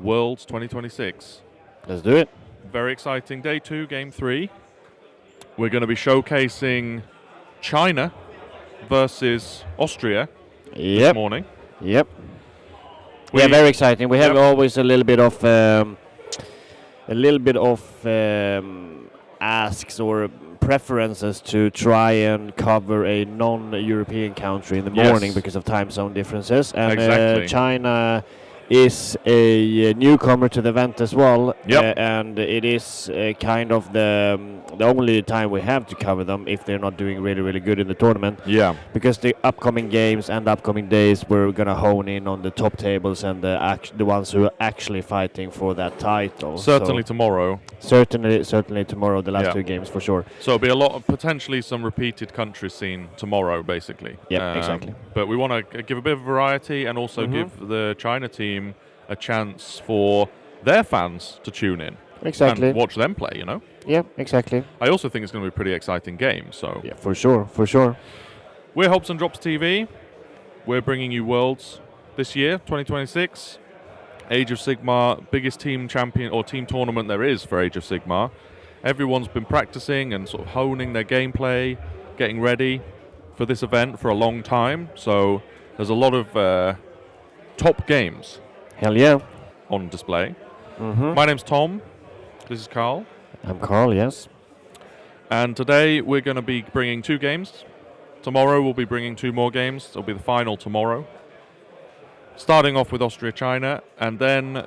Worlds 2026. Let's do it. Very exciting. Day 2, Game 3. We're going to be showcasing China versus Austria this morning. Yep. Yeah, very exciting. We have always a little bit of asks or preferences to try and cover a non-European country in the morning because of time zone differences. And China is a newcomer to the event as well, and it is kind of the only time we have to cover them if they're not doing really, really good in the tournament. Yeah. Because the upcoming games and the upcoming days, we're going to hone in on the top tables and the ones who are actually fighting for that title. Certainly tomorrow. Certainly tomorrow, the last 2 games for sure. So it'll be a lot of potentially some repeated countries seen tomorrow, basically. Yeah, exactly. But we want to give a bit of variety and also give the China team a chance for their fans to tune in. Exactly. And watch them play, you know? Yeah, exactly. I also think it's going to be a pretty exciting game, so... Yeah, for sure. We're Hopes and Drops TV. We're bringing you Worlds this year, 2026. Age of Sigmar, biggest team champion or team tournament there is for Age of Sigmar. Everyone's been practicing and sort of honing their gameplay, getting ready for this event for a long time, so there's a lot of top games. Hell yeah. On display. My name's Tom. This is Carl. I'm Carl, yes. And today we're going to be bringing 2 games. Tomorrow we'll be bringing 2 more games. It'll be the final tomorrow. Starting off with Austria-China, and then,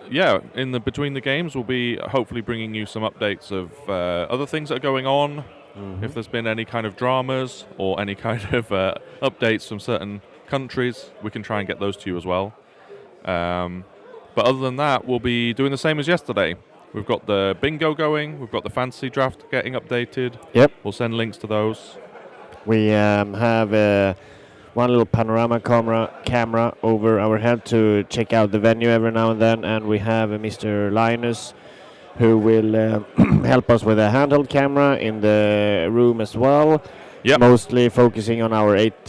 in the between the games, we'll be hopefully bringing you some updates of other things that are going on. If there's been any kind of dramas or any kind of updates from certain countries, we can try and get those to you as well. But other than that, we'll be doing the same as yesterday. We've got the bingo going. We've got the fantasy draft getting updated. Yep. We'll send links to those. We have one little panorama camera over our head to check out the venue every now and then. And we have Mr. Linus who will help us with a handheld camera in the room as well. Yep. Mostly focusing on our 8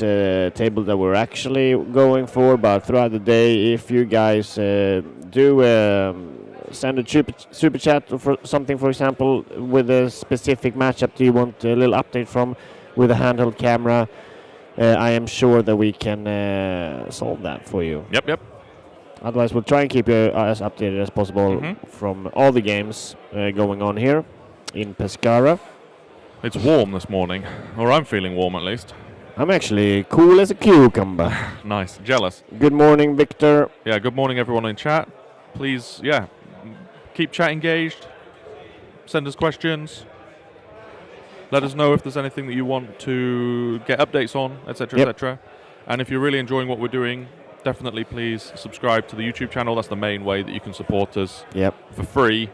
table that we're actually going for, but throughout the day, if you guys send a super chat for something, for example, with a specific matchup that you want a little update from with a handheld camera, I am sure that we can solve that for you. Yep. Otherwise, we'll try and keep you as updated as possible from all the games going on here in Pescara. It's warm this morning, or I'm feeling warm at least. I'm actually cool as a cucumber. Nice, jealous. Good morning, Victor. Yeah, good morning everyone in chat. Please, keep chat engaged. Send us questions. Let us know if there's anything that you want to get updates on, etc., etc. And if you're really enjoying what we're doing, definitely please subscribe to the YouTube channel. That's the main way that you can support us for free.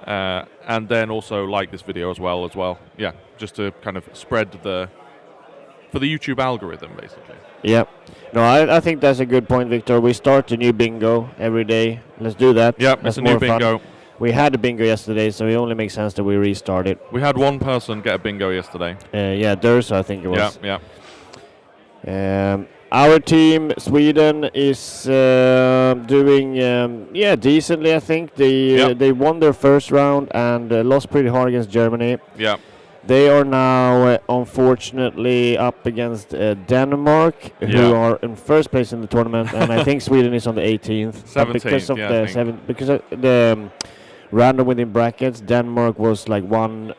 And then also like this video as well. Yeah, just to kind of spread for the YouTube algorithm, basically. Yep. No, I think that's a good point, Victor. We start a new bingo every day. Let's do that. Yep, it's a new bingo. Fun. We had a bingo yesterday, so it only makes sense that we restart it. We had one person get a bingo yesterday. Durso, I think it was. Yeah. Our team, Sweden, is doing decently, I think. They won their first round and lost pretty hard against Germany. Yeah. They are now, unfortunately, up against Denmark, who are in first place in the tournament, and I think Sweden is on the 18th. 17th, because of the random within brackets, Denmark was like one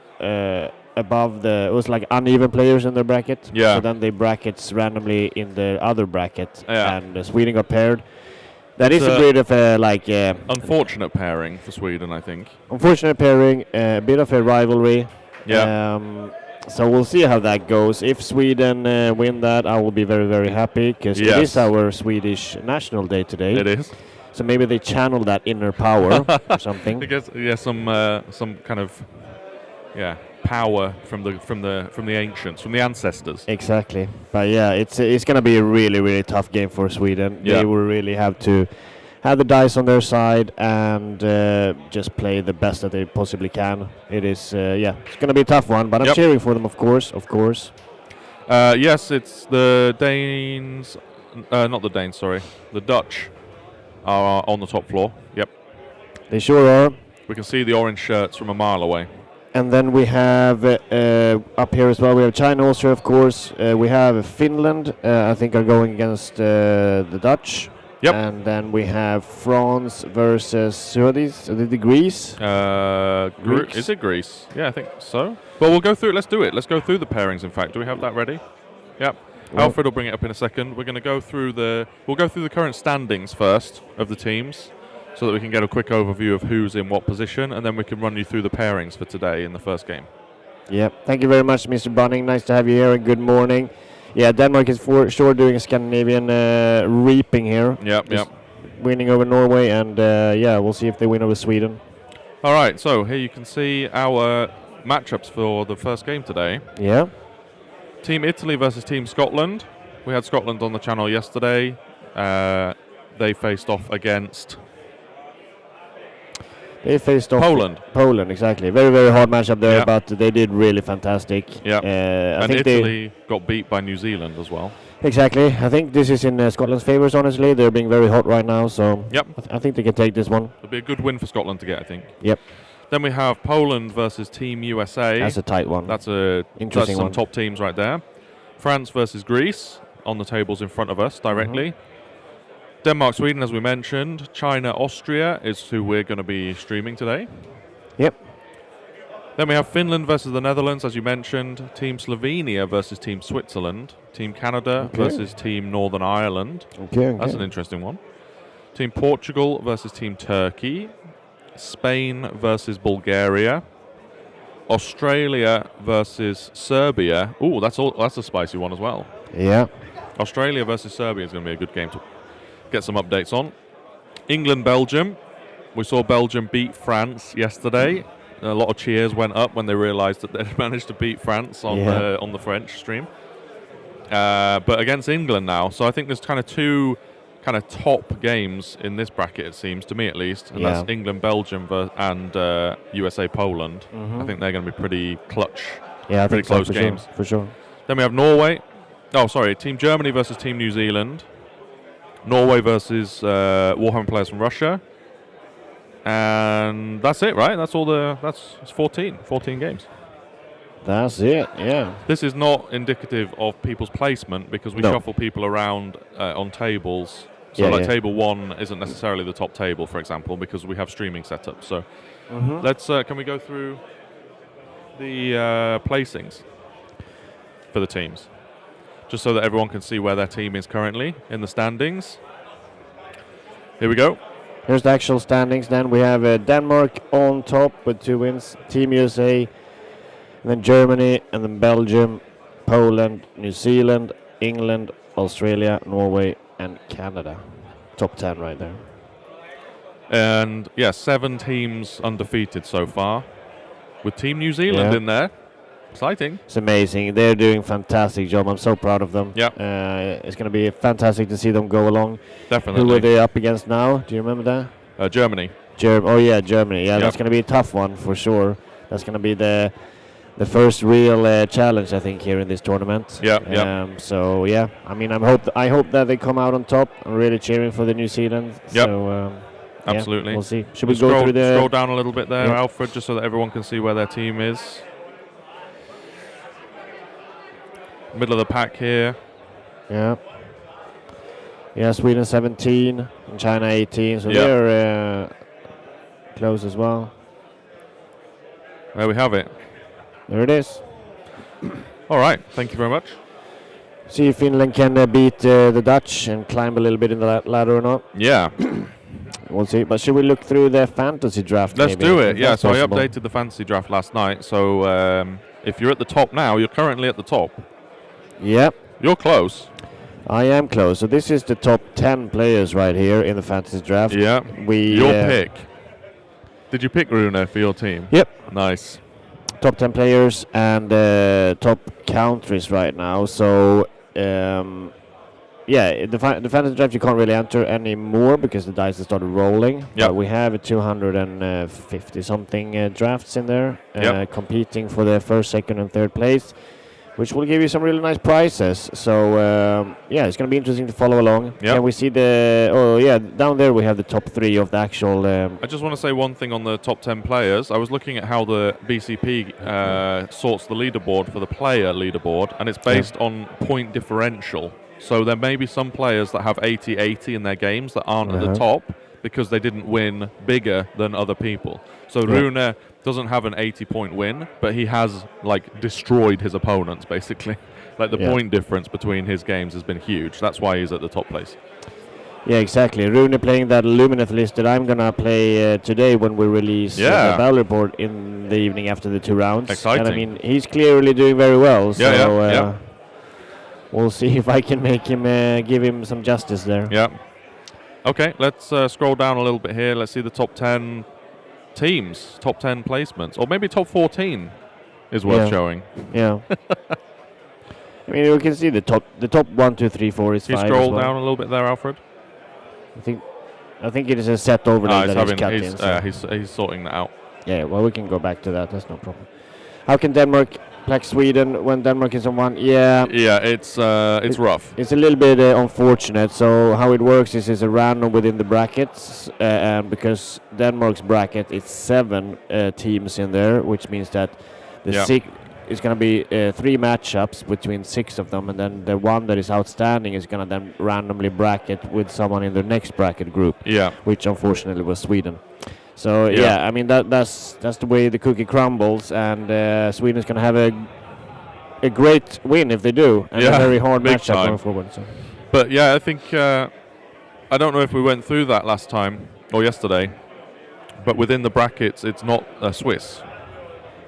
above it was like uneven players in their bracket. Yeah. So then they brackets randomly in the other bracket, and Sweden got paired. That is a bit of a unfortunate pairing for Sweden, I think. Unfortunate pairing, a bit of a rivalry. Yeah. So we'll see how that goes. If Sweden win that, I will be very, very happy, because it is our Swedish National Day today. It is. So maybe they channel that inner power or something. I guess some kind of power from the ancients, from the ancestors. Exactly. But it's going to be a really, really tough game for Sweden. They will really have to have the dice on their side and just play the best that they possibly can. It is, it's going to be a tough one, but I'm cheering for them, of course. Yes, it's the Danes, not the Danes, sorry. The Dutch are on the top floor. Yep. They sure are. We can see the orange shirts from a mile away. And then we have up here as well, we have China, Austria, of course. We have Finland, I think are going against the Dutch. Yep. And then we have France versus, who are these? Are they Greece? Is it Greece? Yeah, I think so. Well, we'll go through it. Let's do it. Let's go through the pairings, in fact. Do we have that ready? Yep. Well, Alfred will bring it up in a second. We're going to go through we'll go through the current standings first of the teams, so that we can get a quick overview of who's in what position, and then we can run you through the pairings for today in the first game. Yep. Thank you very much, Mr. Bunning. Nice to have you here, and good morning. Yeah, Denmark is for sure doing a Scandinavian reaping here. Yep. Winning over Norway, and we'll see if they win over Sweden. All right, so here you can see our matchups for the first game today. Yeah. Team Italy versus Team Scotland. We had Scotland on the channel yesterday. They faced off against... They faced off Poland. Poland, exactly. Very, very hard match up there, Yep. but they did really fantastic. Yeah. I And think Italy got beat by New Zealand as well. Exactly. I think this is in Scotland's favours, honestly. They're being very hot right now, so Yep. I think they can take this one. It'll be a good win for Scotland to get, I think. Yep. Then we have Poland versus Team USA. That's a tight one. That's Interesting some one. top teams right there. France versus Greece on the tables in front of us directly. Denmark, Sweden, as we mentioned. China, Austria is who we're going to be streaming today. Yep. Then we have Finland versus the Netherlands, as you mentioned. Team Slovenia versus Team Switzerland. Team Canada versus Team Northern Ireland. Okay. That's an interesting one. Team Portugal versus Team Turkey. Spain versus Bulgaria. Australia versus Serbia. Ooh, that's a spicy one as well. Yeah. Australia versus Serbia is going to be a good game to get some updates on. England, Belgium. We saw Belgium beat France yesterday. A lot of cheers went up when they realised that they'd managed to beat France on the French stream. But against England now, so I think there's kind of two kind of top games in this bracket, it seems to me at least, and that's England, Belgium, and USA, Poland. I think they're going to be pretty clutch. Yeah, I pretty think close so, games. for sure. Then we have Norway. Oh, sorry, Team Germany versus Team New Zealand. Norway versus Warhammer players from Russia. And that's it, right? It's 14 games. That's it, yeah. This is not indicative of people's placement because we shuffle people around on tables. So table 1 isn't necessarily the top table, for example, because we have streaming set up. So let's can we go through the placings for the teams? Just so that everyone can see where their team is currently in the standings. Here we go. Here's the actual standings then. We have Denmark on top with 2 wins. Team USA, and then Germany, and then Belgium, Poland, New Zealand, England, Australia, Norway, and Canada. Top 10 right there. And 7 teams undefeated so far, with Team New Zealand in there. Exciting. It's amazing. They're doing a fantastic job. I'm so proud of them. Yep. It's going to be fantastic to see them go along. Definitely. Who are they up against now? Do you remember that? Germany. Germany. Yeah, that's going to be a tough one for sure. That's going to be the first real challenge, I think, here in this tournament. So yeah, I mean, I hope that they come out on top. I'm really cheering for the New Zealand. Yep. So absolutely. We'll see. Should we go through the scroll down a little bit there, Alfred, just so that everyone can see where their team is. Middle of the pack here. Yeah. Yeah, Sweden 17 and China 18, so they're close as well. There we have it. There it is. All right, thank you very much. See if Finland can beat the Dutch and climb a little bit in the ladder or not. Yeah. We'll see. But should we look through the fantasy draft? Let's do it. Yeah, so possible. I updated the fantasy draft last night. So if you're at the top now, you're currently at the top. Yep. You're close. I am close. So this is the top 10 players right here in the fantasy draft. Yeah. Your pick. Did you pick Rune for your team? Yep. Nice. Top 10 players and top countries right now. So the fantasy draft you can't really enter anymore because the dice have started rolling. Yep. But we have 250 something drafts in there competing for the first, second, and third place. which will give you some really nice prizes. So yeah, it's going to be interesting to follow along. Yep. And we see down there we have the top 3 of the actual. I just want to say one thing on the top 10 players. I was looking at how the BCP sorts the leaderboard for the player leaderboard, and it's based on point differential. So there may be some players that have 80-80 in their games that aren't at the top because they didn't win bigger than other people. So Rune doesn't have an 80-point win, but he has destroyed his opponents basically. The point difference between his games has been huge. That's why he's at the top place. Yeah, exactly. Rune playing that Lumineth list that I'm gonna play today when we release the battle report in the evening after the 2 rounds. Exciting. And I mean, he's clearly doing very well. Yeah, we'll see if I can make him give him some justice there. Yeah. Okay, let's scroll down a little bit here. Let's see the top 10 teams, top 10 placements, or maybe top 14 is worth showing. Yeah. I mean, we can see the top 1, 2, 3, 4 is 5. Can you scroll down a little bit there, Alfred? I think it is a set overlay that he's cut in. So. He's sorting that out. Yeah, well, we can go back to that. That's no problem. How can Denmark play Sweden when Denmark is on 1? Yeah. Yeah, it's rough. It's a little bit unfortunate. So how it works is it's a random within the brackets, and because Denmark's bracket is 7 teams in there, which means that it's going to be 3 matchups between 6 of them, and then the one that is outstanding is going to then randomly bracket with someone in the next bracket group. Yeah. Which unfortunately was Sweden. So yeah, I mean that's the way the cookie crumbles, and Sweden is going to have a great win if they do, and a very hard matchup going forward. So. But yeah, I think I don't know if we went through that last time or yesterday, but within the brackets, it's not Swiss.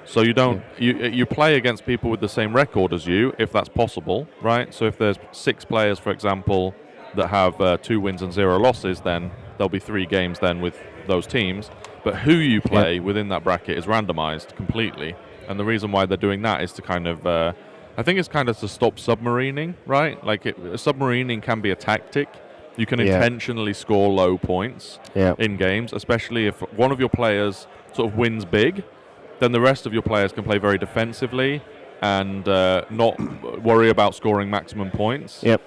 So you don't you play against people with the same record as you, if that's possible, right? So if there's 6 players, for example, that have 2 wins and 0 losses, then there'll be 3 games then with those teams. But who you play within that bracket is randomized completely, and the reason why they're doing that is to kind of, I think it's kind of to stop submarining, right? Submarining can be a tactic. You can intentionally score low points in games, especially if one of your players sort of wins big. Then the rest of your players can play very defensively and not worry about scoring maximum points. Yep.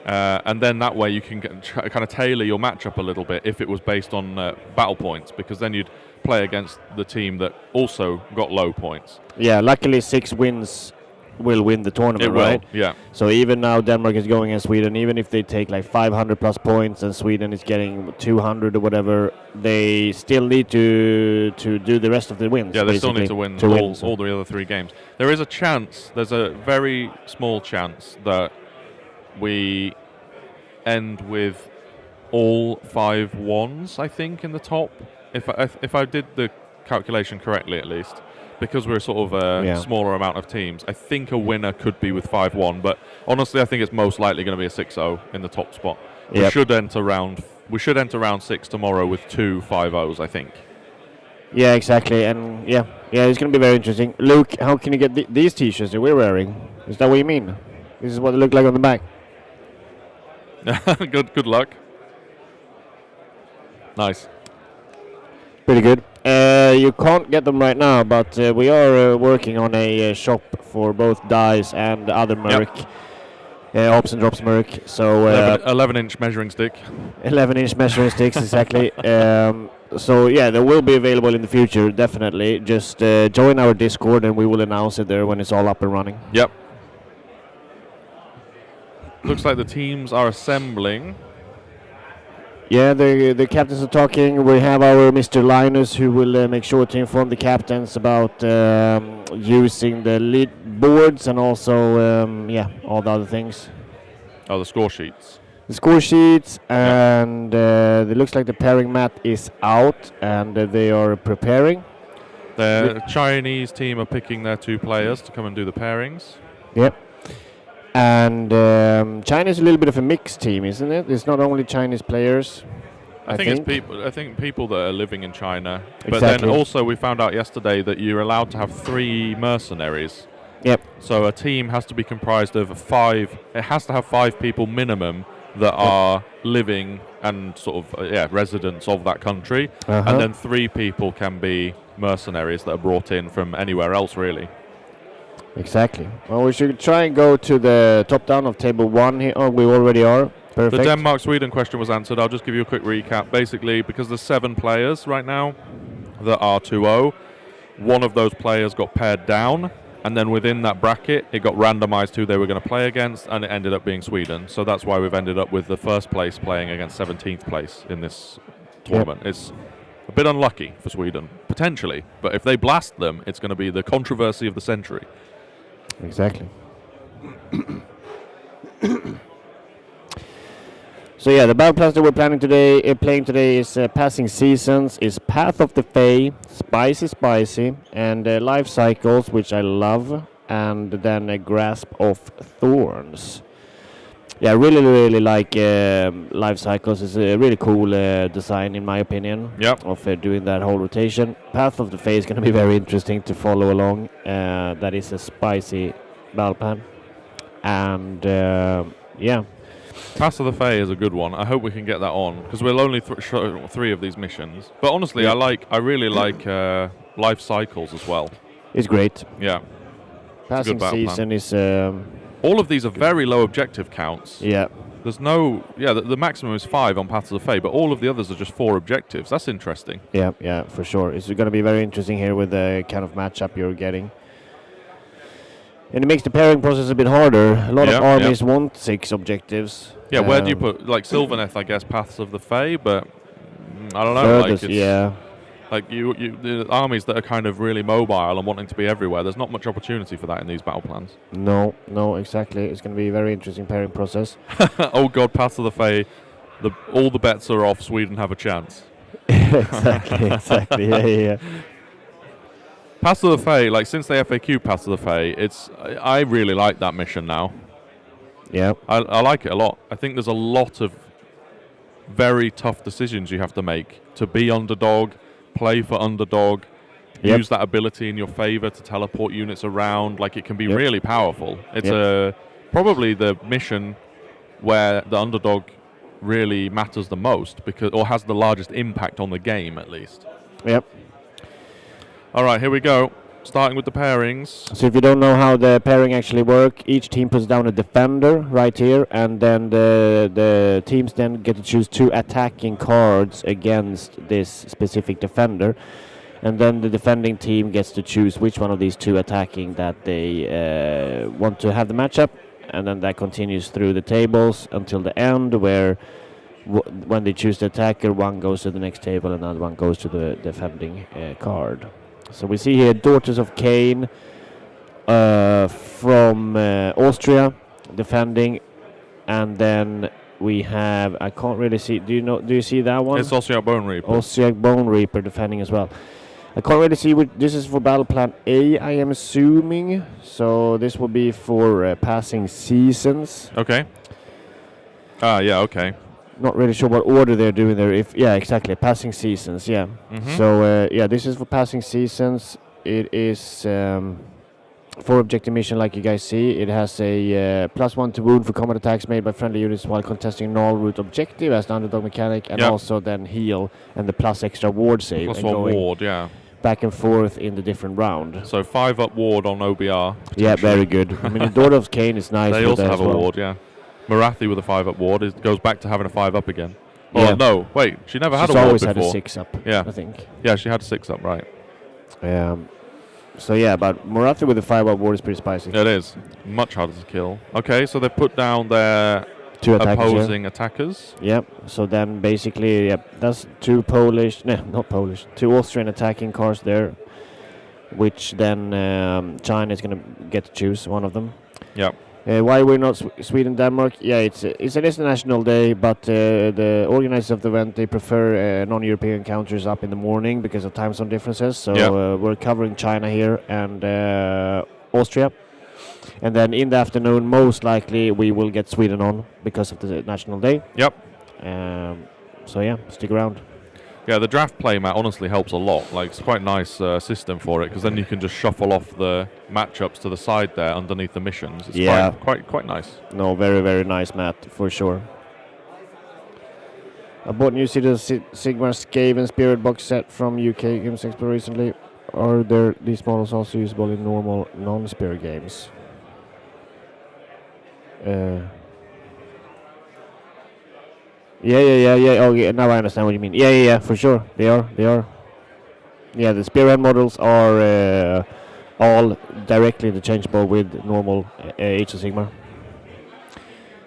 And then that way you can kind of tailor your matchup a little bit if it was based on battle points, because then you'd play against the team that also got low points. Yeah, luckily 6 wins will win the tournament, right? Yeah. So even now Denmark is going against Sweden, even if they take 500 plus points and Sweden is getting 200 or whatever, they still need to do the rest of the wins. Yeah, they still need to win all the other 3 games. There is a chance, there's a very small chance that we end with all 5 1s, I think, in the top. If I did the calculation correctly, at least. Because we're sort of a smaller amount of teams, I think a winner could be with 5-1, but honestly, I think it's most likely going to be a 6-0 in the top spot. Yep. We should enter round 6 tomorrow with 2 5-0s, I think. Yeah, exactly, and yeah, it's going to be very interesting. Luke, how can you get these t-shirts that we're wearing? Is that what you mean? This is what they look like on the back. Good luck. Nice. Pretty good. You can't get them right now, but we are working on a shop for both dice and other merc, Ops and Drops merc. So 11-inch measuring stick. 11-inch measuring sticks, exactly. So yeah, they will be available in the future, definitely. Just join our Discord, and we will announce it there when it's all up and running. Yep. Looks like the teams are assembling. Yeah, the captains are talking. We have our Mr. Linus, who will make sure to inform the captains about using the lead boards and also, all the other things. Oh, the score sheets. The score sheets, and it looks like the pairing mat is out, and they are preparing. The Chinese team are picking their 2 players to come and do the pairings. Yep. And China is a little bit of a mixed team, isn't it? It's not only Chinese players. I think it's people. I think people that are living in China. Exactly. But then also we found out yesterday that you're allowed to have 3 mercenaries. Yep. So a team has to be comprised of 5. It has to have 5 people minimum that are living and sort of residents of that country, and then 3 people can be mercenaries that are brought in from anywhere else, really. Exactly. Well, we should try and go to the top down of table 1 here. Oh, we already are. Perfect. The Denmark-Sweden question was answered. I'll just give you a quick recap. Basically, because there's 7 players right now that are 2-0, one of those players got paired down, and then within that bracket, it got randomized who they were going to play against, and it ended up being Sweden. So that's why we've ended up with the first place playing against 17th place in this tournament. It's a bit unlucky for Sweden, potentially, but if they blast them, it's going to be the controversy of the century. Exactly. So yeah, the battle plans that we're playing today is Passing Seasons, is Path of the Fae, Spicy, and Life Cycles, which I love, and then a Grasp of Thorns. Yeah, I really like Life Cycles. It's a really cool design, in my opinion, of doing that whole rotation. Path of the Fae is going to be very interesting to follow along. That is a spicy battle plan. And yeah. Pass of the Fae is a good one. I hope we can get that on, because we'll only show 3 of these missions. But honestly, I really like Life Cycles as well. It's great. Yeah. Passing Season is... all of these are very low objective counts. Yeah. There's no... Yeah, the maximum is 5 on Path of the Fae, but all of the others are just 4 objectives. That's interesting. Yeah, for sure. It's going to be very interesting here with the kind of matchup you're getting. And it makes the pairing process a bit harder. A lot of armies want 6 objectives. Yeah, where do you put... Like, Sylvaneth, I guess, Paths of the Fae, but... I don't know. Like, it's, like, the armies that are kind of really mobile and wanting to be everywhere, there's not much opportunity for that in these battle plans. No, exactly. It's going to be a very interesting pairing process. Oh, God, Paths of the Fae. All the bets are off. Sweden have a chance. exactly. Yeah. Pass of the Fae, like since the FAQ Pass of the Fae, I really like that mission now. Yeah. I like it a lot. I think there's a lot of very tough decisions you have to make to be underdog, play for underdog, use that ability in your favor to teleport units around. Like, it can be really powerful. It's probably the mission where the underdog really matters the most, or has the largest impact on the game, at least. Yep. All right, here we go. Starting with the pairings. So if you don't know how the pairing actually work, each team puts down a defender right here, and then the teams then get to choose 2 attacking cards against this specific defender. And then the defending team gets to choose which one of these 2 attacking that they want to have the matchup. And then that continues through the tables until the end, where when they choose the attacker, one goes to the next table and another one goes to the defending card. So we see here Daughters of Cain from Austria defending, and then we have, I can't really see, do you see that one? It's Austriac Bone Reaper. Austriac Bone Reaper defending as well. I can't really see this is for Battle Plan A, I am assuming. So this will be for Passing Seasons. Okay. Yeah, okay. Not really sure what order they're doing there. Exactly, Passing Seasons, yeah. Mm-hmm. So, this is for Passing Seasons. It is 4 objective mission, like you guys see. It has a +1 to wound for combat attacks made by friendly units while contesting null root objective as the underdog mechanic, and also then heal and the + extra ward save. +1 ward, yeah. Back and forth in the different round. So 5 up ward on OBR. Yeah, very good. I mean, the Daughter of Cain is nice. They also have a ward, yeah. Marathi with a 5 up ward goes back to having a 5 up again. Oh no, wait, she never had a ward before. She's always had a 6 up, I think. Yeah, she had a 6 up, right. So yeah, but Marathi with a 5 up ward is pretty spicy. It is. Much harder to kill. Okay, so they put down their 2 opposing attackers. Yep, so then basically, that's 2 2 Austrian attacking cards there, which then China is going to get to choose one of them. Yep. Why we're not Sweden, Denmark? Yeah, it's an international day, but the organizers of the event, they prefer non-European countries up in the morning because of time zone differences. So we're covering China here and Austria. And then in the afternoon, most likely, we will get Sweden on because of the national day. Yep. So yeah, stick around. Yeah, the draft playmat honestly helps a lot. Like, it's quite nice system for it, because then you can just shuffle off the matchups to the side there underneath the missions. It's quite nice. No, very, very nice mat, for sure. I bought New City Sigmar Skaven Spirit box set from UK Games Expo recently. are there these models also usable in normal non-spear games? Yeah. Oh, yeah. Now I understand what you mean. Yeah. For sure, they are. Yeah, the spearhead models are all directly interchangeable with normal Age of Sigmar.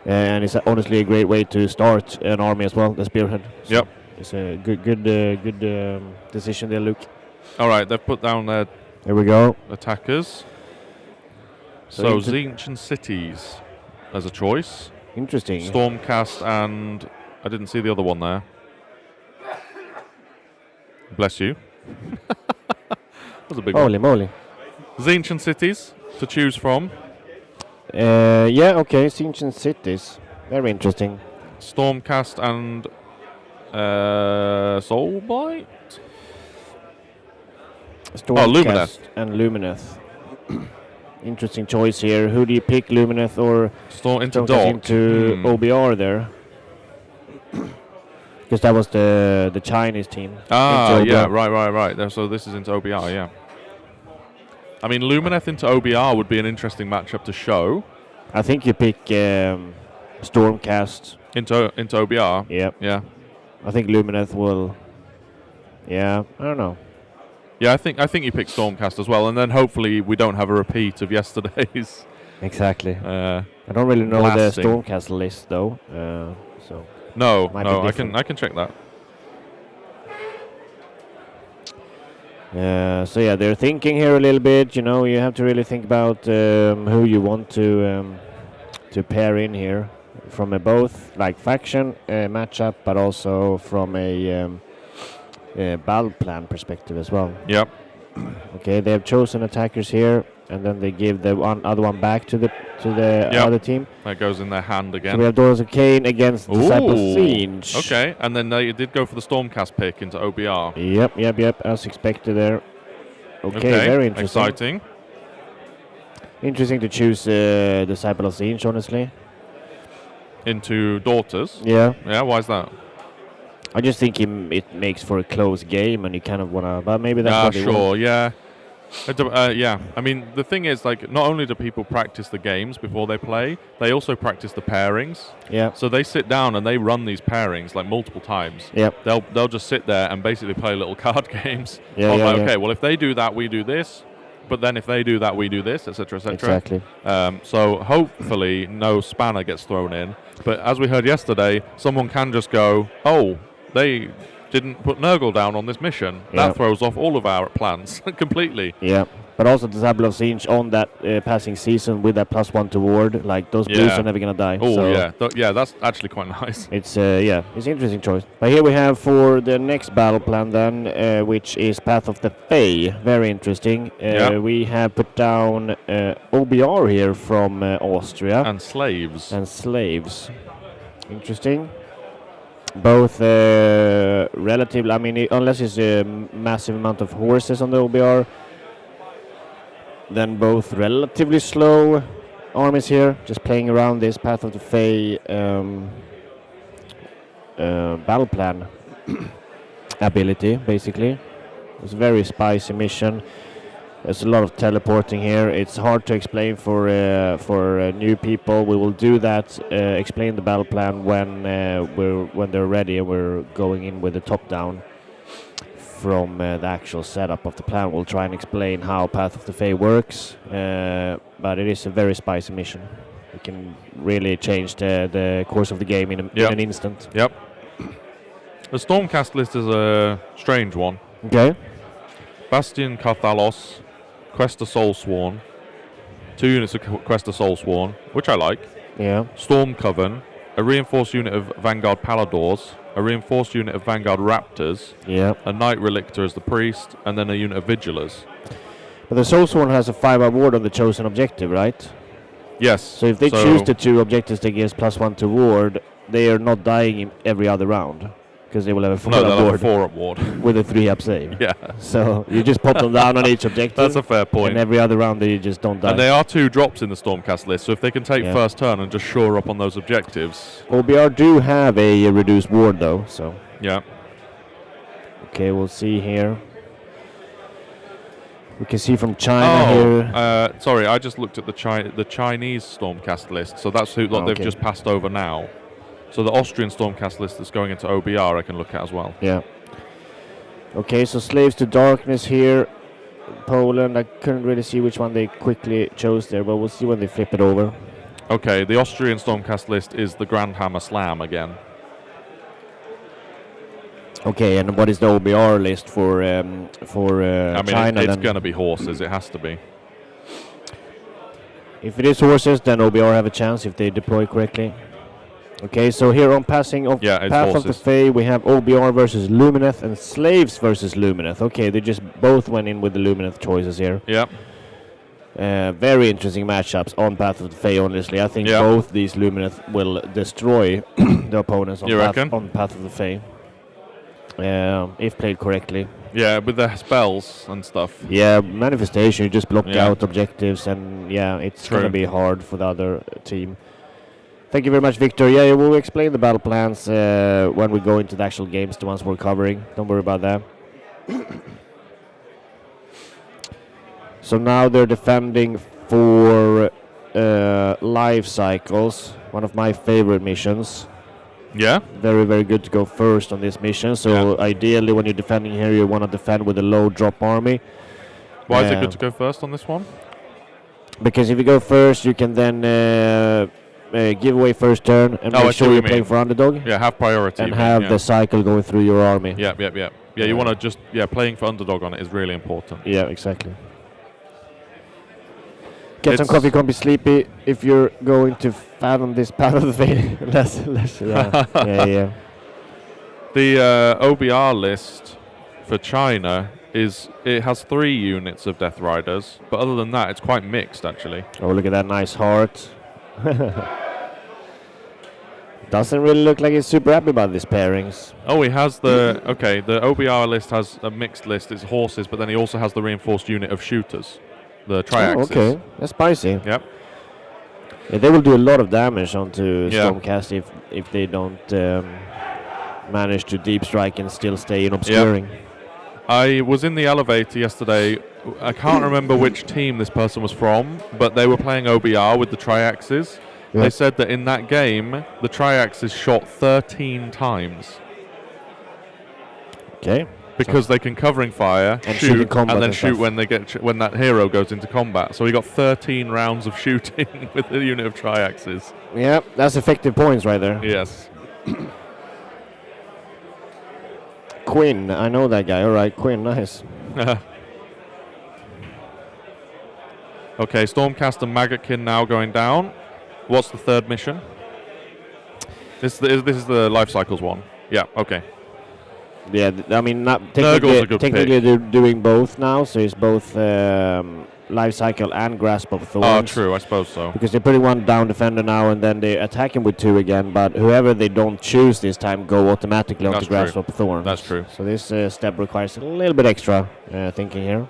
And it's honestly a great way to start an army as well, the spearhead. So Yep. it's a good decision there, Luke. All right, they've put down their Here we go. attackers. So So Ancient Cities as a choice. Interesting. Stormcast and I didn't see the other one there. Bless you. That's a big one. Holy moly. Ancient Cities to choose from. Yeah, okay, Ancient Cities. Very interesting. Stormcast and Soulbite? Stormcast Lumineth. and Lumineth. Interesting choice here. Who do you pick, Lumineth or Into Stormcast Dark? into OBR there? Because that was the Chinese team. Ah, into yeah, OBR. right. So this is into OBR, yeah. I mean, Lumineth into OBR would be an interesting matchup to show. I think you pick Stormcast. Into OBR? Yep. Yeah. I think Lumineth will... Yeah, I don't know. Yeah, I think you pick Stormcast as well, and then hopefully we don't have a repeat of yesterday's. Exactly. I don't really know blasting. the Stormcast list though, so... No, Might be I different. can check that. So yeah, they're thinking here a little bit. You know, you have to really think about who you want to pair in here, from a both like faction matchup, but also from a battle plan perspective as well. Yep. Okay, they have chosen attackers here, and then they give the other one back to the Yep. other team. That goes in their hand So again. we have Daughters of Cain against Disciples Ooh, Siege. okay, and then they did go for the Stormcast pick into OBR. Yep, as expected there. Okay, very interesting. Exciting. Interesting to choose Disciple of Siege, honestly. Into Daughters. Yeah. Yeah, why is that? I just think it makes for a close game, and you kind of wanna. But maybe that's what they want. Sure, yeah. Yeah, I mean, the thing is, like, not only do people practice the games before they play, they also practice the pairings. Yeah. So they sit down and they run these pairings like multiple times. Yep. They'll just sit there and basically play little card games. Yeah, of yeah, like, yeah. okay, well, if they do that, we do this. But then if they do that, we do this, etc., etc. Exactly. So hopefully no spanner gets thrown in. But as we heard yesterday, someone can just go, oh, they didn't put Nurgle down on this mission. Yeah. That throws off all of our plans completely. Yeah. But also Disciple of Siege on that passing season with that +1 to ward, like those blues Yeah. are never gonna die. Oh, so yeah. Yeah, that's actually quite nice. It's it's an interesting choice. But here we have for the next battle plan then, which is Path of the Fae. Very interesting. Yeah. We have put down OBR here from Austria. And slaves. And slaves. Interesting. Both relative, I mean, unless it's a massive amount of horses on the OBR, then both relatively slow armies here, just playing around this Path of the Fae battle plan ability, basically. It's a very spicy mission. There's a lot of teleporting here. It's hard to explain for new people. We will do that. Explain the battle plan when they're ready, and we're going in with the top down from the actual setup of the plan. We'll try and explain how Path of the Fae works, but it is a very spicy mission. We can really change the course of the game in an instant. Yep. The Stormcast list is a strange one. Okay. Bastion Carthalos, Quest of Soulsworn, 2 units of Quest of Soulsworn, which I like. Yeah. Storm Coven, a reinforced unit of Vanguard Paladors, a reinforced unit of Vanguard Raptors, Yeah. a Knight Relictor as the priest, and then a unit of Vigilers. But the Soulsworn has a 5 ward on the chosen objective, right? Yes. So if they choose the 2 objectives that gives +1 to ward, they are not dying in every other round, because they will have a 4 they'll ward have a 4 up ward. with a 3 save. Yeah. So you just pop them down on each objective. That's a fair point. And every other round they just don't die. And they are 2 drops in the Stormcast list, so if they can take Yeah. first turn and just shore up on those objectives. OBR do have a reduced ward though, so. Yeah. Okay, we'll see here. We can see from China here. Sorry, I just looked at the Chinese Stormcast list, so that's who they've just passed over now. So the Austrian Stormcast list that's going into OBR I can look at as well. Yeah. Okay, so Slaves to Darkness here. Poland, I couldn't really see which one they quickly chose there, but we'll see when they flip it over. Okay, the Austrian Stormcast list is the Grand Hammer Slam again. Okay, and what is the OBR list for China? It's going to be horses. It has to be. If it is horses, then OBR have a chance if they deploy correctly. Okay, so here on passing of Path of the Fae, we have OBR versus Lumineth and Slaves versus Lumineth. Okay, they just both went in with the Lumineth choices here. Yeah. Very interesting matchups on Path of the Fae, honestly. I think both these Lumineth will destroy the opponents on Path of the Fae. If played correctly. Yeah, with the spells and stuff. Yeah, manifestation, you just block out objectives, and it's going to be hard for the other team. Thank you very much, Victor. Yeah, we'll explain the battle plans when we go into the actual games, the ones we're covering. Don't worry about that. So now they're defending for life cycles, one of my favorite missions. Yeah. Very, very good to go first on this mission. So ideally, when you're defending here, you want to defend with a low drop army. Why is it good to go first on this one? Because if you go first, you can then give away first turn and make sure you're playing for underdog. Yeah, have priority. And have the cycle going through your army. Yeah. Yeah, you want to just, playing for underdog on it is really important. Yeah, exactly. Get some coffee, can't be sleepy if you're going to fathom this Path of the Fae. Yeah. The OBR list for China it has 3 units of Death Riders, but other than that, it's quite mixed actually. Oh, look at that nice heart. Doesn't really look like he's super happy about these pairings. Oh, he has the OBR list has a mixed list. It's horses, but then he also has the reinforced unit of shooters. The triaxis. Oh, okay, that's spicy. Yep. Yeah, they will do a lot of damage onto Stormcast if they don't manage to deep strike and still stay in obscuring. Yep. I was in the elevator yesterday. I can't remember which team this person was from, but they were playing OBR with the triaxis. They said that in that game, the triaxis shot 13 times. Okay. Because they can covering fire, and shoot, and then shoot when they when that hero goes into combat. So we got 13 rounds of shooting with the unit of triaxis. Yeah, that's effective points right there. Yes. Quinn, I know that guy. All right, Quinn, nice. Okay, Stormcast and Maggotkin now going down. What's the third mission? This is the life cycles one. Yeah. Okay. Yeah, I mean, technically they're doing both now, so it's both life cycle and grasp of thorns. Oh, true, I suppose so. Because they're putting one down defender now, and then they attack him with 2 again. But whoever they don't choose this time go automatically onto grasp of thorns. That's true. So this step requires a little bit extra thinking here.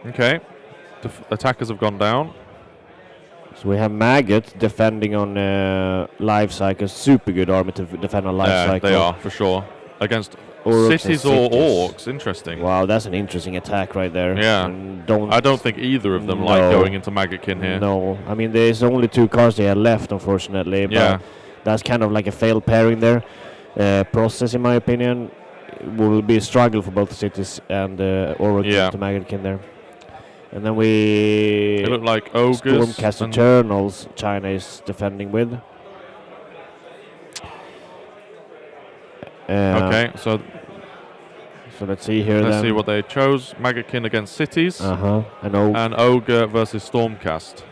Okay, attackers have gone down. So we have Maggot defending on life cycle. Super good army to defend on life cycle. They are, for sure. Against cities or orcs. Interesting. Wow, that's an interesting attack right there. Yeah. I don't think either of them like going into Maggotkin here. No. I mean, there's only 2 cards they have left, unfortunately. But that's kind of like a failed pairing there. Process, in my opinion, will be a struggle for both the cities and Orc to Maggotkin there. And then It looked like Ogres. Stormcast Eternals China is defending with. Okay, so let's see here. Let's see what they chose. Maggotkin against cities. And Ogre versus Stormcast.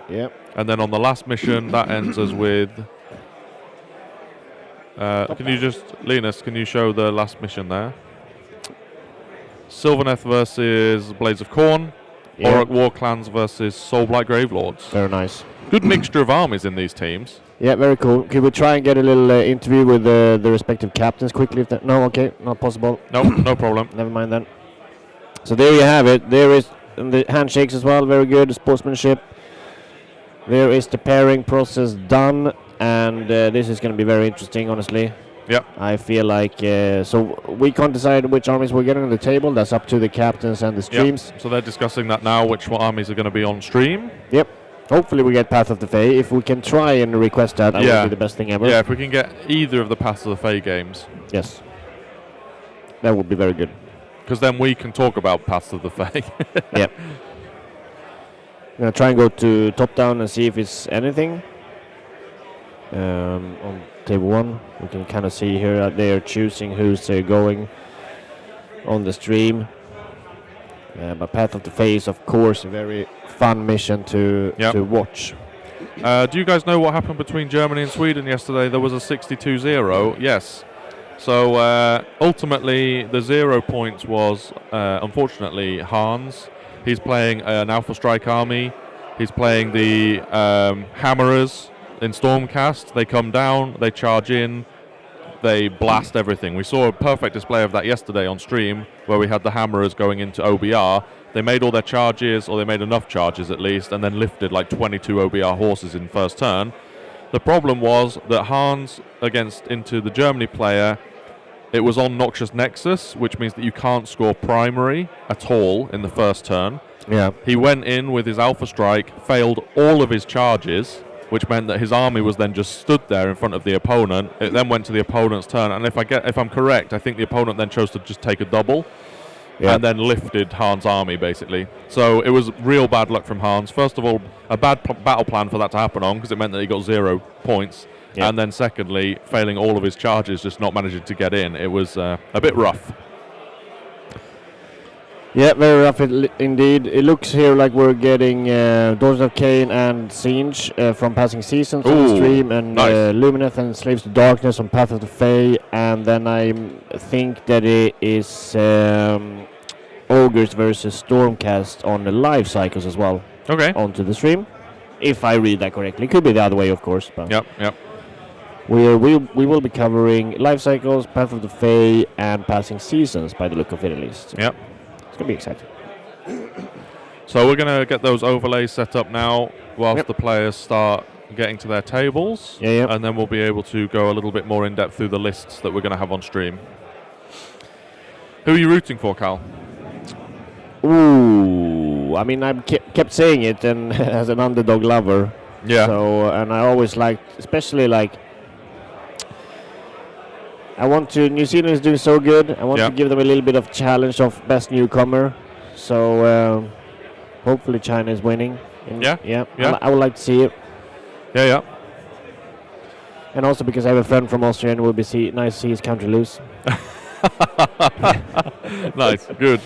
Yep. And then on the last mission, that ends us with... Linus, can you show the last mission there? Sylvaneth versus Blades of Khorne. Orc War Clans versus Soulblight Gravelords. Very nice. Good mixture of armies in these teams. Yeah, very cool. Can we try and get a little interview with the respective captains quickly? No, okay, not possible. No, no problem. Never mind then. So there you have it. There is the handshakes as well. Very good sportsmanship. There is the pairing process done, and this is going to be very interesting, honestly. Yeah. I feel like so we can't decide which armies we're getting on the table. That's up to the captains and the streams. So they're discussing that now, which armies are going to be on stream. Yep. Hopefully we get Path of the Fae. If we can try and request that, that would be the best thing ever. Yeah, if we can get either of the Path of the Fae games. Yes. That would be very good. Because then we can talk about Path of the Fae. Yep. I'm going to try and go to top down and see if it's anything. On table 1, we can kind of see here that they are choosing who's going on the stream. But Path of the Fae is, of course, a very fun mission to watch. Do you guys know what happened between Germany and Sweden yesterday? There was a 62-0. Yes. So ultimately, the 0 points was, unfortunately, Hans. He's playing an Alpha Strike army. He's playing the Hammerers in Stormcast. They come down, they charge in, they blast everything. We saw a perfect display of that yesterday on stream, where we had the Hammerers going into OBR. They made all their charges, or they made enough charges at least, and then lifted like 22 OBR horses in first turn. The problem was that Hans into the Germany player, it was on Noxious Nexus, which means that you can't score primary at all in the first turn. Yeah. He went in with his Alpha Strike, failed all of his charges, which meant that his army was then just stood there in front of the opponent. It then went to the opponent's turn, and if I'm correct, I think the opponent then chose to just take a double, and then lifted Hans' army, basically. So it was real bad luck from Hans. First of all, a bad battle plan for that to happen on, because it meant that he got 0 points. Yeah. And then secondly, failing all of his charges, just not managing to get in. It was a bit rough. Yeah, very rough indeed. It looks here like we're getting Daughters of Cain and Siege from Passing Seasons on the stream, and Lumineth and Slaves to Darkness on Path of the Fae, and then I think that it is Ogres versus Stormcast on the live cycles as well. Okay. Onto the stream, if I read that correctly. Could be the other way, of course. But Yep. We will be covering live cycles, Path of the Fae, and Passing Seasons by the look of it at least. So. Yep. It's going to be exciting. So we're going to get those overlays set up now whilst the players start getting to their tables. Yeah. And then we'll be able to go a little bit more in depth through the lists that we're going to have on stream. Who are you rooting for, Cal? Ooh, I mean, I kept saying it, and as an underdog lover. Yeah. So, and I always liked, especially like, New Zealand is doing so good. I want to give them a little bit of challenge of best newcomer. So hopefully China is winning. Yeah. I would like to see it. Yeah. And also because I have a friend from Austria, and it would be nice to see his country lose. Nice, good,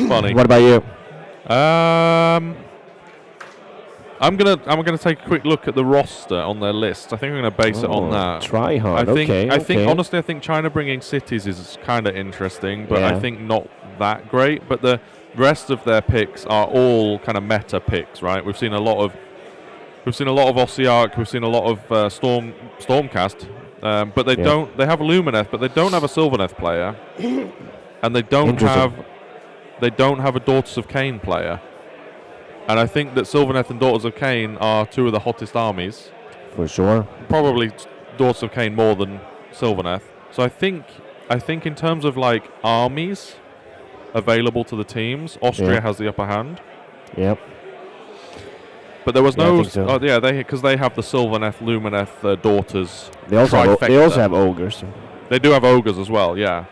funny. What about you? I'm gonna take a quick look at the roster on their list. I think I'm gonna base it on that. Try hard. I think honestly, I think China bringing cities is kind of interesting, but I think not that great. But the rest of their picks are all kind of meta picks, right? We've seen a lot of Ossiarch, we've seen a lot of Stormcast, but they don't. They have Lumineth, but they don't have a Sylvaneth player, and they don't have a Daughters of Cain player. And I think that Sylvaneth and Daughters of Cain are two of the hottest armies. For sure. Probably Daughters of Cain more than Sylvaneth. So I think in terms of like armies available to the teams, Austria has the upper hand. Yep. But there was no. I think so. Because they have the Sylvaneth, Lumineth Daughters. They also have ogres. They do have ogres as well. Yeah.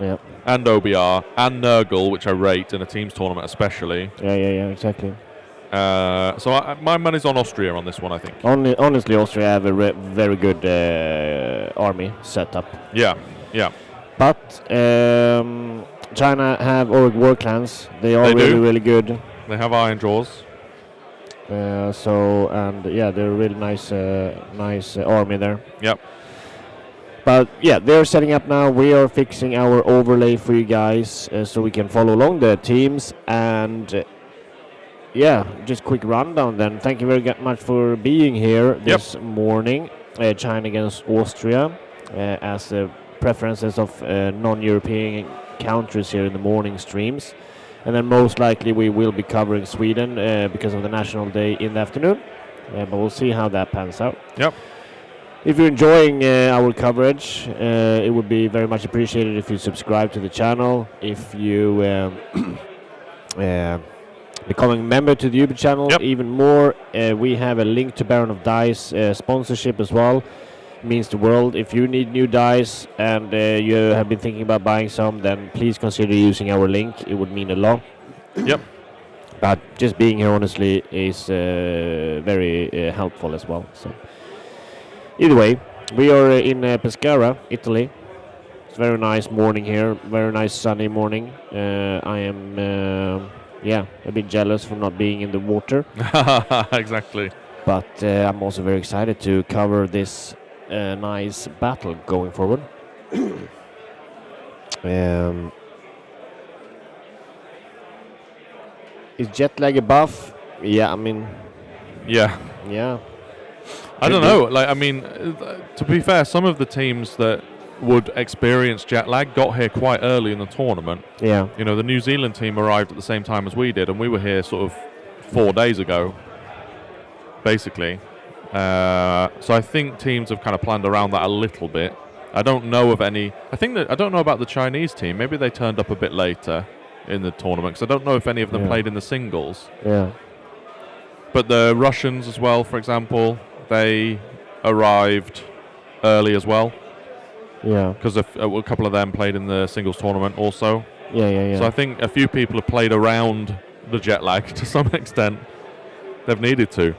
Yep. And OBR and Nurgle, which I rate in a teams tournament especially. Yeah, exactly. So my money's on Austria on this one, I think. Honestly, Austria have a very good army setup. Yeah. But China have Auric War Clans. They are really good. They have Iron Jaws. They're a really nice army there. Yep. But yeah, they're setting up now. We are fixing our overlay for you guys so we can follow along the teams. And just quick rundown then. Thank you very much for being here this morning. China against Austria as the preferences of non-European countries here in the morning streams. And then most likely we will be covering Sweden because of the National Day in the afternoon. But we'll see how that pans out. Yep. if you're enjoying our coverage, it would be very much appreciated if you subscribe to the channel. If you becoming a member to the YouTube channel, even more. We have a link to Baron of Dice sponsorship as well. Means the world. If you need new dice and you have been thinking about buying some, then please consider using our link. It would mean a lot. Yep. But just being here, honestly, is very helpful as well. So, either way, we are in Pescara, Italy. It's a very nice morning here. Very nice sunny morning. I am, a bit jealous for not being in the water. Exactly. But I'm also very excited to cover this nice battle going forward. Is jet lag a buff? Yeah, I mean... Yeah. Yeah. I don't know. Like, I mean, to be fair, some of the teams that would experience jet lag got here quite early in the tournament. Yeah. You know, the New Zealand team arrived at the same time as we did, and we were here sort of 4 days ago, basically. So I think teams have kind of planned around that a little bit. I don't know of any... I don't know about the Chinese team. Maybe they turned up a bit later in the tournament, because I don't know if any of them played in the singles. Yeah. But the Russians as well, for example, they arrived early as well. Yeah. Because a couple of them played in the singles tournament also. Yeah. So I think a few people have played around the jet lag to some extent. They've needed to.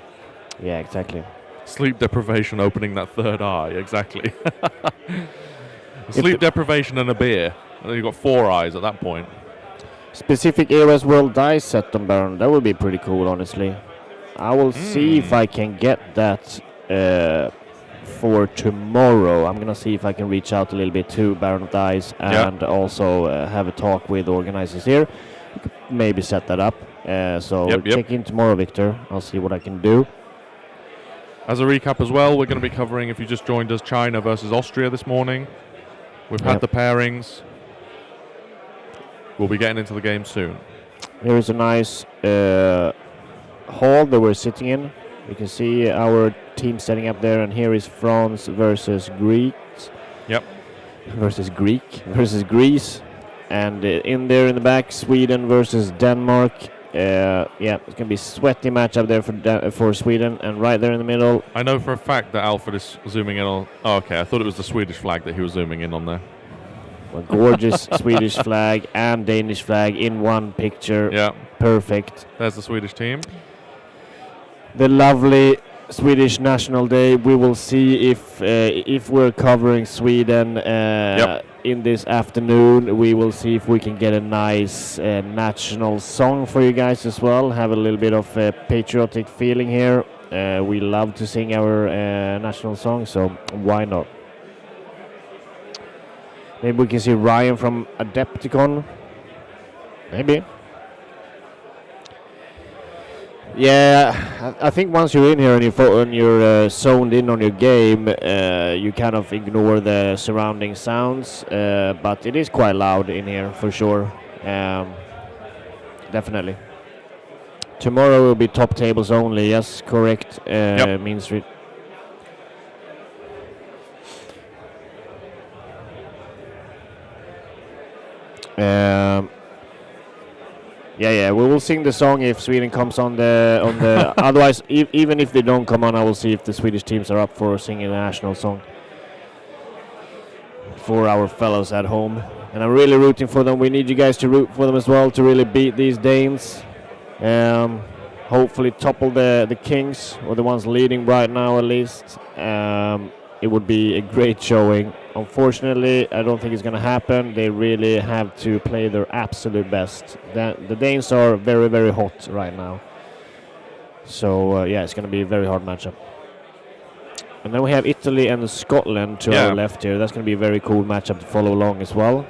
Yeah, exactly. Sleep deprivation opening that third eye, exactly. Sleep deprivation and a beer. And you've got 4 eyes at that point. Specific Eras World Dice set on Baron. That would be pretty cool, honestly. I will see if I can get that for tomorrow. I'm going to see if I can reach out a little bit to Baron of Dice and also have a talk with the organizers here. Maybe set that up. Check in tomorrow, Victor. I'll see what I can do. As a recap as well, we're going to be covering, if you just joined us, China versus Austria this morning. We've had the pairings. We'll be getting into the game soon. Here is a nice hall that we're sitting in. You can see our team setting up there, and here is France versus Greeks. Yep. Versus Greece. And in there in the back, Sweden versus Denmark. It's going to be a sweaty match up there for Sweden. And right there in the middle... I know for a fact that Alfred is zooming in on... Oh, okay, I thought it was the Swedish flag that he was zooming in on there. A gorgeous Swedish flag and Danish flag in one picture. Yeah. Perfect. There's the Swedish team. The lovely Swedish National Day. We will see if we're covering Sweden in this afternoon. We will see if we can get a nice national song for you guys as well. Have a little bit of a patriotic feeling here. We love to sing our national song, so why not? Maybe we can see Ryan from Adepticon. Maybe. Yeah, I think once you're in here and you're zoned in on your game, you kind of ignore the surrounding sounds. But it is quite loud in here for sure. Definitely. Tomorrow will be top tables only. Yes, correct. Mean Street. We will sing the song if Sweden comes on the. Otherwise, even if they don't come on, I will see if the Swedish teams are up for singing the national song for our fellows at home. And I'm really rooting for them. We need you guys to root for them as well to really beat these Danes. Hopefully topple the Kings, or the ones leading right now at least. It would be a great showing. Unfortunately, I don't think it's going to happen. They really have to play their absolute best. The Danes are very, very hot right now. So, it's going to be a very hard matchup. And then we have Italy and Scotland to our left here. That's going to be a very cool matchup to follow along as well.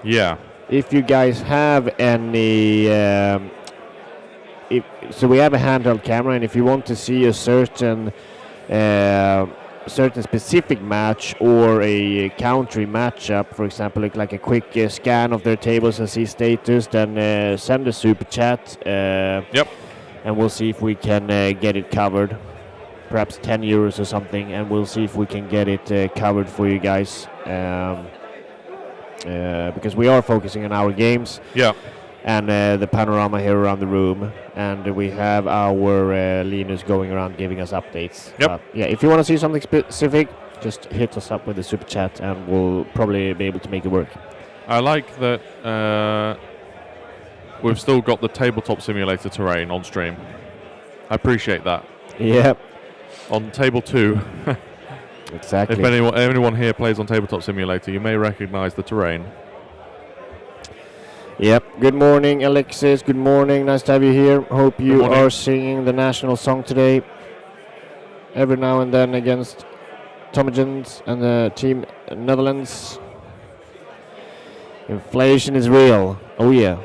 Yeah. If you guys have any... so we have a handheld camera, and if you want to see a certain specific match or a country matchup, for example, like a quick scan of their tables and see status, then send a super chat. And we'll see if we can get it covered. perhaps 10 euros or something, and we'll see if we can get it covered for you guys. Because we are focusing on our games. Yeah. And the panorama here around the room, and we have our Linus going around giving us updates. Yep. Yeah, if you want to see something specific, just hit us up with the super chat, and we'll probably be able to make it work. I like that we've still got the tabletop simulator terrain on stream. I appreciate that. Yeah. On table 2. Exactly. If anyone here plays on tabletop simulator, you may recognize the terrain. Yep. Good morning, Alexis. Good morning. Nice to have you here. Hope you are singing the national song today. Every now and then against Tomagens and the team Netherlands. Inflation is real. Oh yeah.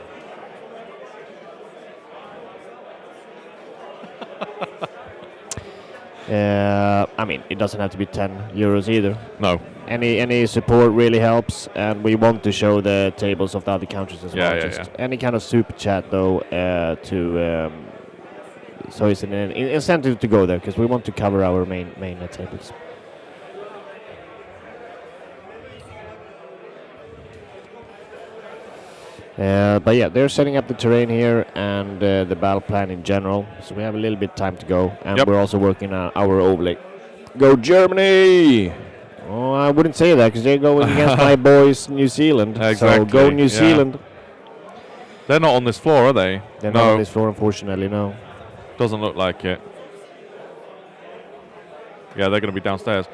I mean, it doesn't have to be 10 euros either. No. Any support really helps, and we want to show the tables of the other countries as well. Yeah. Any kind of super chat though, so it's an incentive to go there, because we want to cover our main tables. But yeah, they're setting up the terrain here and the battle plan in general, so we have a little bit time to go, and we're also working on our overlay. Go Germany! Oh, I wouldn't say that, because they're going against my boys New Zealand. Exactly. So go New Zealand. They're not on this floor, are they? They're not on this floor, unfortunately, no. Doesn't look like it. Yeah, they're going to be downstairs.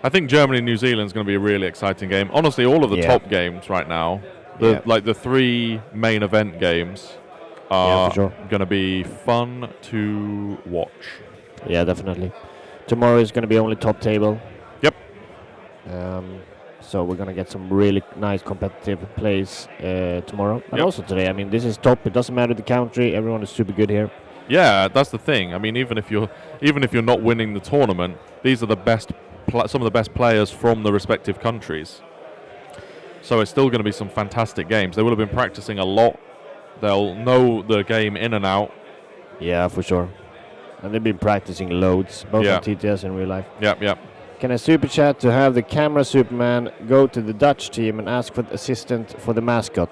I think Germany and New Zealand is going to be a really exciting game. Honestly, all of the top games right now, like the 3 main event games, are going to be fun to watch. Yeah, definitely. Tomorrow is going to be only top table. Yep. So we're going to get some really nice competitive plays tomorrow. And also today. I mean, this is top. It doesn't matter the country. Everyone is super good here. Yeah, that's the thing. I mean, even if you're not winning the tournament, these are the best, some of the best players from the respective countries. So it's still going to be some fantastic games. They will have been practicing a lot. They'll know the game in and out. Yeah, for sure. And they've been practicing loads, both on TTS and real life. Yep. Can I super chat to have the camera Superman go to the Dutch team and ask for the assistant for the mascot?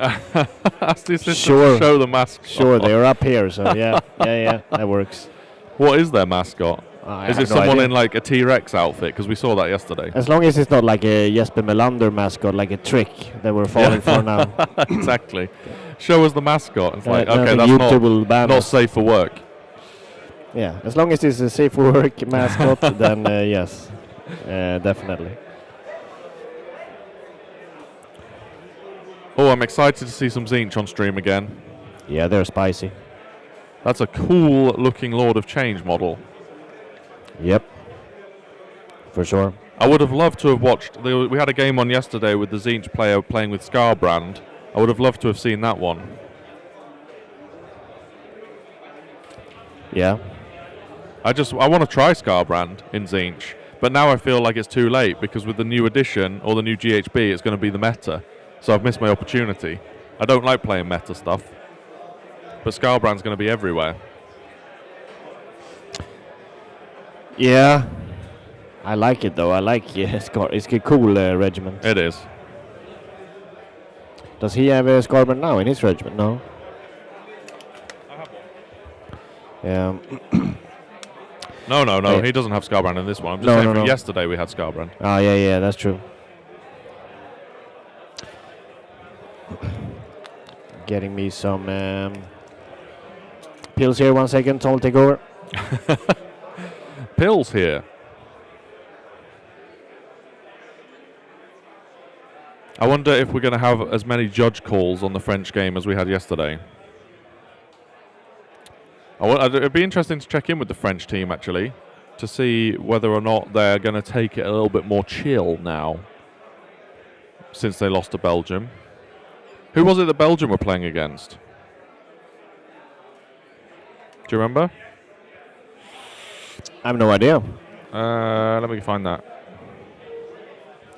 Ask the assistant to show the mascot. Sure, they are up here, so yeah, that works. What is their mascot? Is it someone in like a T-Rex outfit? Because we saw that yesterday. As long as it's not like a Jesper Melander mascot, like a trick that we're falling for now. Exactly. Show us the mascot. It's like, okay, that's not safe for work. Yeah, as long as it's a safe for work mascot, then yes, definitely. Oh, I'm excited to see some Tzeentch on stream again. Yeah, they're spicy. That's a cool looking Lord of Change model. Yep, for sure. I would have loved to have watched. We had a game on yesterday with the Tzeentch player playing with Scarbrand. I would have loved to have seen that one. Yeah. I want to try Scarbrand in Tzeentch, but now I feel like it's too late, because with the new edition or the new GHB, it's going to be the meta. So I've missed my opportunity. I don't like playing meta stuff, but Scarbrand's going to be everywhere. Yeah, I like it though. I like it's a cool regiment. It is. Does he have a Scarbrand now in his regiment? No. I have one. No. He doesn't have Scarbrand in this one. I'm just saying from yesterday we had Scarbrand. Oh, yeah, that's true. Getting me some pills here. 1 second. Tom, take over. Pills here. I wonder if we're going to have as many judge calls on the French game as we had yesterday. It'd be interesting to check in with the French team, actually, to see whether or not they're going to take it a little bit more chill now, since they lost to Belgium. Who was it that Belgium were playing against? Do you remember? I have no idea. Let me find that.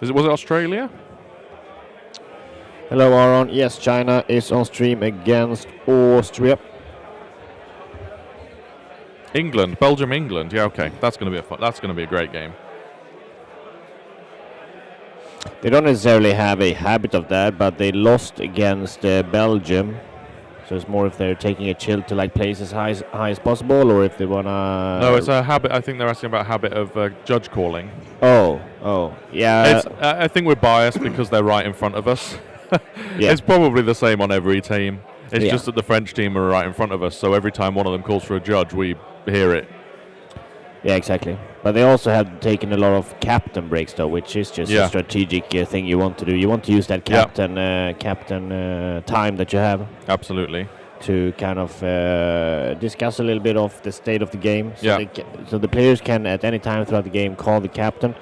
Was it Australia? Hello, Aaron. Yes, China is on stream against Austria. England, Belgium, England. Yeah, okay. That's going to be that's going to be a great game. They don't necessarily have a habit of that, but they lost against Belgium. So it's more if they're taking a chill to like place as high as possible, or if they wanna. No, it's a habit. I think they're asking about a habit of judge calling. Oh, yeah. I think we're biased because they're right in front of us. Yeah. It's probably the same on every team. It's Yeah. just that the French team are right in front of us, so every time one of them calls for a judge, we hear it. Yeah, exactly. But they also have taken a lot of captain breaks, though, which is just a strategic thing you want to do. You want to use that captain time that you have. Absolutely. To kind of discuss a little bit of the state of the game. So, Yeah. So the players can at any time throughout the game call the captain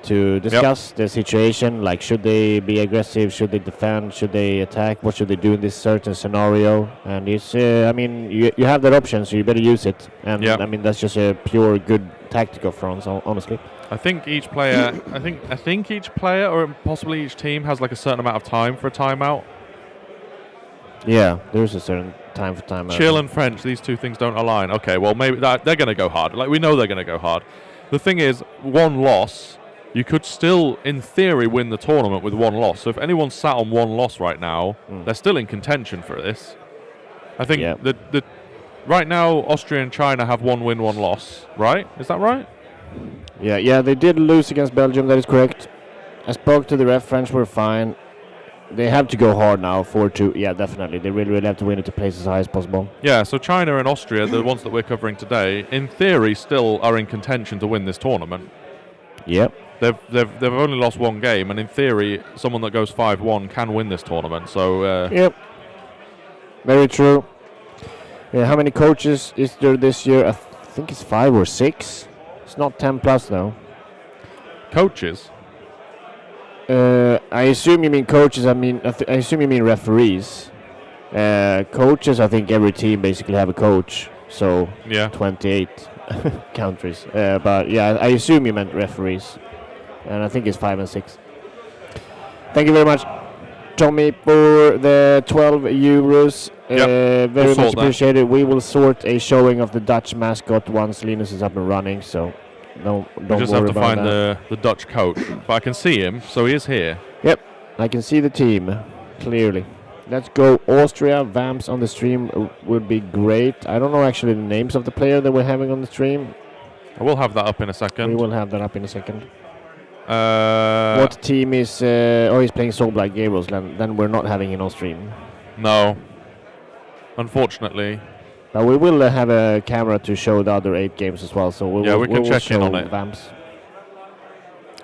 to discuss the situation, like should they be aggressive, should they defend, should they attack, what should they do in this certain scenario. And it's, I mean, you have that option, so you better use it. And I mean, that's just a pure good tactical front, honestly. I think each player, I think each player or possibly each team has like a certain amount of time for a timeout. Yeah, there's a certain time for timeout. Chill and French, these two things don't align. Okay, well maybe they're going to go hard. Like we know they're going to go hard. The thing is, one loss. You could still, in theory, win the tournament with one loss. So if anyone's sat on one loss right now, they're still in contention for this. I think the right now, Austria and China have 1 win, 1 loss, right? Is that right? Yeah, they did lose against Belgium, that is correct. I spoke to the ref, French were fine. They have to go hard now, 4-2. Yeah, definitely. They really have to win it to place as high as possible. Yeah, so China and Austria, the ones that we're covering today, in theory still are in contention to win this tournament. Yep. They've only lost 1 game, and in theory, someone that goes 5-1 can win this tournament. So yep, very true. Yeah, how many coaches is there this year? I think it's 5 or 6. It's not 10 plus though. Coaches? I assume you mean coaches. I assume you mean referees. Coaches, I think every team basically have a coach. So 28 countries. But yeah, I assume you meant referees. And I think it's 5 and 6. Thank you very much, Tommy, for the 12 euros. Very much appreciated. We will sort a showing of the Dutch mascot once Linus is up and running. So don't we just worry have to about find the Dutch coach. But I can see him, so he is here. Yep, I can see the team clearly. Let's go Austria. Vamps on the stream would be great. I don't know actually the names of the player that we're having on the stream. I will have that up in a second. We will have that up in a second. What team is... he's playing Soul Black Gabriels. Then we're not having it on stream. No. Unfortunately. But we will have a camera to show the other 8 games as well. So we can check in on it. Vamps.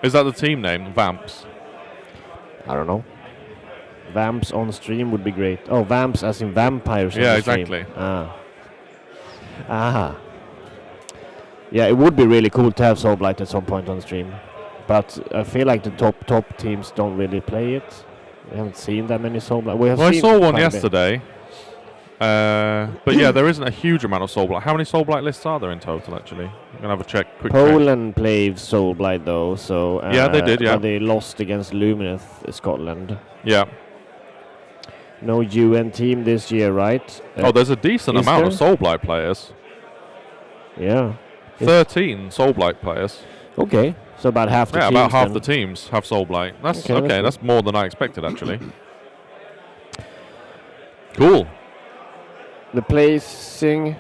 Is that the team name? Vamps? I don't know. Vamps on stream would be great. Oh, Vamps as in vampires on the stream. Exactly. Yeah, it would be really cool to have Soul Blight at some point on the stream. But I feel like the top teams don't really play it. We haven't seen that many Soul Blight. I saw one yesterday. But yeah, there isn't a huge amount of Soul Blight. How many Soul Blight lists are there in total, actually? I'm going to have a quick check. Poland played Soul Blight, though. So yeah, they did, yeah. They lost against Lumineth, Scotland. Yeah. No UN team this year, right? There's a decent amount of Soul Blight players. Yeah. 13 Soul Blight players. Okay. So about half the teams. Yeah, about half the teams have Soul Blight. That's okay. That's more than I expected, actually. Cool. The placing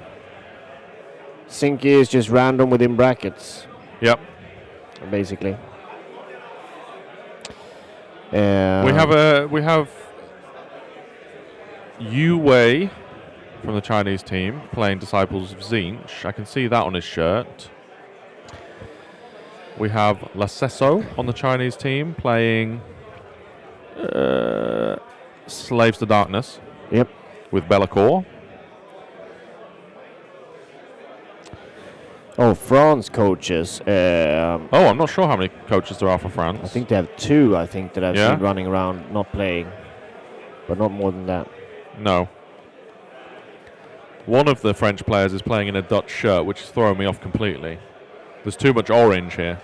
sync is just random within brackets. Yep. Basically. We have Yu Wei from the Chinese team playing Disciples of Zinch. I can see that on his shirt. We have Lacesso on the Chinese team playing Slaves to Darkness. Yep. With Bellacore. Oh, France coaches. I'm not sure how many coaches there are for France. I think they have 2, that I've seen running around not playing. But not more than that. No. One of the French players is playing in a Dutch shirt, which is throwing me off completely. There's too much orange here.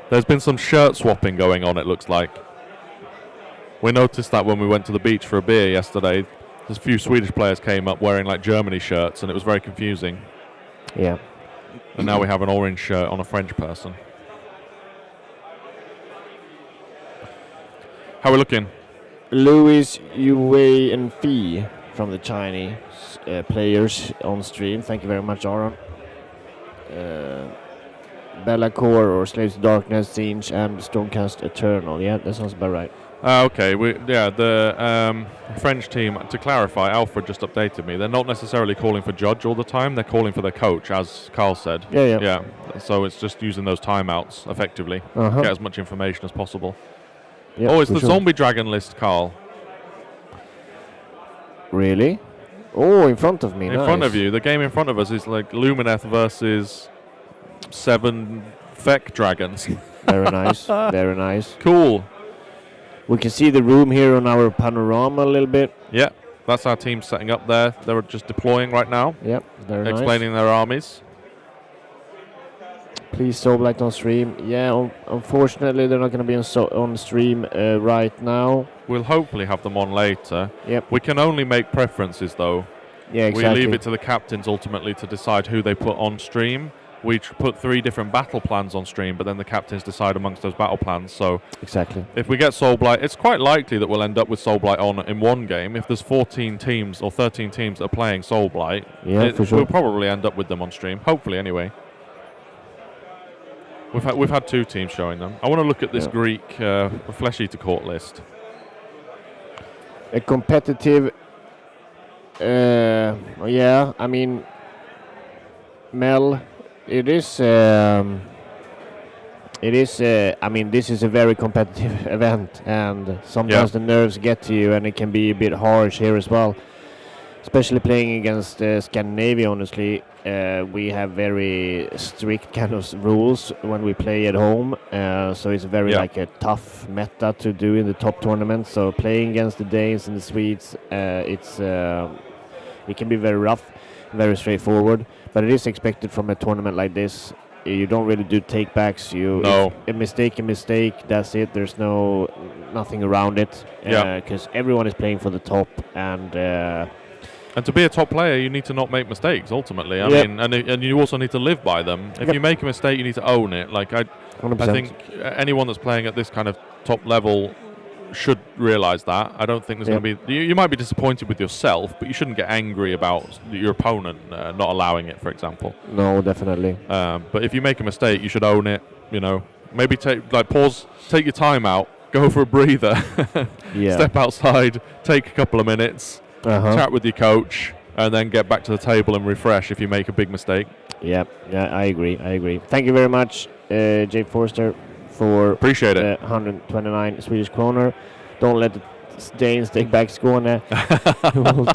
There's been some shirt swapping going on, it looks like. We noticed that when we went to the beach for a beer yesterday. There's a few Swedish players came up wearing like Germany shirts, and it was very confusing. Yeah. And now we have an orange shirt on a French person. How are we looking? Louis, Yue, and Fee from the Chinese players on stream. Thank you very much, Aron. Bellacore or Slaves of Darkness, Siege, and Stormcast Eternal. Yeah, that sounds about right. Okay, the French team, to clarify, Alfred just updated me. They're not necessarily calling for judge all the time. They're calling for their coach, as Carl said. Yeah. So it's just using those timeouts effectively. Uh-huh. Get as much information as possible. Yep, oh, it's the sure. zombie dragon list, Carl. Really? Oh, in front of me. In front of you. The game in front of us is like Lumineth versus 7 Feck dragons. Very nice. Very nice. Cool. We can see the room here on our panorama a little bit. Yeah, that's our team setting up there. They're just deploying right now. Yep, very nice. Explaining their armies. Please, Soulblight on stream. Yeah, unfortunately, they're not going to be on stream right now. We'll hopefully have them on later. Yep. We can only make preferences, though. Yeah, exactly. We leave it to the captains ultimately to decide who they put on stream. We put 3 different battle plans on stream, but then the captains decide amongst those battle plans. So exactly. If we get Soulblight, it's quite likely that we'll end up with Soulblight on in one game. If there's 14 teams or 13 teams that are playing Soulblight, for sure. We'll probably end up with them on stream. Hopefully, anyway. We've had 2 teams showing them. I want to look at this Greek Flesh Eater Court list. A competitive. Yeah, I mean, Mel. It is. I mean, this is a very competitive event, and sometimes the nerves get to you, and it can be a bit harsh here as well. Especially playing against Scandinavia, honestly, we have very strict kind of rules when we play at home. So it's very like a tough meta to do in the top tournament. So playing against the Danes and the Swedes, it can be very rough, very straightforward. But it is expected from a tournament like this. You don't really do takebacks. If a mistake. That's it. There's nothing around it. Because everyone is playing for the top, and to be a top player, you need to not make mistakes. Ultimately, I mean, and you also need to live by them. If you make a mistake, you need to own it. Like I think anyone that's playing at this kind of top level should realize that. I don't think there's going to be. You might be disappointed with yourself, but you shouldn't get angry about your opponent not allowing it, for example. No, definitely. But if you make a mistake, you should own it. You know, maybe pause, take your time out, go for a breather, step outside, take a couple of minutes, chat with your coach, and then get back to the table and refresh if you make a big mistake. Yeah, I agree. Thank you very much, Jake Forster, for appreciate it. 129 Swedish kronor. Don't let the Danes take back Skåne. We'll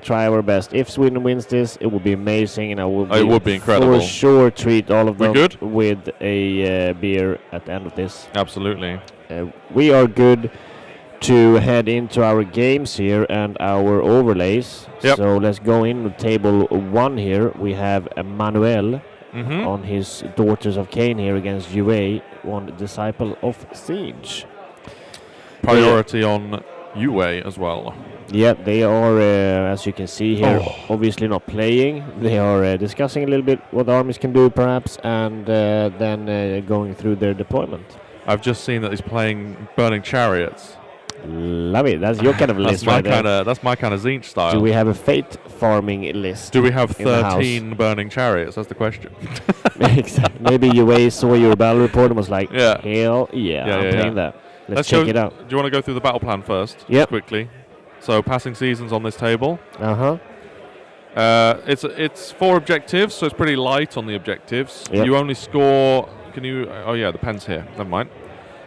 try our best. If Sweden wins this, it will be amazing, and it would be incredible. For sure, treat all of them with a beer at the end of this. Absolutely. We are good to head into our games here and our overlays. So let's go in with table 1 here. We have Manuel on his Daughters of Cain here against UA, one Disciple of Siege. Priority on UA as well. Yeah, they are, as you can see here, obviously not playing. They are discussing a little bit what armies can do, perhaps, and then going through their deployment. I've just seen that he's playing Burning Chariots. Love it. That's your kind of list right there. That's my kind of Zinch style. Do we have a fate farming list? Do we have 13 Burning Chariots? That's the question. Exactly. Maybe UA saw your battle report and was like, hell yeah, I'm playing that. Let's check it out. Do you want to go through the battle plan first? Yep. Quickly. So passing seasons on this table. Uh-huh. It's 4 objectives, so it's pretty light on the objectives. Yep. You only score... Can you... Oh, yeah, the pen's here. Never mind.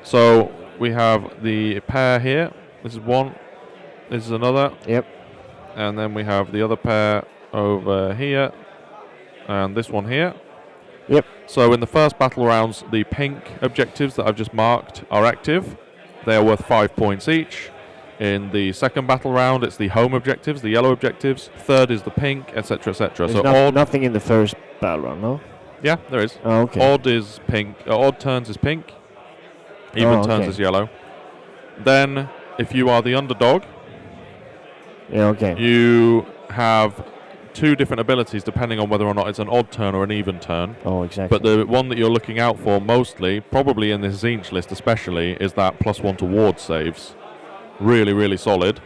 So we have the pair here. This is one. This is another. Yep. And then we have the other pair over here. And this one here. Yep. So in the first battle rounds, the pink objectives that I've just marked are active. They are worth 5 points each. In the second battle round, it's the home objectives, the yellow objectives. Third is the pink, etc., etc. So nothing in the first battle round, no? Yeah, there is. Oh, okay. Odd is pink. Odd turns is pink. Even turns is yellow. Then, if you are the underdog, Yeah, okay. You have 2 different abilities depending on whether or not it's an odd turn or an even turn. Oh, exactly. But the one that you're looking out for mostly, probably in this Zinch list especially, is that +1 to ward saves. Really, really solid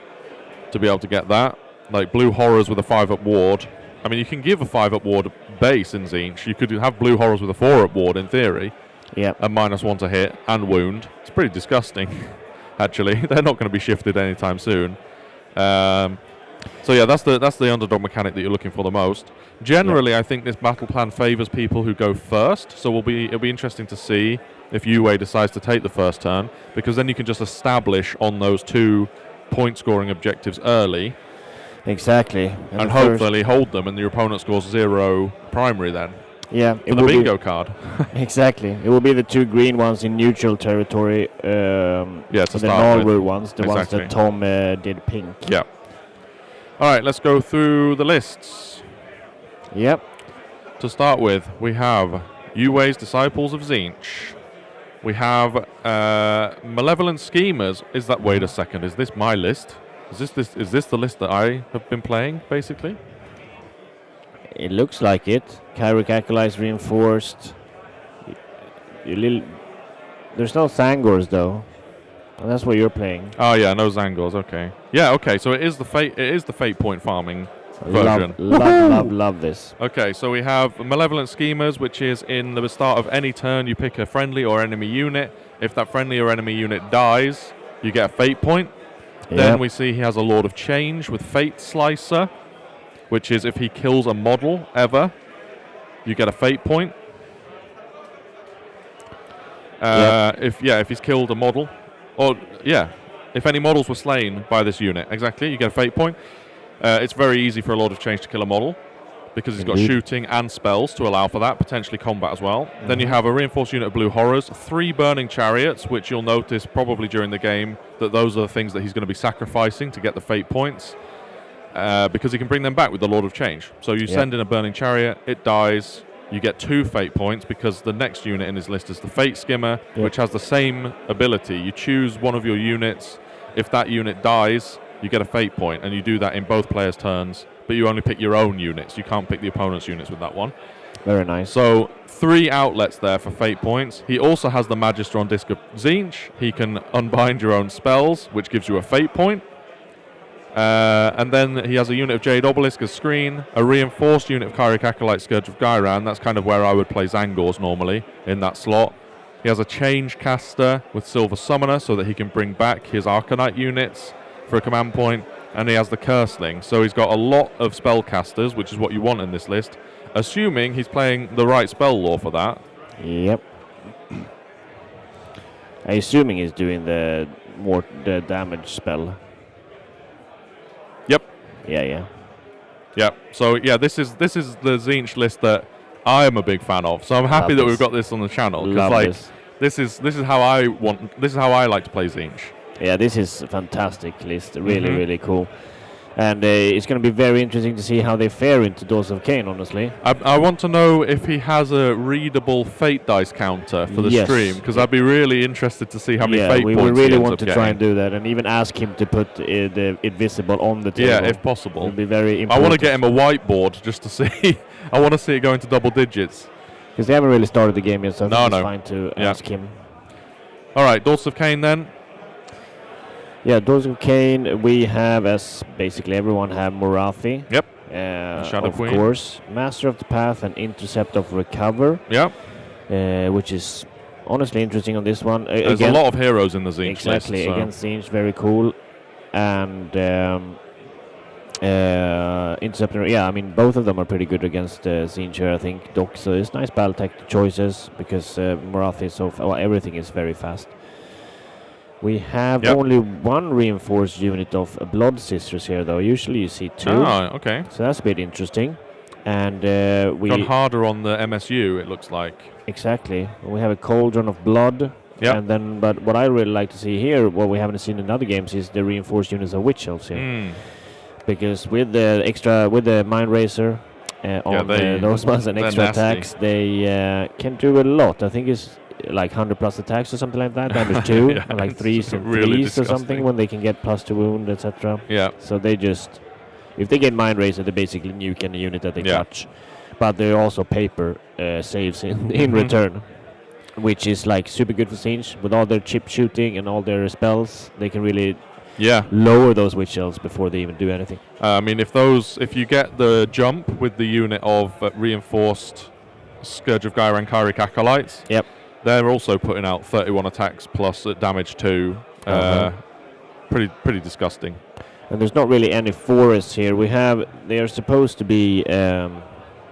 to be able to get that. Like blue horrors with a 5-up ward. I mean, you can give a 5-up ward base in Zinch. You could have blue horrors with a 4-up ward in theory. Yeah. And -1 to hit and wound. It's pretty disgusting, actually. They're not going to be shifted anytime soon. So yeah, that's the underdog mechanic that you're looking for the most. Generally, I think this battle plan favors people who go first. So it'll be interesting to see if Yue decides to take the first turn, because then you can just establish on those 2 point scoring objectives early. Exactly. And hopefully hold them, and your opponent scores 0 primary then. Yeah, For the bingo card. Exactly. It will be the 2 green ones in neutral territory. To the start with. Norway ones, the ones Exactly. that Tom did pink. Yeah. All right, let's go through the lists. Yep. To start with, we have Yue's Disciples of Zinch. We have Malevolent Schemers. Wait a second, is this my list? Is this the list that I have been playing, basically? It looks like it. Kyric Acolytes reinforced. There's no Thangors though. And that's what you're playing. Oh yeah, no Zangors, okay. Yeah, okay, so it is the fate point farming version. Love this. Okay, so we have Malevolent Schemers, which is in the start of any turn you pick a friendly or enemy unit. If that friendly or enemy unit dies, you get a fate point. Yep. Then we see he has a Lord of Change with Fate Slicer, which is if he kills a model ever, you get a fate point. If he's killed a model, if any models were slain by this unit, exactly, you get a fate point. It's very easy for a Lord of Change to kill a model because he's got shooting and spells to allow for that, potentially combat as well. Mm-hmm. Then you have a reinforced unit of Blue Horrors, 3 Burning Chariots, which you'll notice probably during the game that those are the things that he's going to be sacrificing to get the fate points. Because he can bring them back with the Lord of Change. So you send in a Burning Chariot, it dies, you get 2 fate points because the next unit in his list is the Fate Skimmer, which has the same ability. You choose one of your units. If that unit dies, you get a fate point, and you do that in both players' turns, but you only pick your own units. You can't pick the opponent's units with that one. Very nice. So 3 outlets there for fate points. He also has the Magister on Disc of Zinch. He can unbind your own spells, which gives you a fate point. And then he has a unit of Jade Obelisk as screen, a reinforced unit of Kyric Acolyte Scourge of Gyran. That's kind of where I would play Zangors normally, in that slot. He has a Change Caster with Silver Summoner so that he can bring back his Arcanite units for a command point. And he has the Curseling. So he's got a lot of spellcasters, which is what you want in this list, assuming he's playing the right spell lore for that. Yep. I'm assuming he's doing the damage spell. Yep. Yeah. Yep. So yeah, this is the Zinch list that I am a big fan of. So I'm happy that we've got this on the channel because this is how I like to play Zinch. Yeah, this is a fantastic list. Really, really cool. And it's going to be very interesting to see how they fare into Doors of Cain, honestly. I want to know if he has a readable fate dice counter for the stream, because I'd be really interested to see how many fate points he ends up getting. We really want to try and do that, and even ask him to put it visible on the table. Yeah, if possible. It'll be very important. I want to get him a whiteboard just to see. I want to see it go into double digits. Because they haven't really started the game yet, so I think it's fine to ask him. All right, Doors of Cain then. Yeah, Doors of Cain, we have, as basically everyone, have Morathi. Yep. Shadow Queen. Of course. Master of the Path and Intercept of Recover. Yep. Which is honestly interesting on this one. There's a lot of heroes in the Zinch list. Exactly, against Zinch, very cool. And Intercept, I mean, both of them are pretty good against Zinch here, I think. Doc, so it's nice battle tech choices because Morathi is everything is very fast. We have only 1 reinforced unit of Blood Sisters here, though. Usually you see 2. Oh, okay. So that's a bit interesting. And we gone harder on the MSU, it looks like. Exactly. We have a Cauldron of Blood. Yep. And then, but what I really like to see here, what we haven't seen in other games, is the reinforced units of Witch Elves here. Because with the Mind Racer those ones and extra attacks, they can do a lot. I think like 100 plus attacks or something like that, damage 2, Yeah, and like it's 3s and really 3s or something disgusting. when they can get +2 wound, etc. Yeah. So they just, if they get Mind Razor, they basically nuke any unit that they Yeah. touch. But they also paper saves in return, which is like super good for Siege. With all their chip shooting and all their spells, they can really lower those witch shells before they even do anything. I mean, if you get the jump with the unit of reinforced Scourge of Gyrankaric Acolytes, Yep. they're also putting out 31 attacks plus damage 2. Pretty disgusting. And there's not really any forests here. They are supposed to be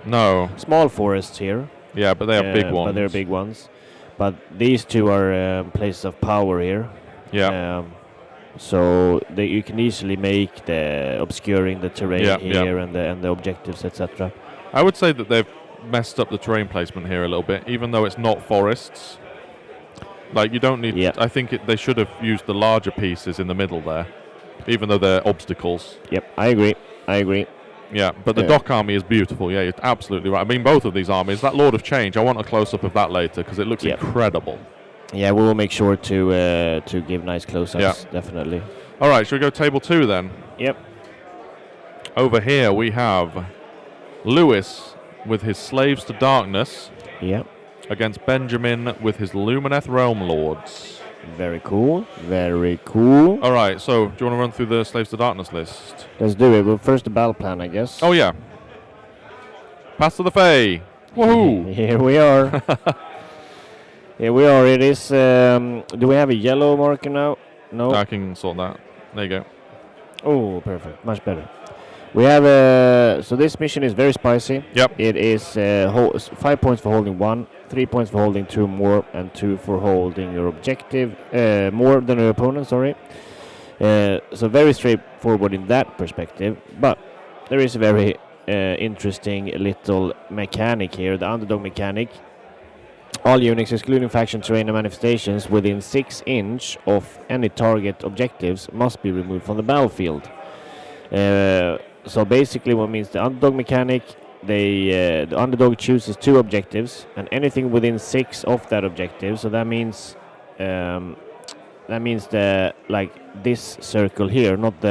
No. small forests here. Yeah, but they are big ones. But they're big ones. But these two are places of power here. Yeah. So you can easily make the obscuring the terrain here and the objectives, etc. I would say that they've messed up the terrain placement here a little bit, even though it's not forests. Like, you don't need... I think they should have used the larger pieces in the middle there, even though they're obstacles. Yep, I agree. Yeah, but the Dock Army is beautiful. Yeah, you're absolutely right. I mean, both of these armies. That Lord of Change, I want a close-up of that later, because it looks incredible. Yeah, we will make sure to give nice close-ups, definitely. All right, should we go table 2 then? Yep. Over here we have Lewis with his Slaves to Darkness. Yep. Against Benjamin with his Lumineth Realm Lords. Very cool. Very cool. All right, so do you want to run through the Slaves to Darkness list? Let's do it. Well, first the battle plan, I guess. Oh, yeah. Pass to the Fae. Woohoo! Here we are. Here we are. It is... do we have a yellow marker now? No. I can sort that. There you go. Oh, perfect. Much better. We have... so this mission is very spicy. Yep. It is 5 points for holding 1, 3 points for holding 2 more, and 2 for holding your objective. More than your opponent, sorry. So very straightforward in that perspective. But there is a very interesting little mechanic here. The underdog mechanic. All units, excluding faction, terrain, and manifestations within 6 inch of any target objectives must be removed from the battlefield. So basically what means the underdog mechanic, the underdog chooses 2 objectives, and anything within 6 of that objective, so that means the like this circle here, not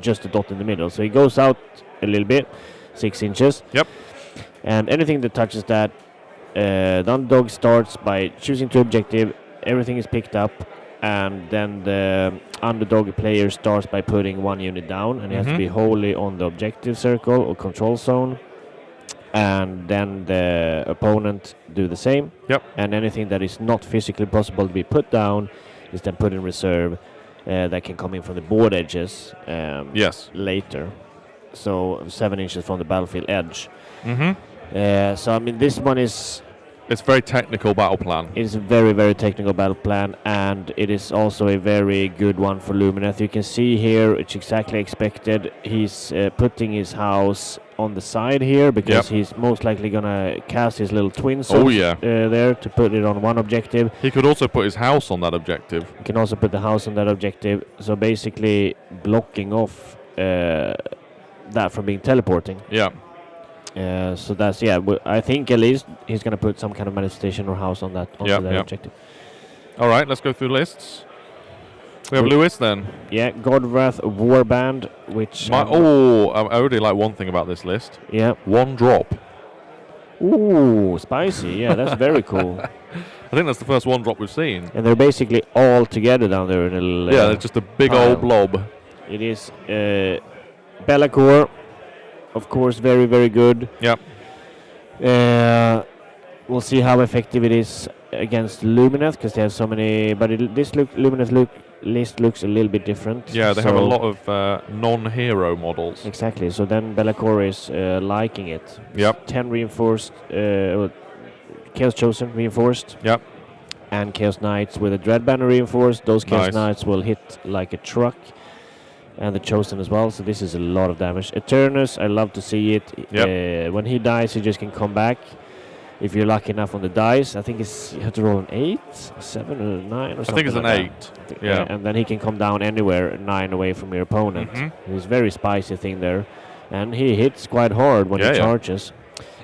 just the dot in the middle. So he goes out a little bit, 6 inches. Yep. And anything that touches that, the underdog starts by choosing 2 objectives, everything is picked up, and then the underdog player starts by putting 1 unit down, and it has to be wholly on the objective circle or control zone, and then the opponent do the same. Yep. And anything that is not physically possible to be put down is then put in reserve, that can come in from the board edges later. So 7 inches from the battlefield edge. So I mean, this one is... It's a very technical battle plan. It's a very, very technical battle plan, and it is also a very good one for Lumineth. You can see here, it's exactly expected. He's putting his house on the side here, because he's most likely going to cast his little twin sword there to put it on one objective. He could also put his house on that objective. He can also put the house on that objective, so basically blocking off that from being teleporting. Yeah. So that's I think at least he's going to put some kind of manifestation or house on that objective. All right, let's go through the lists. We have Lewis then. Yeah, Godwrath Warband, which... I already like one thing about this list. Yeah. 1 drop. Ooh, spicy. Yeah, that's very cool. I think that's the first 1 drop we've seen. And they're basically all together down there in a little... they're just a big old blob. It is Be'lakor. Of course, very, very good. Yep. We'll see how effective it is against Lumineth, because they have so many... But Lumineth list looks a little bit different. Yeah, they have a lot of non-hero models. Exactly, so then Be'lakor is liking it. Yep. 10 reinforced, Chaos Chosen reinforced. Yep. And Chaos Knights with a Dread Banner reinforced. Those Chaos Knights will hit like a truck. And the Chosen as well, so this is a lot of damage. Eternus, I love to see it. Yep. When he dies, he just can come back. If you're lucky enough on the dice, I think you have to roll an 8, 7, or 9 or something. I think it's an 8. Yeah. And then he can come down anywhere 9 away from your opponent. He's a very spicy thing there. And he hits quite hard when he charges.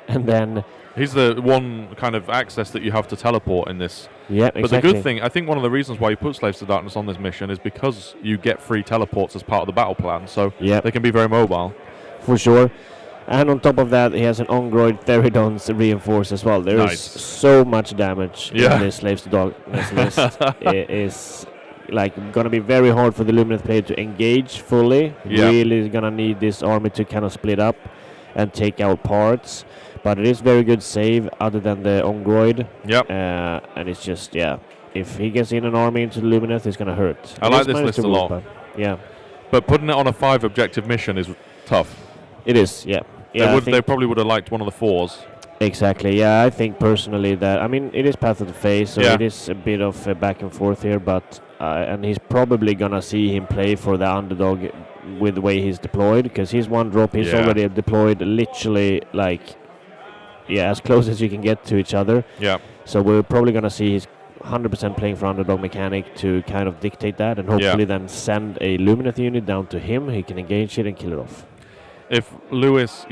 And then... He's the one kind of access that you have to teleport in this. Yeah, exactly. But the good thing, I think one of the reasons why you put Slaves to Darkness on this mission is because you get free teleports as part of the battle plan, so they can be very mobile. For sure. And on top of that, he has an Ongroid Theridon's reinforce as well. There is so much damage in this Slaves to Darkness list. It is gonna be very hard for the Lumineth player to engage fully. Really gonna need this army to kind of split up and take out parts. But it is very good save other than the Ongroid. And it's just, if he gets in an army into the Lumineth, it's gonna hurt. I like this list a lot. But putting it on a 5 objective mission is tough. It is, they probably would have liked one of the 4s. Exactly, I think personally that, I mean, it is Path of the Face, so it is a bit of a back and forth here, but, and he's probably gonna see him play for the underdog with the way he's deployed, because he's 1 drop, he's already deployed literally, as close as you can get to each other. So we're probably gonna see he's 100% playing for underdog mechanic to kind of dictate that, and hopefully then send a Lumineth unit down to him, he can engage it and kill it off. If Lewis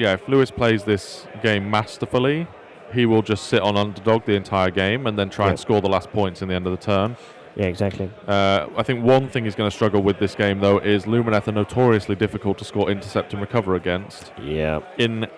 plays this game masterfully, he will just sit on underdog the entire game and then try and score the last points in the end of the turn. Yeah, exactly. I think one thing he's going to struggle with this game, though, is Lumineth are notoriously difficult to score intercept and recover against. Yeah. In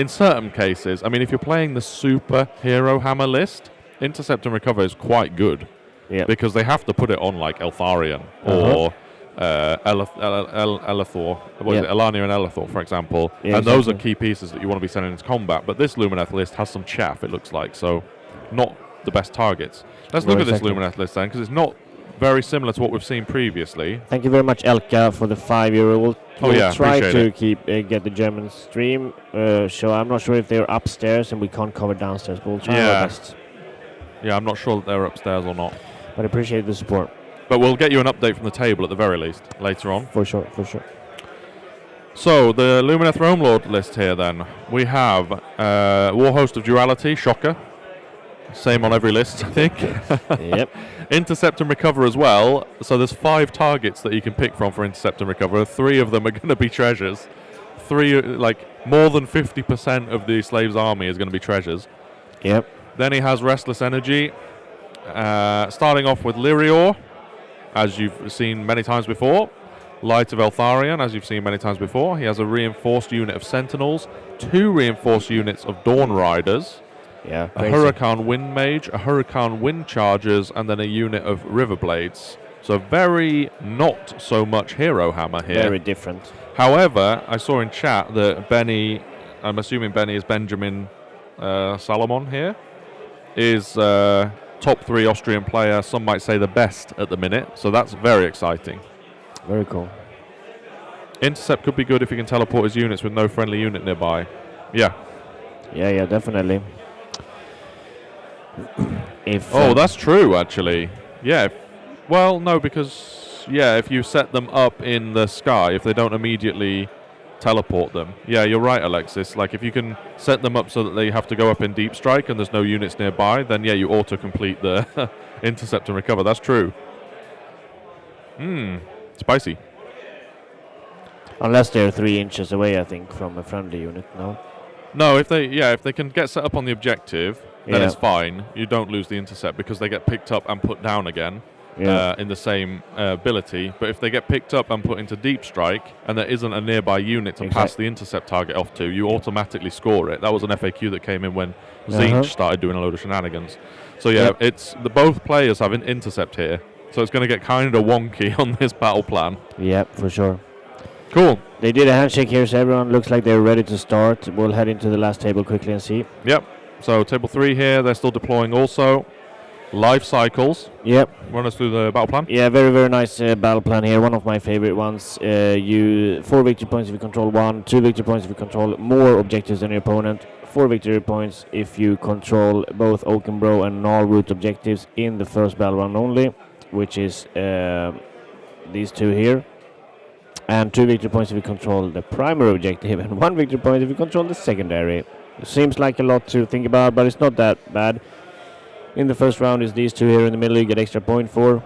certain cases, I mean, if you're playing the super hero hammer list, intercept and recover is quite good. Yeah. Because they have to put it on like Eltharion or Elethor, Elania and Elethor, for example, and those are key pieces that you want to be sending into combat. But this Lumineth list has some chaff, it looks like, so not the best targets. Let's look at this Lumineth list then, because it's not very similar to what we've seen previously. Thank you very much, Elka, for the €5. We'll try to get the German stream. So I'm not sure if they're upstairs and we can't cover downstairs, but we'll try our best. Yeah, I'm not sure that they're upstairs or not. But I appreciate the support. But we'll get you an update from the table at the very least later on. For sure. So, the Lumineth Rome Lord list here then. We have Warhost of Duality, shocker. Same on every list, I think. Yep. Intercept and Recover as well. So there's 5 targets that you can pick from for Intercept and Recover. 3 of them are going to be treasures. 3, more than 50% of the Slave's army is going to be treasures. Yep. Then he has Restless Energy. Starting off with Lyrior, as you've seen many times before. Light of Eltharion, as you've seen many times before. He has a reinforced unit of Sentinels, 2 reinforced units of Dawn Riders, a Huracan Wind Mage, a Huracan Wind Chargers, and then a unit of Riverblades. So very not so much Hero Hammer here. Very different. However, I saw in chat that Benny, I'm assuming Benny is Benjamin Salomon here, is top 3 Austrian player, some might say the best at the minute, so that's very exciting. Very cool. Intercept could be good if he can teleport his units with no friendly unit nearby. Yeah, definitely. That's true, actually. Yeah. Well, no, because, if you set them up in the sky, if they don't immediately teleport them. Yeah, you're right, Alexis. Like, if you can set them up so that they have to go up in deep strike and there's no units nearby, then, you auto-complete the intercept and recover. That's true. Spicy. Unless they're 3 inches away, I think, from a friendly unit, no? No, if they can get set up on the objective, then it's fine. You don't lose the intercept because they get picked up and put down again in the same ability. But if they get picked up and put into deep strike and there isn't a nearby unit to pass the intercept target off to, you automatically score it. That was an FAQ that came in when Zinch started doing a load of shenanigans. So it's both players have an intercept here. So it's going to get kind of wonky on this battle plan. Yep, for sure. Cool. They did a handshake here, so everyone looks like they're ready to start. We'll head into the last table quickly and see. Yep. So table 3 here, they're still deploying also. Life cycles. Yep. Run us through the battle plan. Yeah, very, very nice battle plan here. One of my favorite ones. 4 victory points if you control 1, 2 victory points if you control more objectives than your opponent, 4 victory points if you control both Oakenbrough and Null Root objectives in the first battle round only, which is these 2 here. And 2 victory points if you control the primary objective, and 1 victory point if you control the secondary. It seems like a lot to think about, but it's not that bad. In the first round is these 2 here in the middle you get extra point for.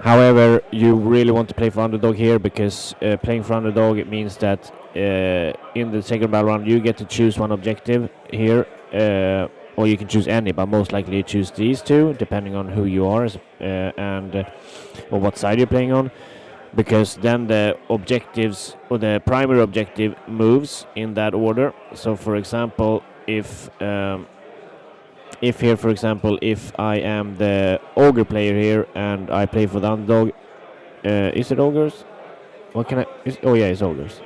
However, you really want to play for underdog here, because playing for underdog, it means that in the second battle round you get to choose 1 objective here, or you can choose any, but most likely you choose these two, depending on who you are and or what side you're playing on, because then the objectives or the primary objective moves in that order. So, for example, if here, for example, if I am the ogre player here and I play for the underdog, is it ogres? What can I? Oh yeah, it's ogres.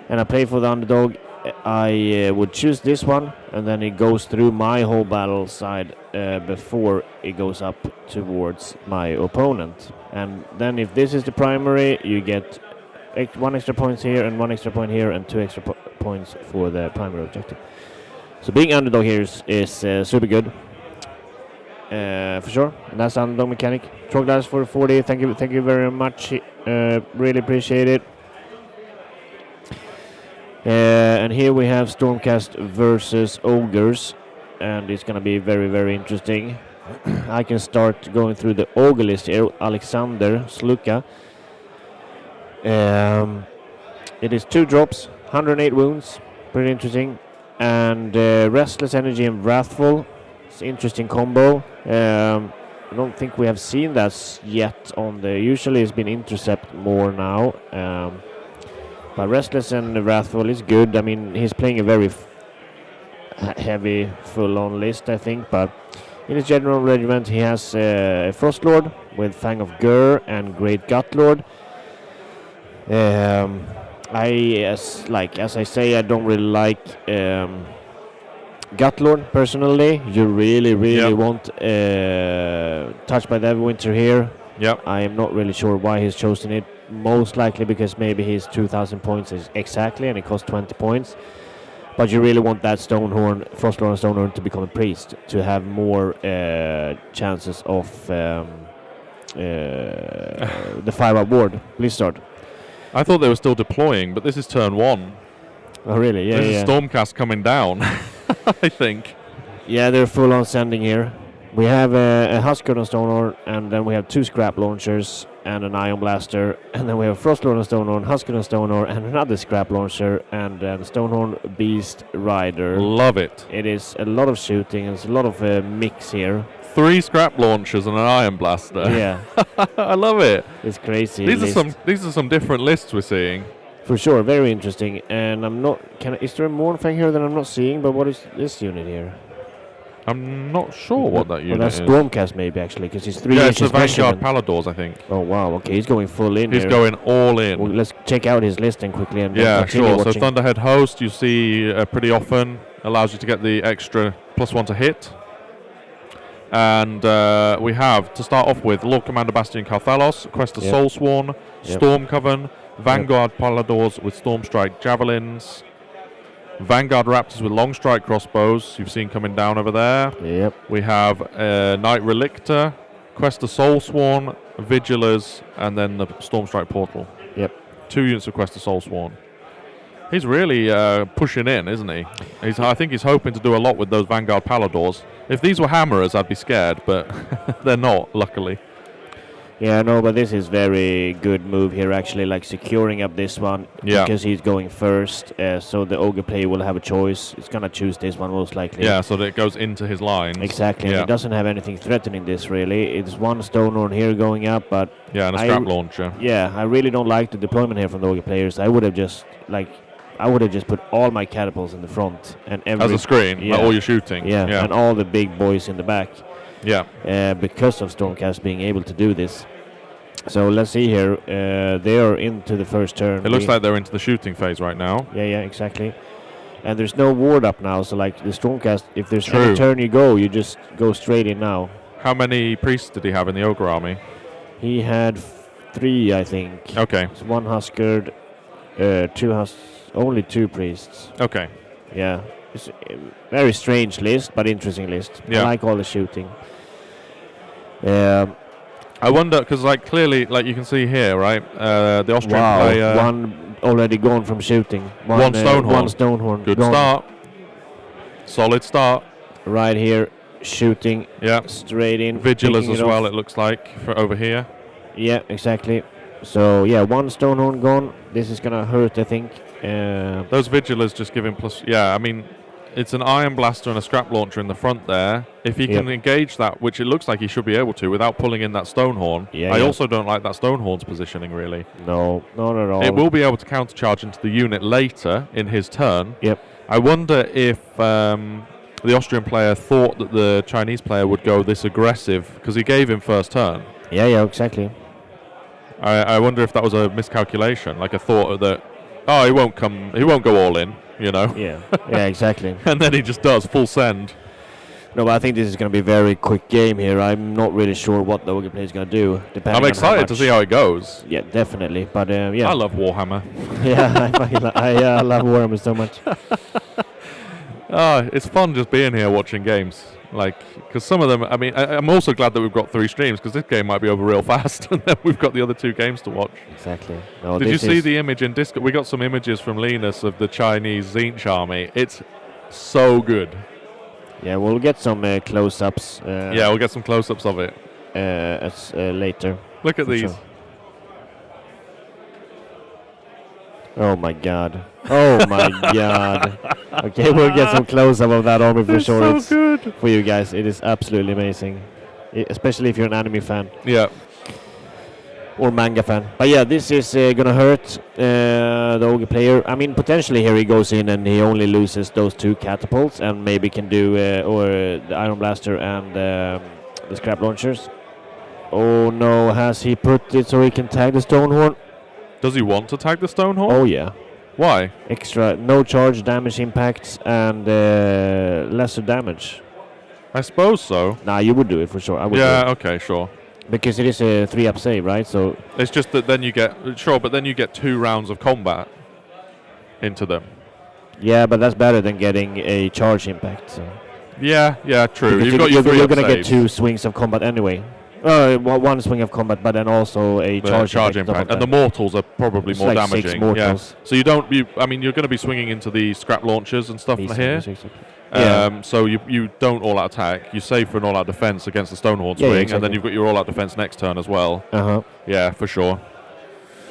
And I play for the underdog. I would choose this one, and then it goes through my whole battle side before it goes up towards my opponent. And then if this is the primary, you get 1 extra points here and 1 extra point here and 2 extra points for the primary objective. So being underdog here is super good. For sure. And that's the underdog mechanic. Troglass for 40. Thank you very much. Really appreciate it. And here we have Stormcast versus Ogres, and it's going to be very, very interesting. I can start going through the Ogre list here. Alexander Sluka. It is 2 drops, 108 wounds, pretty interesting. And Restless Energy and Wrathful. It's an interesting combo. I don't think we have seen that yet on the... Usually it's been Intercept more now. But Restless and Wrathful is good. I mean, he's playing a very heavy, full-on list, I think. But in his general regiment, he has a Frost Lord with Fang of Gur and Great Gut Lord. As I say, I don't really like Gut Lord personally. You really want Touched by the Everwinter here. Yep. I am not really sure why he's chosen it. Most likely because maybe his 2,000 points is exactly, and it costs 20 points. But you really want that Stonehorn, Frostlord and Stonehorn, to become a priest, to have more chances of the 5-up ward. Please start. I thought they were still deploying, but this is turn 1. Oh, really? Yeah, this is Stormcast coming down, I think. Yeah, they're full on sending here. We have a Husker and Stonehorn, and then we have 2 Scrap Launchers and an Ion Blaster, and then we have Frostlord and Stonehorn, Husker and Stonehorn, and another Scrap Launcher, and the Stonehorn Beast Rider. Love it. It is a lot of shooting, it's a lot of mix here. 3 Scrap Launchers and an Ion Blaster. Yeah. I love it. It's crazy. These are some different lists we're seeing. For sure, very interesting. And I'm not... Is there a Mournfang here that I'm not seeing? But what is this unit here? I'm not sure what that unit that's is. Stormcast maybe, actually, because he's 3 yeah, inches it's the Vanguard measurement. Paladors, I think. Oh, wow. Okay, he's going full in He's here. going all in. Well, let's check out his listing quickly and yeah, continue sure. watching. So Thunderhead Host, you see pretty often. Allows you to get the extra +1 to hit. And we have, to start off with, Lord Commander Bastion Carthalos, Quest of Soulsworn, Storm Coven, Vanguard Paladors with Stormstrike Javelins, Vanguard Raptors with Long Strike Crossbows, you've seen coming down over there. Yep. We have Knight Relictor, Quest of Soulsworn, Vigilers, and then the Stormstrike Portal. Yep. 2 units of Quest of Soulsworn. He's really pushing in, isn't he? I think he's hoping to do a lot with those Vanguard Paladors. If these were Hammerers, I'd be scared, but they're not, luckily. Yeah, no, but this is very good move here, actually, like securing up this one, because he's going first, so the Ogre player will have a choice. He's going to choose this one, most likely. Yeah, so that it goes into his lines. Exactly, and he doesn't have anything threatening this, really. It's 1 Stonehorn here going up, but... Yeah, and a Scrap Launcher. Yeah, I really don't like the deployment here from the Ogre players. I would have just put all my catapults in the front. And as a screen, like all your shooting. Yeah, and all the big boys in the back. Yeah. Because of Stormcast being able to do this. So let's see here. They are into the first turn. It looks like they're into the shooting phase right now. Yeah, exactly. And there's no ward up now, so like the Stormcast, if there's any turn you just go straight in now. How many priests did he have in the Ogre army? He had 3, I think. Okay. It's 1 Huskered, only 2 priests. Okay. Yeah. It's a very strange list, but interesting list. Yeah. I like all the shooting. I wonder, because like clearly, like you can see here, right? The Austrian player... One already gone from shooting. One Stonehorn. 1 Stonehorn. Good gone. start. Solid start. Right here, shooting. Yeah. Straight in. Vigilers as well, it looks like, for over here. Yeah, exactly. So, yeah, 1 Stonehorn gone. This is going to hurt, I think. Those Vigilers just giving plus... Yeah, I mean, it's an iron blaster and a scrap launcher in the front there. If he can engage that, which it looks like he should be able to, without pulling in that stone horn. I also don't like that stone horn's positioning, really. No, not at all. It will be able to countercharge into the unit later in his turn. Yep. I wonder if the Austrian player thought that the Chinese player would go this aggressive, because he gave him first turn. Yeah, exactly. I wonder if that was a miscalculation, like a thought that, he won't go all in, you know? Yeah, exactly. And then he just does, full send. No, but I think this is going to be a very quick game here. I'm not really sure what the Ogre player is going to do. I'm excited to see how it goes. Yeah, definitely. But yeah. I love Warhammer. Yeah, I love Warhammer so much. It's fun just being here watching games. Like, because some of them, I mean, I'm also glad that we've got 3 streams, because this game might be over real fast, and then we've got the other 2 games to watch. Exactly. No, Did you see the image in Discord? We got some images from Linus of the Chinese Tzeentch army. It's so good. Yeah, we'll get some close-ups. We'll get some close-ups of it. Later. Look at these. Sure. Oh my god. Oh my god. Okay, we'll get some close-up of that army for sure. It's so good. For you guys, it is absolutely amazing. Especially if you're an anime fan. Yeah. Or manga fan. But yeah, this is gonna hurt the Ogre player. I mean, potentially here he goes in and he only loses those 2 catapults and maybe can do the Iron Blaster and the scrap launchers. Oh no, has he put it so he can tag the Stonehorn? Does he want to tag the Stonehorn? Oh yeah. Why? Extra, no charge, damage impacts, and lesser damage. I suppose so. Nah, you would do it for sure. I would. Yeah, okay, sure. Because it is a 3-up save, right? So it's just that then you get 2 rounds of combat into them. Yeah, but that's better than getting a charge impact. So. Yeah, true. Because you're going to get 2 swings of combat anyway. 1 swing of combat, but then also a charge impact. And the mortals are probably it's more like damaging. 6 mortals. Yeah. So you're going to be swinging into the scrap launchers and stuff here. Yeah. So you don't all-out attack. You save for an all-out defense against the Stonehorn swing, exactly. and then you've got your all-out defense next turn as well. Yeah, for sure.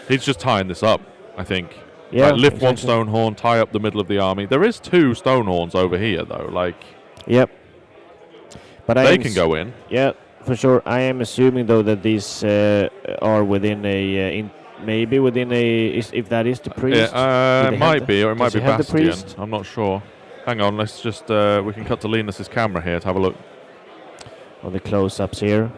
He's just tying this up, I think. Yeah, like lift 1 Stonehorn, tie up the middle of the army. There is 2 Stonehorns over here, though. Like. Yep. But they can go in. Yeah, for sure. I am assuming though that these are within a maybe within a if that is the priest. It might be, or it might be Bastion. I'm not sure. Hang on, let's just we can cut to Linus's camera here to have a look. On the close-ups here.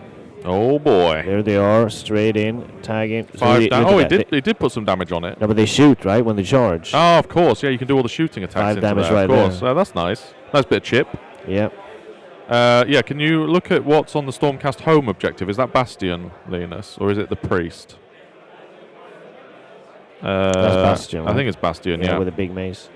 Oh boy! There they are, straight in, tagging. 5 down. Oh, he did put some damage on it. No, but they shoot right when they charge. Oh, of course. Yeah, you can do all the shooting attacks. 5 damage there, right of course. there. That's nice. Nice bit of chip. Yeah. Yeah, can you look at what's on the Stormcast home objective? Is that Bastion, Linus, or is it the priest? That's Bastion. I think it's Bastion, yeah. With a big mace.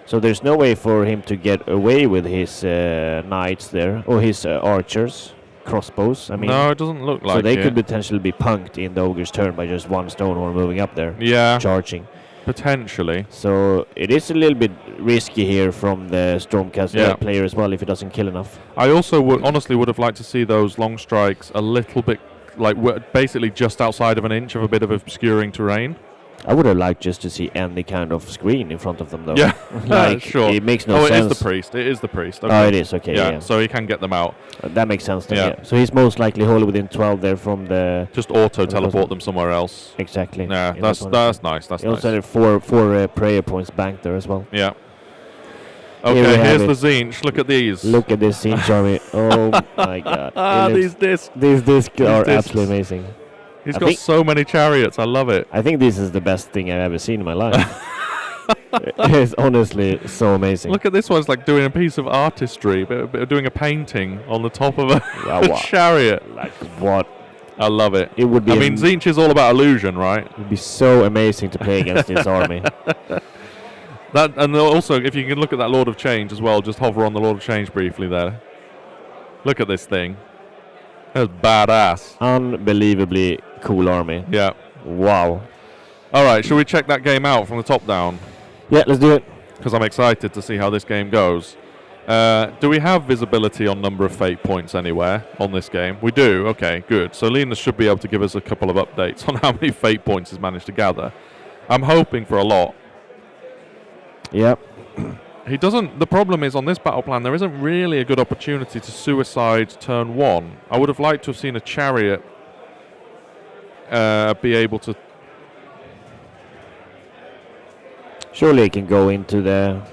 So there's no way for him to get away with his knights there, or his archers, crossbows. I mean, no, it doesn't look like it. So they could potentially be punked in the Ogre's turn by just 1 Stonehorn moving up there. Yeah. Charging. Potentially. So it is a little bit risky here from the Stormcast player as well if he doesn't kill enough. I also honestly would have liked to see those long strikes a little bit, like basically just outside of an inch of a bit of obscuring terrain. I would have liked just to see any kind of screen in front of them, though. Yeah, like, sure. It makes no sense. Oh, it is the priest. It is the priest. Okay. Oh, it is. Okay, yeah. So he can get them out. That makes sense then, yeah. So he's most likely wholly within 12 there from the... Just auto-teleport them somewhere else. Exactly. Yeah, that's nice. That's he also had four prayer points banked there as well. Yeah. Okay, here's the Tzeentch. Look at these. Look at this Tzeentch army. Oh, my God. These discs. These discs are absolutely amazing. He's got so many chariots. I love it. I think this is the best thing I've ever seen in my life. It's honestly so amazing. Look at this one. It's like doing a piece of artistry, doing a painting on the top of a chariot. Like what? I love it. It would be. I mean, Tzeentch is all about illusion, right? It would be so amazing to play against this army. That, and also, if you can look at that Lord of Change as well, just hover on the Lord of Change briefly there. Look at this thing. That's badass. Unbelievably cool army. Yeah. Wow. All right, shall we check that game out from the top down? Yeah, let's do it. Because I'm excited to see how this game goes. Do we have visibility on number of fate points anywhere on this game? We do. Okay, good. So Linus should be able to give us a couple of updates on how many fate points he's managed to gather. I'm hoping for a lot. Yep. He doesn't. The problem is on this battle plan, there isn't really a good opportunity to suicide turn 1. I would have liked to have seen a chariot be able to. Surely he can go into the.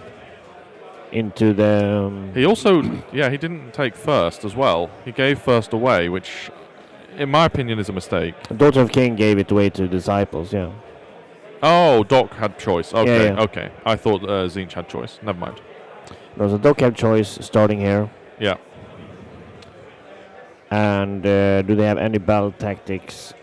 He also, he didn't take first as well. He gave first away, which, in my opinion, is a mistake. Daughter of King gave it away to disciples. Yeah. Oh, Doc had choice. Okay, Yeah. okay. I thought Zinch had choice. Never mind. No, so Doc have choice starting here. Yeah. And do they have any battle tactics?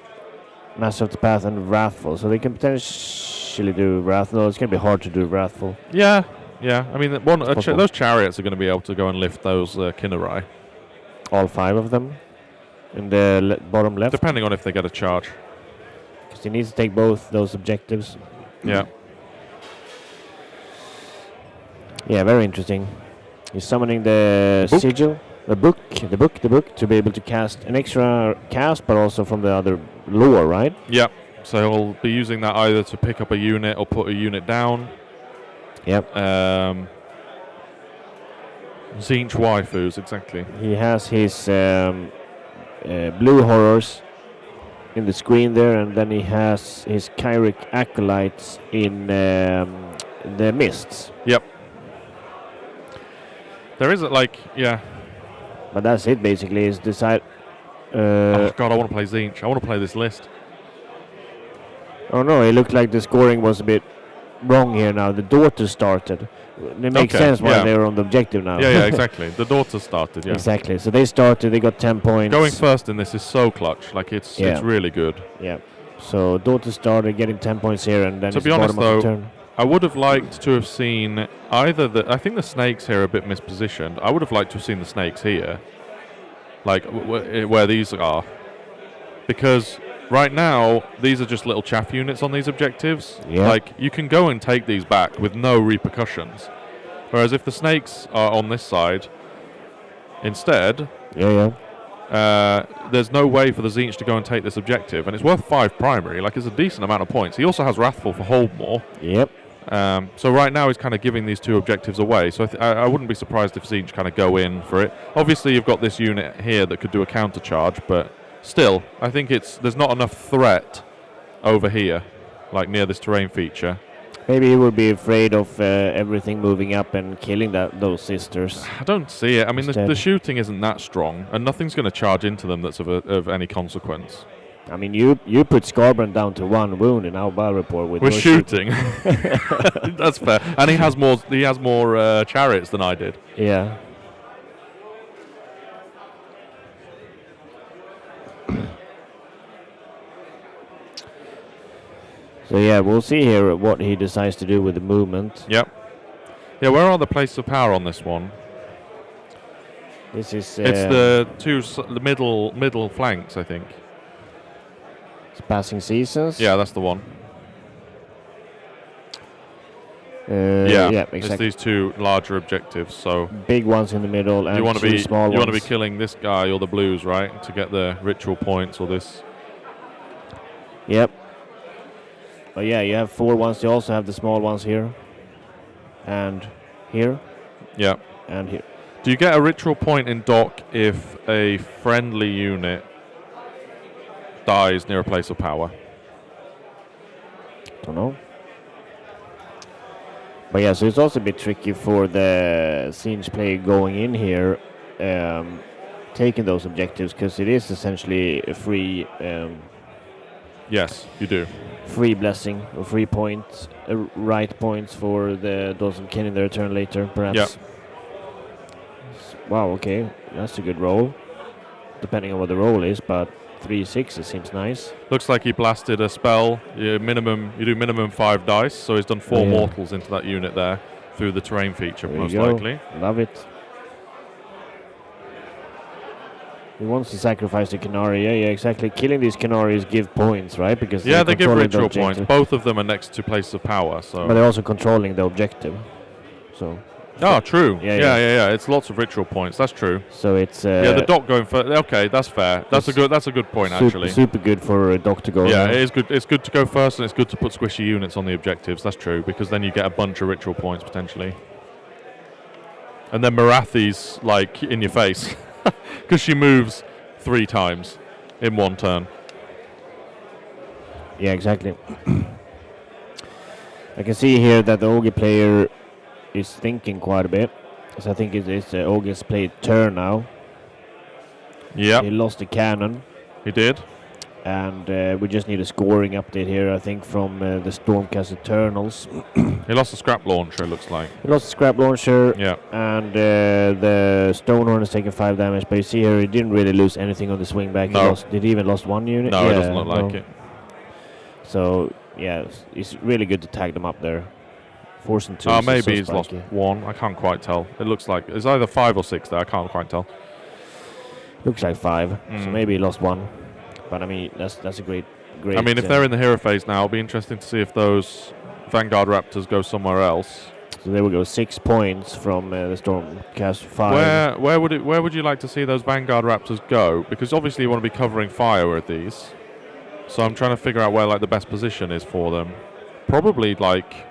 Master of the Path and Wrathful. So they can potentially do Wrathful. It's going to be hard to do Wrathful. Yeah, yeah. I mean, those chariots are going to be able to go and lift those Kinnerai. All 5 of them in the bottom left. Depending on if they get a charge. Because he needs to take both those objectives. Yeah. Yeah, very interesting. He's summoning the book? sigil, the book, to be able to cast an extra cast, but also from the other lore, right? Yep. So he'll be using that either to pick up a unit or put a unit down. Yep. Zinch waifus, exactly. He has his blue horrors in the screen there, and then he has his Kyric acolytes in the mists. Yep. There is yeah. But that's it basically. Is decide. Oh God, I want to play Zinch. I want to play this list. Oh no, it looked like the scoring was a bit wrong here now. The daughter started. It makes sense why they're on the objective now. Yeah, exactly. The daughter started, yeah. Exactly. So they started, they got 10 points. Going first in this is so clutch. Like, it's really good. Yeah. So daughter started getting 10 points here, and then to it's be honest, bottom of the though, turn. I would have liked to have seen either I think the snakes here are a bit mispositioned. I would have liked to have seen the snakes here. Like, where these are. Because right now, these are just little chaff units on these objectives. Yeah. Like, you can go and take these back with no repercussions. Whereas if the snakes are on this side, instead, there's no way for the Zinch to go and take this objective. And it's worth 5 primary. Like, it's a decent amount of points. He also has Wrathful for hold more. Yep. So right now he's kind of giving these 2 objectives away. So I wouldn't be surprised if Zinch kind of go in for it. Obviously, you've got this unit here that could do a counter charge, but still, I think there's not enough threat over here, like near this terrain feature. Maybe he would be afraid of everything moving up and killing those sisters. I don't see it. I mean, the shooting isn't that strong, and nothing's going to charge into them that's of any consequence. I mean, you put Scarbrand down to 1 wound in our battle report with shooting. That's fair. And he has more chariots than I did. Yeah. So yeah, we'll see here what he decides to do with the movement. Yep. Yeah, where are the places of power on this one? This is. It's the middle flanks, I think. It's Passing Seasons. Yeah, that's the one. Yeah, exactly. It's these 2 larger objectives. So big ones in the middle and 2 small ones. You want to be killing this guy or the blues, right, to get the ritual points or this. Yep. But yeah, you have 4 ones. You also have the small ones here. And here. Yeah. And here. Do you get a ritual point in dock if a friendly unit dies near a place of power? Don't know. But yeah, so it's also a bit tricky for the Zinch player going in here, taking those objectives, because it is essentially a free. Yes, you do. Free blessing or free points, right points for the Dawson Kin in their turn later, perhaps. Yep. Wow, okay, that's a good roll, depending on what the roll is, but 3/6 seems nice. Looks like he blasted a spell. You do minimum 5 dice, so he's done 4 mortals into that unit there through the terrain feature, most likely. Love it. He wants to sacrifice the Canary. Yeah, exactly. Killing these Canaries give points, right? Because they give ritual points. Both of them are next to places of power. So. But they're also controlling the objective. So. Oh, true. Yeah. It's lots of ritual points. That's true. So it's. The dock going for. Okay, that's fair. That's a good point actually. Super good for a dock to go. Yeah, it is good. It's good to go first, and it's good to put squishy units on the objectives. That's true, because then you get a bunch of ritual points potentially. And then Marathi's like in your face because she moves 3 times in one turn. Yeah, exactly. I can see here that the Ogre player is thinking quite a bit. So I think it's Ogre's played turn now. Yeah, He lost the cannon. he did. And we just need a scoring update here, I think, from the Stormcast Eternals. He lost the scrap launcher, it looks like. He lost the scrap launcher. Yeah. And the Stonehorn has taken 5 damage. But you see here, he didn't really lose anything on the swing back. No. Did he even lost 1 unit? No, it doesn't look like it. So, yeah, it's really good to tag them up there. Force them to. Maybe he's lost 1. I can't quite tell. It looks like it's either 5 or 6 there. I can't quite tell. Looks like 5. So maybe he lost 1. But I mean, that's a great. I mean, if they're in the hero phase now, it'll be interesting to see if those Vanguard Raptors go somewhere else. So there we go, 6 points from the Stormcast 5. Where would you like to see those Vanguard Raptors go? Because obviously you want to be covering fire with these. So I'm trying to figure out where like the best position is for them. Probably like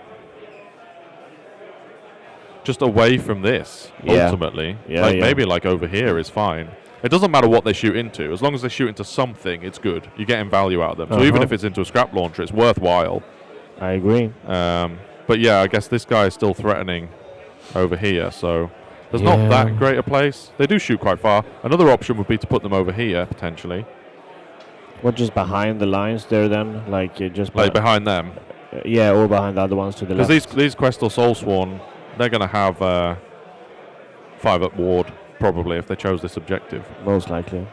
just away from this. Ultimately, maybe like over here is fine. It doesn't matter what they shoot into. As long as they shoot into something, it's good. You're getting value out of them. So even if it's into a scrap launcher, it's worthwhile. I agree. But yeah, I guess this guy is still threatening over here. So there's not that great a place. They do shoot quite far. Another option would be to put them over here, potentially. What, just behind the lines there then? Like just like behind them? Yeah, or behind the other ones to the left. Because these Questal Soulsworn, they're going to have 5-up ward. Probably, if they chose this objective. Most likely.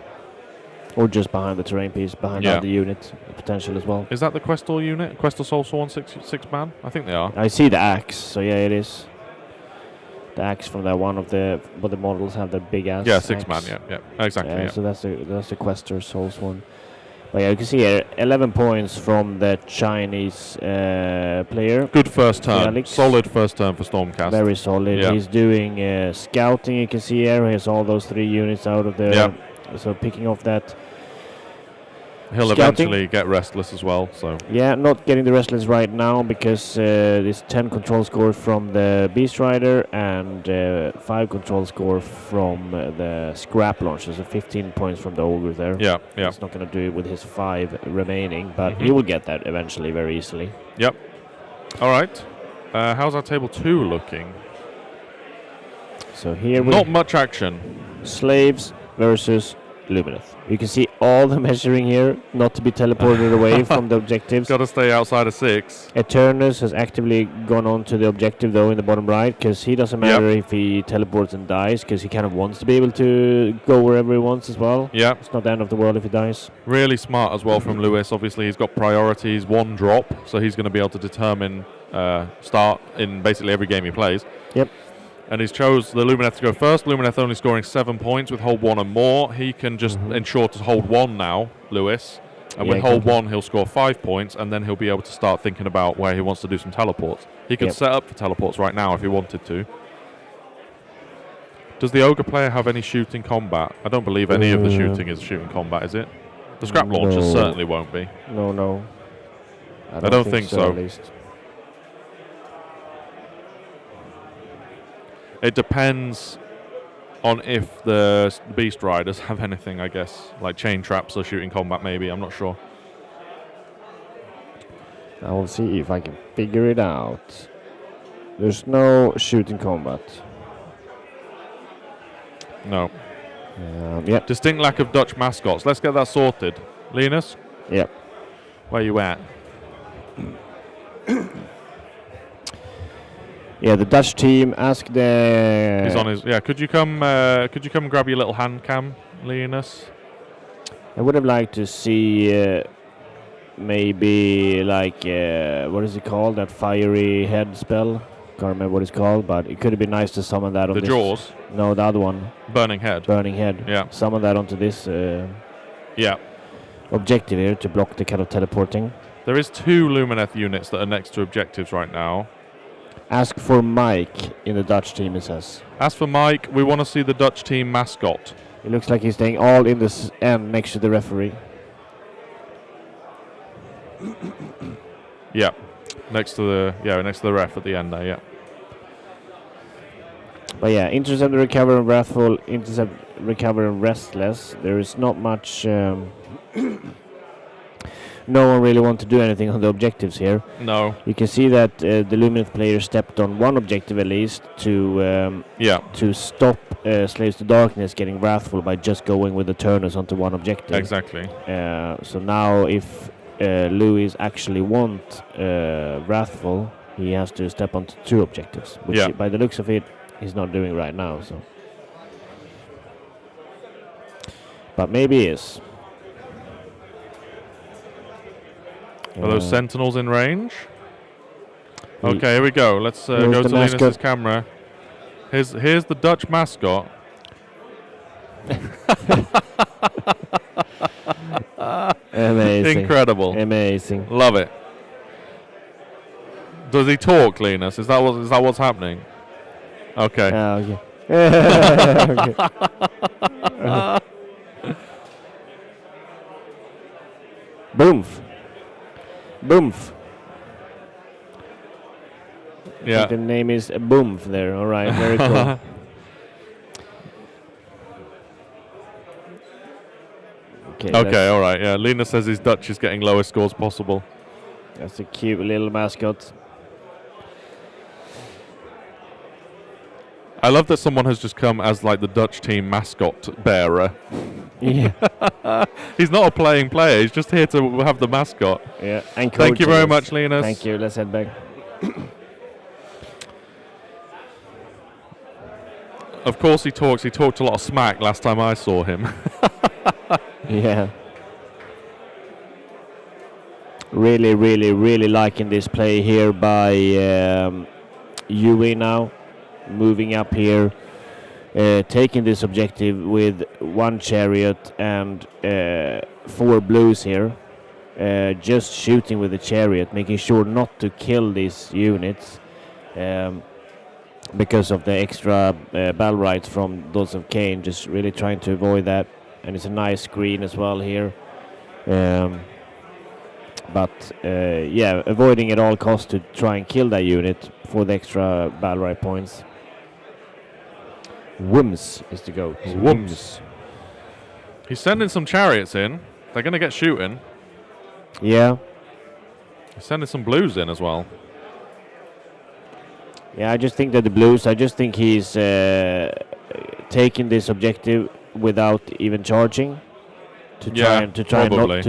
Or just behind the terrain piece, behind the unit potential as well. Is that the Questal unit? Questal Soulsworn 6-man? I think they are. I see the axe, so yeah, it is. The axe from that one of the... But the models have the big ass. Yeah, 6-man, yeah. Exactly, So that's the Questor Soulsworn. But yeah, you can see here, 11 points from the Chinese player. Good first turn. Felix. Solid first turn for Stormcast. Very solid. Yeah. He's doing scouting, you can see here. He has all those 3 units out of there. Yeah. So picking off that. He'll scouting. eventually get Restless as well. So yeah, not getting the Restless right now because there's 10 control score from the Beast Rider and 5 control score from the Scrap Launcher. So 15 points from the Ogre there. Yeah. He's not going to do it with his 5 remaining, but he will get that eventually very easily. Yep. All right. How's our table 2 looking? So here we not much action. Slaves versus Lumineth. You can see all the measuring here, not to be teleported away from the objectives. Got to stay outside of 6. Eternus has actively gone on to the objective though in the bottom right, because he doesn't matter if he teleports and dies, because he kind of wants to be able to go wherever he wants as well. Yeah. It's not the end of the world if he dies. Really smart as well from Lewis. Obviously he's got priorities, 1 drop, so he's going to be able to determine start in basically every game he plays. Yep. And he's chose the Lumineth to go first. Lumineth only scoring 7 points with hold 1 and more. He can just ensure to hold 1 now, Lewis. And with hold 1, he'll score 5 points, and then he'll be able to start thinking about where he wants to do some teleports. He could set up for teleports right now if he wanted to. Does the Ogre player have any shooting combat? I don't believe any of the shooting is shooting combat, is it? The scrap launchers certainly won't be. No. I don't think so. At least. It depends on if the Beast Riders have anything, I guess. Like chain traps or shooting combat, maybe. I'm not sure. I will see if I can figure it out. There's no shooting combat. No. Yep. Distinct lack of Dutch mascots. Let's get that sorted. Linus? Yep. Where you at? Yeah, the Dutch team asked the... He's on his... Yeah, could you come and grab your little hand cam, Linus? I would have liked to see maybe like... what is it called? That fiery head spell? Can't remember what it's called, but it could have been nice to summon that on the this... Jaws? No, the other one. Burning Head. Burning Head. Yeah. Summon that onto this objective here to block the kind of teleporting. There is 2 Lumineth units that are next to objectives right now. Ask for Mike in the Dutch team, it says. As for Mike, we want to see the Dutch team mascot. It looks like he's staying all in this end next to the referee. Next to the ref at the end there, yeah. But yeah, intercept, recover, and wrathful. Intercept, recover, and restless. There is not much. No one really wants to do anything on the objectives here. No. You can see that the Lumineth player stepped on one objective at least to stop Slaves to Darkness getting wrathful by just going with the turners onto one objective. Exactly. So now if Louis actually want wrathful, he has to step onto two objectives, which he, by the looks of it, he's not doing right now. So, but maybe he is. Are those sentinels in range? Okay, here we go. Let's go to Linus's camera. Here's the Dutch mascot. Amazing. Incredible. Amazing. Love it. Does he talk, Linus? Is that what's happening? Okay. Okay. Boomf. Boomf. Yeah. I think the name is Boomf there. All right. Very cool. Okay, all right. Yeah, Linus says his Dutch is getting lowest scores possible. That's a cute little mascot. I love that someone has just come as like the Dutch team mascot bearer. Yeah. He's not a playing player. He's just here to have the mascot. Yeah. And thank you very much, Linus. Thank you. Let's head back. Of course he talks. He talked a lot of smack last time I saw him. Yeah. Really, really, really liking this play here by Yui now. Moving up here. Taking this objective with one chariot and 4 blues here. Just shooting with the chariot, making sure not to kill these units. Because of the extra battle rights from those of Cain, just really trying to avoid that. And it's a nice screen as well here. Yeah, avoiding at all costs to try and kill that unit for the extra battle right points. Wooms is the goat. Wooms. He's sending some chariots in. They're going to get shooting. Yeah. He's sending some blues in as well. Yeah, I just think that the blues, I just think he's taking this objective without even charging to try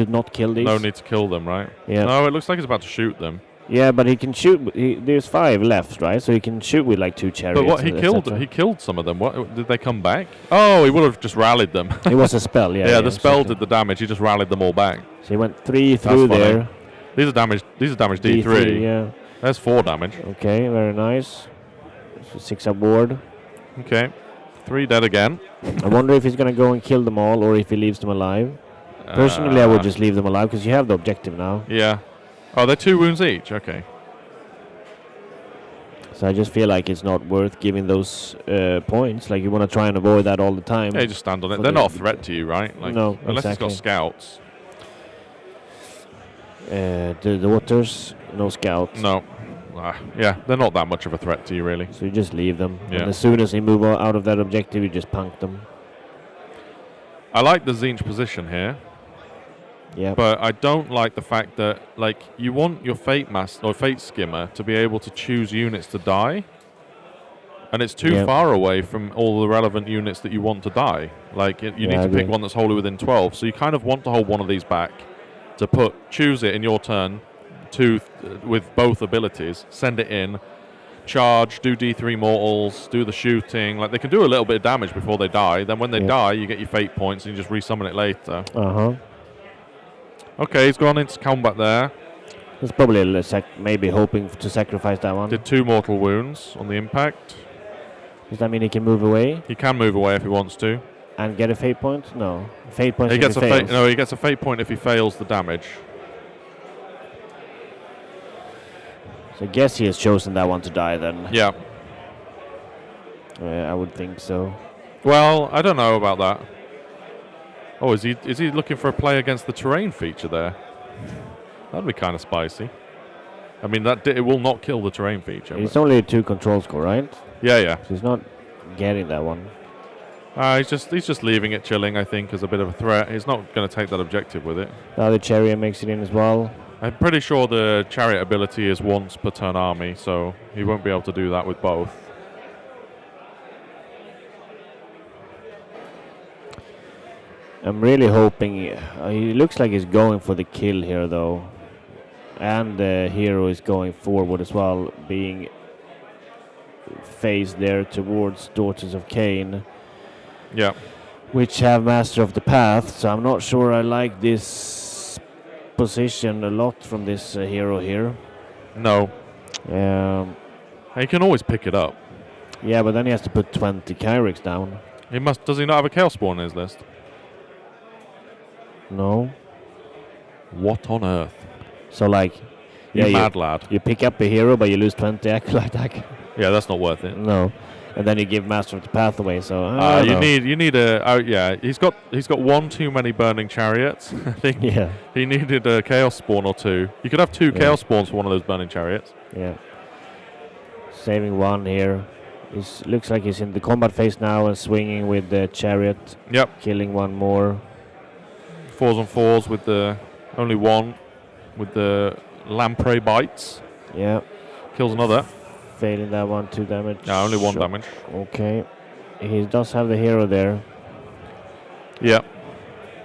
not kill these. No need to kill them, right? Yeah. No, it looks like he's about to shoot them. Yeah, but he can shoot. There's 5 left, right? So he can shoot with like 2 chariots. But what he killed some of them. What did they come back? Oh, he would have just rallied them. It was a spell, yeah. Yeah, the spell did the damage. He just rallied them all back. So he went 3 through there. These are damage D3. Yeah. There's 4 damage. Okay, very nice. So 6 aboard. Okay, 3 dead again. I wonder if he's gonna go and kill them all, or if he leaves them alive. Personally, I would just leave them alive because you have the objective now. Yeah. Oh, they're 2 wounds each. Okay. So I just feel like it's not worth giving those points. Like you want to try and avoid that all the time. Yeah, you just stand on it. They're not a threat to you, right? Like, no, unless exactly. he's got scouts. The daughters, no scouts. No. Yeah, they're not that much of a threat to you, really. So you just leave them. Yeah. And as soon as they move out of that objective, you just punk them. I like the Tzeentch position here. Yeah. But I don't like the fact that, like, you want your Fate Skimmer to be able to choose units to die. And it's too far away from all the relevant units that you want to die. Like, you need to pick one that's wholly within 12. So you kind of want to hold one of these back to choose it in your turn with both abilities, send it in, charge, do D3 mortals, do the shooting. Like, they can do a little bit of damage before they die. Then when they die, you get your fate points and you just resummon it later. Okay, he's gone into combat there. He's probably maybe hoping to sacrifice that one. Did 2 mortal wounds on the impact. Does that mean he can move away? He can move away if he wants to. And get a fate point? No. Fate point He if gets he a fails. No, he gets a fate point if he fails the damage. So I guess he has chosen that one to die then. Yeah. I would think so. Well, I don't know about that. Oh, is he looking for a play against the terrain feature there? That'd be kind of spicy. I mean, it will not kill the terrain feature. It's only a 2 control score, right? Yeah. So he's not getting that one. He's just leaving it chilling, I think, as a bit of a threat. He's not going to take that objective with it. The other chariot makes it in as well. I'm pretty sure the chariot ability is once per turn army, so he won't be able to do that with both. I'm really hoping... he looks like he's going for the kill here, though. And the hero is going forward as well, being faced there towards Daughters of Cain. Yeah. Which have Master of the Path, so I'm not sure I like this position a lot from this hero here. No. He can always pick it up. Yeah, but then he has to put 20 Kyrex down. He must. Does he not have a Chaos Spawn in his list? No. What on earth? So like... You mad lad. You pick up a hero, but you lose 20 Acolyte attack. Yeah, that's not worth it. No. And then you give Master of the Path away, so... you need a... yeah, he's got one too many Burning Chariots. I think he needed a Chaos Spawn or two. You could have two Chaos Spawns for one of those Burning Chariots. Yeah. Saving one here. Looks like he's in the combat phase now and swinging with the Chariot. Yep. Killing one more. 4s on 4s with the... Only one with the Lamprey Bites. Yeah. Kills another. Failing that one, 2 damage. Yeah, only 1 damage. Okay. He does have the hero there. Yeah.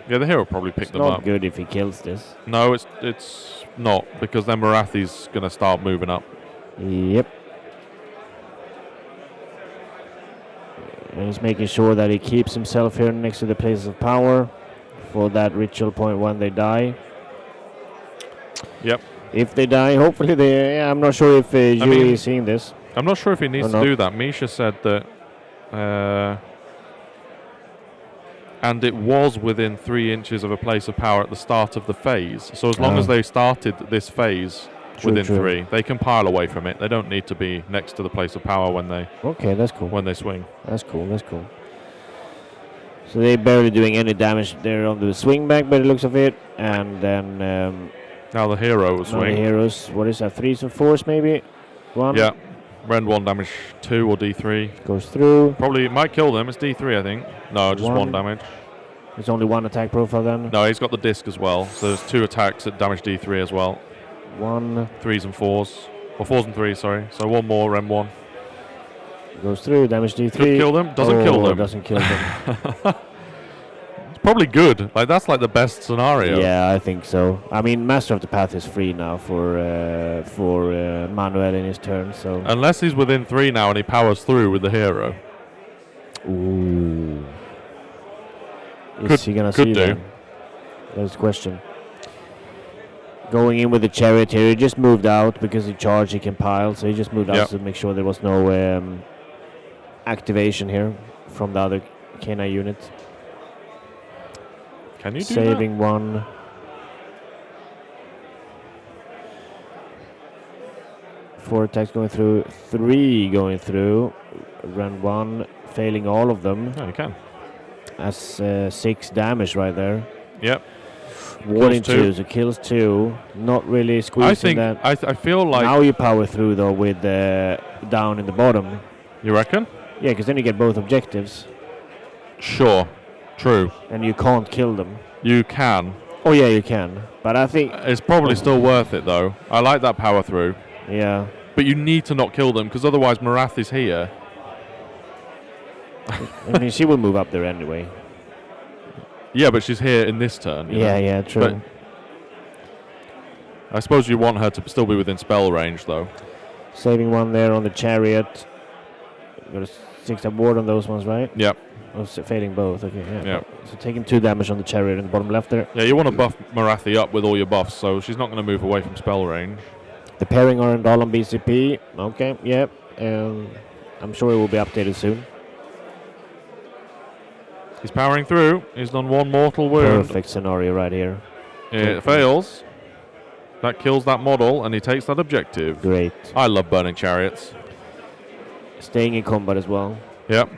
Yeah, the hero probably picked them up. It's not good if he kills this. No, it's not, because then Marathi's going to start moving up. Yep. And he's making sure that he keeps himself here next to the places of power for that ritual point when they die. Yep. If they die, hopefully they... Yeah, I'm not sure if Yui is seeing this. I'm not sure if he needs to do that. Misha said that... and it was within 3 inches of a place of power at the start of the phase. So as long as they started this phase within 3, they can pile away from it. They don't need to be next to the place of power when they... Okay, that's cool. When they swing. That's cool, that's cool. So they're barely doing any damage there on the swing back by the looks of it. And then... now the hero will swing. The heroes, what is that, 3s or 4s maybe? 1? Yeah. Rend 1 damage 2 or D3. Goes through. Probably might kill them. It's D3, I think. No, just 1 damage. There's only 1 attack profile then? No, he's got the disc as well. So there's 2 attacks at damage D3 as well. 1. 3s and 4s. Or 4s and 3s, sorry. So 1 more, Rend 1. Goes through, damage D3. Could kill them. Doesn't kill them. Doesn't kill them. It's probably good. Like, that's like the best scenario. Yeah, I think so. I mean, Master of the Path is free now for Manuel in his turn, so... Unless he's within 3 now and he powers through with the hero. Ooh. Is he gonna see that? That's the question. Going in with the chariot here, he just moved out because he charged, he can pile, so he just moved out to make sure there was no activation here from the other Kena unit. Can you do Saving that? 1. Four attacks going through, 3 going through. Run 1, failing all of them. Oh, you can. That's 6 damage right there. Yep. Warding 2, so kills 2. Not really squeezing that. I feel like... Now you power through though with down in the bottom. You reckon? Yeah, because then you get both objectives. Sure. True. And you can't kill them. You can. Oh yeah, you can. But I think... It's probably still worth it though. I like that power through. Yeah. But you need to not kill them, because otherwise Marath is here. I mean, she will move up there anyway. Yeah, but she's here in this turn. Yeah, true. But I suppose you want her to still be within spell range, though. Saving 1 there on the chariot. Got a 6-up ward on those ones, right? Yep. Oh, failing both. Okay, yeah. Yep. So taking 2 damage on the chariot in the bottom left there. Yeah, you want to buff Marathi up with all your buffs, so she's not going to move away from spell range. The pairing aren't all on BCP. Okay, yep. I'm sure it will be updated soon. He's powering through. He's done 1 mortal wound. Perfect scenario right here. It fails. That kills that model, and he takes that objective. Great. I love burning chariots. Staying in combat as well. Yep.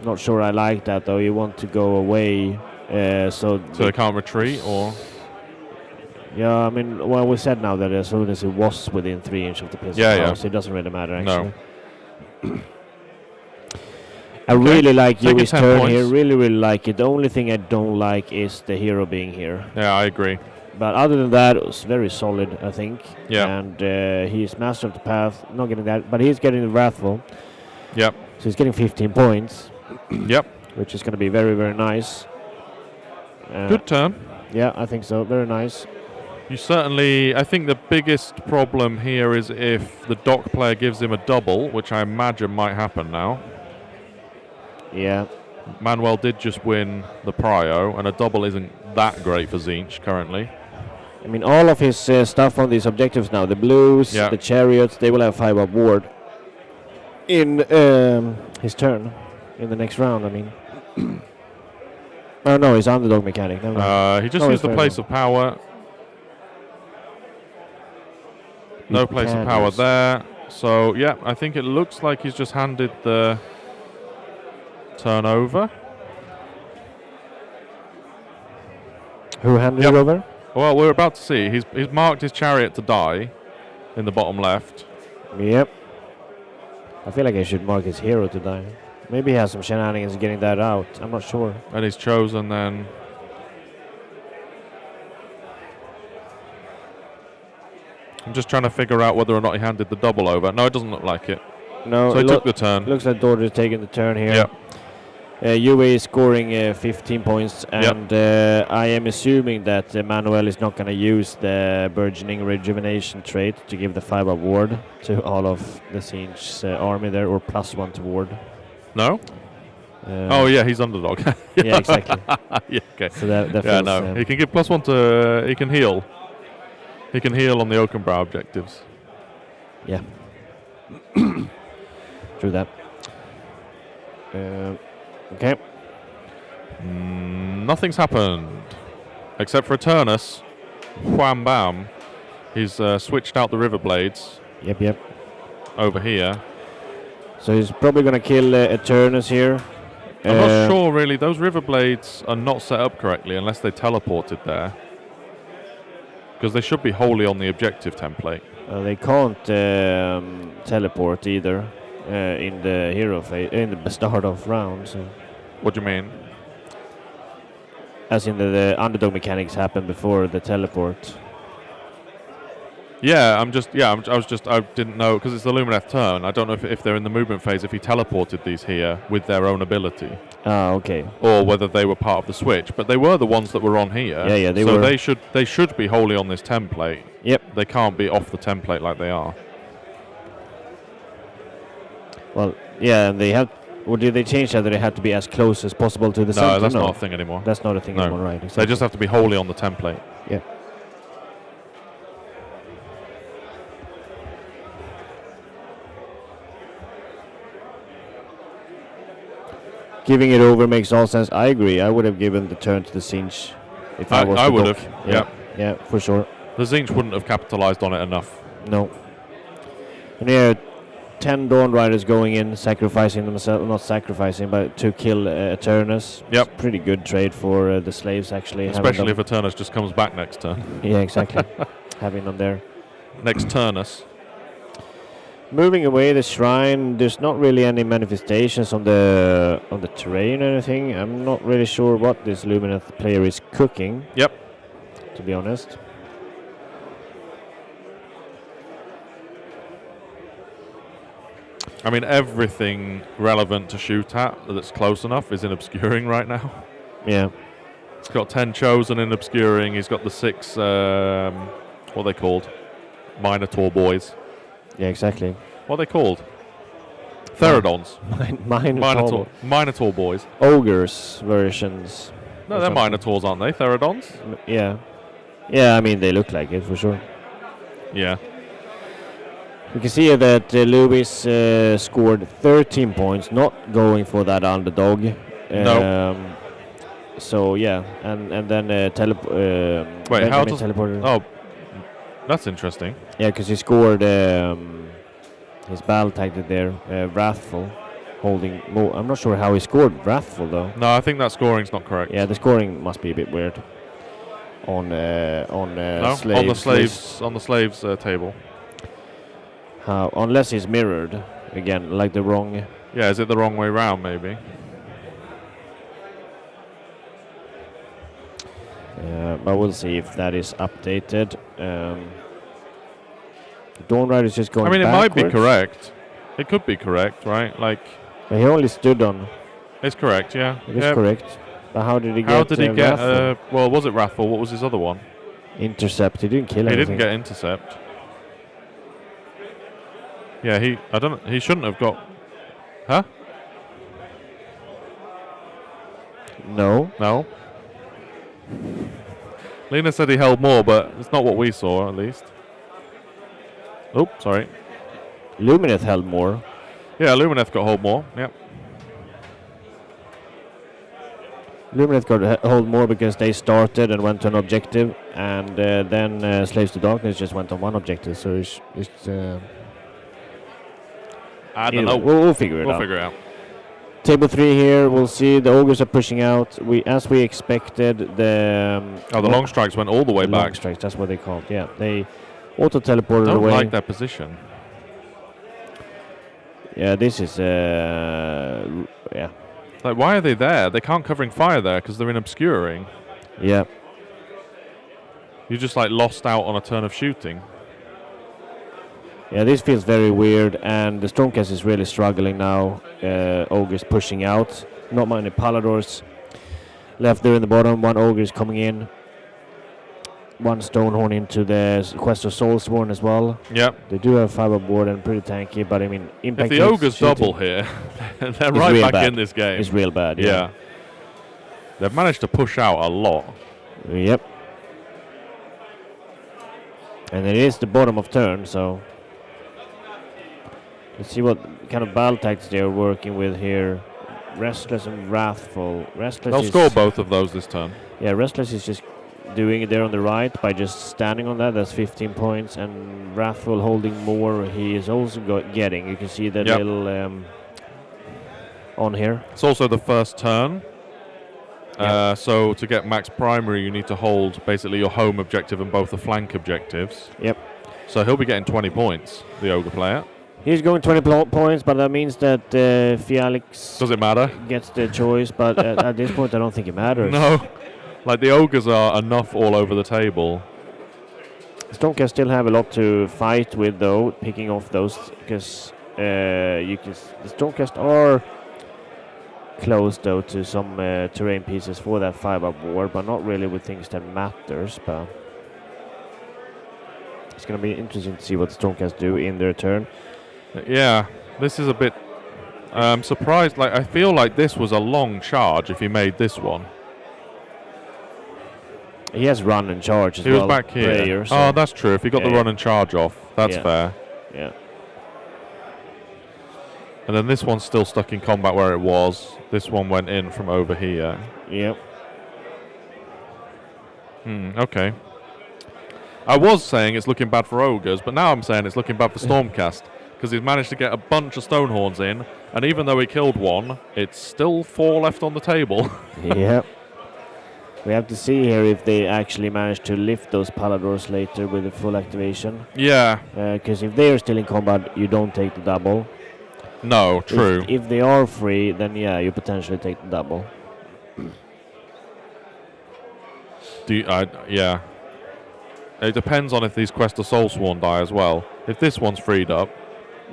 Not sure I like that though. You want to go away, so they can't retreat, or? Yeah, I mean, well, we said now that as soon as it was within 3 inches of the pistol, so it doesn't really matter actually. No. I really like Take Yui's 10 turn points. here. Really like it. The only thing I don't like is the hero being here. Yeah, I agree. But other than that, it was very solid, I think. Yeah. And he's master of the path. Not getting that, but he's getting the wrathful. Yep. So he's getting 15 points. Yep. Which is going to be very, very nice. Good turn. Yeah, I think so. Very nice. You certainly... I think the biggest problem here is if the dock player gives him a double, which I imagine might happen now. Yeah. Manuel did just win the prio, and a double isn't that great for Zinch currently. I mean, all of his stuff on these objectives now, the blues, the chariots, they will have 5-up ward in his turn in the next round, I mean. Oh, no, he's underdog mechanic. Never mind. He just used the place of power. No place of power there. So, yeah, I think it looks like he's just handed the turn over. Who handed it over? Well, we're about to see. He's marked his chariot to die in the bottom left. Yep. I feel like I should mark his hero to die. Maybe he has some shenanigans getting that out. I'm not sure. And he's chosen then. I'm just trying to figure out whether or not he handed the double over. No, it doesn't look like it. No, so he took the turn. Looks like Dordre's taking the turn here. Yep. Yue is scoring 15 points, and I am assuming that Manuel is not going to use the burgeoning rejuvenation trait to give the 5-up ward to all of the Siege army there, or +1 to ward. No? Oh, yeah, he's underdog. Yeah, exactly. Yeah, okay. So that yeah, no. He can give +1 to... he can heal. He can heal on the Oakenbrow objectives. Yeah. True that. Okay. Nothing's happened. Except for Eternus. Wham bam. He's switched out the River Blades. Yep. Over here. So he's probably going to kill Eternus here. I'm not sure, really. Those River Blades are not set up correctly unless they teleported there. Because they should be wholly on the objective template. They can't teleport either in the hero phase, in the start of round. So. What do you mean? As in the underdog mechanics happen before the teleport. Yeah, I didn't know, because it's the Lumineth turn. I don't know if they're in the movement phase, if he teleported these here with their own ability. Ah, okay. Or whether they were part of the switch. But they were the ones that were on here. Yeah, they were. So they should be wholly on this template. Yep. They can't be off the template like they are. Well, yeah, and they have... Or did they change that they had to be as close as possible to the center? No, that's not a thing anymore. That's not a thing anymore, right? Exactly. They just have to be wholly on the template. Yeah. Giving it over makes all sense. I agree. I would have given the turn to the Zinch if I was. I would have. Yeah, for sure. The Zinch wouldn't have capitalized on it enough. No. And here, 10 Dawn Riders going in, sacrificing themselves, not sacrificing, but to kill Eternus. Yep. It's pretty good trade for the slaves, actually. Especially if Eternus just comes back next turn. Yeah, exactly. Having them there. Next Turnus. Moving away the shrine, there's not really any manifestations on the terrain or anything. I'm not really sure what this Lumineth player is cooking. Yep. To be honest. I mean, everything relevant to shoot at that's close enough is in obscuring right now. Yeah. He's got 10 chosen in obscuring. He's got the 6, what are they called? Minotaur boys. Yeah, exactly. What are they called? Therodons. Minotaur boys. Ogres versions. No, they're Minotaurs, aren't they? Therodons? Yeah. Yeah, I mean, they look like it for sure. Yeah. You can see that Lewis scored 13 points, not going for that underdog. No. So, yeah. And then wait, how does... teleported. Oh, that's interesting. Yeah, because he scored his battle tactic there, Wrathful, holding... I'm not sure how he scored Wrathful, though. No, I think that scoring's not correct. Yeah, the scoring must be a bit weird. On slaves. On the slaves table. Unless he's mirrored, again, like the wrong Yeah, is it the wrong way round, maybe? But we'll see if that is updated. The Dawn Rider is just going I mean, it might be backwards. correct. It could be correct, right? Like, But he only stood on. it's correct, yeah. It is correct. But how did he get? How did he get? Wrathful? Well, was it Wrathful? What was his other one? Intercept. He didn't kill He anything. didn't get intercept. Yeah, I don't. He shouldn't have got. Huh? No. No. Lena said he held more, but it's not what we saw, at least. Oh, sorry. Lumineth held more. Yeah, Lumineth got hold more. Yep. Lumineth got hold more because they started and went to an objective, and then Slaves to Darkness just went on one objective. So it's I don't know. We'll figure it out. We'll figure it out. Table 3 here. We'll see. The ogres are pushing out. As we expected, the the long strikes went all the way long back. strikes. That's what they called. Yeah, they auto teleported Don't away. like their position. Yeah, this is yeah. Like, why are they there? They can't covering fire there because they're in obscuring. Yeah. You just like lost out on a turn of shooting. Yeah, this feels very weird, and the Stormcast is really struggling now. Ogres pushing out. Not many Paladors left there in the bottom. One Ogre is coming in. One Stonehorn into the Quest of Soulsworn as well. Yep. They do have fiber board and pretty tanky, but I mean, impact. If the Ogres double here, they're right real back bad. in this game. It's real bad. Yeah. They've managed to push out a lot. Yep. And it is the bottom of turn, so let's see what kind of battle tactics they're working with here. Restless and Wrathful. Restless They'll is score both of those this turn. Yeah, Restless is just doing it there on the right by just standing on that. That's 15 points. And Wrathful holding more. He is also getting. You can see the little on here. It's also the first turn. Yep. So to get max primary, you need to hold basically your home objective and both the flank objectives. Yep. So he'll be getting 20 points, the Ogre player. He's going 20 points, but that means that Fialix Does it matter? gets the choice. But at this point, I don't think it matters. No. Like, the Ogres are enough all over the table. Stormcast still have a lot to fight with, though, picking off those, because the Stormcast are close, though, to some terrain pieces for that 5-up war, but not really with things that matters. But it's going to be interesting to see what the Stormcast do in their turn. Yeah, this is a bit... I'm surprised. Like, I feel like this was a long charge if he made this one. He has run and charge as he well. Was back here. Prayer, so oh, that's true. If he got the run and charge off, that's Yeah. fair. Yeah. And then this one's still stuck in combat where it was. This one went in from over here. Yep. Okay. I was saying it's looking bad for Ogres, but now I'm saying it's looking bad for Stormcast, because he's managed to get a bunch of Stonehorns in, and even though he killed one, it's still 4 left on the table. Yep. We have to see here if they actually manage to lift those Paladors later with the full activation. Yeah. Because if they are still in combat, you don't take the double. No, true. If they are free, then yeah, you potentially take the double. Yeah. It depends on if these Quest of Soulsworn die as well. If this one's freed up,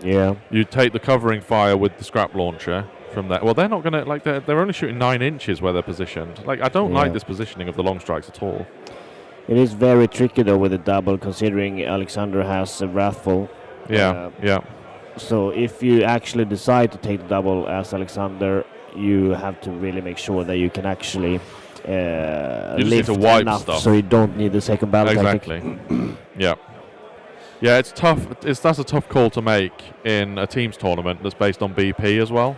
yeah, you take the covering fire with the scrap launcher from there. Well, they're not going to, like, they're only shooting 9 inches where they're positioned. Like, I don't like this positioning of the long strikes at all. It is very tricky, though, with the double, considering Alexander has a Wrathful. Yeah, yeah. So if you actually decide to take the double as Alexander, you have to really make sure that you can actually you just lift need to wipe enough stuff. so you don't need the second battle Exactly. Yeah. Yeah, it's tough. That's a tough call to make in a teams tournament that's based on BP as well.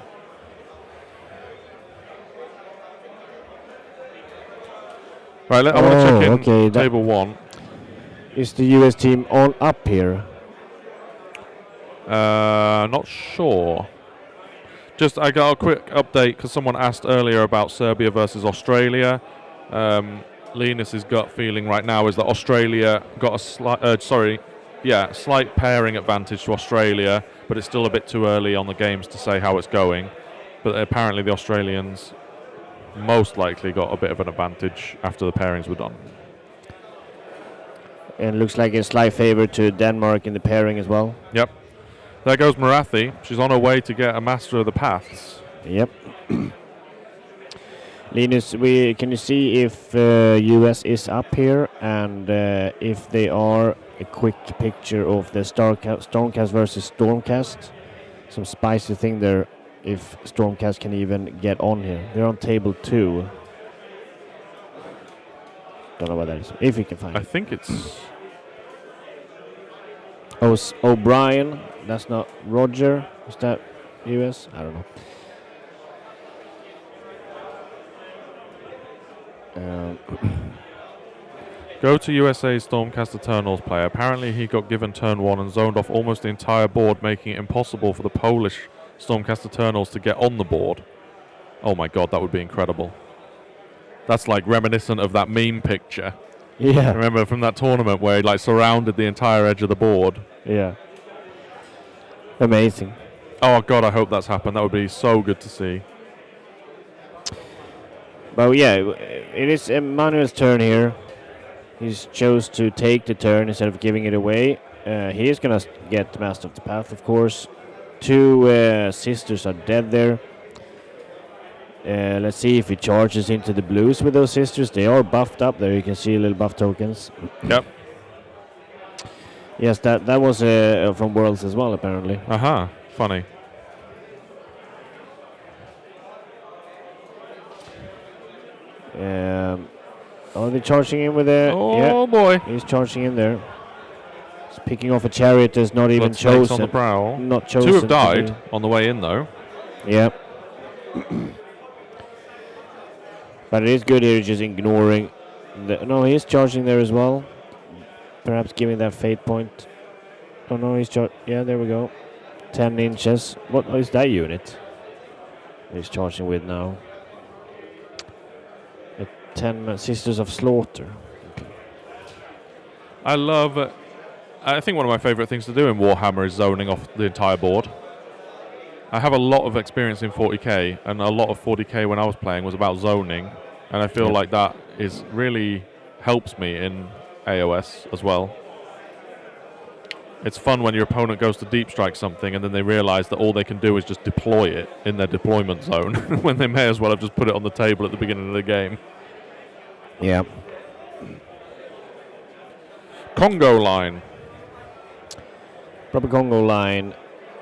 Right, I want to check in table 1. Is the US team on up here? Not sure. Just, I got a quick update because someone asked earlier about Serbia versus Australia. Linus's gut feeling right now is that Australia got slight pairing advantage to Australia, but it's still a bit too early on the games to say how it's going. But apparently the Australians most likely got a bit of an advantage after the pairings were done. And looks like a slight favor to Denmark in the pairing as well. Yep. There goes Marathi. She's on her way to get a Master of the Paths. Yep. Linus, can you see if US is up here, and if they are, a quick picture of the Stormcast versus Stormcast. Some spicy thing there, if Stormcast can even get on here. They're on table 2. Don't know what that is. If you can find it. I think it's... O'Brien. That's not Roger. Is that US? I don't know. Go to USA's Stormcast Eternals player. Apparently he got given turn 1 and zoned off almost the entire board, making it impossible for the Polish Stormcast Eternals to get on the board. Oh my god, that would be incredible. That's like reminiscent of that meme picture. Yeah. Remember from that tournament where he like surrounded the entire edge of the board? Yeah. Amazing. Oh god, I hope that's happened. That would be so good to see. But yeah, it is Emmanuel's turn here. He's chose to take the turn instead of giving it away. He is gonna get Master of the Path, of course. 2 sisters are dead there. Let's see if he charges into the blues with those sisters. They are buffed up there. You can see little buff tokens. Yep. Yes, that was from Worlds as well, apparently. Aha, funny. Are they charging in with a... Oh boy. He's charging in there. He's picking off a chariot that's not even chosen. On the prowl. Not chosen. 2 have died on the way in though. Yep. But it is good here, just ignoring... No, he is charging there as well. Perhaps giving that fate point. Oh no, he's yeah, there we go. 10 inches. What is that unit he's charging with now? 10 Sisters of Slaughter. Okay. I think one of my favourite things to do in Warhammer is zoning off the entire board. I have a lot of experience in 40k, and a lot of 40k when I was playing was about zoning, and I feel like that is really helps me in AOS as well. It's fun when your opponent goes to deep strike something and then they realise that all they can do is just deploy it in their deployment zone when they may as well have just put it on the table at the beginning of the game. Yeah. Congo line. Proper Congo line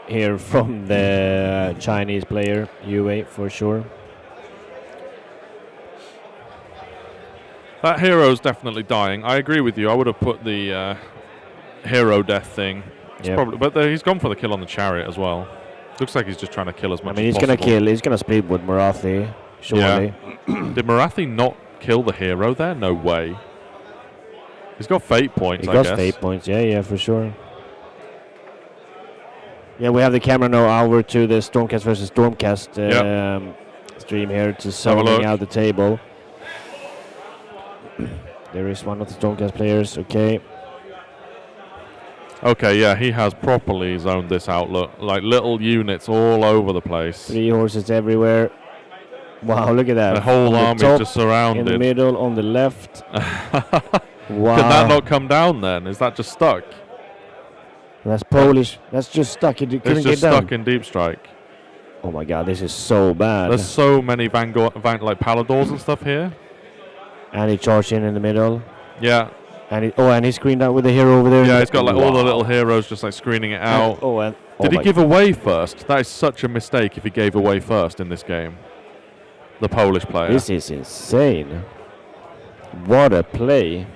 here from the Chinese player, UA for sure. That hero's definitely dying. I agree with you. I would have put the hero death thing. Probably, but he's gone for the kill on the chariot as well. Looks like he's just trying to kill as much as possible. He's going to kill. He's going to split with Marathi, surely. Yeah. Did Marathi not kill the hero there? No way. He's got fate points, I guess. He got fate points, yeah, for sure. Yeah, we have the camera now over to the Stormcast versus Stormcast stream here to zoning out the table. There is one of the Stormcast players, okay. Okay, yeah, he has properly zoned this out. Look, like little units all over the place. 3 horses everywhere. Wow, look at that. The whole army just surrounded. In the middle, on the left. Wow. Can that not come down then? Is that just stuck? That's Polish. That's just stuck. It couldn't it's just get down. Stuck in deep strike. Oh my god, this is so bad. There's so many like Paladors and stuff here. And he charged in the middle. Yeah. And he screened out with the hero over there. Yeah, he's got like all the little heroes just like screening it out. Did he give away first? That is such a mistake if he gave away first in this game. The Polish player. This is insane. What a play.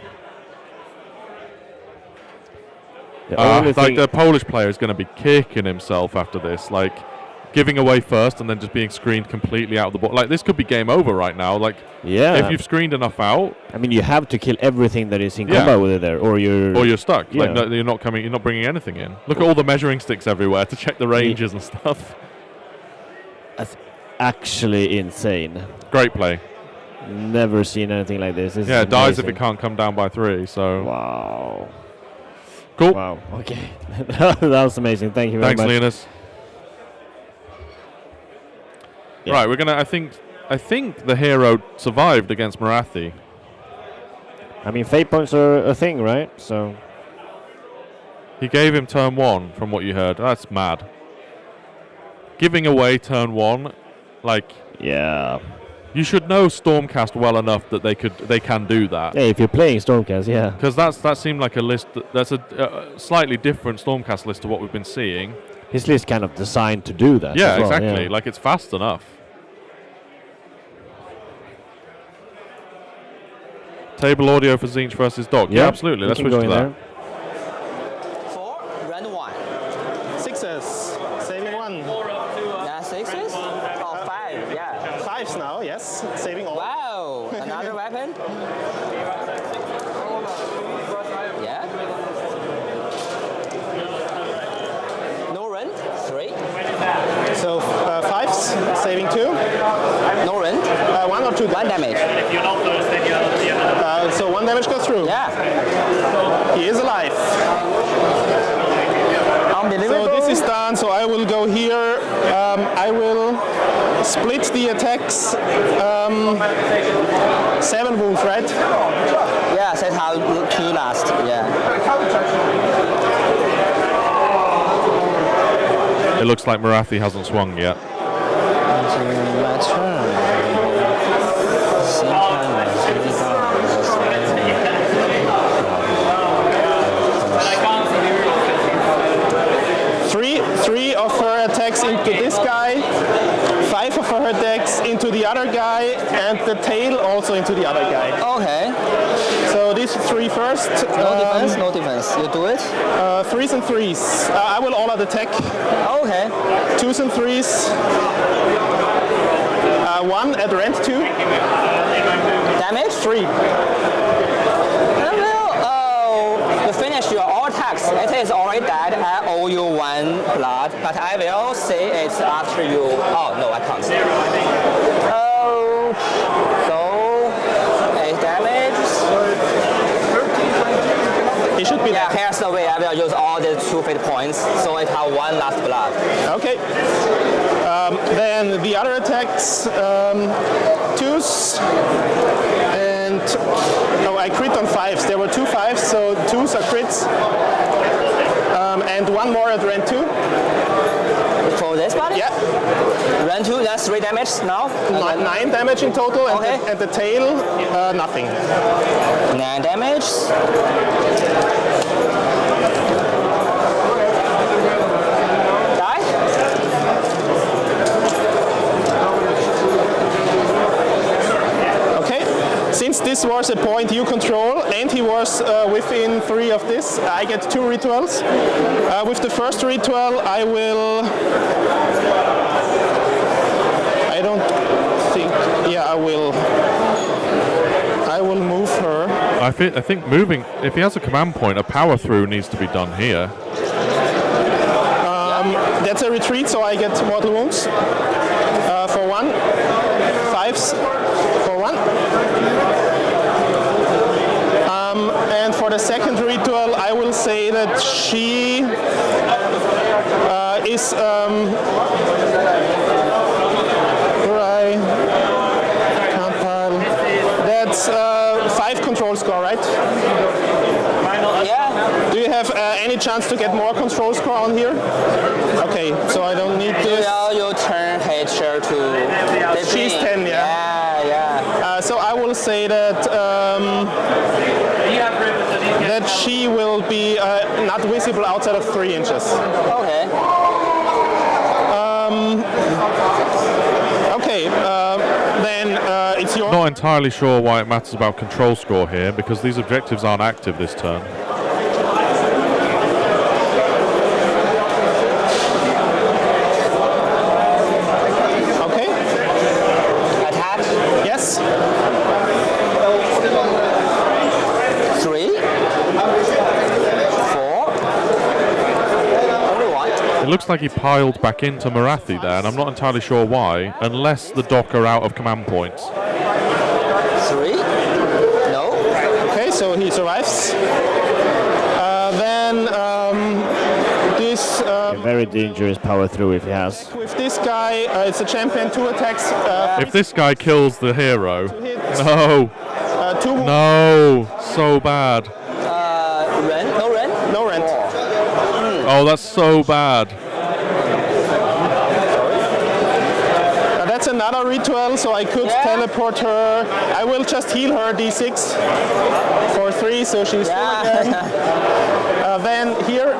The Polish player is going to be kicking himself after this. Like, giving away first and then just being screened completely out of the board. Like, this could be game over right now. Like, if you've screened enough out. I mean, you have to kill everything that is in combat with it there, or you're stuck. Yeah. Like, you're not bringing anything in. Look at all the measuring sticks everywhere to check the ranges and stuff. That's actually insane. Great play. Never seen anything like this. This it dies if it can't come down by 3. So. Wow. Cool. Wow. Okay. That was amazing. Thank you very Thanks, much. Linus. Yeah. Right, we're gonna. I think the hero survived against Marathi. I mean, fate points are a thing, right? So He gave him turn 1, from what you heard. That's mad. Giving away turn 1, like, yeah. you should know Stormcast well enough that they can do that. Yeah, if you're playing Stormcast, yeah. Because that seemed like a list that's a slightly different Stormcast list to what we've been seeing. His list kind of designed to do that. Yeah, as well, exactly. yeah. Like, it's fast enough. Table audio for Zinch versus Dog. Yeah, absolutely. we Let's can switch go to in that. there. 4, round 1. Sixes, saving 1. Yeah, 6s? Oh, 5, yeah. Fives now, yes, saving all. Wow, another weapon? Yeah. No run, 3. So fives, saving 2. No run, 1 or 2 1 damage. So 1 damage goes through. Yeah. He is alive. Unbelievable. So this is done, so I will go here. I will split the attacks. 7 wounds, right? Yeah, that's how 2 last. Yeah. It looks like Marathi hasn't swung yet. My turn. 3 of her attacks into this guy, 5 of her attacks into the other guy, and the tail also into the other guy. Okay. So these 3 first. No defense, no defense. You do it? 3s and 3s. I will all out attack. Okay. 2s and 3s. 1 at rent 2. Damage? 3. You finish your all attacks. It is already dead. I owe you 1 blood, but I will say it's after you. Oh no, I can't. Oh, so 8 damage. He should be Yeah, dead. here's the way. I will use all the 2 fate points, so it have 1 last blood. Okay. Then the other attacks, 2s, and no, I crit on 5s. There were 2 5s, so 2s are crits, and 1 more at rent 2. For this body? Yeah, Run 2, that's 3 damage now. 9 damage in total, and, Okay. and the tail, nothing. 9 damage. Die? Okay. Since this was a point you control, and he was within 3 of this, I get 2 rituals. With the first ritual, I will. I don't think. Yeah, I will. I will move her. I think moving. If he has a command point, a power through needs to be done here. That's a retreat, so I get mortal wounds for 1. 5s for 1. And for the second ritual, I will say that she is. Where I can't pile. That's 5 control score, right? Yeah. Do you have any chance to get more control score on here? Okay, so I don't need this. Now you turn Hatcher to 15. She's 10, yeah. Yeah. So I will say that that she will be not visible outside of 3 inches. Okay. Okay, then it's your. Not entirely sure why it matters about control score here, because these objectives aren't active this turn. Okay. Attack. Yes. 3. 4. Only 1. It looks like he piled back into Marathi there, and I'm not entirely sure why, unless the dock are out of command points. 3. No. Okay, so he survives. Then very dangerous power through if he has. With this guy, it's a champion, 2 attacks. If this guy kills the hero, Hit, no, 2 no, so bad. Ren? No Ren? no rent. Oh, that's so bad. That's another ritual, so I could teleport her. I will just heal her d6 for 3, so she's full again. Then here,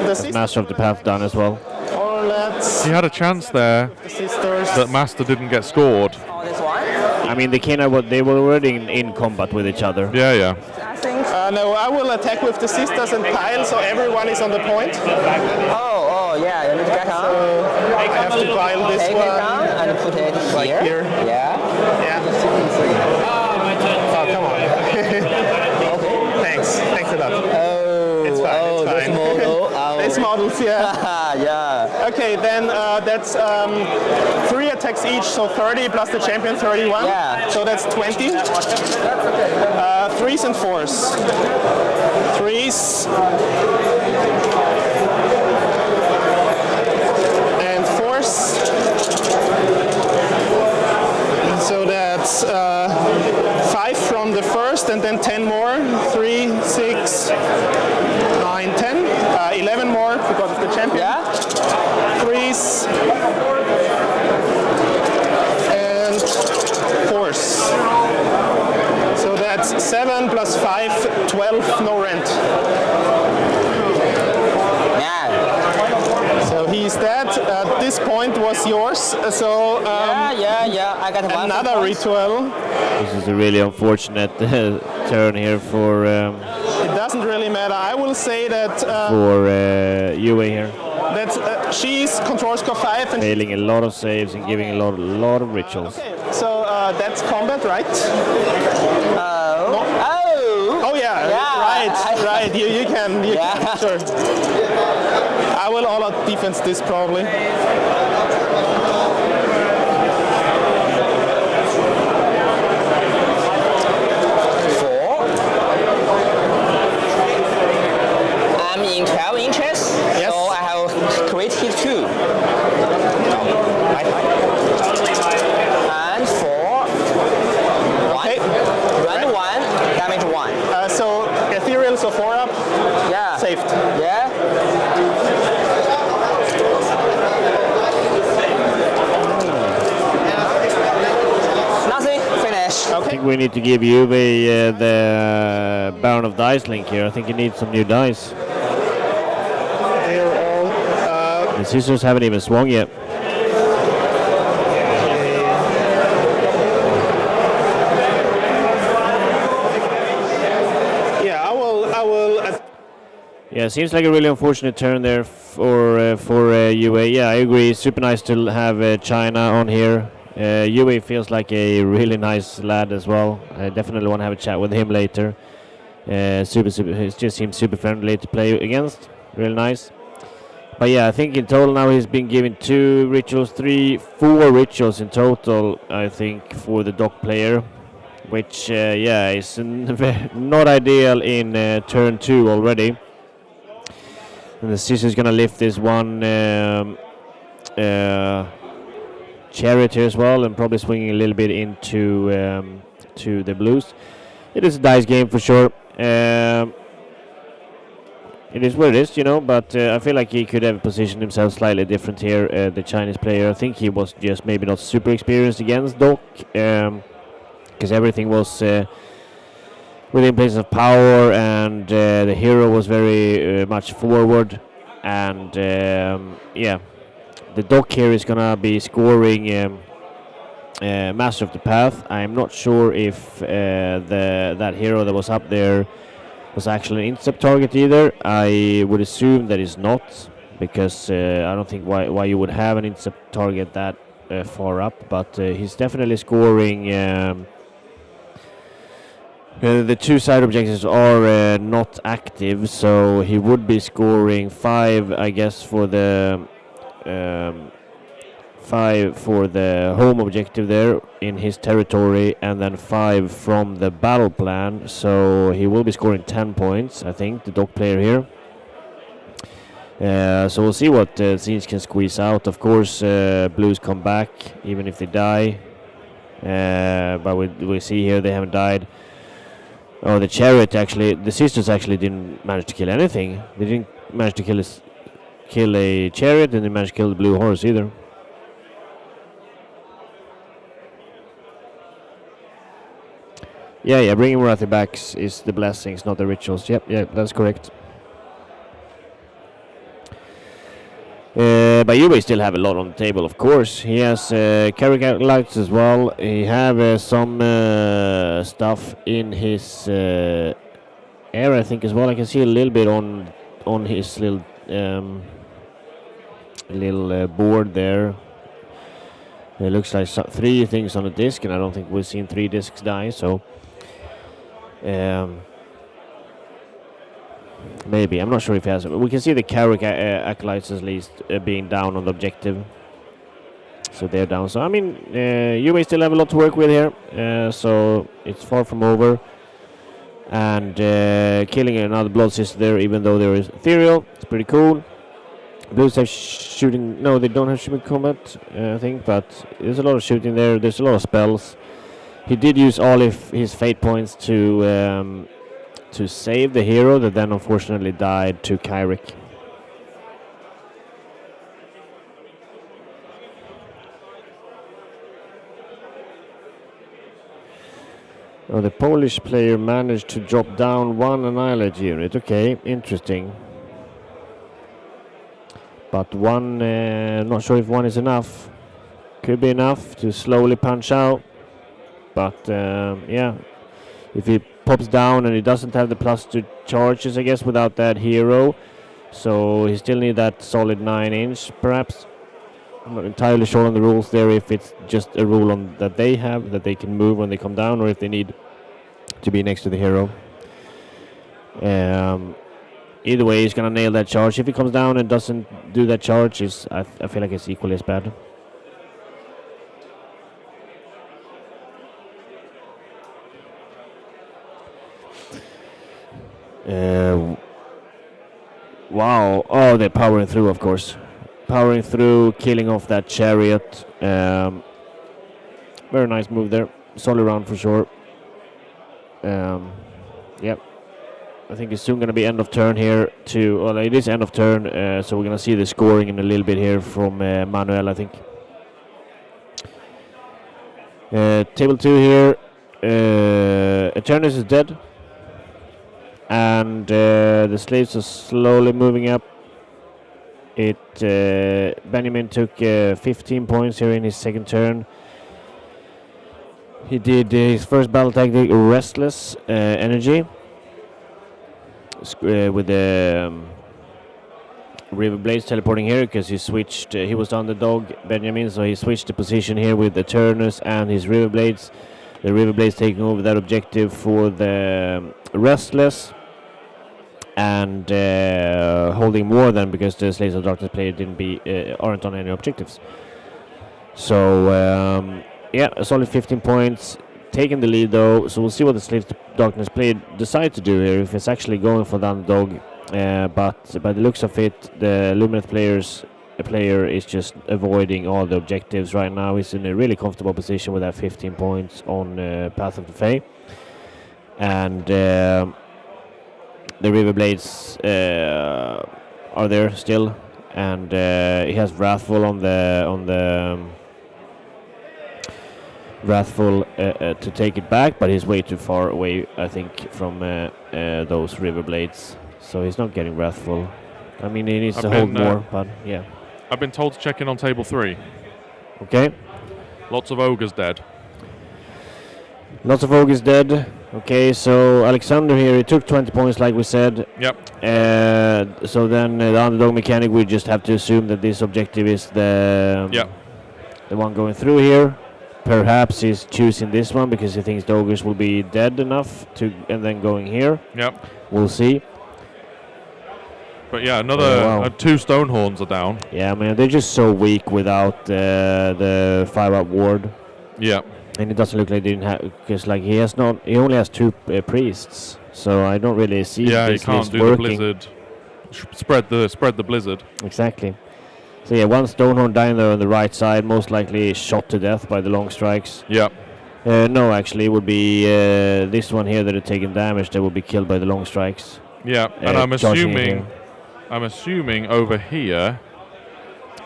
the sisters. Master of the Path done as well. Or let's He had a chance there the sisters. that Master didn't get scored. Oh, this one? I mean, they were already in combat with each other. Yeah, yeah. I think. No, I will attack with the sisters and pile, so everyone is on the point. Oh, yeah, you need to get on. I have to pile this Take it down one. and put it Like here. Yeah. Yeah. Oh, come on. Thanks a lot. It's fine. Oh, it's this fine. model. Oh. This models, yeah. Yeah. Okay, then that's 3 attacks each, so 30 plus the champion 31. Yeah. So that's 20. 3s and 4s. 3s. And 4s. So that's 5 from the first and then 10 more. 3, 6, 9, 10. 11 more because of the champion. Yeah. 3s and 4s. So that's 7 plus 5, 12, no rent. Yeah. So he's dead. At this point was yours. So Yeah. I got one. another point. ritual. This is a really unfortunate turn here for It doesn't really matter. I will say that Yue here, she's control score 5 and failing a lot of saves and giving a lot of rituals. so that's combat, right? Oh. Oh yeah, Yeah. right. You can, Yeah. sure. I will all out defense this probably. I'm in 12 inches, Yes. so I have crit hit 2. And 4. 1. Okay. Run 1, damage 1. So ethereal, so 4 up, Yeah. saved. Yeah. Nothing, finish. I think we need to give Yue the Baron of Dice link here. I think you need some new dice. They're all The scissors haven't even swung yet. yeah. I will. Yeah, it seems like a really unfortunate turn there for Yue. Yeah, I agree. Super nice to have China on here. Yue feels like a really nice lad as well. I definitely want to have a chat with him later. He just seems super friendly to play against. Really nice. But yeah, I think in total now he's been given 2 rituals, 4 rituals in total, I think, for the dock player. Which, yeah, is not ideal in turn 2 already. And the Scissors gonna lift this one chariot here as well, and probably swinging a little bit into to the blues. It is a dice game for sure. It is what it is, but I feel like he could have positioned himself slightly different here, the Chinese player. I think he was just maybe not super experienced against Doc, because everything was within place of power, and the hero was very much forward, and yeah, the Doc here is gonna be scoring Master of the Path. I'm not sure if that hero that was up there was actually an intercept target either. I would assume that is not, because I don't think why you would have an intercept target that far up, but he's definitely scoring. The 2 side objectives are not active, so he would be scoring 5, I guess, for the 5 for the home objective there in his territory, and then 5 from the battle plan. So he will be scoring 10 points, I think, the dog player here. So we'll see what Scenes can squeeze out. Of course, Blues come back even if they die. But we see here they haven't died. Oh, the Chariot actually, the Sisters actually didn't manage to kill anything. They didn't manage to kill a Chariot, and they managed to kill the Blue Horse either. Yeah, bringing Marathi back is the blessings, not the rituals. Yep, that's correct. But Yubei still have a lot on the table, of course. He has Carrick lights as well. He have some stuff in his air, I think, as well. I can see a little bit on his little board there. It looks like 3 things on the disc, and I don't think we've seen 3 discs die, so maybe. I'm not sure if he has it. We can see the Carrick acolytes at least being down on the objective. So they're down. So, I mean, you may still have a lot to work with here. So it's far from over. And killing another Blood Sister there, even though there is Ethereal. It's pretty cool. Blues have shooting. No, they don't have shooting combat, I think. But there's a lot of shooting there. There's a lot of spells. He did use all of his fate points to save the hero that then unfortunately died to Kyrick. Oh, the Polish player managed to drop down 1 Annihilate unit. Okay, interesting. But 1, not sure if 1 is enough. Could be enough to slowly punch out. But yeah, if he pops down and he doesn't have the +2 charges, I guess, without that hero. So he still need that solid 9-inch, perhaps. I'm not entirely sure on the rules there, if it's just a rule on that they have, that they can move when they come down, or if they need to be next to the hero. Either way, he's going to nail that charge. If he comes down and doesn't do that charge, I feel like it's equally as bad. Wow. Oh, they're powering through, of course. Powering through, killing off that Chariot. Very nice move there. Solid round for sure. Yep. I think it's soon going to be end of turn here. Well, it is end of turn, so we're going to see the scoring in a little bit here from Manuel, I think. Table 2 here. Eternus is dead. And the slaves are slowly moving up. Benjamin took 15 points here in his second turn. He did his first battle tactic, Restless Energy, with the River Blades teleporting here because he switched. He was the underdog, Benjamin, so he switched the position here with the Eternus and his River Blades. The River Blades taking over that objective for the Restless. And holding more than, because the Slaves of Darkness player aren't on any objectives. So yeah, a solid 15 points, taking the lead though. So we'll see what the Slaves of Darkness player decide to do here, if it's actually going for the underdog. But by the looks of it, the Lumineth player is just avoiding all the objectives right now. He's in a really comfortable position with that 15 points on Path of the Fae. And the River Blades are there still, and he has Wrathful on the Wrathful to take it back, but he's way too far away, I think, from those River Blades, so he's not getting Wrathful. I mean, he needs to hold more, but yeah. I've been told to check in on table 3. Okay. Lots of ogres dead. Lots of ogres dead. Okay, so Alexander here, he took 20 points like we said. Yep. So then the underdog mechanic, we just have to assume that this objective is the one going through here. Perhaps he's choosing this one because he thinks the ogres will be dead enough to, and then going here. Yep. We'll see. But yeah, another 2 Stonehorns are down. Yeah, man, they're just so weak without the 5-up ward. Yeah. And it doesn't look like they didn't have, because like he only has 2 priests, so I don't really see this he can't do working. the blizzard spread the blizzard. Exactly. So yeah, one Stonehorn dying there on the right side, most likely shot to death by the long strikes. Yeah. No, actually, it would be this one here that are taking damage that would be killed by the long strikes. Yeah, and I'm assuming over here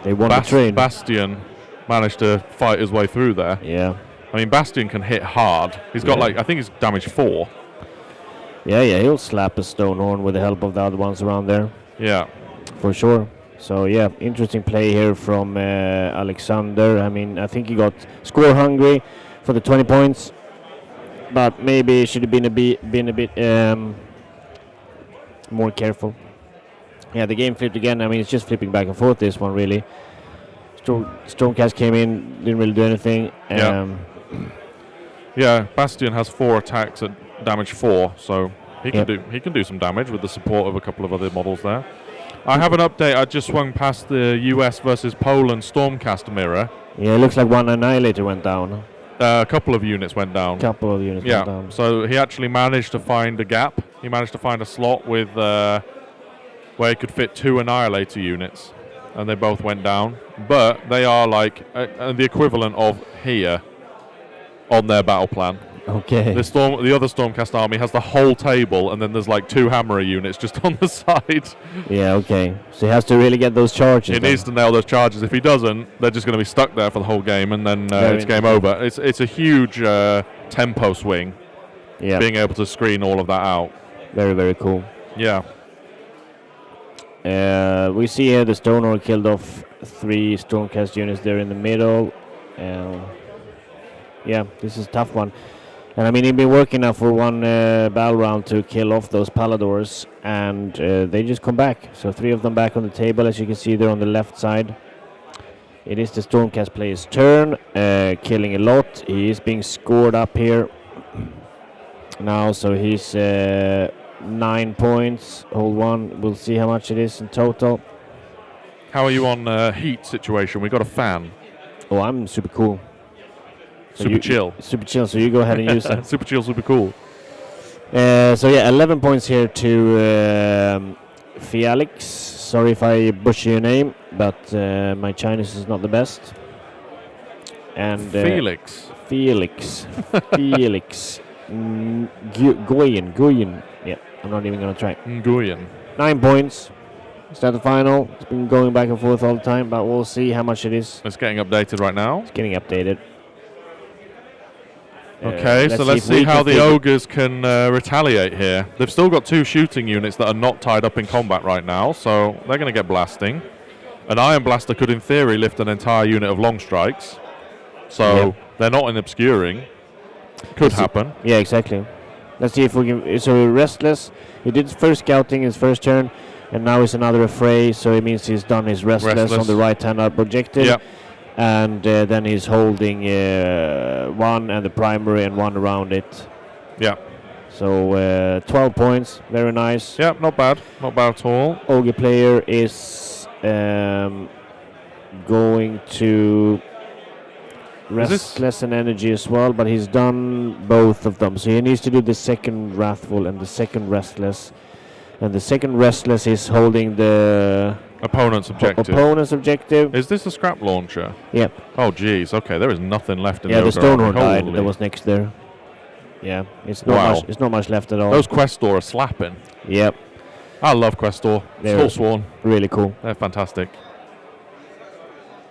they won the train. Bastion managed to fight his way through there. Yeah. I mean, Bastion can hit hard. He's got I think he's damage 4. Yeah, he'll slap a Stonehorn with the help of the other ones around there. Yeah. For sure. So yeah, interesting play here from Alexander. I mean, I think he got score hungry for the 20 points, but maybe should have been a bit more careful. Yeah, the game flipped again. I mean, it's just flipping back and forth, this one, really. Stormcast came in, didn't really do anything. Yeah, Bastion has 4 attacks at damage 4, so he can do some damage with the support of a couple of other models there. I have an update. I just swung past the US versus Poland Stormcast mirror. Yeah, it looks like one Annihilator went down. A couple of units went down. Went down. So he actually managed to find a gap. He managed to find a slot with where he could fit 2 Annihilator units, and they both went down. But they are like the equivalent of here on their battle plan. Okay. The other Stormcast army has the whole table, and then there's like 2 Hammerer units just on the side. Yeah, okay. So he has to really get those charges. He needs to nail those charges. If he doesn't, they're just going to be stuck there for the whole game, and then it's game over. It's a huge tempo swing. Yeah. Being able to screen all of that out. Very, very cool. Yeah. We see here the Stonehorn killed off 3 Stormcast units there in the middle. Yeah, this is a tough one. And I mean, he's been working now for one battle round to kill off those Paladors, and they just come back. So 3 of them back on the table, as you can see there on the left side. It is the Stormcast player's turn, killing a lot. He is being scored up here now, so he's 9 points. Hold on, we'll see how much it is in total. How are you on heat situation? We got a fan. Oh, I'm super cool. So super chill. Super chill, so you go ahead and use that. Super chill, super cool. So yeah, 11 points here to Felix. Sorry if I butcher your name, but my Chinese is not the best. And Felix. Felix. Nguyen. Yeah, I'm not even going to try. Nguyen. 9 points. Is that the final? It's been going back and forth all the time, but we'll see how much it is. It's getting updated right now. It's getting updated. Okay, so let's see how the ogres can retaliate here. They've still got 2 shooting units that are not tied up in combat right now, so they're going to get blasting. An Iron Blaster could, in theory, lift an entire unit of long strikes. So they're not in obscuring. Could happen. Yeah, exactly. Let's see if we can. So Restless, he did first scouting his first turn, and now it's another affray, so it means he's done his Restless. On the right-hand objective. Yeah. And then he's holding 1 and the primary and 1 around it. Yeah. So 12 points, very nice. Yeah, not bad at all. Ogre player is going to Restless and Energy as well, but he's done both of them. So he needs to do the second Wrathful and the second Restless. And the second Restless is holding the opponent's objective. Is this a scrap launcher? Yep. Oh, jeez. Okay, there is nothing left in the Stonehorn died that was next there. Yeah, it's not much. It's not much left at all. Those Questor are slapping. Yep. I love Questor. Full Sworn. Really cool. They're fantastic.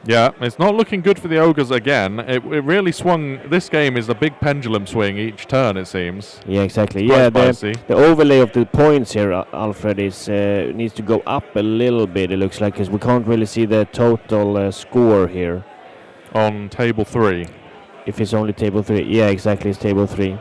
Yeah, it's not looking good for the ogres again. It really swung. This game is a big pendulum swing each turn, it seems. Yeah, exactly. The overlay of the points here, Alfred, is needs to go up a little bit, it looks like, because we can't really see the total score here. On table 3. If it's only table 3. Yeah, exactly, it's table 3.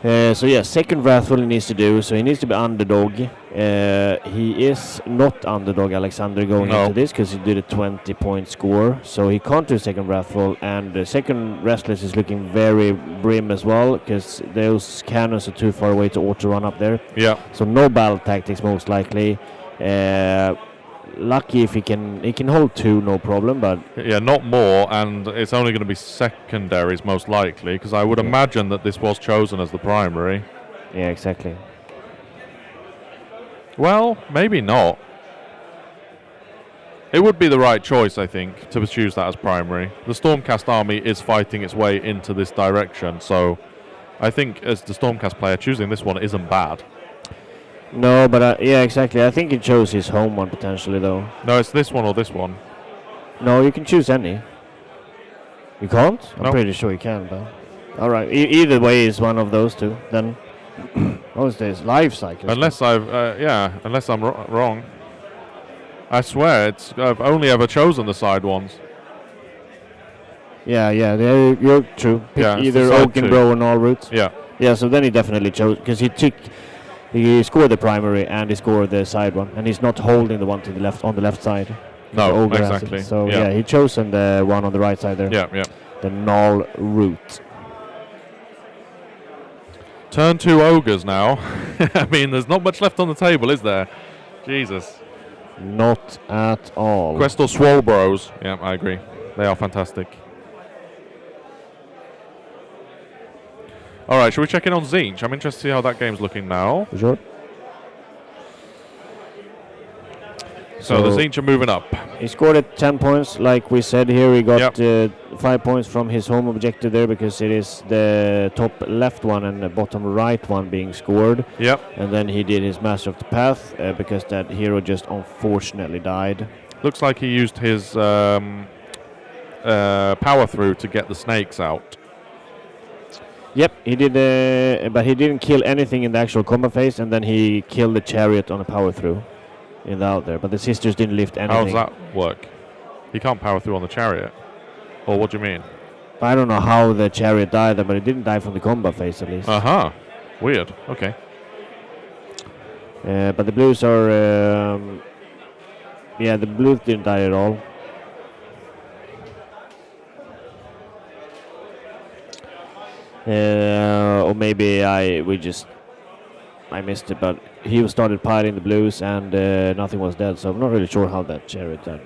So yeah, second Wrathful he needs to do, so he needs to be underdog. He is not underdog, Alexander, going into this, because he did a 20-point score, so he can't do second Wrathful, and the second Restless is looking very brim as well, because those cannons are too far away to auto-run up there. Yeah. So no battle tactics, most likely. Lucky if he can hold 2, no problem, but yeah, not more, and it's only going to be secondaries most likely, because I would imagine that this was chosen as the primary. Yeah, exactly. Well, maybe not. It would be the right choice, I think, to choose that as primary. The Stormcast army is fighting its way into this direction, so I think as the Stormcast player, choosing this one isn't bad. No, but yeah, exactly. I think he chose his home one potentially, though. No, it's this one or this one. No, you can choose any. You can't? I'm No. pretty sure you can, but... Alright, either way is one of those two. Then... what is this? Life cycle. Unless unless I'm wrong. I swear, I've only ever chosen the side ones. Yeah, you're true. Pick Yeah, it's either the side Oak and two. Bro and all routes. Yeah. Yeah, so then he definitely chose... Because he scored the primary and he scored the side one. And he's not holding the one to the left on the left side. No, The ogre has it. exactly. So yeah, he chosen the one on the right side there. Yeah. The null route. Turn 2 ogres now. I mean, there's not much left on the table, is there? Jesus. Not at all. Questor Swolbros. Yeah, I agree. They are fantastic. All right, shall we check in on Zinch? I'm interested to see how that game's looking now. Sure. So the Zinch are moving up. He scored at 10 points, like we said here. He got 5 points from his home objective there because it is the top left one and the bottom right one being scored. Yep. And then he did his Master of the Path because that hero just unfortunately died. Looks like he used his power through to get the snakes out. Yep, he did, but he didn't kill anything in the actual combat phase, and then he killed the chariot on a power through in the out there. But the sisters didn't lift anything. How does that work? He can't power through on the chariot. Or what do you mean? I don't know how the chariot died, but it didn't die from the combat phase at least. Weird. Okay. But the blues are... the blues didn't die at all. Or maybe I missed it, but he started piling the blues and nothing was dead, so I'm not really sure how that chariot died.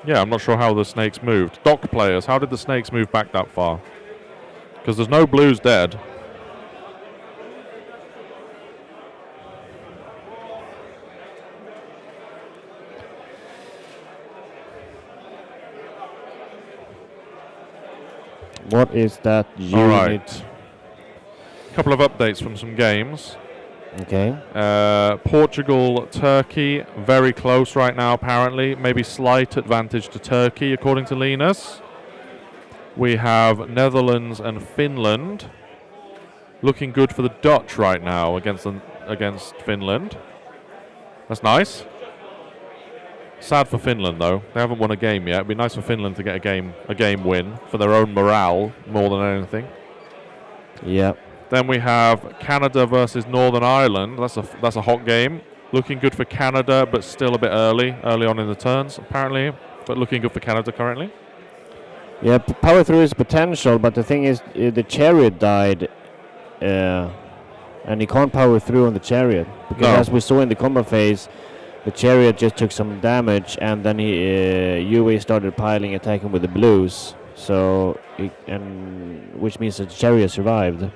Yeah, I'm not sure how the snakes moved. Dock players, how did the snakes move back that far? Because there's no blues dead. What is that unit? All right. A couple of updates from some games. Okay. Portugal, Turkey, very close right now apparently. Maybe slight advantage to Turkey according to Linus. We have Netherlands and Finland. Looking good for the Dutch right now against Finland. That's nice. Sad for Finland though. They haven't won a game yet. It'd be nice for Finland to get a game win for their own morale more than anything. Yeah. Then we have Canada versus Northern Ireland. That's a hot game. Looking good for Canada, but still a bit early on in the turns apparently. But looking good for Canada currently. Yeah, power through is potential, but the thing is, the chariot died, and he can't power through on the chariot because, as we saw in the combat phase, the chariot just took some damage, and then UA started attacking with the blues. So, which means that the chariot survived.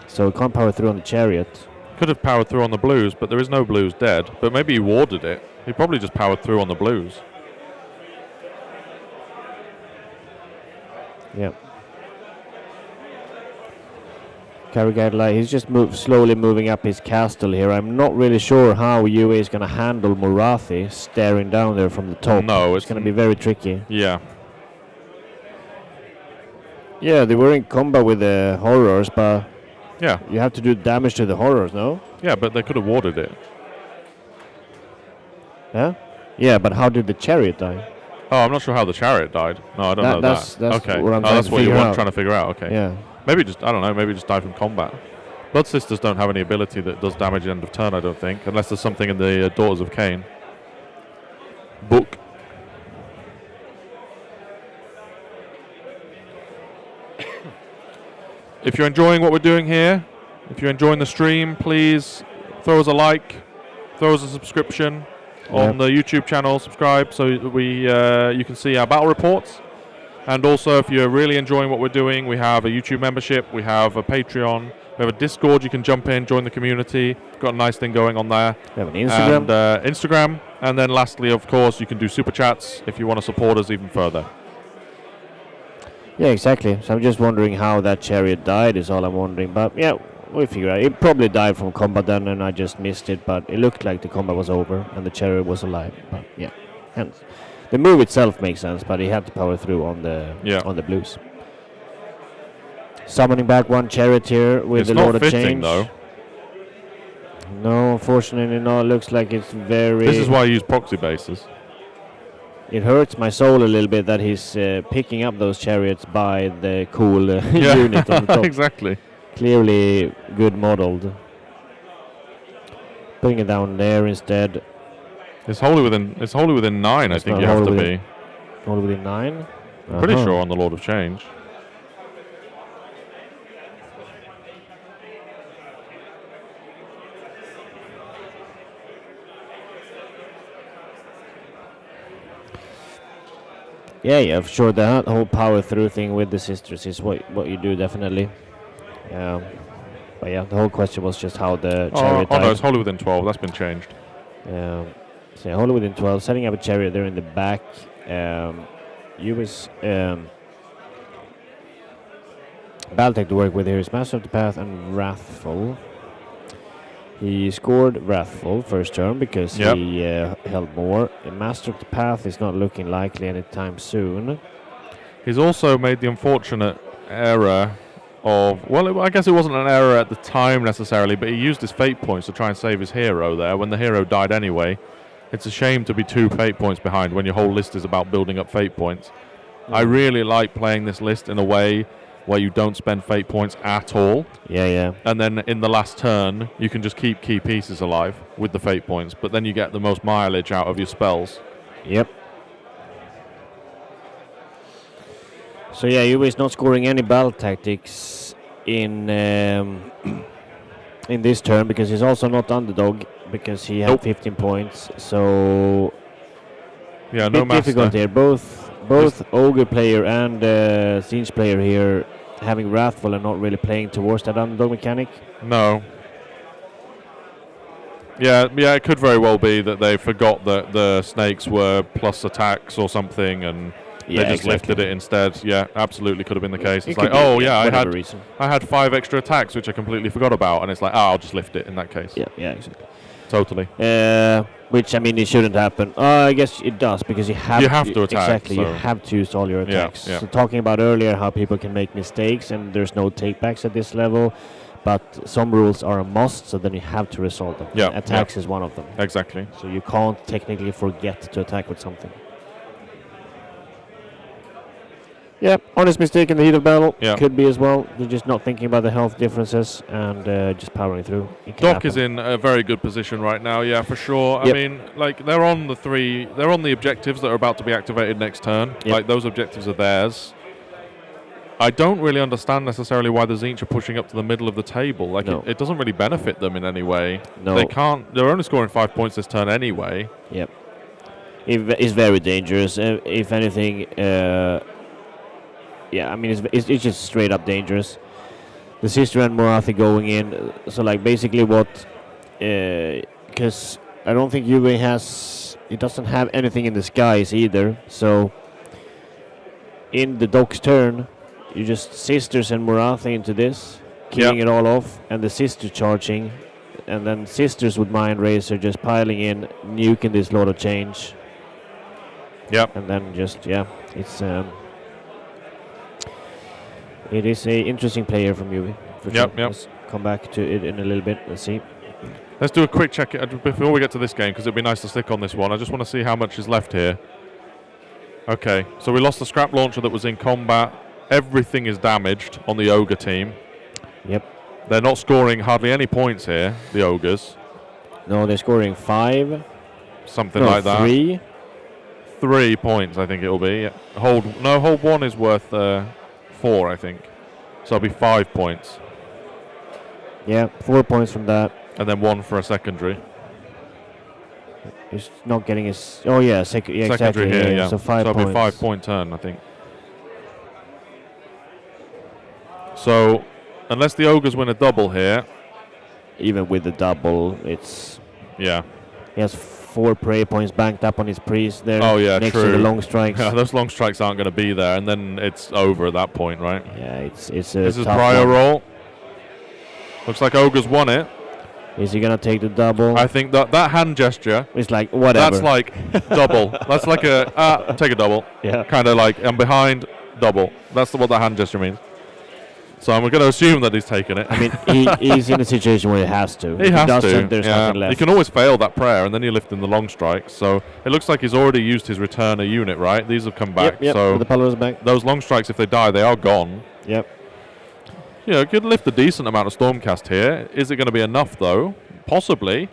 So he can't power through on the chariot. Could have powered through on the blues, but there is no blues dead. But maybe he warded it. He probably just powered through on the blues. Yeah. Karagad, he's just slowly moving up his castle here. I'm not really sure how UA is going to handle Morathi staring down there from the top. No, it's going to be very tricky. Yeah. Yeah, they were in combat with the horrors, but yeah, you have to do damage to the horrors, no? Yeah, but they could have warded it. Yeah? Yeah, but how did the chariot die? Oh, I'm not sure how the chariot died. No, I don't know that. That's okay. what I'm that's what you're trying to figure out. Okay. Yeah. Maybe just, I don't know, maybe just die from combat. Blood Sisters don't have any ability that does damage at the end of turn, I don't think, unless there's something in the Daughters of Cain book. If you're enjoying what we're doing here, if you're enjoying the stream, please throw us a like, throw us a subscription on the YouTube channel, subscribe so you can see our battle reports. And also, if you're really enjoying what we're doing, we have a YouTube membership, we have a Patreon, We have a Discord. You can jump in, join the community. Got a nice thing going on there. We have an Instagram. And Instagram. And then lastly, of course, you can do super chats if you want to support us even further. Yeah, exactly. So I'm just wondering how that chariot died is all I'm wondering. But yeah, we'll figure out. It probably died from combat then and I just missed it. But it looked like the combat was over and the chariot was alive. But yeah, hence. The move itself makes sense, but he had to power through on the blues. Summoning back one chariot here with the Lord of Change. Though. No, unfortunately not. Looks like it's very... This is why I use proxy bases. It hurts my soul a little bit that he's picking up those chariots by the cool unit on the top. Exactly. Clearly good modeled. Putting it down there instead. It's wholly within 9, I think you have to be. Wholly within 9? Pretty sure on the Lord of Change. Yeah, for sure. That whole power through thing with the sisters is what you do definitely. But yeah, the whole question was just how the chariot died. No, it's wholly within 12. That's been changed. So yeah, wholly within 12. Setting up a chariot there in the back. Baltec to work with here is Master of the Path and Wrathful. He scored Wrathful first turn because he held more. Master of the Path is not looking likely anytime soon. He's also made the unfortunate error of... Well, I guess it wasn't an error at the time necessarily, but he used his fate points to try and save his hero there when the hero died anyway. It's a shame to be 2 fate points behind when your whole list is about building up fate points. I really like playing this list in a way where you don't spend fate points at all. Yeah. And then in the last turn, you can just keep key pieces alive with the fate points, but then you get the most mileage out of your spells. Yep. So yeah, Yui's not scoring any battle tactics in this turn because he's also not underdog because he had 15 points. So yeah, no master. Difficult here. Both Ogre player and Siege player here having Wrathful and not really playing towards that underdog mechanic. No. Yeah, it could very well be that they forgot that the snakes were plus attacks or something and they just lifted it instead. Yeah, absolutely could have been the case. It's like, I had 5 extra attacks which I completely forgot about, and it's like, I'll just lift it in that case. Yeah, exactly. Totally. Which, I mean, it shouldn't happen. I guess it does, because you have to attack. Exactly, so. you have to use all your attacks. Yeah. So talking about earlier how people can make mistakes and there's no takebacks at this level, but some rules are a must, so then you have to resolve them. Yeah. Attacks is one of them. Exactly. So you can't technically forget to attack with something. Yeah, honest mistake in the heat of battle. Yeah. Could be as well. They're just not thinking about the health differences and just powering through. Doc is in a very good position right now, yeah, for sure. Yep. I mean, like, they're on the objectives that are about to be activated next turn. Yep. Like, those objectives are theirs. I don't really understand necessarily why the Tzeentch are pushing up to the middle of the table. Like, no. it doesn't really benefit them in any way. No. They're only scoring 5 points this turn anyway. Yep. It's very dangerous. If anything... yeah, I mean, it's just straight up dangerous. The Sister and Morathi going in. So, like, basically what... Because I don't think Yue it doesn't have anything in the skies either. So, in the Doc's turn, you just Sisters and Morathi into this, killing it all off, and the Sister charging. And then Sisters with Mind Razor just piling in, nuking this Lord of Change. Yep. And then just, it's... It is a interesting player from Yui. Yep. Let's come back to it in a little bit. Let's see. Let's do a quick check before we get to this game, because it'd be nice to stick on this one. I just want to see how much is left here. Okay, so we lost the scrap launcher that was in combat. Everything is damaged on the Ogre team. Yep. They're not scoring hardly any points here, the Ogres. No, they're scoring 5. Something like that. 3. 3 points, I think it'll be. Hold 1 is worth 4, I think. So it'll be 5 points. Yeah, 4 points from that. And then 1 for a secondary. He's not getting his... Oh, yeah, secondary exactly. Here, yeah. So 5 points. So it'll be 5 point turn, I think. So Unless the ogres win a double here. Even with the double, it's... Yeah. He has 4 prey points banked up on his priest there. Oh, yeah, next true. to the long strikes. Yeah, those long strikes aren't going to be there, and then it's over at that point, right? Yeah, it's a This is tough prior one. roll. Looks like ogres won it. Is he gonna take the double? I think that hand gesture. It's like whatever. That's like double. That's like a take a double. Yeah. Kind of like I'm behind double. That's what that hand gesture means. So I'm going to assume that he's taken it. I mean, he's in a situation where he has to. He If has doesn't, to. There's Yeah. nothing left. You can always fail that prayer, and then you lift in the long strikes. So it looks like he's already used his returner unit, right? These have come back. Yep. So The Palace back. those long strikes, if they die, they are gone. Yep. You could lift a decent amount of Stormcast here. Is it going to be enough, though? Possibly.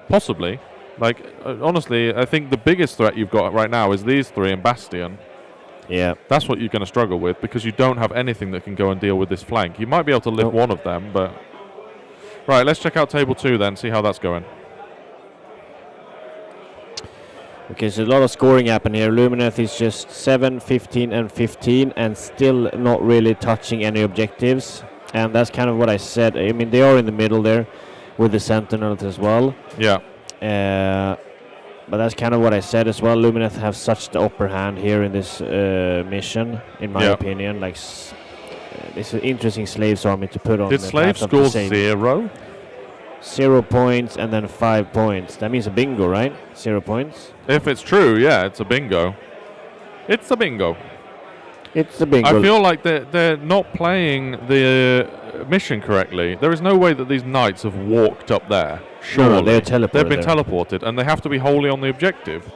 Possibly. Like, honestly, I think the biggest threat you've got right now is these 3 and Bastion. Yeah. That's what you're going to struggle with, because you don't have anything that can go and deal with this flank. You might be able to lift one of them, but... Right, let's check out table 2 then, see how that's going. Okay, so a lot of scoring happen here. Lumineth is just 7, 15, and 15, and still not really touching any objectives. And that's kind of what I said. I mean, they are in the middle there with the Sentinels as well. Yeah. But that's kind of what I said as well. Lumineth have such the upper hand here in this mission, in my opinion. Like, it's an interesting Slaves army to put on. Did Slaves score 0? 0 points and then 5 points. That means a bingo, right? 0 points. If it's true, yeah, it's a bingo. It's a bingo. It's a bingo. I feel like they're not playing the mission correctly. There is no way that these knights have walked up there. Surely. No, they're teleported. They've been teleported, and they have to be wholly on the objective.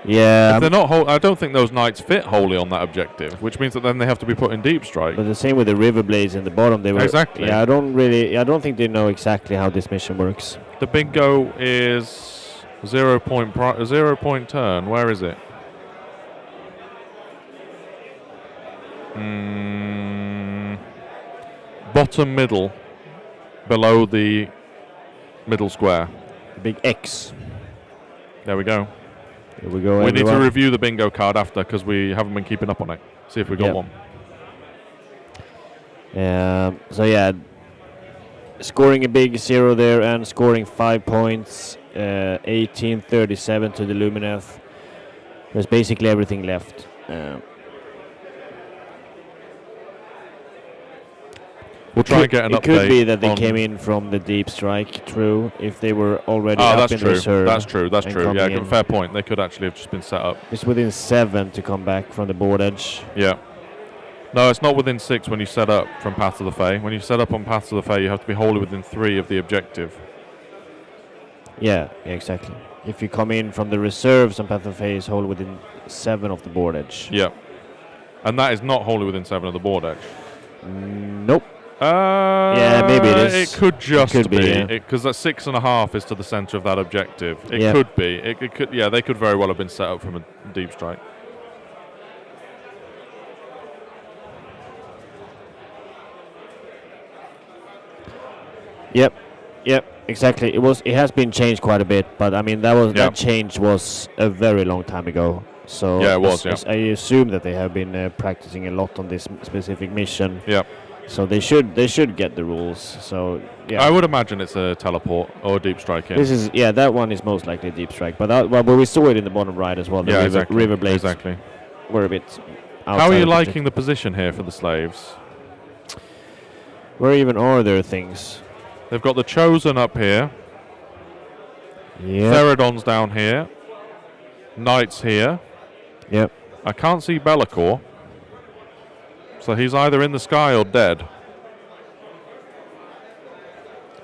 Yeah. If they're not I don't think those knights fit wholly on that objective, which means that then they have to be put in deep strike. But the same with the river blades in the bottom. They were exactly. Yeah, I don't think they know exactly how this mission works. The bingo is 0 point turn. Where is it? Bottom middle, below the middle square. The big X. There we go. Here we go. We need to review the bingo card after, because we haven't been keeping up on it. See if we got one. So yeah, scoring a big 0 there and scoring 5 points. 18-37 to the Lumineth. There's basically everything left. We'll try and get an update. It could be that they came in from the deep strike, true, if they were already up in reserve. That's true. Yeah, in. fair point. They could actually have just been set up. It's within 7 to come back from the board edge. Yeah. No, it's not within 6 when you set up from Path to the Fae. When you set up on Path to the Fae, you have to be wholly within 3 of the objective. Yeah, exactly. If you come in from the reserves on Path to the Fae, it's wholly within 7 of the board edge. Yeah. And that is not wholly within 7 of the board edge. Nope. Yeah, maybe it is. It could just be, because that 6.5 is to the center of that objective. It could be. It could. Yeah, they could very well have been set up from a deep strike. Yep, exactly. It has been changed quite a bit, but I mean that change was a very long time ago. So yeah, it was. I assume that they have been practicing a lot on this specific mission. Yeah. So they should get the rules. So yeah, I would imagine it's a teleport or a deep strike. This is that one is most likely a deep strike. But we saw it in the bottom right as well. The river blades were a bit. How are you liking the position here for the slaves? Where even are there things? They've got the Chosen up here. Yeah. Therodon's down here. Knights here. Yep. I can't see Be'lakor. So he's either in the sky or dead.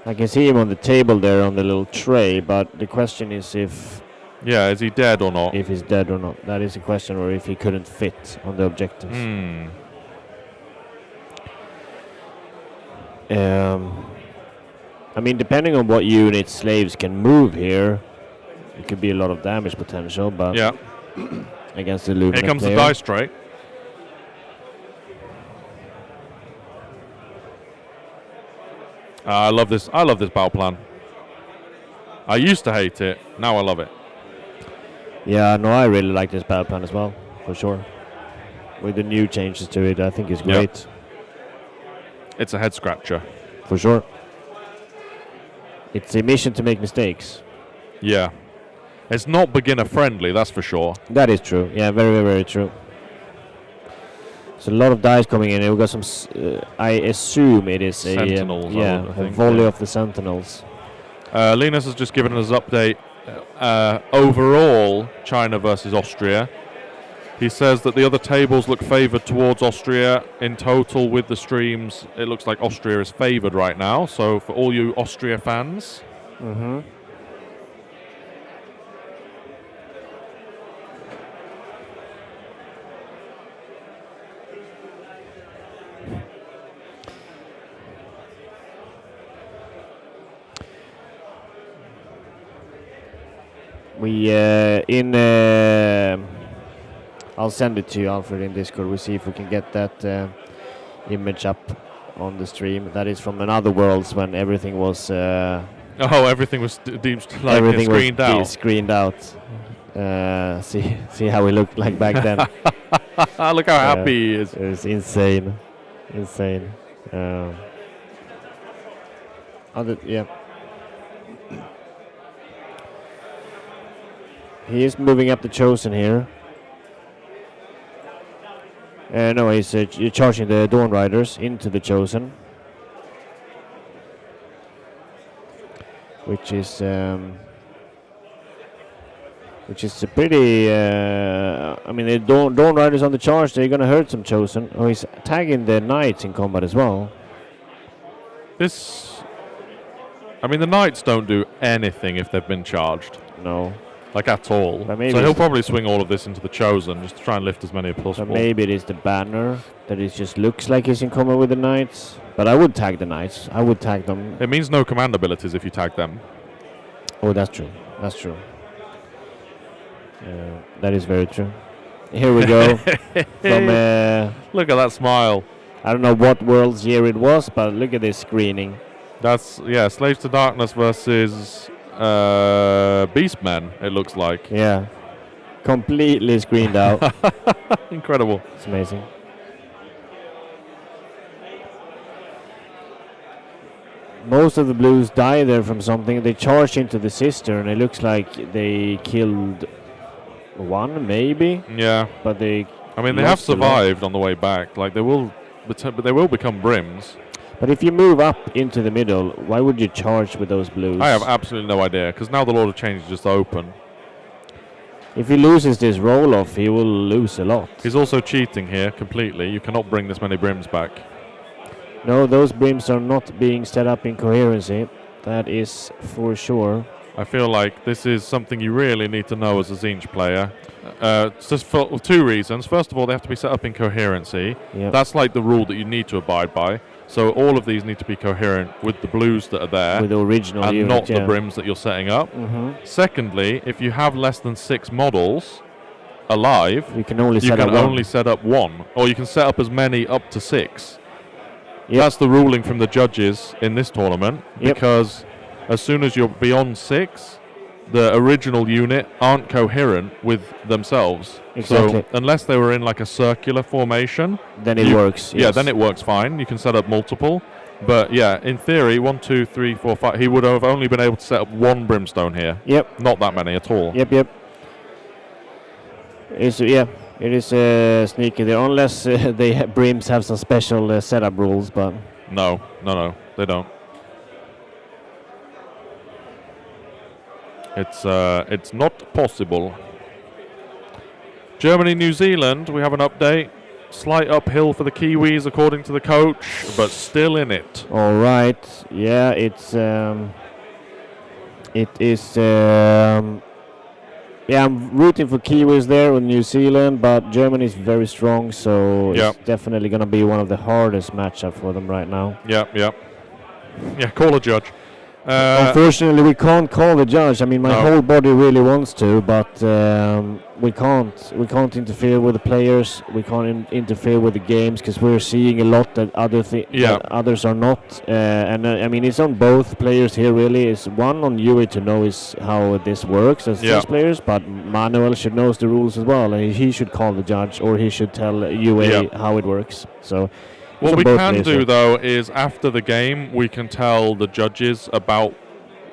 I can see him on the table there on the little tray, but the question is if... Yeah, is he dead or not? If he's dead or not. That is a question, or if he couldn't fit on the objectives. I mean, depending on what unit slaves can move here, it could be a lot of damage potential, but... Yeah. Against the Lumineth Here comes player. the die straight. I love this battle plan. I used to hate it. Now I love it. Yeah, no, I really like this battle plan as well, for sure. With the new changes to it, I think it's great. it's a head scratcher. For sure. It's a mission to make mistakes. Yeah. It's not beginner friendly, that's for sure. That is true. Yeah, very, very, very true. So a lot of dice coming in. We've got some. I assume it is Sentinels, a volley of the Sentinels. Linus has just given us an update. Overall, China versus Austria. He says that the other tables look favoured towards Austria. In total, with the streams, it looks like Austria is favoured right now. So for all you Austria fans, we I'll send it to you, Alfred, in Discord. We'll see if we can get that image up on the stream. That is from another worlds when everything was. everything was deemed like everything screened was out. Screened out. See how we looked like back then. Look how happy he is. It was insane. Yeah. He is moving up the Chosen here. No, he's charging the Dawn Riders into the Chosen, which is a pretty. I mean, the Dawn Riders on the charge, they're gonna hurt some Chosen. Oh, he's tagging the Knights in combat as well. I mean, the Knights don't do anything if they've been charged. No. Like at all. So he'll probably swing all of this into the Chosen just to try and lift as many as possible. But maybe it is the banner that it just looks like he's in combat with the Knights. But I would tag the Knights. I would tag them. It means no command abilities if you tag them. Oh, that's true. That is very true. Here we go. Look at that smile. I don't know what world's year it was, but look at this screening. That's, Slaves to Darkness versus Beastmen, it looks like. Yeah. Completely screened out. Incredible. It's amazing. Most of the blues die there from something. They charge into the cistern. It looks like they killed one, maybe. Yeah. But they have survived on the way back. Like, but they will become brims. But if you move up into the middle, why would you charge with those blues? I have absolutely no idea, because now the Lord of Change is just open. If he loses this roll-off, he will lose a lot. He's also cheating here completely. You cannot bring this many brims back. No, those brims are not being set up in coherency. That is for sure. I feel like this is something you really need to know as a Zinj player. Just for two reasons. First of all, they have to be set up in coherency. Yep. That's like the rule that you need to abide by. So all of these need to be coherent with the blues that are there. With the original and unit, not the brims that you're setting up. Secondly, if you have less than 6 models alive, you can only set up one. Or you can set up as many up to 6. Yep. That's the ruling from the judges in this tournament. Because as soon as you're beyond 6, the original unit aren't coherent with themselves. Exactly. So unless they were in like a circular formation, then it works. Yeah, then it works fine. You can set up multiple. But yeah, in theory, 1, 2, 3, 4, 5. He would have only been able to set up one brimstone here. Yep. Not that many at all. Yep. It is sneaky there, unless brims have some special setup rules. But no, they don't. It's not possible. Germany, New Zealand, we have an update. Slight uphill for the Kiwis according to the coach, but still in it. All right. Yeah, it is. I'm rooting for Kiwis there with New Zealand, but Germany is very strong, so it's definitely going to be one of the hardest matchups for them right now. Yeah, call a judge. Unfortunately, we can't call the judge. I mean, my whole body really wants to, but we can't. We can't interfere with the players. We can't interfere with the games because we're seeing a lot that that others are not. I mean, it's on both players here. Really, it's one on UA to know is how this works as these players, but Manuel should know the rules as well, and he should call the judge or he should tell UA how it works. So What on we both can days, do, yeah. though, is after the game, we can tell the judges about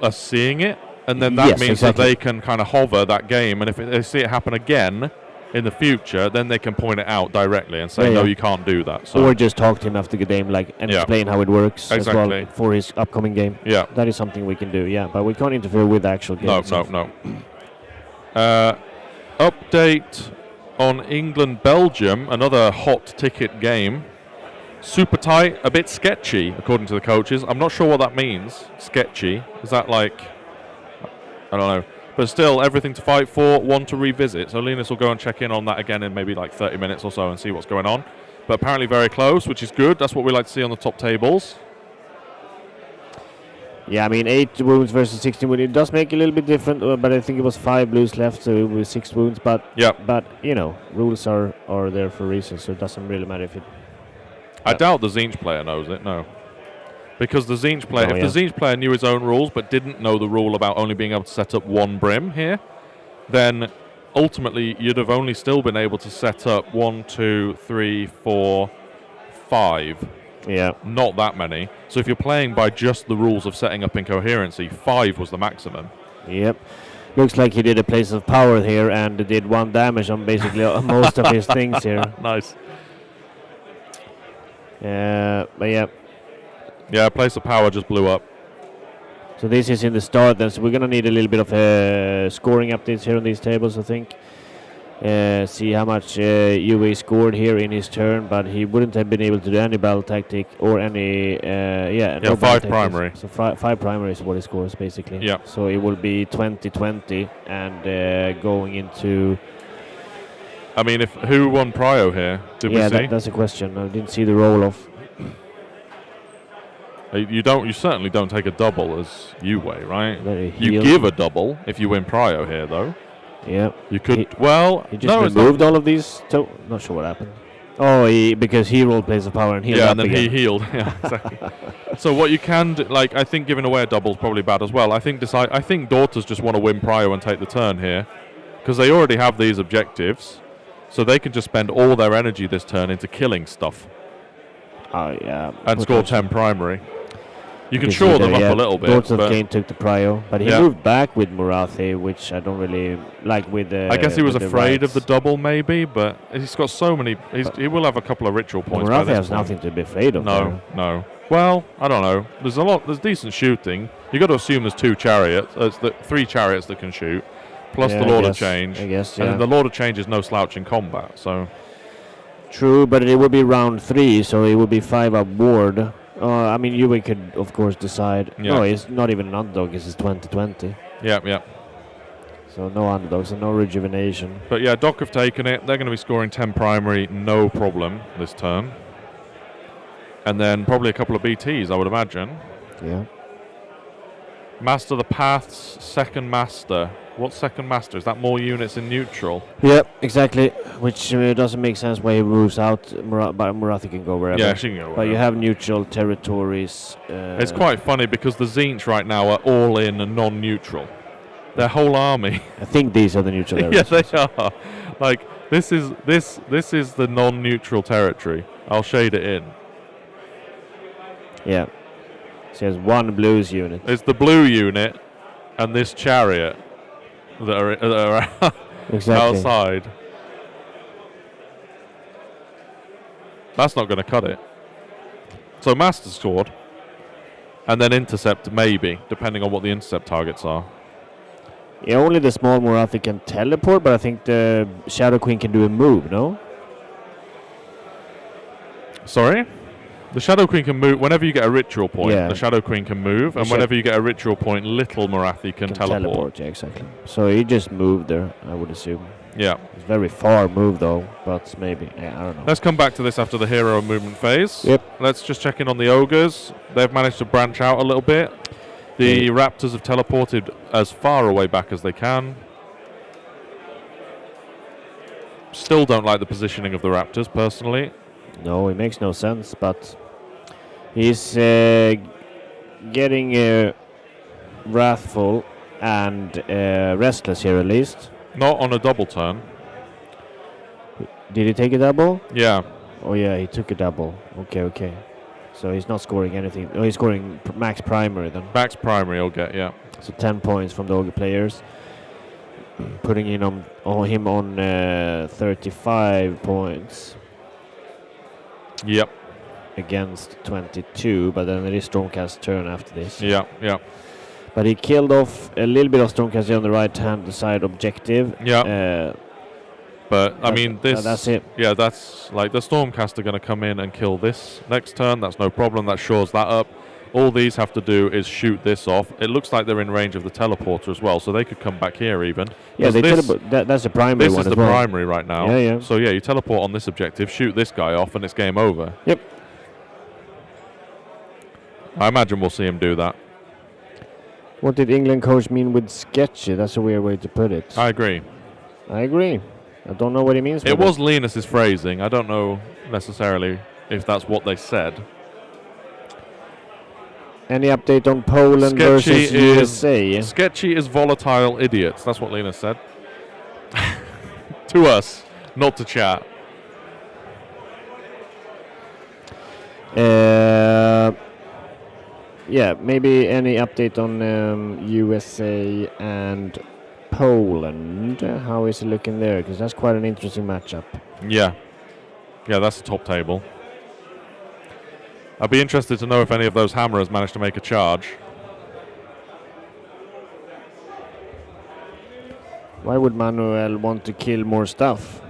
us seeing it, and then that Yes, means exactly. that they can kind of hover that game, and if they see it happen again in the future, then they can point it out directly and say, Yeah, no, yeah. you can't do that. So, Or just talk to him after the game, like, and Yeah. explain how it works Exactly. as well for his upcoming game. yeah. That is something we can do, yeah. But we can't interfere with the actual game. No, itself. no. Update on England-Belgium, another hot ticket game. Super tight, a bit sketchy, according to the coaches. I'm not sure what that means, sketchy. Is that like... I don't know. But still, everything to fight for, one to revisit. So Linus will go and check in on that again in maybe like 30 minutes or so and see what's going on. But apparently very close, which is good. That's what we like to see on the top tables. Yeah, I mean, 8 wounds versus 16 wounds. It does make it a little bit different, but I think it was 5 blues left, so it was 6 wounds. But Yep. but you know, rules are there for a reason, so it doesn't really matter if it. I doubt the Zinch player knows it, no. Because the Zinch player, Oh, if the Zinch player knew his own rules but didn't know the rule about only being able to set up one brim here, then ultimately you'd have only still been able to set up 1, 2, 3, 4, 5. Yeah. Not that many. So if you're playing by just the rules of setting up incoherency, 5 was the maximum. Yep. Looks like he did a place of power here and did 1 damage on basically most of his things here. Nice. But yeah. Yeah, place of power just blew up. So this is in the start then, so we're gonna need a little bit of scoring updates here on these tables, I think. See how much UA scored here in his turn, but he wouldn't have been able to do any battle tactic or any no battle 5 tactics. primary. So 5 primary is what he scores basically. Yeah. So it will be 20-20 and going into. I mean, who won Prio here? Did we see? That's a question. I didn't see the roll off. You certainly don't take a double as Uwe, right? Very You healed. give a double if you win Prio here, though. Yeah. You could. He just no, it's removed not. all of these. Not sure what happened. Oh, because he rolled place of power and healed Yeah, up and then again. he healed. Yeah, exactly. So what you can do, like, I think giving away a double is probably bad as well. I think daughters just want to win Prio and take the turn here, because they already have these objectives, so they can just spend all their energy this turn into killing stuff Oh yeah. and score 10 primary. You can Because shore them up yeah, a little bit. Daughters of But Cain took the prio, but he Yeah. moved back with Murathi, which I don't really like with the. I guess he was with the afraid of the rights. double, maybe, but he's got so many. He will have a couple of ritual points. by Murathi this has point. nothing to be afraid of. No, no. Well, I don't know. There's decent shooting. You got to assume there's 2 chariots. It's 3 chariots that can shoot, plus Yeah, the I Lord of guess- Change. I guess, And yeah. the Lord of Change is no slouch in combat. So True, but it would be round 3, so it would be 5 up ward. I mean, you could of course decide. Yeah. No, it's not even an underdog. It's 20-20. yeah. So no underdogs and no rejuvenation. But yeah, Doc have taken it. They're going to be scoring 10 primary, no problem this turn. And then probably a couple of BTs, I would imagine. Yeah. Master the Paths, second master. What's second master? Is that more units in neutral? Yep, exactly. Which doesn't make sense why he moves out, but Murathi can go wherever. Yeah, she can go But you wherever. have neutral territories. It's quite funny because the Zinch right now are all in and non-neutral. Their whole army. I think these are the neutral Yeah, areas. they are. Like this is the non-neutral territory. I'll shade it in. Yeah. So he has 1 blues unit. It's the blue unit and this chariot that are Exactly. outside. That's not going to cut it. So master sword, and then intercept maybe, depending on what the intercept targets are. Yeah, only the small Murathi can teleport, but I think the Shadow Queen can do a move, no? Sorry? The Shadow Queen can move whenever you get a ritual point. Yeah. The Shadow Queen can move, and Sha- whenever you get a ritual point, little Marathi can teleport. Yeah, exactly. So he just moved there, I would assume. Yeah. It's very far move though, but maybe. Yeah, I don't know. Let's come back to this after the hero movement phase. Yep. Let's just check in on the ogres. They've managed to branch out a little bit. The Yeah. raptors have teleported as far away back as they can. Still don't like the positioning of the raptors, personally. No, it makes no sense, but he's getting wrathful and restless here at least. Not on a double turn. Did he take a double? Yeah. Oh yeah, he took a double. Okay. So he's not scoring anything. Oh, he's scoring max primary then. Max primary he'll get, yeah. So 10 points from the Ogre players. Putting in him on 35 points. Yep. Against 22, but then it is Stormcast's turn after this. Yeah. But he killed off a little bit of Stormcast on the right-hand side objective. Yeah. But I mean, this. That's it. Yeah, that's like the Stormcaster going to come in and kill this next turn. That's no problem. That shores that up. All these have to do is shoot this off. It looks like they're in range of the teleporter as well, so they could come back here even. Yeah, they teleport. That's the primary one This is as the well. primary right now. Yeah. So yeah, you teleport on this objective, shoot this guy off, and it's game over. Yep. I imagine we'll see him do that. What did England coach mean with sketchy? That's a weird way to put it. I agree. I don't know what he means. It was Linus's phrasing. I don't know necessarily if that's what they said. Any update on Poland versus USA? Sketchy is volatile idiots. That's what Linus said. To us, not to chat. Yeah, maybe any update on USA and Poland? How is it looking there? Because that's quite an interesting matchup. Yeah, that's the top table. I'd be interested to know if any of those hammerers managed to make a charge. Why would Manuel want to kill more stuff?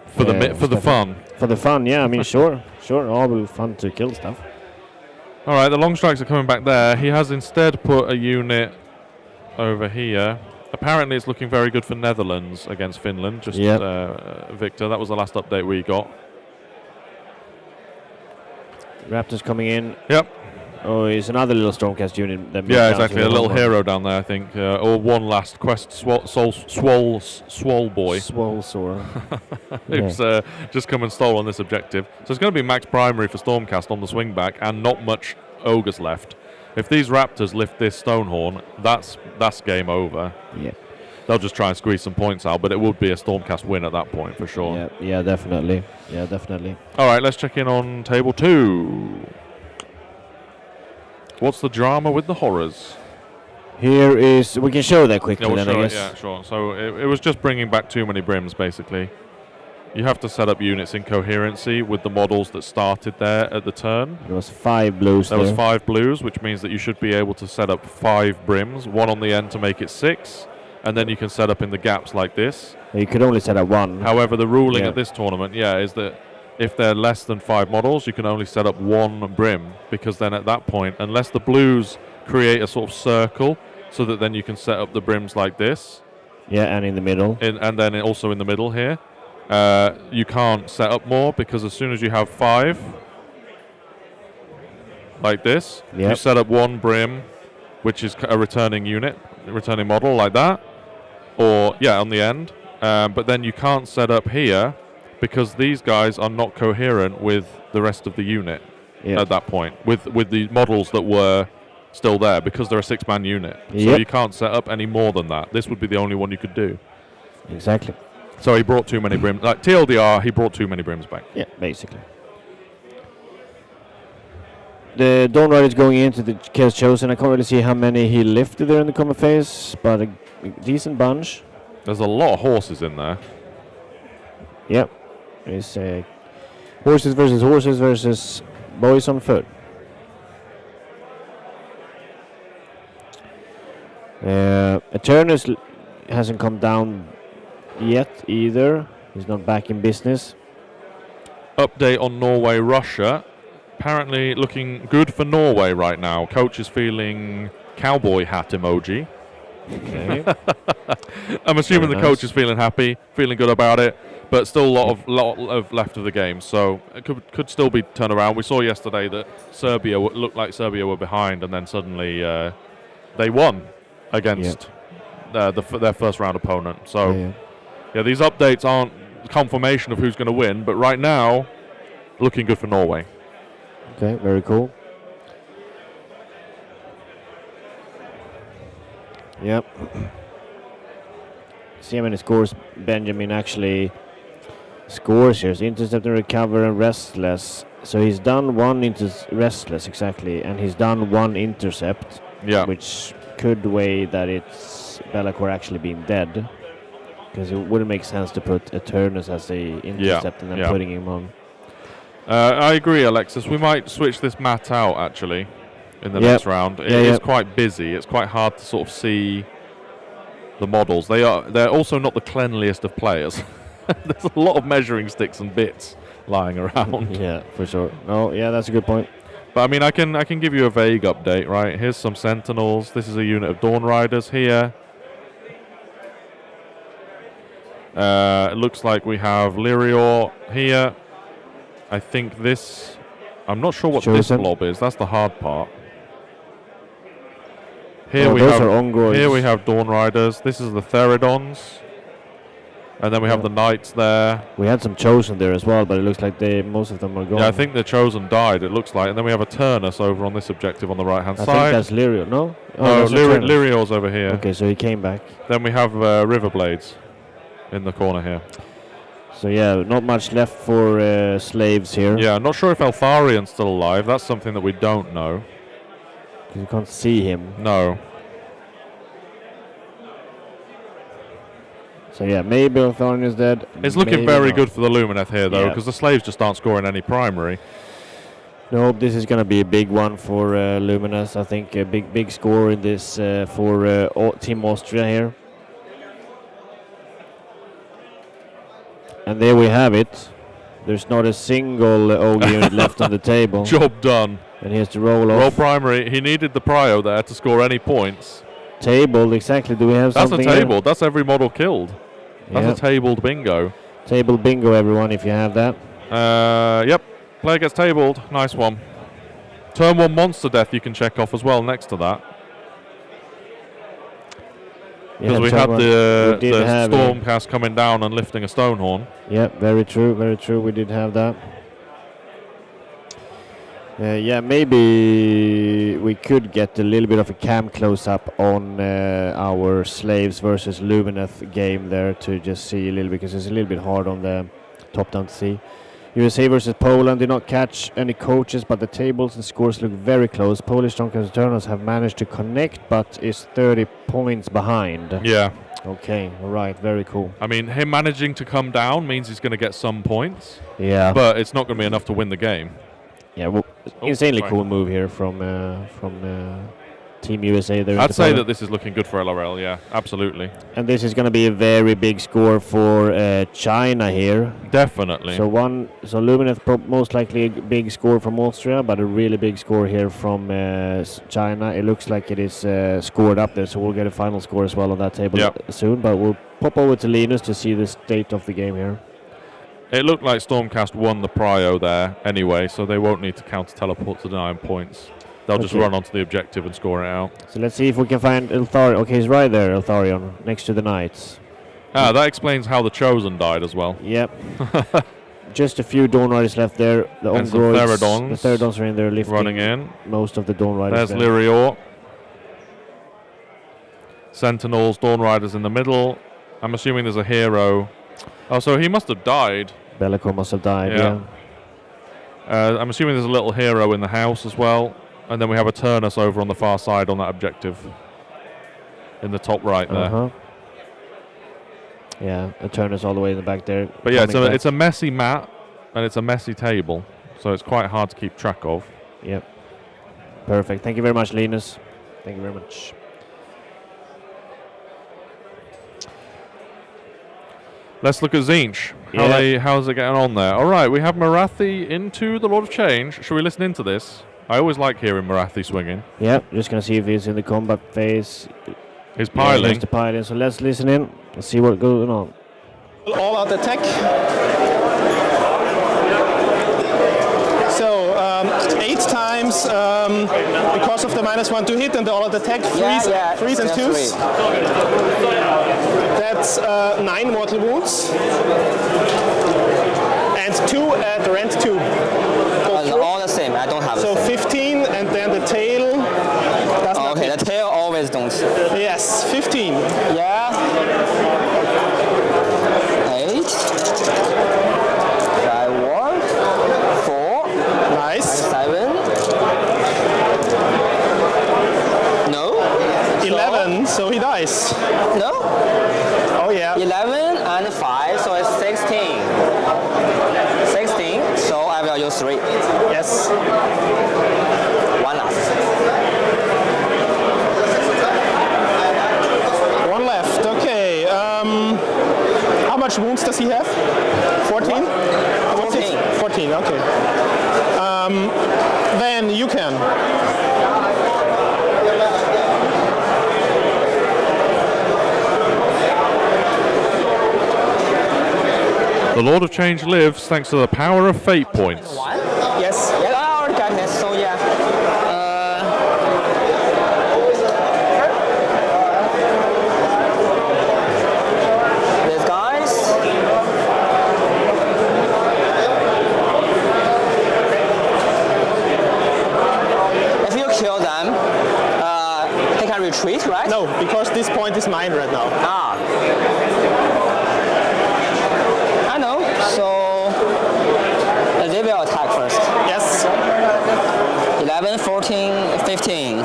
For the fun. For the fun, yeah. I mean, sure. All fun to kill stuff. All right, the long strikes are coming back there. He has instead put a unit over here. Apparently, it's looking very good for Netherlands against Finland. Just Victor, that was the last update we got. Raptors coming in. Yep. Oh, it's another little Stormcast unit. Yeah, exactly. A little hero down there, I think. Or one last quest, Swole boy. Swolesaur. Who's just come and stole on this objective. So it's going to be max primary for Stormcast on the swing back and not much ogres left. If these Raptors lift this Stonehorn, that's game over. Yeah. They'll just try and squeeze some points out, but it would be a Stormcast win at that point for sure. Yeah, definitely. All right, let's check in on table 2. What's the drama with the horrors? Here is... We can show that quickly we'll then, I guess. Yeah, sure. So it was just bringing back too many brims, basically. You have to set up units in coherency with the models that started there at the turn. There was 5 blues There was 5 blues, which means that you should be able to set up 5 brims, 1 on the end to make it 6, and then you can set up in the gaps like this. You could only set up 1. However, the ruling at this tournament, is that if they're less than 5 models, you can only set up 1 brim, because then at that point, unless the blues create a sort of circle, so that then you can set up the brims like this. Yeah, and in the middle. And then also in the middle here. You can't set up more, because as soon as you have 5, like this, you set up 1 brim, which is a returning model like that, or on the end. But then you can't set up here, because these guys are not coherent with the rest of the unit at that point, with the models that were still there, because they're a 6-man unit. So you can't set up any more than that. This would be the only one you could do. Exactly. So he brought too many brims. Like TLDR, he brought too many brims back. Yeah, basically. The Dawn Rider is going into the Chaos Chosen. I can't really see how many he lifted there in the common phase, but a decent bunch. There's a lot of horses in there. Yep. It's horses versus boys on foot. Eternus hasn't come down yet either. He's not back in business. Update on Norway-Russia. Apparently looking good for Norway right now. Coach is feeling cowboy hat emoji. Okay. I'm assuming the coach is feeling happy, feeling good about it, but still a lot of left of the game, so it could still be turned around. We saw yesterday that Serbia looked like Serbia were behind, and then suddenly they won against their first round opponent. So these updates aren't confirmation of who's going to win, but right now, looking good for Norway. Okay, very cool. Yep. See how many scores Benjamin actually scores here. So intercept and recover and restless. So he's done one restless exactly, and he's done one intercept. Yeah. Which could weigh that it's Be'lakor actually being dead, because it wouldn't make sense to put Eternus as a intercept and then putting him on. I agree, Alexis. We might switch this mat out actually in the next round. It is quite busy. It's quite hard to sort of see the models. They're also not the cleanliest of players. There's a lot of measuring sticks and bits lying around. Yeah, for sure. No, yeah, that's a good point. But I mean, I can give you a vague update, right? Here's some Sentinels. This is a unit of Dawn Riders here. It looks like we have Lyrior here. I think this... I'm not sure what this blob is. That's the hard part. Here we have Dawn Riders. This is the Theridons. And then we have the Knights there. We had some Chosen there as well, but it looks like most of them are gone. Yeah, I think the Chosen died, it looks like. And then we have a Turnus over on this objective on the right-hand side. I think that's Lyrior, no? No, Lyrior's over here. Okay, so he came back. Then we have Riverblades in the corner here. So yeah, not much left for slaves here. Yeah, I'm not sure if Eltharion's still alive. That's something that we don't know. You can't see him. No. So yeah, maybe Eltharion is dead. It's looking very good for the Lumineth here, though, because the slaves just aren't scoring any primary. No, this is going to be a big one for Lumineth. I think a big score in this for Team Austria here. And there we have it. There's not a single ogre unit left on the table. Job done. And he has to roll off. Roll primary. He needed the prio there to score any points. Tabled, exactly. Do we have something? That's a tabled. That's every model killed. That's a tabled bingo. Table bingo, everyone, if you have that. Yep. Player gets tabled. Nice one. Turn 1 monster death you can check off as well next to that. Because we had the Stormcast coming down and lifting a Stonehorn. Yep, very true, very true. We did have that. Yeah, maybe we could get a little bit of a cam close-up on our Slaves versus Lumineth game there to just see a little bit, because it's a little bit hard on the top-down to see. USA versus Poland did not catch any coaches, but the tables and scores look very close. Polish Stormcast Eternals have managed to connect, but is 30 points behind. Yeah. Okay, all right, very cool. I mean, him managing to come down means he's going to get some points. Yeah. But it's not going to be enough to win the game. Yeah, well, insanely cool move here from Team USA there. I'd say that this is looking good for LRL, yeah, absolutely. And this is going to be a very big score for China here. Definitely. So Lumineth most likely a big score from Austria, but a really big score here from China. It looks like it is scored up there, so we'll get a final score as well on that table soon. But we'll pop over to Linus to see the state of the game here. It looked like Stormcast won the prio there anyway, so they won't need to counter-teleport to 9 points. They'll just run onto the objective and score it out. So let's see if we can find Eltharion. Okay, he's right there, Eltharion, next to the Knights. Ah, that explains how the Chosen died as well. Yep. Just a few Dawn Riders left there. The Theridons are in there lifting running in. Most of the Dawn Riders. There's Lyrior. Sentinels, Dawn Riders in the middle. I'm assuming there's a hero. Oh, so he must have died. Be'lakor must have died, yeah. I'm assuming there's a little hero in the house as well. And then we have a Turnus over on the far side on that objective. In the top right there. Yeah, a Turnus all the way in the back there. But yeah, it's a messy mat and it's a messy table. So it's quite hard to keep track of. Yep. Perfect. Thank you very much, Linus. Thank you very much. Let's look at Tzeentch. How's it getting on there? All right, we have Morathi into the Lord of Change. Should we listen into this? I always like hearing Morathi swinging. Yeah, just going to see if he's in the combat phase. He's piling. He's piling. So let's listen in. Let's see what's going on. All out attack. So 8 times because of the -1 to hit and the all out attack. Freeze and 2s. That's 9 mortal wounds. And 2 at rend 2. All the same, I don't have so 15, and then the tail does not okay, hit. The tail always don't. Yes, 15. Yeah. 8. dice. No? Oh yeah. 11 and 5, so it's 16. 16, so I will use 3. Yes. One last. One left. Okay. How much wounds does he have? 14? 14. 14, okay. Then you can. The Lord of Change lives thanks to the power of fate points. 1? Yes. Yeah, I already got this, so yeah. These guys. If you kill them, they can retreat, right? No, because this point is mine right now. Ah. I know, so they will attack first. Yes. 11, 14, 15.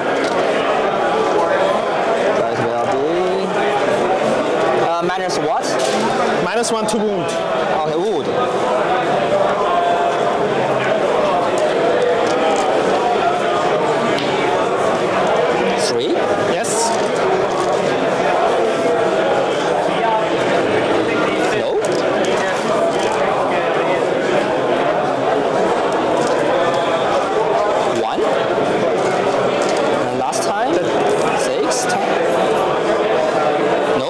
That will be minus what? -1 to wound. Okay, wood. Three. Yes. No. One. And last time. 6. No.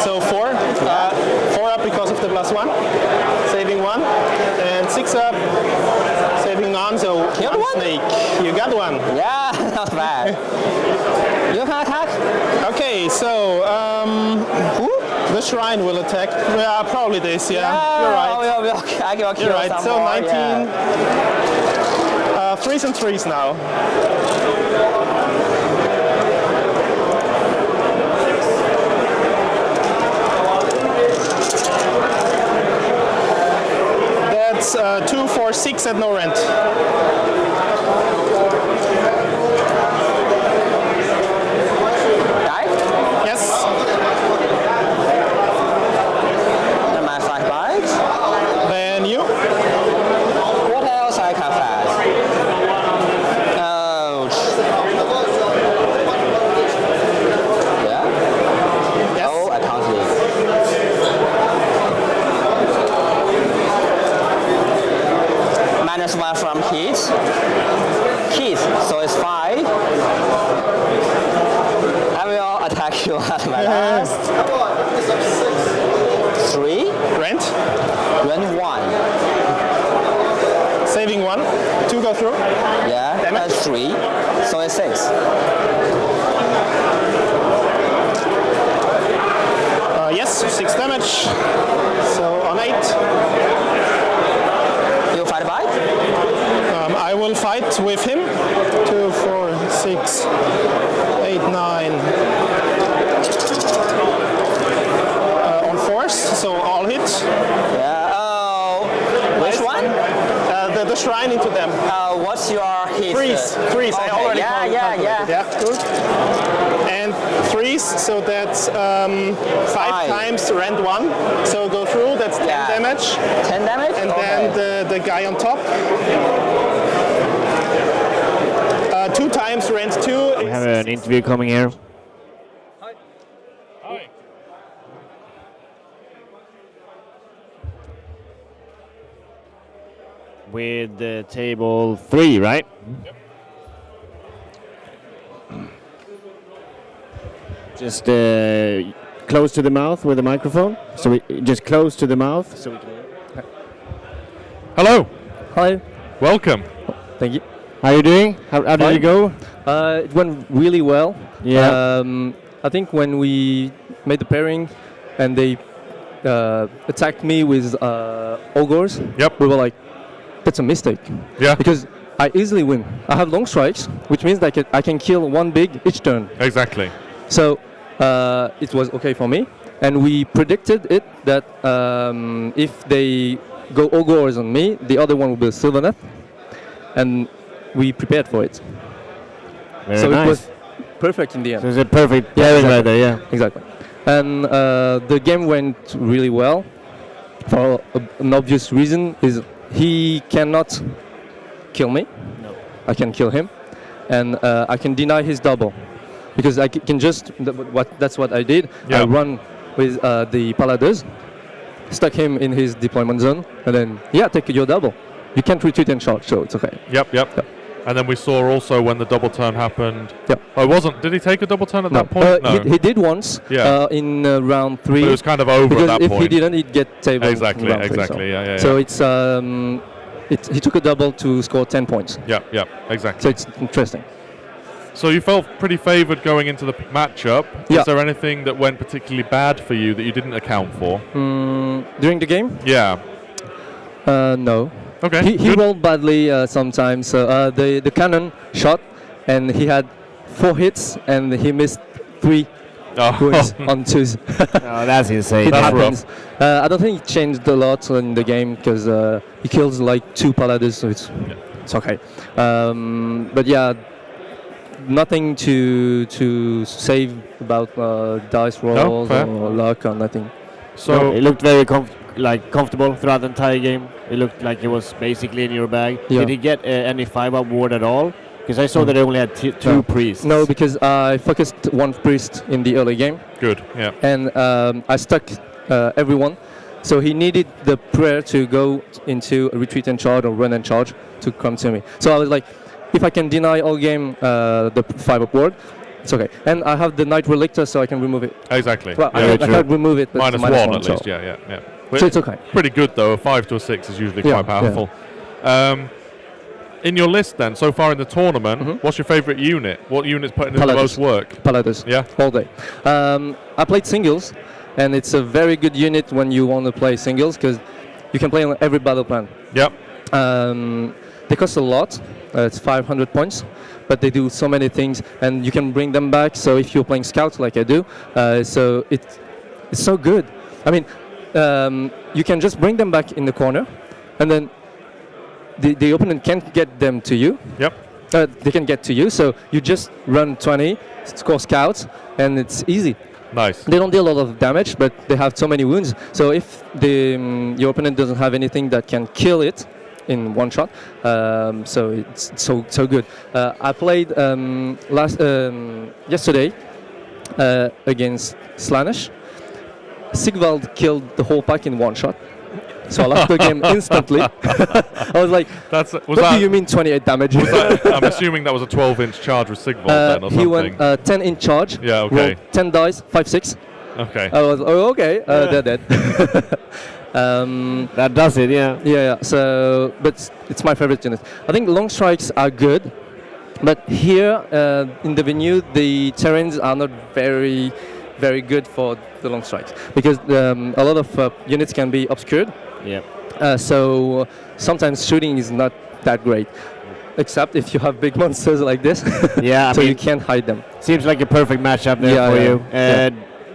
So 4. 4 up because of the +1. Saving 1. And 6 up. Saving none, so Killed one? snake. You got one. Yeah, not bad. You can attack. Okay, so Who? the shrine will attack. Yeah, probably this. Yeah, you're right. I will kill You're right. some So more, 19. yeah. 3s and 3s now. That's 2, 4, 6 at no rent. Die. Yes. And my 5 bites. Then you. What else I can fast? Ouch. Yeah? Yes. Oh, I can't leave. -1 from heat. Heat, so it's 5. I will attack you at my last. 3. Rent. Run 1. Saving 1. 2 go through. Yeah, Damage. that's 3. So it's 6. Yes, 6 damage. So on 8. You fight by? I will fight with him. 2, 4, 6, 8, 9. On force, so all hit. Yeah. Oh, which one? The shrine into them. What's your hit? Threes. Okay, I already yeah. calculated. Yeah, good. And 3s, so that's 5 times rend 1. So go through, that's 10 Yeah. damage. 10 damage? And okay. then the guy on top. 2 times rend 2. We have an interview coming here. With table 3, right? Yep. Just close to the mouth with the microphone. So we just close to the mouth. So we can. Hello. Hi, Welcome. thank you. How are you doing? How did Fine. it go? It went really well. Yeah. I think when we made the pairing and they attacked me with ogres, Yep. we were like, that's a mistake. Yeah. Because I easily win. I have long strikes, which means that I can kill one big each turn. Exactly. So it was okay for me. And we predicted it that if they go ogres on me, the other one will be a Sylvaneth. And we prepared for it. Very so nice. it was perfect in the end. So it's a perfect pairing right there, yeah. Exactly. And the game went really well. For an obvious reason is he cannot kill me. No. I can kill him, and I can deny his double, because I can just that's what I did. Yeah. I run with the Paladins, stuck him in his deployment zone, and then take your double. You can't retreat and charge, so it's okay. Yep. And then we saw also when the double turn happened. Yeah. Oh, it wasn't. Did he take a double turn at No, that point? No. he did once. Yeah. In round 3. But it was kind of over because at that if point. he didn't, he'd get tabled. Exactly. in round 3, Exactly. Yeah. So it's he took a double to score 10 points. Yeah. Exactly. So it's interesting. So you felt pretty favoured going into the matchup. Yeah. Is there anything that went particularly bad for you that you didn't account for? During the game? Yeah. No. Okay. He good. rolled badly sometimes. The cannon shot, and he had 4 hits, and he missed 3 wounds on 2s. Oh, that's insane. It That's happens. I don't think it changed a lot in the game because he kills like 2 paladins, so it's okay. But yeah, nothing to save about dice rolls fair. or luck or nothing. So it looked very comfortable throughout the entire game. It looked like it was basically in your bag. Yeah. Did he get any 5-up ward at all? Because I saw that he only had 2 priests. No, because I focused 1 priest in the early game. good. Yeah. And I stuck everyone. So he needed the prayer to go into a retreat and charge or run and charge to come to me. So I was like, if I can deny all game the 5-up ward, it's okay. And I have the Knight Relictor, so I can remove it. Exactly. Well, Yeah. I can't remove it, but Minus it's 1 at so. least. Yeah. So it's okay. Pretty good though. A 5 to a 6 is usually Yeah, quite powerful. In your list then, so far in the tournament, what's your favourite unit? What unit's putting in the Paladins. most work? Paladins. Yeah. All day. I played singles, and it's a very good unit when you want to play singles because you can play on every battle plan. Yep. They cost a lot. It's 500 points, but they do so many things, and you can bring them back. So if you're playing scouts like I do, so it's so good. I mean, you can just bring them back in the corner, and then the opponent can't get them to you. Yep. They can get to you, so you just run 20, score scouts, and it's easy. Nice. They don't deal a lot of damage, but they have so many wounds. So if your opponent doesn't have anything that can kill it in one shot, so it's so good. I played yesterday against Slaanesh. Sigvald killed the whole pack in one shot. So I lost the game instantly. I was like, what do you mean 28 damage? I'm assuming that was a 12-inch charge with Sigvald then or he something. went 10 in charge. Yeah, okay. Rolled 10 dice, 5, 6. Okay. I was, okay, they're dead. That does it, yeah. Yeah. So, but it's my favorite unit. I think long strikes are good, but here in the venue, the terrains are not very good for the long strikes because a lot of units can be obscured. Yeah. So sometimes shooting is not that great, except if you have big monsters like this. Yeah. So you can't hide them. Seems like a perfect matchup there for you.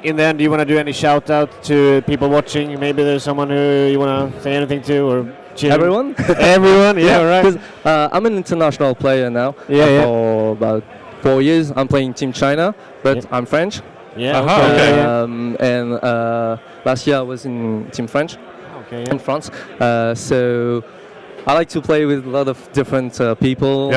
In the end, do you want to do any shout out to people watching? Maybe there's someone who you want to say anything to or cheer? Everyone? Everyone, yeah, right. Because I'm an international player now. For about 4 years. I'm playing Team China, but I'm French. Yeah. Okay. And last year I was in Team French. In France, so I like to play with a lot of different people.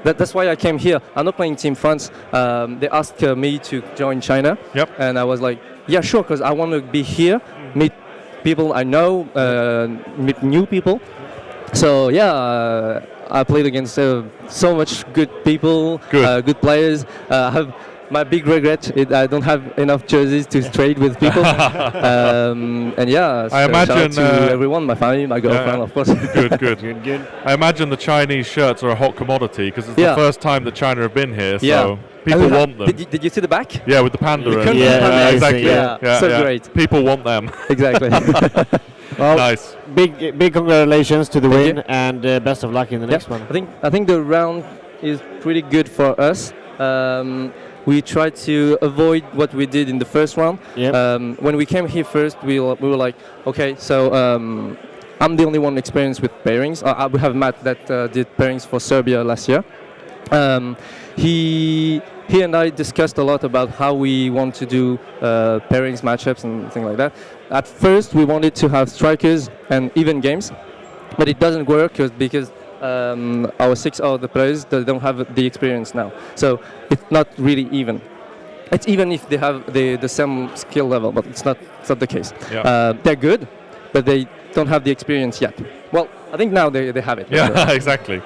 That's why I came here. I'm not playing Team France. They asked me to join China, and I was like, yeah, sure, because I want to be here, meet people I know, meet new people. So yeah, I played against so much good people, good players. I have my big regret is I don't have enough jerseys to trade with people. And yeah, I imagine shout out to everyone, my family, my girlfriend, of course. Good. I imagine the Chinese shirts are a hot commodity because it's the first time that China have been here, so people want them. Did you see the back? Yeah, with the panda. Exactly. Yeah, great. People want them. Exactly. Well, nice. Big congratulations to the win and best of luck in the next one. I think the round is pretty good for us. We tried to avoid what we did in the first round. When we came here first, we were like, okay, so I'm the only one experienced with pairings. We have Matt that did pairings for Serbia last year. He and I discussed a lot about how we want to do pairings, matchups, and things like that. At first, we wanted to have strikers and even games, but it doesn't work because our 6 other players they don't have the experience now. So it's not really even. It's even if they have the same skill level, but it's not the case. Yeah. They're good, but they don't have the experience yet. Well, I think now they have it. Yeah, exactly.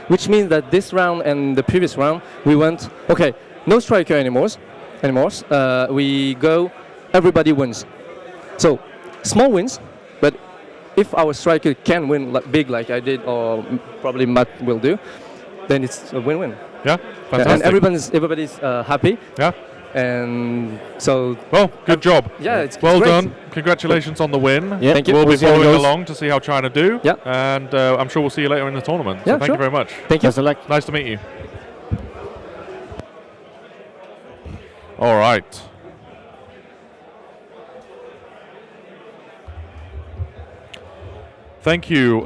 Which means that this round and the previous round, we went, okay, no striker anymore. We go, everybody wins. So, small wins, but if our striker can win big like I did, or probably Matt will do, then it's a win-win. Yeah, fantastic. And everybody's happy. Yeah. And so... Well, good job. Yeah, it's well great. done. Congratulations on the win. Yeah. Thank you. We'll be see how it following goes. along to see how China do. Yeah. And I'm sure we'll see you later in the tournament. So Yeah, thank sure. you very much. Thank you. Best of luck. Nice to meet you. All right. Thank you,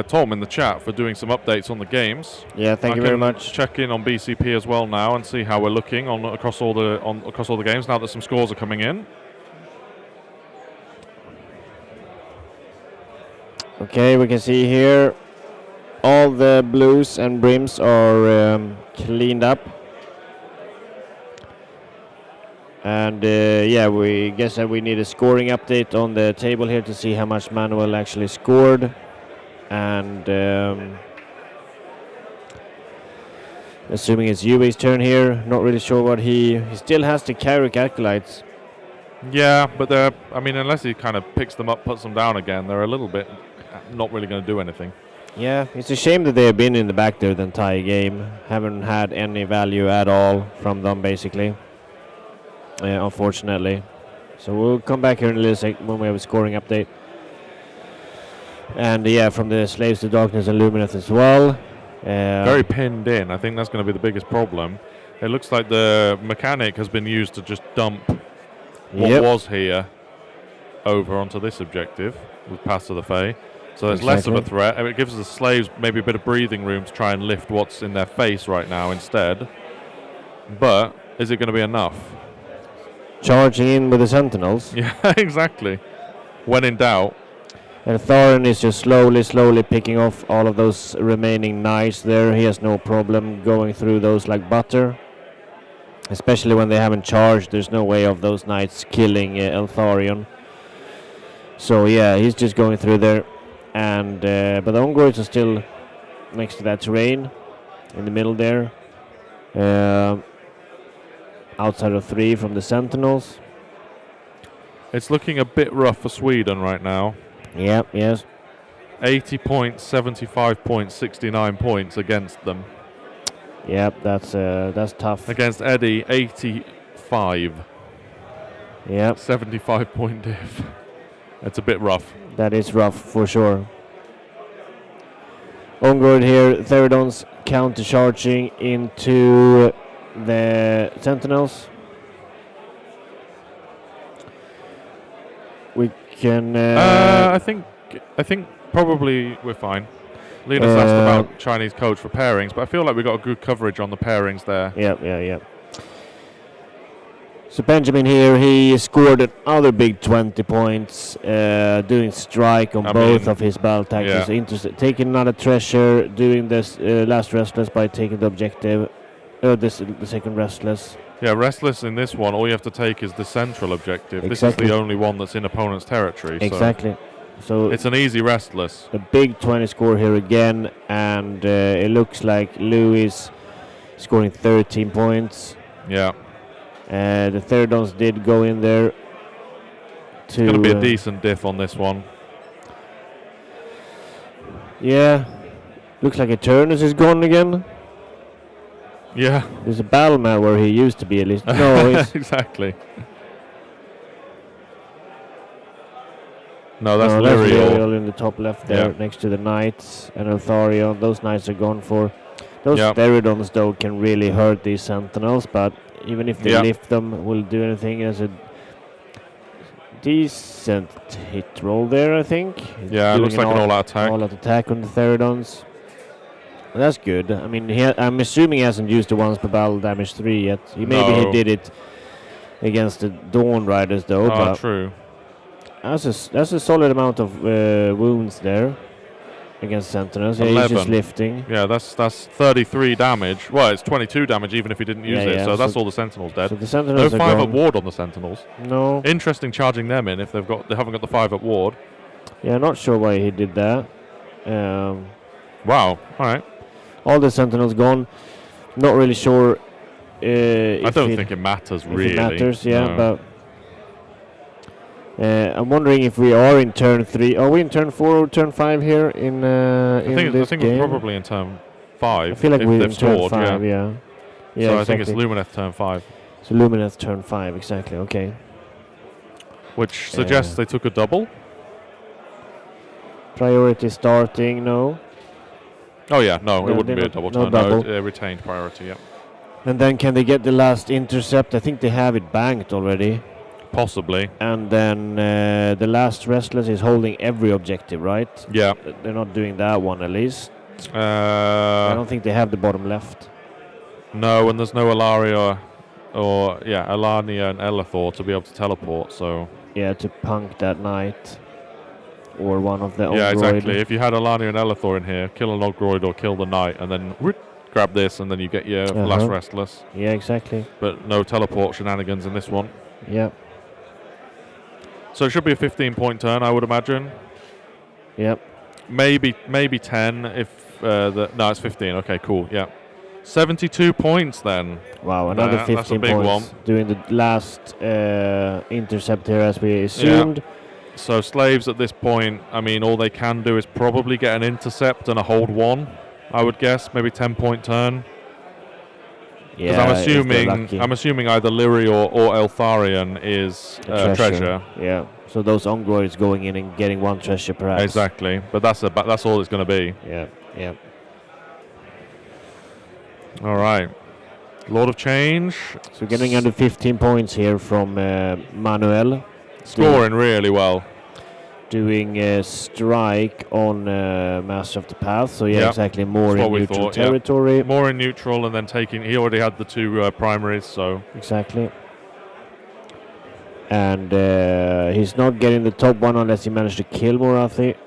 Tom, in the chat for doing some updates on the games. Yeah, thank you very much. Check in on BCP as well now and see how we're looking across all the games now that some scores are coming in. Okay, we can see here all the blues and brims are cleaned up. And yeah, we guess that we need a scoring update on the table here to see how much Manuel actually scored. And assuming it's Yui's turn here, not really sure what he still has the Carrick acolytes. Yeah, but they're, I mean, unless he kind of picks them up, puts them down again, they're a little bit not really going to do anything. Yeah, it's a shame that they have been in the back there the entire game. Haven't had any value at all from them, basically. Unfortunately. So we'll come back here in a little sec when we have a scoring update. And yeah, from the Slaves to Darkness and Lumineth as well. Very pinned in. I think that's going to be the biggest problem. It looks like the mechanic has been used to just dump what was here over onto this objective with Pass to the Fae. So there's less of a threat. And it gives the slaves maybe a bit of breathing room to try and lift what's in their face right now instead. But is it going to be enough? Charging in with the Sentinels. Yeah, exactly. When in doubt. And Thorin is just slowly picking off all of those remaining knights there. He has no problem going through those like butter. Especially when they haven't charged, there's no way of those knights killing Eltharion. So yeah, he's just going through there. And but the Ungoroids are still next to that terrain, in the middle there. Outside of 3 from the Sentinels. It's looking a bit rough for Sweden right now. Yep, yes. 80 points, 75 points, 69 points against them. Yep, that's tough. Against Eddie, 85. Yep. 75 point diff. It's a bit rough. That is rough for sure. Ungoroid here, Theridon's counter-charging into the Sentinels. We can... I think probably we're fine. Linus asked about Chinese coach for pairings, but I feel like we got a good coverage on the pairings there. Yeah. So Benjamin here, he scored another big 20 points, doing strike on both of his battle tactics. Yeah. Taking another treasure, doing this last restless by taking the objective, the second restless. Yeah, restless in this one, all you have to take is the central objective. Exactly. This is the only one that's in opponent's territory. Exactly. So it's an easy restless. A big 20 score here again, and it looks like Louis scoring 13 points. Yeah. The Theridons did go in there. It's going to be a decent diff on this one. Yeah. Looks like Eternus is gone again. Yeah. There's a battle mat where he used to be at least. No, exactly. No, that's Lyriel in the top left there, next to the Knights and Eltharion. Those Knights are gone for. Those Theridons, though, can really hurt these Sentinels, but even if they lift them, will do anything as a decent hit roll there, I think. Yeah, it looks like an all-out attack. All-out attack on the Theridons. That's good. I mean, I'm assuming he hasn't used the once per battle damage 3 yet. Maybe he did it against the Dawn Riders though. But true. That's a solid amount of wounds there against Sentinels. Yeah, he's just lifting. Yeah, that's 33 damage. Well, it's 22 damage even if he didn't use it. So that's all the Sentinels dead. So the Sentinels no 5-up ward on the Sentinels. No. Interesting charging them in if they haven't got the 5-up ward. Yeah, not sure why he did that. Wow. All right. All the Sentinels gone. Not really sure. I don't think it matters really. It matters, yeah, no. but. I'm wondering if we are in turn 3. Are we in turn 4 or turn 5 here in this I think game? we're probably in turn 5. I feel like we're in turn 5, yeah. Yeah, so exactly. I think it's Lumineth turn 5. So Lumineth turn 5, exactly, okay. Which suggests they took a double? Priority starting, no. Oh yeah, no, it wouldn't be a double turn. Double. No, retained priority, yeah. And then can they get the last intercept? I think they have it banked already. Possibly. And then the last Restless is holding every objective, right? Yeah. They're not doing that one at least. I don't think they have the bottom left. No, and there's no Alania and Elethor to be able to teleport, so... Yeah, to punk that knight. Or one of the Yeah, Ogroid. exactly. If you had Alania and Elethor in here, kill an Ogroid or kill the knight, and then grab this, and then you get your last Restless. Yeah, exactly. But no teleport shenanigans in this one. Yeah. So it should be a 15-point turn, I would imagine. Yep. Maybe 10 if no, it's 15. Okay, cool. Yeah. 72 points then. Wow, another 15 that's a big points. One. Doing the last intercept here as we assumed. Yeah. So slaves at this point, I mean, all they can do is probably get an intercept and a hold 1, I would guess. Maybe 10-point turn. Yeah, I'm assuming either Lyri or Eltharion is treasure. Yeah, so those Ongroids going in and getting 1 treasure perhaps. Exactly, but that's all it's going to be. Yeah, yeah. All right, Lord of Change. So getting under 15 points here from Manuel. Scoring really well. Doing a strike on Master of the Path, so exactly, more in neutral territory. Yeah. More in neutral, and then taking. He already had the 2 primaries, so exactly. And he's not getting the top 1 unless he managed to kill Morathi.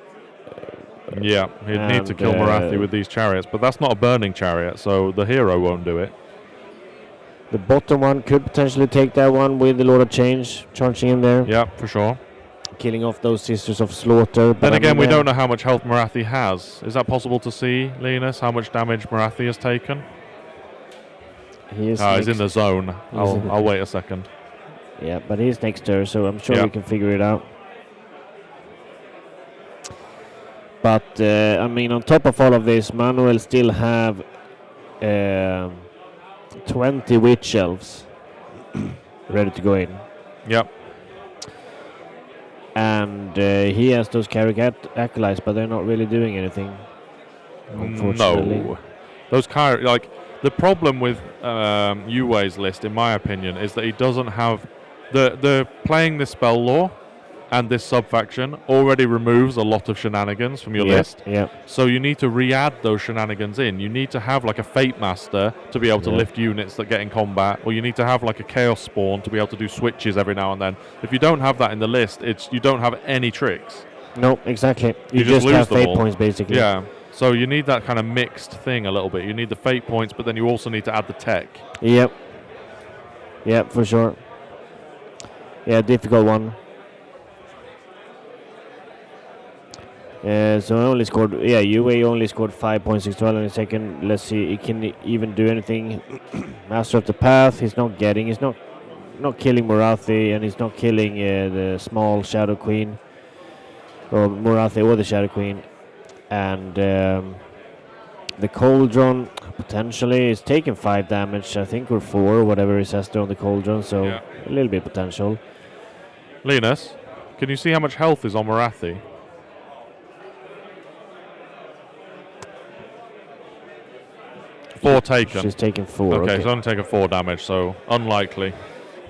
Yeah, he'd need to kill Morathi with these chariots, but that's not a burning chariot, so the hero won't do it. The bottom one could potentially take that one with the Lord of Change charging in there. Yeah, for sure. Killing off those Sisters of Slaughter. Then again, we don't know how much health Morathi has. Is that possible to see, Linus, how much damage Morathi has taken? He's in the zone. I'll wait a second. Yeah, but he's next turn, so I'm sure we can figure it out. But, I mean, on top of all of this, Manuel still have 20 Witch Elves ready to go in. Yep. And he has those Carrick Acolytes, but they're not really doing anything, unfortunately. No. Those Carrick, the problem with Yuwei's list, in my opinion, is that he doesn't have... The playing this spell lore and this sub-faction already removes a lot of shenanigans from your list. Yeah. So you need to re-add those shenanigans in. You need to have like a Fate Master to be able to lift units that get in combat, or you need to have like a Chaos Spawn to be able to do switches every now and then. If you don't have that in the list, you don't have any tricks. No, exactly. You just lose have them Fate all. points, basically. Yeah. So you need that kind of mixed thing a little bit. You need the Fate points, but then you also need to add the tech. Yep. Yep, for sure. Yeah, difficult one. So I only scored, UA only scored 5.612 in a second. Let's see, he can even do anything. Master of the Path, he's not killing Morathi, and he's not killing the small Shadow Queen, or Morathi or the Shadow Queen. And the Cauldron potentially is taking 5 damage, I think, or 4, whatever it says there on the Cauldron, so a little bit potential. Linus, can you see how much health is on Morathi? 4 taken. She's taken 4. Okay, she's only taken 4 damage, so unlikely.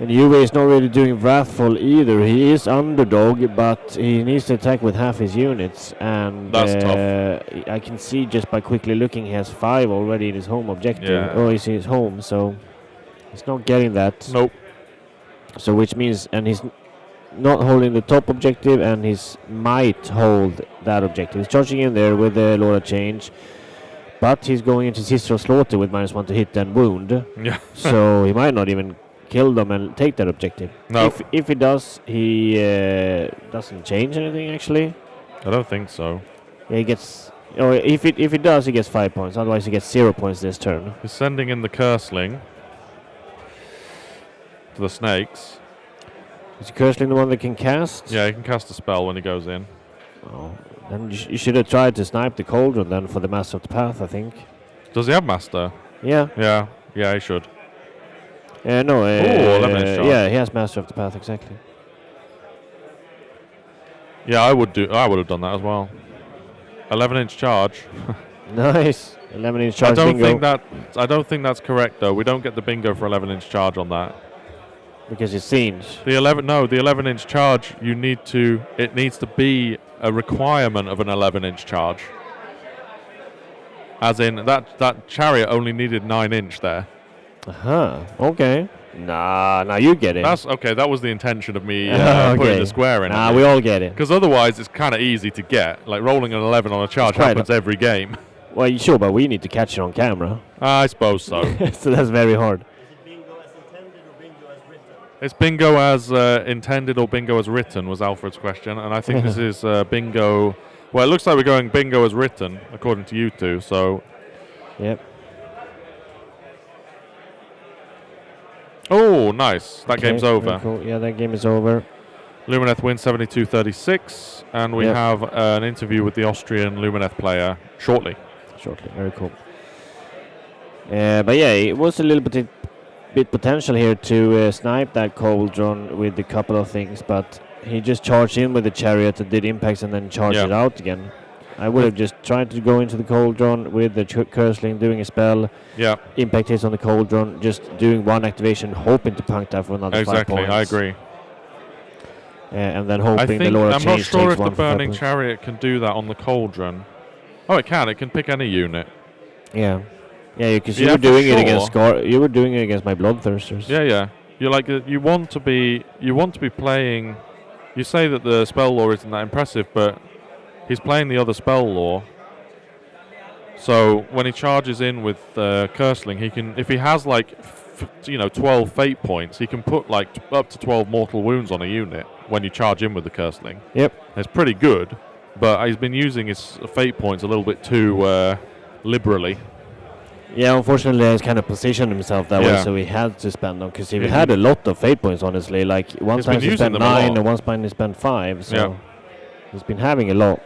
And Juve is not really doing wrathful either. He is underdog, but he needs to attack with half his units. And that's tough. I can see just by quickly looking, he has 5 already in his home objective. Yeah. Or he's in his home, so he's not getting that. Nope. So which means, and he's not holding the top objective, and he's might hold that objective. He's charging in there with the Lord of Change, but he's going into Sister of Slaughter with -1 to hit and wound. Yeah. So he might not even kill them and take that objective. No. If he does, he doesn't change anything actually. I don't think so. Yeah, he gets. Or if it does, he gets 5 points. Otherwise, he gets 0 points this turn. He's sending in the Curseling to the snakes. Is Cursling the one that can cast? Yeah, he can cast a spell when he goes in. Oh, then you should have tried to snipe the Cauldron then for the Master of the Path, I think. Does he have Master? Yeah. Yeah, he should. No. 11-inch charge. Yeah, he has Master of the Path, exactly. Yeah, I would have done that as well. 11-inch charge. Nice. 11-inch charge. I don't think that's correct though. We don't get the bingo for 11-inch charge on that. Because it's scenes. The 11-inch charge. It needs to be a requirement of an 11-inch charge. As in that chariot only needed 9-inch there. Okay. Nah, now you get it. That's okay. That was the intention of me Okay. putting the square in. Nah, we all get it. Because otherwise, it's kind of easy to get. Like rolling an 11 on a charge happens every game. Well, sure, but we need to catch it on camera. I suppose so. So that's very hard. It's bingo as intended or bingo as written was Alfred's question, and I think this is bingo. Well, it looks like we're going bingo as written according to you two. So. Yep. Oh, nice. That game's over. Cool. Yeah, that game is over. Lumineth wins 72-36, and we have an interview with the Austrian Lumineth player shortly. Very cool. But yeah, it was a little bit potential here to snipe that Cauldron with a couple of things, but he just charged in with the chariot and did impacts and then charged it out again. I would have just tried to go into the Cauldron with the Cursling, doing a spell. Yeah. Impact hits on the Cauldron, just doing one activation, hoping to punk that for another 5 points. I agree. And then hoping the Lord of Change takes 1 I'm not sure if the Burning Chariot can do that on the Cauldron. Oh, it can. It can pick any unit. Yeah. Yeah, because you were doing it against you were doing it against my Bloodthirsters. Yeah. You're like you want to be playing. You say that the spell lore isn't that impressive, but he's playing the other spell lore. So when he charges in with Curseling, he can, if he has like 12 fate points, he can put like up to 12 mortal wounds on a unit when you charge in with the Curseling. Yep. It's pretty good, but he's been using his fate points a little bit too liberally. Yeah, unfortunately, he's kind of positioned himself that way, so he had to spend them, because he had a lot of fate points, honestly. Like, one time he spent 9, and one time he spent 5, so he's been having a lot.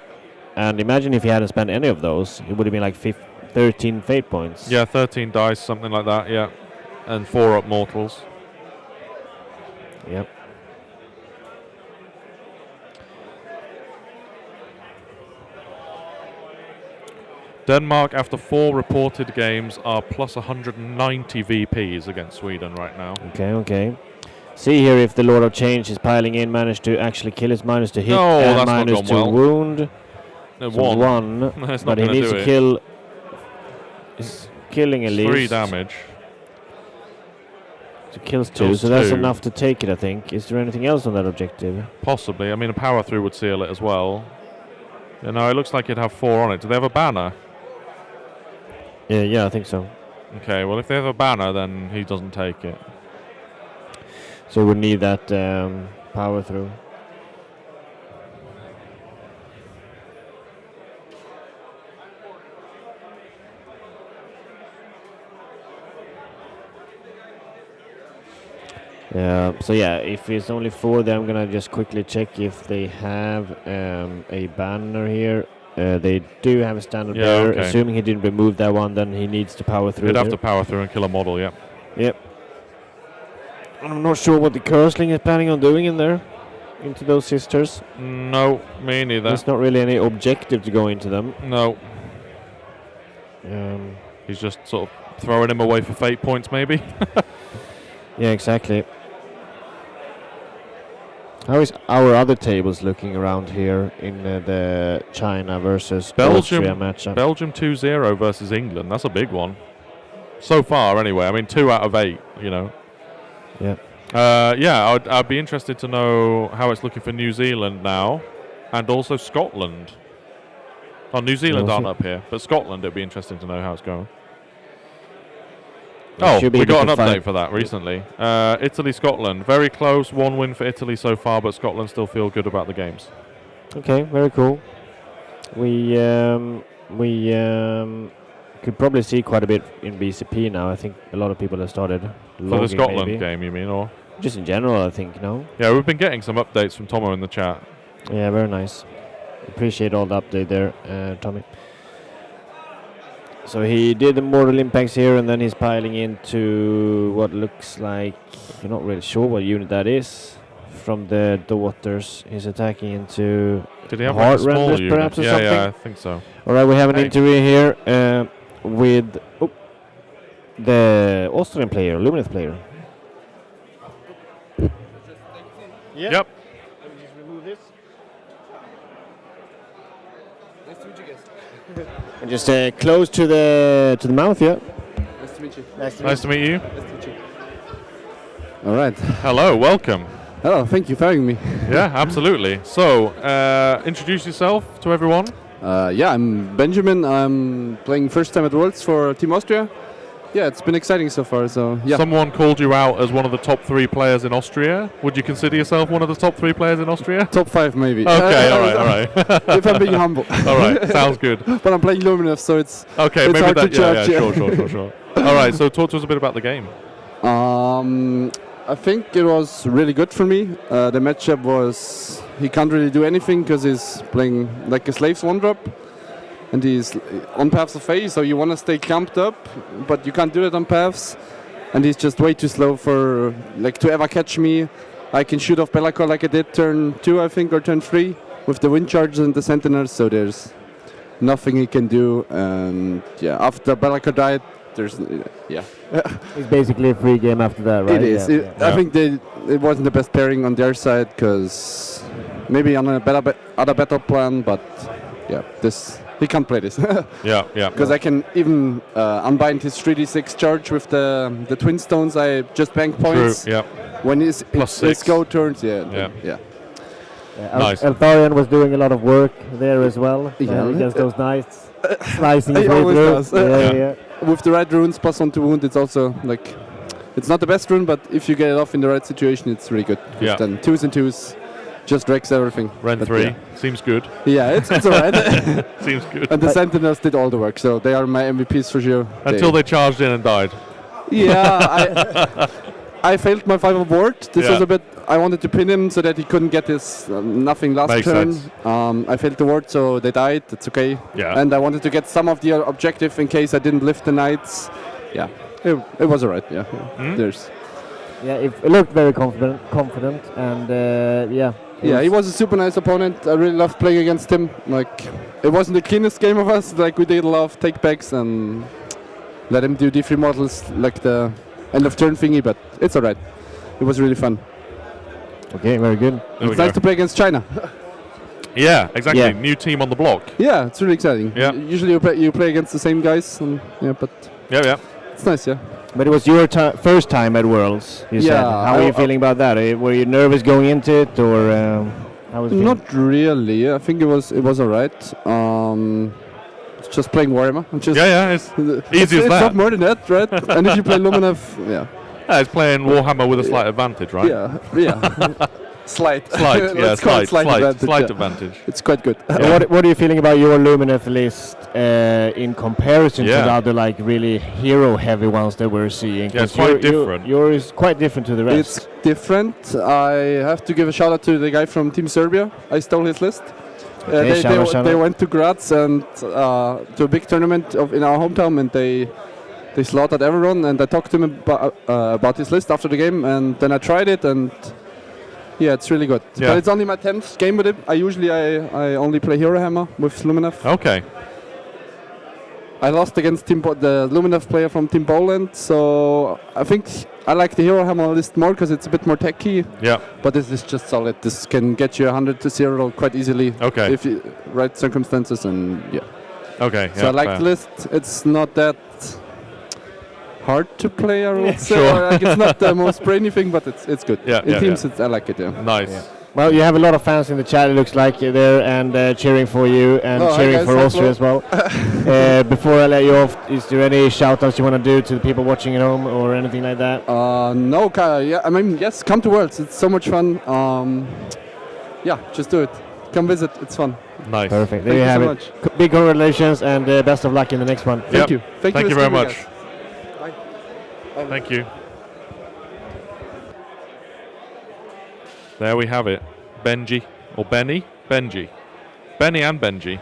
And imagine if he hadn't spent any of those, it would have been like 13 fate points. Yeah, 13 dice, something like that, yeah. And 4 up mortals. Yep. Denmark, after 4 reported games, are plus 190 VPs against Sweden right now. Okay. See here if the Lord of Change is piling in, managed to actually kill his minus to hit and minus to wound. No, so one. But he needs to kill. He's killing at least 3 damage. So kills 2, so that's enough to take it, I think. Is there anything else on that objective? Possibly. I mean, a power through would seal it as well. You know, it looks like it'd have 4 on it. Do they have a banner? Yeah, I think so. Okay, well, if they have a banner, then he doesn't take it. So we need that power through. So yeah, if it's only 4, then I'm gonna just quickly check if they have a banner here. They do have a standard banner. Okay. Assuming he didn't remove that one, then he needs to power through. He'd have to power through and kill a model, yeah. Yep. I'm not sure what the Curseling is planning on doing in there, into those sisters. No, me neither. There's not really any objective to go into them. No. He's just sort of throwing him away for fate points, maybe. Yeah, exactly. How is our other tables looking around here in the China versus Austria matchup? Belgium 2-0 versus England. That's a big one. So far, anyway. I mean, 2 out of 8, you know. Yeah. I'd be interested to know how it's looking for New Zealand now, and also Scotland. Oh, New Zealand aren't up here, but Scotland, it'd be interesting to know how it's going. We got an update for that recently. Italy, Scotland, very close. 1 win for Italy so far, but Scotland still feel good about the games. Okay, very cool. We could probably see quite a bit in BCP now. I think a lot of people have started for the Scotland game, you mean, or just in general? I think Yeah, we've been getting some updates from Tomo in the chat. Yeah, very nice. Appreciate all the update there, Tommy. So he did the mortal impacts here, and then he's piling into what looks like, you're not really sure what unit that is. From the daughters, he's attacking into Did he have heart like a small renders, unit? perhaps, or something? Yeah, I think so. All right, we have an interview here with the Austrian player, Lumineth player. Yep. Let me just remove this. Nice to meet you guys. And just close to the mouth, yeah. Nice to meet you. Nice to meet you. Nice to meet you. All right. Hello, welcome. Hello, thank you for having me. Yeah, absolutely. So, introduce yourself to everyone. I'm Benjamin. I'm playing first time at Worlds for Team Austria. Yeah, it's been exciting so far. So yeah. Someone called you out as one of the top 3 players in Austria. Would you consider yourself one of the top 3 players in Austria? Top 5 maybe. Okay, all right. If I'm being humble. All right, sounds good. But I'm playing Lumineth, so it's okay. It's Maybe hard that. to judge, Sure. All right. So talk to us a bit about the game. I think it was really good for me. The matchup was he can't really do anything because he's playing like a Slaves 1-drop. And he's on paths of phase, so you want to stay camped up, but you can't do it on paths. And he's just way too slow for to ever catch me. I can shoot off Belacor like I did turn 2, I think, or turn 3, with the wind charges and the sentinels. So there's nothing he can do. And yeah, after Belacor died, there's It's basically a free game after that, right? It is. I think it wasn't the best pairing on their side, because maybe on a other battle plan, but yeah, he can't play this. Yeah. Because I can even unbind his 3d6 charge with the twin stones. I just bank points. True, yeah. When his go turns, yeah. Nice. Eltharion was doing a lot of work there as well. Against those knights, slicing his way always through. does. Yeah. With the right runes, +1 to wound, it's also it's not the best rune, but if you get it off in the right situation, it's really good. Yeah. Then 2s and 2s. Just wrecks everything. Ren 3 seems good. Yeah, it's alright. Seems good. And the Sentinels did all the work, so they are my MVPs for sure. Until they charged in and died. Yeah, I failed my 5 of ward. This was a bit. I wanted to pin him so that he couldn't get his nothing last Makes turn. sense. I failed the ward, so they died. It's okay. Yeah. And I wanted to get some of the objective in case I didn't lift the knights. Yeah, it was alright. Yeah. There's. Yeah, it looked very confident, and yeah. Yeah, he was a super nice opponent. I really loved playing against him. It wasn't the cleanest game of us. We did a lot of takebacks and let him do D3 models like the end of turn thingy, but it's alright. It was really fun. Okay, very good. It's nice to play against China. Yeah, exactly. Yeah. New team on the block. Yeah, it's really exciting. Yeah. Usually you play against the same guys, and but Yeah. it's nice. Yeah. But it was your first time at Worlds, you said. How are you feeling about that? Were you nervous going into it, or how was it? Not really. I think it was alright. It's just playing Warhammer. It's easy as that. It's not more than that, right? And if you play Lumineth, it's playing Warhammer with a slight advantage, right? Yeah. Slight. Slight advantage. It's quite good. What are you feeling about your Lumineth list in comparison to the other really hero-heavy ones that we're seeing? Yeah, it's quite different. Yours is quite different to the rest. It's different. I have to give a shout out to the guy from Team Serbia. I stole his list. They went to Graz and to a big tournament in our hometown, and they slaughtered everyone. And I talked to him about his list after the game, and then I tried it, and yeah, it's really good. Yeah. But it's only my 10th game with it. I only play Hero Hammer with Lumineth. Okay. I lost against the Luminov player from Team Poland, so I think I like the hero hammer list more because it's a bit more techy. Yeah. But this is just solid. This can get you 100-0 quite easily. Okay. If you right circumstances and yeah. Okay. So I like the list. It's not that hard to play, I would say. Sure. Like, it's not the most brainy thing, but it's good. Yeah. In teams, I like it. Yeah. Nice. Yeah. Well, you have a lot of fans in the chat, it looks like, there, and cheering for you and cheering for Austria as well. Before I let you off, is there any shout-outs you want to do to the people watching at home or anything like that? No, yeah, I mean, yes, come to Worlds. It's so much fun. Yeah, just do it. Come visit. It's fun. Nice. Perfect. There you have so it. Big congratulations and best of luck in the next one. Thank you. Thank you very much. Bye. Thank you. There we have it. Benji. Or Benny? Benji. Benny and Benji.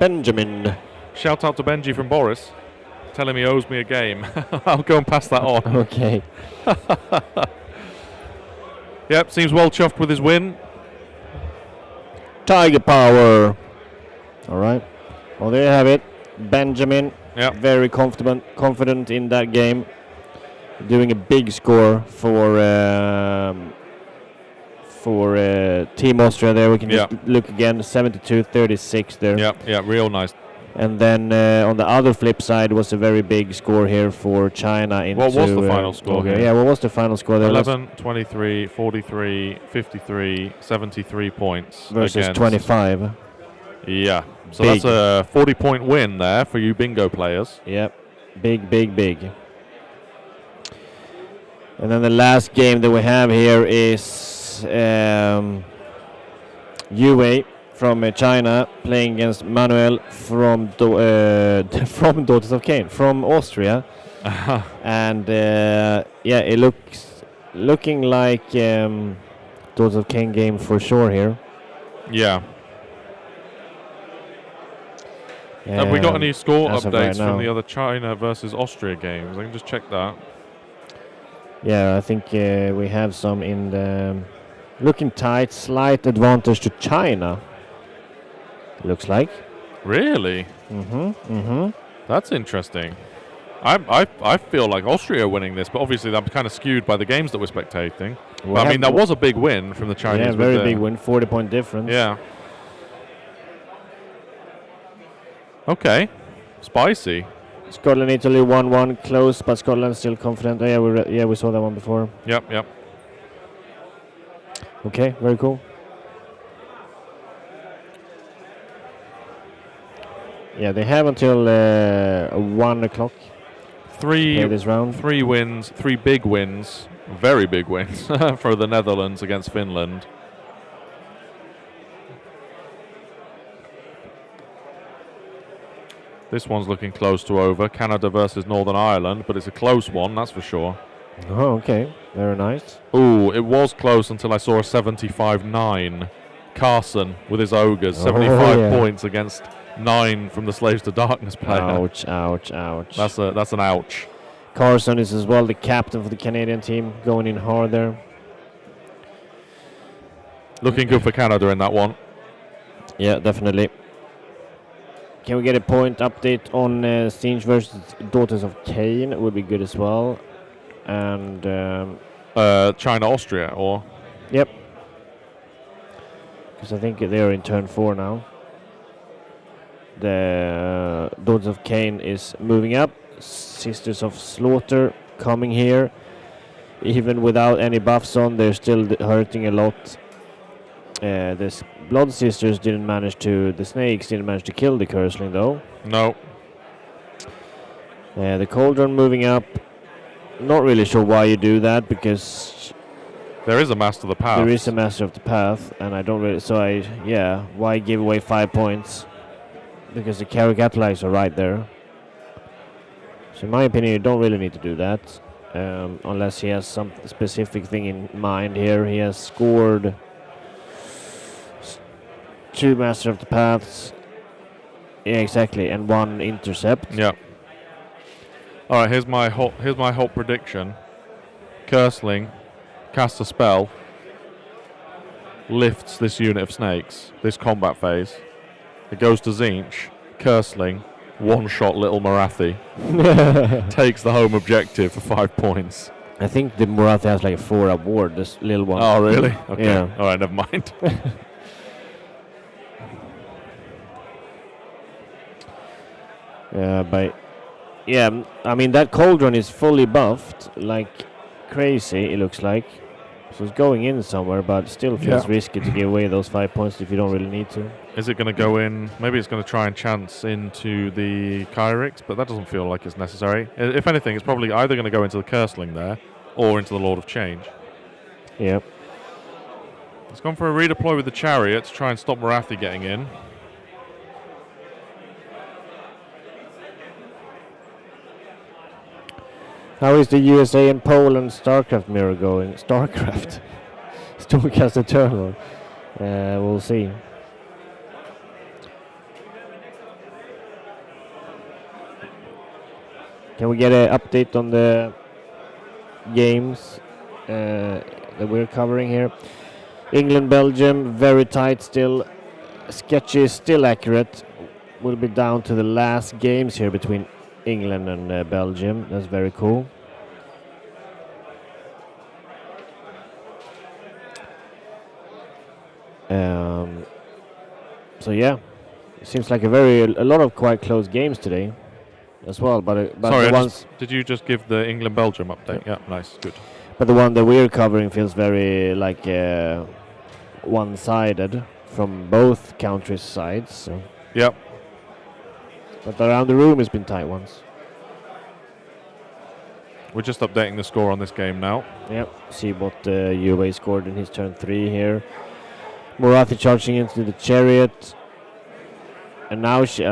Benjamin. Shout out to Benji from Boris. Tell him he owes me a game. I'll go and pass that on. Okay. Yep, seems well chuffed with his win. Tiger power. All right. Well, there you have it. Benjamin. Yep. Very confident in that game. Doing a big score for Team Austria there. We can just look again, 72-36 there. Yeah, real nice. And then on the other flip side was a very big score here for China. What was the final score here? Yeah, what was the final score there? 11, 23, 43, 53, 73 points. Versus 25. Yeah, so big. That's a 40-point win there for you bingo players. Yep, big. And then the last game that we have here is Yue from China playing against Manuel from from Daughters of Cain, from Austria. And yeah, it looking like Daughters of Cain game for sure here. Yeah. Have we got any score updates from the other China versus Austria games? I can just check that. Yeah, I think we have some in the looking tight, slight advantage to China. Looks like. Really? That's interesting. I feel like Austria are winning this, but obviously I'm kind of skewed by the games that we're spectating. But I mean, that was a big win from the Chinese. Yeah, very big win, 40-point difference. Yeah. Okay. Spicy. Scotland, Italy 1-1, close, but Scotland still confident. Oh, yeah, we saw that one before. Yep. Okay, very cool. Yeah, they have until 1 o'clock. This round. 3 wins, 3 big wins, very big wins for the Netherlands against Finland. This one's looking close to over. Canada versus Northern Ireland, but it's a close one, that's for sure. Oh, okay. Very nice. Ooh, it was close until I saw a 75-9. Carson with his ogres, 75 points against 9 from the Slaves to Darkness player. Ouch. That's an ouch. Carson is as well the captain for the Canadian team, going in hard there. Looking good for Canada in that one. Yeah, definitely. Can we get a point update on Singe versus Daughters of Cain? It would be good as well. And China, Austria, or? Yep. Because I think they're in turn 4 now. The Daughters of Cain is moving up. Sisters of Slaughter coming here. Even without any buffs on, they're still hurting a lot. The Blood Sisters the Snakes didn't manage to kill the Cursling though. No. The Cauldron moving up. Not really sure why you do that, because there is a Master of the Path. There is a Master of the Path, and I don't really. So why give away 5 points? Because the Caricatalites are right there. So in my opinion, you don't really need to do that, unless he has some specific thing in mind here. He has scored 2 Master of the Paths. Yeah, exactly, and 1 intercept. Yeah. All right, here's my whole prediction. Cursling casts a spell, lifts this unit of snakes, this combat phase. It goes to Zinch. Cursling one-shot little Marathi takes the home objective for 5 points. I think the Marathi has like a 4-up ward, this little one. Oh, really? Okay. Yeah. All right, never mind. But yeah, I mean that cauldron is fully buffed like crazy. It looks like, so it's going in somewhere, but still feels risky to give away those 5 points if you don't really need to. Is it going to go in? Maybe it's going to try and chance into the Kyrix, but that doesn't feel like it's necessary. If anything, it's probably either going to go into the Curseling there or into the Lord of Change. Yep. It's gone for a redeploy with the Chariot to try and stop Marathi getting in. How is the USA and Poland StarCraft mirror going? StarCraft? Stormcast Eternal. We'll see. Can we get an update on the games that we're covering here? England, Belgium, very tight still. Sketchy is still accurate. We'll be down to the last games here between England and Belgium. That's very cool. So yeah, it seems like a lot of quite close games today as well. But Sorry, the ones did you just give the England-Belgium update? Yeah, nice, good. But the one that we're covering feels very like one-sided from both countries' sides. So. Yep. But around the room has been tight ones. We're just updating the score on this game now. Yep. See what UA scored in his turn 3 here. Marathi charging into the Chariot. And now he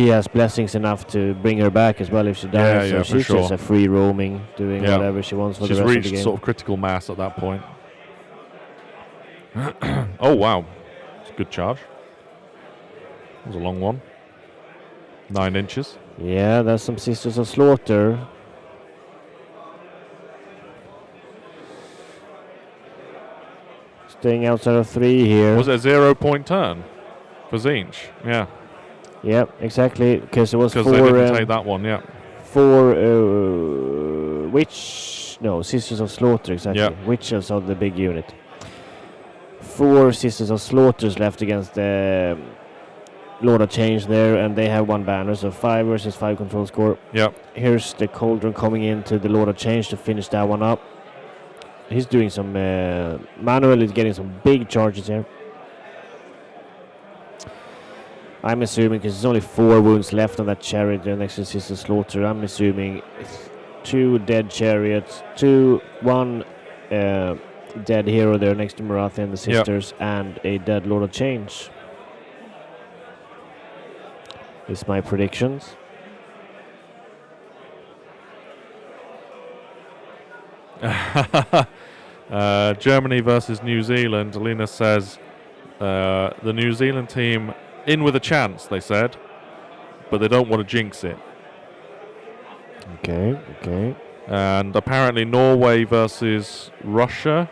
has blessings enough to bring her back as well if she dies. Yeah, so she's just a free roaming, doing whatever she wants for the rest of the game. She's reached sort of critical mass at that point. Oh, wow. It's a good charge. That was a long one. 9 inches. Yeah, that's some Sisters of Slaughter. Staying outside of 3 here. Was it a 0-point turn for Zinch? Yeah. Yep, exactly. Because it was 4. Because they didn't take that one, yeah. 4 Sisters of Slaughter, exactly. Yep. Witches of the big unit. 4 Sisters of Slaughters left against the Lord of Change there, and they have 1 banner, so 5 versus 5 control score. Yep. Here's the Cauldron coming into the Lord of Change to finish that one up. He's doing some Manuel is getting some big charges here. I'm assuming, because there's only 4 wounds left on that Chariot there next to Sister Slaughter, I'm assuming 2 dead Chariots, 1 dead hero there next to Marathi and the Sisters, and a dead Lord of Change. Is my predictions. Germany versus New Zealand. Alina says the New Zealand team in with a chance, they said, but they don't want to jinx it. Okay. And apparently Norway versus Russia.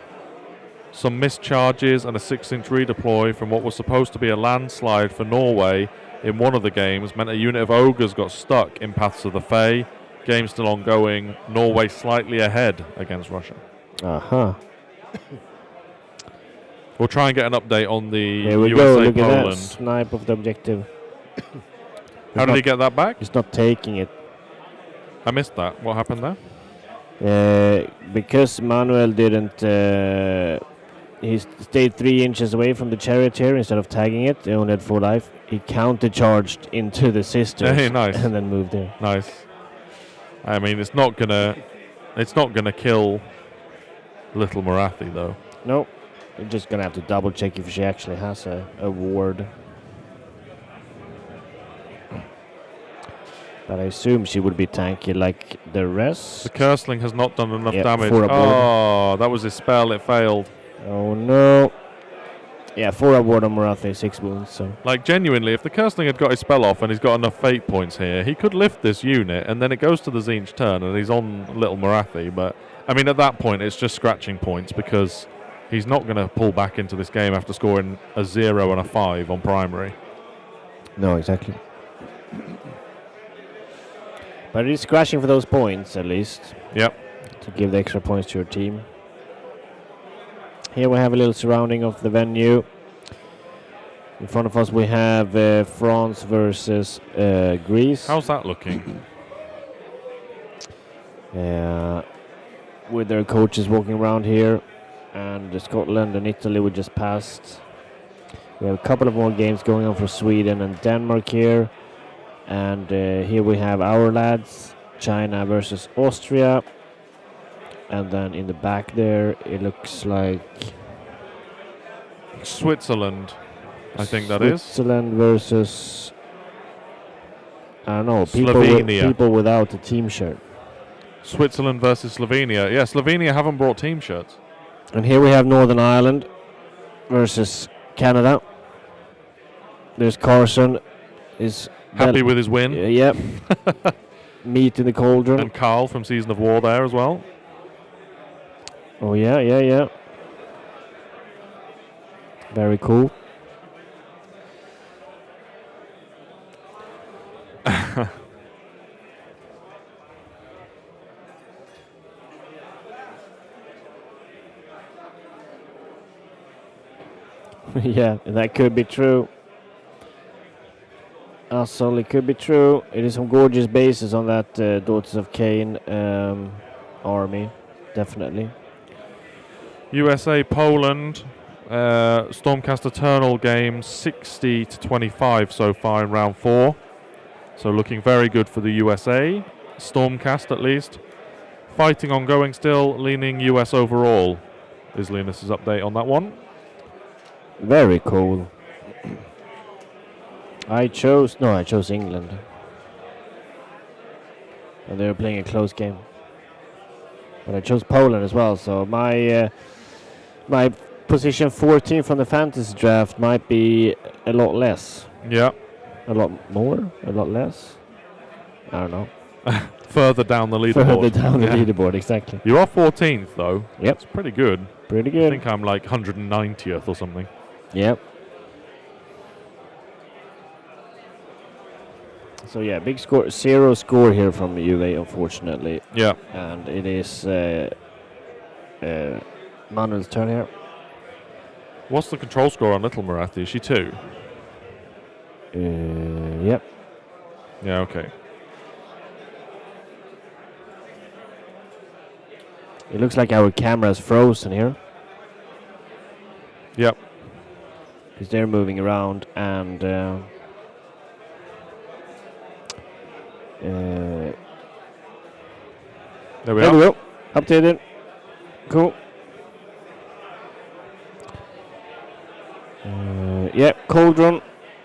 Some missed charges and a 6-inch redeploy from what was supposed to be a landslide for Norway in one of the games meant a unit of ogres got stuck in Paths of the Fae. Game still ongoing. Norway slightly ahead against Russia. We'll try and get an update on the There we USA go. Look Poland. at that snipe of the objective. How did he get that back? He's not taking it. I missed that. What happened there? Because Manuel didn't. He stayed 3 inches away from the Chariot here instead of tagging it. He only had 4 life. He counter-charged into the Sisters. Hey, nice. And then moved there. Nice. I mean, it's not gonna kill Little Marathi though. No, you're just gonna have to double check if she actually has a ward. But I assume she would be tanky like the rest. The Curseling has not done enough damage. 4 aboard. Oh, that was his spell. It failed. Oh no. Yeah, 4 aboard on Marathi, 6 wounds. So, like, genuinely, if the Curseling had got his spell off and he's got enough fate points here, he could lift this unit, and then it goes to the Zinch turn, and he's on Little Marathi. But I mean, at that point, it's just scratching points because he's not going to pull back into this game after scoring a 0 and a 5 on primary. no, exactly. But it is scratching for those points at least. Yep. To give the extra points to your team. Here we have a little surrounding of the venue. In front of us we have France versus Greece. How's that looking? With their coaches walking around here. And Scotland and Italy we just passed. We have a couple of more games going on for Sweden and Denmark here. And here we have our lads, China versus Austria. And then in the back there, it looks like Switzerland, I think that is. Switzerland versus, I don't know, Slovenia. people without a team shirt. Switzerland versus Slovenia. Yeah, Slovenia haven't brought team shirts. And here we have Northern Ireland versus Canada. There's Carson. Is happy with his win. Yep. Meat in the cauldron. And Carl from Season of War there as well. Oh, yeah. Very cool. Yeah, that could be true. Also, it could be true. It is some gorgeous bases on that Daughters of Cain army, definitely. USA, Poland, Stormcast Eternal game 60-25 so far in round 4. So looking very good for the USA. Stormcast at least. Fighting ongoing still, leaning US overall is Linus's update on that one. Very cool. I chose England. And they were playing a close game. But I chose Poland as well, so my position 14 from the fantasy draft might be a lot less. Yeah. A lot more? A lot less? I don't know. Further down the leaderboard. Further down the leaderboard, exactly. You are 14th though. Yep. It's pretty good. Pretty good. I think I'm like 190th or something. Yep. So yeah, big score, 0 score here from Juve, unfortunately. Yeah. And it is Manuel's turn here. What's the control score on Little Marathi? Is she 2? Yep. Yeah, okay. It looks like our camera's frozen here. Yep. Because they're moving around and there we there are. we go. Updated. Cool. Cauldron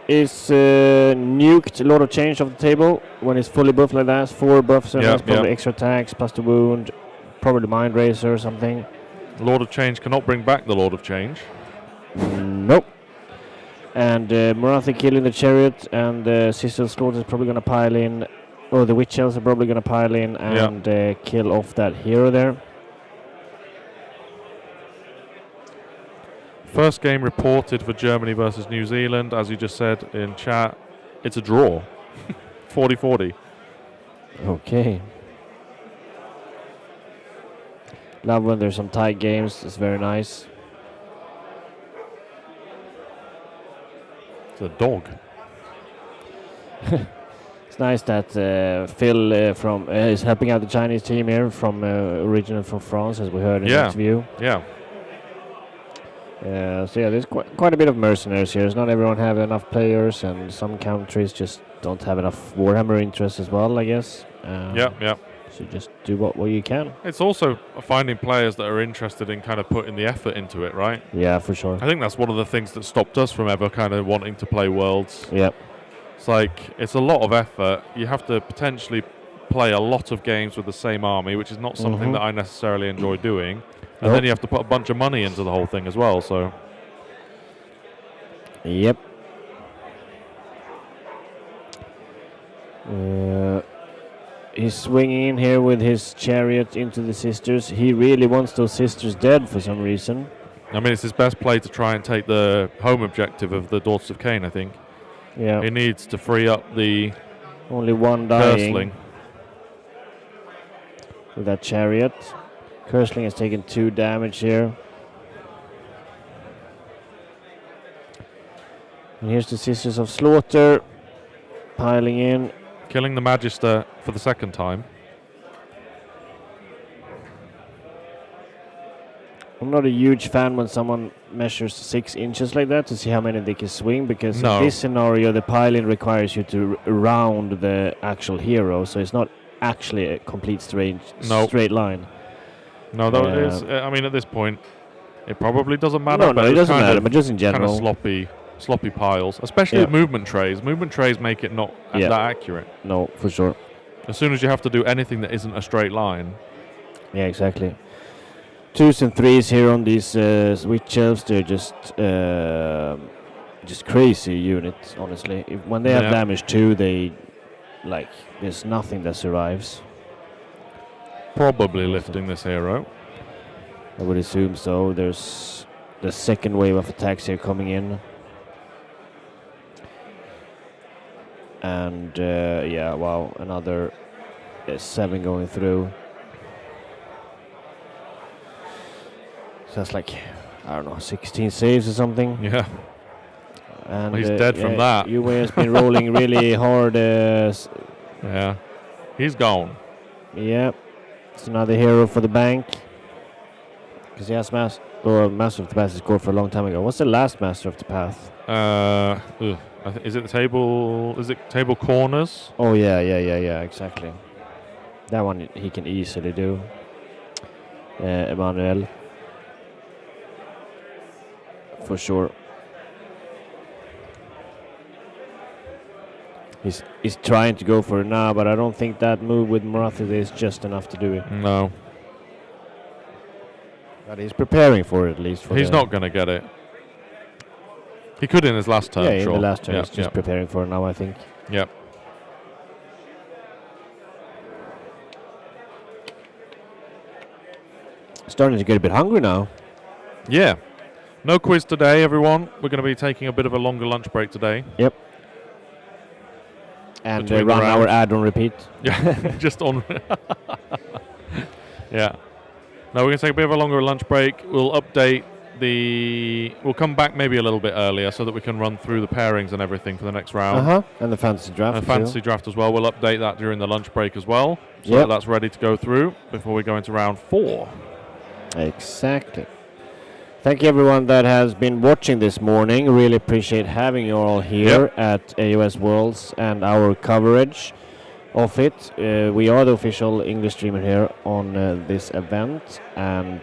is nuked. A lot of change of the table when it's fully buffed like that. 4 buffs and probably extra attacks plus the wound. Probably the Mind Racer or something. Lord of Change cannot bring back the Lord of Change. Nope. And Marathi killing the chariot, and Sister Slaughter is probably going to pile in, or the Witch Elves are probably going to pile in and kill off that hero there. First game reported for Germany versus New Zealand, as you just said in chat. It's a draw. 40-40. Okay. Love when there's some tight games. It's very nice. It's a dog. It's nice that Phil from is helping out the Chinese team here, from originally from France, as we heard in the interview. Yeah. So yeah, there's quite a bit of mercenaries here. Not everyone have enough players, and some countries just don't have enough Warhammer interest as well, I guess. Yeah. So just do what you can. It's also finding players that are interested in kind of putting the effort into it, right? Yeah, for sure. I think that's one of the things that stopped us from ever kind of wanting to play Worlds. Yep. It's like, it's a lot of effort. You have to potentially play a lot of games with the same army, which is not something that I necessarily enjoy doing. And then you have to put a bunch of money into the whole thing as well, so. Yep. He's swinging in here with his chariot into the sisters. He really wants those sisters dead for some reason. I mean, it's his best play to try and take the home objective of the Daughters of Cain, I think. Yeah. He needs to free up the only one dying. Cursling. with that chariot. Kursling has taken 2 damage here. And here's the Sisters of Slaughter piling in. Killing the Magister for the second time. I'm not a huge fan when someone measures 6 inches like that to see how many they can swing, because in this scenario the piling No. requires you to round the actual hero, so it's not actually a complete straight line. No, though it is. I mean, at this point, it probably doesn't matter. No, it doesn't matter, but just in general. Kind of sloppy piles, especially with movement trays. Movement trays make it not that accurate. No, for sure. As soon as you have to do anything that isn't a straight line. Yeah, exactly. 2s and 3s here on these switch elves. They're just crazy units, honestly. When they have damage 2, they there's nothing that survives. Probably lifting this hero. I would assume so. There's the second wave of attacks here coming in. And wow, another 7 going through. So that's like, I don't know, 16 saves or something. Yeah. And he's dead from that. Uwe has been rolling really hard. Yeah. He's gone. Yeah. It's another hero for the bank. Because he has Master of the Path scored for a long time ago. What's the last Master of the Path? Is it the table? Is it table corners? Oh yeah, exactly. That one he can easily do. Emmanuel. For sure. He's trying to go for it now, but I don't think that move with Marathi is just enough to do it. No. But he's preparing for it at least. He's not going to get it. He could in his last turn, yeah, sure. in the last turn. He's just preparing for it now, I think. Yep. Starting to get a bit hungry now. Yeah. No quiz today, everyone. We're going to be taking a bit of a longer lunch break today. Yep. And run our ad on repeat. Yeah, just on. Yeah. No, we're going to take a bit of a longer lunch break. We'll update we'll come back maybe a little bit earlier so that we can run through the pairings and everything for the next round. And the fantasy draft. And fantasy draft as well. We'll update that during the lunch break as well. So that's ready to go through before we go into round 4. Exactly. Thank you everyone that has been watching this morning. Really appreciate having you all here at AOS Worlds and our coverage of it. We are the official English streamer here on this event, and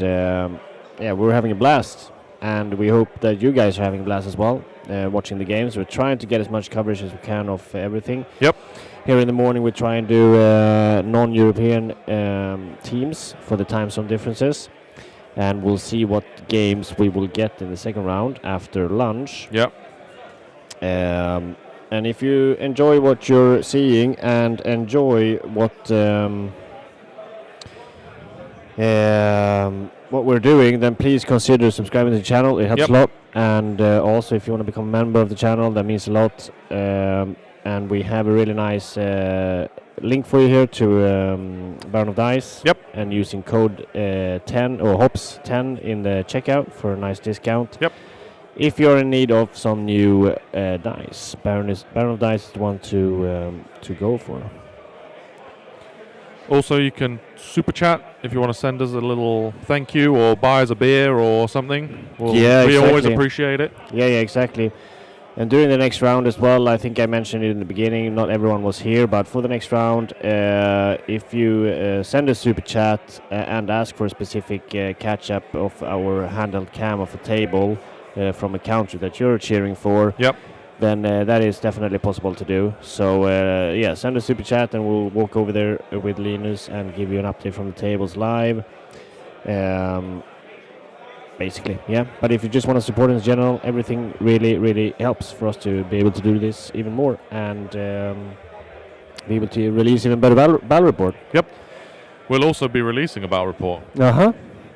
we're having a blast, and we hope that you guys are having a blast as well watching the games. We're trying to get as much coverage as we can of everything. Yep. Here in the morning we try and do non-European teams for the time zone differences. And we'll see what games we will get in the second round after lunch. Yep. And if you enjoy what you're seeing and enjoy what we're doing, then please consider subscribing to the channel. It helps a lot. And also, if you want to become a member of the channel, that means a lot. And we have a really nice link for you here to Baron of Dice. Yep. And using code 10 or HOPS 10 in the checkout for a nice discount. Yep. If you're in need of some new dice, Baron of Dice is the one to go for. Also, you can super chat if you want to send us a little thank you or buy us a beer or something. We always appreciate it. Yeah, exactly. And during the next round as well, I think I mentioned it in the beginning, not everyone was here, but for the next round, if you send a super chat and ask for a specific catch-up of our handheld cam of a table from a country that you're cheering for, then that is definitely possible to do. So, send a super chat and we'll walk over there with Linus and give you an update from the tables live. Basically, but if you just want to support in general, everything really helps for us to be able to do this even more and be able to release even better battle report. Yep. We'll also be releasing a battle report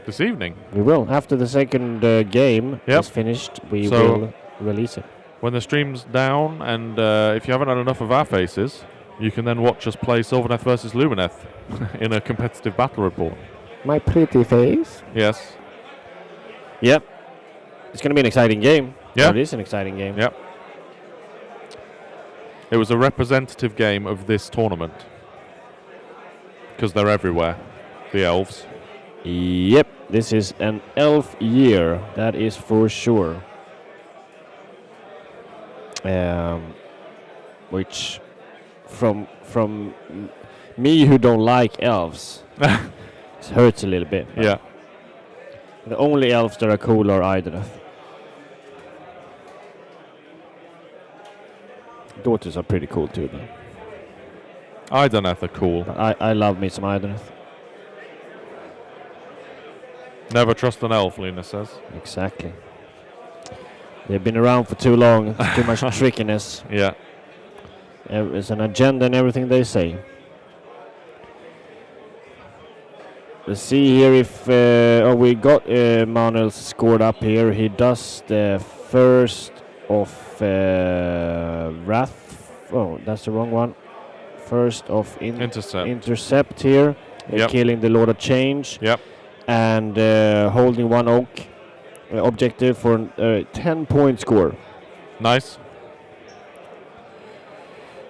this evening. We will. After the second game is finished, we will release it. When the stream's down, and if you haven't had enough of our faces, you can then watch us play Sylvaneth versus Lumineth in a competitive battle report. My pretty face. Yes. Yep. It's going to be an exciting game. Yeah. It is an exciting game. Yep. It was a representative game of this tournament. Because they're everywhere. The elves. Yep. This is an elf year. That is for sure. Which, from me who don't like elves, it hurts a little bit. Yeah. The only elves that are cool are Idoneth. Daughters are pretty cool too, though. Idoneth are cool. I love me some Idoneth. Never trust an elf, Lena says. Exactly. They've been around for too long. Too much trickiness. Yeah. There's an agenda in everything they say. Let's see here if we got Manuel scored up here. He does the first of Wrath. Oh, that's the wrong one. First of Intercept here. Killing the Lord of Change. Yep. And holding one oak objective for a 10-point score. Nice.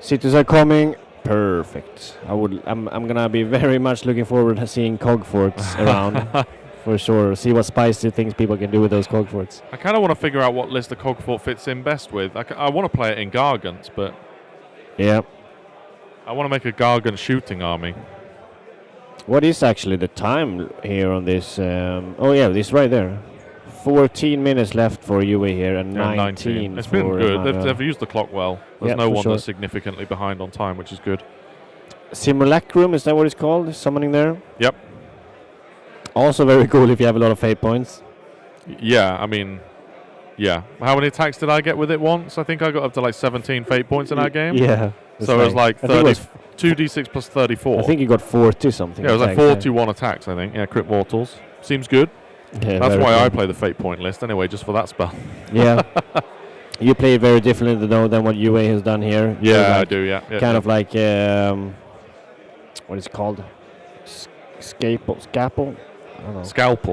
Cities are coming. Perfect. I'm gonna be very much looking forward to seeing Cogforts around for sure. See what spicy things people can do with those Cogforts. I kind of want to figure out what list the Cogfort fits in best with. I want to play it in Gargants, but yeah, I want to make a Gargant shooting army. What is actually the time here on this? Oh yeah, this right there. 14 minutes left for UA here and 19. It's been good. They've used the clock well. There's no one that's significantly behind on time, which is good. Simulacrum, is that what it's called? Summoning there? Yep. Also very cool if you have a lot of fate points. Yeah, I mean, yeah. How many attacks did I get with it once? I think I got up to like 17 fate points in that game. Yeah. So it was like 2d6 plus 34. I think you got 40 something. Yeah, it was like 41 attacks, I think. Yeah, crit mortals. Seems good. Yeah, that's why I play the fate point list anyway, just for that spell. Yeah. You play it very differently though than what UA has done here. Yeah, like I do, yeah. Kind of like, what is it called? Scalpel? I don't know.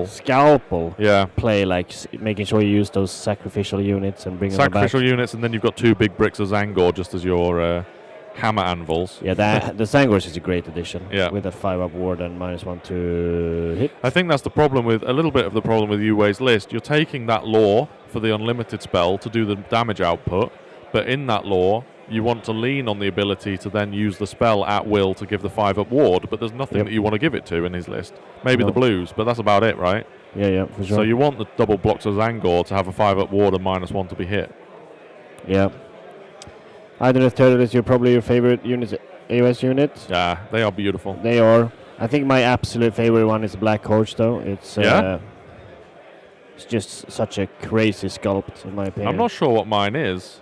Scalpel. Yeah. Play like making sure you use those sacrificial units and bring them back. Sacrificial units, and then you've got 2 big bricks of Zangor just as your hammer anvils. Yeah, the Zangors is a great addition. Yeah. With a 5-up ward and -1 to hit. I think that's the problem with a little bit of the problem with UA's list. You're taking that lore for the unlimited spell to do the damage output, but in that lore, you want to lean on the ability to then use the spell at will to give the 5-up ward, but there's nothing that you want to give it to in his list. Maybe the blues, but that's about it, right? Yeah, for sure. So you want the double blocks of Zangor to have a 5-up ward and -1 to be hit. Yeah. Idoneth Turtle is probably your favorite unit, AOS unit. Yeah, they are beautiful. They are. I think my absolute favorite one is Black Horse, though. It's it's just such a crazy sculpt, in my opinion. I'm not sure what mine is.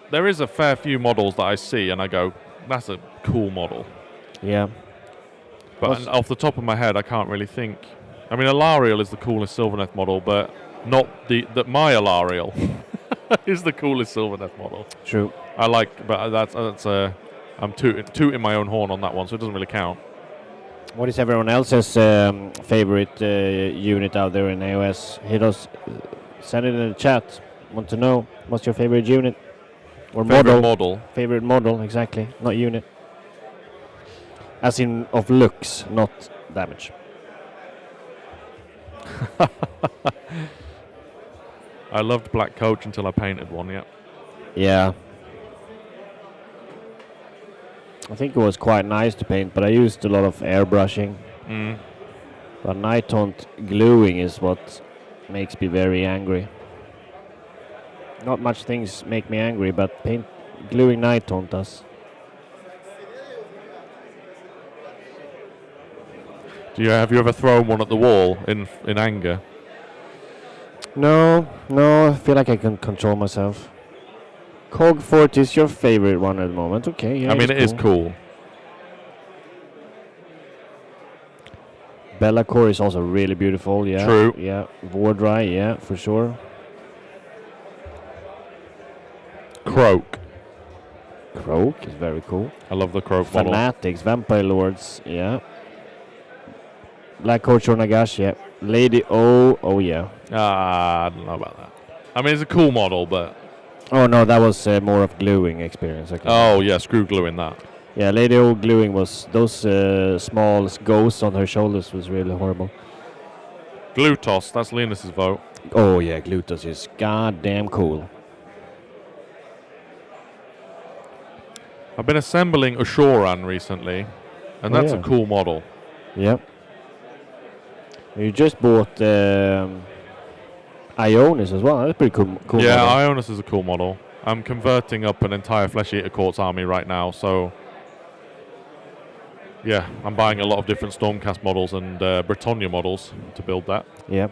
There is a fair few models that I see and I go, that's a cool model. Yeah. But off the top of my head, I can't really think. I mean, Alariel is the coolest Sylvaneth model, but not my Alariel is the coolest Sylvaneth model. True. But that's I'm tooting my own horn on that one, so it doesn't really count. What is everyone else's favorite unit out there in AOS? Hit us, send it in the chat. Want to know what's your favorite unit or model? Favorite model, exactly, not unit. As in of looks, not damage. I loved Black Coach until I painted one. Yeah. Yeah. I think it was quite nice to paint, but I used a lot of airbrushing. But Night Haunt gluing is what makes me very angry. Not much things make me angry, but gluing Night Haunt does. Have you ever thrown one at the wall in anger? No, I feel like I can control myself. Cogfort is your favorite one at the moment. Okay, yeah. I mean, it is cool. Bellacore is also really beautiful, yeah. True. Yeah, Vordry, yeah, for sure. Croak. Croak is very cool. I love the Croak model. Fanatics, Vampire Lords, yeah. Black Coach or Nagash, yeah. Lady O, oh yeah. I don't know about that. I mean, it's a cool model, but... Oh no, that was more of gluing experience. Okay. Oh yeah, screw gluing that. Yeah, Lady O gluing was... Those small ghosts on her shoulders was really horrible. Glutos, that's Linus's vote. Oh yeah, Glutos is goddamn cool. I've been assembling Ashoran recently, and that's a cool model. Yep. You just bought Ionis as well. That's pretty cool model. Ionis is a cool model. I'm converting up an entire Flesh Eater Courts army right now, so... Yeah, I'm buying a lot of different Stormcast models and Britannia models to build that. Yep.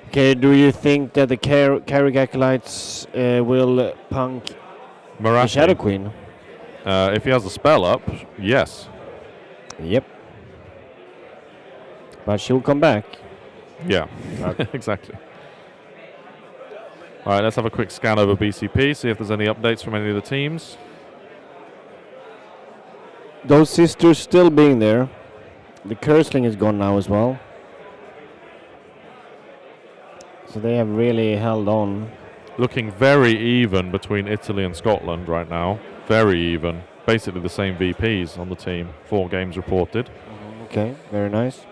Okay, do you think that the Carrick Acolytes will punk Marathi. the Shadow Queen? If he has the spell up, yes. Yep. But she'll come back. Yeah, exactly. All right, let's have a quick scan over BCP, see if there's any updates from any of the teams. Those sisters still being there. The Cursling is gone now as well. So they have really held on. Looking very even between Italy and Scotland right now. Very even. Basically the same VPs on the team. 4 games reported. Okay, very nice.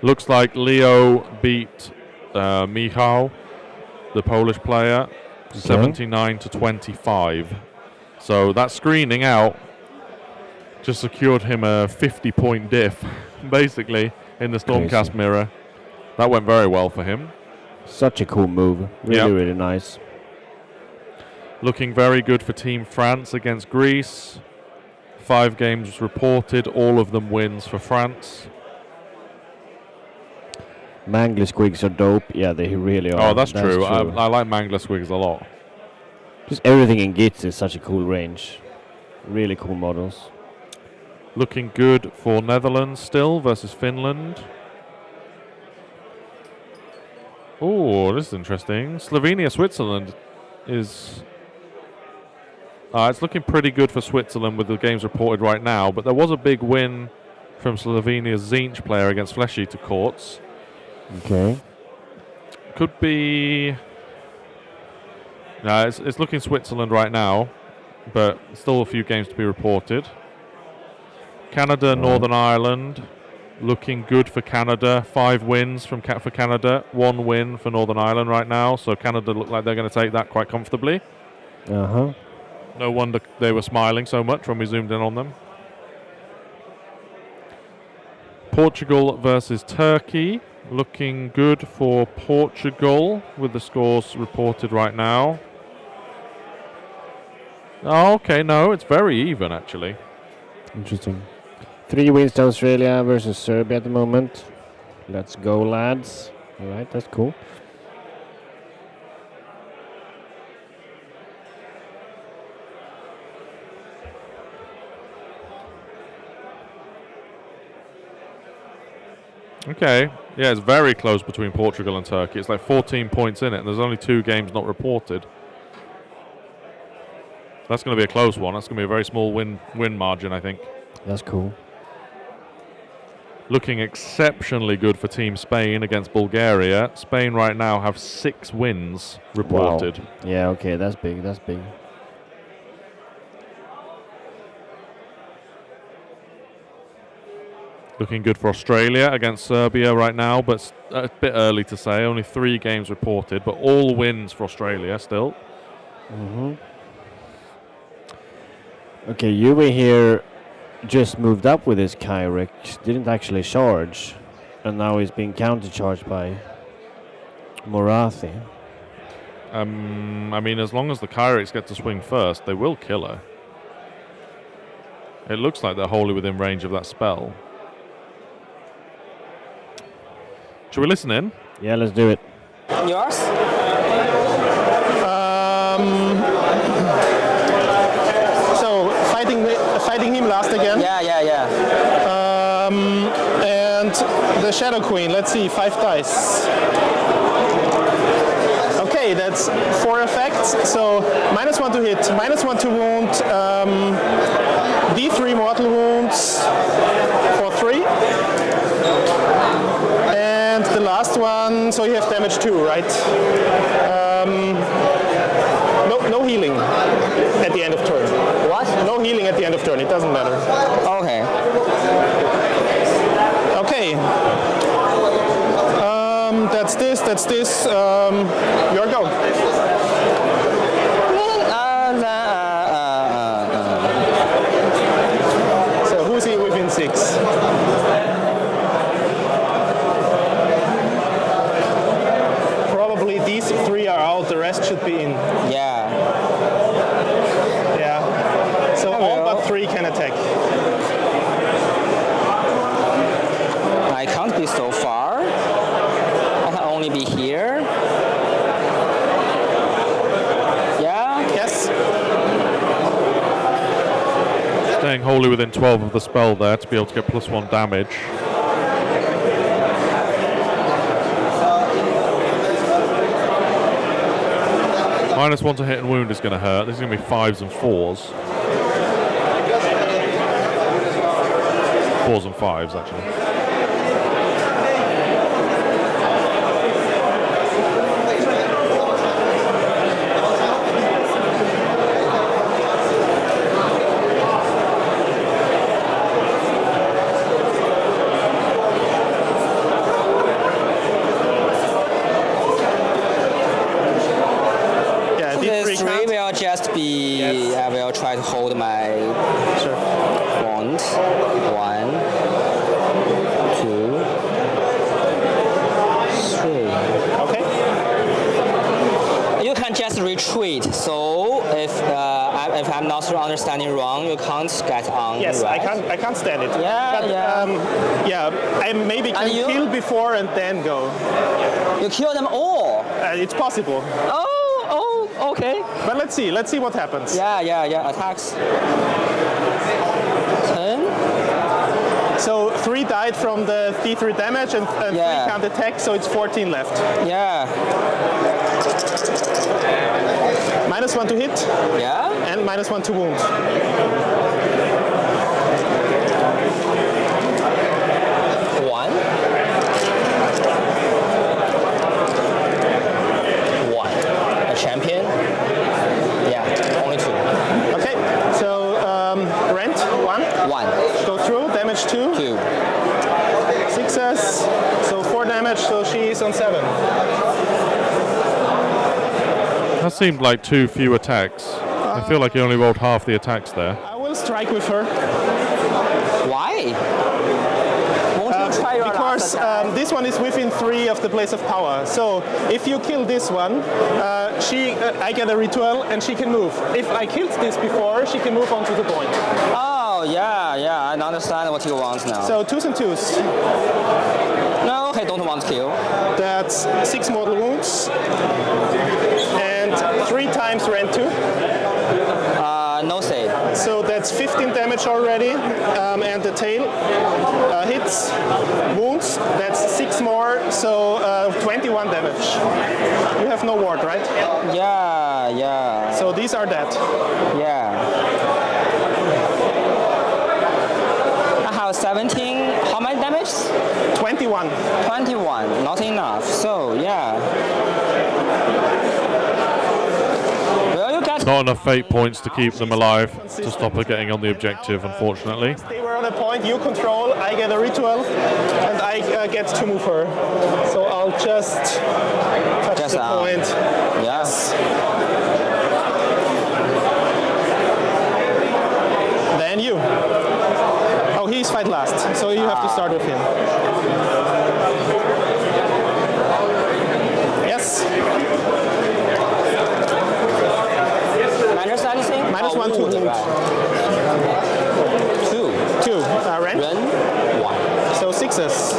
Looks like Leo beat Michał, the Polish player, 79 to 25. So that screening out just secured him a 50-point diff, basically, in the Stormcast mirror. That went very well for him. Such a cool move. Really, really nice. Looking very good for Team France against Greece. 5 games reported, all of them wins for France. Mangler Squigs are dope. Yeah, they really are. Oh, that's true. I like Mangler Squigs a lot. Just everything in Gits is such a cool range. Really cool models. Looking good for Netherlands still versus Finland. Oh, this is interesting. Slovenia, Switzerland is... it's looking pretty good for Switzerland with the games reported right now, but there was a big win from Slovenia's Zinch player against Flesh Eater Courts. Okay. Could be... No, it's looking Switzerland right now, but still a few games to be reported. Canada, Northern Ireland, looking good for Canada. 5 wins for Canada, 1 win for Northern Ireland right now. So Canada look like they're going to take that quite comfortably. Uh-huh. No wonder they were smiling so much when we zoomed in on them. Portugal versus Turkey. Looking good for Portugal with the scores reported right now. Oh, okay, no, it's very even actually. Interesting. 3 wins to Australia versus Serbia at the moment. Let's go, lads. All right, that's cool. Okay, yeah, it's very close between Portugal and Turkey. It's like 14 points in it, and there's only 2 games not reported. That's going to be a close one. That's going to be a very small win margin, I think. That's cool. Looking exceptionally good for Team Spain against Bulgaria. Spain right now have 6 wins reported. Wow. Yeah, okay, that's big, that's big. Looking good for Australia against Serbia right now, but a bit early to say. Only 3 games reported, but all wins for Australia still. Mm-hmm. Okay, Yui here just moved up with his Kyrick, didn't actually charge, and now he's being counter-charged by Morathi. I mean, as long as the Kyrix get to swing first, they will kill her. It looks like they're wholly within range of that spell. Should we listen in? Yeah, let's do it. Yours? So fighting him last again. Yeah. the Shadow Queen. Let's see, 5 dice. Okay, that's 4 effects. So -1 to hit, -1 to wound, D3 mortal wounds for 3. And the last one, so you have damage 2, right? No healing at the end of turn. What? No healing at the end of turn, it doesn't matter. Okay. Okay. That's this. Your go. So who's here within 6? Probably these 3 are out, the rest should be in. Yeah. Yeah. So all but 3 can attack. I can't be so far. I can only be here. Yeah. Yes. Staying wholly within 12 of the spell there to be able to get +1 damage. -1 to hit and wound is going to hurt. This is going to be 5s and 4s. 4s and 5s, actually. This 3 will just be. I will try to hold my wand. 1, 2, 3. Okay. You can just retreat. So if I'm not understanding wrong, you can't get on. Yes, right? I can't stand it. Yeah, but, yeah. I maybe can you? kill before and then go. You kill them all. It's possible. Oh, okay. But let's see what happens. Yeah. Attacks. 10. So 3 died from the D3 damage and 3 can't attack, so it's 14 left. Yeah. -1 to hit. Yeah. And -1 to wound. One. A champion. Yeah. Only 2. Okay. So rent 1. 1. Go through. Damage 2. 2. 6s. So 4 damage. So she's on 7. That seemed like too few attacks. I feel like you only rolled half the attacks there. I will strike with her. Why? Won't you try your Because last attack? this one is within 3 of the place of power. So if you kill this one, I get a ritual and she can move. If I killed this before, she can move on to the point. Oh, yeah. I understand what you want now. So 2s and 2s. No, I don't want to kill. That's 6 mortal wounds. And 3 times rend 2. No save. So that's 15 damage already. And the tail hits, wounds, that's 6 more, so 21 damage. You have no ward, right? Yeah. So these are dead. Yeah. I have 17. How many damage? 21. 21. Not enough. So, yeah. Well, you get. Not enough fate points to keep them alive, to stop her getting on the objective, unfortunately. They were on a point you control, I get a ritual, and I get to move her. So I'll just touch the point. Yes. Then you. Oh, he's fight last, so you have to start with him. Yes. Minus anything? -1 to wound. 2. 2. Rend? Rend 1. So 6s.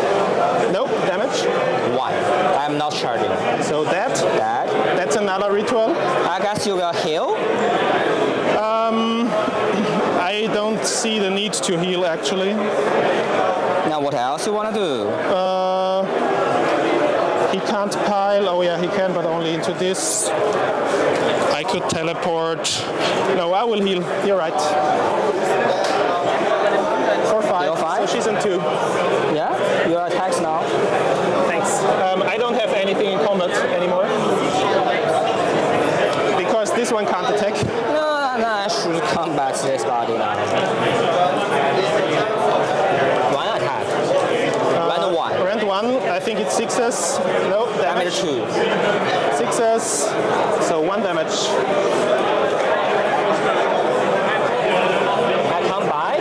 Nope, damage. 1. I'm not charging. So that. That's another ritual. I guess you will heal? I don't see the need to heal actually. Now what else you want to do? He can't pile. Oh yeah, he can, but only into this. I could teleport. No, I will heal. You're right. 4/5. So she's in 2. Yeah? Your attacks now? Thanks. I don't have anything in combat anymore. Because this one can't attack. No, I should come back to this body now. One attack. Round 1. Round 1, I think it's 6s. No, damage. 2. 6s. So 1 damage. I come back.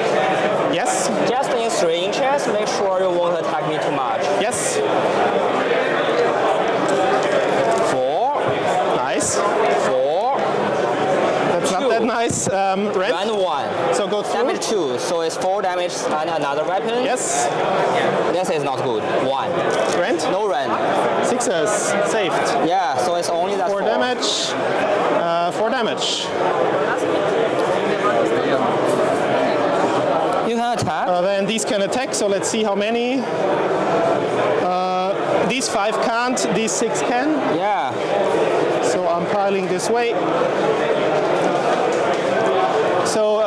Yes. Just in 3 inches, make sure you won't attack me too much. Yes. 4. Nice. 4. That's not that nice. Red. Round 1. So go through. Damage 2, so it's 4 damage and another weapon. Yes. This is not good. 1. Rend. No rend. 6s. Saved. Yeah, so it's only that 4 damage. 4 damage. You can attack. Then these can attack, so let's see how many. These 5 can't, these 6 can. Yeah. So I'm piling this way. So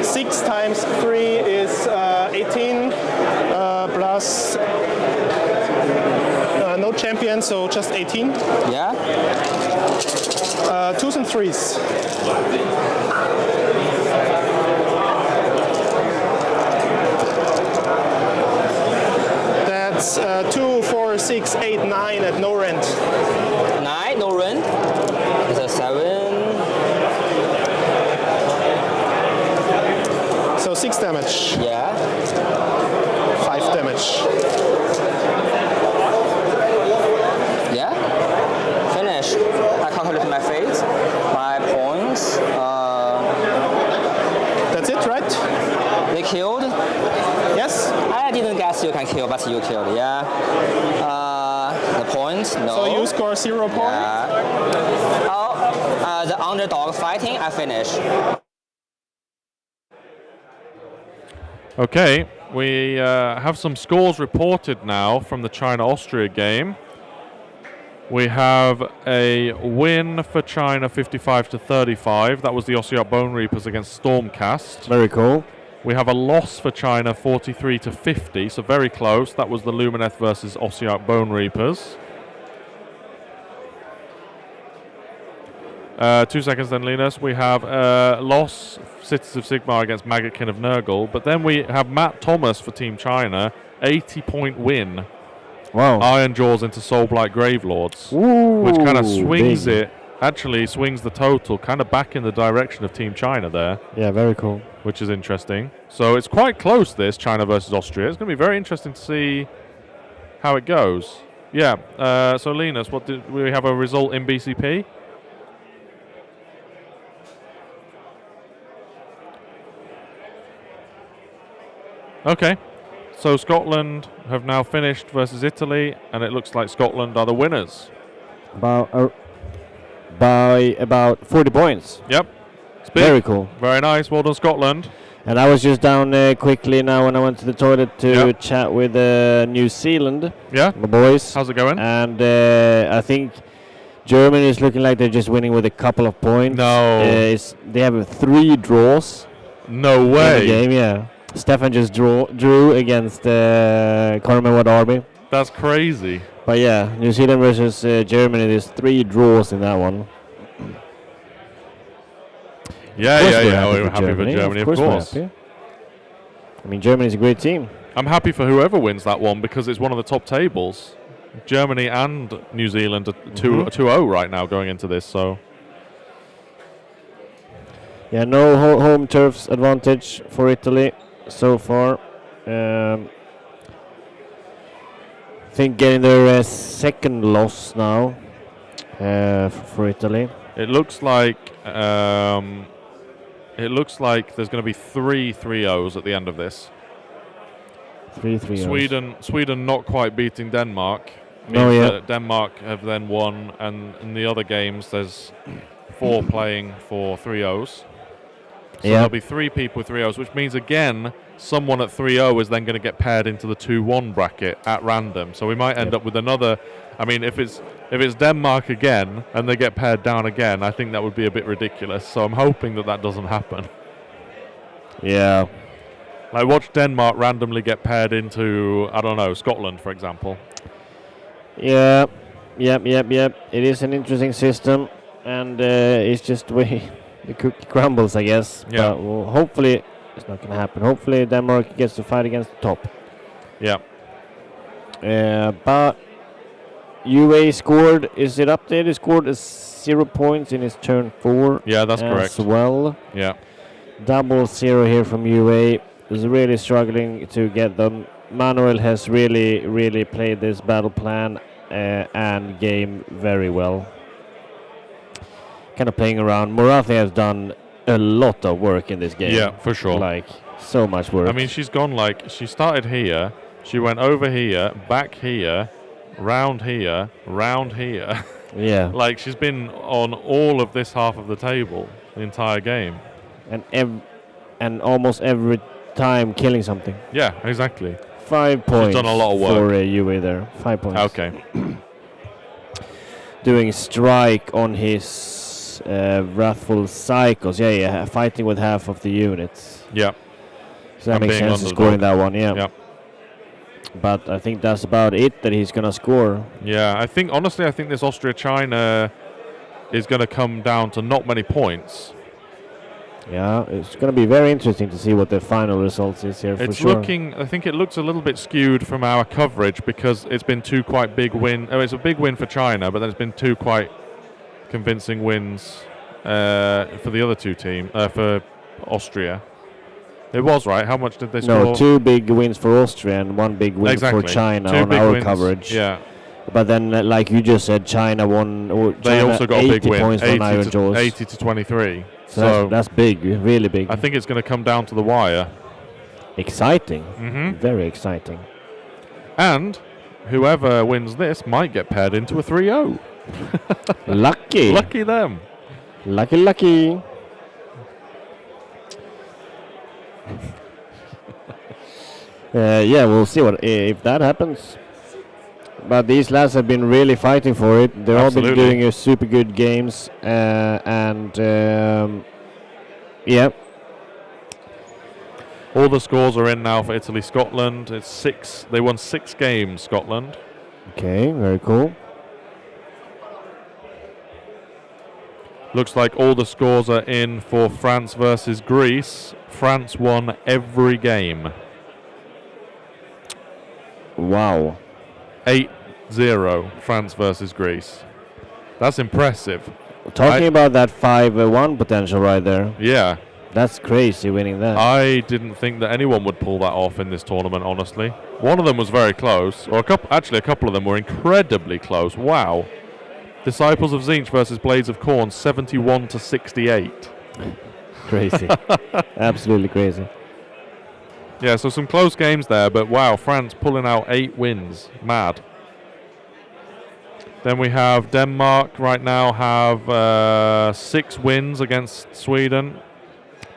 6 times 3 is 18 plus no champion, so just 18. Yeah. 2s and 3s. That's 2, 4, 6, 8, 9 at no rent. 9, no rend. It's a 7. So 6 damage. Yeah. 5 damage. Yeah. Finish. I calculate my fate, my points. That's it, right? They killed. Yes. I didn't guess you can kill, but you killed. Yeah. The points. No. So you score 0 points. The underdog fighting. I finish. Okay, we have some scores reported now from the China-Austria game. We have a win for China, 55-35. That was the Ossiarch Bone Reapers against Stormcast. Very cool. We have a loss for China, 43-50, so very close. That was the Lumineth versus Ossiarch Bone Reapers. 2 seconds then, Linus. We have a loss, Cities of Sigmar against Maggotkin of Nurgle. But then we have Matt Thomas for Team China, 80-point win. Wow. Iron Jaws into Soulblight Gravelords. Ooh, which kind of swings big. it, actually swings the total kind of back in the direction of Team China there. Yeah, very cool. Which is interesting. So it's quite close, this, China versus Austria. It's going to be very interesting to see how it goes. Yeah, so Linus, we have a result in BCP? Okay, so Scotland have now finished versus Italy, and it looks like Scotland are the winners. By about 40 points. Yep. It's big. Very cool. Very nice. Well done, Scotland. And I was just down quickly now when I went to the toilet to chat with New Zealand. Yeah. The boys. How's it going? And I think Germany is looking like they're just winning with a couple of points. No. They have 3 draws. No way. In the game, yeah. Stefan just drew against Carmen Army. That's crazy. But yeah, New Zealand versus Germany, there's 3 draws in that one. Yeah. We're happy for Germany, of course. I mean, Germany's a great team. I'm happy for whoever wins that one because it's one of the top tables. Germany and New Zealand are 2-0 right now going into this, so... Yeah, no home turf's advantage for Italy so far. I think getting their second loss now for Italy. It looks like there's going to be 3 3-0s at the end of this. 3 3-0s. Sweden not quite beating Denmark. Denmark have then won, and in the other games there's 4 playing for 3-0s. So there'll be 3 people with 3-0s, which means again someone at 3-0 is then going to get paired into the 2-1 bracket at random. So we might end up with another. I mean, if it's Denmark again and they get paired down again, I think that would be a bit ridiculous. So I'm hoping that doesn't happen. Yeah. Like, watch Denmark randomly get paired into, I don't know, Scotland, for example. Yeah. Yep. It is an interesting system, and it's just the way the cookie crumbles, I guess. Yeah. But well, hopefully it's not going to happen. Hopefully Denmark gets to fight against the top. Yeah. But UA scored, is it updated? Scored 0 points in his turn 4. Yeah, that's correct. As well. Yeah. 0-0 here from UA. Is really struggling to get them. Manuel has really played this battle plan and game very well. Kind of playing around. Morathi has done a lot of work in this game. Yeah, for sure. Like, so much work. I mean, she's gone she started here, she went over here, back here, round here. Yeah. Like, she's been on all of this half of the table the entire game. And almost every time killing something. Yeah, exactly. 5 points. She's done a lot of work for UA there. 5 points. Okay. Doing strike on his Wrathful Cycles. Yeah, fighting with half of the units. Yeah. So that makes sense scoring that one, yeah. Yeah. But I think that's about it that he's going to score. Yeah, honestly, I think this Austria-China is going to come down to not many points. Yeah, it's going to be very interesting to see what the final results is here. It's for sure. I think it looks a little bit skewed from our coverage because it's been 2 quite big wins. Oh, it's a big win for China, but then it's been 2 quite convincing wins for the other 2 teams, for Austria. It was, right? How much did they score? No, 2 big wins for Austria and 1 big win for China 2 on big our wins. coverage. Yeah. But then, like you just said, China won. They China also got a big win, points 80 to 23. So that's big, really big. I think it's going to come down to the wire. Exciting. Mm-hmm. Very exciting. And whoever wins this might get paired into a 3-0. Lucky. Lucky them. Lucky. Yeah, we'll see if that happens. But these lads have been really fighting for it. They've all been doing super good games, and yeah. All the scores are in now for Italy, Scotland. It's 6. They won 6 games, Scotland. Okay, very cool. Looks like all the scores are in for France versus Greece. France won every game. Wow. 8-0 France versus Greece. That's impressive. Talking about that 5-1 potential right there. Yeah. That's crazy winning that. I didn't think that anyone would pull that off in this tournament, honestly. One of them was very close. Or a couple of them were incredibly close. Wow. Disciples of Tzeentch versus Blades of Khorne, 71 to 68. Crazy. Absolutely crazy. Yeah, so some close games there, but wow, France pulling out 8 wins. Mad. Then we have Denmark right now have 6 wins against Sweden.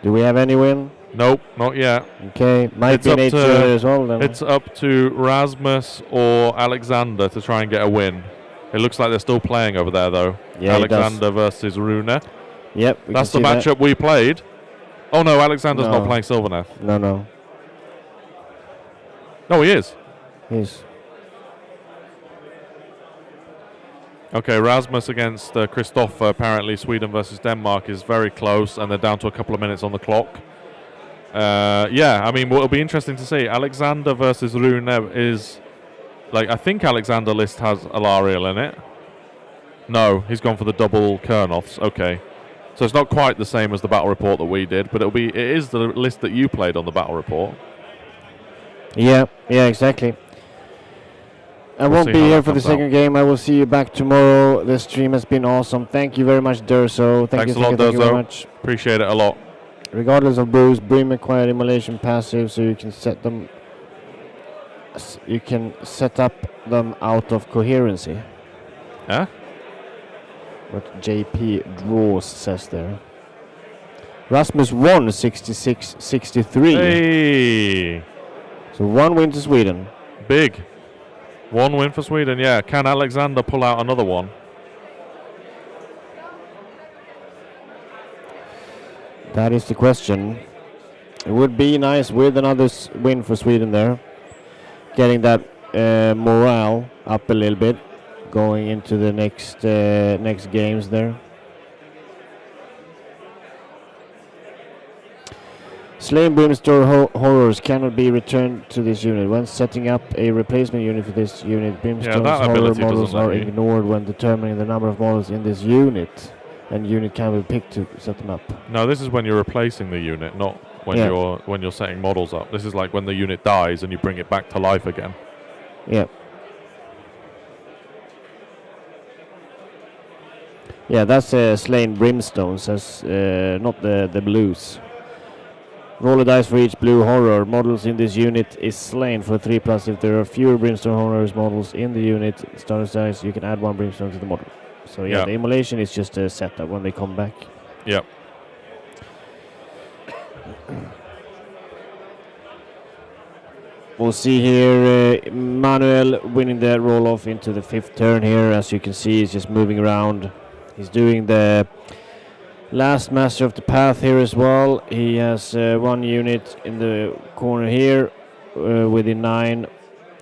Do we have any win? Nope, not yet. Okay, might be nature as well then. It's up to Rasmus or Alexander to try and get a win. It looks like they're still playing over there though. Yeah, Alexander versus Rune. Yep. That's the matchup we played. Oh no, Alexander's not playing Sylvaneth. No. No, he is. He's. Okay, Rasmus against Christopher. Apparently, Sweden versus Denmark is very close, and they're down to a couple of minutes on the clock. Yeah, I mean, it'll be interesting to see. Alexander versus Rune is, like, I think Alexander list has Alariel in it. No, he's gone for the double Kernoths. Okay, so it's not quite the same as the battle report that we did, but it is the list that you played on the battle report. Yeah, exactly. I won't be here for the second game. I will see you back tomorrow. The stream has been awesome. Thank you very much, Durso. Thanks a lot, Durso. Thank you very much. Appreciate it a lot. Regardless of brews, Bream acquired immolation passive, so you can set them. You can set up them out of coherency. Yeah. What JP Draws says there. Rasmus won 66-63. Hey! So 1 win to Sweden. Big. 1 win for Sweden, yeah. Can Alexander pull out another one? That is the question. It would be nice with another win for Sweden there. Getting that morale up a little bit. Going into the next games there. Slain Brimstone horrors cannot be returned to this unit. When setting up a replacement unit for this unit, Brimstone's horror models are ignored when determining the number of models in this unit. And unit can be picked to set them up. No, this is when you're replacing the unit, not when you're setting models up. This is like when the unit dies and you bring it back to life again. Yeah. Yeah, that's slain brimstones, as not the blues. Roll a dice for each blue horror. Models in this unit is slain for 3+. If there are fewer brimstone horrors models in the unit, starter dice, you can add 1 brimstone to the model. So yeah, the immolation is just a setup when they come back. Yep. We'll see here Manuel winning the roll off into the 5th turn here. As you can see, he's just moving around. He's doing the last master of the path here as well. He has 1 unit in the corner here within 9.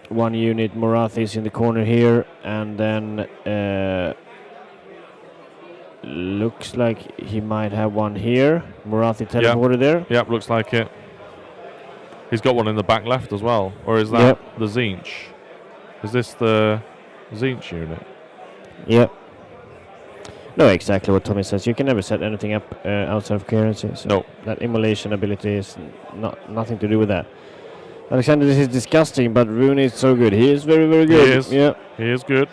1 unit Morathis in the corner here, and then looks like he might have 1 here. Morathi teleported there. Yep, looks like it. He's got 1 in the back left as well. Or is that the Zinch? Is this the Zinch unit? Yep. No, exactly what Tommy says. You can never set anything up outside of currency. So no. That immolation ability is nothing to do with that. Alexander, this is disgusting, but Rune is so good. He is very, very good. He is. Yeah. He is good.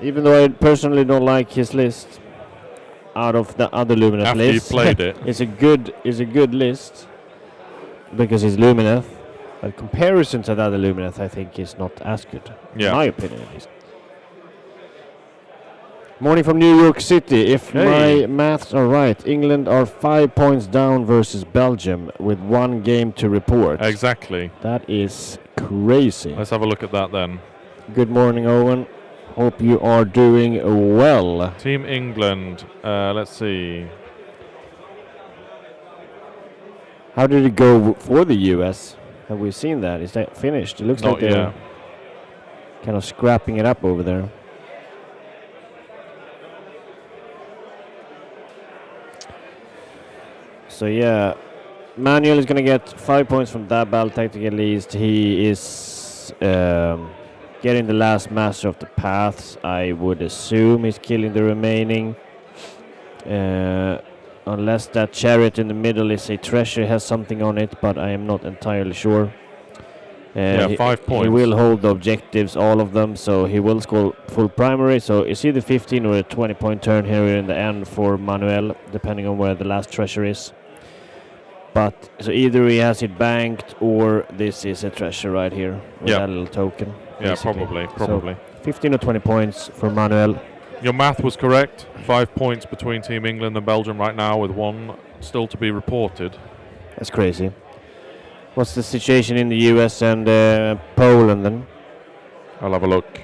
Even though I personally don't like his list out of the other Lumineth list. After you played it. It's a good list because it's Lumineth. But comparison to the other Lumineth, I think, is not as good. Yeah. In my opinion, at least. Morning from New York City. If my maths are right, England are 5 points down versus Belgium with 1 game to report. Exactly. That is crazy. Let's have a look at that then. Good morning, Owen. Hope you are doing well. Team England. Let's see. How did it go for the US? Have we seen that? Is that finished? It looks like they're kind of scrapping it up over there. So yeah, Manuel is going to get 5 points from that battle tactic at least. He is getting the last master of the paths. I would assume he's killing the remaining. Unless that chariot in the middle is a treasure, has something on it, but I am not entirely sure. 5 points. He will hold the objectives, all of them, so he will score full primary. So it's either 15 or a 20-point turn here in the end for Manuel, depending on where the last treasure is. But so either he has it banked or this is a treasure right here with that little token. Yeah, basically. probably. So 15 or 20 points for Manuel. Your math was correct. 5 points between Team England and Belgium right now, with 1 still to be reported. That's crazy. What's the situation in the US and Poland then? I'll have a look.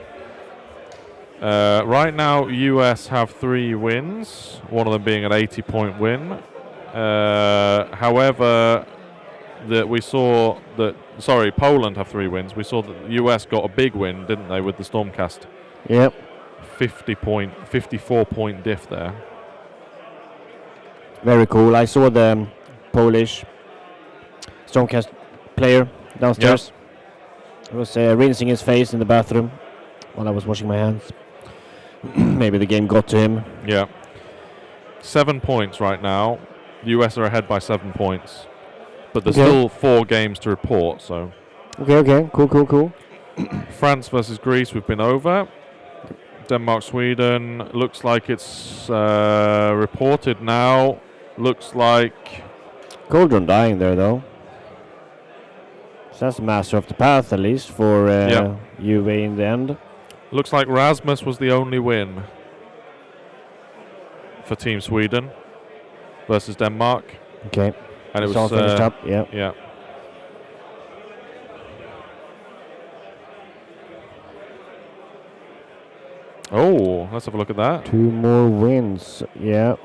Right now, US have 3 wins, one of them being an 80-point win. However, Poland have 3 wins. We saw that the US got a big win, didn't they, with the Stormcast? Yep. 54-point diff there. Very cool. I saw the Polish Stormcast player downstairs. He was rinsing his face in the bathroom while I was washing my hands. Maybe the game got to him. Yeah. 7 points right now. The US are ahead by 7 points. But there's still 4 games to report, so... Okay. Cool. France versus Greece, we've been over. Denmark, Sweden, looks like it's reported now. Looks like... Cauldron dying there, though. So that's master of the path, at least, for UV in the end. Looks like Rasmus was the only win for Team Sweden. versus Denmark. Okay. And it it's was all finished up. Yeah. Yeah. Oh, let's have a look at that. 2 more wins. Yeah.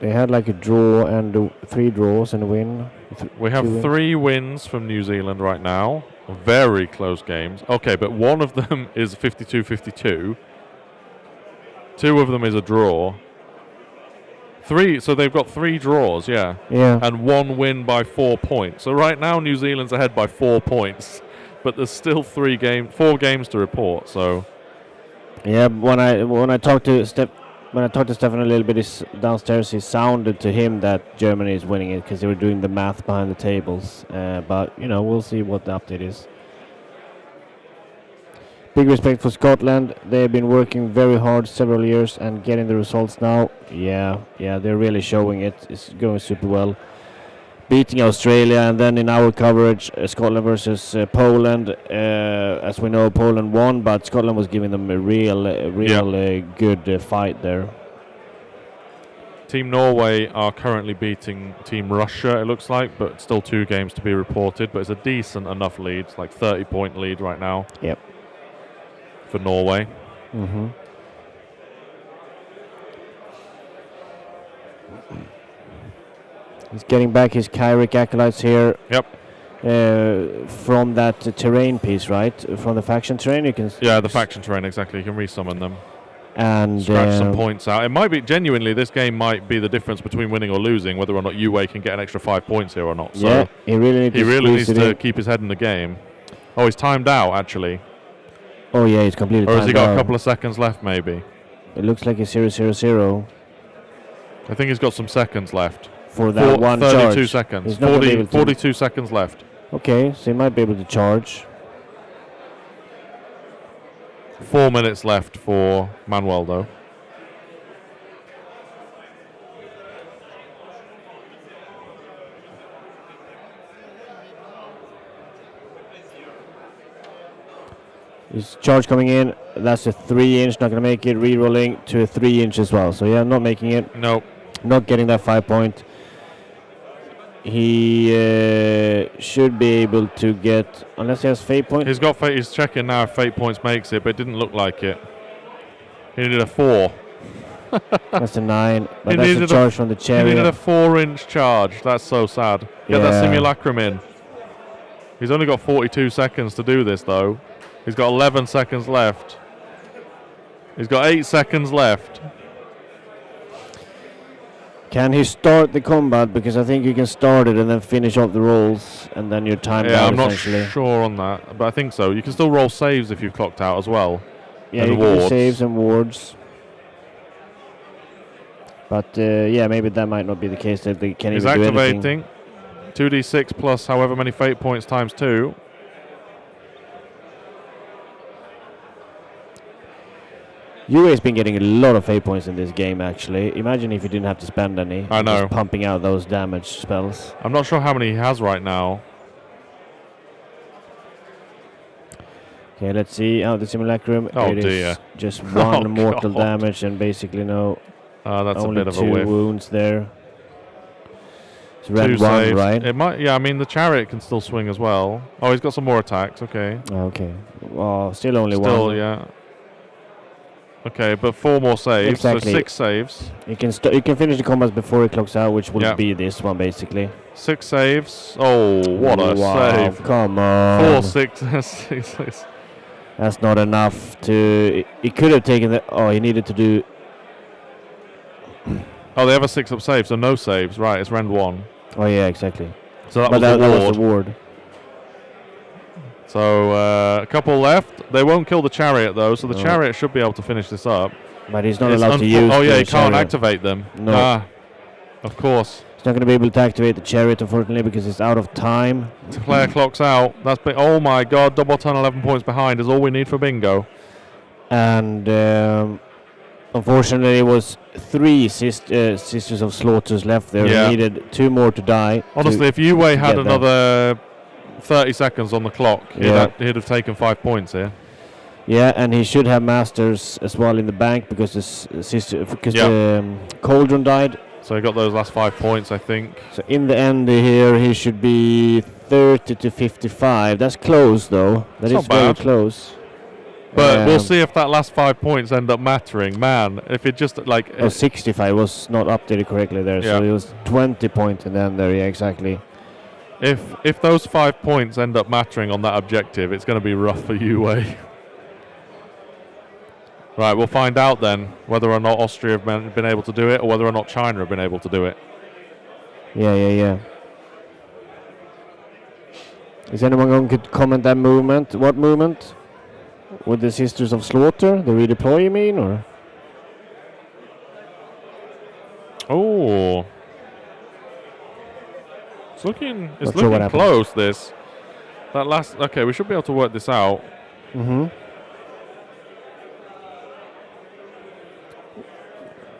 They had like a draw and 3 draws and a win. We have 3 wins from New Zealand right now. Very close games. Okay, but one of them is 52-52. 2 of them is a draw. 3, so they've got 3 draws, yeah. Yeah. And 1 win by 4 points. So right now New Zealand's ahead by 4 points, but there's still 4 games to report. So yeah, when I talked to Stefan a little bit downstairs, it sounded to him that Germany is winning it because they were doing the math behind the tables. But we'll see what the update is. Big respect for Scotland. They've been working very hard several years and getting the results now. Yeah, they're really showing it. It's going super well. Beating Australia, and then in our coverage, Scotland versus Poland. As we know, Poland won, but Scotland was giving them a real good fight there. Team Norway are currently beating Team Russia, it looks like, but still 2 games to be reported. But it's a decent enough lead, it's like 30-point lead right now. Yep. For Norway. Mm-hmm. He's getting back his Kyric acolytes here. Yep. From that terrain piece, right? From the faction terrain, you can. Yeah, the faction terrain, exactly. You can resummon them. And scratch some points out. It might be genuinely. This game might be the difference between winning or losing, whether or not Yue can get an extra 5 points here or not. So yeah, he really needs to keep his head in the game. Oh, he's timed out actually. Oh yeah, he's completely. Or has he timed got out. a couple of seconds left? Maybe. It looks like it's 0-0-0. I think he's got some seconds left. For that one 32 charge. seconds. He's not gonna be able to- 42 seconds left. Okay, so he might be able to charge. 4 minutes left for Manuel, though. His charge coming in. That's a 3-inch, not going to make it. Rerolling to a 3-inch as well. So yeah, not making it. No. Not getting that 5 point. He should be able to get, unless he has fate point. He's got fate. He's checking now if fate points makes it, but it didn't look like it. He needed a 4. That's a 9. But He that's a needed charge from the He chariot. needed a 4-inch charge. That's so sad. Get that Yeah. simulacrum in. He's only got 42 seconds to do this, though. He's got 11 seconds left. He's got 8 seconds left. Can he start the combat? Because I think you can start it and then finish off the rolls, and then you're timed Yeah, out I'm not essentially. sure on that, but I think so. You can still roll saves if you've clocked out as well. Yeah, and you can do wards. saves and wards. But yeah, maybe that might not be the case. That they can't He's even do anything. activating. 2d6 plus however many fate points times 2. Yue's been getting a lot of fate points in this game, actually. Imagine if you didn't have to spend any. I know. Just pumping out those damage spells. I'm not sure how many he has right now. Okay, let's see. Oh, the simulacrum. Oh, it is dear. just one Oh, mortal God. damage and basically no. That's a only bit of a 2 whiff. wounds there. It's 2 red one, saves. right? It might. Yeah, I mean the chariot can still swing as well. Oh, he's got some more attacks. Okay. Okay. Well, still only Still, one. yeah. Okay, but 4 more saves. Exactly. So 6 saves. You can you can finish the combats before it clocks out, which will Yeah. be this one basically. 6 saves. Oh, what a Wow, save! come on. 4, 6, 6. That's not enough to. He could have taken the. Oh, he needed to do. Oh, they have a 6-up save, so no saves. Right, it's rend 1. Oh yeah, exactly. So that But was the that was ward. the ward. So a couple left. They won't kill the chariot though, so the No. chariot should be able to finish this up. But he's not It's allowed to unfo- use. Oh yeah, the he can't chariot. activate them. No. Ah, of course. He's not going to be able to activate the chariot, unfortunately, because it's out of time. Player clocks out. That's been. Oh my God! Double ton 11 points behind is all we need for bingo. And unfortunately, it was 3 Sisters of Slaughters left there. Yeah. He needed 2 more to die. Honestly, if Yue had get that. another 30 seconds on the clock, Yeah. he'd have taken 5 points here. Yeah, and he should have masters as well in the bank because the Yeah. Cauldron died So he got those last 5 points, I think. So in the end here, he should be 30 to 55. That's close, though. That is very close. But we'll see if that last 5 points end up mattering. Man, if it just like... 65 was not updated correctly there, so it was 20 points in the end there, yeah, exactly. If those 5 points end up mattering on that objective, it's going to be rough for UA. Right, we'll find out then whether or not Austria have been able to do it or whether or not China have been able to do it. Yeah. Is anyone going to comment that movement? What movement? With the Sisters of Slaughter? The redeploy, you mean, or? Oh. It's looking close, this. That last... Okay, we should be able to work this out. Mm-hmm.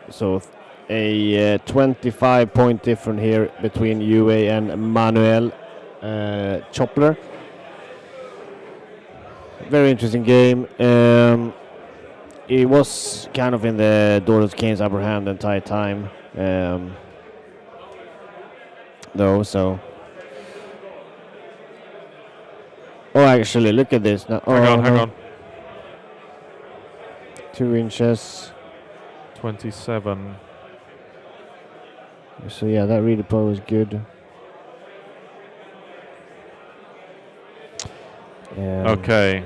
So a 25-point difference here between UA and Manuel Chopler. Very interesting game. It was kind of in the Doros Kane's upper hand the entire time, though. So, actually, look at this now. Hang on. 2 inches. 27. So yeah, that redeploy was good. Okay.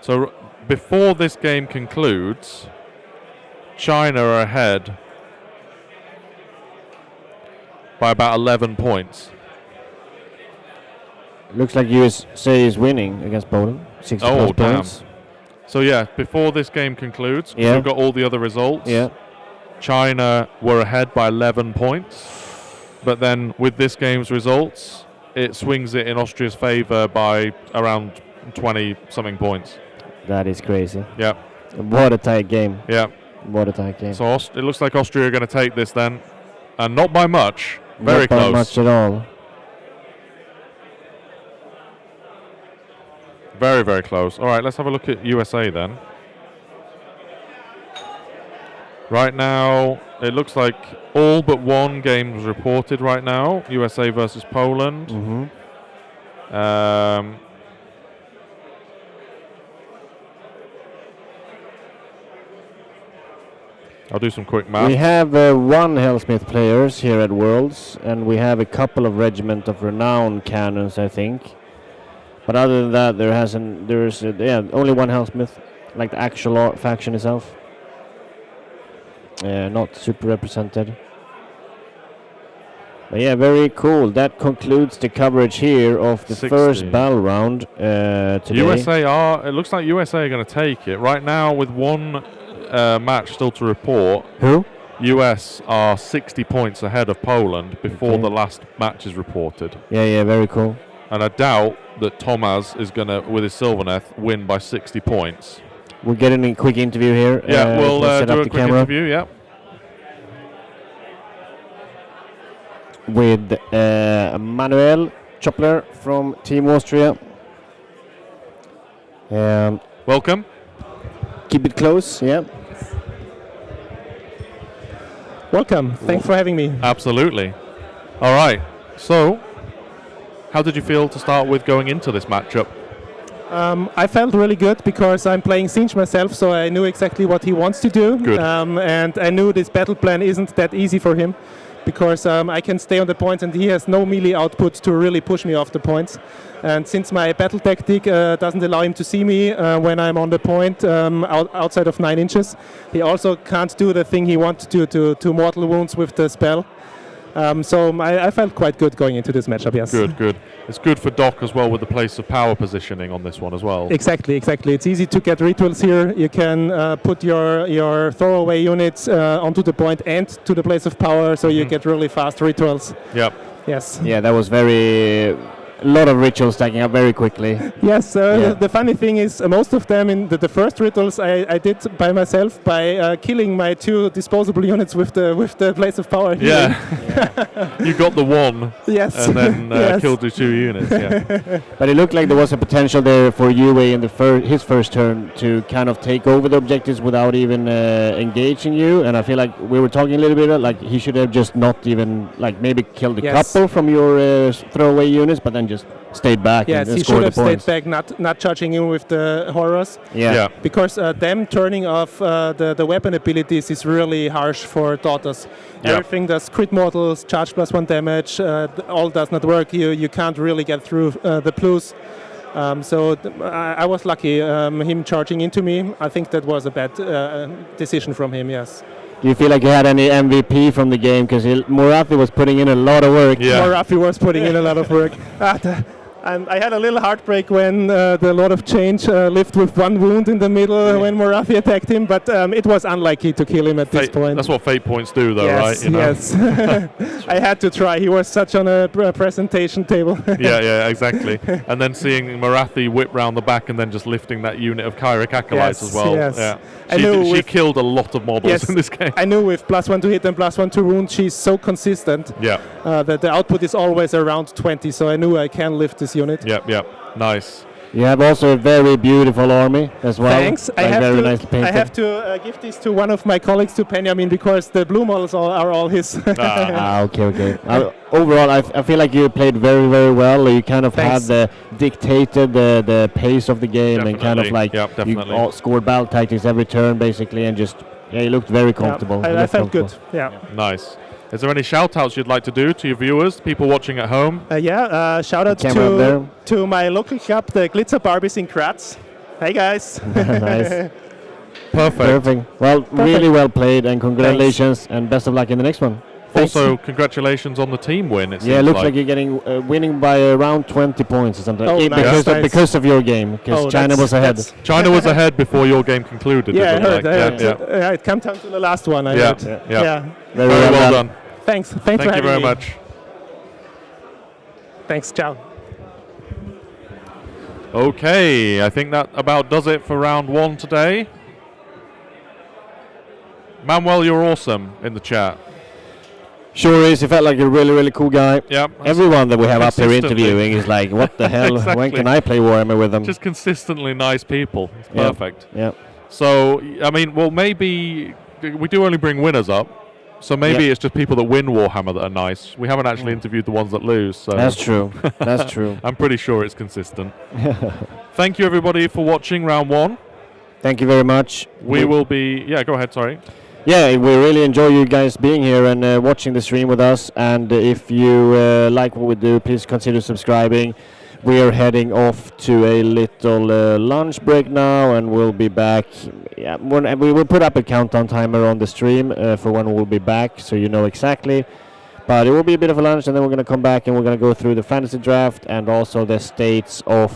So before this game concludes, China are ahead by about 11 points. Looks like USA is winning against Poland. 60 points. So yeah, before this game concludes, we've got all the other results. Yeah. China were ahead by 11 points, but then with this game's results, it swings it in Austria's favour by around 20-something points. That is crazy. Yeah. What a tight game. Yeah. What a tight game. So it looks like Austria are going to take this then, and not by much. Very close. Not by much at all. Very, very close. All right, let's have a look at USA then. Right now, it looks like all but one game was reported right now. USA versus Poland. Mm-hmm. I'll do some quick math. We have 1 Hellsmith players here at Worlds, and we have a couple of Regiment of Renown cannons, I think. But other than that, there's only 1 Hellsmith, like the actual faction itself. Not super represented. But yeah, very cool. That concludes the coverage here of the 60. first battle round today. It looks like USA are going to take it. Right now, with one match still to report. Who? US are 60 points ahead of Poland before the last match is reported. Yeah, very cool. And I doubt that Tomas is going to, with his Silverneth, win by 60 points. We're getting a quick interview here. Yeah, we'll do a quick interview, yeah. With Manuel Chopler from Team Austria. Welcome. Keep it close, yeah. Welcome. Thanks for having me. Absolutely. All right. So, how did you feel to start with going into this matchup? I felt really good because I'm playing Siege myself, so I knew exactly what he wants to do. Good. And I knew this battle plan isn't that easy for him because I can stay on the points and he has no melee output to really push me off the points. And since my battle tactic doesn't allow him to see me when I'm on the point outside of 9 inches, he also can't do the thing he wants to mortal wounds with the spell. So I felt quite good going into this matchup, yes. Good. It's good for Doc as well with the place of power positioning on this one as well. Exactly. It's easy to get rituals here. You can put your throwaway units onto the point and to the place of power, so you get really fast rituals. Yep. Yes. Yeah, that was very a lot of rituals stacking up very quickly. Yes, the funny thing is most of them in the first rituals I did by myself by killing my 2 disposable units with the Blaze of Power. Yeah. You got the 1. Yes. And then Yes. killed the 2 units. Yeah. But it looked like there was a potential there for Yue in his first turn to kind of take over the objectives without even engaging you. And I feel like we were talking a little bit like he should have just not even like maybe killed a couple from your throwaway units, but then just stayed back and he scored should the have points. stayed back, not charging in with the horrors. Yeah. Because them turning off the weapon abilities is really harsh for daughters. Everything does crit mortals, charge +1 damage, all does not work. You can't really get through the plus. I was lucky him charging into me. I think that was a bad decision from him, yes. Do you feel like you had any MVP from the game? Because Morathi was putting in a lot of work. Yeah. Morathi was putting in a lot of work. I had a little heartbreak when the Lord of Change lived with 1 wound in the middle when Morathi attacked him, but it was unlikely to kill him at this point. That's what fate points do, though, right? Yes. I had to try. He was such on a presentation table. yeah, exactly. And then seeing Marathi whip round the back and then just lifting that unit of Kyric Acolytes as well. Yes. Yeah. She killed a lot of models in this game. I knew with +1 to hit and +1 to wound, she's so consistent that the output is always around 20, so I knew I can lift this unit. Yep. Nice. You have also a very beautiful army as well. Thanks. Like I have to give this to one of my colleagues, to Benjamin, because the blue models are all his. Okay. Overall, I feel like you played very, very well. You kind of had dictated the pace of the game. Definitely. And kind of like you all scored battle tactics every turn basically, and just you looked very comfortable. I felt good. Yeah. Nice. Is there any shout-outs you'd like to do to your viewers, people watching at home? Shout out to my local club, the Glitzer Barbies in Graz. Hey guys. Nice. Perfect. Well, really well played, and congratulations, and best of luck in the next one. Also, congratulations on the team win. It looks like you're getting winning by around 20 points or something. Nice. Because of your game, because China was ahead. China was ahead before your game concluded. Yeah, I heard. Yeah, it came down to the last one. I heard. Yeah. Very well done. Thanks for having me. Thank you very much. Thanks. Ciao. Okay, I think that about does it for round 1 today. Manuel, you're awesome in the chat. Sure is. He felt like a really, really cool guy. Yep. Everyone that we have up here interviewing is like, what the hell? Exactly. When can I play Warhammer with them? Just consistently nice people. It's perfect. Yeah. So, I mean, well, maybe we do only bring winners up. So maybe it's just people that win Warhammer that are nice. We haven't actually interviewed the ones that lose. So. That's true. That's true. I'm pretty sure it's consistent. Thank you, everybody, for watching round 1. Thank you very much. We will be... Yeah, go ahead, sorry. Yeah, we really enjoy you guys being here and watching the stream with us. And if you like what we do, please consider subscribing. We are heading off to a little lunch break now, and we'll be back. Yeah, we will put up a countdown timer on the stream for when we'll be back, so you know exactly. But it will be a bit of a lunch, and then we're going to come back and we're going to go through the fantasy draft and also the states of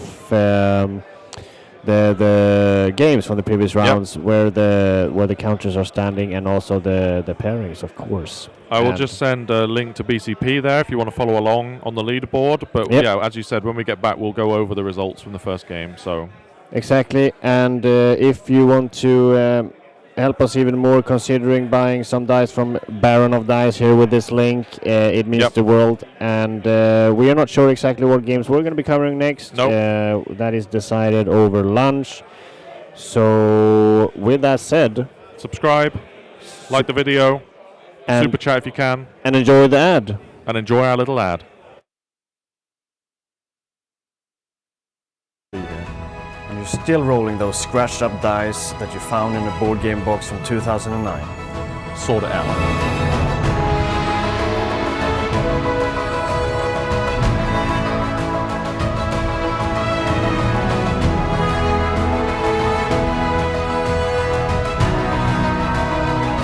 the games from the previous rounds, where the counters are standing, and also the pairings, of course. I will just send a link to BCP there if you want to follow along on the leaderboard. But yeah, as you said, when we get back, we'll go over the results from the first game. So exactly, and if you want to help us even more, considering buying some dice from Baron of Dice here with this link, it means the world. And we are not sure exactly what games we're going to be covering next. That is decided over lunch. So with that said, subscribe, like the video, and super chat if you can, and enjoy the ad. And enjoy our little ad. And you're still rolling those scratched up dice that you found in a board game box from 2009. Sort it out.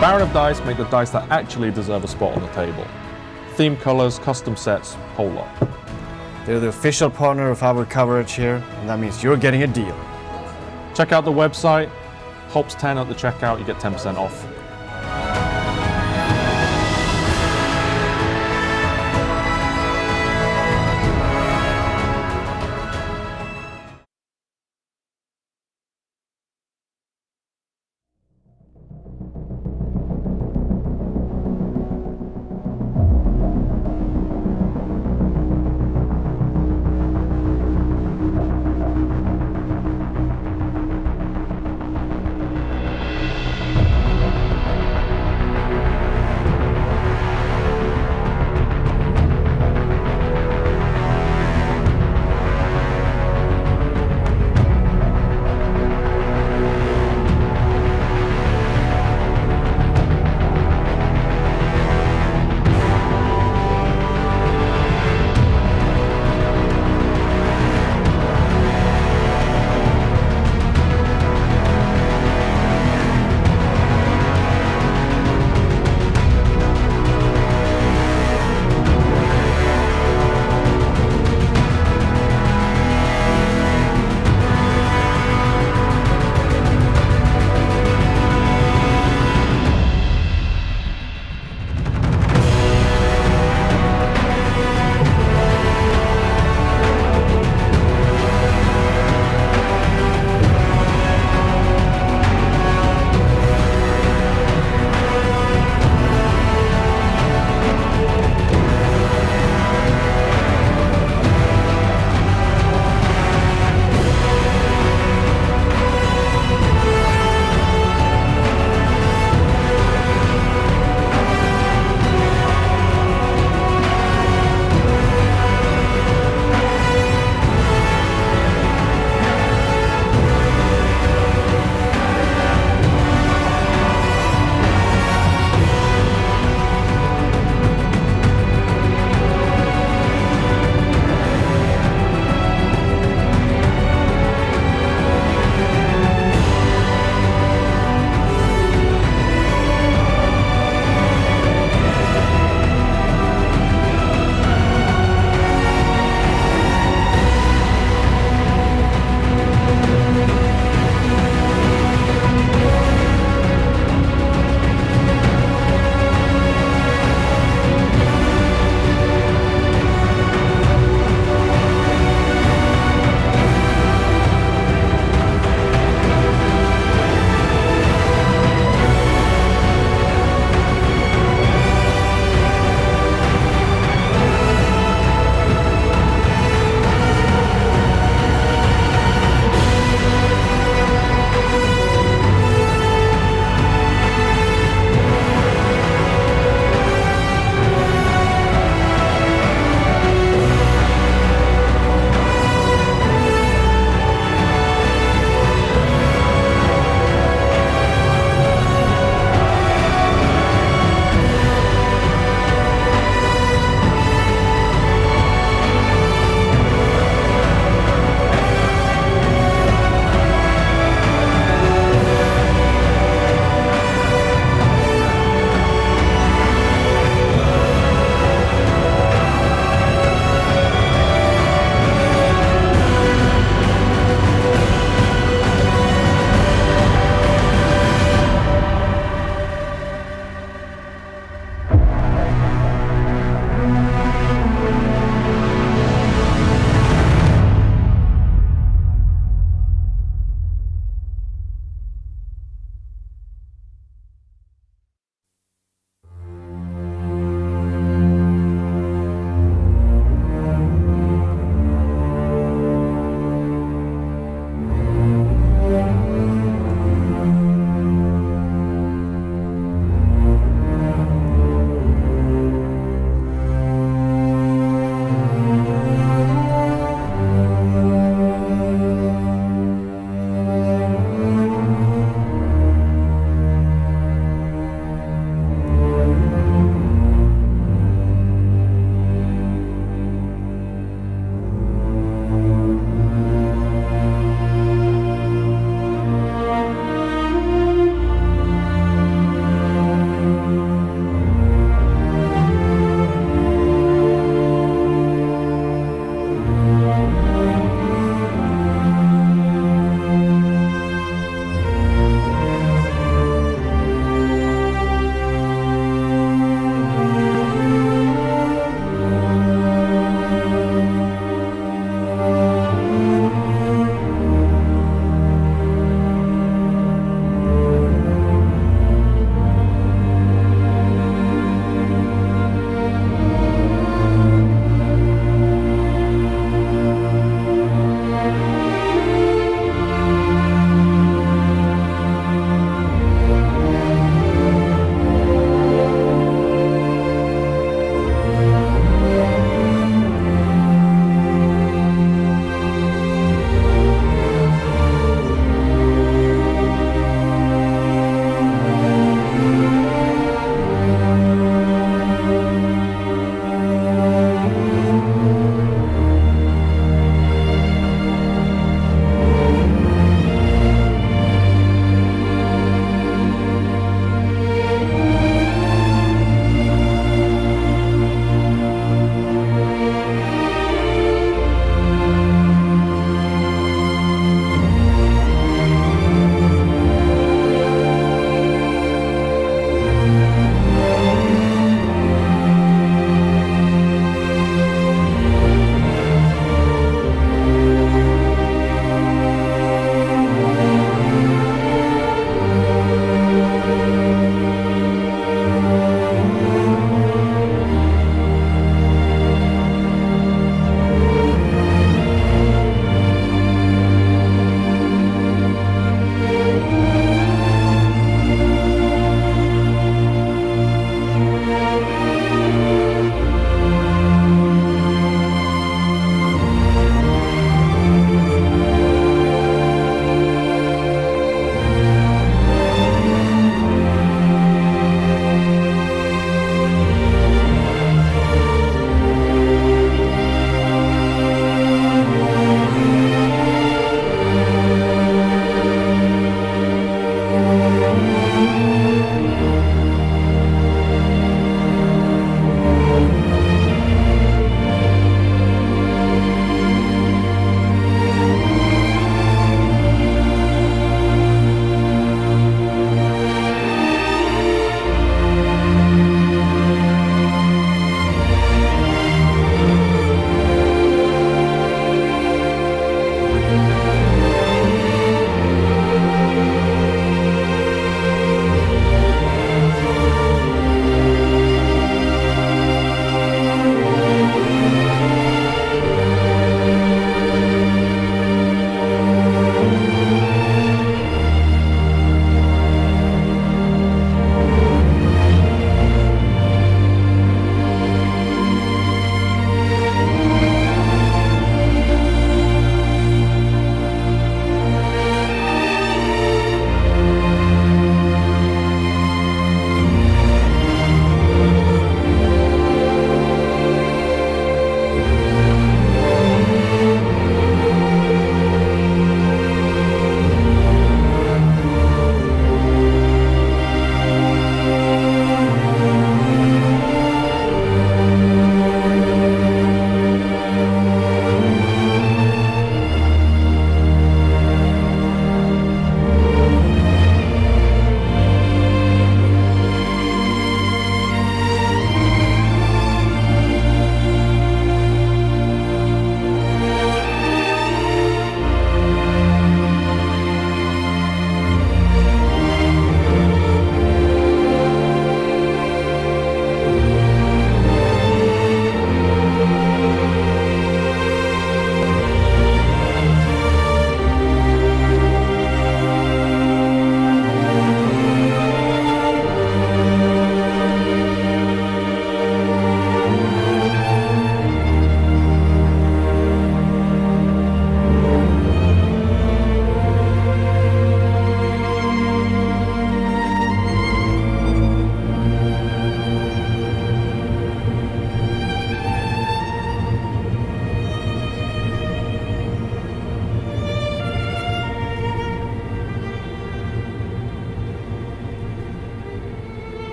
Baron of Dice make the dice that actually deserve a spot on the table. Theme colors, custom sets, whole lot. They're the official partner of our coverage here, and that means you're getting a deal. Check out the website, Hops10 at the checkout, you get 10% off.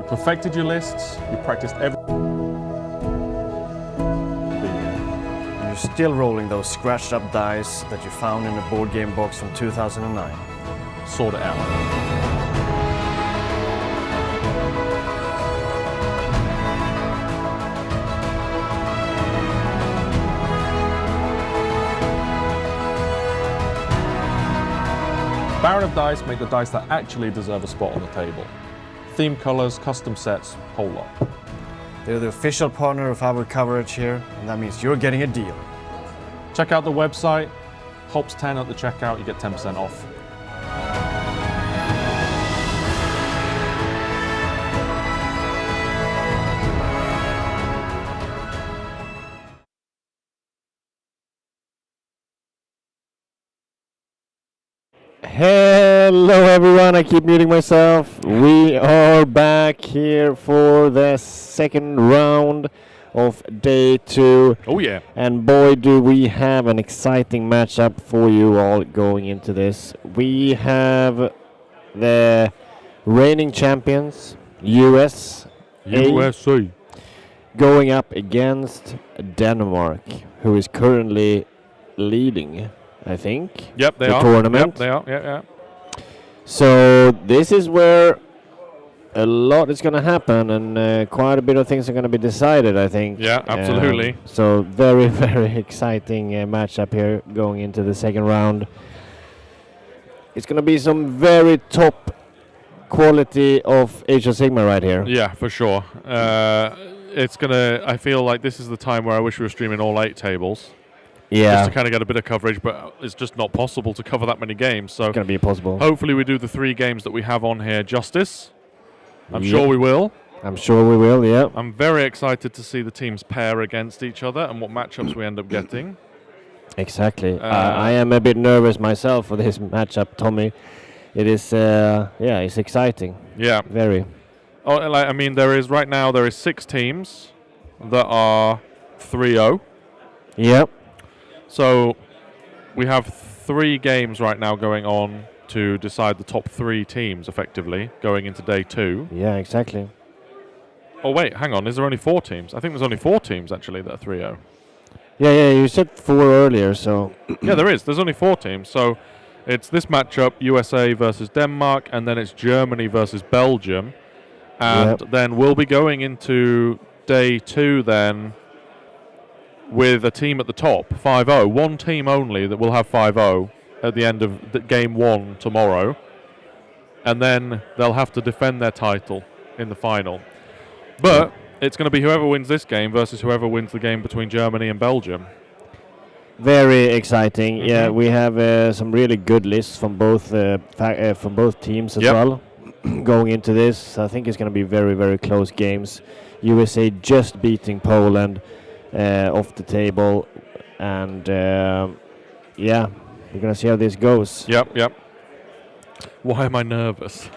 perfected your lists, you practiced every. And you're still rolling those scratched up dice that you found in a board game box from 2009. Sort it out. Baron of Dice make the dice that actually deserve a spot on the table. Theme colors, custom sets, whole lot. They're the official partner of our coverage here, and that means you're getting a deal. Check out the website, Hops10 at the checkout, you get 10% off. Hello everyone, I keep muting myself. We are back here for the second round of day 2. Oh yeah. And boy do we have an exciting matchup for you all going into this. We have the reigning champions, USA, going up against Denmark, who is currently leading, I think. Yep, they the are. tournament. Yep, they are. Yeah. So this is where a lot is going to happen, and quite a bit of things are going to be decided, I think. Yeah, absolutely. So very, very exciting matchup here going into the second round. It's going to be some very top quality of Age of Sigmar right here. Yeah, for sure. It's gonna. I feel like this is the time where I wish we were streaming all 8 tables. Yeah. Just to kind of get a bit of coverage, but it's just not possible to cover that many games. So it's going to be impossible. Hopefully we do the 3 games that we have on here justice. I'm sure we will. I'm sure we will, yeah. I'm very excited to see the teams pair against each other and what matchups we end up getting. Exactly. I am a bit nervous myself for this matchup, Tommy. It is, it's exciting. Yeah. Very. Oh, I mean, there is 6 teams that are 3-0. Yep. So we have 3 games right now going on to decide the top 3 teams, effectively, going into day 2. Yeah, exactly. Oh, wait, hang on. Is there only 4 teams? I think there's only 4 teams, actually, that are 3-0. Yeah, you said 4 earlier, so... Yeah, there is. There's only 4 teams. So it's this matchup, USA versus Denmark, and then it's Germany versus Belgium. And then we'll be going into day 2 then with a team at the top, 5-0. One team only that will have 5-0 at the end of game 1 tomorrow. And then they'll have to defend their title in the final. But it's going to be whoever wins this game versus whoever wins the game between Germany and Belgium. Very exciting. Mm-hmm. Yeah, we have some really good lists from both teams as well. Going into this, I think it's going to be very, very close games. USA just beating Poland off the table, and we're going to see how this goes. Yep. Why am I nervous?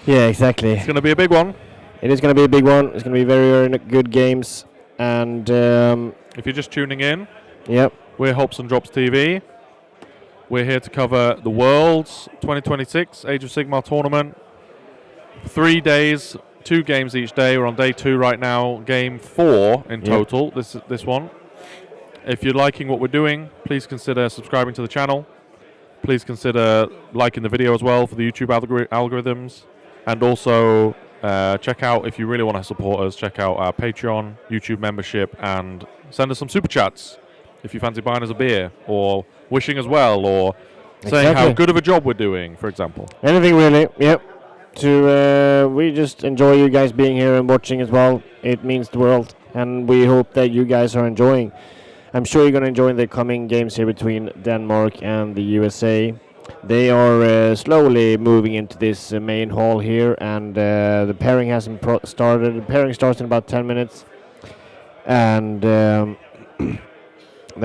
Yeah, exactly. It's going to be a big one. It is going to be a big one. It's going to be very, very good games. And if you're just tuning in, yep, we're Hops and Drops TV. We're here to cover the Worlds 2026 Age of Sigmar tournament. 3 days, 2 games each day. We're on day 2 right now. Game 4 in total. This one. If you're liking what we're doing, please consider subscribing to the channel. Please consider liking the video as well for the YouTube algorithms. And also check out, if you really want to support us, check out our Patreon, YouTube membership, and send us some super chats if you fancy buying us a beer, or wishing us well, or saying how good of a job we're doing, for example. Anything really, yep. We just enjoy you guys being here and watching as well. It means the world, and we hope that you guys are enjoying. I'm sure you're going to enjoy the coming games here between Denmark and the USA. They are slowly moving into this main hall here, and the pairing hasn't started. The pairing starts in about 10 minutes. And then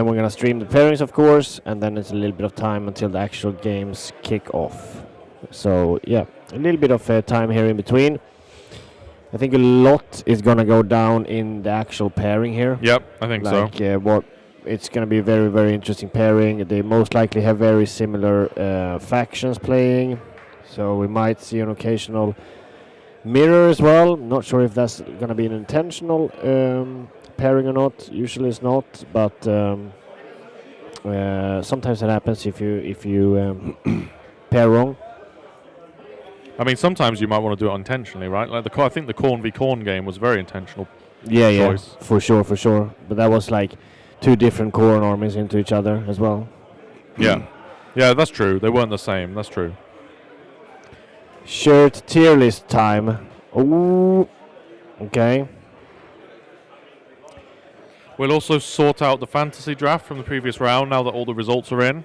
we're going to stream the pairings, of course, and then it's a little bit of time until the actual games kick off. So, yeah, a little bit of time here in between. I think a lot is going to go down in the actual pairing here. Yep, I think so. It's going to be a very, very interesting pairing. They most likely have very similar factions playing. So we might see an occasional mirror as well. Not sure if that's going to be an intentional pairing or not. Usually it's not, but sometimes it happens if you pair wrong. I mean, sometimes you might want to do it intentionally, right? Like I think the Corn v Corn game was very intentional. Yeah, choice. Yeah, for sure. But that was like 2 different Corn armies into each other as well. Yeah, yeah, that's true. They weren't the same. That's true. Shirt tier list time. Ooh, okay. We'll also sort out the fantasy draft from the previous round now that all the results are in.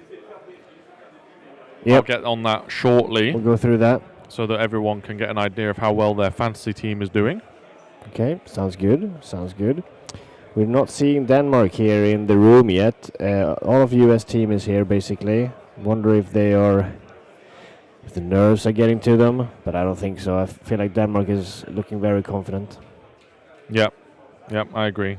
Yep. I'll get on that shortly. We'll go through that. So that everyone can get an idea of how well their fantasy team is doing. Okay, sounds good. Sounds good. We're not seeing Denmark here in the room yet. All of US team is here basically. Wonder if the nerves are getting to them, but I don't think so. I feel like Denmark is looking very confident. Yep, I agree.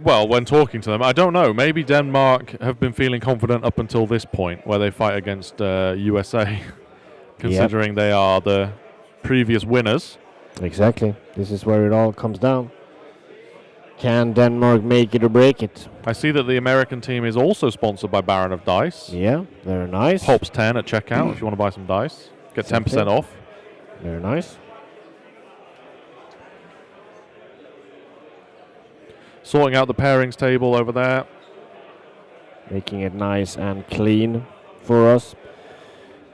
Well, when talking to them, I don't know. Maybe Denmark have been feeling confident up until this point, where they fight against USA, considering they are the previous winners. Exactly. This is where it all comes down. Can Denmark make it or break it? I see that the American team is also sponsored by Baron of Dice. Yeah, very nice. Hops 10 at checkout if you want to buy some dice. Get 10% off. Very nice. Sorting out the pairings table over there. Making it nice and clean for us.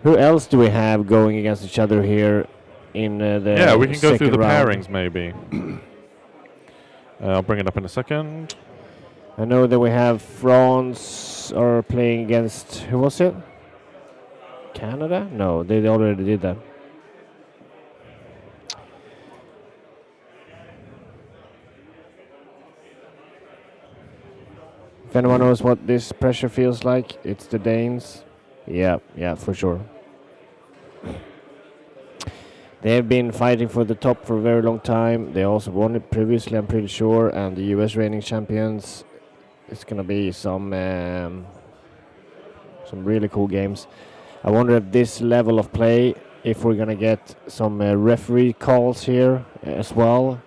Who else do we have going against each other here in the Yeah, we can go through the round? pairings maybe. I'll bring it up in a second. I know that we have France are playing against, who was it? Canada? No, they already did that. If anyone knows what this pressure feels like, it's the Danes. Yeah, for sure. They have been fighting for the top for a very long time. They also won it previously, I'm pretty sure, and the US reigning champions. It's gonna be some really cool games. I wonder if this level of play, if we're gonna get some referee calls here as well,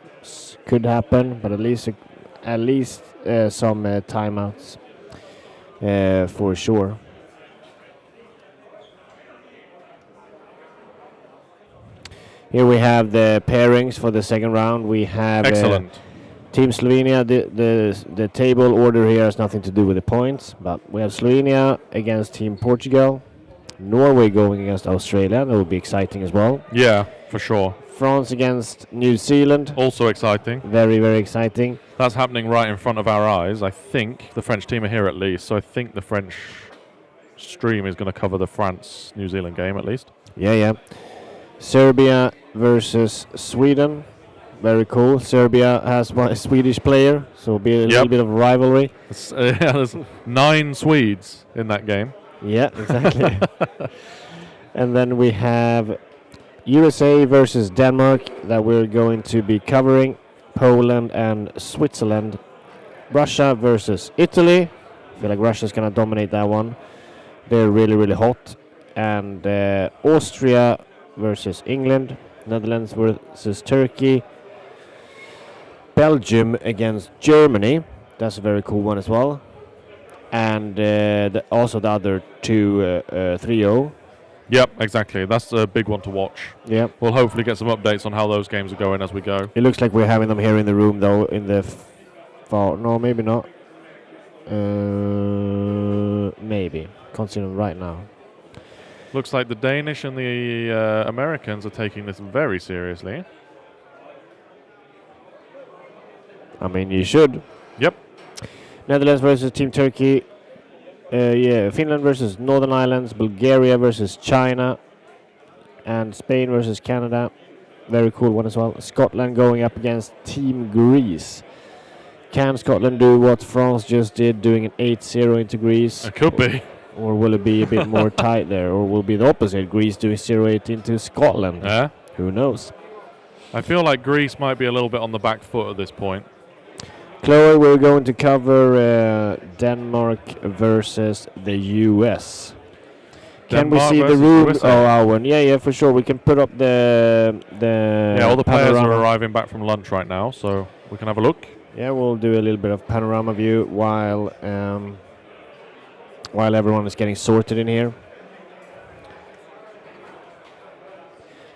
could happen. But at least some timeouts for sure. Here we have the pairings for the second round. We have excellent. Team Slovenia. The table order here has nothing to do with the points, but we have Slovenia against Team Portugal, Norway going against Australia. That would be exciting as well. Yeah, for sure. France against New Zealand. Also exciting. Very, very exciting. That's happening right in front of our eyes. I think the French team are here at least, so I think the French stream is going to cover the France-New Zealand game at least. Yeah. Serbia versus Sweden. Very cool. Serbia has one Swedish player, so it'll be a little bit of a rivalry. There's 9 Swedes in that game. Yeah, exactly. And then we have USA versus Denmark that we're going to be covering. Poland and Switzerland. Russia versus Italy. I feel like Russia's going to dominate that one. They're really, really hot. And Austria versus England. Netherlands versus Turkey. Belgium against Germany. That's a very cool one as well. And also the other two 3-0. Yep, exactly. That's a big one to watch. Yep. We'll hopefully get some updates on how those games are going as we go. It looks like we're having them here in the room, though, in the far... No, maybe not. Maybe. Can't see them right now. Looks like the Danish and the Americans are taking this very seriously. I mean, you should. Yep. Netherlands versus Team Turkey. Finland versus Northern Islands. Bulgaria versus China. And Spain versus Canada. Very cool one as well. Scotland going up against Team Greece. Can Scotland do what France just did, doing an 8-0 into Greece? It could be. Or will it be a bit more tight there? Or will it be the opposite, Greece doing 0-8 into Scotland? Yeah. Who knows? I feel like Greece might be a little bit on the back foot at this point. Chloe, we're going to cover Denmark versus the US. Can we Denmark see the versus room? USA. Oh, our one. Yeah, for sure. We can put up the Yeah, all the players panorama. are arriving back from lunch right now, so we can have a look. Yeah, we'll do a little bit of panorama view while everyone is getting sorted in here.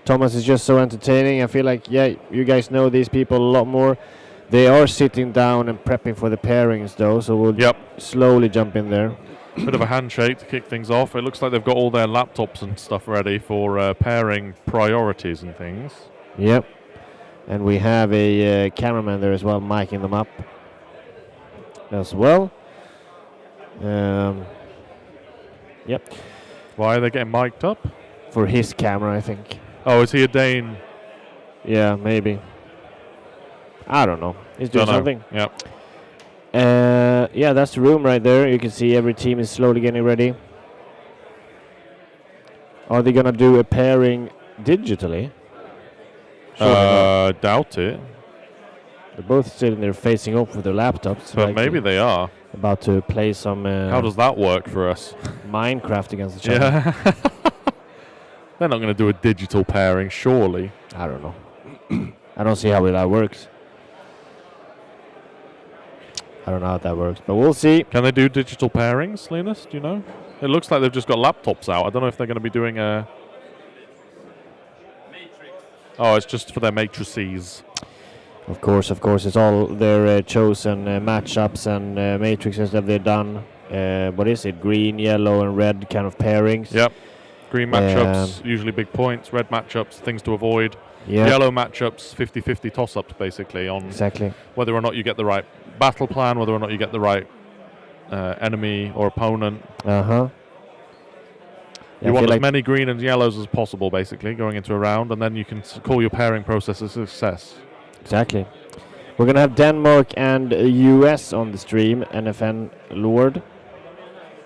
Thomas is just so entertaining. I feel like, yeah, you guys know these people a lot more. They are sitting down and prepping for the pairings, though, so we'll slowly jump in there. Bit of a handshake to kick things off. It looks like they've got all their laptops and stuff ready for pairing priorities and things. Yep. And we have a cameraman there as well, miking them up as well. Yep. Why are they getting mic'd up? For his camera, I think. Oh, is he a Dane? Yeah, maybe. I don't know. He's doing something. Yep. Yeah, that's the room right there. You can see every team is slowly getting ready. Are they gonna do a pairing digitally? Doubt it. They're both sitting there facing up with their laptops. But maybe they are. About to play some... How does that work for us? Minecraft against each other. Yeah. They're not going to do a digital pairing, surely. I don't know. I don't see how that works. I don't know how that works, but we'll see. Can they do digital pairings, Linus? Do you know? It looks like they've just got laptops out. I don't know if they're going to be doing a... Oh, it's just for their matrices. Of course. It's all their chosen matchups and matrices that they've done. What is it? Green, yellow, and red kind of pairings. Yep. Green matchups, usually big points. Red matchups, things to avoid. Yep. Yellow matchups, 50-50 toss-ups, basically, on whether or not you get the right battle plan, whether or not you get the right enemy or opponent. Uh-huh. You want as many green and yellows as possible, basically, going into a round, and then you can call your pairing process a success. Exactly. We're going to have Denmark and US on the stream, NFN Lord.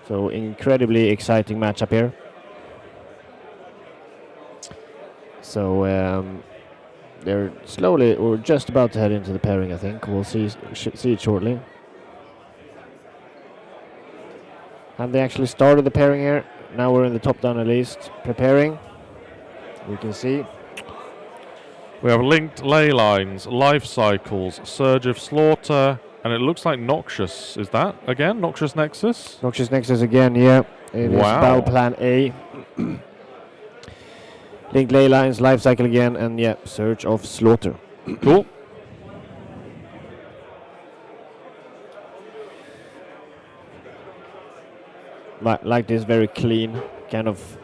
So incredibly exciting matchup here. So they're slowly, or just about to head into the pairing, I think. We'll see it shortly. Have they actually started the pairing here? Now we're in the top down at least, preparing. We can see. We have linked ley lines, life cycles, surge of slaughter, and it looks like Noxious. Is that again Noxious Nexus? Noxious Nexus again, yeah. It is battle plan A. Linked ley lines, life cycle again, and yeah, surge of slaughter. Cool. Like this very clean kind of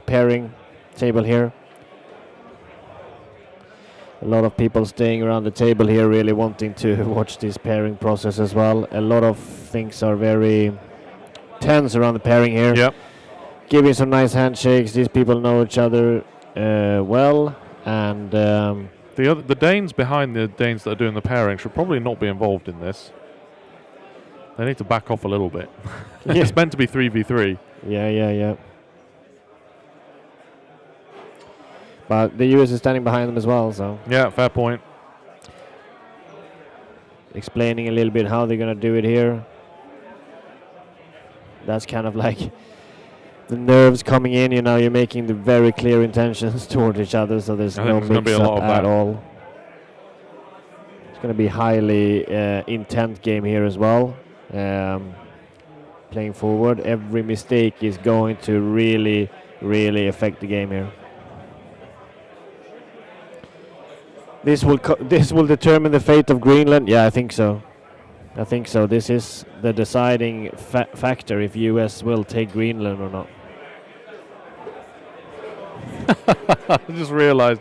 pairing table here. A lot of people staying around the table here, really wanting to watch this pairing process as well. A lot of things are very tense around the pairing here. Yep. Giving some nice handshakes. These people know each other well, and the Danes behind the Danes that are doing the pairing should probably not be involved in this. They need to back off a little bit. It's meant to be 3v3. Yeah. But the US is standing behind them as well, so... Yeah, fair point. Explaining a little bit how they're going to do it here. That's kind of like the nerves coming in, you know, you're making the very clear intentions toward each other, so there's no mix-up at all. It's going to be highly intent game here as well. Playing forward, every mistake is going to really, really affect the game here. This will determine the fate of Greenland. Yeah, I think so. This is the deciding factor if US will take Greenland or not. I just realized.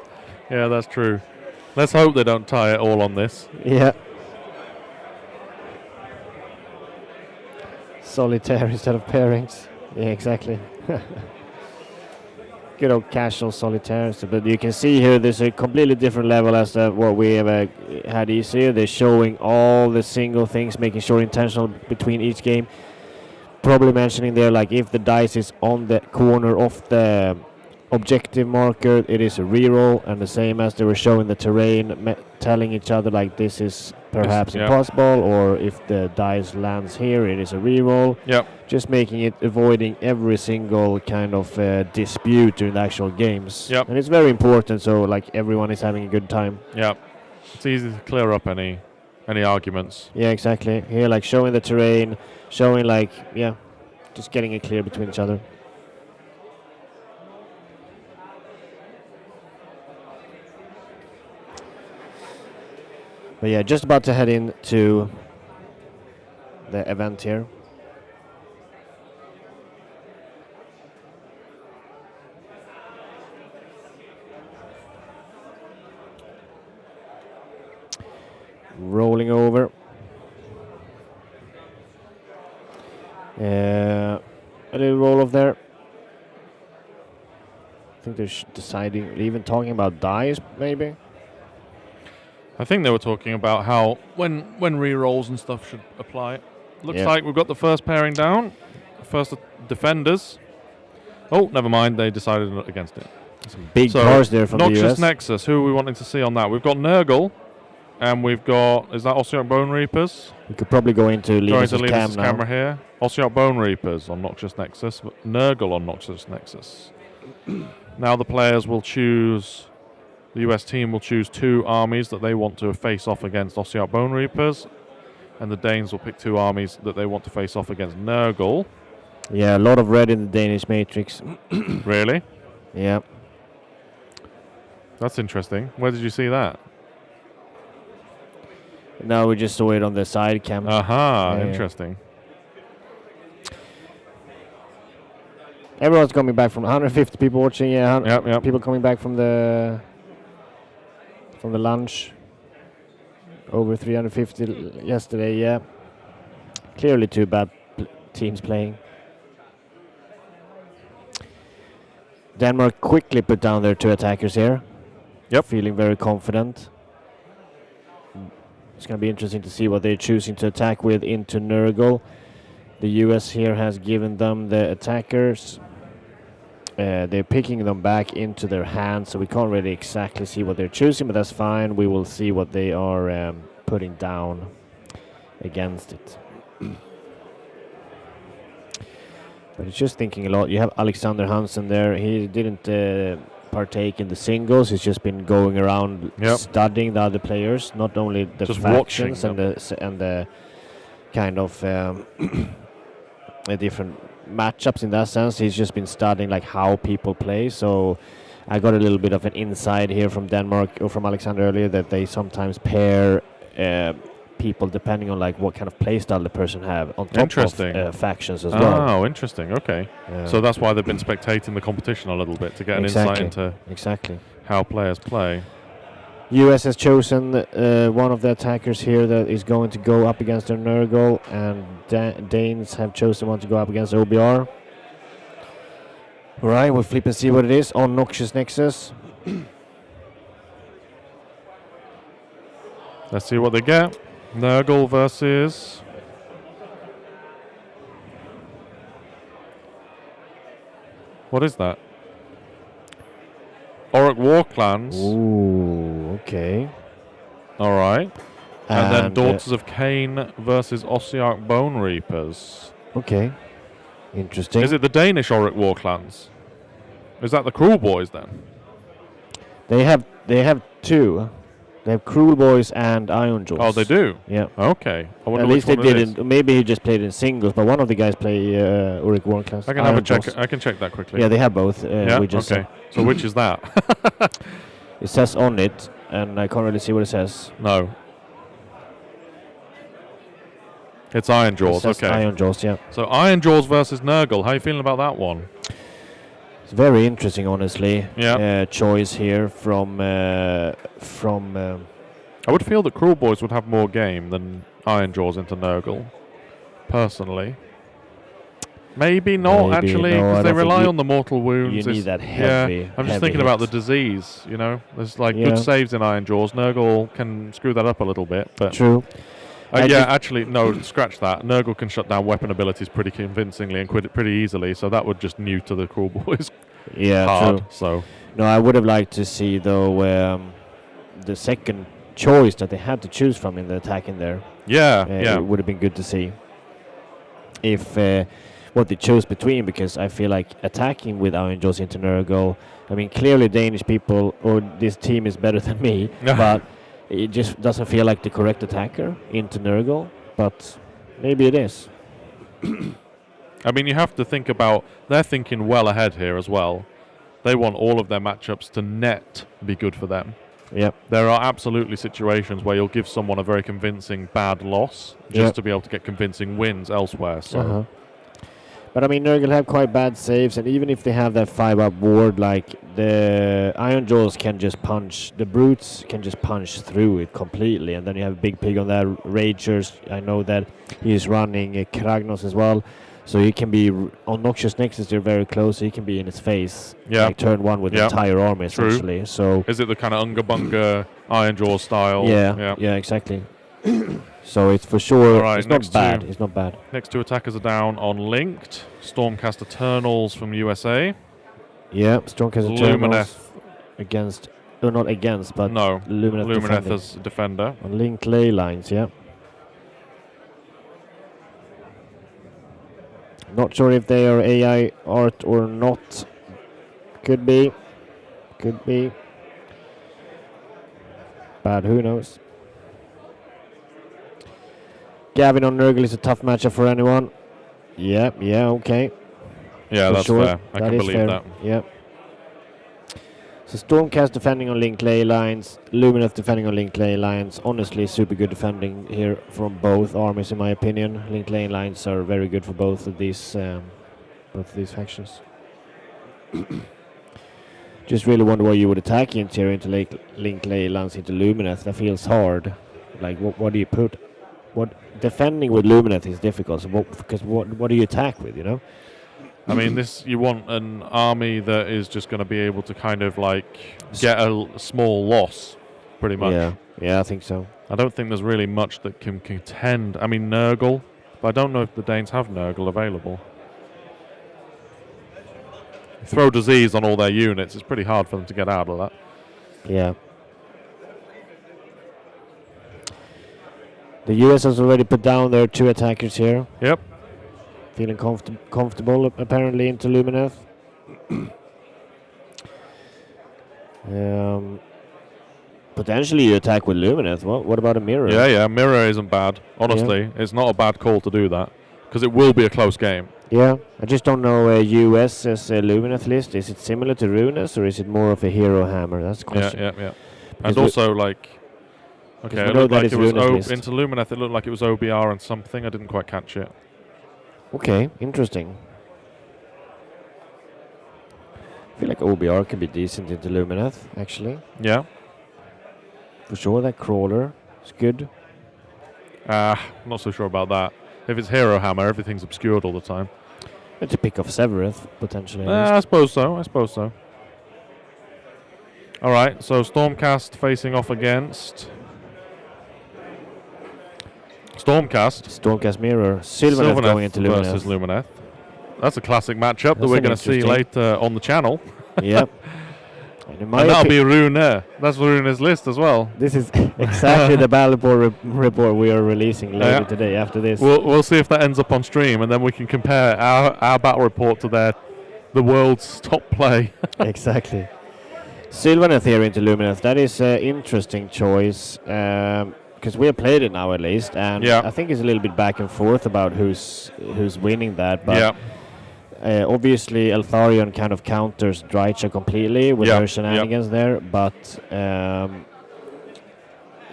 Yeah, that's true. Let's hope they don't tie it all on this. Yeah. Solitaire instead of pairings. Yeah, exactly. Good old casual solitaire. So, but you can see here there's a completely different level as what we have had easier. They're showing all the single things, making sure intentional between each game. Probably mentioning there, like if the dice is on the corner of the objective marker, it is a reroll, and the same as they were showing the terrain, telling each other like this is perhaps impossible, or if the dice lands here, it is a reroll. Yep. Just making it avoiding every single kind of dispute during the actual games. Yep. And it's very important, so like everyone is having a good time. Yep. It's easy to clear up any arguments. Yeah, exactly. Here, like showing the terrain, showing like just getting it clear between each other. But yeah, just about to head into the event here. Rolling over. A little roll off there. I think they're deciding, even talking about dice, maybe. I think they were talking about how when re-rolls and stuff should apply. Looks like we've got the first pairing down. First defenders. Oh, never mind. They decided against it. Some big cars there from the US. Noxious Nexus. Who are we wanting to see on that? We've got Nurgle. And we've got, is that Ossiarch Bone Reapers? We could probably go into Linus's camera here. Ossiarch Bone Reapers on Noxious Nexus, but Nurgle on Noxious Nexus. Now the players will choose, the US team will choose 2 armies that they want to face off against Ossiarch Bone Reapers, and the Danes will pick 2 armies that they want to face off against Nurgle. Yeah, a lot of red in the Danish matrix. Really? Yeah. That's interesting. Where did you see that? No, we just saw it on the side cam. Interesting. Everyone's coming back from 150 people watching. Yeah, people coming back from the lunch. Over 350 yesterday. Yeah, clearly 2 bad teams playing. Denmark quickly put down their 2 attackers here. Yep, feeling very confident. It's going to be interesting to see what they're choosing to attack with into Nurgle. The US here has given them the attackers. They're picking them back into their hands, so we can't really exactly see what they're choosing, but that's fine. We will see what they are putting down against it. But it's just thinking a lot. You have Alexander Hansen there. He didn't partake in the singles. He's just been going around studying the other players, not only the just factions and the kind of different matchups in that sense. He's just been studying like how people play. So I got a little bit of an insight here from Denmark or from Alexander earlier that they sometimes pair people depending on like what kind of play style the person have on top of factions as well. Oh, interesting. Okay. So that's why they've been spectating the competition a little bit to get an insight into how players play. US has chosen one of the attackers here that is going to go up against their Nurgle, and Danes have chosen one to go up against OBR. Alright, we'll flip and see what it is on Noxious Nexus. Let's see what they get. Nurgle versus... What is that? Auric War Clans. Ooh, okay. Alright. And then Daughters of Cain versus Ossiarch Bone Reapers. Okay. Interesting. Is it the Danish Auric War Clans? Is that the Cruel Boys then? They have 2. They have Cruel Boys and Iron Jaws. Oh, they do? Yeah. Okay. I wonder at least they didn't. Maybe he just played in singles, but one of the guys play Auric War Clans. I can have a check. I can check that quickly. Yeah, they have both. Yeah. Okay. So which is that? It says on it, and I can't really see what it says. No. It's Iron Jaws. Okay. Iron Jaws. Yeah. So Iron Jaws versus Nurgle. How are you feeling about that one? It's very interesting, honestly. Yeah. Choice here from. I would feel that Cruel Boys would have more game than Iron Jaws into Nurgle, personally. Maybe not, actually, because they rely on the mortal wounds. You need that heavy. Yeah, I'm just thinking about the disease, you know. There's like good saves in Iron Jaws. Nurgle can screw that up a little bit. But true. Actually, no, scratch that. Nurgle can shut down weapon abilities pretty convincingly and pretty easily, so that would just neuter the Cruel Boys. hard. True. So no, I would have liked to see though the second choice that they had to choose from in the attack in there. It would have been good to see if what they chose between, because I feel like attacking with Iron Jaws into Nurgle, I mean, clearly Danish people or this team is better than me, but it just doesn't feel like the correct attacker into Nurgle, but maybe it is. I mean, you have to think about, they're thinking well ahead here as well. They want all of their matchups to net be good for them. Yep. There are absolutely situations where you'll give someone a very convincing bad loss just to be able to get convincing wins elsewhere. So. But I mean, Nurgle have quite bad saves, and even if they have that 5-up ward, like the Iron Jaws can just punch, the Brutes can just punch through it completely, and then you have Big Pig on that, Ragers, I know that he's running Kragnos as well, so he can be on Noxious Nexus, they're very close, so he can be in his face, like turn one with the entire army essentially. So is it the kind of Unga Bunga Iron Jaws style? Yeah, exactly. So it's for sure, it's not bad. It's not bad. Next two attackers are down on Linked. Stormcast Eternals from USA. Yeah, Stormcast Eternals against, not against, but Lumineth as defender. On Linked ley lines, yeah. Not sure if they are AI art or not. Could be. But who knows? Gavin on Nurgle is a tough matchup for anyone. Yeah, okay. Yeah, that's fair. I can believe that. Yeah. So Stormcast defending on Linked ley lines, Lumineth defending on Linked ley lines. Honestly, super good defending here from both armies, in my opinion. Linked ley lines are very good for both of these factions. Just really wonder why you would attack into Linked ley lines into Lumineth. That feels hard. Like, what do you put? Defending with Lumineth is difficult. So what do you attack with? You know. I mean, you want an army that is just going to be able to kind of like get a small loss, pretty much. Yeah, I think so. I don't think there's really much that can contend. I mean, Nurgle, but I don't know if the Danes have Nurgle available. Throw disease on all their units, it's pretty hard for them to get out of that. Yeah. The US has already put down their 2 attackers here. Yep. Feeling comfortable apparently into Lumineth. Potentially you attack with Lumineth. What about a mirror? Yeah, mirror isn't bad. Honestly, it's not a bad call to do that, because it will be a close game. Yeah, I just don't know US's Lumineth list. Is it similar to Runes, or is it more of a hero hammer? That's the question. Yeah. And also, like, okay, it looked like it was into Lumineth. It looked like it was OBR and something. I didn't quite catch it. Okay, interesting. I feel like OBR can be decent into Lumineth, actually. Yeah. For sure, that crawler is good. Not so sure about that. If it's Hero Hammer, everything's obscured all the time. To pick off Severeth, potentially. I suppose so. Alright, so Stormcast facing off against... Stormcast mirror. Sylvaneth going into Lumineth. Versus Lumineth. That's a classic matchup that we're going to see later on the channel. Yep. And that'll be Rune. That's Rune's list as well. This is exactly the battle report we are releasing later today after this. We'll see if that ends up on stream, and then we can compare our battle report to the world's top play. Exactly. Sylvaneth here into Lumineth. That is an interesting choice. Because we have played it now at least, and I think it's a little bit back and forth about who's winning that. But obviously, Eltharion kind of counters Drycha completely with her shenanigans there. But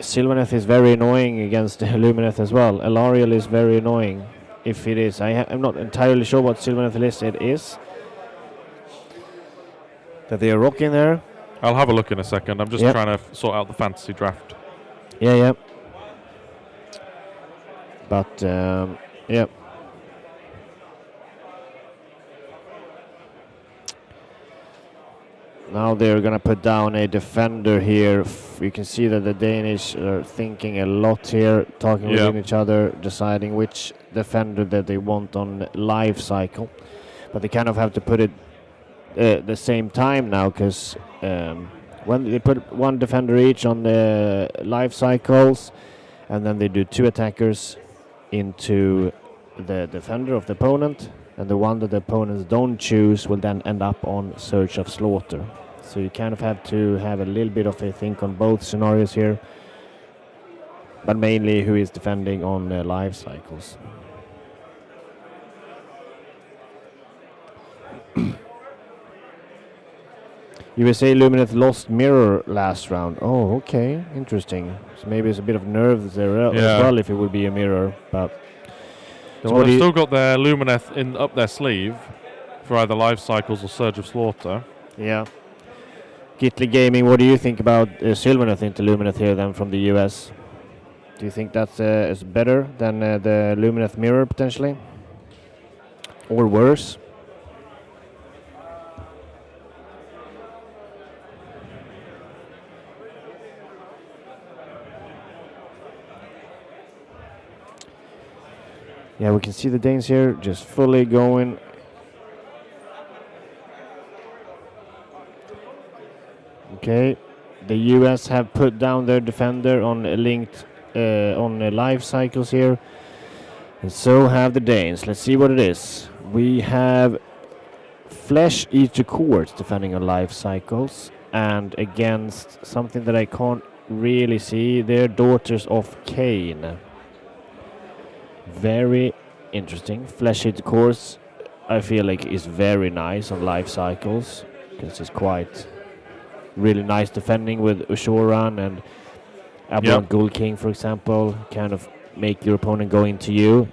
Sylvaneth is very annoying against Lumineth as well. Elariel is very annoying. If it is, I'm not entirely sure what Sylvaneth list it is that they are rocking there. I'll have a look in a second. I'm just trying to sort out the fantasy draft. Yeah. But, now they're going to put down a defender here. You can see that the Danish are thinking a lot here, talking with each other, deciding which defender that they want on life cycle. But they kind of have to put it the same time now, because when they put one defender each on the life cycles, and then they do 2 attackers into the defender of the opponent, and the one that the opponents don't choose will then end up on Search of Slaughter. So you kind of have to have a little bit of a think on both scenarios here, but mainly who is defending on life cycles. USA Lumineth lost mirror last round. Oh, okay, interesting. So maybe it's a bit of nerves there as well if it would be a mirror. But well, they've still got their Lumineth up their sleeve for either life cycles or Surge of Slaughter. Yeah. Gitli Gaming, what do you think about Sylvaneth into Lumineth here then from the US? Do you think that's is better than the Lumineth mirror potentially? Or worse? Yeah, we can see the Danes here just fully going. Okay, the US have put down their defender on linked on life cycles here, and so have the Danes. Let's see what it is. We have Flesh Eater Courts defending on life cycles, and against something that I can't really see, they're Daughters of Cain. Very interesting. Flesh Eater Courts, I feel like, is very nice on life cycles, because it's quite really nice defending with Ushoran and Aberrant Ghoul King, for example. Kind of make your opponent go into you.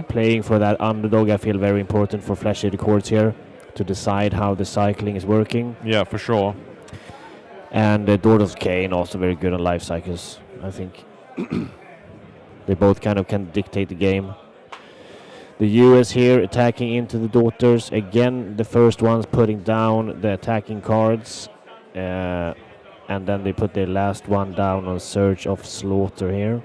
Playing for that underdog, I feel very important for Flesh Eater Courts here to decide how the cycling is working. Yeah, for sure. And Daughters of Cain also very good on life cycles, I think. They both kind of can dictate the game. The US here attacking into the Daughters. Again, the first ones putting down the attacking cards. And then they put their last one down on Surge of Slaughter here.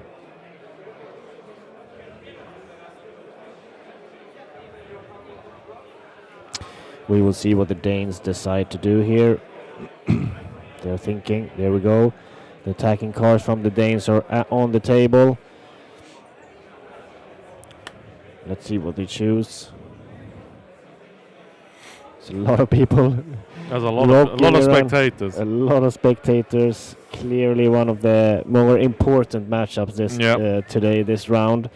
We will see what the Danes decide to do here. They're thinking, there we go. The attacking cards from the Danes are on the table. Let's see what they choose. It's a lot of people. There's a lot of spectators. A lot of spectators. Clearly one of the more important matchups this round.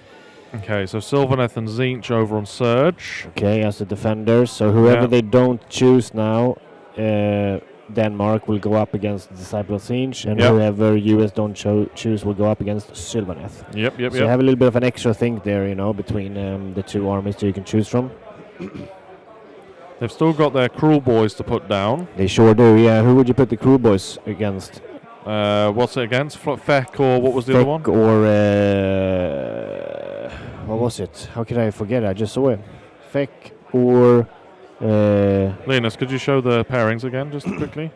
Okay, so Sylvaneth and Zinch over on Surge. Okay, as the defenders. So whoever they don't choose now, Denmark will go up against Disciple of Zinch, and whoever US don't choose will go up against Sylvaneth. So you have a little bit of an extra thing there, you know, between the two armies that you can choose from. They've still got their Cruel Boys to put down. They sure do, yeah. Who would you put the Cruel Boys against? What's it against? Feck, or what was the other one? Or what was it? How could I forget? I just saw it. Feck or Linus, could you show the pairings again, just quickly?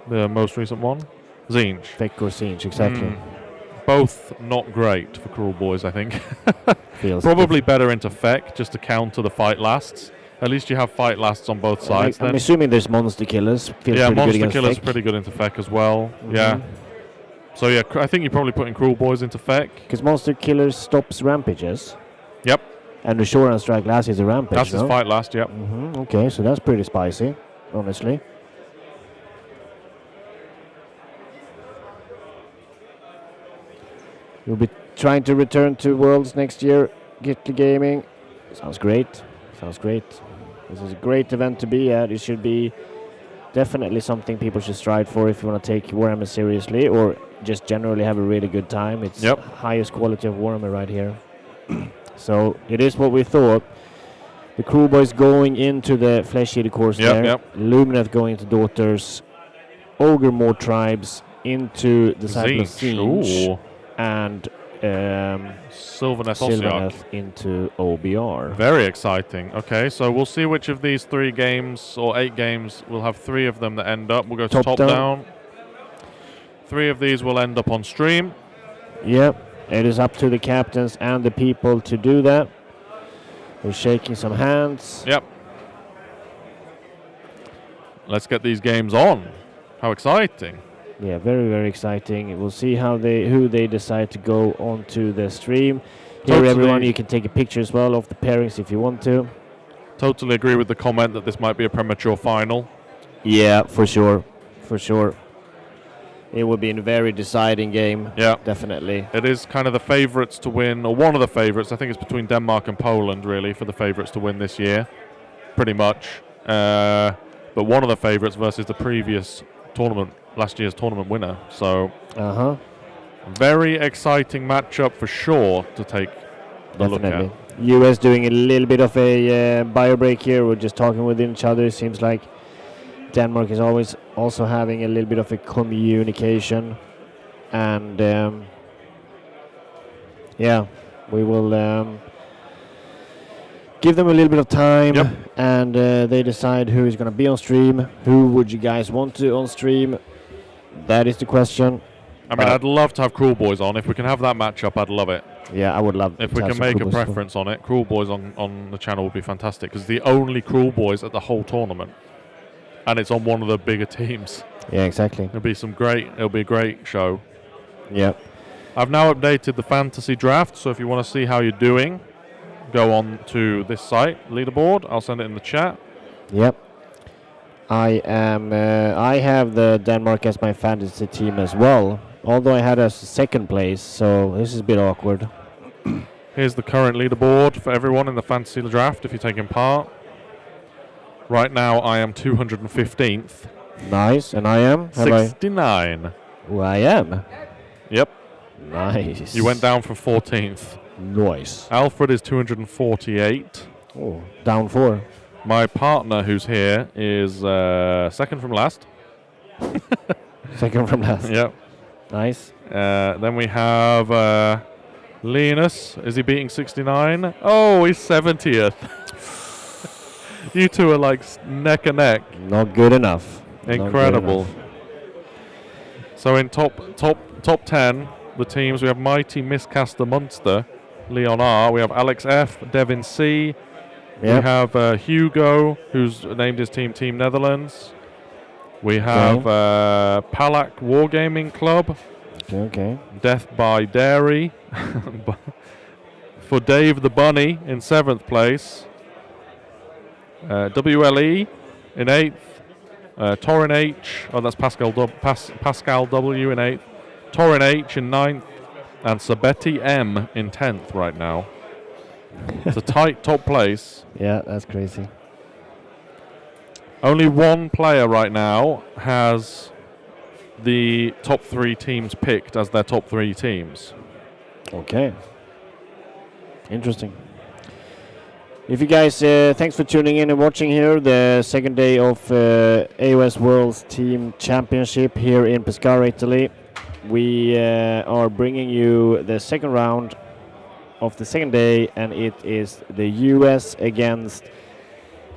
The most recent one? Zinch. Feck or Zinch, exactly. Both not great for Cruel Boys, I think. Feels probably better into Feck, just to counter the fight lasts. At least you have fight lasts on both sides. I'm assuming there's Monster Killers. Monster Killers pretty good into Feck as well. Yeah. So yeah, I think you're probably putting Cruel Boys into Feck. Because Monster Killers stops rampages. Yep. And the Shore and Strike last is a rampage. That's his fight last, yep. Okay, so that's pretty spicy, honestly. You'll be trying to return to Worlds next year. Get the gaming. Sounds great. Sounds great. This is a great event to be at. It should be definitely something people should strive for if you want to take Warhammer seriously or just generally have a really good time. It's highest quality of Warhammer right here. So it is what we thought. The Cruel Boys going into the Flesh Eater course there. Lumineth going into Daughters. Ogre More Tribes into Disciple of Zinch. And Sylvaneth into OBR. Very exciting. Okay, so we'll see which of these 3 games or 8 games. We'll have 3 of them that end up. We'll go to top down. 3 of these will end up on stream. Yep, it is up to the captains and the people to do that. We're shaking some hands. Yep. let's get these games on. How exciting. Yeah, very, very exciting. We'll see who they decide to go onto the stream. Here, everyone, you can take a picture as well of the pairings if you want to. Totally agree with the comment that this might be a premature final. Yeah, for sure. For sure. It will be a very deciding game. Yeah. Definitely. It is kind of the favourites to win, or one of the favourites. I think it's between Denmark and Poland, really, for the favourites to win this year. Pretty much. But one of the favourites versus the previous tournament, last year's tournament winner. So, very exciting matchup for sure to take a look at. US doing a little bit of a bio break here. We're just talking with each other. It seems like Denmark is always also having a little bit of a communication. And yeah, we will give them a little bit of time. Yep. And they decide who is going to be on stream. Who would you guys want to on stream? That is the question. I mean, I'd love to have Cruel Boys on. If we can have that matchup, I'd love it. Yeah, I would love it. If we can make a preference on it, Cruel Boys on the channel would be fantastic, because the only Cruel Boys at the whole tournament. And it's on one of the bigger teams. Yeah, exactly. It'll be a great show. Yeah. I've now updated the fantasy draft, so if you want to see how you're doing, go on to this site, leaderboard. I'll send it in the chat. Yep. I have the Denmark as my fantasy team as well, although I had a second place, so this is a bit awkward. Here's the current leaderboard for everyone in the fantasy draft if you're taking part. Right now I am 215th. Nice, and I am? 69. Who I am? Yep. Nice. You went down from 14th. Nice. Alfred is 248. Oh, down 4. My partner, who's here, is second from last. Second from last. Yep. Nice. Then we have Linus. Is he beating 69? Oh, he's 70th. You two are like neck and neck. Not good enough. Incredible. Good enough. So in top 10, the teams, we have Mighty Miscaster Munster, Leon R. We have Alex F, Devin C. Yep. We have Hugo, who's named his team Team Netherlands. We have Palak Wargaming Club. Okay. Death by Dairy. For Dave the Bunny in 7th place. WLE in 8th. Torin H. Oh, that's Pascal W in 8th. Torin H in 9th. And Sabetti M in 10th right now. It's a tight top place. Yeah, that's crazy. Only one player right now has the top 3 teams picked as their top 3 teams. Okay. Interesting. If you guys, thanks for tuning in and watching here, the second day of AOS World's Team Championship here in Pescara, Italy. We are bringing you the second round of the second day, and it is the US against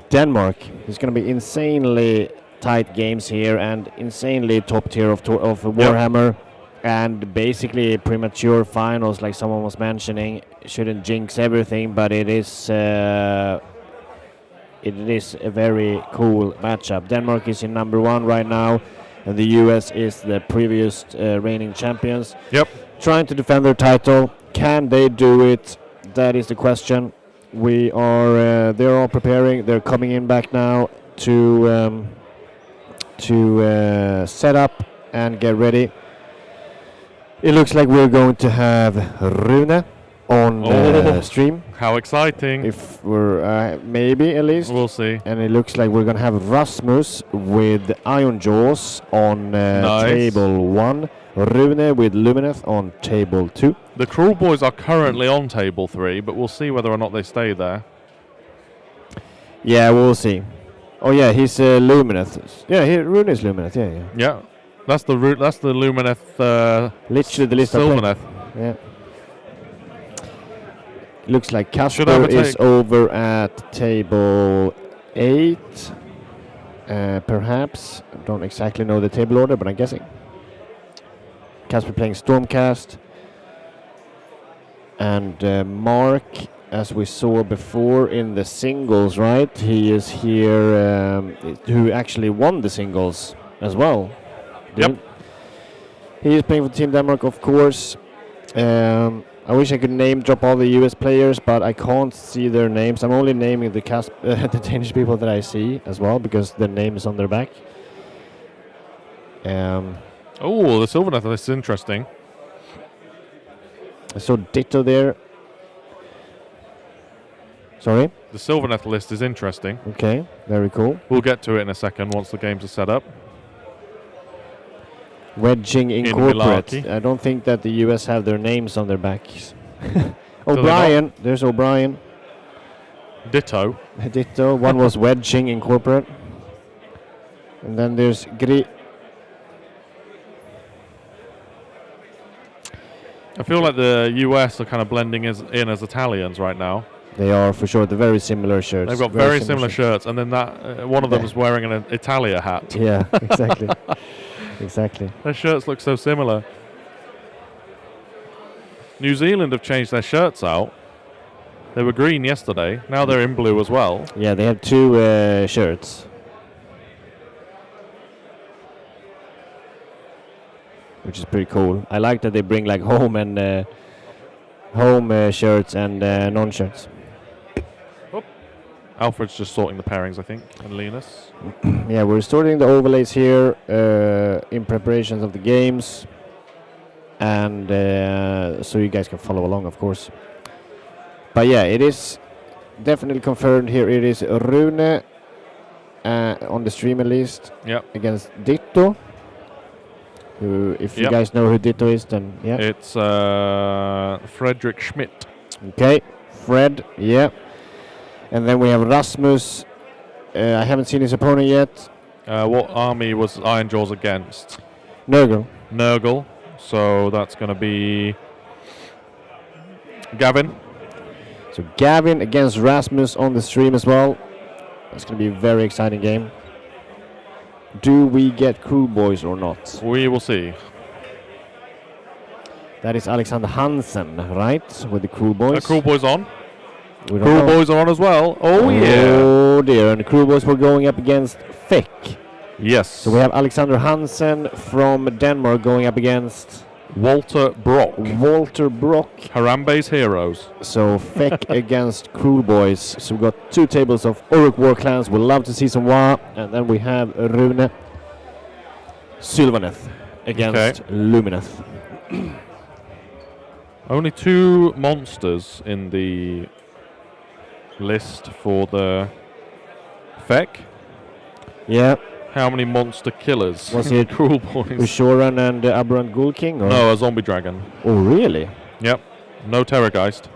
Denmark. It's going to be insanely tight games here and insanely top tier of Warhammer. And basically premature finals, like someone was mentioning. Shouldn't jinx everything, but it is a very cool matchup. Denmark is in number 1 right now, and the US is the previous reigning champions. Yep. Trying to defend their title. Can they do it? That is the question. They're all preparing. They're coming in back now to set up and get ready. It looks like we're going to have Rune on stream. How exciting. If we're, maybe at least. We'll see. And it looks like we're going to have Rasmus with Iron Jaws on table 1. Rune with Lumineth on table 2. The Cruel Boys are currently on table 3, but we'll see whether or not they stay there. Yeah, we'll see. Oh yeah, he's Lumineth. Yeah, Rune is Lumineth. Yeah. Yeah. That's the Lumineth. Literally the list. Sylvaneth. Yeah. Looks like Casper is over at table 8. Perhaps. Don't exactly know the table order, but I'm guessing. Casper playing Stormcast. And Mark as we saw before in the singles, right? He is here, who actually won the singles as well. Yep. He is playing for Team Denmark, of course. I wish I could name drop all the US players, but I can't see their names. I'm only naming the the Danish people that I see as well, because the name is on their back. Oh, the Sylvaneth list is interesting. I saw Ditto there. Sorry? The Sylvaneth list is interesting. Okay, very cool. We'll get to it in a second once the games are set up. Wedging Incorporate. I don't think that the US have their names on their backs. O'Brien. There's O'Brien. Ditto. Ditto. One was Wedging Incorporate. And then there's I feel like the US are kind of blending in as Italians right now. They are, for sure. They're very similar shirts. They've got very similar shirts, and then that one of them is wearing an Italia hat. Yeah, exactly. Exactly. Their shirts look so similar. New Zealand have changed their shirts out. They were green yesterday. Now they're in blue as well. Yeah, they have two shirts. Which is pretty cool. I like that they bring like home and home shirts and non-shirts. Alfred's just sorting the pairings, I think, and Linus. Yeah, we're sorting the overlays here in preparations of the games, and so you guys can follow along, of course. But yeah, it is definitely confirmed here. It is Rune on the streamer list against Ditto. Who, if you guys know who Ditto is, then yeah. It's Frederick Schmidt. Okay, Fred, yeah. And then we have Rasmus. I haven't seen his opponent yet. What army was Ironjaws against? Nurgle. So that's going to be Gavin. So Gavin against Rasmus on the stream as well. That's going to be a very exciting game. Do we get Crew Boys or not? We will see. That is Alexander Hansen, right? With the Crew Boys. Crew Boys on. Crew Boys are on as well. Oh, yeah. Oh, dear. And the Crew Boys were going up against Feck. Yes. So we have Alexander Hansen from Denmark going up against Walter Brock. Harambe's Heroes. So Feck against Crew Boys. So we've got two tables of Uruk War Clans. We'd love to see some Wa. And then we have Rune Sylvaneth against Lumineth. Only two monsters in the list for the Feck. Yeah. How many monster killers? Was it Cruel Boys? Ushoran and Aberrant Ghoul King? Or? No, a zombie dragon. Oh, really? Yep. No Terrorgeist.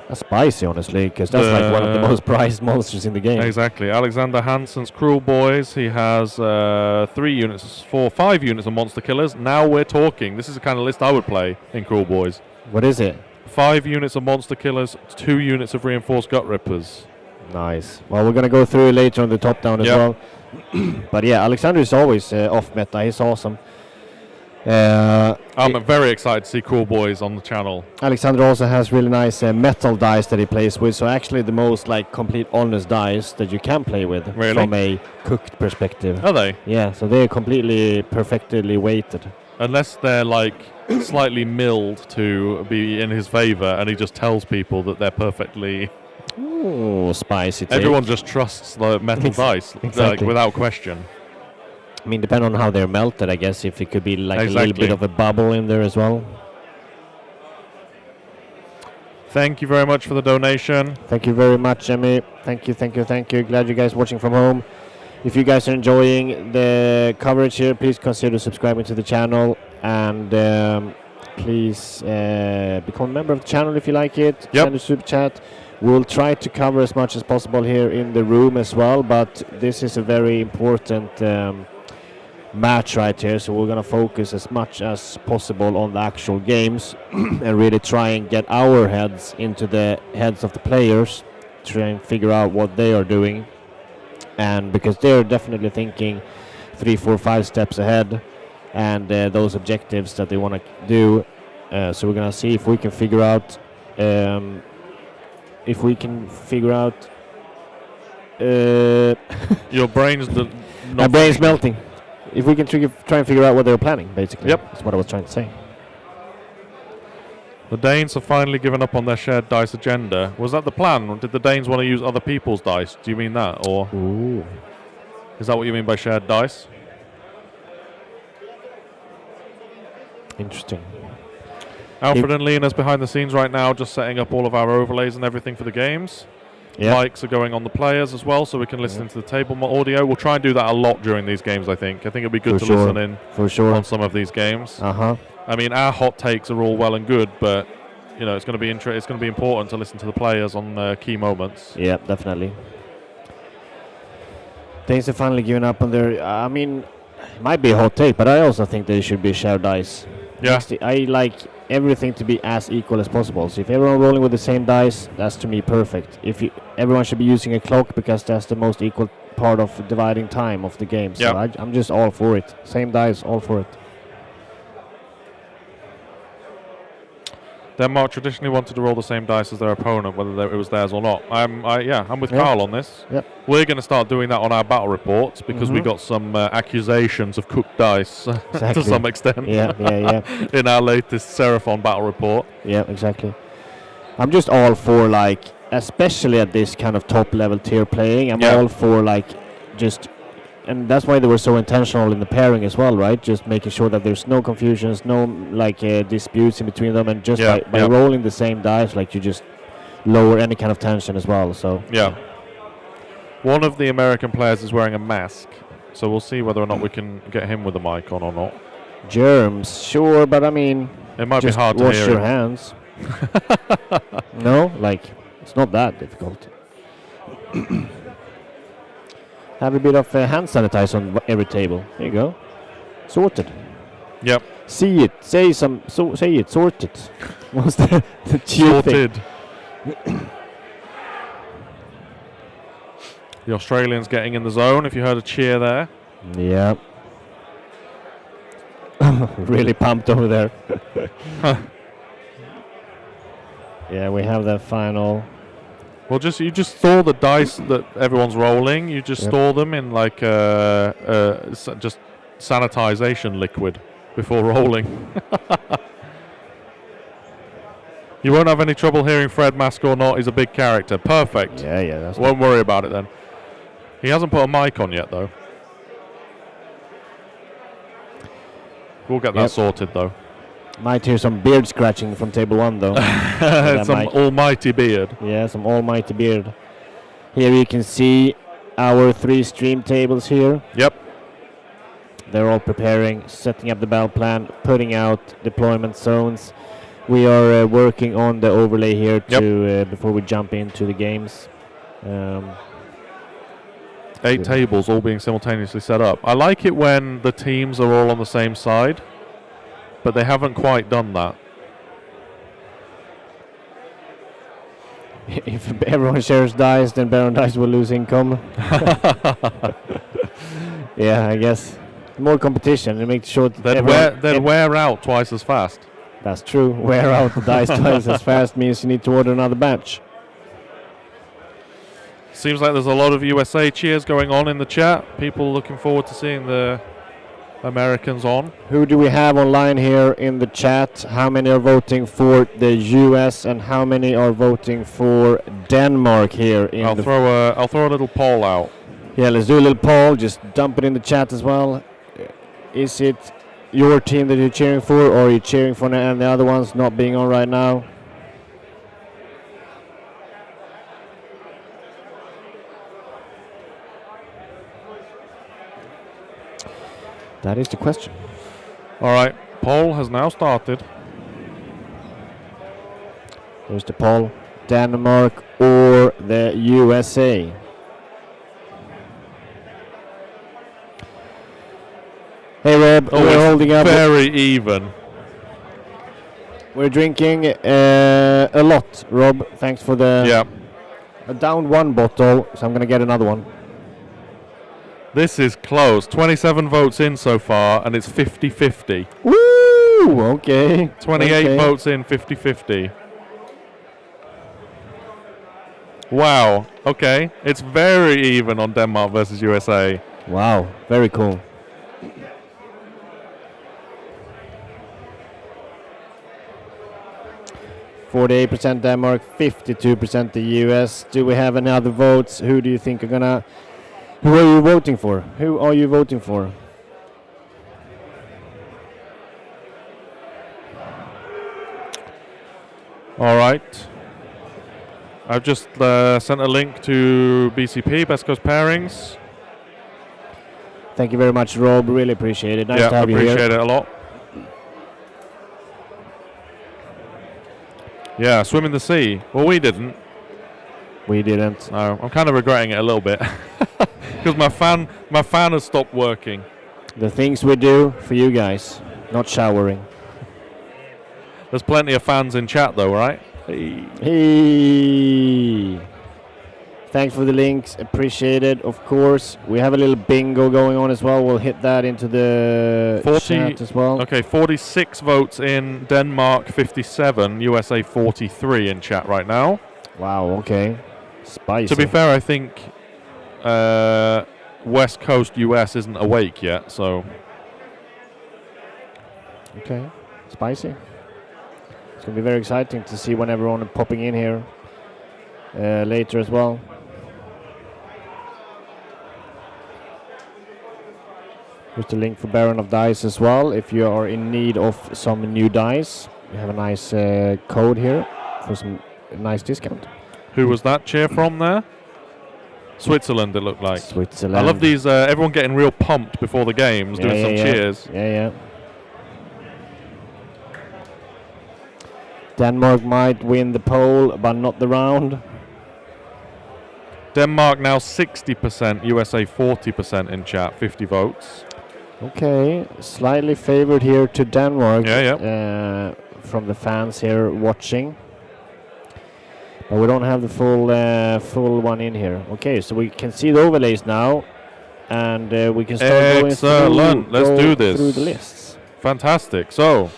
That's spicy, honestly, because that's like one of the most prized monsters in the game. Exactly. Alexander Hansen's Cruel Boys. He has 5 units of monster killers. Now we're talking. This is the kind of list I would play in Cruel Boys. What is it? 5 units of monster killers, 2 units of reinforced gut rippers. Nice. Well, we're going to go through it later on the top down as well. But yeah, Alexander is always off meta. He's awesome. I'm very excited to see Cruel Boys on the channel. Alexander also has really nice metal dice that he plays with. So actually the most like complete honest dice that you can play with from a cooked perspective. Are they? Yeah, so they're completely perfectly weighted. Unless they're like slightly milled to be in his favor and he just tells people that they're perfectly... Ooh, spicy take. Everyone just trusts the metal dice, like, without question. I mean, depending on how they're melted, I guess, if it could be like a little bit of a bubble in there as well. Thank you very much for the donation. Thank you very much, Emmy. Thank you. Glad you guys watching from home. If you guys are enjoying the coverage here, please consider subscribing to the channel. And please become a member of the channel if you like it. Send a super chat. We'll try to cover as much as possible here in the room as well. But this is a very important match right here, so we're gonna focus as much as possible on the actual games and really try and get our heads into the heads of the players, try and figure out what they are doing, and because they're definitely thinking 3, 4, 5 steps ahead and those objectives that they want to do, so we're gonna see if we can figure out if we can figure out. Your brain's my brain's melting. If we can try and figure out what they're planning, basically. Yep. That's what I was trying to say. The Danes have finally given up on their shared dice agenda. Was that the plan? Or did the Danes want to use other people's dice? Do you mean that? Or Ooh. Is that what you mean by shared dice? Interesting. Alfred and Lena's behind the scenes right now, just setting up all of our overlays and everything for the games. Yep. Mics are going on the players as well, so we can listen to the table audio. We'll try and do that a lot during these games, I think. I think it'll be good to listen in on some of these games. Uh-huh. I mean, our hot takes are all well and good, but you know, it's going to be it's going to be important to listen to the players on key moments. Yeah, definitely. Danes have finally given up on their. I mean, it might be a hot take, but I also think they should be shared dice. Yeah. I like everything to be as equal as possible. So if everyone rolling with the same dice, that's to me perfect. Everyone should be using a clock because that's the most equal part of dividing time of the game. So I'm just all for it. Same dice, all for it. Denmark traditionally wanted to roll the same dice as their opponent, whether it was theirs or not. I'm with Carl on this. Yep. We're going to start doing that on our battle reports because we got some accusations of cooked dice to some extent. Yeah. In our latest Seraphon battle report. Yeah, exactly. I'm just all for especially at this kind of top level tier playing. I'm all for and that's why they were so intentional in the pairing as well, right? Just making sure that there's no confusions, no disputes in between them, and just by rolling the same dice, you just lower any kind of tension as well. So one of the American players is wearing a mask, so we'll see whether or not we can get him with a mic on or not. Germs, sure, but I mean, it might be hard to wash hear. Your hands. No, it's not that difficult. Have a bit of hand sanitizer on every table. There you go. Sorted. Yep. See it. Say it. Sorted. What's the sorted? The Australians getting in the zone. If you heard a cheer there. Yeah. Really pumped over there. Yeah, we have the final. Well, you just store the dice that everyone's rolling. You just store them in just sanitization liquid before rolling. You won't have any trouble hearing Fred, mask or not. He's a big character. Perfect. Yeah. Won't worry about it then. He hasn't put a mic on yet though. We'll get that sorted though. Might hear some beard scratching from table one though. Some almighty beard. Yeah, some almighty beard. Here you can see our 3 stream tables here. Yep. They're all preparing, setting up the battle plan, putting out deployment zones. We are working on the overlay here to before we jump into the games. 8 tables all being simultaneously set up. I like it when the teams are all on the same side, but they haven't quite done that. If everyone shares dice, then Baron Dice will lose income. Yeah, I guess. More competition and make sure that they'll wear out twice as fast. That's true. Wear out the dice twice as fast means you need to order another batch. Seems like there's a lot of USA cheers going on in the chat. People looking forward to seeing the Americans on. Who do we have online here in the chat? How many are voting for the US and how many are voting for Denmark here? I'll throw a little poll out. Yeah, let's do a little poll. Just dump it in the chat as well. Is it your team that you're cheering for, or are you cheering for and the other ones not being on right now? That is the question. All right, poll has now started. Here's the poll. Denmark or the USA? Hey Rob, we're holding up. Very even. We're drinking a lot, Rob. Thanks for the... Yeah. I downed 1 bottle, so I'm going to get another one. This is close. 27 votes in so far, and it's 50-50. Woo! Okay. 28 votes in, 50-50. Wow. Okay. It's very even on Denmark versus USA. Wow. Very cool. %48 Denmark, 52% the US. Do we have any other votes? Who do you think are gonna? Who are you voting for? Who are you voting for? All right. I've just sent a link to BCP, Best Coast Pairings. Thank you very much, Rob. Really appreciate it. Nice to have you here. Appreciate it a lot. Yeah, swim in the sea. Well, we didn't. We didn't. No, I'm kind of regretting it a little bit because my fan has stopped working. The things we do for you guys, not showering. There's plenty of fans in chat though, right? Hey. Thanks for the links. Appreciate it. Of course, we have a little bingo going on as well. We'll hit that into the chat as well. Okay, 46 votes in Denmark, 57, USA 43 in chat right now. Wow. Okay. Spicy. To be fair, I think West Coast US isn't awake yet, so. Okay. Spicy. It's going to be very exciting to see when everyone is popping in here later as well. Here's the link for Baron of Dice as well. If you are in need of some new dice, we have a nice code here for some nice discount. Who was that cheer from there? Switzerland, it looked like. Switzerland. I love these, everyone getting real pumped before the games, doing some cheers. Yeah. Denmark might win the poll, but not the round. Denmark now 60%, USA 40% in chat, 50 votes. Okay, slightly favored here to Denmark. From the fans here watching. But we don't have the full one in here. Okay, so we can see the overlays now, and we can start going through. Let's do this. Through the lists. Fantastic. So,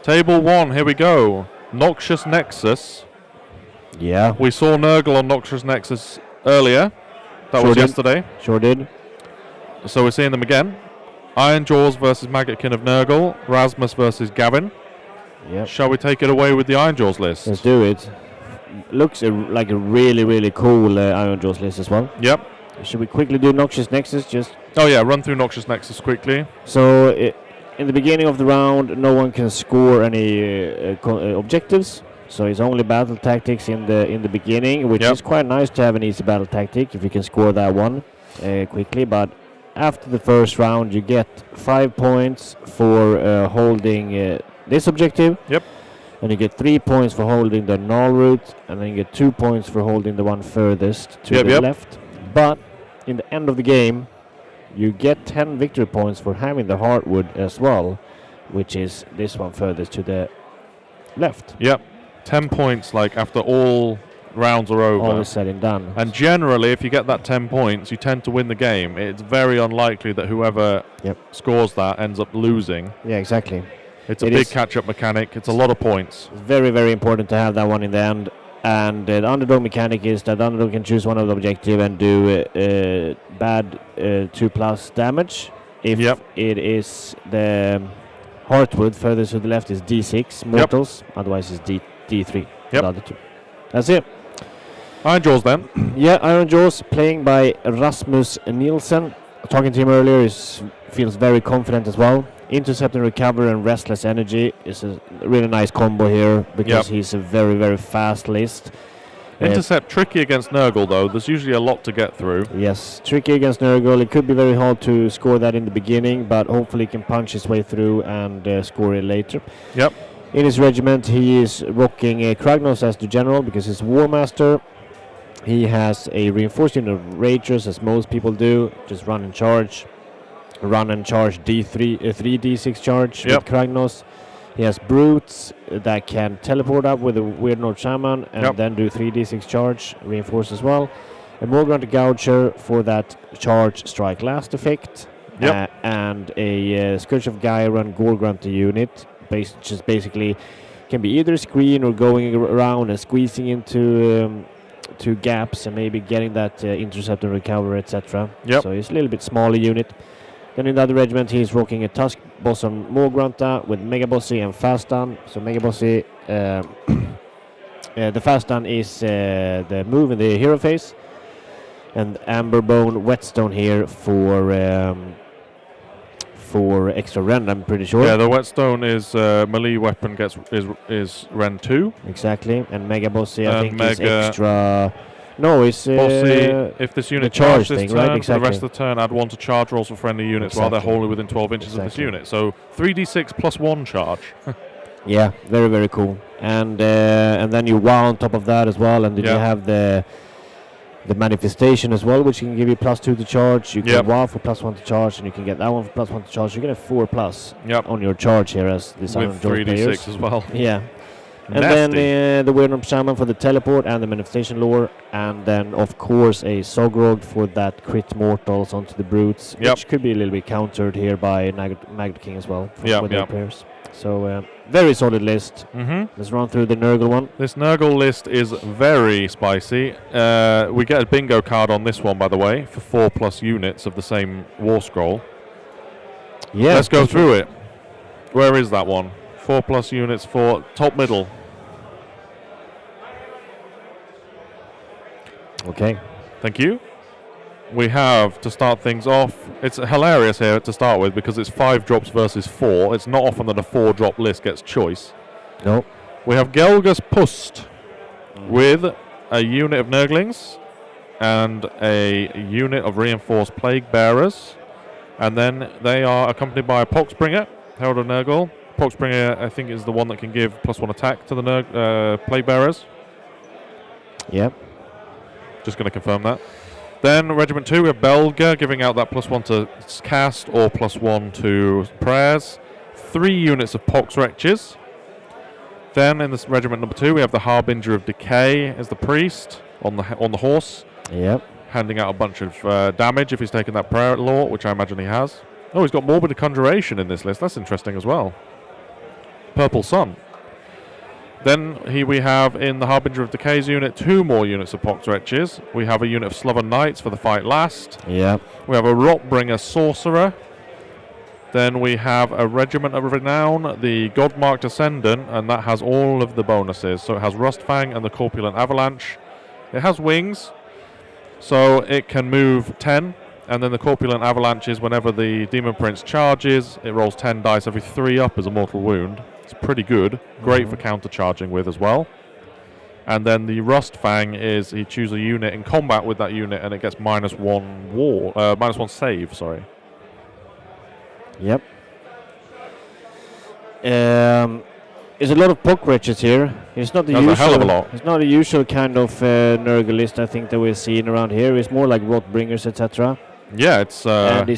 table 1, here we go. Noxious Nexus. Yeah. We saw Nurgle on Noxious Nexus earlier. That was yesterday. Sure did. So we're seeing them again. Iron Jaws versus Maggotkin of Nurgle. Rasmus versus Gavin. Yep. Shall we take it away with the Iron Jaws list? Let's do it. Looks like a really, really cool Iron Jaws list as well. Yep. Should we quickly do Noxious Nexus? Run through Noxious Nexus quickly. So in the beginning of the round, no one can score any objectives. So it's only battle tactics in the beginning, which is quite nice to have an easy battle tactic if you can score that one quickly. But after the first round, you get 5 points for holding this objective. Yep. And you get 3 points for holding the null route, and then you get 2 points for holding the one furthest to the left. But in the end of the game, you get 10 victory points for having the hardwood as well, which is this one furthest to the left. Yep. 10 points, like, after all rounds are over. All is said and done. And generally, if you get that 10 points, you tend to win the game. It's very unlikely that whoever scores that ends up losing. Yeah, exactly. It's a big catch-up mechanic. It's a lot of points. It's very, very important to have that one in the end. And the underdog mechanic is that the underdog can choose one of the objective and do bad 2+ damage. If it is the Heartwood, furthest to the left is D6 mortals, otherwise it's D3. The other two. That's it. Iron Jaws then. Yeah, Iron Jaws, playing by Rasmus Nielsen. Talking to him earlier, feels very confident as well. Intercept and Recover and Restless Energy is a really nice combo here because he's a very, very fast list. Intercept tricky against Nurgle though. There's usually a lot to get through. Yes, tricky against Nurgle. It could be very hard to score that in the beginning, but hopefully he can punch his way through and score it later. Yep. In his regiment, he is rocking Kragnos as the general because he's War Master. He has a reinforcement of Ragers, as most people do. Just run and charge. Run and charge D3, 3d6 charge with Kragnos. He has Brutes that can teleport up with a Weird Nord Shaman and then do 3d6 charge, reinforce as well. A Morgrant Goucher for that charge strike last effect. And a Scourge of Gyron Gorgrunter unit, basically can be either screen or going around and squeezing into two gaps and maybe getting that intercept and recover, etc. Yep. So he's a little bit smaller unit. Then in the other regiment, he's rocking a Tusk Boss on Morgrunta with Mega Bossy and Fast Stun. So Mega Bossy, the Fast Stun is the move in the hero phase, and Amberbone Whetstone here for extra rend, I'm pretty sure. Yeah, the Whetstone is melee weapon is rend 2. Exactly, and Mega Bossy I think is Mega extra. No, it's Bossy, if this unit charge charges this thing, turn, right? for the rest of the turn, add 1 to charge rolls for friendly units while they're wholly within 12 inches of this unit. So 3d6 plus 1 charge. Yeah, very, very cool. And then you wow on top of that as well, and then you have the manifestation as well, which can give you +2 to charge. You can wow for +1 to charge, and you can get that one for +1 to charge. You get a 4+ on your charge here as this with 3d6 as well. Yeah. And then the Weirdnumb Shaman for the teleport and the manifestation lore, and then of course a Sogrog for that crit mortals onto the brutes, which could be a little bit countered here by Magnet King as well with their pairs. So very solid list. Let's run through the Nurgle one. This Nurgle list is very spicy. We get a bingo card on this one, by the way, for 4+ units of the same War Scroll. Yeah. Let's go through it. Where is that one? 4+ units for top middle. Okay. Thank you. We have, to start things off, it's hilarious here to start with because it's 5 drops versus 4. It's not often that a 4-drop list gets choice. No. We have Gelgus Pust with a unit of Nurglings and a unit of reinforced Plague Bearers. And then they are accompanied by a Poxbringer, Herald of Nurgle. Poxbringer, I think, is the one that can give +1 attack to the Plague Bearers. Yep. Just going to confirm that. Then Regiment 2, we have Belga, giving out that +1 to cast or +1 to prayers. 3 units of Pox Wretches. Then in this Regiment number 2, we have the Harbinger of Decay as the priest on the horse. Yep. Handing out a bunch of damage if he's taken that prayer law, which I imagine he has. Oh, he's got Morbid Conjuration in this list. That's interesting as well. Purple Sun. Then we have in the Harbinger of Decay's unit 2 more units of Pox Wretches. We have a unit of Sloven Knights for the fight last. Yeah. We have a Rotbringer Sorcerer. Then we have a Regiment of Renown, the Godmarked Ascendant, and that has all of the bonuses. So it has Rustfang and the Corpulent Avalanche. It has wings, so it can move 10. And then the Corpulent Avalanche is whenever the Demon Prince charges, it rolls 10 dice every 3 up as a mortal wound. It's pretty good. Great for counter-charging with as well. And then the Rustfang is he chooses a unit in combat with that unit and it gets -1 save, sorry. Yep. There's a lot of Pox Wretches here. It's not the usual. A hell of a lot. It's not a usual kind of Nurgle list I think that we're seeing around here. It's more like Rotbringers, etc. Yeah, it's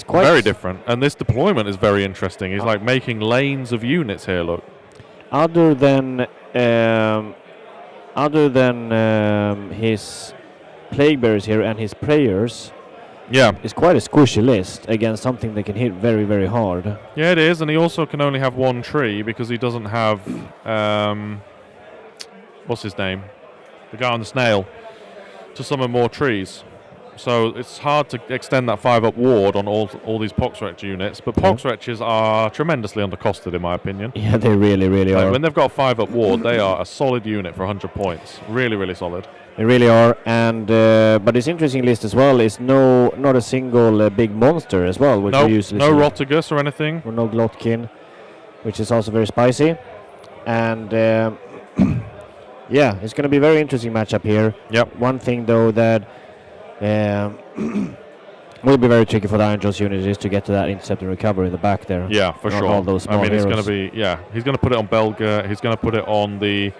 quite very different. And this deployment is very interesting. He's like making lanes of units here, look. Other than his Plague Bearers here and his Prayers, it's quite a squishy list against something that can hit very, very hard. Yeah, it is, and he also can only have 1 tree because he doesn't have what's his name? The guy on the snail to summon more trees. So it's hard to extend that 5-up ward on all these Pox Wretch units, but Pox Wretches are tremendously undercosted in my opinion. Yeah, they really, really are. When they've got a 5-up ward, they are a solid unit for 100 points. Really, really solid. They really are, and but this interesting list as well is not a single big monster as well, which we usually no see. Rotigus or anything. Or no Glotkin, which is also very spicy. And yeah, it's going to be a very interesting matchup here. Yep. One thing though that will be very tricky for the Iron Jaws unit is to get to that intercept and recover in the back there. Yeah, for sure. All those small it's going heroes. to be, he's going to put it on Belga, he's going to put it on the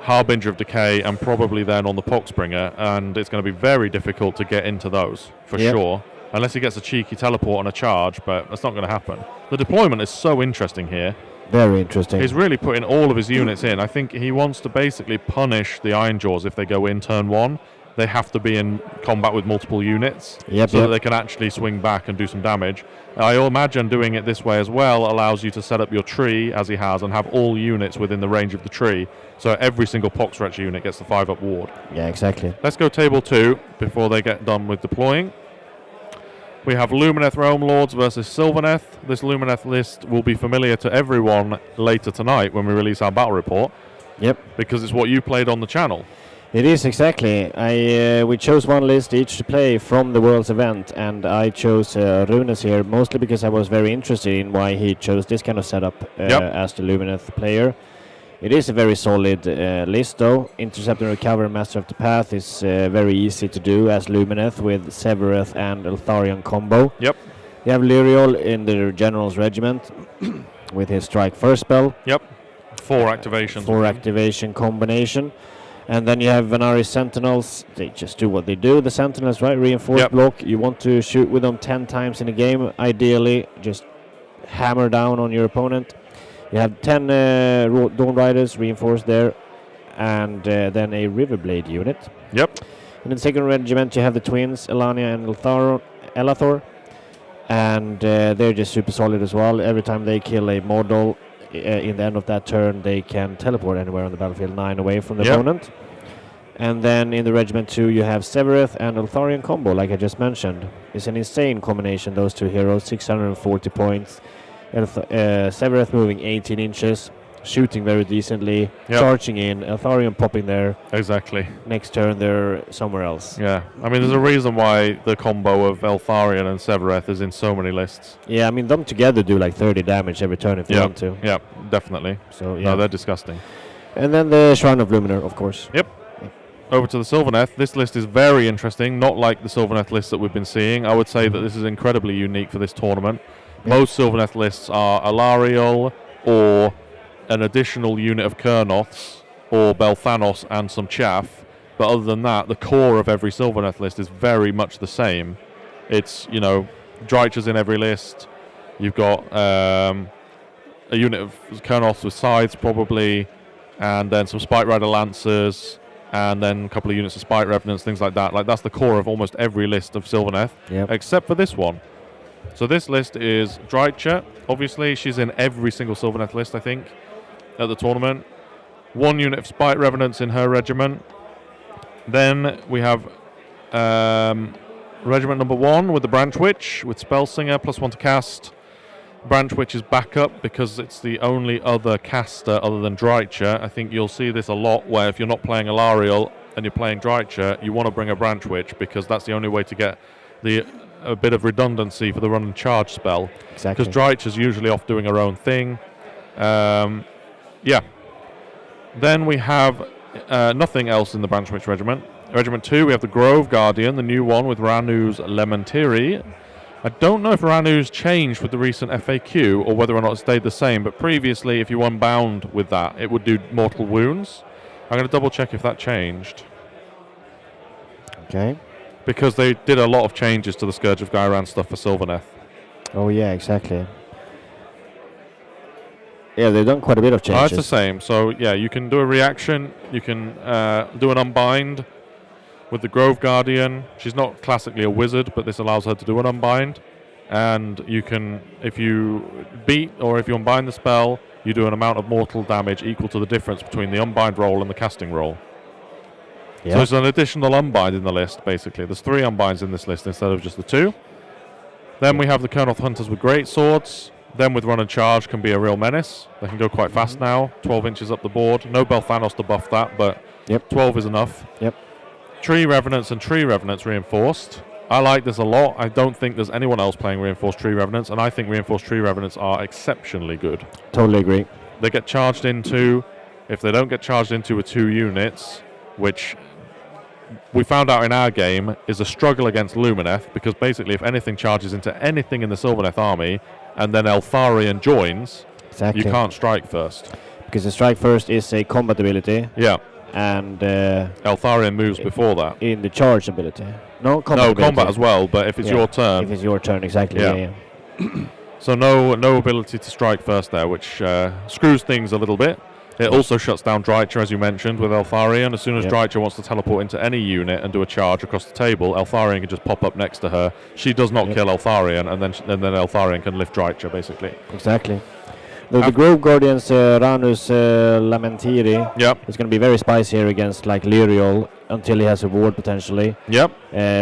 Harbinger of Decay, and probably then on the Poxbringer, and it's going to be very difficult to get into those, for sure. Unless he gets a cheeky teleport on a charge, but that's not going to happen. The deployment is so interesting here. Very interesting. He's really putting all of his units in. I think he wants to basically punish the Iron Jaws if they go in turn 1. they have to be in combat with multiple units that they can actually swing back and do some damage. I imagine doing it this way as well allows you to set up your tree, as he has, and have all units within the range of the tree. So every single Poxretch unit gets the 5-up ward. Yeah, exactly. Let's go table 2 before they get done with deploying. We have Lumineth Realm Lords versus Sylvaneth. This Lumineth list will be familiar to everyone later tonight when we release our battle report. Yep. Because it's what you played on the channel. It is, exactly. We chose one list each to play from the World's event, and I chose Runes here mostly because I was very interested in why he chose this kind of setup as the Lumineth player. It is a very solid list, though. Intercept and Recover, Master of the Path is very easy to do as Lumineth with Severeth and Eltharion combo. Yep. You have Lyriol in the General's Regiment with his Strike First spell. Yep. 4 activations. 4 activation combination. And then you have Venari Sentinels. They just do what they do. The Sentinels, right? Reinforced block. You want to shoot with them 10 times in a game. Ideally, just hammer down on your opponent. You have 10 Dawn Riders reinforced there. And then a Riverblade unit. Yep. In the second regiment, you have the twins, Elania and Elathor. And they're just super solid as well. Every time they kill a model, in the end of that turn, they can teleport anywhere on the battlefield 9 away from the opponent. And then in the Regiment 2, you have Severeth and Eltharion combo, like I just mentioned. It's an insane combination, those two heroes, 640 points. Severeth moving 18 inches, shooting very decently, charging in, Eltharion popping there. Exactly. Next turn, they're somewhere else. Yeah, I mean, there's a reason why the combo of Eltharion and Severeth is in so many lists. Yeah, I mean, them together do like 30 damage every turn if they want to. Yeah, definitely. So, No, they're disgusting. And then the Shrine of Luminar, of course. Yep. Over to the Sylvaneth. This list is very interesting, not like the Sylvaneth list that we've been seeing. I would say that this is incredibly unique for this tournament. Most Sylvaneth lists are Alariel or an additional unit of Kurnoths or Belthanos and some chaff, but other than that, the core of every Sylvaneth list is very much the same. It's, Drychers in every list. You've got a unit of Kurnoths with scythes probably, and then some Spike Rider Lancers, and then a couple of units of Spike Revenants, things like that. Like, that's the core of almost every list of Sylvaneth, except for this one. So this list is Drycher. Obviously, she's in every single Sylvaneth list, I think, at the tournament. 1 unit of Spike Revenants in her regiment. Then we have regiment number 1 with the Branch Witch with Spellsinger, +1 to cast. Branch Witch is backup because it's the only other caster other than Drycher. I think you'll see this a lot where if you're not playing Alariel and you're playing Drycher, you want to bring a Branch Witch because that's the only way to get a bit of redundancy for the run and charge spell. Exactly. Because Drycher's usually off doing her own thing. Then we have nothing else in the Branch Witch regiment. Regiment 2, we have the Grove Guardian, the new one with Ranu's Lementiri. I don't know if Ranu's changed with the recent FAQ or whether or not it stayed the same, but previously if you unbound with that, it would do mortal wounds. I'm going to double check if that changed. Okay. Because they did a lot of changes to the Scourge of Ghyran stuff for Sylvaneth. Oh yeah, exactly. Yeah, they've done quite a bit of changes. Oh, it's the same. So yeah, you can do a reaction, you can do an unbind with the Grove Guardian. She's not classically a wizard, but this allows her to do an unbind. And you can, if you beat or if you unbind the spell, you do an amount of mortal damage equal to the difference between the unbind roll and the casting roll. Yeah. So there's an additional unbind in the list, basically. There's 3 unbinds in this list instead of just the 2. Then we have the Kurnoth Hunters with great swords. Then with run and charge can be a real menace. They can go quite fast now, 12 inches up the board. No Belthanos to buff that, but 12 is enough. Yep. Tree Revenants and Tree Revenants reinforced. I like this a lot. I don't think there's anyone else playing Reinforced Tree Revenants, and I think Reinforced Tree Revenants are exceptionally good. Totally agree. They get charged into. If they don't get charged into with 2 units, which we found out in our game is a struggle against Lumineth, because basically if anything charges into anything in the Sylvaneth army, and then Eltharion joins, you can't strike first. Because the strike first is a combat ability. Yeah. And Eltharion moves before that. In the charge ability. No, combat ability. Combat as well, but if it's your turn. If it's your turn, exactly. Yeah. So no ability to strike first there, which screws things a little bit. It also shuts down Drycha, as you mentioned, with Eltharion. As soon as Drycha wants to teleport into any unit and do a charge across the table, Eltharion can just pop up next to her. She does not kill Eltharion, and then Eltharion can lift Drycha, basically. Exactly. The Grove Guardians, Ranus Lamentiri, is going to be very spicy here against like Lyriol until he has a ward potentially. Yep.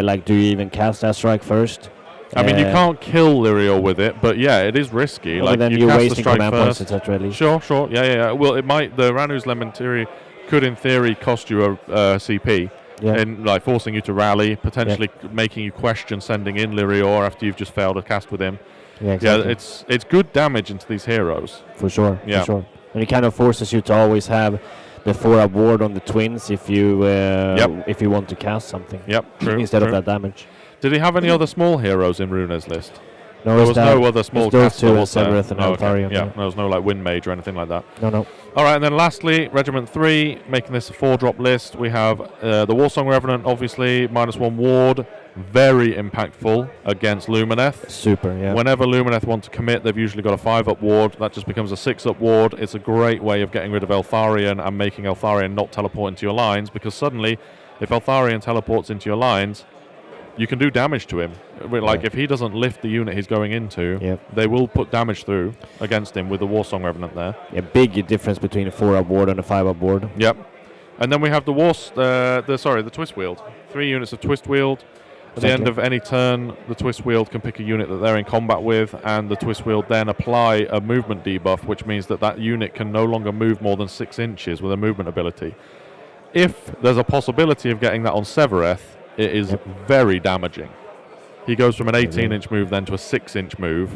Like, do you even cast that strike first? I mean, you can't kill Lyriol with it, but yeah, it is risky. Like, then you you're cast wasting the strike command points, etc. At least. Sure. Yeah. Well, it might. The Ranus Lamentiri could, in theory, cost you a CP. And like forcing you to rally, potentially making you question sending in Lyrior after you've just failed a cast with him. Yeah, exactly. It's good damage into these heroes. For sure. And it kind of forces you to always have the 4-up ward on the twins if you want to cast something. True. Instead of that damage. Did he have any other small heroes in Runa's list? No, there was no other small cast. Those two, Severeth and Eltharion. Yeah, there was no like Wind Mage or anything like that. No. All right, and then lastly, Regiment 3, making this a 4-drop list. We have the Warsong Revenant, obviously, -1 ward, very impactful against Lumineth. Super, yeah. Whenever Lumineth want to commit, they've usually got a 5-up ward. That just becomes a 6-up ward. It's a great way of getting rid of Eltharion and making Eltharion not teleport into your lines, because suddenly, if Eltharion teleports into your lines, you can do damage to him. Like, if he doesn't lift the unit he's going into, they will put damage through against him with the Warsong Revenant there. Yeah, big difference between a 4-up ward and a 5-up ward. Yep. And then we have the Twist Wield. 3 units of Twist Wield. At the end of any turn, the Twist Wield can pick a unit that they're in combat with, and the Twist Wield then apply a movement debuff, which means that unit can no longer move more than 6 inches with a movement ability. If there's a possibility of getting that on Severeth, it is very damaging. He goes from an 18-inch move then to a 6-inch move.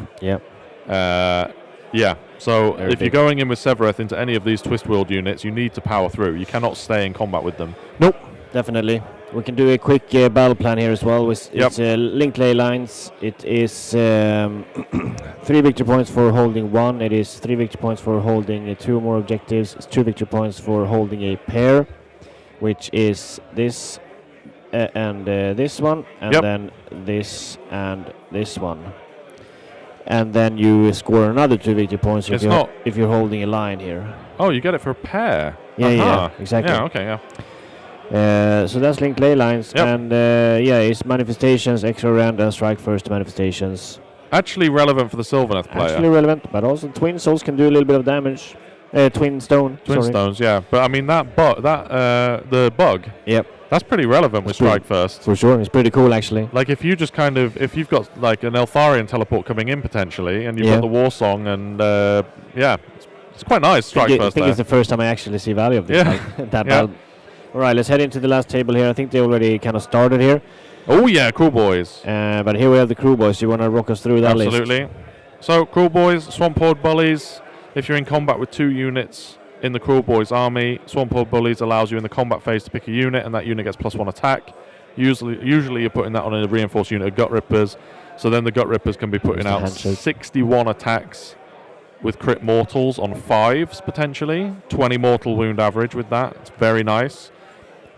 So very if you're going in with Severeth into any of these Twist Wield units, you need to power through. You cannot stay in combat with them. Nope, definitely. We can do a quick battle plan here as well. It's linked ley lines. It is 3 victory points for holding 1. It is 3 victory points for holding 2 more objectives. It's 2 victory points for holding a pair, which is this and this one, and then this and this one. And then you score another 2 victory points if you're holding a line here. Oh, you get it for a pair? Yeah, exactly. Yeah, okay, so that's linked ley lines, and it's manifestations, extra rend, and strike first manifestations. Actually relevant for the Sylvaneth player. Actually relevant, but also twin souls can do a little bit of damage. Twin stones, yeah. But I mean the bug. Yep. That's pretty relevant with strike first. For sure, it's pretty cool actually. Like if you just if you've got like an Eltharion teleport coming in potentially, and you've got the Warsong, and it's quite nice. Strike first. I think it's the first time I actually see value of this. All right, let's head into the last table here. I think they already kind of started here. Oh yeah, Crew Boys. But here we have the Crew Boys. You want to rock us through that list? Absolutely. So Crew Boys, Swamp Horde Bullies. If you're in combat with 2 units in the Cruel Boys army, Swamp Horde Bullies allows you in the combat phase to pick a unit, and that unit gets +1 attack. Usually you're putting that on a reinforced unit of Gut Rippers, so then the Gut Rippers can be putting out 61 attacks with crit mortals on 5s potentially, 20 mortal wound average with that. It's very nice.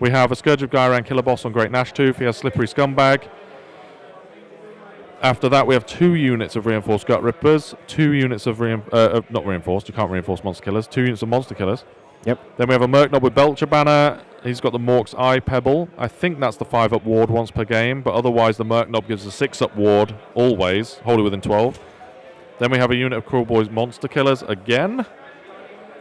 We have a Scourge of Gyran Killer Boss on Great Gnashtooth. He has Slippery Scumbag. After that, we have 2 units of Reinforced Gut Rippers, 2 units of not reinforced, you can't reinforce Monster Killers, 2 units of Monster Killers. Yep. Then we have a Merknob with Belcher Banner. He's got the Mork's Eye Pebble. I think that's the 5-up ward once per game, but otherwise the Merknob gives a 6-up ward, always, wholly within 12. Then we have a unit of Cruel Boys Monster Killers again.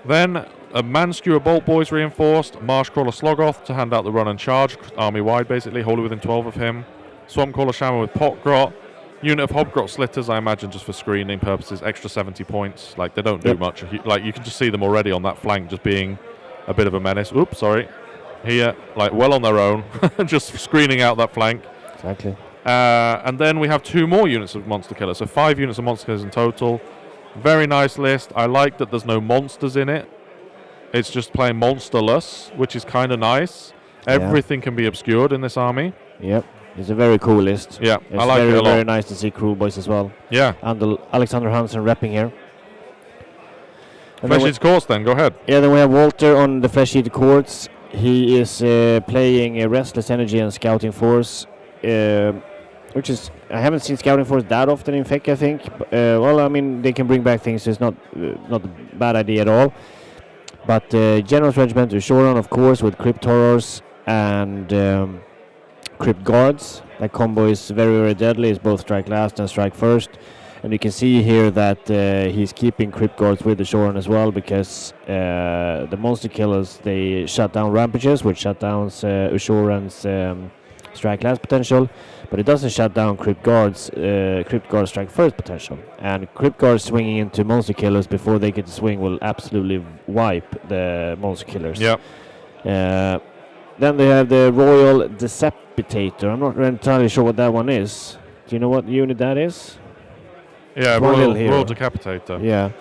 Then a Manskewer Bolt Boys reinforced, Marshcrawler Sloggoth to hand out the run and charge, army-wide basically, wholly within 12 of him. Swampcrawler Shaman with Potgrot. Unit of Hobgrot Slitters, I imagine, just for screening purposes, extra 70 points. Like, they don't do much. Like, you can just see them already on that flank just being a bit of a menace. Oops, sorry. Here, like, well on their own, just screening out that flank. Exactly. And then we have 2 more units of Monster Killers, so 5 units of Monster Killers in total. Very nice list. I like that there's no monsters in it. It's just playing monsterless, which is kind of nice. Everything can be obscured in this army. Yep. It's a very cool list. Yeah, it's I like it a lot. Very nice to see Cruel Boys as well. Yeah. And Alexander Hansen repping here. Flesh Eater Courts then, go ahead. Yeah, then we have Walter on the Flesh Eater Courts. He is playing a Restless Energy and Scouting Force, which is, I haven't seen Scouting Force that often in FEC, I think. Well, I mean, they can bring back things, so it's not a bad idea at all. But General's Regiment Ushoran, of course, with Crypt Horrors and Crypt Guards. That combo is very, very deadly. It's both strike last and strike first. And you can see here that he's keeping Crypt Guards with the Ushoran as well, because the Monster Killers, they shut down Rampages, which shut down Ushoran's strike last potential. But it doesn't shut down Crypt Guards strike first potential. And Crypt Guards swinging into Monster Killers before they get to swing will absolutely wipe the Monster Killers. Yep. Then they have the Royal Decepitator. I'm not entirely sure what that one is. Do you know what unit that is? Yeah, Royal Decapitator. Yeah.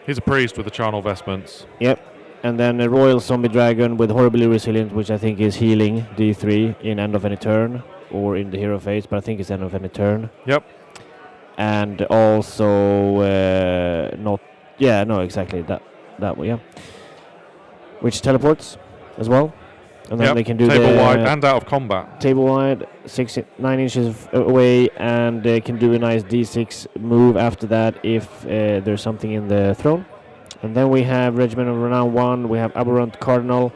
He's a priest with the charnel vestments. Yep. And then a Royal Zombie Dragon with Horribly Resilient, which I think is healing D3 in end of any turn, or in the hero phase, but I think it's end of any turn. Yep. And also exactly that way, yeah. Which teleports as well. And then they can do table wide and out of combat. Table wide, 9 inches away, and they can do a nice D6 move after that if there's something in the throne. And then we have Regiment of Renown 1, we have Aberrant Cardinal,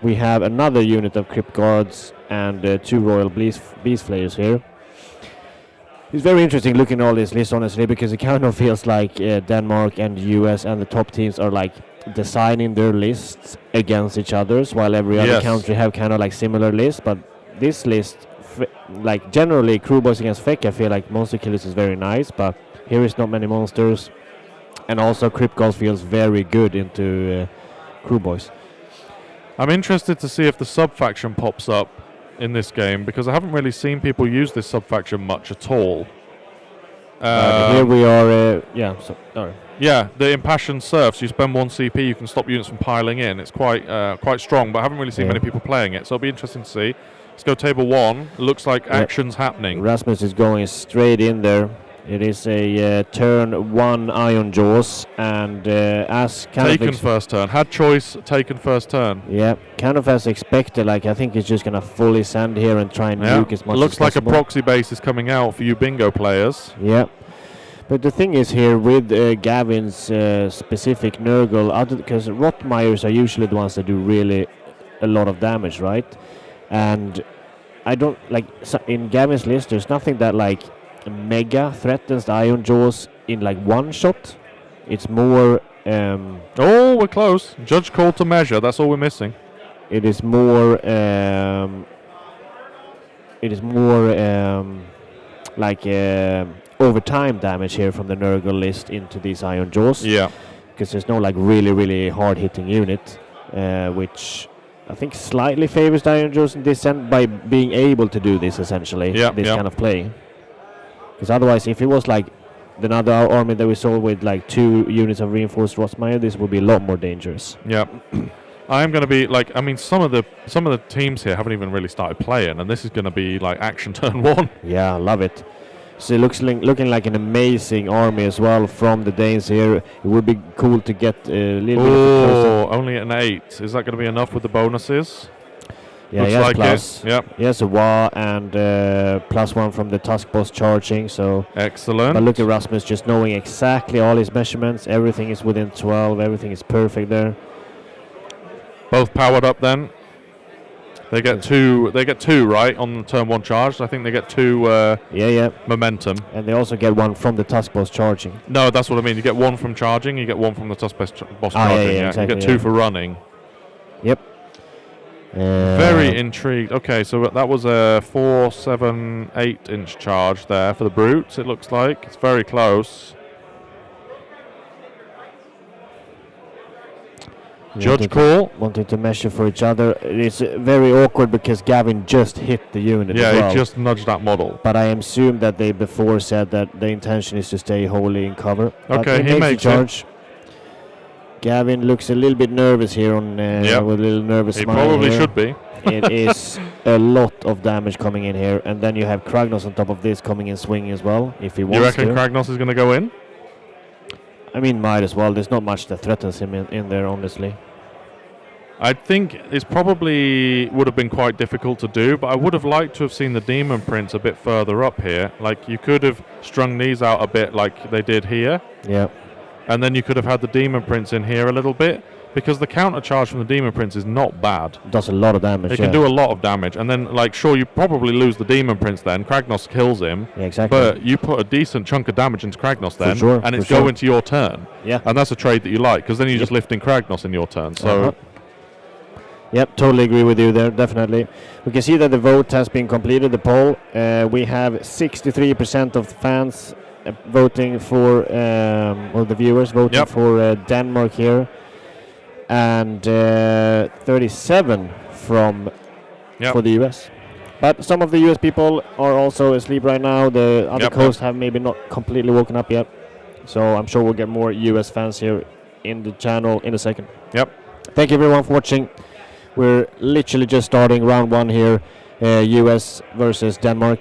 we have another unit of Crypt Guards, and 2 Royal Beast Flayers here. It's very interesting looking at all this list, honestly, because it kind of feels like Denmark and US and the top teams are like designing their lists against each others, while every other country have kind of like similar lists. But this list, like generally Crew Boys against Fek, I feel like Monster Killers is very nice, but here is not many monsters, and also Crypt Guards feels very good into Crew Boys. I'm interested to see if the sub-faction pops up in this game, because I haven't really seen people use this sub-faction much at all. Here we are, Yeah, the Impassioned Serfs, you spend 1 CP, you can stop units from piling in. It's quite strong, but I haven't really seen many people playing it, so it'll be interesting to see. Let's go table 1. It looks like action's happening. Rasmus is going straight in there. It is a turn 1 Iron Jaws, and as kind taken first turn. Had choice, taken first turn. Yeah, kind of as expected. Like, I think he's just gonna fully send here and try and nuke as much as looks like possible. a proxy base is coming out for you bingo players. Yeah. But the thing is here with Gavin's specific Nurgle, because Rotmeyers are usually the ones that do really a lot of damage, right? And I don't like in Gavin's list. There's nothing that like mega threatens the Iron Jaws in like one shot. It's more. Oh, we're close. Judge called to measure. That's all we're missing. It is more. Like overtime damage here from the Nurgle list into these Iron Jaws. Yeah. Because there's no like really, really hard hitting unit, which I think slightly favors the Iron Jaws in this end by being able to do this essentially. This kind of play. Because otherwise, if it was like another army that we saw with like 2 units of reinforced Rotmeyer, this would be a lot more dangerous. Yeah. I'm going to be like, I mean, some of the teams here haven't even really started playing, and this is going to be like action turn 1. Yeah, I love it. So it looks looking like an amazing army as well from the Danes here. It would be cool to get a little bit of Oh, only an 8. Is that going to be enough with the bonuses? Yeah, looks yes, like plus. it. Yep. Yes, a Wa and +1 from the Tusk Boss charging. So excellent. But look at Rasmus just knowing exactly all his measurements. Everything is within 12. Everything is perfect there. Both powered up then. They get 2. They get 2 right on the turn 1 charge. I think they get 2. Momentum. And they also get 1 from the Tusk Boss charging. No, that's what I mean. You get 1 from charging. You get 1 from the Tusk Boss charging. Yeah, exactly, you get 2 for running. Yep. Very intrigued. Okay, so that was a 4, 7, 8 inch charge there for the brutes. It looks like it's very close. Judge call. Wanting to measure for each other. It's very awkward because Gavin just hit the unit. Yeah, as well. he just nudged that model. But I assume that they before said that the intention is to stay wholly in cover. Okay, he makes the charge. Gavin looks a little bit nervous here with a little nervous smile. He probably here. should be. It is a lot of damage coming in here, and then you have Kragnos on top of this coming in swinging as well, if he wants to. You reckon Kragnos is going to go in? I mean, might as well. There's not much that threatens him in there, honestly. I think it's probably would have been quite difficult to do, but I would have liked to have seen the Demon Prince a bit further up here. Like, you could have strung these out a bit like they did here. Yeah. And then you could have had the Demon Prince in here a little bit. because the counter charge from the Demon Prince is not bad. It does a lot of damage. It can do a lot of damage, and then like sure you probably lose the Demon Prince then. Kragnos kills him. Yeah, exactly. But you put a decent chunk of damage into Kragnos then, and it's sure. going to your turn. Yeah. And that's a trade that you like, because then you're just lifting Kragnos in your turn. So. Yep, totally agree with you there, definitely. We can see that the vote has been completed, the poll. We have 63% of fans voting for, or the viewers voting for Denmark here, and 37 for the US. But some of the US people are also asleep right now. The other coast have maybe not completely woken up yet. So I'm sure we'll get more US fans here in the channel in a second. Yep. Thank you everyone for watching. We're literally just starting round 1 here, US versus Denmark.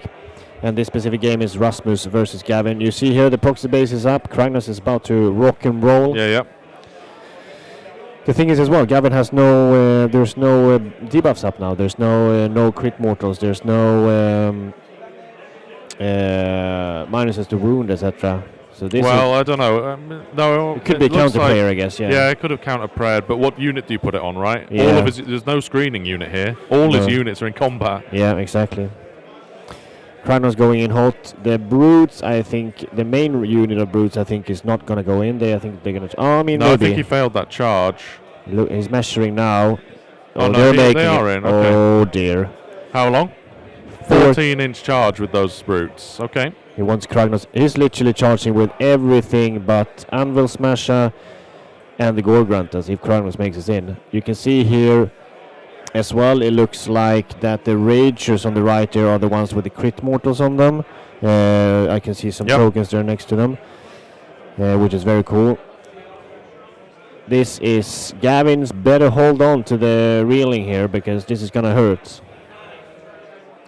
And this specific game is Rasmus versus Gavin. You see here the proxy base is up. Kragnos is about to rock and roll. Yeah. The thing is as well, Gavin has no, there's no debuffs up now. There's no crit mortals. There's no minuses to wound, etc. So this I don't know. No, it could be a counter player, I guess. Yeah, it could have counter prayed. But what unit do you put it on, right? Yeah. All of his, there's no screening unit here. All his units are in combat. Yeah, exactly. Kragnos going in hot. The brutes, I think, the main unit of brutes, I think, is not going to go in there. I think they're going to. No, maybe. I think he failed that charge. Look, he's measuring now. Oh, no, they're making they are in. Okay. Oh dear. How long? 14-inch charge with those brutes. Okay. He wants Kragnos. He's literally charging with everything but Anvil Smasher and the Gore Gruntas if Kragnos makes it in. You can see here as well, it looks like that the Ragers on the right there are the ones with the crit mortals on them. I can see some tokens there next to them, which is very cool. This is Gavin's better hold on to the reeling here, because this is going to hurt.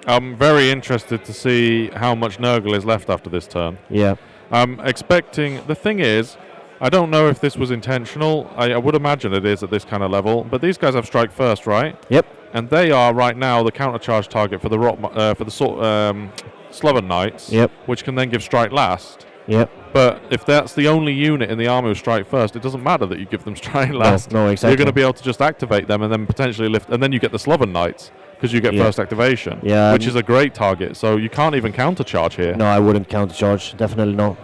I'm very interested to see how much Nurgle is left after this turn. Yeah. I'm expecting... The thing is, I don't know if this was intentional. I would imagine it is at this kind of level. But these guys have strike first, right? Yep. And they are right now the countercharge target for the Sloven Knights. Yep. Which can then give strike last. Yep. But if that's the only unit in the army with strike first, it doesn't matter that you give them strike last. No, exactly. You're going to be able to just activate them and then potentially lift... And then you get the Sloven Knights, because you get first activation, which is a great target. So you can't even countercharge here. No, I wouldn't countercharge. Definitely not.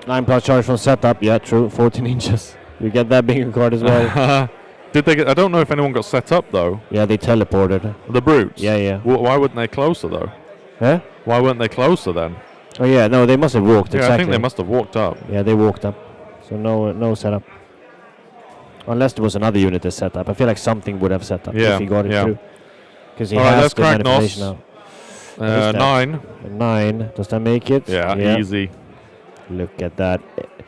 9+ charge from setup. Yeah, true. 14 inches. You get that bigger card as well. Did they? I don't know if anyone got set up though. Yeah, they teleported. The brutes. Yeah. Why weren't they closer though? Huh? Why weren't they closer then? Oh yeah, no, they must have walked. Yeah, exactly. I think they must have walked up. Yeah, they walked up. So no setup. Unless there was another unit that set up. I feel like something would have set up if he got it through. Because he has the manipulation now. 9. 9. Does that make it? Yeah, easy. Look at that.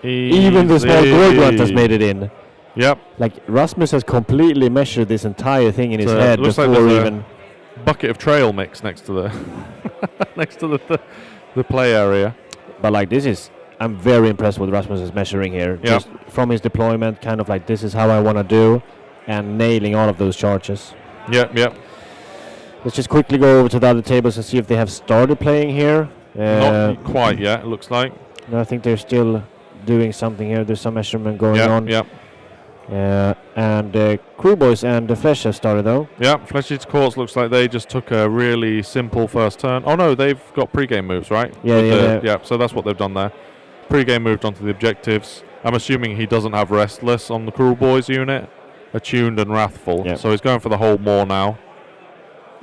Easy. Even the small Gorgrunt has made it in. Yep. Like Rasmus has completely measured this entire thing in his head before like even. A bucket of trail mix next to the the play area. But like this is, I'm very impressed with Rasmus is measuring here. Just from his deployment, kind of like this is how I want to do, and nailing all of those charges. Yep. Let's just quickly go over to the other tables and see if they have started playing here. Not quite yet, it looks like. No, I think they're still doing something here. There's some measurement going on. Yep. And Crew Boys and the Flesh have started though. Yeah, Flesh's Courts looks like they just took a really simple first turn. Oh no, they've got pre-game moves, right? Yeah. So that's what they've done there. Pre-game moved onto the objectives. I'm assuming he doesn't have Restless on the Cruel Boys unit. Attuned and Wrathful. Yep. So he's going for the whole more now.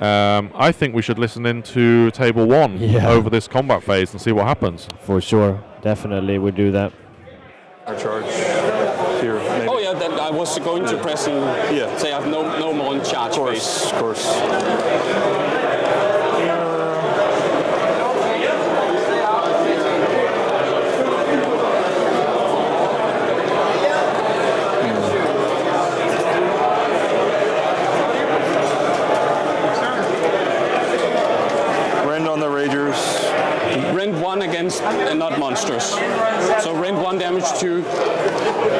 I think we should listen into Table 1 over this combat phase and see what happens. For sure. Definitely we do that. Our charge here. Maybe. Oh yeah, then I was going to press and say I have no more on charge phase. Of course. On the Ragers. Rend 1 against not monsters. So rend 1 damage to.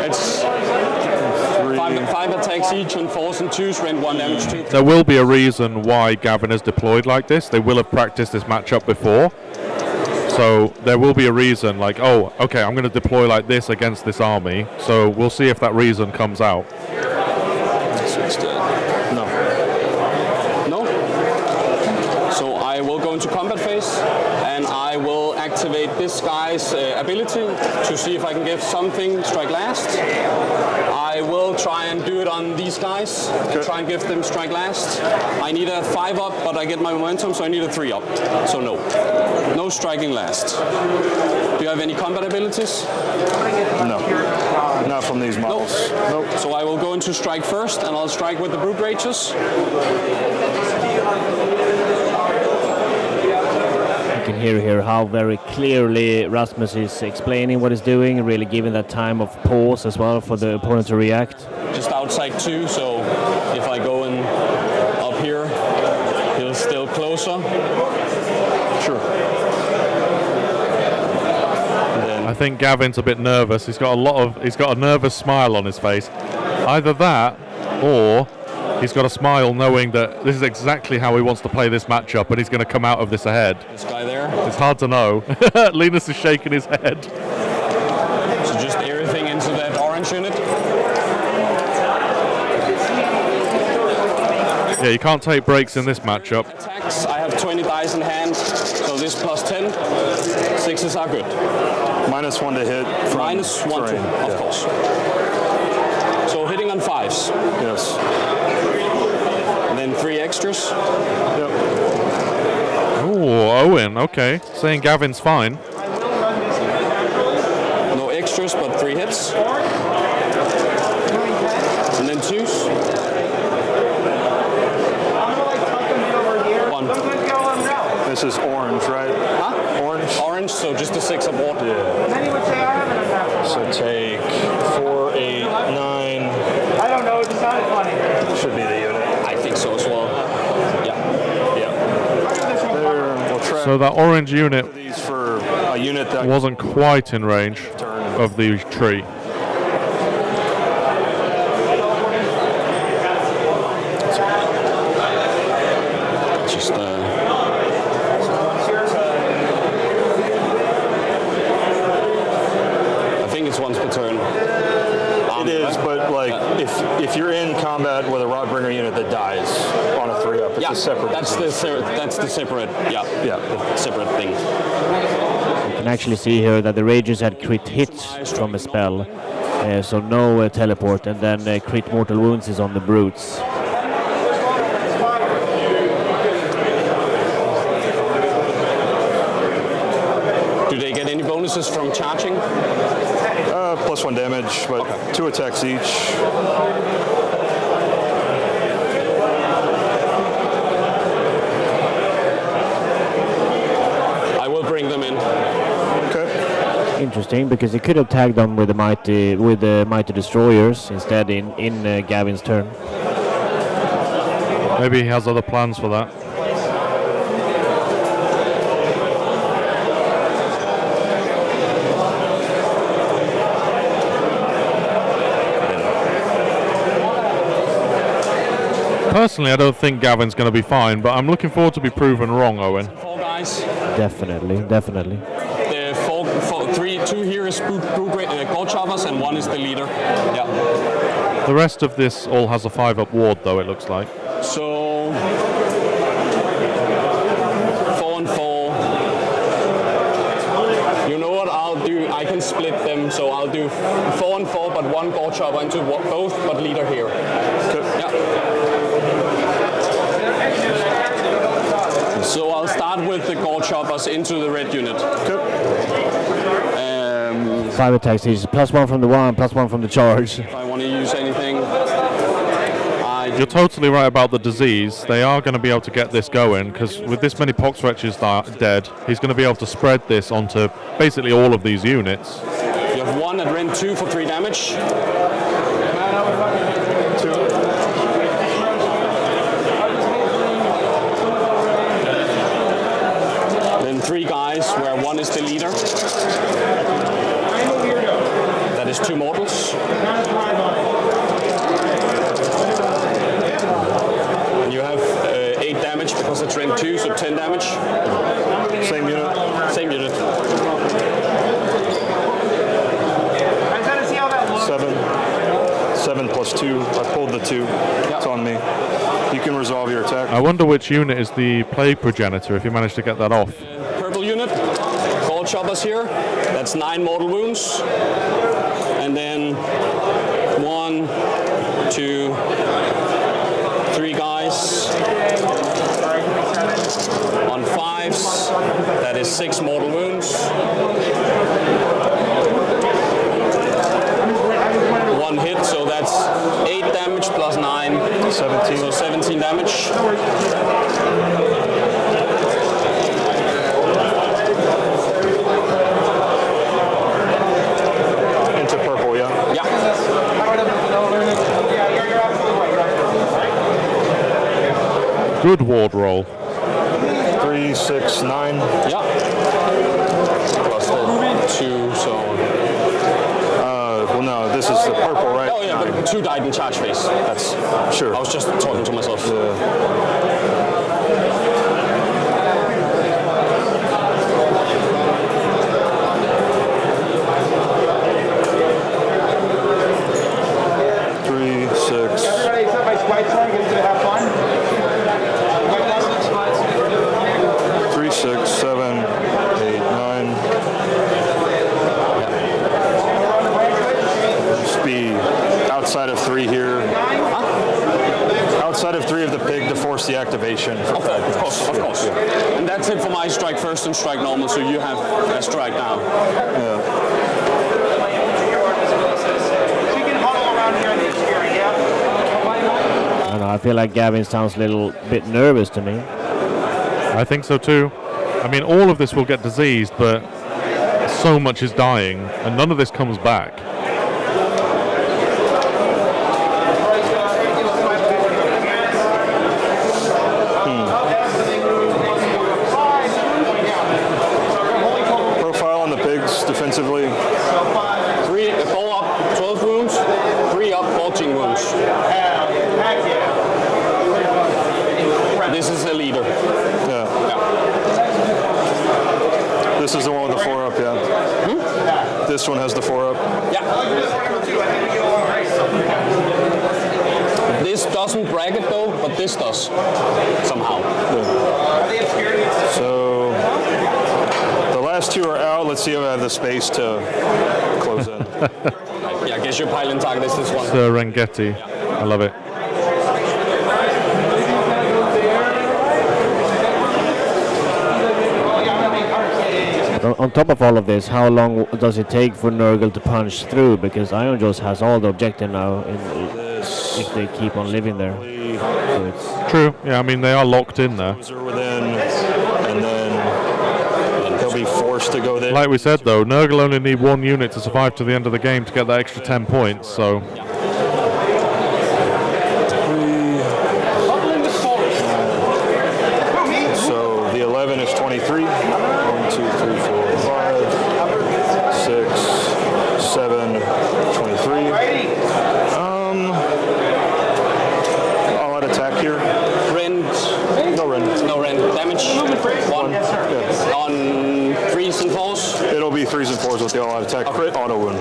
It's 5 attacks each on 4s and 2s. Rend 1 damage to. There will be a reason why Gavin has deployed like this. They will have practiced this matchup before. So there will be a reason, like, oh, okay, I'm going to deploy like this against this army. So we'll see if that reason comes out. No. No? So I will go into combat phase, and I will activate this guy's ability to see if I can get something strike last. I will try and do it on these guys, try and give them strike last. I need a 5 up, but I get my momentum, so I need a 3 up. So no. No striking last. Do you have any combat abilities? No. Not from these models. Nope. So I will go into strike first, and I'll strike with the brute rages. You can hear here how very clearly Rasmus is explaining what he's doing, really giving that time of pause as well for the opponent to react. Just outside 2, so if I go in up here, he'll still closer. Sure. I think Gavin's a bit nervous. He's got a nervous smile on his face. Either that, or he's got a smile knowing that this is exactly how he wants to play this matchup, and he's going to come out of this ahead. This guy there. It's hard to know. Linus is shaking his head. So just everything into that orange unit. Yeah, you can't take breaks in this matchup. Attacks, I have 20 dice in hand, so this plus 10. 6s are good. -1 to hit. -1 to, of course. So hitting on 5s. Yes. And then 3 extras. Yep. Oh, Owen, okay. Saying Gavin's fine. No extras, but 3 hits. And then 2s. 1. This is orange, right? Huh? Orange? Orange, so just a 6 aboard. Yeah. So take 4, 8, 9. I don't know, it just sounded funny. Should be the unit. I think so as well. Yeah. There, we'll try So that orange unit these for a unit that wasn't quite in range of the tree. Just I think it's once per turn. it is, but like if you're in combat with a Rodbringer unit that dies on a 3-up, it's a separate. That's the separate. The separate thing. You can actually see here that the Rages had crit hits from a spell, so no teleport, and then crit mortal wounds is on the brutes. Do they get any bonuses from charging? +1 damage, but 2 attacks each. I will bring them in. Okay. Interesting, because he could have tagged them with the mighty destroyers instead in Gavin's turn. Maybe he has other plans for that. Personally, I don't think Gavin's going to be fine, but I'm looking forward to be proven wrong, Owen. 4 guys. Definitely. The 2 here is gold choppers, and 1 is the leader. Yeah. The rest of this all has a 5-up ward, though, it looks like. So 4 and 4. You know what I'll do? I can split them, so I'll do 4 and 4, but 1 gold chopper into both, but leader here. Yeah. So I'll start with the gold choppers into the red unit. 5 attacks each, +1 from the one, +1 from the charge. If I want to use anything, You're totally right about the disease. They are going to be able to get this going, because with this many pox wretches dead, he's going to be able to spread this onto basically all of these units. You have 1 at rend 2 for 3 damage. 2. Then 3 guys, where 1 is the leader. That is 2 mortals. And you have 8 damage because because it's rank 2, so 10 damage. Same unit? Same unit. 7 plus 2. I pulled the 2. It's on me. You can resolve your attack. I wonder which unit is the plague progenitor, if you manage to get that off. Purple unit. Call choppers here. That's 9 mortal wounds. And then 1, 2, 3 guys. On 5s, that is 6 mortal wounds. 1 hit, so that's 8 damage plus 9. 17. So 17 damage. Into purple, yeah? Yeah. Good ward roll. 3, 6, 9. Yeah. Plus the 2, so. Well, no, this is the purple, right? Oh, yeah, but 2 died in charge phase. That's. Sure. I was just talking to myself. Outside of 3 here. Outside of 3 of the pig to force the activation. Of course. Yeah. And that's it for my strike first and strike normal, so you have a strike now. Yeah. I don't know, I feel like Gavin sounds a little bit nervous to me. I think so too. I mean, all of this will get diseased, but so much is dying, and none of this comes back. Defensively, 4 up, 12 wounds, 3 up, 14 wounds. This is a leader. Yeah. This is the one with the 4 up, yeah. This one has the 4 up. Yeah. This doesn't bracket though, but this does somehow. Yeah. So the last 2 are out. Let's see if I have the space to close in. Yeah, I guess your pilot target is this one. Serengeti. I love it. On top of all of this, how long does it take for Nurgle to punch through? Because Iron Jaws has all the objective now if they keep on living there. So it's true. Yeah, I mean, they are locked in there. And then they'll be forced to go there. Like we said, though, Nurgle only need 1 unit to survive to the end of the game to get that extra 10 points, so... So the 11 is 23. 1, 2, 3, 4, 5, 6, 7, 23. I'll add attack here. Rend. No rend. No rend. Damage. 1. Yeah. On 3s and 4s. It'll be 3s and 4s with the all-out attack. Okay. Crit, auto wound.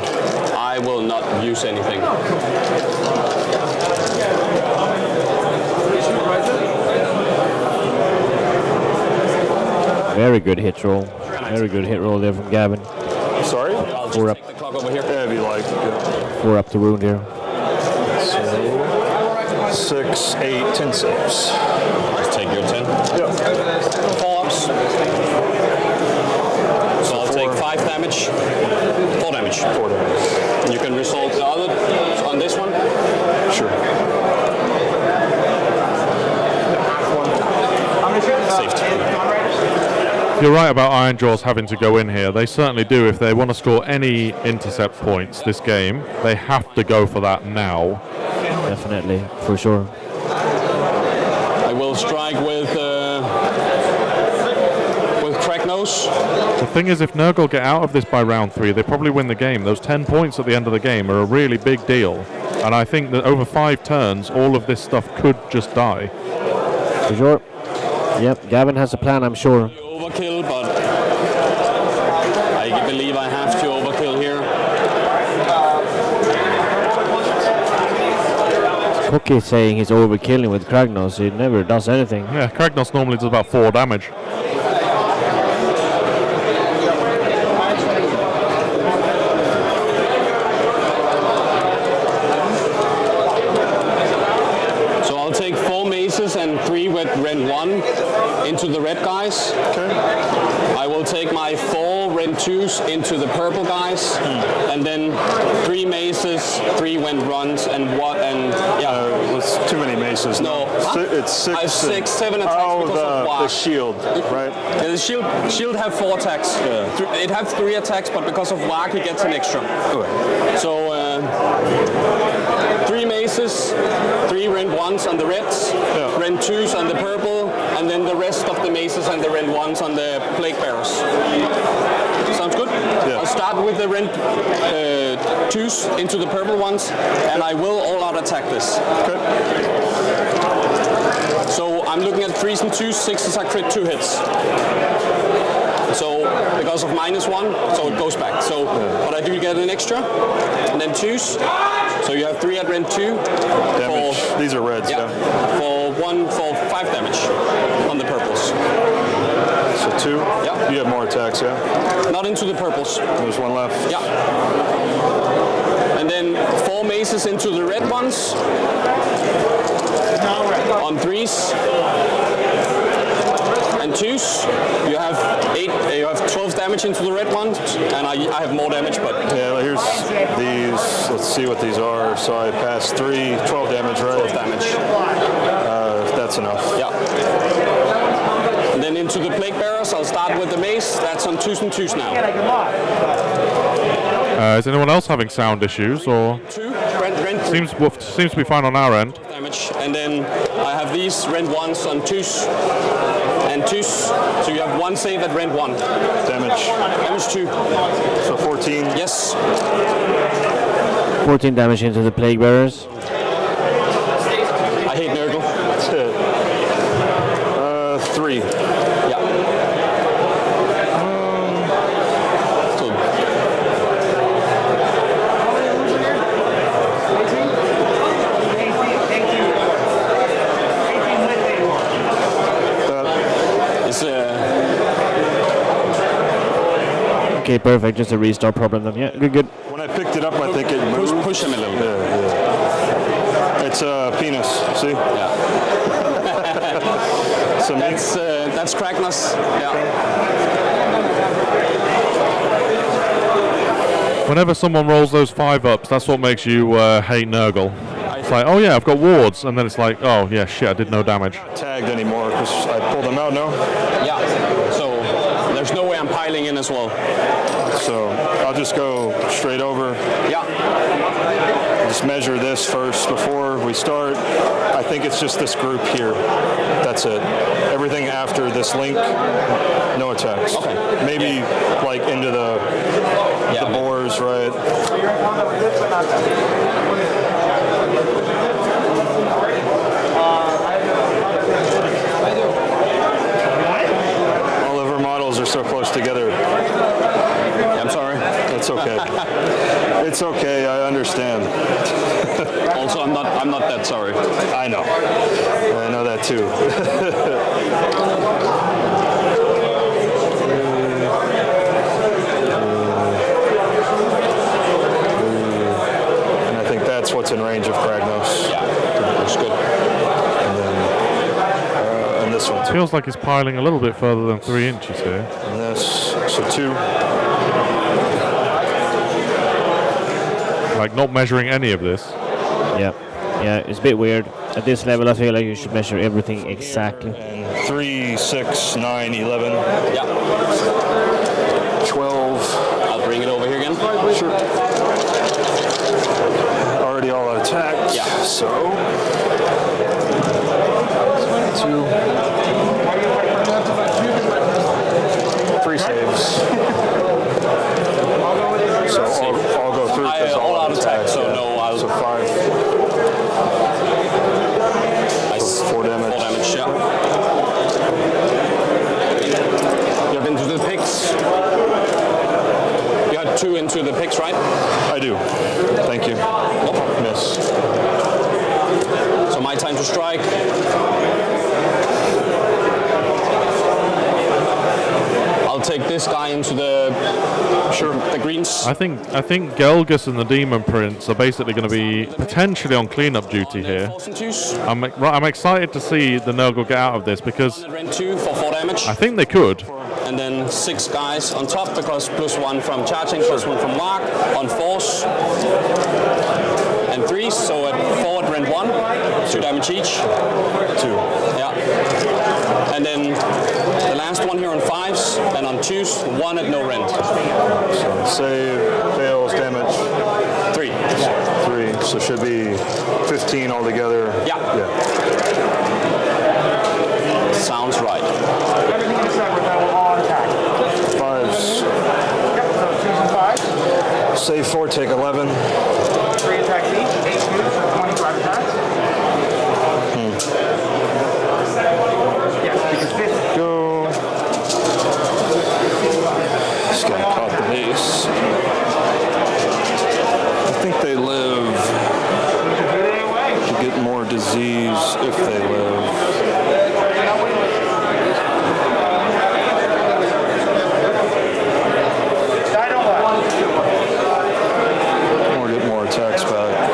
I will not use anything. very good hit roll. Very good hit roll there from Gavin. Sorry? I'll 4 up. take the clock over here. Yeah, it'd be like... Yeah. 4 up the wound here. So, 6, 8, 10 saves. Just take your 10. Yep. 4 ups. So I'll take 5 damage. 4 damage. 4 damage. You can resolve the other on this one. Sure. Saved. You're right about Iron Jaws having to go in here. They certainly do. If they want to score any intercept points this game, they have to go for that now. Definitely, for sure. I will strike with crack nose. The thing is, if Nurgle get out of this by round 3, they probably win the game. Those 10 points at the end of the game are a really big deal. And I think that over 5 turns, all of this stuff could just die. For sure. Yep, Gavin has a plan, I'm sure. Overkill, but I believe I have to overkill here. Cookie is saying he's overkilling with Kragnos. He never does anything. Yeah, Kragnos normally does about 4 damage. So I'll take 4 maces and 3 with red 1 into the red guys. Okay. I will take my 4 red 2s into the purple guys, and then 3 maces, 3 red 1s, and what? And yeah, it's too many maces. No, It's 6. I have 6, 7 attacks because of the shield, right? Yeah, the shield have 4 attacks. Yeah. It have 3 attacks, but because of Wag, he gets an extra. Okay. So 3 maces, 3 red 1s on the reds, red 2s on the purple, and then the rest of the maces and the red 1s on the plague bearers. Sounds good? Yeah. I'll start with the red 2s into the purple ones, and I will all-out attack this. Okay. So I'm looking at 3s and 2s, 6s are crit 2 hits. So because of -1, so it goes back. So, but I do get an extra, and then 2s. So you have 3 at red 2. Damage. These are reds, yeah. For 5 damage on the purples. So 2? Yeah. You have more attacks, yeah? Not into the purples. There's 1 left. Yeah. And then 4 maces into the red ones. On 3s. And 2s. You have 12 damage into the red ones, and I have more damage, but... Yeah, here's these. Let's see what these are. So I passed 3, 12 damage, right? 12 damage. That's enough. Yeah. And then into the plague bearers, I'll start with the mace. That's on 2s and 2s now. Is anyone else having sound issues, or 2, red seems to be fine on our end? damage, and then I have these red 1s on 2s and 2s. So you have 1 save at red 1. Damage. Damage 2. So 14. Yes. 14 damage into the plague bearers. I hate Nurgle. 3. Yeah. So Okay, perfect. Just a restart problem then. Yeah, good. When I picked it up, I think it moved. push him a little bit. Yeah. It's a penis. See? Yeah. So That's Kragnos. Yeah. Whenever someone rolls those 5-ups, that's what makes you hate Nurgle. It's like, oh yeah, I've got wards, and then it's like, oh yeah, shit, I did no damage. Tagged anymore because I pulled them out. No. Yeah. So there's no way I'm piling in as well. So I'll just go straight over. Yeah. Just measure this first before we start. I think it's just this group here. That's it. Everything after this link, no attacks. Okay. Maybe like into the boars, right? All of our models are so close together. I'm sorry. That's okay. It's okay. I understand. Also, I'm not that sorry. I know. I know that too. And I think that's what's in range of Kragnos. Yeah, that's good. And this one too. Feels like he's piling a little bit further than 3 inches here. And this, so 2. Like not measuring any of this. Yeah, it's a bit weird. At this level, I feel like you should measure everything exactly. And 3, 6, 9, 11. Yeah. 12. I'll bring it over here again. Sure. Already all attacked. Yeah. So 2. 3 saves. So I'll go through because all out attack. So yeah. no, I'll. So 5. 4 damage. 4 damage. Yeah. pigs. You had 2 into the pigs, right? I do. Thank you. Nope. Miss. So my time to strike. I'll take this guy into the the greens. I think Gelgus and the Demon Prince are basically going to be potentially on cleanup duty here. I'm excited to see the Nurgle get out of this because Rend 2 for 4 damage. I think they could. And then 6 guys on top because +1 from charging, +1 from mark on force. And 3, so at 4 at Rend 1, 2 damage each. 2. Yeah. And then the last one here on 5s, and on 2s, 1 at no rend. So save, fails, damage. 3. 3, so should be 15 altogether. Yeah. Sounds right. Everything in the set with all attack. 5s. Yep, so 2s and 5s. Save 4, take 11. 3 attacks each, 8 2s, so 25 attacks. Yes, because this. Go. This guy caught the base. I think they live to get more disease if they live. Or get more attacks back.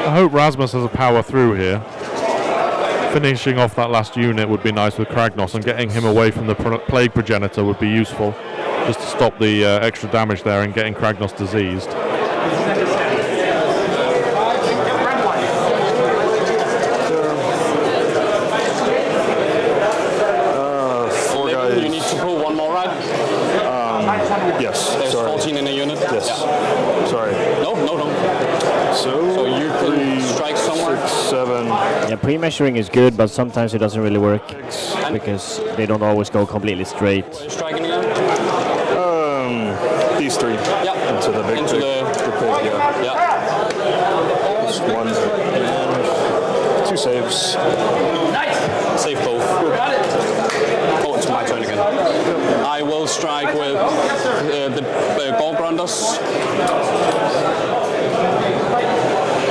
I hope Rasmus has a power through here. Finishing off that last unit would be nice with Kragnos, and getting him away from the Plague Progenitor would be useful, just to stop the extra damage there and getting Kragnos diseased. 4 guys. You need to pull 1 more, right? Yes. There's Sorry. 14 in a unit. Yes. Yeah. Sorry. No. So you can strike somewhere. 6, 7. Yeah, pre-measuring is good, but sometimes it doesn't really work because they don't always go completely straight. Striking again? These 3. Yeah. Into the big Into pig. the pig, yeah. Yeah. Just 1. And 2 saves. Save both. Oh, it's my turn again. I will strike with the Gorgrunders.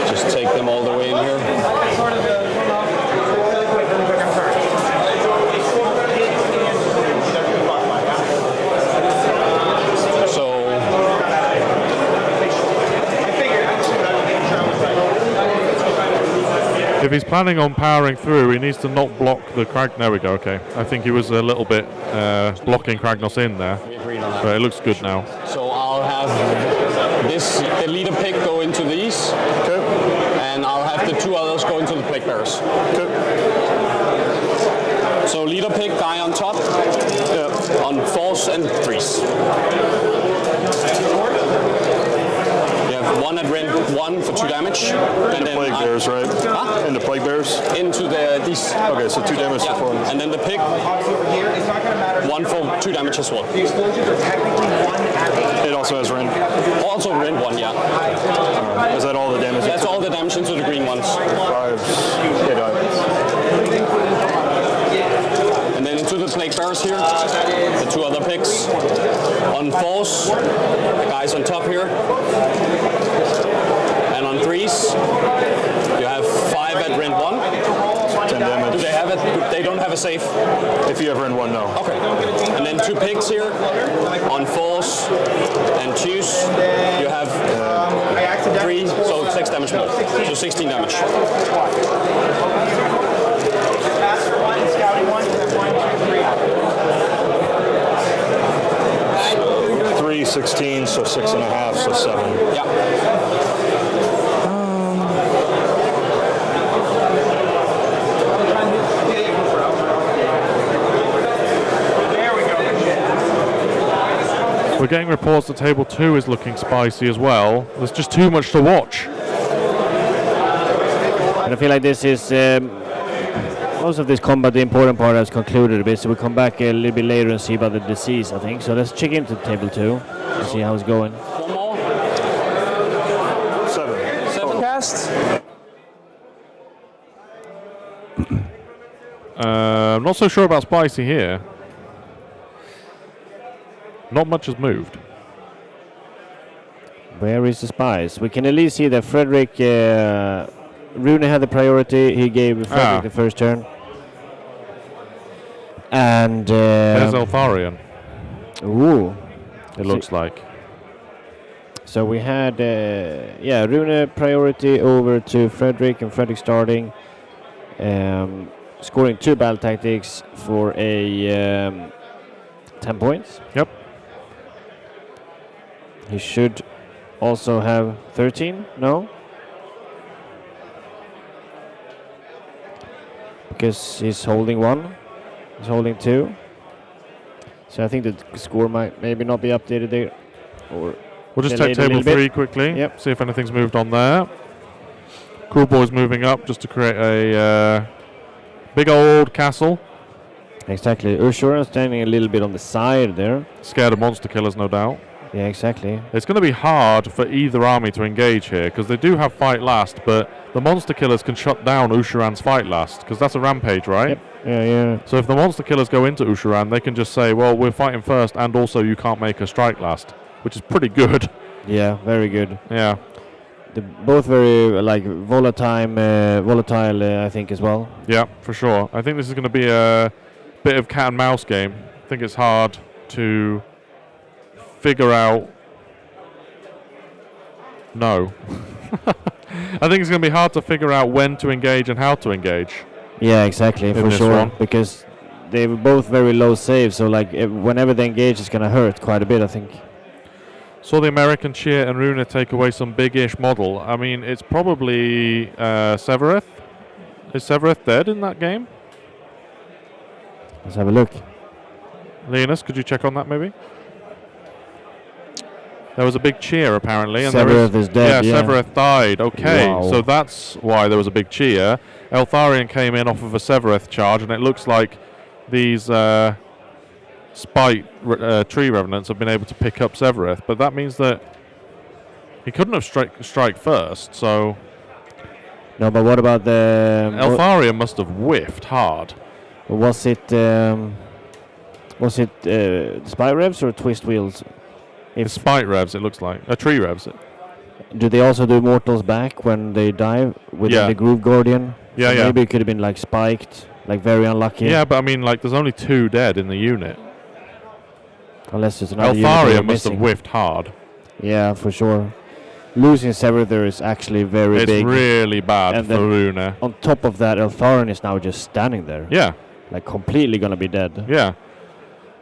Just take them all the way in here. If he's planning on powering through, he needs to not block the Krag. There we go. Okay, I think he was a little bit blocking Kragnos in there, but it looks good now. So I'll have the leader pick go into these, and I'll have the 2 others go into the plague bearers. So leader pick, guy on top, on 4s and 3s. You have 1 at Rend 1 for 2 damage. And then Plague bears, right? Huh? Into plague bears? Into these. Okay, so 2 damage to 4. And then the pig, 1 for 2 damage as well. The explosions are technically 1 at 8. It also has Rend. Also Rend 1, yeah. Is that all the damage? That's all the damage into the green ones. 5s. Yeah, got it. And then into the plague bearers here, the 2 other pigs. On 4s, the guys on top here. And on 3s, you have 5 at Rend 1. 10 damage. Do they have it? They don't have a save. If you have Rend 1, no. Okay. And then 2 pigs here. On 4s and 2s, you have 3, so 6 damage more. So 16 damage. Scouting 1, 3, 16, so 6.5, so 7. Yeah. We're getting reports that table 2 is looking spicy as well. There's just too much to watch. And I feel like this is most of this combat, the important part has concluded a bit, so we'll come back a little bit later and see about the disease, I think. So let's check into table 2 and see how it's going. 1 more. 7 cast. I'm not so sure about spicy here. Not much has moved. Where is the spies? We can at least see that Frederick, Rune had the priority. He gave Frederick the first turn. And there's Eltharion. Ooh, it looks like. So we had, Rune priority over to Frederick, and Frederick starting, scoring 2 battle tactics for a 10 points. Yep. He should also have 13, no? Because he's holding 1, he's holding 2. So I think the score might maybe not be updated there. Or we'll just take table 3 quickly, see if anything's moved on there. Cool Boy's moving up just to create a big old castle. Exactly. Ursula standing a little bit on the side there. Scared of monster killers, no doubt. Yeah, exactly. It's going to be hard for either army to engage here, because they do have fight last, but the monster killers can shut down Ushuran's fight last, because that's a rampage, right? Yep. Yeah. So if the monster killers go into Ushuran, they can just say, well, we're fighting first, and also you can't make a strike last, which is pretty good. Yeah, very good. Yeah. They're both very volatile, I think, as well. Yeah, for sure. I think this is going to be a bit of cat and mouse game. I think it's hard to figure out. No. I think it's going to be hard to figure out when to engage and how to engage. Yeah, exactly, for sure. Because they were both very low saves, so like whenever they engage, it's going to hurt quite a bit, I think. Saw the American Cheer and Rune take away some big-ish model. I mean, it's probably Severeth. Is Severeth dead in that game? Let's have a look. Linus, could you check on that maybe? There was a big cheer apparently. And Severeth is dead. Yeah, Severeth died. Okay, wow. So that's why there was a big cheer. Eltharion came in off of a Severeth charge, and it looks like these Spite tree revenants have been able to pick up Severeth, but that means that he couldn't have strike first. So no, but what about the Eltharion must have whiffed hard. Was it Spite revs or twist wheels? It's Spite revs, it looks like. Tree revs. Do they also do mortals back when they die within the Groove Guardian? Yeah, so maybe it could have been like spiked, like very unlucky. Yeah, but I mean, like, there's only 2 dead in the unit. Unless there's another Eltharion must have whiffed hard. Yeah, for sure. Losing Severeth there is actually very big. It's really bad for Rune. On top of that, Eltharion is now just standing there. Yeah. Like completely gonna be dead. Yeah.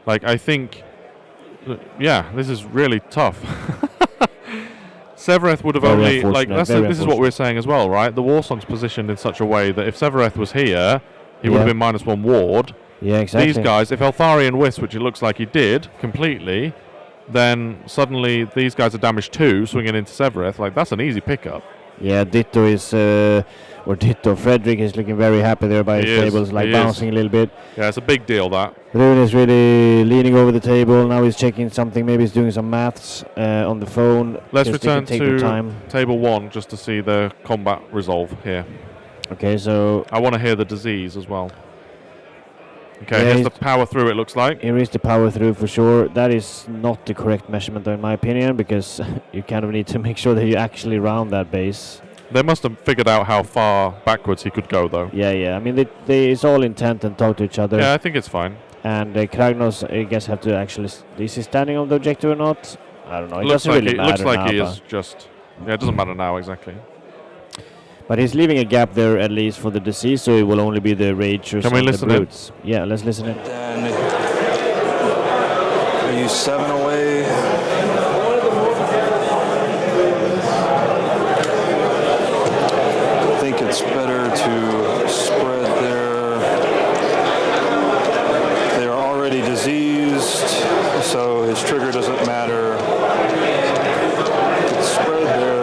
Like, I think... this is really tough. Severeth would have only... Like, this is what we're saying as well, right? The Warsong's positioned in such a way that if Severeth was here, he would have been -1 ward. Yeah, exactly. These guys, if Eltharion whiffs, which it looks like he did completely, then suddenly these guys are damaged 2, swinging into Severeth. Like, that's an easy pickup. Yeah, Ditto is... Frederick is looking very happy there by his tables, like bouncing a little bit. Yeah, it's a big deal, that. Rune is really leaning over the table. Now he's checking something. Maybe he's doing some maths on the phone. Let's return to table 1 just to see the combat resolve here. Okay, so... I want to hear the disease as well. Okay, here's the power through, it looks like. Here is the power through for sure. That is not the correct measurement, though, in my opinion, because you kind of need to make sure that you actually round that base. They must have figured out how far backwards he could go, though. Yeah. I mean, it's all intent and talk to each other. Yeah, I think it's fine. And Kragnos, I guess, have to actually... Is he standing on the objective or not? I don't know. It looks doesn't like really matter. Looks like he is just... Yeah, it doesn't matter now, exactly. But he's leaving a gap there, at least, for the disease, so it will only be the ragers and the brutes. Yeah, let's listen in. Then are you 7 away? I think it's better to spread there. They are already diseased, so his trigger doesn't matter. It's spread there.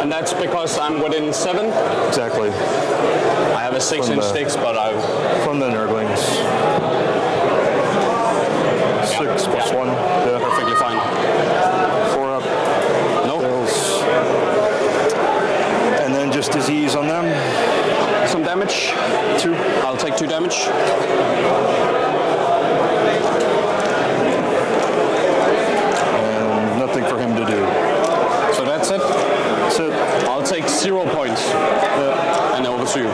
And that's because I'm within 7? Exactly. I have a 6-inch sticks, but I... From the Nurglings. 6 plus 1. Yeah. Perfectly fine. 4 up. No. Fails. And then just disease on them. Some damage. 2. I'll take 2 damage. And nothing for him to do. So that's it? That's it. I'll take 0 points. And over to you.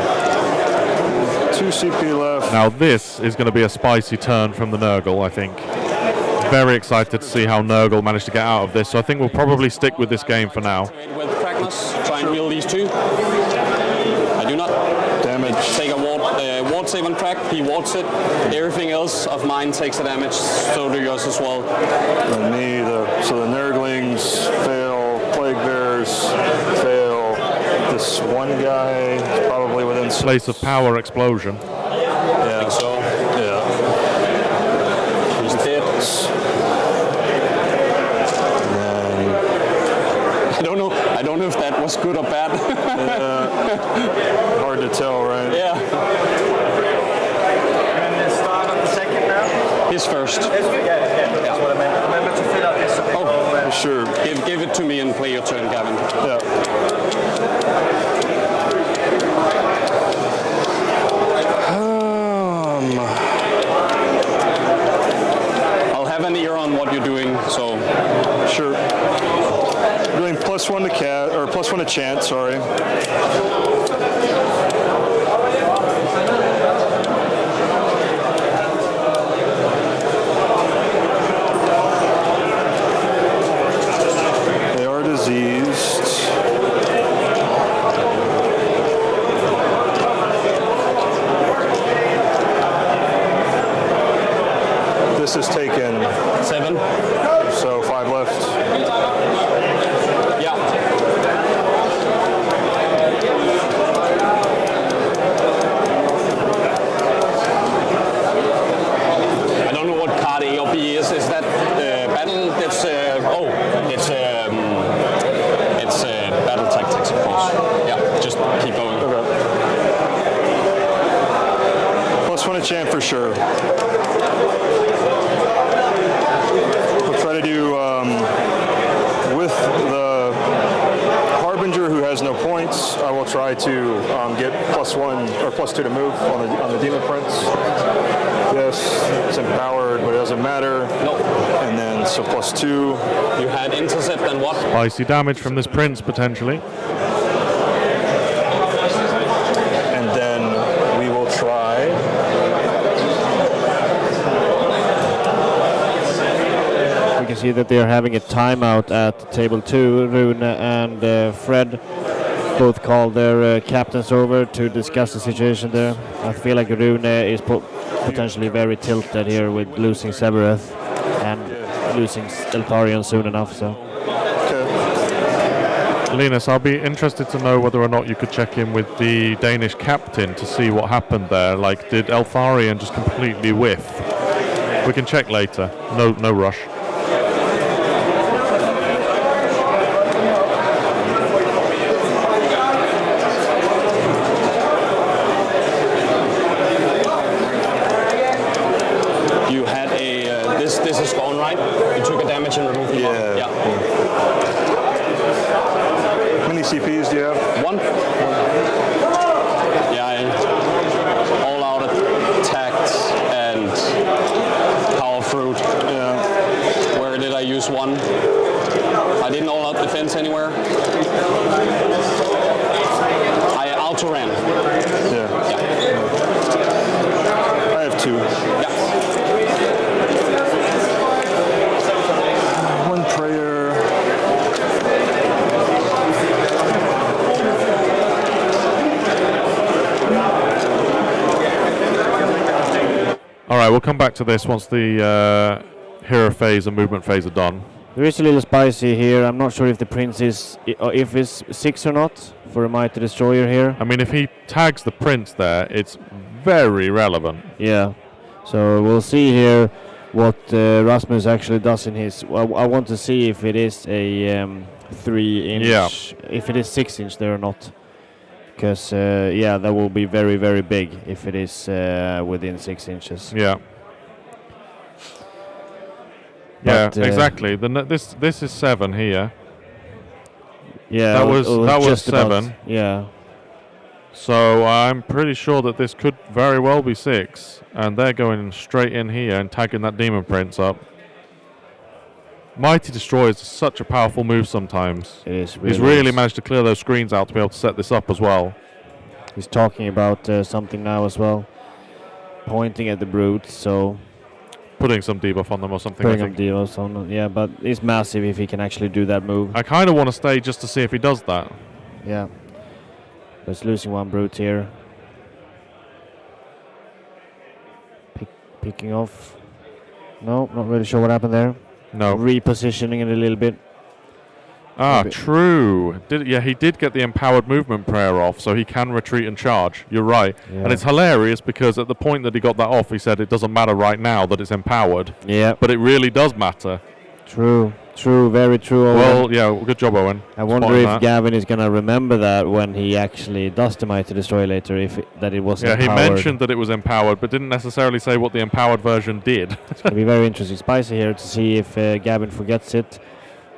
2 CP left. Now this is going to be a spicy turn from the Nurgle, I think. Very excited to see how Nurgle managed to get out of this, so I think we'll probably stick with this game for now. With Pragmas, try and wheel these 2. I do not. Damage. Take a ward save on Prag, he wards it. Everything else of mine takes the damage, so do yours as well. And me, so the Nurglings fail, Plague Bears fail. This one guy is probably within... Place of power explosion. Yeah. I think so. Yeah. He's dead. I don't know if that was good or bad. Hard to tell, right? Yeah. And then start on the second now? He's first. That's what I meant. Remember to fill out this. Sure. Give it to me and play your turn, Gavin. I'll have an ear on what you're doing, so... Sure. Doing +1 to cat, or +1 to chant, sorry. They are diseased. This is taken 7. So 5 left. Yeah. I don't know what card A or B is. Is that battle? It's it's battle tactics, of course. Yeah. Just keep going. Okay. +1 to chant for sure. We'll try to do with the Harbinger who has no points. I will try to get +1 or +2 to move on the Demon Prince. Yes, it's empowered, but it doesn't matter. Nope. And then so +2. You had intercept and what? Spicy damage from this prince, potentially. And then we will try. We can see that they are having a timeout at table 2. Rune and Fred both called their captains over to discuss the situation there. I feel like Rune is potentially very tilted here with losing Severeth and losing Eltharion soon enough. So, Linus, I'll be interested to know whether or not you could check in with the Danish captain to see what happened there. Like, did Eltharion just completely whiff? We can check later. No rush. You had a this is gone, right? You took a damage and removed the bottom. Yeah. How many CPs do you have? 1. Yeah, all out attacked and power fruit. Yeah. Where did I use 1? I didn't all out defense anywhere. I auto ran. Yeah. I have 2. Yeah. 1 prayer. All right, we'll come back to this once the hero phase and movement phase are done. there is a little spicy here. I'm not sure if the prince is, if it's 6 or not for a Mighty Destroyer here. I mean, if he tags the prince there, it's very relevant. Yeah. So we'll see here. what Rasmus actually does in his. Well, I want to see if it is a 3-inch. Yeah. If it is 6-inch there or not. Because that will be very, very big if it is within 6 inches. Yeah. But, exactly. This is 7 here. Yeah, that was just 7. About, yeah. So I'm pretty sure that this could very well be 6, and they're going straight in here and tagging that Demon Prince up. Mighty Destroy is such a powerful move sometimes. It is. He's really managed to clear those screens out to be able to set this up as well. He's talking about something now as well, pointing at the brutes. So putting some debuff on them or something. Putting some debuffs on them, yeah. But it's massive if he can actually do that move. I kind of want to stay just to see if he does that. Yeah. But it's losing one brute here. Picking off. No, not really sure what happened there. No. Repositioning it a little bit. Ah, true. He did get the empowered movement prayer off, so he can retreat and charge. You're right. Yeah. And it's hilarious because at the point that he got that off, he said it doesn't matter right now that it's empowered. Yeah. But it really does matter. True, very true, Owen. Well, yeah, good job, Owen. I wonder if Gavin is going to remember that when he actually does the Mighty Destroy later, that it was empowered. Yeah, he mentioned that it was empowered, but didn't necessarily say what the empowered version did. It's going to be very interesting, spicy here, to see if Gavin forgets it,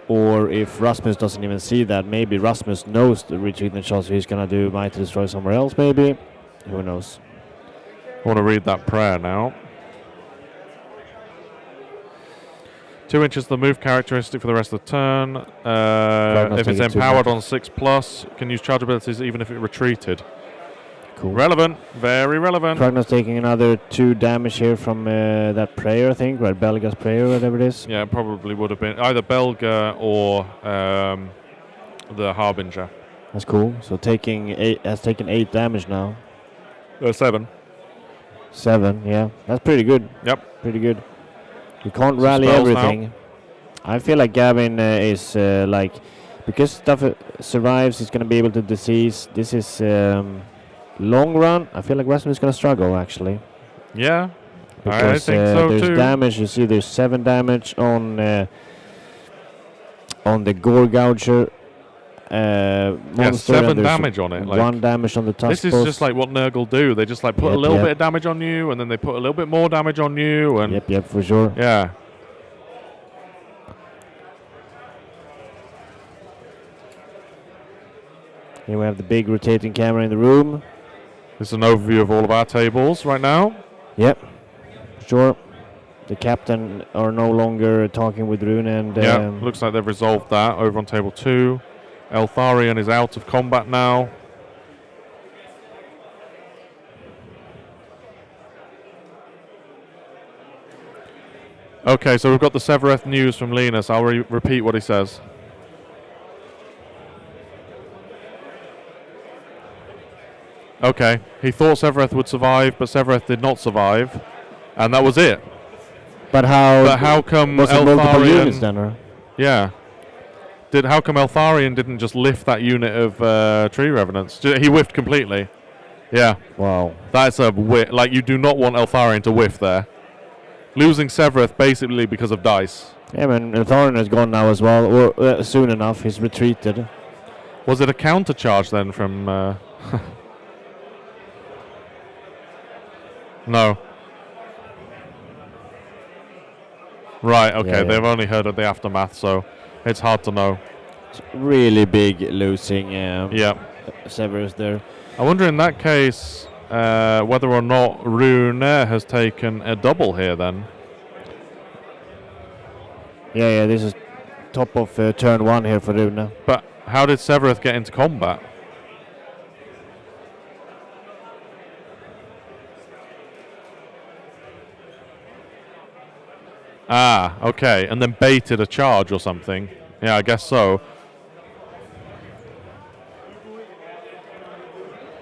or if Rasmus doesn't even see that. Maybe Rasmus knows the retreat and shot, so he's going to do Mighty Destroy somewhere else, maybe. Who knows? I want to read that prayer now. 2 inches the move characteristic for the rest of the turn. If it's empowered on 6+, can use charge abilities even if it retreated. Cool. Relevant, very relevant. Kragnos taking another 2 damage here from that prayer, I think, right? Belga's prayer, whatever it is. Yeah, it probably would have been either Belga or the Harbinger. That's cool. So has taken 8 damage now. 7. 7, yeah. That's pretty good. Yep. Pretty good. You can't rally everything. Now. I feel like Gavin is because stuff survives, he's going to be able to disease. This is long run. I feel like Rasmus is going to struggle, actually. Yeah, because, I think so there's too. Damage. You see, there's 7 damage on the Gore Gouger. Monster, 7 damage on it. 1 damage on the Tusk. This is just like what Nurgle do. They just like put a little bit of damage on you, and then they put a little bit more damage on you. And yep, for sure. Yeah. Here we have the big rotating camera in the room. This is an overview of all of our tables right now. Yep, sure. The captain are no longer talking with Rune, and looks like they've resolved that over on table 2. Eltharion is out of combat now. Okay, so we've got the Severeth news from Linus. I'll repeat what he says. Okay, he thought Severeth would survive, but Severeth did not survive, and that was it. But how come was it multiple units then, or? Yeah. How come Eltharion didn't just lift that unit of Tree Revenants? He whiffed completely. Yeah. Wow. That's a whiff. Like, you do not want Eltharion to whiff there. Losing Severeth basically because of dice. Yeah, man, Eltharion is gone now as well. Or soon enough, he's retreated. Was it a counter charge then from... No. Right, okay, yeah. They've only heard of the aftermath, so it's hard to know. It's really big losing Severus there. I wonder in that case whether or not Rune has taken a double here then. Yeah, this is top of turn 1 here for Rune. But how did Severeth get into combat? Ah, okay, and then baited a charge or something. Yeah, I guess so.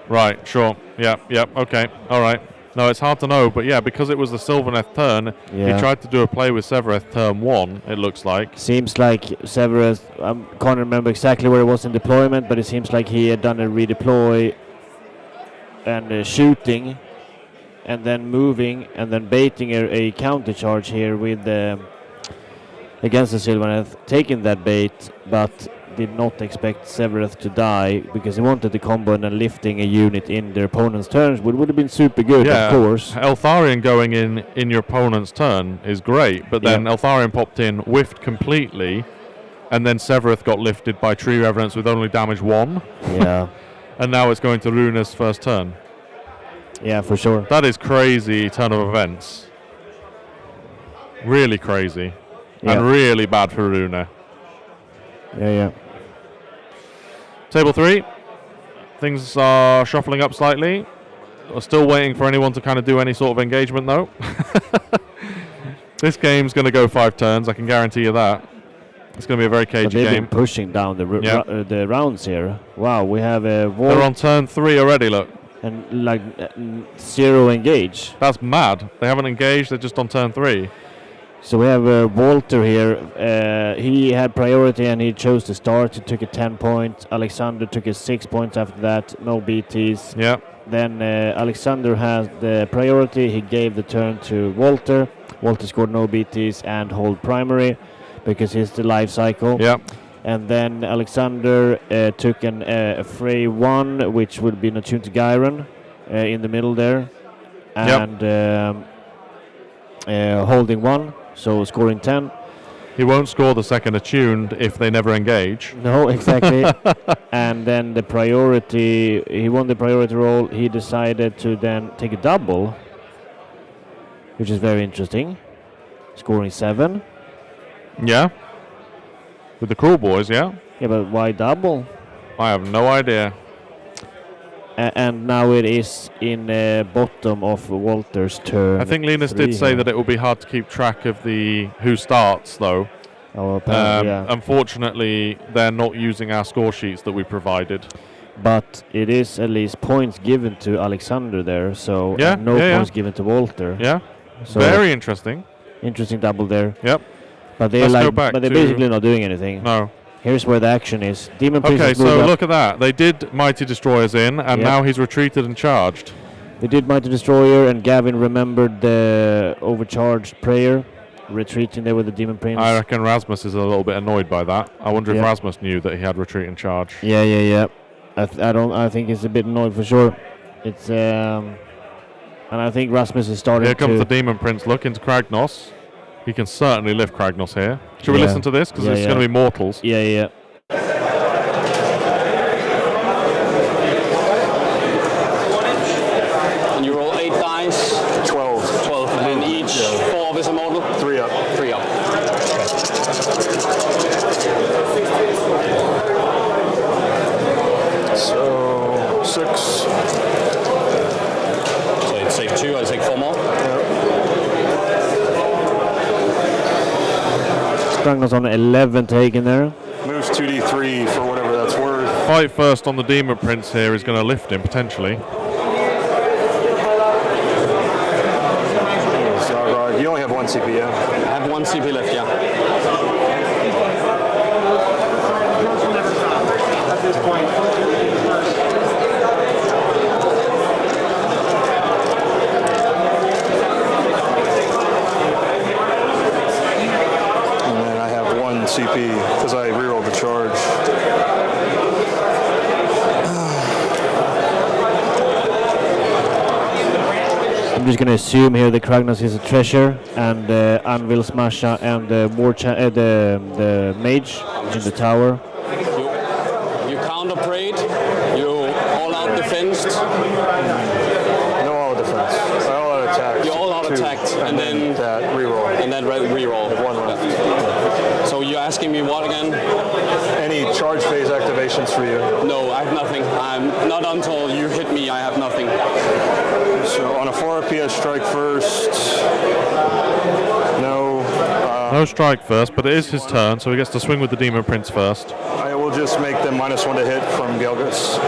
Right, sure. Yep, okay, alright. No, it's hard to know, but yeah, because it was the Sylvaneth turn, he tried to do a play with Severeth turn 1, it looks like. Seems like Severeth, I can't remember exactly where it was in deployment, but it seems like he had done a redeploy and shooting. and then moving and then baiting a counter charge here with against the Sylvaneth, taking that bait, but did not expect Severeth to die because he wanted the combo and then lifting a unit in their opponent's turns would have been super good, of course. Eltharion going in your opponent's turn is great, but then Eltharion popped in, whiffed completely, and then Severeth got lifted by Tree Revenants with only damage 1. Yeah. And now it's going to Runa's first turn. Yeah, for sure. That is crazy turn of events. Really crazy. Yeah. And really bad for Runa. Yeah. Table 3. Things are shuffling up slightly. We're still waiting for anyone to kind of do any sort of engagement, though. This game's going to go 5 turns, I can guarantee you that. It's going to be a very cagey they've game. Been pushing down the rounds here. Wow, we have a They're on turn 3 already, look. And like 0 engage. That's mad. They haven't engaged, they're just on turn 3. So we have Walter here. He had priority and he chose to start. He took a 10 point. Alexander took a 6 points after that. No BTs. Yeah. Then Alexander has the priority. He gave the turn to Walter. Walter scored no BTs and hold primary because he's the life cycle. Yeah. And then Alexander took a Frey 1, which would be attuned to Gyron in the middle there. And holding 1. So scoring 10. He won't score the second attuned if they never engage. No, exactly. And then the priority, he won the priority roll. He decided to then take a double, which is very interesting. Scoring 7. Yeah. With the Cruel Boys, yeah. Yeah, but why double? I have no idea. And now it is in bottom of Walter's turn. I think Linus did say that it will be hard to keep track of the who starts, though. Oh, apparently, yeah. Unfortunately, they're not using our score sheets that we provided. But it is at least points given to Alexander there, so no points given to Walter. Yeah, so very interesting. Interesting double there. Yep. But they're they're basically not doing anything. No. Here's where the action is. Demon Prince okay, so look at that. They did Mighty Destroyers in, and now he's retreated and charged. They did Mighty Destroyer, and Gavin remembered the overcharged prayer, retreating there with the Demon Prince. I reckon Rasmus is a little bit annoyed by that. I wonder if Rasmus knew that he had retreat and charge. Yeah. I think he's a bit annoyed for sure. It's and I think Rasmus is starting. Here comes the Demon Prince. Look into Kragnos. He can certainly lift Kragnos here. Should we listen to this? Because it's going to be mortals. Yeah. And you roll 8 dice. 12. 12. And each 4 of is immortal? 3 up. 3 up. So 6. So you'd take 2, I'd take 4 more. Kragnos on 11 taken there. Moves 2d3 for whatever that's worth. Fight first on the Demon Prince here is going to lift him, potentially. You only have 1 CP, yeah? I have 1 CP left, yeah. At this point. CP because I rerolled the charge. I'm just going to assume here the Kragnos is a treasure, and Anvil Smasha and the mage in the tower. You counter prayed, you all out defensed. No all defense. I all out attacked. You all out attacked, and then that reroll. And then reroll. 1 left. So you're asking me what again? Any charge phase activations for you? No, I have nothing. I'm not until you hit me. I have nothing. So on a 4 PS strike first. No. No strike first, but it is his turn, so he gets to swing with the Demon Prince first. I will just make them -1 to hit from Gelgus.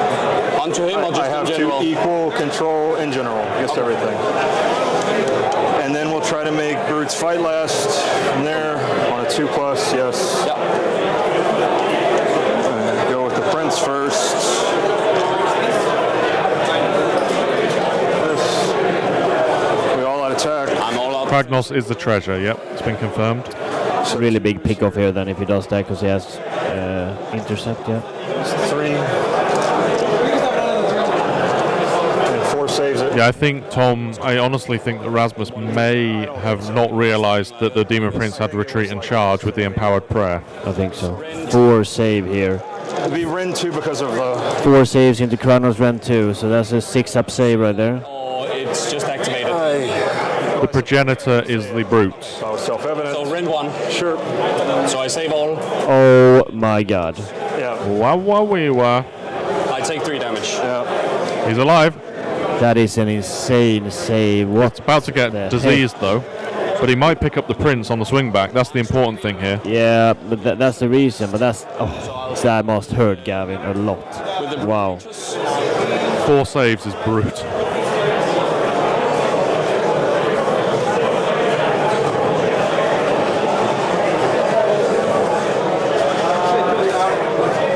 Onto him or just I have in general? 2 equal control in general against everything. And then we'll try to make Brutes fight last from there on a 2+, yes. Yep. And go with the Prince first. This. Kragnos is the treasure, yep, it's been confirmed. It's a really big pick off here then if he does that, because he has intercept, yeah. 3. And 4 saves it. Yeah, I think, Tom, I honestly think that Rasmus may have not realized that the Demon Prince had retreat and charge with the empowered prayer. I think so. 4 save here. It'd be Ren 2 because of the... 4 saves into Kragnos Ren 2, so that's a 6-up save right there. Oh, it's just activated. The progenitor is the brute. So self-evident. So Ren 1. Sure. So I save all. Oh my god. Yeah. Wah. I take 3 damage. Yeah. He's alive. That is an insane save. What's about to get diseased though, but he might pick up the prince on the swing back. That's the important thing here. Yeah, but that's the reason. But that must hurt Gavin a lot. Wow. 4 saves is brute.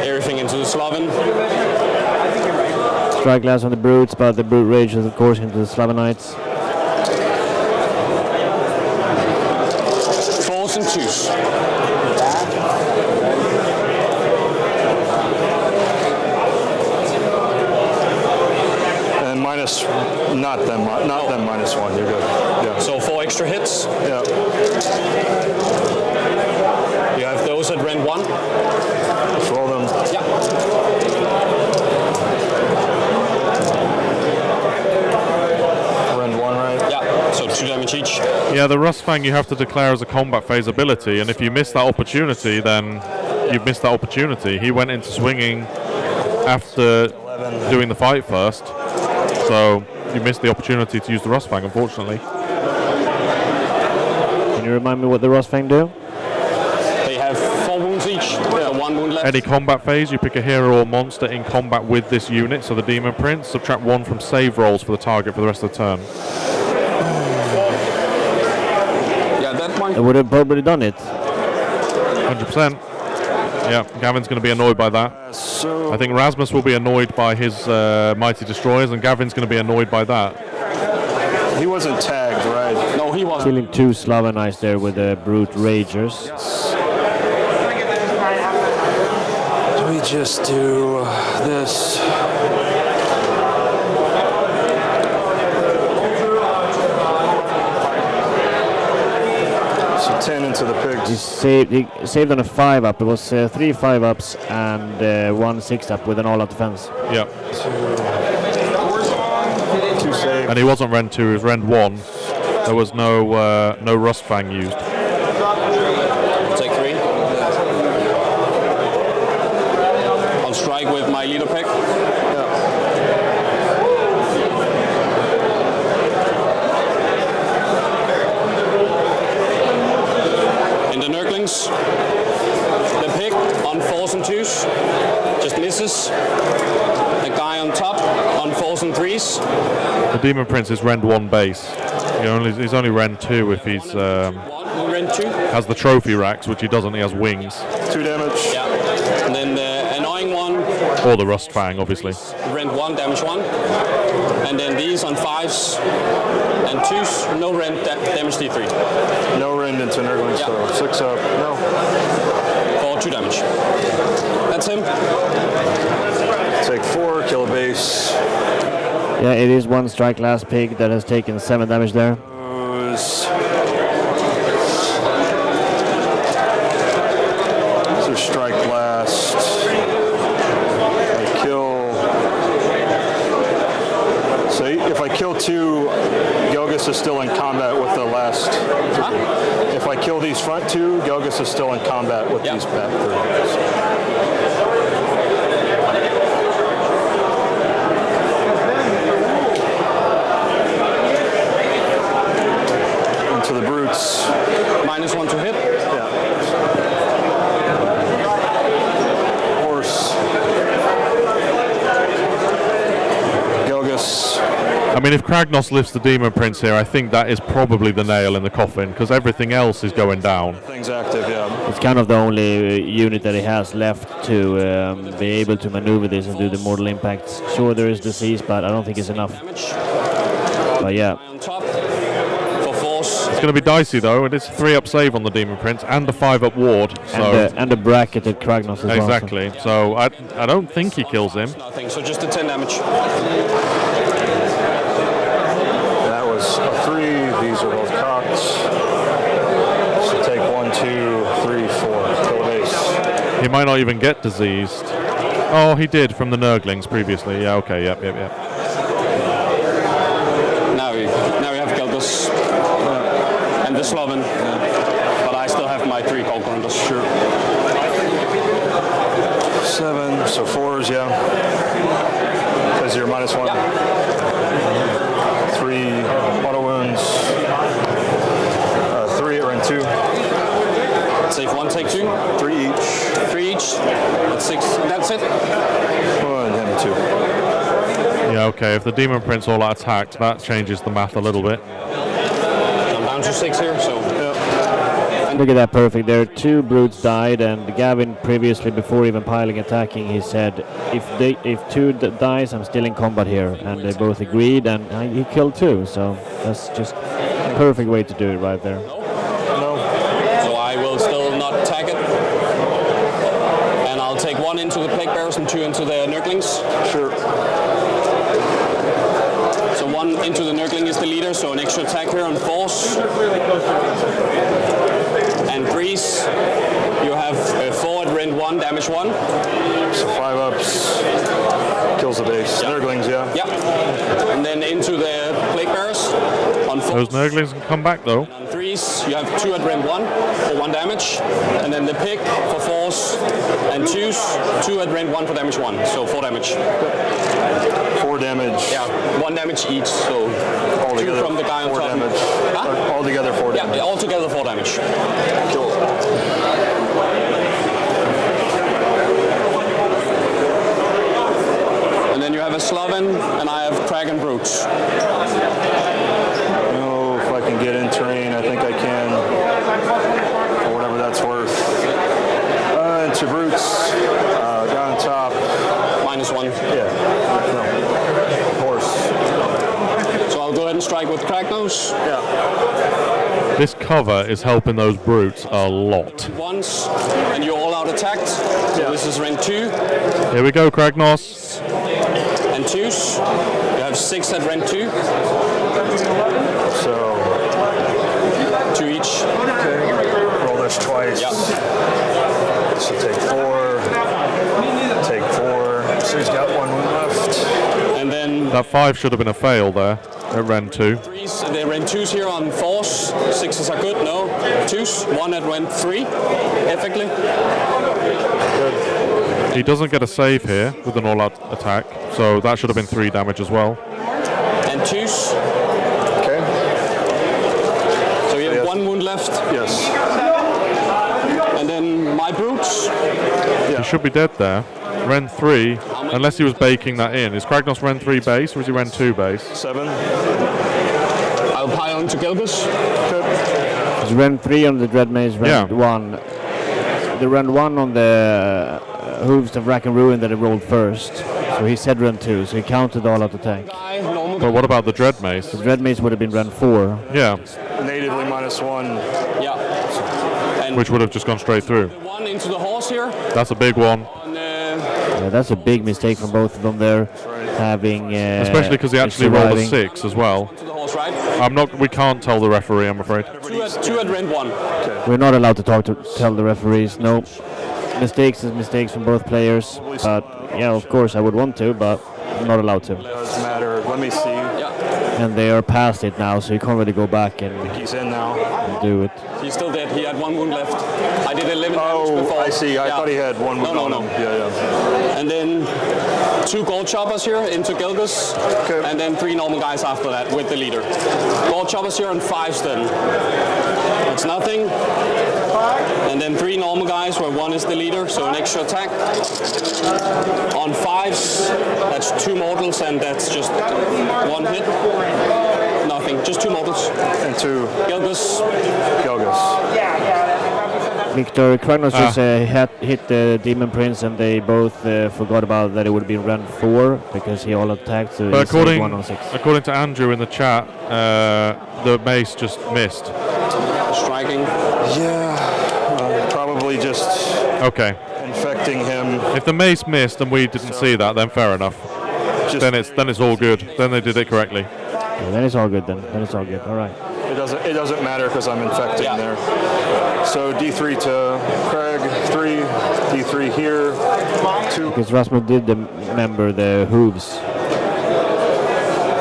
Everything into the Slaven. Strike glass on the brutes, but the brute rages of course into the Slavenites. 4s and 2s. And minus, not them minus 1. You're good. Yeah. So 4 extra hits. Yeah. You have those at Ren 1. Let's roll them. Yeah. Ren 1, right? Yeah. So 2 damage each. Yeah, the Rustfang you have to declare as a combat phase ability, and if you miss that opportunity, then you've missed that opportunity. He went into swinging after doing the fight first, so you missed the opportunity to use the Rustfang, unfortunately. Can you remind me what the Rustfang do? They have 4 wounds each. Yeah. 1 wound left. Any combat phase, you pick a hero or monster in combat with this unit, so the Demon Prince, subtract 1 from save rolls for the target for the rest of the turn. Yeah, that might... I would have probably done it. 100%. Yeah, Gavin's going to be annoyed by that. So I think Rasmus will be annoyed by his Mighty Destroyers, and Gavin's going to be annoyed by that. he wasn't tagged, right? No, he wasn't. Killing 2 Slavenites there with the brute ragers. Do we just do this? So 10 into the pigs. He saved on a 5-up. It was 3 5-ups and 1 6-up with an all-out defense. Yeah. 2 saves. And he wasn't Ren 2, he was Ren 1. There was no Rustfang used. Take 3. I'll strike with my leader pick. In the Nurglings, the pick on 4s and 2s just misses. The guy on top on 4s and 3s. The Demon Prince is Ren 1 base. He's only Ren 2 if he's Ren 2. has the trophy racks, which he doesn't. He has wings. 2 damage. Yeah. And then the annoying one. Or the Rustfang, obviously. Rend 1, damage 1. And then these on 5s and 2s, no rend, damage D3. No rend into Nurgling, so 6 up. No. For 2 damage. That's him. Take 4, kill a base. Yeah, it is 1 strike last pig that has taken 7 damage there. So strike blast. I kill. So if I kill 2, Gelgus is still in combat with the last 3. If I kill these front 2, Gelgus is still in combat with these back 3. To the brutes. -1 to hit. Yeah. Horse. Gelgus. I mean, if Kragnos lifts the Demon Prince here, I think that is probably the nail in the coffin, because everything else is going down. Things active, yeah. It's kind of the only unit that he has left to be able to maneuver this and do the mortal impacts. Sure, there is disease, but I don't think it's enough. But yeah. On top. For force. It's going to be dicey though. It is a 3-up save on the Demon Prince and a 5-up ward. So and a bracketed Kragnos as well. Exactly. So I don't think he kills him. Nothing. So just a 10 damage. That was a 3. These are both cocked. So take 1, 2, 3, 4. Kill base. He might not even get diseased. Oh, he did from the Nurglings previously. Yeah, okay, yep. Now we have Gelgus and the Sloven. But I still have my 3 Cold Grunters. Sure. 7, so 4s, yeah. Because you're -1. Yeah. 3 auto wounds. 3 are in 2. Save 1, take 2. 3 each. 3 each. That's 6. That's it. 1, him 2. Yeah, okay. If the Demon Prince all out attacked, that changes the math a little bit. I'm down to 6 here, so. Look at that, perfect. There 2 brutes died, and Gavin previously, before even piling attacking, he said, if 2 dies, I'm still in combat here. And they both agreed, and he killed 2. So that's just a perfect way to do it right there. No. So I will still not attack it. And I'll take 1 into the Plague Bearers and 2 into the Nurglings. Sure. So 1 into the Nurgling is the leader, so an extra attack here on force. And Grease, you have 4 at rend 1, damage 1. So 5 ups. Kills the base. Yep. Nurglings, yeah. Yeah. And then into the Plague Bearers on 4. Those Nurglings can come back though. On 3s, you have 2 at rend 1 for 1 damage. And then the Pig for 4s and 2s, 2 at rend 1 for damage 1. So 4 damage. 4 damage. Yeah, 1 damage each. So All 2 together, from the guy on 4 top. damage. Huh? All together 4 damage. Yeah, altogether 4 damage. Cool. And then you have a Sloven, and I have Dragon Brutes. No, if I can get in terrain, I think I can. For whatever that's worth. Into brutes. Guy on top. -1. Yeah. No. Horse. So I'll go ahead and strike with Kragnos. Yeah. This cover is helping those brutes a lot. Once, and you're all out attacked. So this is rend 2. Here we go, Kragnos. And 2s. You have 6 at rend 2. So 2 each. okay. Roll this twice. Yep. So take 4. Take 4. So he's got 1 wound left. And then That 5 should have been a fail there at rend 2. 3s, they rend 2s here on force. 6s are good, no. 2s, 1 at rend 3, effectively. He doesn't get a save here with an all-out attack, so that should have been 3 damage as well. And 2s. Okay. So you have 1 wound left. Yes. And then my brutes. He should be dead there. Rend 3, unless he was baking that in. Is Kragnos Rend 3 base or is he Rend 2 base? 7. I'll pile into Gilgus. It's Rend 3 on the Dread Maze, Rend 1. The Rend 1 on the Hooves of Rack and Ruin that he rolled first. So he said Rend 2, so he counted all out attack. But what about the Dread Mace? The Dread Mace would have been Rend 4. Yeah. Natively -1. Yeah. And which would have just gone straight through. 1 into the horse here. That's a big one. And, Yeah, that's a big mistake from both of them there. Having especially because he actually rolled a 6 as well. to the horse, right? We can't tell the referee, I'm afraid. 2 at rend 1. We're not allowed to tell the referees. No, mistakes is mistakes from both players. But yeah, of course I would want to, but I'm not allowed to. Doesn't matter. Let me see. And they are past it now, so you can't really go back and He's in now. do it. He's still dead. He had 1 wound left. I did 11 damage before. I see. I thought he had 1 wound on him. Yeah. And then 2 gold choppers here into Gilgus. Okay. And then 3 normal guys after that with the leader. Gold choppers here on 5s then. That's nothing. And then 3 normal guys where 1 is the leader, so an extra attack. On 5s, that's 2 mortals and that's just 1 hit. Nothing, just 2 mortals. And 2 Gilgus. Gilgus. Victor Kragnos just hit the Demon Prince, and they both forgot about that it would be round 4 because he all attacked. So but according 1 on 6. According to Andrew in the chat, the mace just missed. Striking. Yeah, probably just infecting him. If the mace missed and we didn't see that, then fair enough. Then it's all good. Then they did it correctly. Yeah, then it's all good. Then it's all good. All right. It doesn't matter because I'm infecting there. So D3 to Craig, 3, D3 here, 2. Because Rasmus did remember the hooves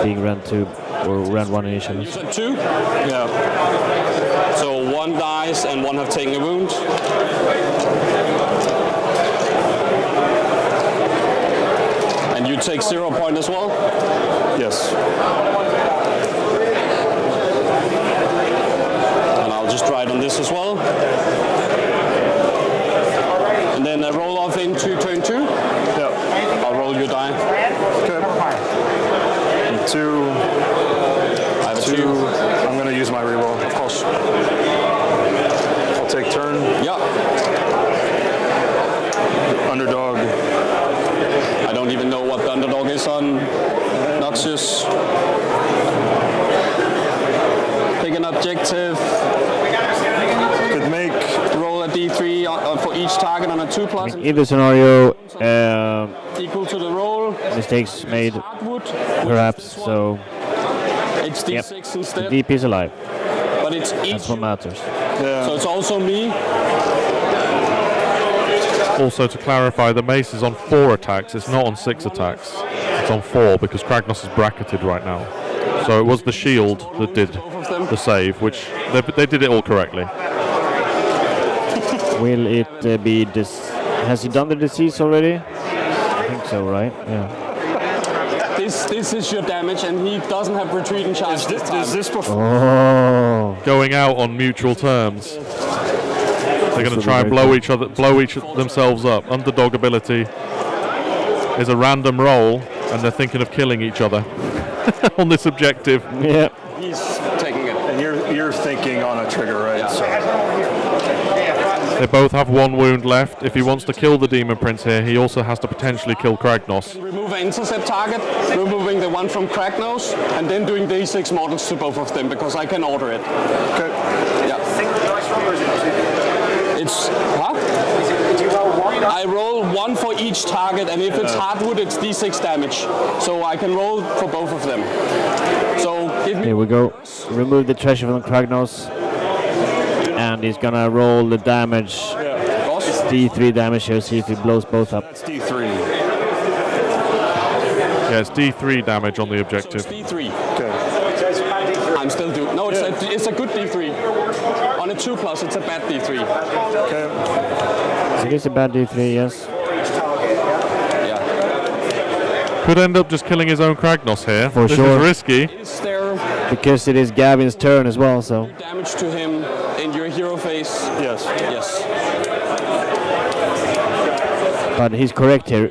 being round 2 or round 1 initially. You said 2? Yeah. So 1 dies and 1 have taken a wound. And you take 0 point as well? Yes. Just try it on this as well. And then I roll off into turn 2. Yeah. I'll roll your die. Okay. And 2. I have a 2. I'm going to use my reroll. Of course. I'll take turn. Yeah. Underdog. I don't even know what the underdog is on Noxious. Pick an objective. Could make roll a d3 for each target on a 2+. In the scenario, equal to the roll. Mistakes made, perhaps. So it's d6 instead. The DP is alive. But it's each. That's what matters. Yeah. So it's also me. Also, to clarify, the mace is on 4 attacks. It's not on 6 attacks. It's on 4 because Kragnos is bracketed right now. So it was the shield that did the save, which they did it all correctly. Will it be has he done the disease already? I think so, right? Yeah. This is your damage, and he doesn't have retreating charge. Is this before? Oh. Going out on mutual terms. They're going to try and blow each themselves up. Underdog ability is a random roll, and they're thinking of killing each other on this objective. Yeah. He's taking it. And you're thinking on a trigger, right? Yeah. So. They both have 1 wound left. If he wants to kill the Demon Prince here, he also has to potentially kill Kragnos. Remove an intercept target, removing the one from Kragnos, and then doing d6 models to both of them, because I can order it. Okay. Yeah. It's, I roll 1 for each target, and if it's hardwood, it's d6 damage. So I can roll for both of them. So give me. Here we go. Remove the treasure from Kragnos. And he's gonna roll the damage. It's D3 damage here, see if he blows both up. It's D3. Yeah, it's D3 damage on the objective. So it's D3. Okay. I'm still doing. No, it's a good D3. On a 2+, it's a bad D3. Okay. It is a bad D3, yes. Yeah. Could end up just killing his own Kragnos here. For this sure. is risky. Is there Because it is Gavin's turn as well, so. damage to him in your hero phase? Yes. Yes. But he's correct here.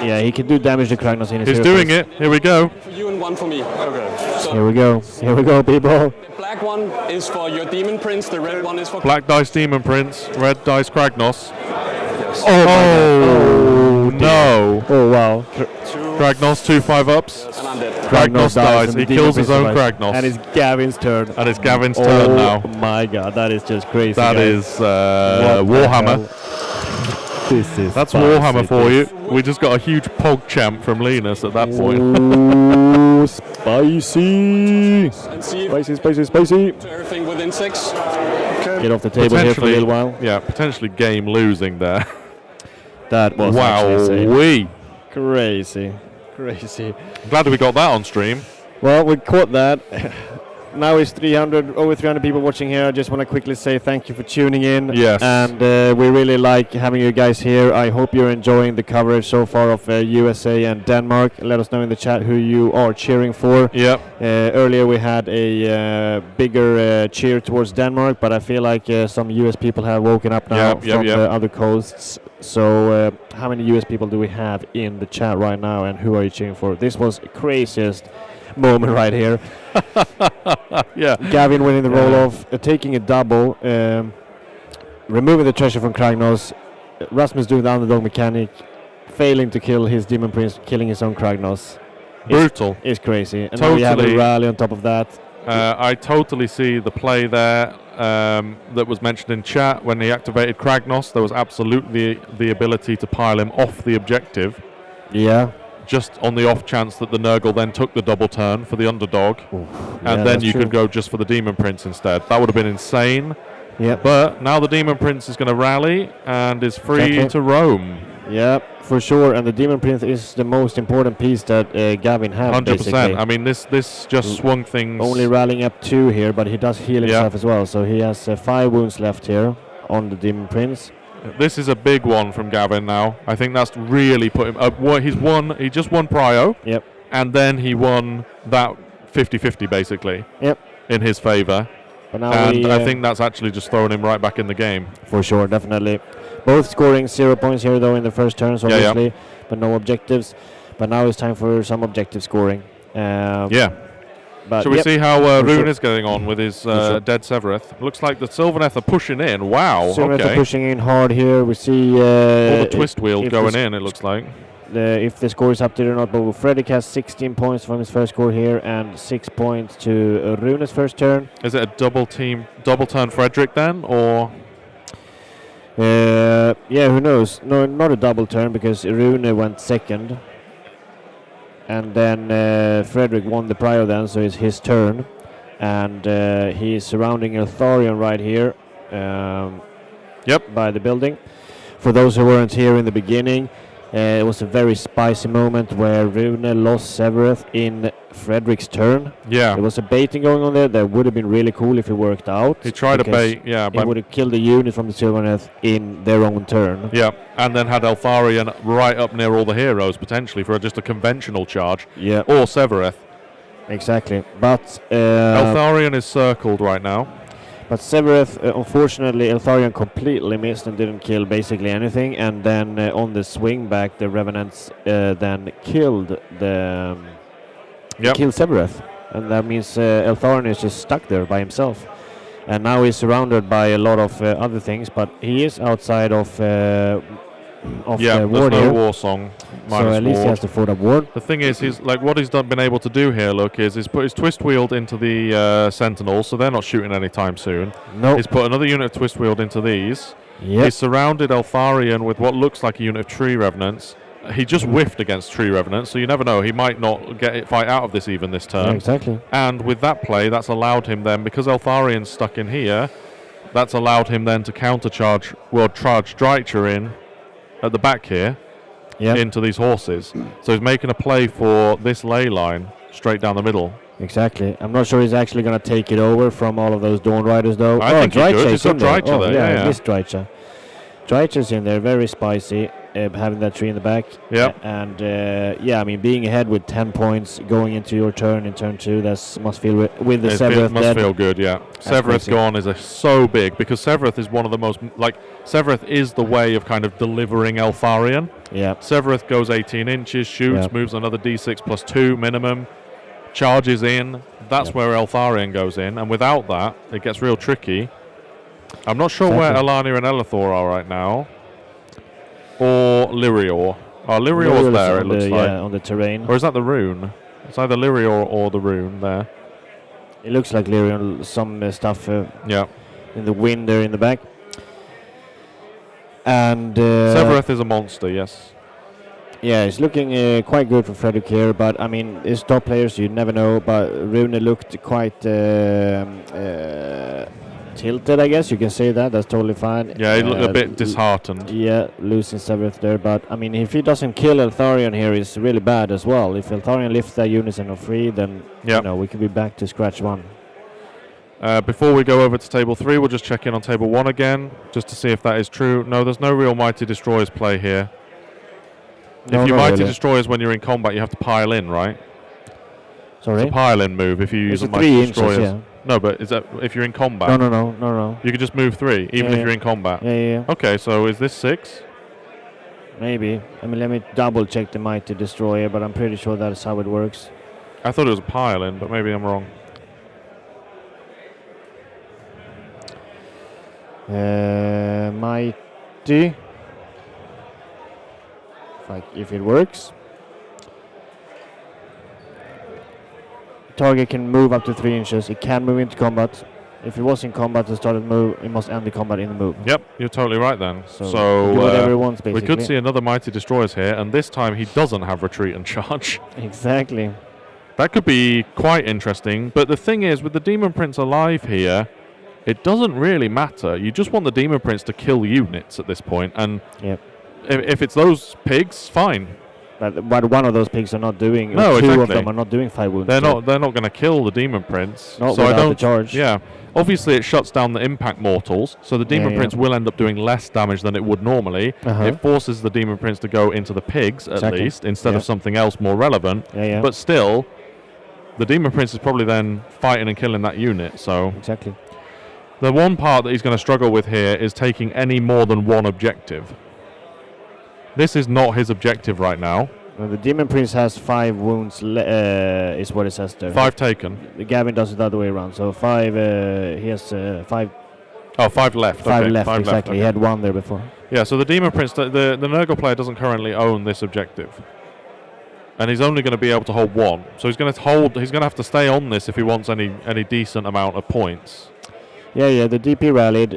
Yeah, he can do damage to Kragnos in his He's hero doing phase. it. Here we go. For you and 1 for me. Okay. So Here we go. Here we go, people. the black one is for your Demon Prince, the red one is for... Black dice Demon Prince, red dice Kragnos. Yes. Oh, no. Oh, wow. Kragnos, 2 5-ups. And I'm dead. Kragnos dies. and He the kills Demon his own Prince Kragnos. And it's Gavin's turn. And it's Gavin's turn now. Oh my god, that is just crazy. That guys. is What the Warhammer. hell? This is That's fancy, Warhammer for you. this. We just got a huge pog champ from Linus at that point. Ooh, spicy. And see if Spicy. to everything within 6. Get off the table here for a little while. Yeah, potentially game losing there. That was actually insane. Wow-wee. Crazy. Glad we got that on stream. Well, we caught that. Now it's over 300 people watching here. I just want to quickly say thank you for tuning in. Yes. And we really like having you guys here. I hope you're enjoying the coverage so far of USA and Denmark. Let us know in the chat who you are cheering for. Yep. Earlier we had a bigger cheer towards Denmark, but I feel like some US people have woken up now from the other coasts. So how many US people do we have in the chat right now, and who are you cheering for? This was the craziest moment right here. Yeah. Gavin winning the roll-off, taking a double. removing the treasure from Kragnos. Rasmus doing the underdog mechanic, failing to kill his Demon Prince, killing his own Kragnos. Brutal. It's crazy. And totally. now we have a rally on top of that. I totally see the play there that was mentioned in chat. When he activated Kragnos, there was absolutely the ability to pile him off the objective. Yeah. Just on the off chance that the Nurgle then took the double turn for the underdog. And then you could go just for the Demon Prince instead. That would have been insane. Yeah. But now the Demon Prince is going to rally and is free to roam. Yeah, for sure. And the Demon Prince is the most important piece that Gavin has. 100%. Basically. I mean, this just swung things. Only rallying up 2 here, but he does heal himself as well. So he has 5 wounds left here on the Demon Prince. This is a big one from Gavin now. I think that's really put him up. He just won Prio. Yep. And then he won that 50-50 basically. Yep. In his favour. But now and I think that's actually just thrown him right back in the game. For sure, definitely. Both scoring 0 points here though in the first turns, obviously, but no objectives. But now it's time for some objective scoring. But shall we see how Rune is going on with his dead Severeth? Looks like the Sylvaneth are pushing in. Wow. Sylvaneth are pushing in hard here. We see all the twist wheel going in, it looks like. If the score is up to or not, but Fredrik has 16 points from his first score here and 6 points to Rune's first turn. Is it a double turn Fredrik then, or? Yeah, who knows? No, not a double turn because Rune went second. And then Fredrik won the Prio then, so it's his turn. And he's surrounding Eltharion right here by the building. For those who weren't here in the beginning, it was a very spicy moment where Rune lost Severeth in Fredrik's turn. Yeah. There was a baiting going on there that would have been really cool if it worked out. He tried to bait, but it would have killed the unit from the Sylvaneth in their own turn. Yeah, and then had Eltharion right up near all the heroes, potentially, for just a conventional charge. Yeah. Or Severeth. Exactly. But Eltharion is circled right now. But Severeth, unfortunately, Eltharion completely missed and didn't kill basically anything. And then on the swing back, the Revenants then killed the killed Severeth. And that means Eltharion is just stuck there by himself. And now he's surrounded by a lot of other things, but he is outside of ward there's no here. war song. So at least he has to fort up ward. The thing is, he's like what he's been able to do here. Look, is he's put his twist wheeled into the Sentinels, so they're not shooting anytime soon. No. He's put another unit of twist wheeled into these. Yep. He's surrounded Eltharion with what looks like a unit of tree revenants. He just whiffed against tree revenants, so you never know. He might not get it fight out of this even this turn. Yeah, exactly. And with that play, that's allowed him then, because Eltharion's stuck in here, that's allowed him then to countercharge, charge Dreicher in at the back here into these horses. So he's making a play for this ley line straight down the middle. Exactly. I'm not sure he's actually going to take it over from all of those Dawn Riders, though. I think he could. He's got Dreicher there. Yeah, this Dreicher. Dreicher's in there, very spicy, having that tree in the back. Yeah. And, I mean, being ahead with 10 points going into your turn in turn 2, that must feel, with the Severeth must feel good, yeah. Severeth gone is so big, because Severeth is one of the most, Severeth is the way of kind of delivering Eltharion. Yeah. Severeth goes 18 inches, shoots, moves another d6 plus 2 minimum, charges in. That's where Eltharion goes in, and without that, it gets real tricky. I'm not sure where Alania and Elithor are right now. Or Lyrior. Oh, Lyrior's there, it looks like. Yeah, on the terrain. Or is that the rune? It's either Lyrior or the rune there. It looks like Lyrior, some stuff in the wind there in the back. And Severeth is a monster, yes. Yeah, it's looking quite good for Fredrik here, but I mean, his top players, you never know, but Rune looked quite tilted, I guess you can say that. That's totally fine. Yeah, he looked a bit disheartened. Yeah, losing Severeth there, but I mean, if he doesn't kill Eltharion here, it's really bad as well. If Eltharion lifts that unison of 3, then we could be back to scratch 1. Before we go over to table 3, we'll just check in on table 1 again, just to see if that is true. No, there's no real Mighty Destroyers play here. No, if you Mighty Destroyers when you're in combat, you have to pile in, right? Sorry? It's a pile in move if you use a Mighty Destroyers. Yeah. No, but is that if you're in combat? No. You can just move 3, even if you're in combat. Yeah. Okay, so is this 6? Maybe. I mean, let me double check the Mighty Destroyer, but I'm pretty sure that's how it works. I thought it was a pile in, but maybe I'm wrong. 50. If it works. Target can move up to 3 inches. It can move into combat. If it was in combat to start a move, it must end the combat in the move. Yep, you're totally right then. So do whatever it wants, basically. We could see another Mighty Destroyers here, and this time he doesn't have retreat and charge. Exactly. That could be quite interesting, but the thing is, with the Demon Prince alive here, it doesn't really matter. You just want the Demon Prince to kill units at this point, and if it's those pigs, fine. But one of those pigs are not doing. No, two of them are not doing 5 wounds. They're not going to kill the Demon Prince. Not without the charge. Yeah, obviously it shuts down the impact mortals, so the Demon Prince will end up doing less damage than it would normally. It forces the Demon Prince to go into the pigs at least instead of something else more relevant. But still, the Demon Prince is probably then fighting and killing that unit. So exactly. The one part that he's going to struggle with here is taking any more than one objective. This is not his objective right now. The Demon Prince has 5 wounds, is what it says there. 5 taken. Gavin does it the other way around. So 5, he has 5. Oh, 5 left. 5 left, exactly. He had 1 there before. Yeah, so the Demon Prince, the Nurgle player doesn't currently own this objective. And he's only going to be able to hold 1. So he's going to have to stay on this if he wants any decent amount of points. Yeah, the DP rallied.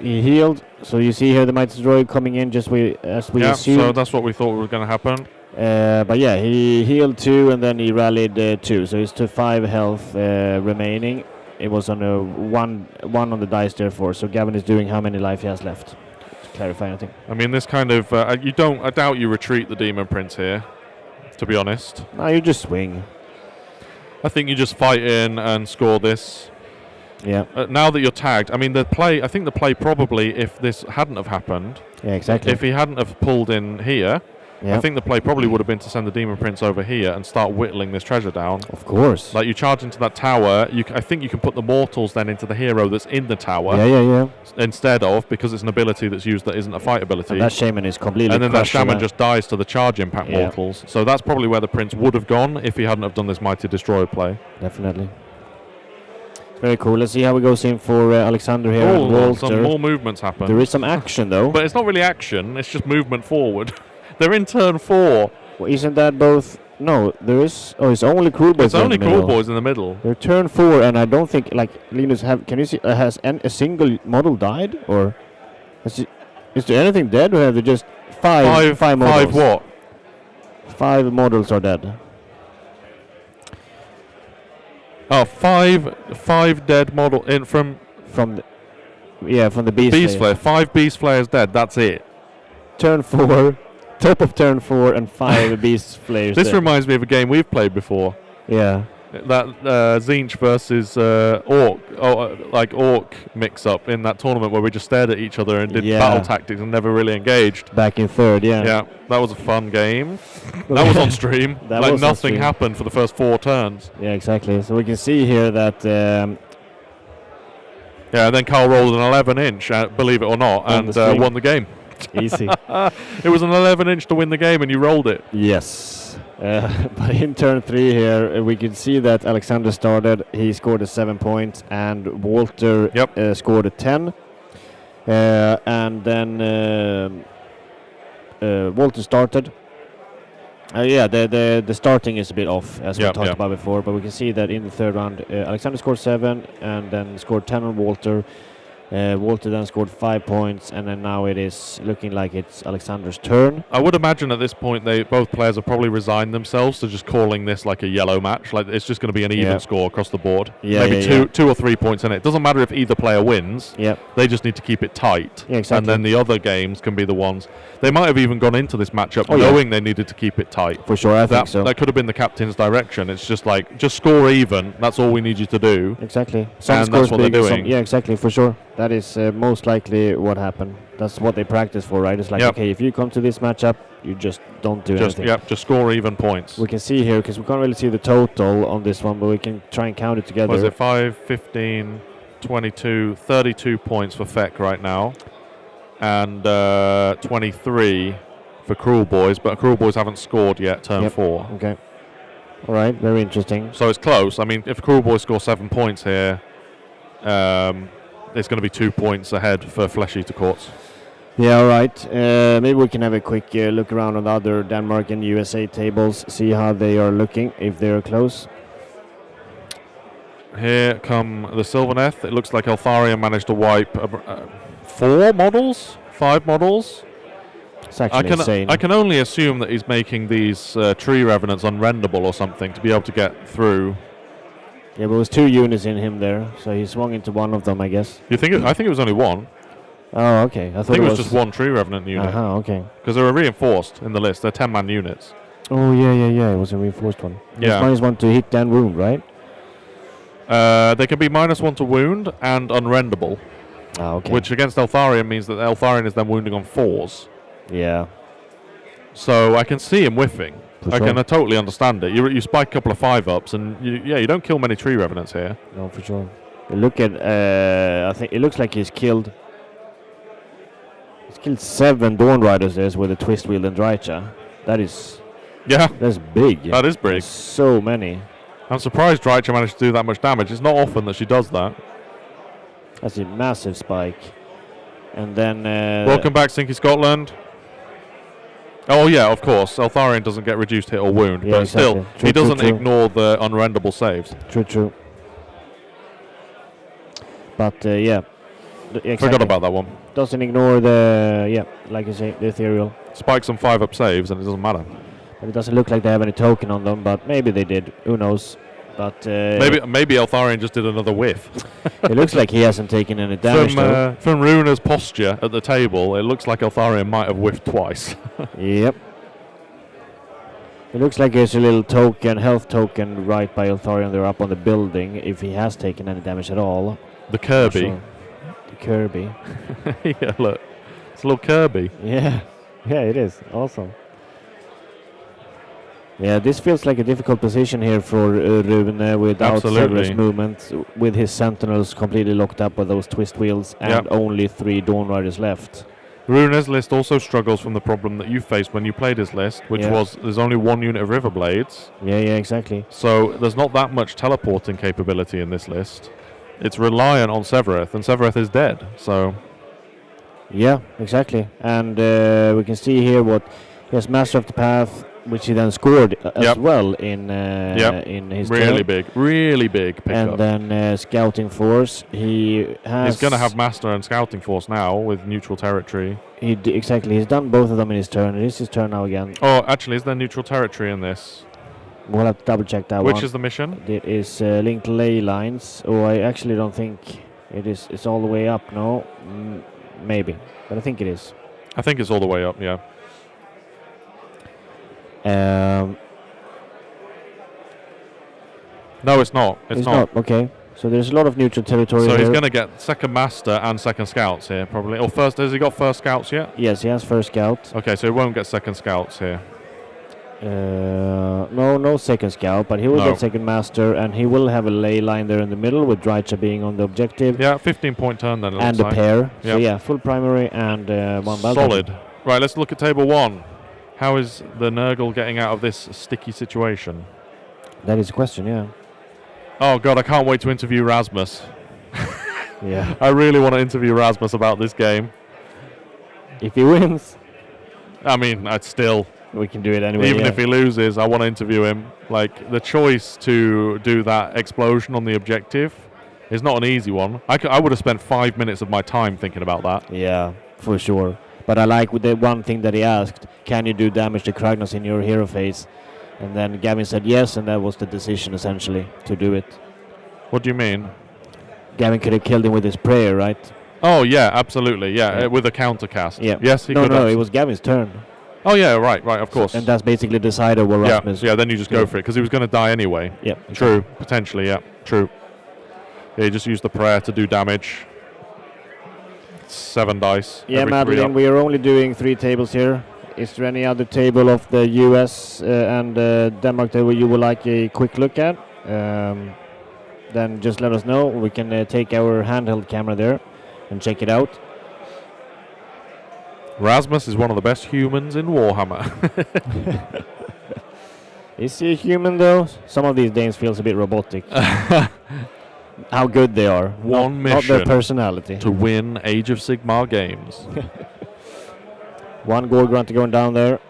He healed. So you see here the Mighty Destroyer coming in as we assumed. So that's what we thought was going to happen. But yeah, he healed 2 and then he rallied 2. So he's to 5 health remaining. It was on a one on the dice therefore. So Gavin is doing how many life he has left. To clarify anything. I mean, this kind of I doubt you retreat the Demon Prince here. To be honest. No, you just swing. I think you just fight in and score this. Yeah. Now that you're tagged, I mean, I think the play probably, if this hadn't have happened, exactly. If he hadn't have pulled in here, I think the play probably would have been to send the Demon Prince over here and start whittling this treasure down. Of course. Like you charge into that tower, I think you can put the mortals then into the hero that's in the tower. Yeah. Instead of, because it's an ability that's used that isn't a fight ability. And that shaman is completely. And then that shaman just dies to the charge impact mortals. So that's probably where the Prince would have gone if he hadn't have done this Mighty Destroyer play. Definitely. Very cool. Let's see how it goes in for Alexander here. Oh, some more movements happen. There is some action though. But it's not really action, it's just movement forward. They're in turn 4. Well, isn't that both? No, there is. Oh, it's only Cruel Boys. It's only Cruel Boys in the middle. They're turn 4, and I don't think, like, Linus, can you see, has a single model died? Or is there anything dead, or have they just 5 models? 5 what? 5 models are dead. Oh, 5 dead model in from the Beast Slayer. 5 Beast Slayers dead. That's it. Turn 4, top of turn 4, and 5 Beast Slayers. This dead. reminds me of a game we've played before. Yeah. That Zinch versus Orc mix-up in that tournament where we just stared at each other and did battle tactics and never really engaged. Back in 3rd, Yeah, that was a fun game. That was on stream. Like nothing happened for the first 4 turns. Yeah, exactly. So we can see here that... and then Carl rolled an 11-inch, believe it or not, and won the game. Easy. It was an 11-inch to win the game and you rolled it. Yes. But in turn 3 here, we can see that Alexander started. He scored a 7 points, and Walter scored a 10. And then Walter started. The starting is a bit off, as we talked about before. But we can see that in the 3rd round, Alexander scored 7, and then scored 10 on Walter. Walter then scored 5 points, and then now it is looking like it's Alexander's turn. I would imagine at this point both players have probably resigned themselves to just calling this like a yellow match. Like it's just going to be an even score across the board. Maybe 2 or 3 points in it. It doesn't matter if either player wins. They just need to keep it tight. And then the other games can be the ones. They might have even gone into this matchup knowing they needed to keep it tight. For sure, I think so. That could have been the captain's direction. It's just like, just score even. That's all we need you to do. Exactly. And that's what they're doing. Exactly, for sure. That is most likely what happened. That's what they practice for, right? It's like, okay, if you come to this matchup, you just don't do anything. Just score even points. We can see here, because we can't really see the total on this one, but we can try and count it together. Was it 5, 15, 22, 32 points for Feck right now, and 23 for Cruel Boys, but Cruel Boys haven't scored yet, turn 4. Okay. All right, very interesting. So it's close. I mean, if Cruel Boys score 7 points here, it's going to be 2 points ahead for Flesh Eater Courts. Yeah, all right. Maybe we can have a quick look around on the other Denmark and USA tables, see how they are looking, if they're close. Here come the Sylvaneth. It looks like Eltharion managed to wipe 4 models? 5 models? It's actually insane. I can only assume that he's making these tree revenants unrendable or something to be able to get through. Yeah, but it was 2 units in him there, so he swung into one of them, I guess. You think? I think it was only 1. Oh, okay. I think it was just 1 tree revenant unit. Okay. Because they were reinforced in the list. They're 10-man units. Oh, yeah. It was a reinforced one. Yeah. -1 to hit and wound, right? They can be -1 to wound and unrendable. Okay. Which against Eltharion means that Eltharion is then wounding on 4s. Yeah. So I can see him whiffing. For I sure. can totally understand it. You spike a couple of 5-ups, and you don't kill many tree revenants here. No, for sure. You look at, I think it looks like he's killed 7 Dawn Riders there with a twist wheel and Drycha. That's big. That is big. So many. I'm surprised Drycha managed to do that much damage. It's not often that she does that. That's a massive spike. And then... Welcome back, Sinky Scotland. Oh, yeah, of course. Eltharion doesn't get reduced hit or wound, Yeah, but exactly. still, True, he doesn't true. ignore the unrendable saves. True. But, yeah. Exactly. Forgot about that one. Doesn't ignore the, like you say, the ethereal. Spike some 5-up saves, and it doesn't matter. But it doesn't look like they have any token on them, but maybe they did. Who knows? But maybe Eltharion just did another whiff. It looks like he hasn't taken any damage, though. From Runa's posture at the table, it looks like Eltharion might have whiffed twice. Yep. It looks like there's a little health token right by Eltharion there up on the building, if he has taken any damage at all. The Kirby. Sure. The Kirby. Yeah, look. It's a little Kirby. Yeah. Yeah, it is. Awesome. Yeah, this feels like a difficult position here for Rune without Severus movement, with his sentinels completely locked up with those twist wheels and only 3 Dawn Riders left. Rune's list also struggles from the problem that you faced when you played his list, which was there's only 1 unit of River Blades. Yeah, exactly. So there's not that much teleporting capability in this list. It's reliant on Severeth, and Severeth is dead, so... Yeah, exactly. And we can see here what... Yes, Master of the Path, which he then scored as well in his really big pickup. And then Scouting Force, he's going to have Master and Scouting Force now with neutral territory. Exactly, he's done both of them in his turn. It is his turn now again. Oh, actually, is there neutral territory in this? We'll have to double check that one. Which is the mission? It is linked ley lines. Oh, I actually don't think it is. It's all the way up, no? Maybe, but I think it is. I think it's all the way up, yeah. No, it's not. It's not. Okay. So there's a lot of neutral territory So here. he's going to get second Master and second Scouts here, probably. Or first, has he got first Scouts yet? Yes, he has first Scout. Okay, so he won't get second Scouts here. No second Scout, but he will get second Master, and he will have a ley line there in the middle with Drycha being on the objective. Yeah, 15-point turn then. And a pair. Yep. So yeah, full primary and 1 battle. Solid. Right, let's look at table 1. How is the Nurgle getting out of this sticky situation? That is a question, yeah. Oh god, I can't wait to interview Rasmus. Yeah. I really want to interview Rasmus about this game. If he wins. I mean, I'd still... We can do it anyway. Even if he loses, I want to interview him. Like, the choice to do that explosion on the objective is not an easy one. I would have spent 5 minutes of my time thinking about that. Yeah, for sure. But I like with the one thing that he asked, can you do damage to Kragnos in your hero phase? And then Gavin said yes, and that was the decision essentially to do it. What do you mean? Gavin could have killed him with his prayer, right? Oh yeah, absolutely, yeah. With a counter cast. Yeah. Yes, he could. No, it was Gavin's turn. Oh yeah, right, of course. So, and that's basically decided what Rasmus. Yeah, then you just go for it because he was going to die anyway. Yeah. Exactly. True, potentially. Yeah, true. Yeah, you just use the prayer to do damage. 7 dice. Yeah, Madeline, we are only doing 3 tables here. Is there any other table of the US and Denmark table you would like a quick look at? Then just let us know. We can take our handheld camera there and check it out. Rasmus is one of the best humans in Warhammer. Is he a human though? Some of these Danes feels a bit robotic. how good they are. One mission. Not their personality. To win Age of Sigmar games. One Gore Grunter going down there.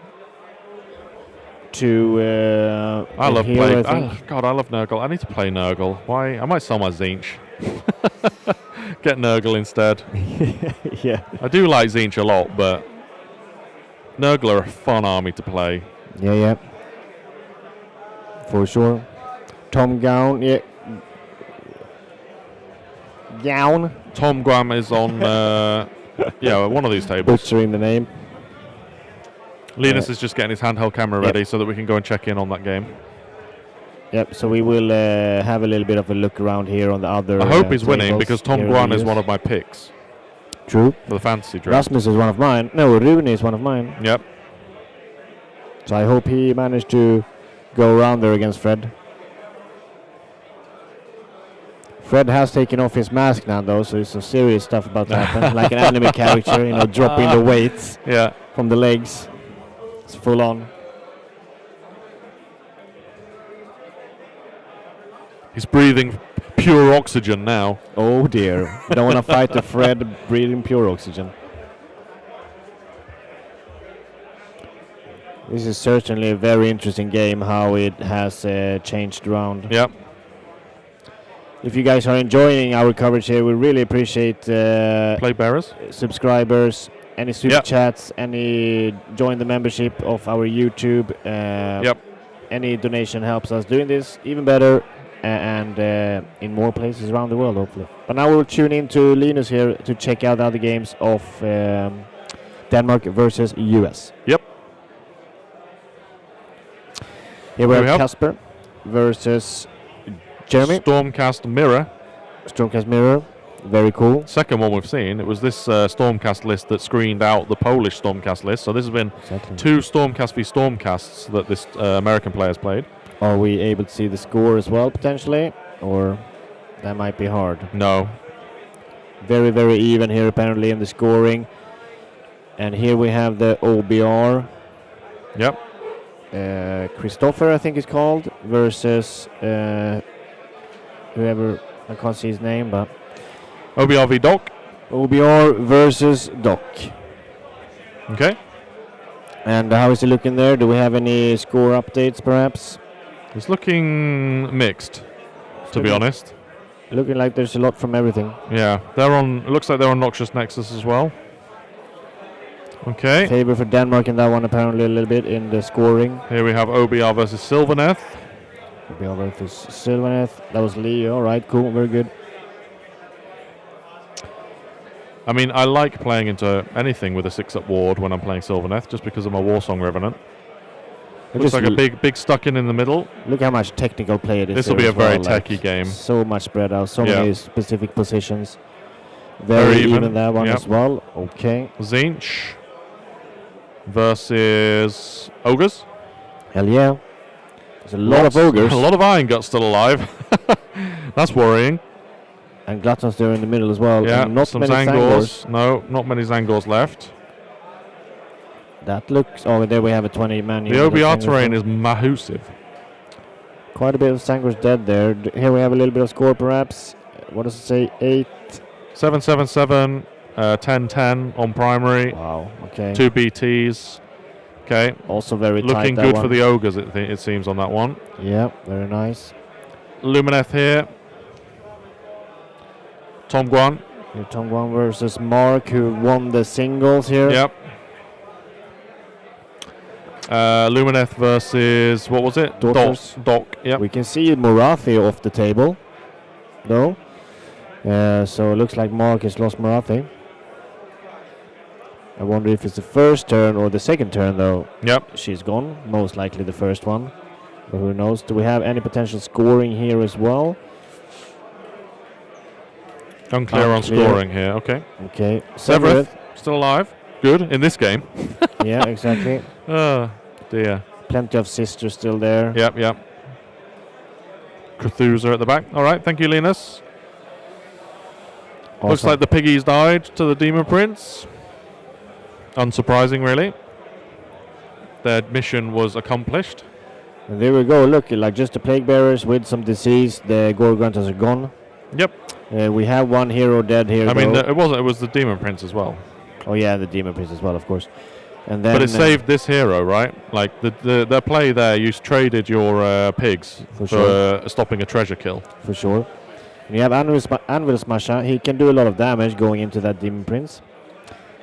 To I love playing. God, I love Nurgle. I need to play Nurgle. Why? I might sell my Zinch. Get Nurgle instead. Yeah. I do like Zinch a lot, but Nurgle are a fun army to play. Yeah. For sure. Tom Gown, yeah. Gown. Tom Guam is on, one of these tables. Butchering the name. Linus is just getting his handheld camera ready so that we can go and check in on that game. Yep, so we will have a little bit of a look around here on the other. I hope he's winning because Tom Guan is one of my picks. True. For the fantasy draft. Rasmus is one of mine. No, Rune is one of mine. Yep. So I hope he managed to go around there against Fred. Fred has taken off his mask now, though, so there's some serious stuff about to happen. Like an anime character, dropping the weights from the legs. It's full on. He's breathing pure oxygen now. Oh dear. Don't want to fight the Fred breathing pure oxygen. This is certainly a very interesting game, how it has changed around. Yep. If you guys are enjoying our coverage here, we really appreciate play bearers, subscribers, any super chats, any join the membership of our YouTube. Any donation helps us doing this even better and in more places around the world, hopefully. But now we'll tune in to Linus here to check out the other games of Denmark versus US. Yep. Here we have Casper versus Jeremy. Stormcast Mirror. Stormcast Mirror. Very cool. Second one we've seen. It was this Stormcast list that screened out the Polish Stormcast list. So this has been two Stormcast v Stormcasts that this American players played. Are we able to see the score as well, potentially? Or that might be hard. No. Very, very even here, apparently, in the scoring. And here we have the OBR. Yep. Christopher, I think it's called, versus whoever, I can't see his name, but... OBR v Doc. OBR versus Doc. Okay. And how is it looking there? Do we have any score updates, perhaps? It's looking mixed, to be honest. Looking like there's a lot from everything. Yeah, they're on. It looks like they're on Noxious Nexus as well. Okay. Favor for Denmark in that one, apparently, a little bit in the scoring. Here we have OBR versus Sylvaneth. OBR versus Sylvaneth. That was Lee. All right, cool, very good. I mean, I like playing into anything with a 6-up ward when I'm playing Sylvaneth, just because of my Warsong Revenant. Looks like a big stuck in the middle. Look how much technical play it is. This will be a very techy game. So much spread out, so many specific positions. Very even that one as well. Okay. Zinch versus Ogres. Hell yeah. There's a lot of Ogres. A lot of Iron Guts still alive. That's worrying. And Gluttons there in the middle as well. Yeah, and not some many Zangors. No, not many Zangors left. That looks... Oh, there we have a 20-man. The OBR terrain is massive. Quite a bit of Zangors dead there. Here we have a little bit of score, perhaps. What does it say? 8... 7-7-7, 10-10 on primary. Wow, okay. 2 BTs. Okay. Also very tight. Looking good for the Ogres, it seems, on that one. Yeah, very nice. Lumineth here. Tom Guan. Tom Guan versus Mark, who won the singles here. Yep. Lumineth versus, what was it? Doc. Yep. We can see Morathi off the table, though. So it looks like Mark has lost Morathi. I wonder if it's the first turn or the second turn, though. Yep. She's gone. Most likely the first one. But who knows? Do we have any potential scoring here as well? Unclear on scoring here. Okay. Okay. Severeth still alive. Good in this game. Yeah, exactly. Oh, dear. Plenty of sisters still there. Yep. Cthulhu at the back. All right. Thank you, Linus. Awesome. Looks like the piggies died to the Demon Prince. Unsurprising, really. Their mission was accomplished. And there we go. Look, like just the plague bearers with some disease. The Gore Grunters are gone. Yep. We have one hero dead here. I mean, it wasn't. It was the Demon Prince as well. Oh yeah, the Demon Prince as well, of course. And then, but it saved this hero, right? Like the play there, you traded your pigs for stopping a treasure kill. For sure. And you have Anvil Smasher. He can do a lot of damage going into that Demon Prince.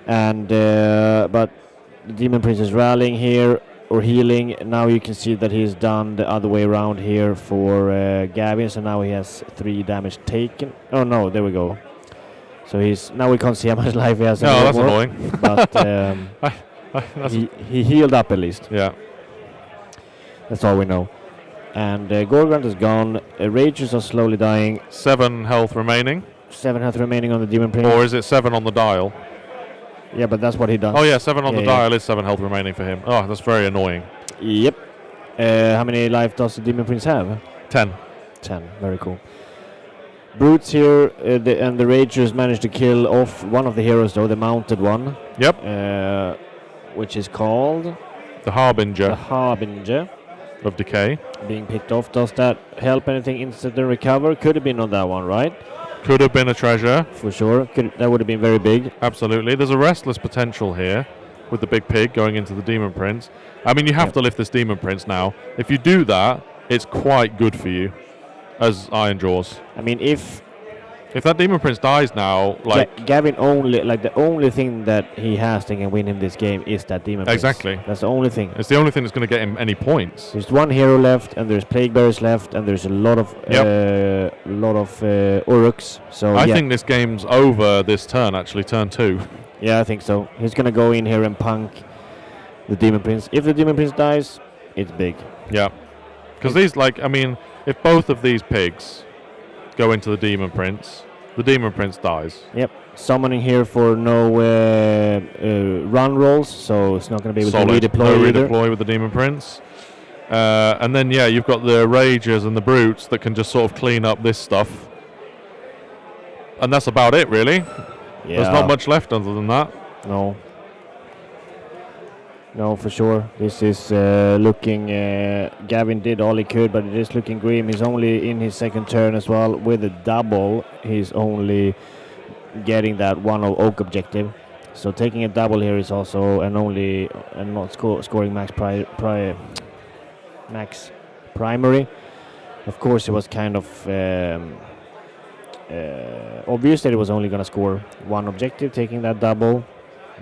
And but the Demon Prince is rallying here or healing. Now you can see that he's done the other way around here for Gavin. So now he has 3 damage taken. Oh no, there we go. So now we can't see how much life he has. No, that's annoying. But he healed up at least. Yeah. That's all we know. And Gorgrant is gone. Ragers are slowly dying. 7 health remaining. 7 health remaining on the Demon Prince. Or is it 7 on the dial? Yeah, but that's what he does. Oh yeah, 7 on the dial is 7 health remaining for him. Oh, that's very annoying. Yep. How many life does the Demon Prince have? 10. 10. Very cool. Brutes here, and the Ragers managed to kill off one of the heroes, though, the mounted one. Yep. Which is called the Harbinger. The Harbinger of Decay. Being picked off. Does that help anything instant and recover? Could have been on that one, right? Could have been a treasure. For sure. That would have been very big. Absolutely. There's a restless potential here with the big pig going into the Demon Prince. I mean, you have to lift this Demon Prince now. If you do that, it's quite good for you as Iron Jaws. I mean, if that Demon Prince dies now, like Gavin the only thing that he has that can win him this game is that Demon Prince. Exactly. That's the only thing. It's the only thing that's going to get him any points. There's one hero left, and there's Plague Bearers left, and there's a lot of Uruks. So I think this game's over this turn. Actually, turn 2. Yeah, I think so. He's going to go in here and punk the Demon Prince. If the Demon Prince dies, it's big. Yeah, because these, if both of these pigs go into the Demon Prince dies. Yep. Summoning here for no run rolls, so it's not going to be able to redeploy redeploy with the Demon Prince. And then, you've got the Ragers and the Brutes that can just sort of clean up this stuff. And that's about it, really. Yeah. There's not much left other than that. No, for sure. This is looking... Gavin did all he could, but it is looking grim. He's only in his second turn as well. With a double, he's only getting that one oak objective. So taking a double here is also not scoring max primary. Of course, it was kind of obvious that it was only going to score one objective, taking that double,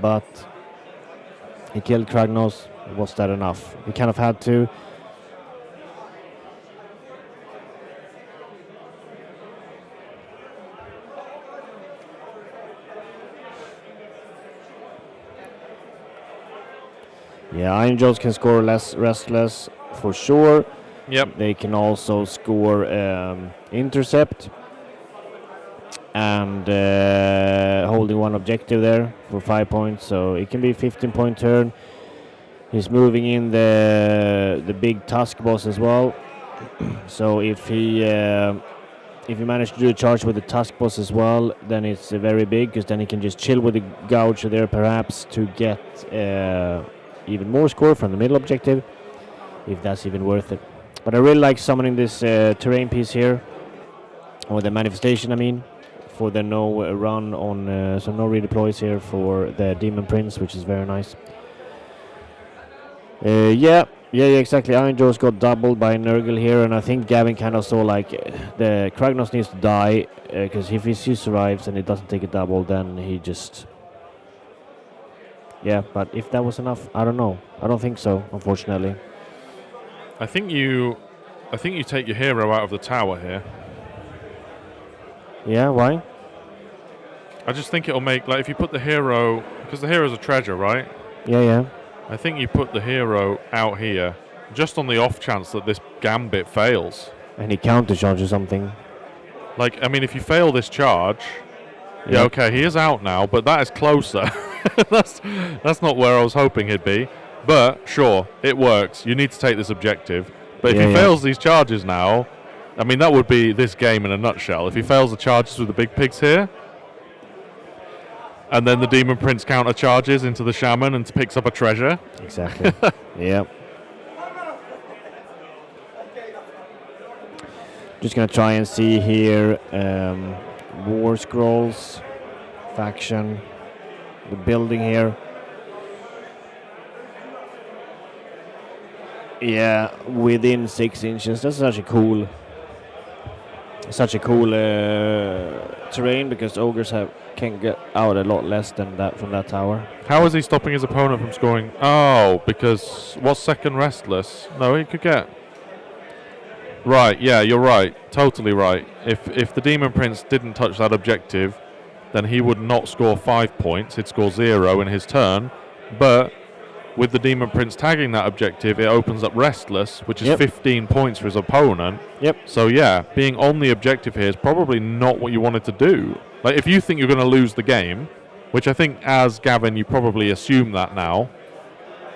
but... He killed Kragnos. Was that enough? He kind of had to. Yeah, Iron Jaws can score less restless for sure. Yep. They can also score intercept. And holding one objective there for 5 points, so it can be a 15-point turn. He's moving in the big Tusk boss as well. So if he managed to do a charge with the Tusk boss as well, then it's very big, because then he can just chill with the Gouge there perhaps to get even more score from the middle objective, if that's even worth it. But I really like summoning this terrain piece here, or the manifestation, I mean. For the no run on, so no redeploys here for the Demon Prince, which is very nice. Yeah, exactly. Iron Jaws got doubled by Nurgle here, and I think Gavin kind of saw the Kragnos needs to die, because if he survives and it doesn't take a double, then he just... Yeah, but if that was enough, I don't know. I don't think so, unfortunately. I think you take your hero out of the tower here. Yeah, why? I just think it'll make, if you put the hero, because the hero's a treasure, right? Yeah. I think you put the hero out here, just on the off chance that this gambit fails. And he counter charges something. If you fail this charge, okay, he is out now, but that is closer. that's not where I was hoping he'd be. But, sure, it works. You need to take this objective. But if he fails these charges now, I mean, that would be this game in a nutshell. If he fails the charges with the big pigs here, and then the Demon Prince counter charges into the Shaman and picks up a treasure. Exactly. Yep. Just gonna try and see here. War scrolls, faction, the building here. Yeah, within 6 inches. That's such a cool terrain because ogres can get out a lot less than that from that tower. How is he stopping his opponent from scoring? Oh, because what's second restless? No, he could get. Right, yeah, you're right. Totally right. If the Demon Prince didn't touch that objective, then he would not score 5 points. He'd score 0 in his turn. But with the Demon Prince tagging that objective, it opens up restless, which is 15 points for his opponent. Yep. So yeah, being on the objective here is probably not what you wanted to do. Like if you think you're going to lose the game, which I think as Gavin you probably assume that now.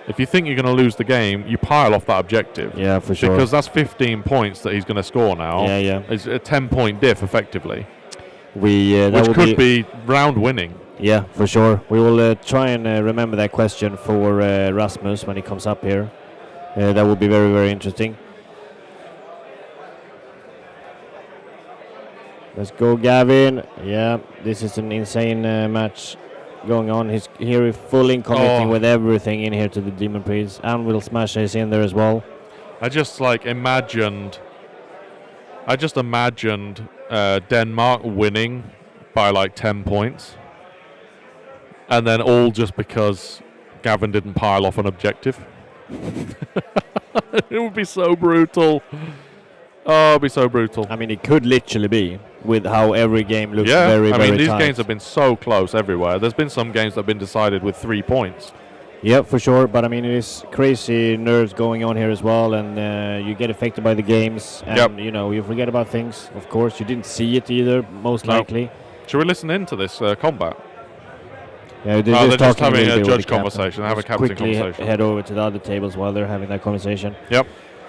If you think you're going to lose the game, you pile off that objective. Yeah, for sure. Because that's 15 points that he's going to score now. Yeah, yeah. It's a 10-point diff, effectively. Which could be round winning. Yeah, for sure. We will try and remember that question for Rasmus when he comes up here. That will be very, very interesting. Let's go, Gavin. Yeah, this is an insane match going on. He's here fully committing with everything in here to the Demon Prince. Anvil Smash is in there as well. I just imagined Denmark winning by 10 points. And then all just because Gavin didn't pile off an objective. It would be so brutal. Oh, it'd be so brutal. I mean, it could literally be with how every game looks very, very tight. I mean, these games have been so close everywhere. There's been some games that have been decided with 3 points. Yeah, for sure. But I mean, it is crazy nerves going on here as well, and you get affected by the games, and you forget about things. Of course, you didn't see it either, most likely. Should we listen into this combat? Yeah, they're just having a judge conversation. They have a captain conversation. Head over to the other tables while they're having that conversation. Yep.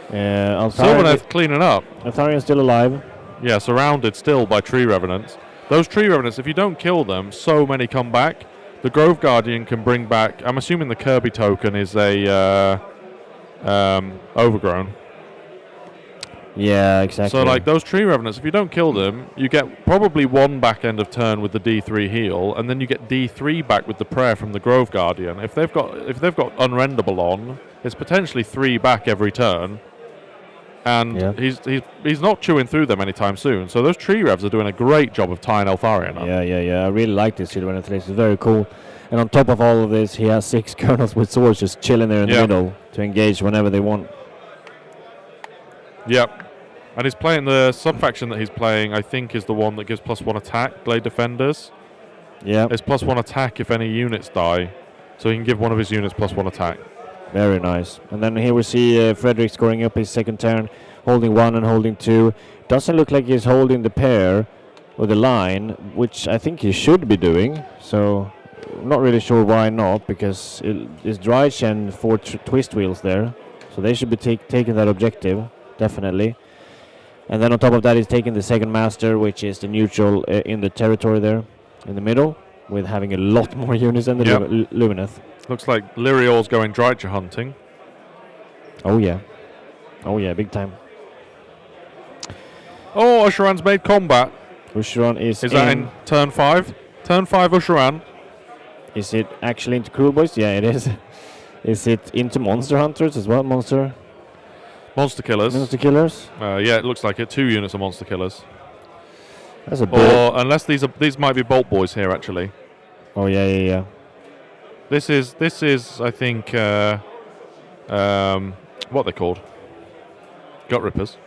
Sylvaneth cleaning up. Altharian's still alive. Yeah, surrounded still by tree revenants. Those tree revenants, if you don't kill them, so many come back. The Grove Guardian can bring back. I'm assuming the Kirby token is a overgrown. Yeah, exactly. So those tree revenants, if you don't kill them, you get probably 1 back end of turn with the D3 heal, and then you get D3 back with the prayer from the Grove Guardian. If they've got unrendable on, it's potentially 3 back every turn. And he's not chewing through them anytime soon. So those tree revs are doing a great job of tying Altharian up. Yeah. I really like this Sylvaneth. It's very cool. And on top of all of this, he has 6 colonels with swords just chilling there in the middle to engage whenever they want. Yep. And he's playing the sub-faction that he's playing, I think, is the one that gives +1 attack, Blade Defenders. Yeah. It's +1 attack if any units die. So he can give one of his units +1 attack. Very nice. And then here we see Frederick scoring up his second turn, holding 1 and holding 2. Doesn't look like he's holding the pair or the line, which I think he should be doing. So not really sure why not, because it's Dryche and 4 twist wheels there. So they should be taking that objective, definitely. And then on top of that, he's taking the second master, which is the neutral in the territory there in the middle, with having a lot more units than the Lumineth. Looks like Lyrior's going Drycha hunting. Oh yeah, big time. Oh, Usheran's made combat. Usheran is that in turn 5? Turn 5 Usheran. Is it actually into Cruel Boys? Yeah, it is. Is it into Monster Hunters as well? Monster Killers. Monster Killers? Yeah, it looks like it. 2 units of Monster Killers. That's a bit. Or unless these might be Bolt Boys here, actually. Oh, yeah. This is I think, what are they called? Gut Rippers.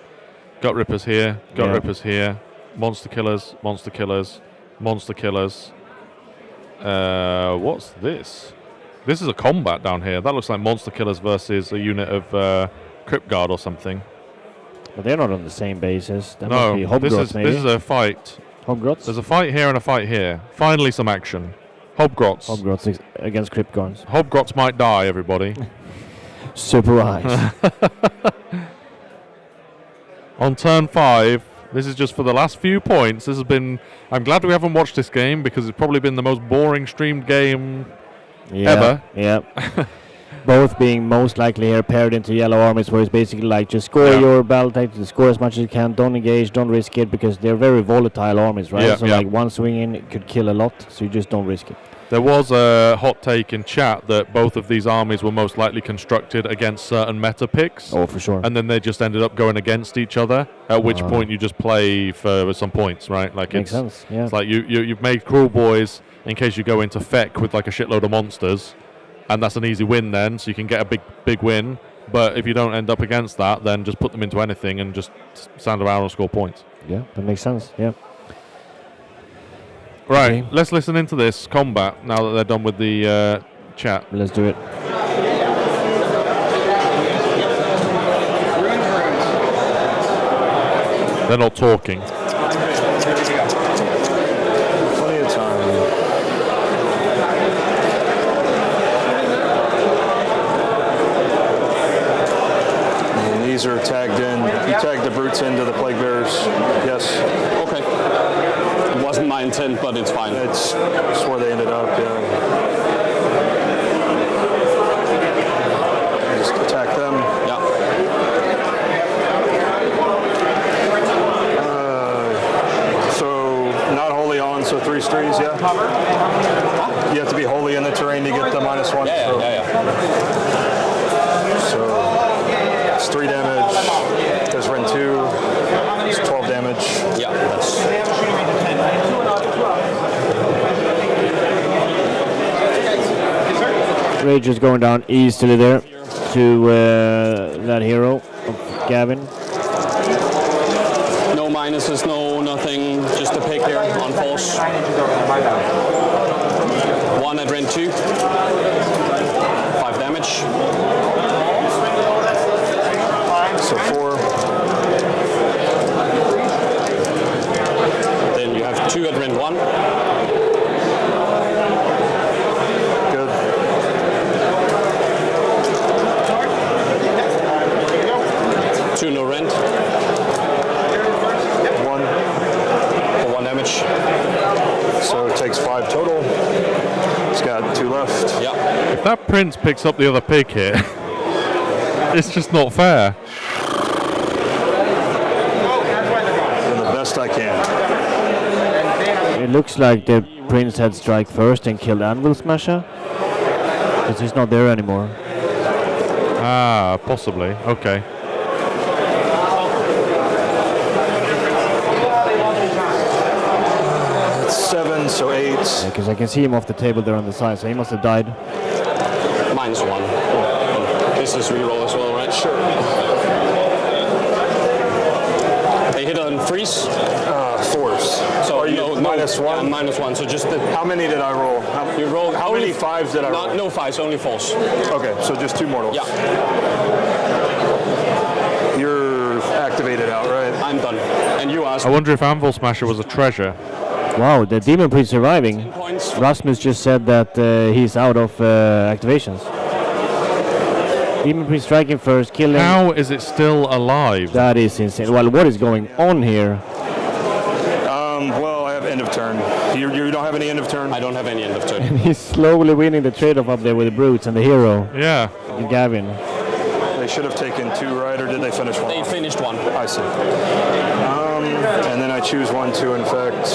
Gut Rippers here. Gut Rippers here. Monster Killers. Monster Killers. Monster Killers. What's this? This is a combat down here. That looks like Monster Killers versus a unit of Crypt Guard or something. But they're not on the same basis. That no, must be this is a fight. Hobgrots? There's a fight here and a fight here. Finally some action. Hobgrots against Crypt Guards. Hobgrots might die, everybody. Surprise. On turn 5, this is just for the last few points. This has been... I'm glad we haven't watched this game because it's probably been the most boring streamed game ever. Yeah. both being most likely here paired into yellow armies, where it's basically like just score your battle tactics, score as much as you can, don't engage, don't risk it, because they're very volatile armies, right? So like one swing in could kill a lot, so you just don't risk it. There was a hot take in chat that both of these armies were most likely constructed against certain meta picks. Oh, for sure. And then they just ended up going against each other, at which point you just play for some points, right? Like Makes sense, yeah. It's like you've made Cruel Boys in case you go into Feck with like a shitload of monsters, and that's an easy win then, so you can get a big win. But if you don't end up against that, then just put them into anything and just stand around and score points. Yeah, that makes sense, yeah. Right, let's listen into this combat now that they're done with the chat. Let's do it. They're not talking. Plenty of time. And these are tagged in. You tagged the brutes into the plague bearers. Yes. Okay. It wasn't my intent, but it's fine. It's where they ended up, yeah. Just attack them. Yeah. So not wholly on, so 3 streets, yeah? You have to be wholly in the terrain to get the -1. Yeah. So it's 3 damage. There's Ren 2. It's 12 damage. Yeah, that's... Rage is going down easily there to that hero of Gavin. No minuses, no nothing, just a pick here on force. 1 at Ren 2. 5 damage. So 4. Then you have 2 at Ren 1. Good. Two no rent. 1. For 1 damage. So it takes 5 total. It's got 2 left. Yeah. If that prince picks up the other pig here, it's just not fair. Doing the best I can. It looks like the prince had strike first and killed Anvil Smasher, because he's not there anymore. Ah, possibly. Okay. It's 7, so 8. Because I can see him off the table there on the side, so he must have died. -1. This is reroll as well, right? Sure. They hit on freeze. 4s. So are you no, -1? Yeah, -1. So just the... How many did I roll? You roll... How many 5s did I roll? No 5s, only 4s. Okay, so just 2 mortals. Yeah. You're activated out, right? I'm done. And you asked... I wonder if Anvil Smasher was a treasure. Wow, the Demon Prince surviving. Points. Rasmus just said that he's out of activations. Demon Prince striking first, killing. How is it still alive? That is insane. Well, what is going on here? Well, I have end of turn. You don't have any end of turn? I don't have any end of turn. And he's slowly winning the trade-off up there with the brutes and the hero. Yeah. Gavin. They should have taken 2, right? Or did they finish 1? They finished 1. I see. And then I choose 1 to infect.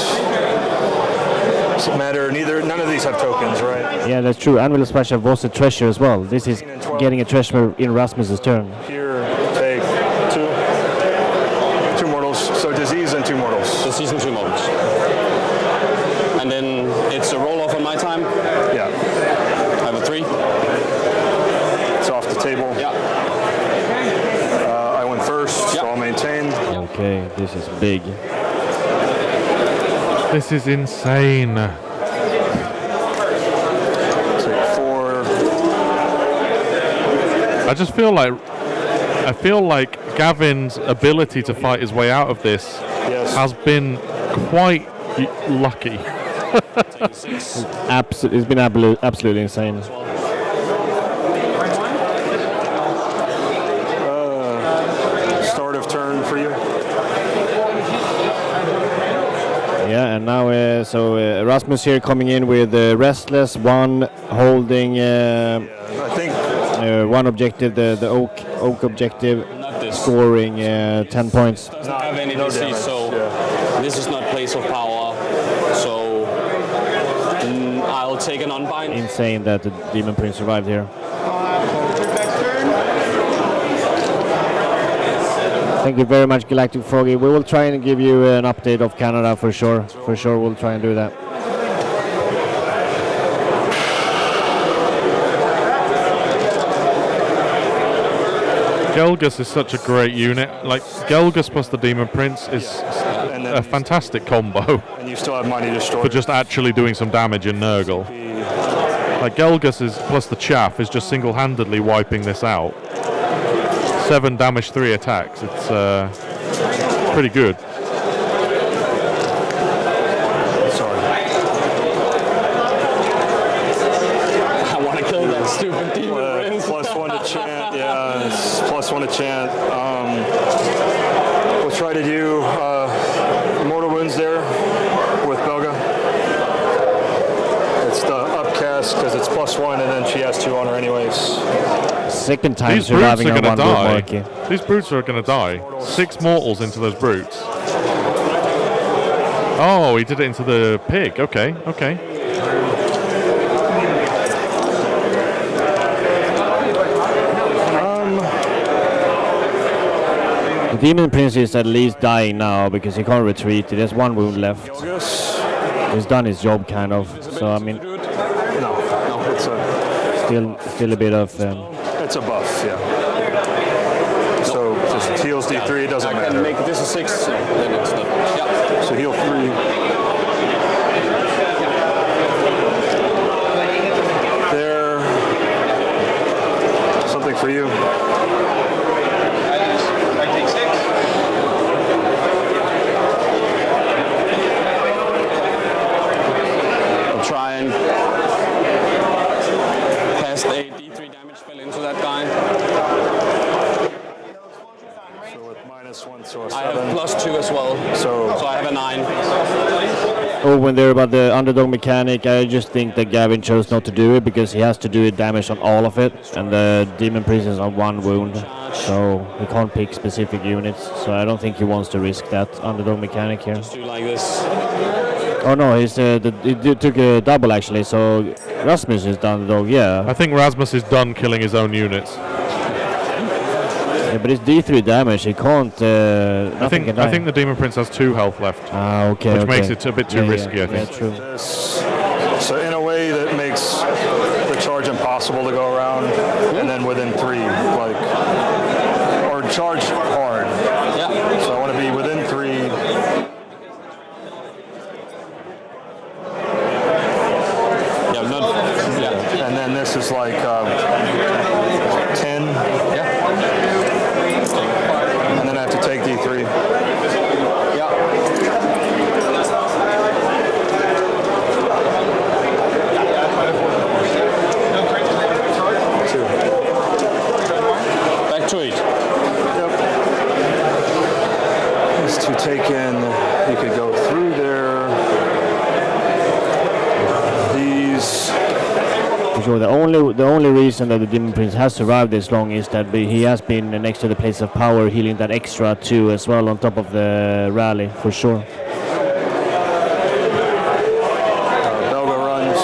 Doesn't matter. None of these have tokens, right? Yeah, that's true. Anvil Smasher was a treasure as well. This is getting a treasure in Rasmus's turn. Here, take 2 mortals. So disease and 2 mortals. Disease and 2 mortals. And then it's a roll-off on my time. Yeah. I have a 3. It's off the table. Yeah. I went first, so I'll maintain. Okay, this is big. This is insane. Take 4. I just feel like Gavin's ability to fight his way out of this has been quite lucky. It's been absolutely insane. Start of turn for you. Yeah, and now Rasmus here coming in with Restless, one holding I think one objective, the oak objective, scoring 10 points. Doesn't have any disease, so this is not place of power. So I'll take an unbind. Insane that the Demon Prince survived here. Thank you very much, Galactic Froggy. We will try and give you an update of Canada for sure. For sure, we'll try and do that. Gelgus is such a great unit. Like, Gelgus plus the Demon Prince is a fantastic combo. And you still have Mighty Destroyer. For just actually doing some damage in Nurgle. Like, Gelgus is plus the Chaff is just single-handedly wiping this out. 7 damage, 3 attacks. It's pretty good. Sorry. I want to kill that stupid Demon Prince. +1 to chant, yeah, it's +1 to chant. We'll try to do Mortal Wounds there with Belga. It's the upcast because it's +1 and then she has 2 on her anyways. Second time These brutes surviving are on going to one die. These brutes are going to die. 6 mortals into those brutes. Oh, he did it into the pig. Okay, okay. The Demon Prince is at least dying now because he can't retreat. There's 1 wound left. He's done his job, kind of. So I mean, No, it's still a bit of. it's a buff, yeah. So just heals D3, doesn't I matter. can make this a 6, so then it's not. Yeah. So heal 3. There. Something for you. I take 6. I'll try and cast a D3 damage spell into that guy. So with -1, so a 7. I have +2 as well, So I have a 9. Oh, when they're about the underdog mechanic, I just think that Gavin chose not to do it because he has to do it damage on all of it, and the Demon Prince is on 1 wound, so he can't pick specific units. So I don't think he wants to risk that underdog mechanic here. Do like this. Oh no, he took a double actually. So Rasmus is the underdog, yeah. I think Rasmus is done killing his own units. Yeah, but it's D3 damage. He can't. I think the Demon Prince has 2 health left. Ah, okay. Which okay. makes it a bit too risky, I think. Yeah, true. So in a way that makes the charge impossible to go around, and then within 3, like, or charge hard. Yeah. So I want to be within 3. Yeah, not. Yeah. And then this is like 10. Yeah. And then I have to take D3. Yeah. Back to 8. Yep. These 2 taken. You could go through there. These. For sure, the only reason that the Demon Prince has survived this long is that he has been next to the place of power, healing that extra 2 as well on top of the rally, for sure. Belga runs.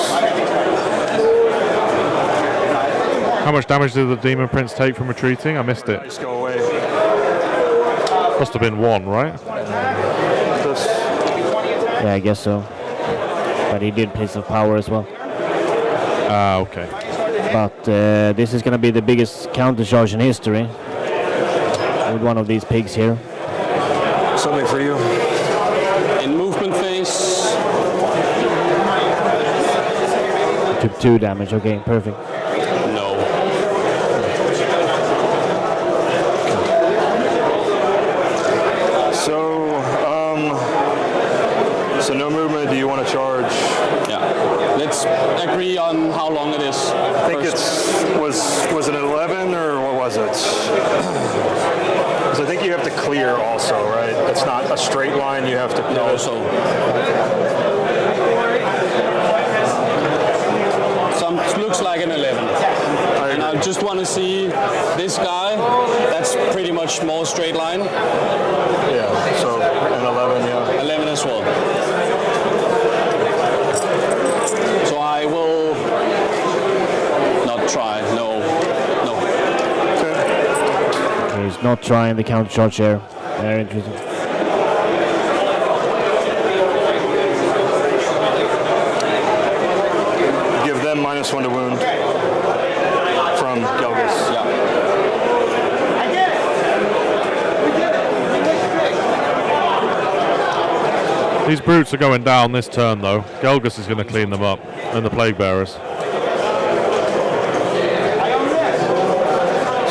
How much damage did the Demon Prince take from retreating? I missed it. Just go away. Must have been 1, right? This. Yeah, I guess so. But he did place of power as well. Ah, okay. But this is going to be the biggest counter charge in history with one of these pigs here. Something for you. In movement phase. Took 2 damage. Okay, perfect. No. So no movement. Do you want to charge? Yeah. Let's agree on how long it is. I think was it 11 or what was it? Because I think you have to clear also, right? It's not a straight line. You have to pivot. No, so looks like an 11. And I just want to see this guy. That's pretty much more straight line. Yeah, so an 11, yeah. 11 as well. So I will not try. No. Okay, he's not trying the counter charge here. Very interesting. Give them -1 to wound from Gelgus. Yeah. These brutes are going down this turn, though. Gelgus is going to clean them up, and the Plague Bearers.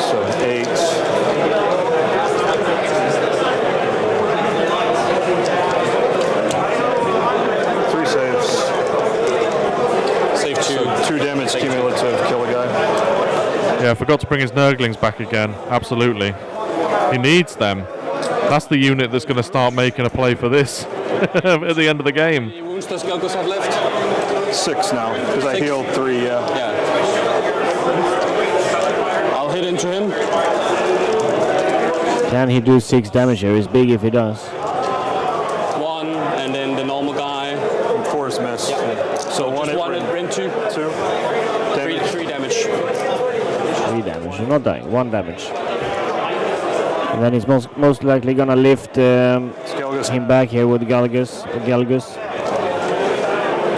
So 8. Three saves. Save 2. So 2 damage cumulative, kill a guy. Yeah, forgot to bring his Nurglings back again. Absolutely. He needs them. That's the unit that's going to start making a play for this at the end of the game. How many wounds does Gelgus have left? 6 now, because I healed 3, yeah. I'll hit into him. Can he do 6 damage here? It's big if he does. 1, and then the normal guy. 4 is missed. Yeah. So 1 at Bryn 2. 2. 3 damage. 3 damage. He's not dying. 1 damage. And then he's most likely gonna lift him back here with Gelgus.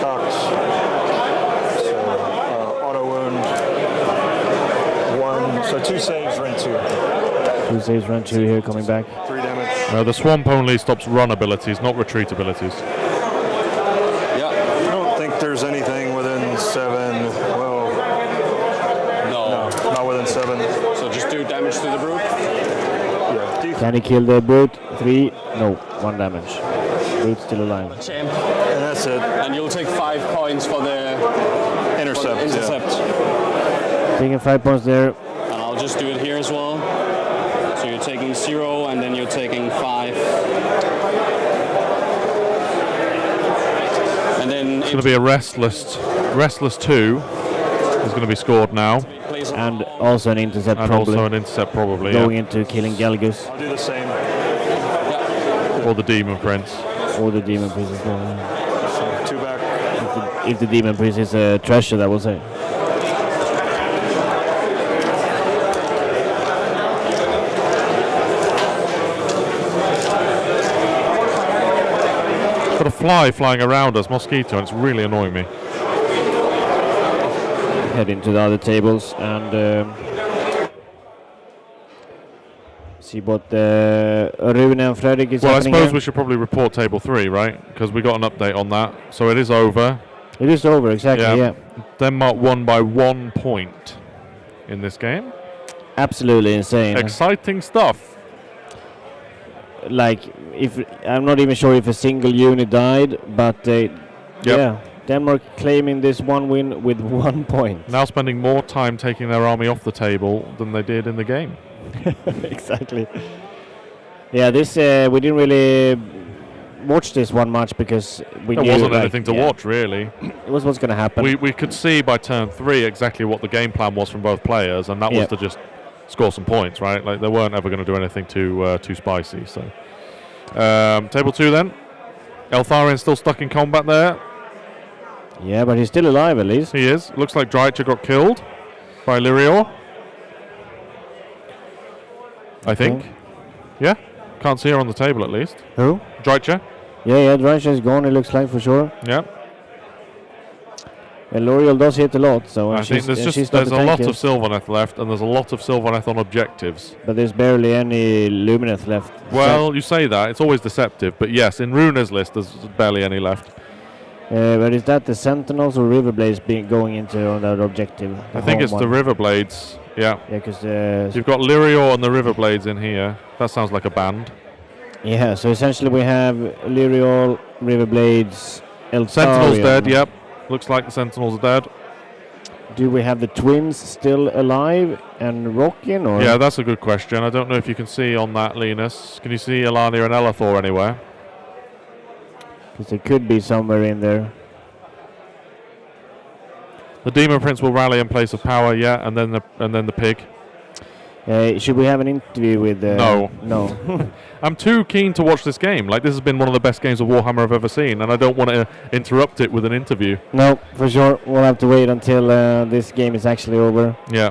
Cox. So auto wound. 1. So 2 saves, run 2. 2 saves, run 2 here coming back. 3 damage. The Swamp only stops run abilities, not retreat abilities. Yeah. I don't think there's anything within 7. Well, No, not within 7. So just do damage to the brute. Yeah. Can he kill the brute? 3? No, 1 damage. Brute's still alive. Champ. And that's it. And you'll take 5 points for the Intercept. intercept. Taking 5 points there. And I'll just do it here as well. So you're taking 0, and then you're taking 5. And then It's going to be a restless 2 is going to be scored now. And also an intercept And probably. also an intercept probably, Going yeah. into killing Gelgus. I'll do the same. Or the Demon Prince. Or the Demon Prince as well. Yeah. So 2 back. If the Demon Prince is a treasure, that will say. Got a fly flying around us, mosquito, and it's really annoying me. Head into the other tables and see what Rune and Fredrik is Well, I happening suppose here. we should probably report table 3, right? Because we got an update on that. So it is over. It is over, exactly, yeah. Denmark won by 1 point in this game. Absolutely insane. Exciting stuff. Like, if I'm not even sure if a single unit died, but yeah, Denmark claiming this 1 win with 1 point. Now spending more time taking their army off the table than they did in the game. Exactly. Yeah, this we didn't really watch this one much because we knew There wasn't like, anything to watch, really. It was what's going to happen. We could see by turn 3 exactly what the game plan was from both players, and that was to just score some points, right? Like they weren't ever going to do anything too spicy. So table 2 then. Eltharien's still stuck in combat there. Yeah, but he's still alive at least. He is. Looks like Dreicher got killed by Lyrior. I think. Yeah. Can't see her on the table at least. Who? Dreicher. Yeah, Dreicher is gone, it looks like, for sure. Yeah. And L'Oreal does hit a lot, so I think there's a lot of Sylvaneth left, and there's a lot of Sylvaneth on objectives. But there's barely any Lumineth left. Well, you say that. It's always deceptive. But yes, in Runa's list, there's barely any left. But is that the Sentinels or Riverblades going into on that objective? I think it's the Riverblades. Yeah. Yeah, because you've got Lyrior and the Riverblades in here. That sounds like a band. Yeah, so essentially we have Lyrior, Riverblades, Eltharion. Sentinel's dead, yep. Looks like the Sentinels are dead. Do we have the twins still alive and rocking? Or? Yeah, that's a good question. I don't know if you can see on that, Linus. Can you see Alania and Elathor anywhere? Because they could be somewhere in there. The Demon Prince will rally in place of power, yeah, and then the pig. Should we have an interview with... No. No. I'm too keen to watch this game. Like, this has been one of the best games of Warhammer I've ever seen, and I don't want to interrupt it with an interview. No, for sure. We'll have to wait until this game is actually over. Yeah.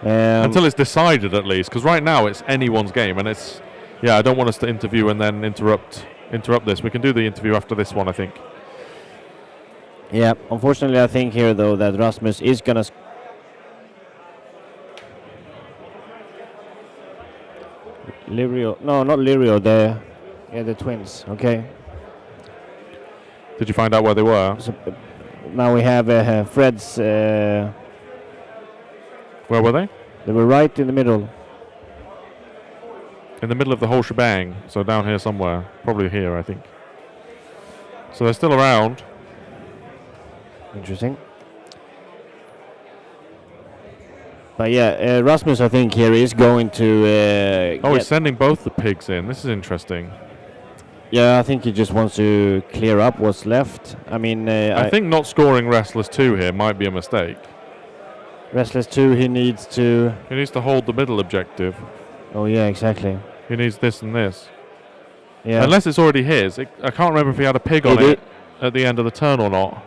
Until it's decided, at least. Because right now, it's anyone's game, and it's... Yeah, I don't want us to interview and then interrupt this. We can do the interview after this one, I think. Yeah, unfortunately, I think here, though, that Rasmus is going to... Lirio, no, not Lirio, the twins, okay. Did you find out where they were? So, now we have Fred's... Where were they? They were right in the middle. In the middle of the whole shebang, so down here somewhere. Probably here, I think. So they're still around. Interesting. But yeah, Rasmus, I think here is going to... he's sending both the pigs in. This is interesting. Yeah, I think he just wants to clear up what's left. I mean... I think not scoring Restless 2 here might be a mistake. Restless 2, he needs to... He needs to hold the middle objective. Oh, yeah, exactly. He needs this and this. Yeah. Unless it's already his. I can't remember if he had a pig on it at the end of the turn or not.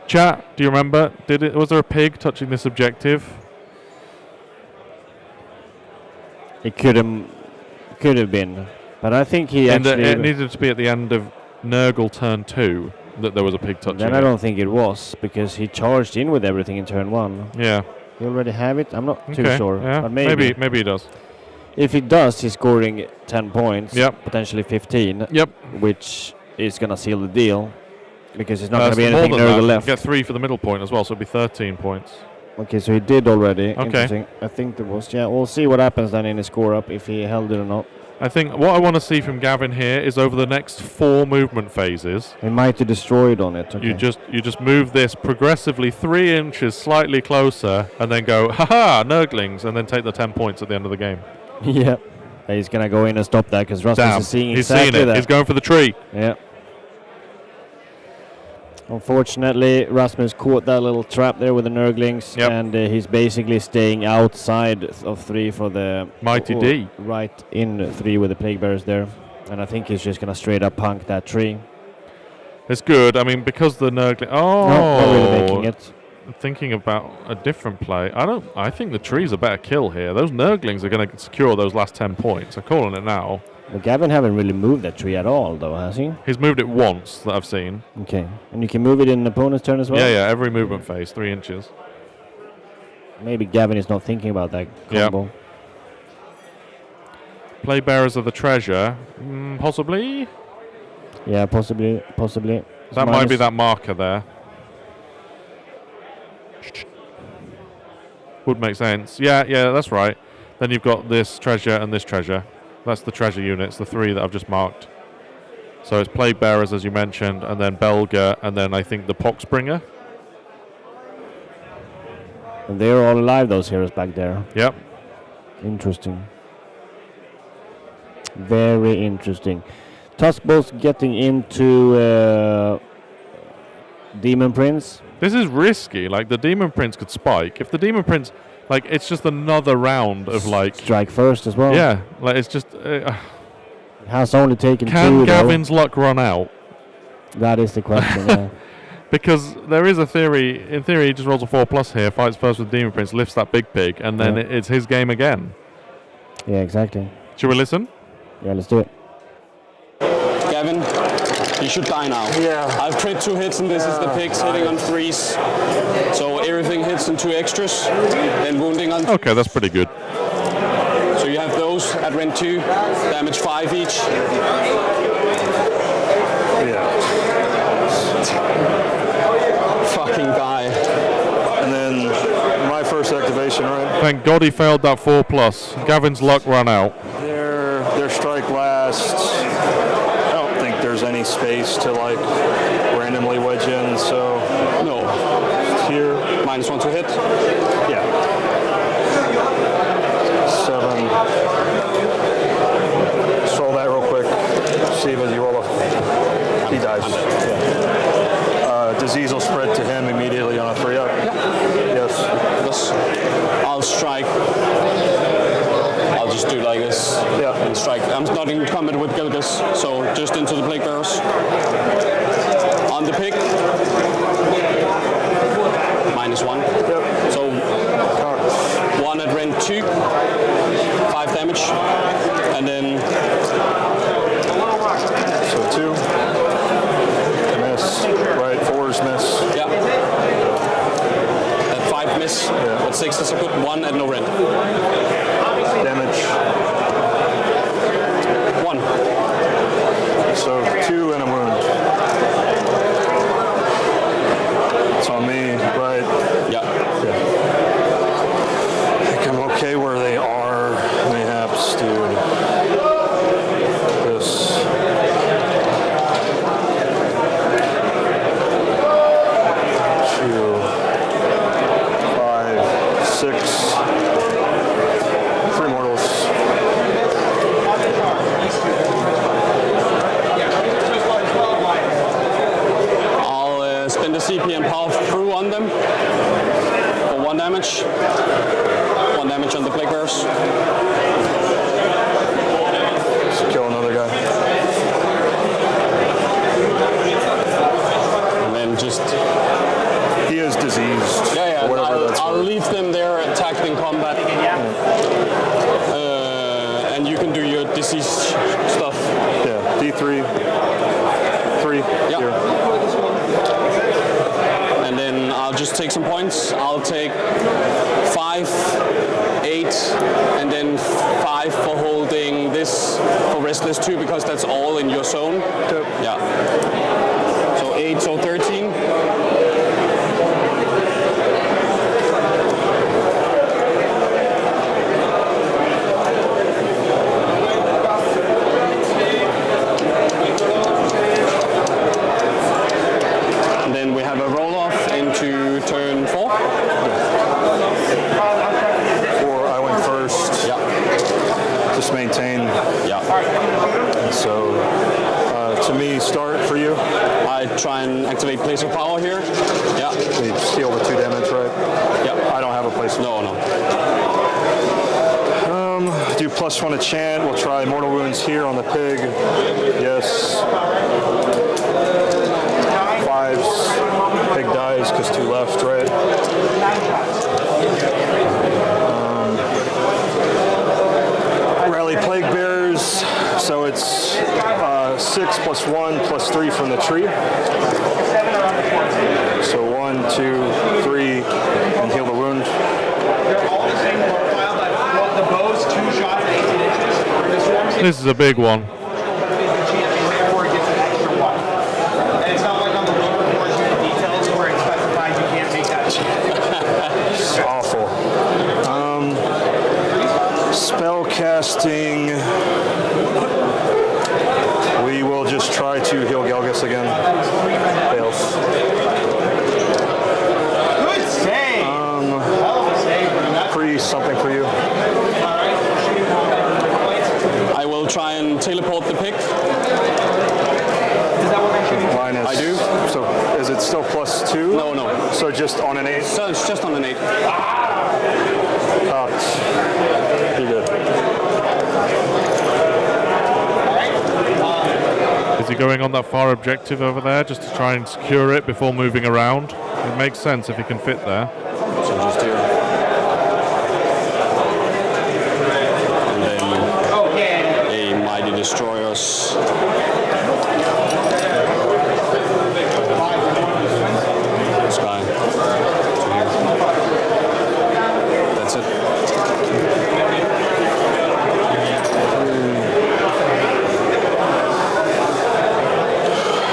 Chat, do you remember? Was there a pig touching this objective? It could have been, but I think he actually... It needed to be at the end of Nurgle turn 2 that there was a pig touching Then I don't think it was, because he charged in with everything in turn 1. Yeah. You already have it? I'm not too sure. Yeah. But maybe he does. If he does, he's scoring 10 points, potentially 15, which is going to seal the deal, because it's not going to be anything Nurgle left. Get 3 for the middle point as well, so it'll be 13 points. Okay, so he did already. Okay. Interesting. I think there was. Yeah, we'll see what happens then in the score up, if he held it or not. I think what I want to see from Gavin here is over the next 4 movement phases. He might have destroyed on it. Okay. You just move this progressively 3 inches slightly closer, and then go, haha, Nurglings, and then take the 10 points at the end of the game. Yeah. He's going to go in and stop that, because Rasmus is seeing exactly seen it. that. He's going for the tree. Yeah. Unfortunately, Rasmus caught that little trap there with the Nurglings, and he's basically staying outside of 3 for the... Mighty D. Right in 3 with the Plague Bearers there. And I think he's just going to straight up punk that tree. It's good. I mean, because the Nurgling... Oh! No, not really making it. I'm thinking about a different play. I think the tree's a better kill here. Those Nurglings are going to secure those last 10 points. I'm calling it now. Well, Gavin haven't really moved that tree at all, though, has he? He's moved it once that I've seen. Okay. And you can move it in an opponent's turn as well? Yeah, every movement phase, 3 inches. Maybe Gavin is not thinking about that combo. Play Bearers of the Treasure, possibly? Yeah, possibly. That might be that marker there. Would make sense. Yeah, that's right. Then you've got this treasure and this treasure. That's the treasure units, the 3 that I've just marked. So it's Plague Bearers, as you mentioned, and then Belga, and then I think the Poxbringer. And they're all alive, those heroes back there. Yep. Interesting. Very interesting. Tuskbo's getting into Demon Prince. This is risky. Like, the Demon Prince could spike. If the Demon Prince... Like, it's just another round of, like... Strike first as well. Yeah. Like, it's just... has only taken 2, Can Gavin's luck run out? That is the question, yeah. Because there is a theory... In theory, he just rolls a 4+ here, fights first with Demon Prince, lifts that big pig, and then it's his game again. Yeah, exactly. Should we listen? Yeah, let's do it. Gavin, you should die now. Yeah. I've crit 2 hits, and this is the pigs hitting on 3s. So everything hits in 2 extras, then wounding on... Okay, that's pretty good. So you have those at rend 2, damage 5 each. Fucking die. And then my first activation, right? Thank God he failed that 4+. Gavin's luck ran out. Their strike lasts. I don't think there's any space to like randomly wedge in, so no. Here. -1 to hit. strike. I'll just do like this and strike. I'm not in combat with Gilgas, so just into the plague bearers. On the pick, -1. So 1 at range 2, 5 damage, and then so 2. Miss. Right, 4's miss. Yeah. At 5 miss. Yeah. At 6 is a good 1 at no rend. Damage. 1. So 2 and a wound. It's on me, right? Yeah. I think I'm okay where they are, mayhaps, dude. This. 2, 5, 6. 3 mortals. I'll spend the CP and power through on them for 1 damage. 1 damage on the plague bearers. Let's kill another guy. And then just... He is diseased. Yeah, I'll leave them there attacked in combat. And you can do your disease stuff. Yeah, D3. 3. Yeah. Here. And then I'll just take some points. I'll take 5, 8, and then 5 for holding this for restless 2 because that's all in your zone. Yep. Yeah. So 8, so 13. Turn 4. 4, I went first. Yeah. Just maintain. Yeah. And so, to me, start for you. I try and activate Place of Power here. Yeah. You steal the 2 damage, right? Yeah. I don't have a place. No. Do +1 a chant. We'll try Mortal Wounds here on the pig. Yes. 5s. Pig dies because 2 left, right? Rally Plague Bearers. So it's 6 +1 +3 from the tree. So 1, 2, 3, and heal the wound. All the same profile, but the bow's 2 shots at 18 inches. This is a big one. Therefore, it gets an extra 1. And it's not like on the roll report details where it specifies you can't make that chance. It's awful. Spell casting. We will just try to heal Gelgus again. Fails. Good save. Hell of a save. Free something for you. I will try and teleport the pick. Is that what I'm shooting? Minus. I do. So is it still +2? No. So just on an 8? So it's just on an 8. You're good. Is he going on that far objective over there just to try and secure it before moving around? It makes sense if he can fit there. So just here. And then a Mighty Destroyers. This guy. That's it.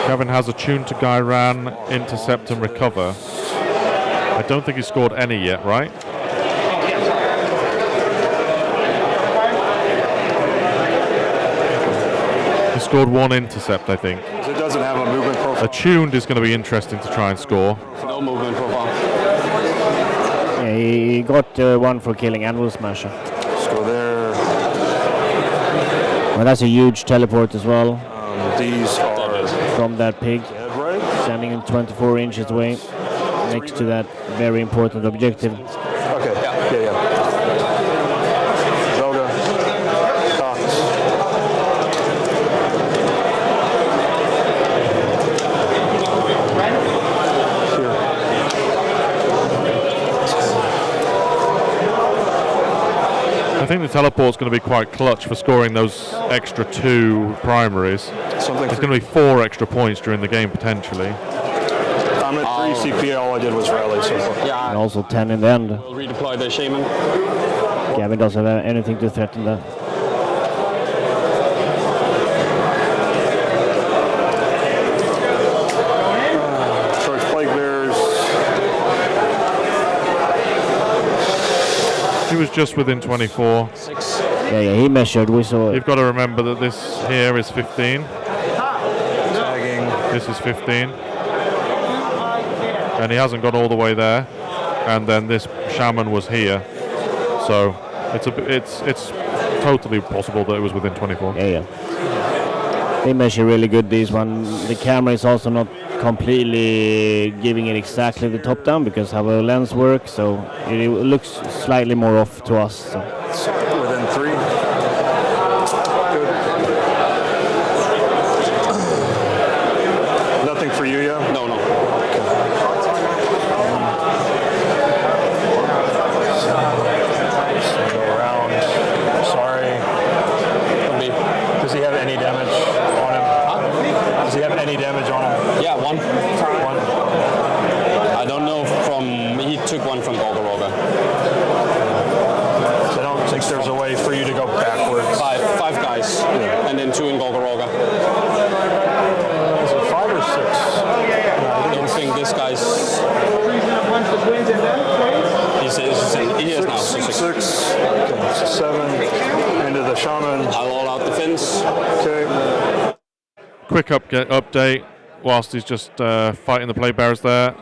Kevin has a tune to Gairan, intercept and recover. I don't think he scored any yet, right? He scored 1 intercept, I think. It doesn't have a movement profile. Attuned is going to be interesting to try and score. No movement profile. Yeah, he got 1 for killing Anvil Smasher. Let's go there. Well, that's a huge teleport as well. These are from that pig, right? standing in 24 inches away, next to that very important objective. Okay. Yeah. I think the teleport's going to be quite clutch for scoring those extra 2 primaries. There's going to be 4 extra points during the game potentially. I'm at 3 CP, all I did was rally so far. Yeah. And also 10 in the end. We'll redeploy the shaman. Gavin doesn't have anything to threaten that. He was just within 24. 6. Yeah, he measured. We saw it. You've got to remember that this here is 15. Tagging. This is 15. And he hasn't got all the way there. And then this shaman was here. So it's totally possible that it was within 24. Yeah. They measure really good, these one. The camera is also not completely giving it exactly the top down because how our lens works, so it looks slightly more off to us. So. Within 3. Good. Nothing for you, yeah? No. Go around. Sorry. Does he have any damage on him? Does he have any damage on him? Yeah, 1. I don't know he took 1 from Gorgoroga. I don't think there's a way for you to go backwards. 5 guys, and then 2 in Gorgoroga. Is it 5 or 6? I don't think this guy's... He is now 6. 7 into the shaman. I'll all out the fence. Okay. Quick update whilst he's just fighting the plate bearers there.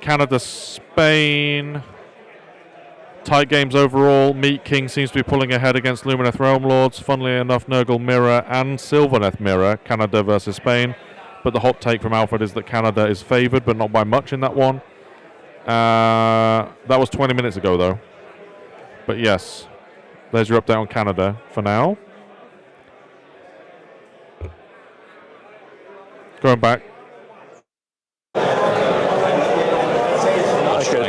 Canada, Spain. Tight games overall. Meat King seems to be pulling ahead against Lumineth Realm Lords. Funnily enough, Nurgle Mirror and Sylvaneth Mirror, Canada versus Spain. But the hot take from Alfred is that Canada is favoured, but not by much in that one. That was 20 minutes ago, though. But yes, there's your update on Canada for now. Going back.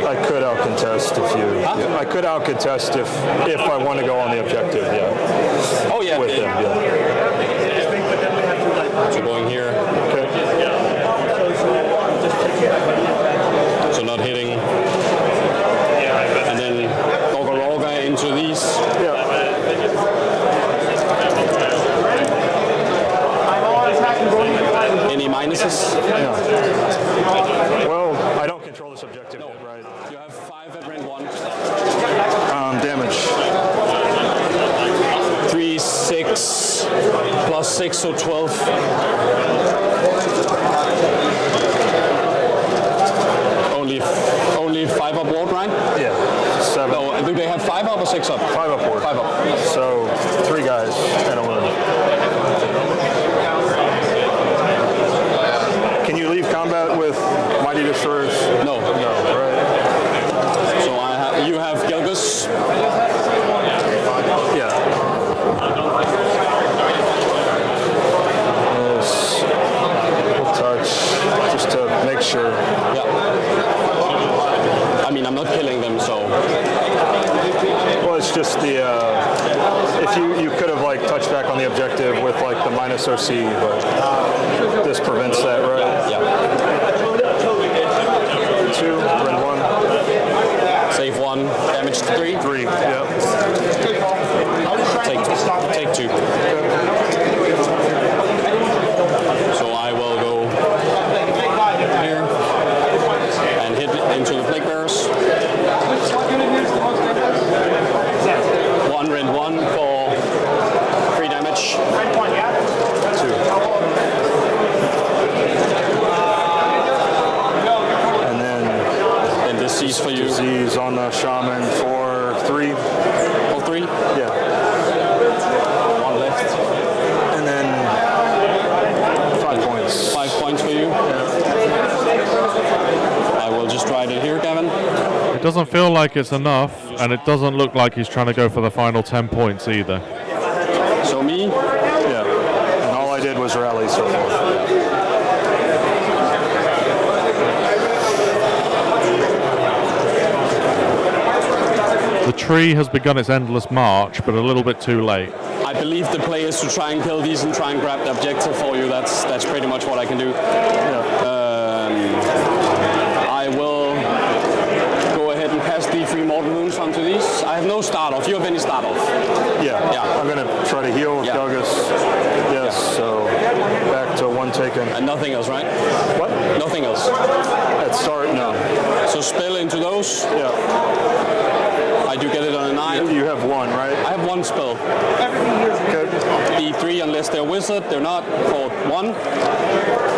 I could out-contest if you... Yeah. I could out-contest if I want to go on the objective, yeah. Oh, yeah. With them, yeah. So going here. Okay. So not hitting. And then Gorgoroga into these. Yeah. Any minuses? Yeah. Well, I don't control this objective yet, right? You have 5 at rend 1. Damage. 3, 6, plus 6, so 12. Only 5 up ward, right? Yeah. 7. No, do they have 5 up or 6 up? 5 up ward. 5 up. So 3 guys and a wound. Can you leave combat with Mighty Destroyers? No. No, right. So you have Gilgus. Yeah. We'll touch just to make sure. Yeah. I mean, I'm not killing them, so. Well, it's just the if you could have like touched back on the objective with like the minus OC, but this prevents that, right? Yeah. 2, rend 1. Save 1, damage 3. 3, yeah. Take 2. So I will go here and hit into the plague bearers. 1 rend 1 for 3 damage. 2. And then disease for you. Disease on the shaman for 3. Oh, 3? Yeah. 1 left. And then 5 points. 5 points for you. Yeah. I will just write it here, Gavin. It doesn't feel like it's enough, and it doesn't look like he's trying to go for the final 10 points either. So me? Yeah. And all I did was rally so far. The tree has begun its endless march, but a little bit too late. I believe the play is to try and kill these and try and grab the objective for you. That's pretty much what I can do. I will go ahead and cast the 3 mortal wounds onto these. I have no start off. You have any start off? Yeah. I'm going to try to heal with Douglas. Yes, so back to 1 taken. And nothing else, right? What? Nothing else. At start, no. So spell into those. Yeah. I do get it on a 9. You have 1, right? I have 1 spell. Okay. D3 unless they're wizard. They're not. For 1.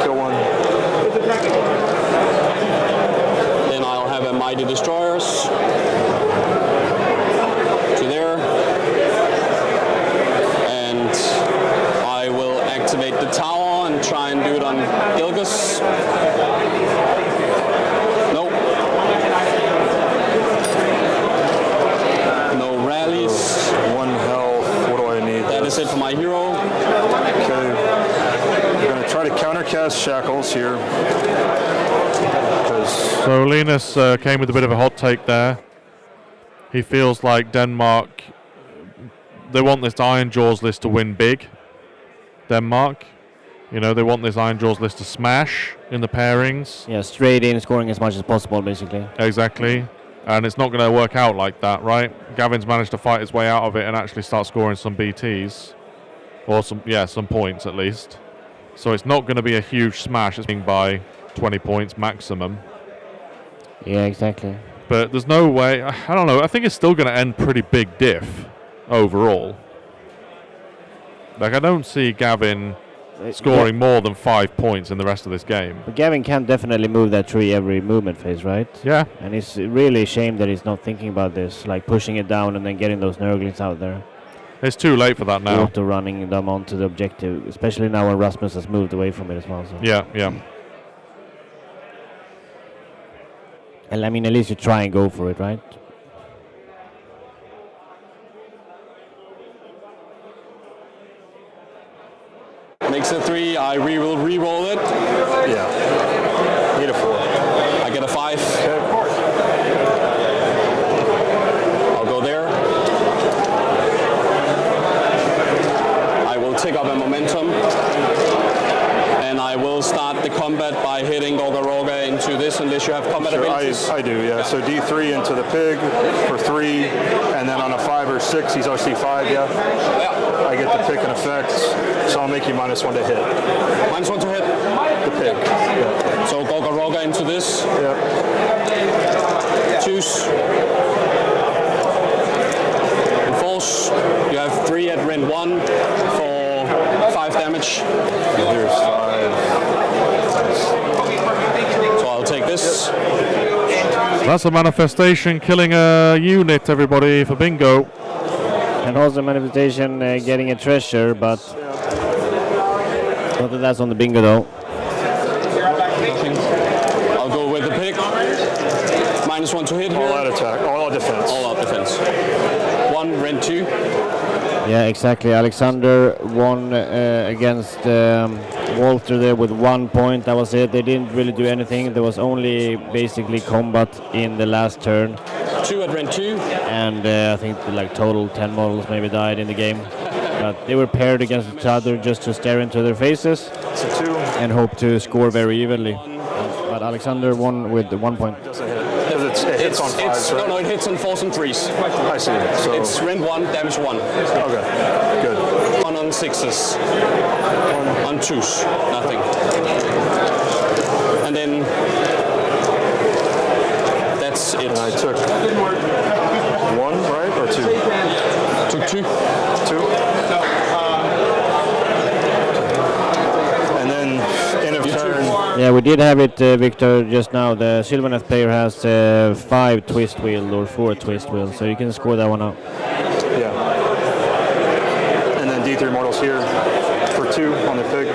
Kill 1. Then I'll have a Mighty Destroyers. To there. And I will activate the tower and try and do it on Gilgus. Nope. No rallies. 1 health. What do I need? That is it for my hero. Okay. I'm going to try to countercast Shackles here. So Linus came with a bit of a hot take there. He feels like Denmark, they want this Iron Jaws list to win big. Denmark. You know, they want this Iron Jaws list to smash in the pairings. Yeah, straight in, scoring as much as possible, basically. Exactly. And it's not going to work out like that, right? Gavin's managed to fight his way out of it and actually start scoring some BTs. Or some points at least. So it's not going to be a huge smash. It's being by 20 points maximum. Yeah, exactly. But there's no way, I don't know, I think it's still going to end pretty big diff overall. Like, I don't see Gavin scoring more than 5 points in the rest of this game. But Gavin can definitely move that tree every movement phase, right? Yeah. And it's really a shame that he's not thinking about this, like pushing it down and then getting those Nurglings out there. It's too late for that now. Auto running them onto the objective, especially now when Rasmus has moved away from it as well. So. Yeah. And I mean, at least you try and go for it, right? Makes a 3. I will re-roll it. Yeah. Need a 4. I get a 5. Okay. I'll go there. I will take up a momentum. And I will start the combat by hitting Gorgoroga into this, unless you have combat abilities. I do, yeah. So D3 into the pig for 3, and then on a 5 or 6, he's OC5, yeah? I get the pick and effects, so I'll make you -1 to hit. -1 to hit? The pig, yeah. So Gorgoroga into this. Yeah. Choose. Enforce. You have 3 at rend 1 for 5 damage. Here's 5. So I'll take this. That's a manifestation killing a unit, everybody, for bingo. And also manifestation getting a treasure, but not that that's on the bingo though. Nothing. I'll go with the pick. -1 to hit. All out attack, all out defense. All out defense. 1, rend 2. Yeah, exactly. Alexander won against Walter there with 1 point. That was it. They didn't really do anything. There was only basically combat in the last turn. 2 at rend 2. And I think like total 10 models maybe died in the game. But they were paired against each other just to stare into their faces. So 2. And hope to score very evenly. But Alexander won with 1 point. Doesn't hit. It hits on 5s, right? No, it hits on 4s and 3s. I see. So It's rend 1, damage 1. Okay, good. 1 on 6s. 1 on 2s, nothing. And then that's it. And I took 1, right, or 2? Took 2. 2. And then end of turn. Yeah, we did have it, Victor, just now. The Sylvaneth player has 5 twist wheel or 4 twist wheel, so you can score that one out. Yeah. And then D3 mortals here for 2 on the pig.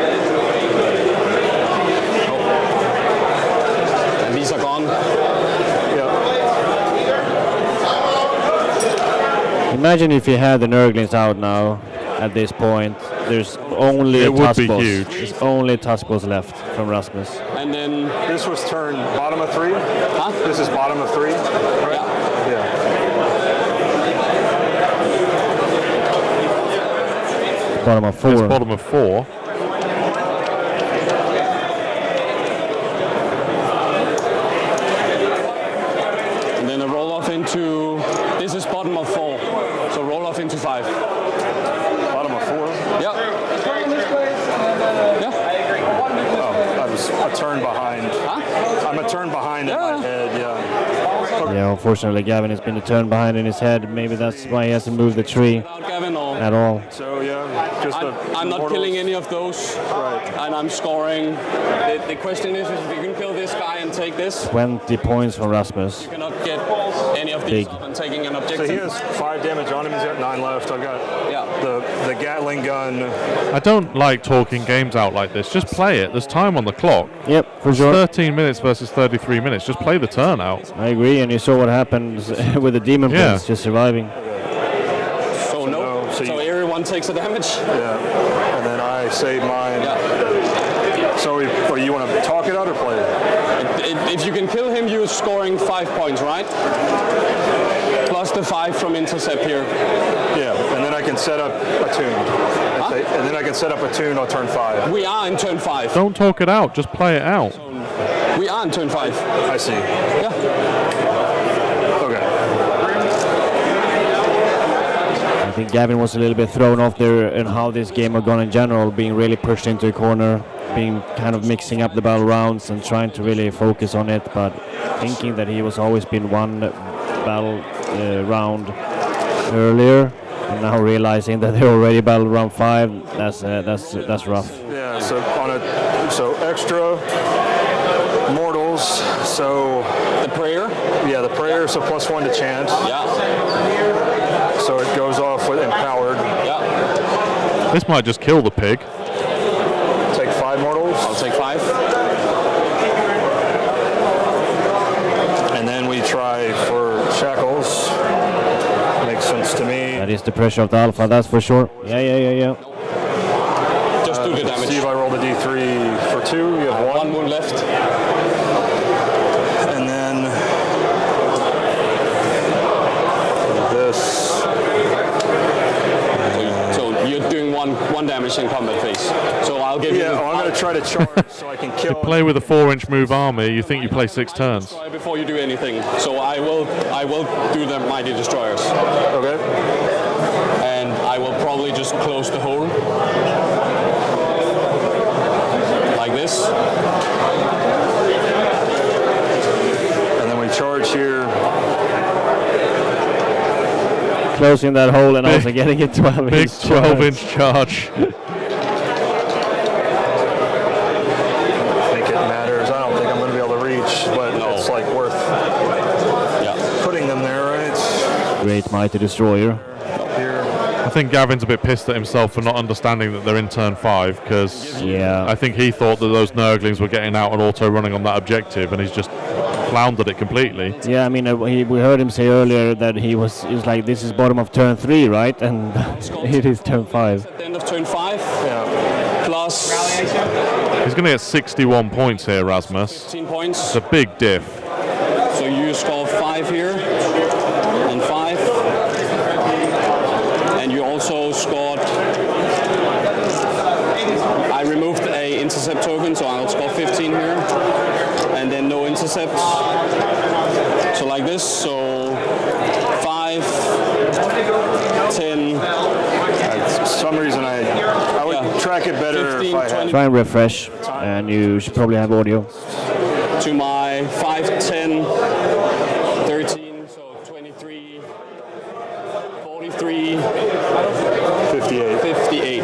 And these are gone. Yeah. Imagine if you had the Nurglings out now at this point. There's only Tuskballs. Huge. There's only Tuskballs left from Rasmus. And then this was turn bottom of 3. Huh? This is bottom of 3. Right? Yeah. Bottom of 4. It's bottom of 4. And then a roll off into, this is bottom of 4. So roll off into 5. Bottom of 4? Yeah. Yeah. Oh, I was a turn behind. Huh? I'm a turn behind in my head, Yeah, unfortunately, Gavin has been a turn behind in his head. Maybe that's why he hasn't moved the tree at all. So, yeah, just I'm not killing any of those. Right. And I'm scoring. The question is if you can kill this guy and take this. 20 points from Rasmus. You cannot get any of these up and taking an objective. So he has 5 damage on him. He's got 9 left. I've got the Gatling gun. I don't like talking games out like this. Just play it. There's time on the clock. Yep, for sure. 13 minutes versus 33 minutes. Just play the turn out. I agree, and you saw what happened with the Demon Prince just surviving. So everyone takes the damage? Yeah, and then I save mine. Yeah. So you want to talk it out or play it? If you can kill him, you're scoring 5 points, right? Plus the 5 from intercept here. Yeah, and then I can set up a tune. And then I can set up a tune on turn 5. We are in turn 5. Don't talk it out, just play it out. We are in turn 5. I see. Yeah. Okay. I think Gavin was a little bit thrown off there in how this game had gone in general, being really pushed into a corner, being kind of mixing up the battle rounds and trying to really focus on it, but thinking that he was always been one battle round earlier, and now realizing that they're already battle round 5. That's rough. Yeah. So extra mortals. So the prayer. Yeah, the prayer. So +1 to chant. Yeah. So it goes off with empowered. Yeah. This might just kill the pig. Take 5 mortals. I'll take 5. And then we try for shackles. Makes sense to me. That is the pressure of the alpha, that's for sure. Yeah. Just do the damage. See if I roll the D3 for 2. You have 1 wound left. And then this. So you're doing one damage in combat phase. So I'll give you. I'm going to try to charge so I can kill. To play with a 4-inch move army, you think you play 6 turns. Before you do anything, so I will do the mighty destroyers. Okay. And I will probably just close the hole like this. And then we charge here. Closing that hole and also getting a 12-inch Big 12-inch charge. It's like worth putting them there, right? Great mighty destroyer. I think Gavin's a bit pissed at himself for not understanding that they're in turn 5, because I think he thought that those Nurglings were getting out and auto running on that objective, and he's just floundered it completely. Yeah, I mean, we heard him say earlier that he was like, this is bottom of turn 3, right? And it is turn 5. At the end of turn 5. Yeah. Plus. He's going to get 61 points here, Rasmus. 16 points. It's a big diff. So you score 5 here, and 5. And you also scored. I removed a intercept token, so I'll score 15 here. And then no intercept. So like this, so 5, 10. For some reason I would track it better 15, if I had. Try and refresh, and you should probably have audio. To my 5, 10, 13, so 23, 43, 58. 58.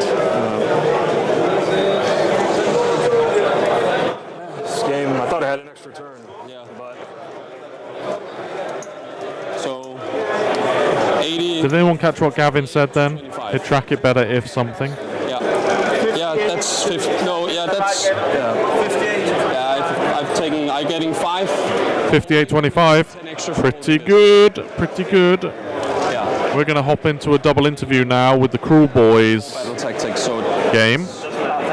This game, I thought I had an extra turn. Yeah. But so 80. Did anyone catch what Gavin said then? He'd track it better if something. Yeah, that's 50. No, yeah, that's. Yeah. 58. Yeah, I'm getting 5. 58-25. Pretty good. Yeah. We're going to hop into a double interview now with the Cruel Boys Battle tactics, so game,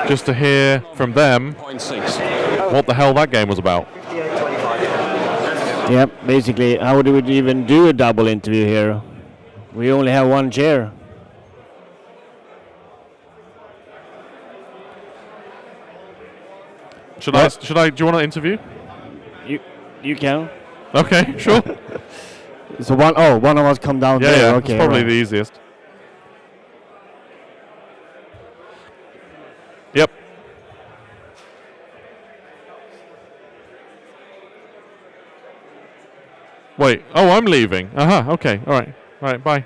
just to hear from them 0.6. what the hell that game was about. Yep, basically, how do we even do a double interview here? We only have one chair. Should I? Do you want to interview? You can. Okay, sure. So one of us come down there. Yeah, okay, it's probably right. the easiest. Yep. Wait. Oh, I'm leaving. Okay. All right. All right. Bye.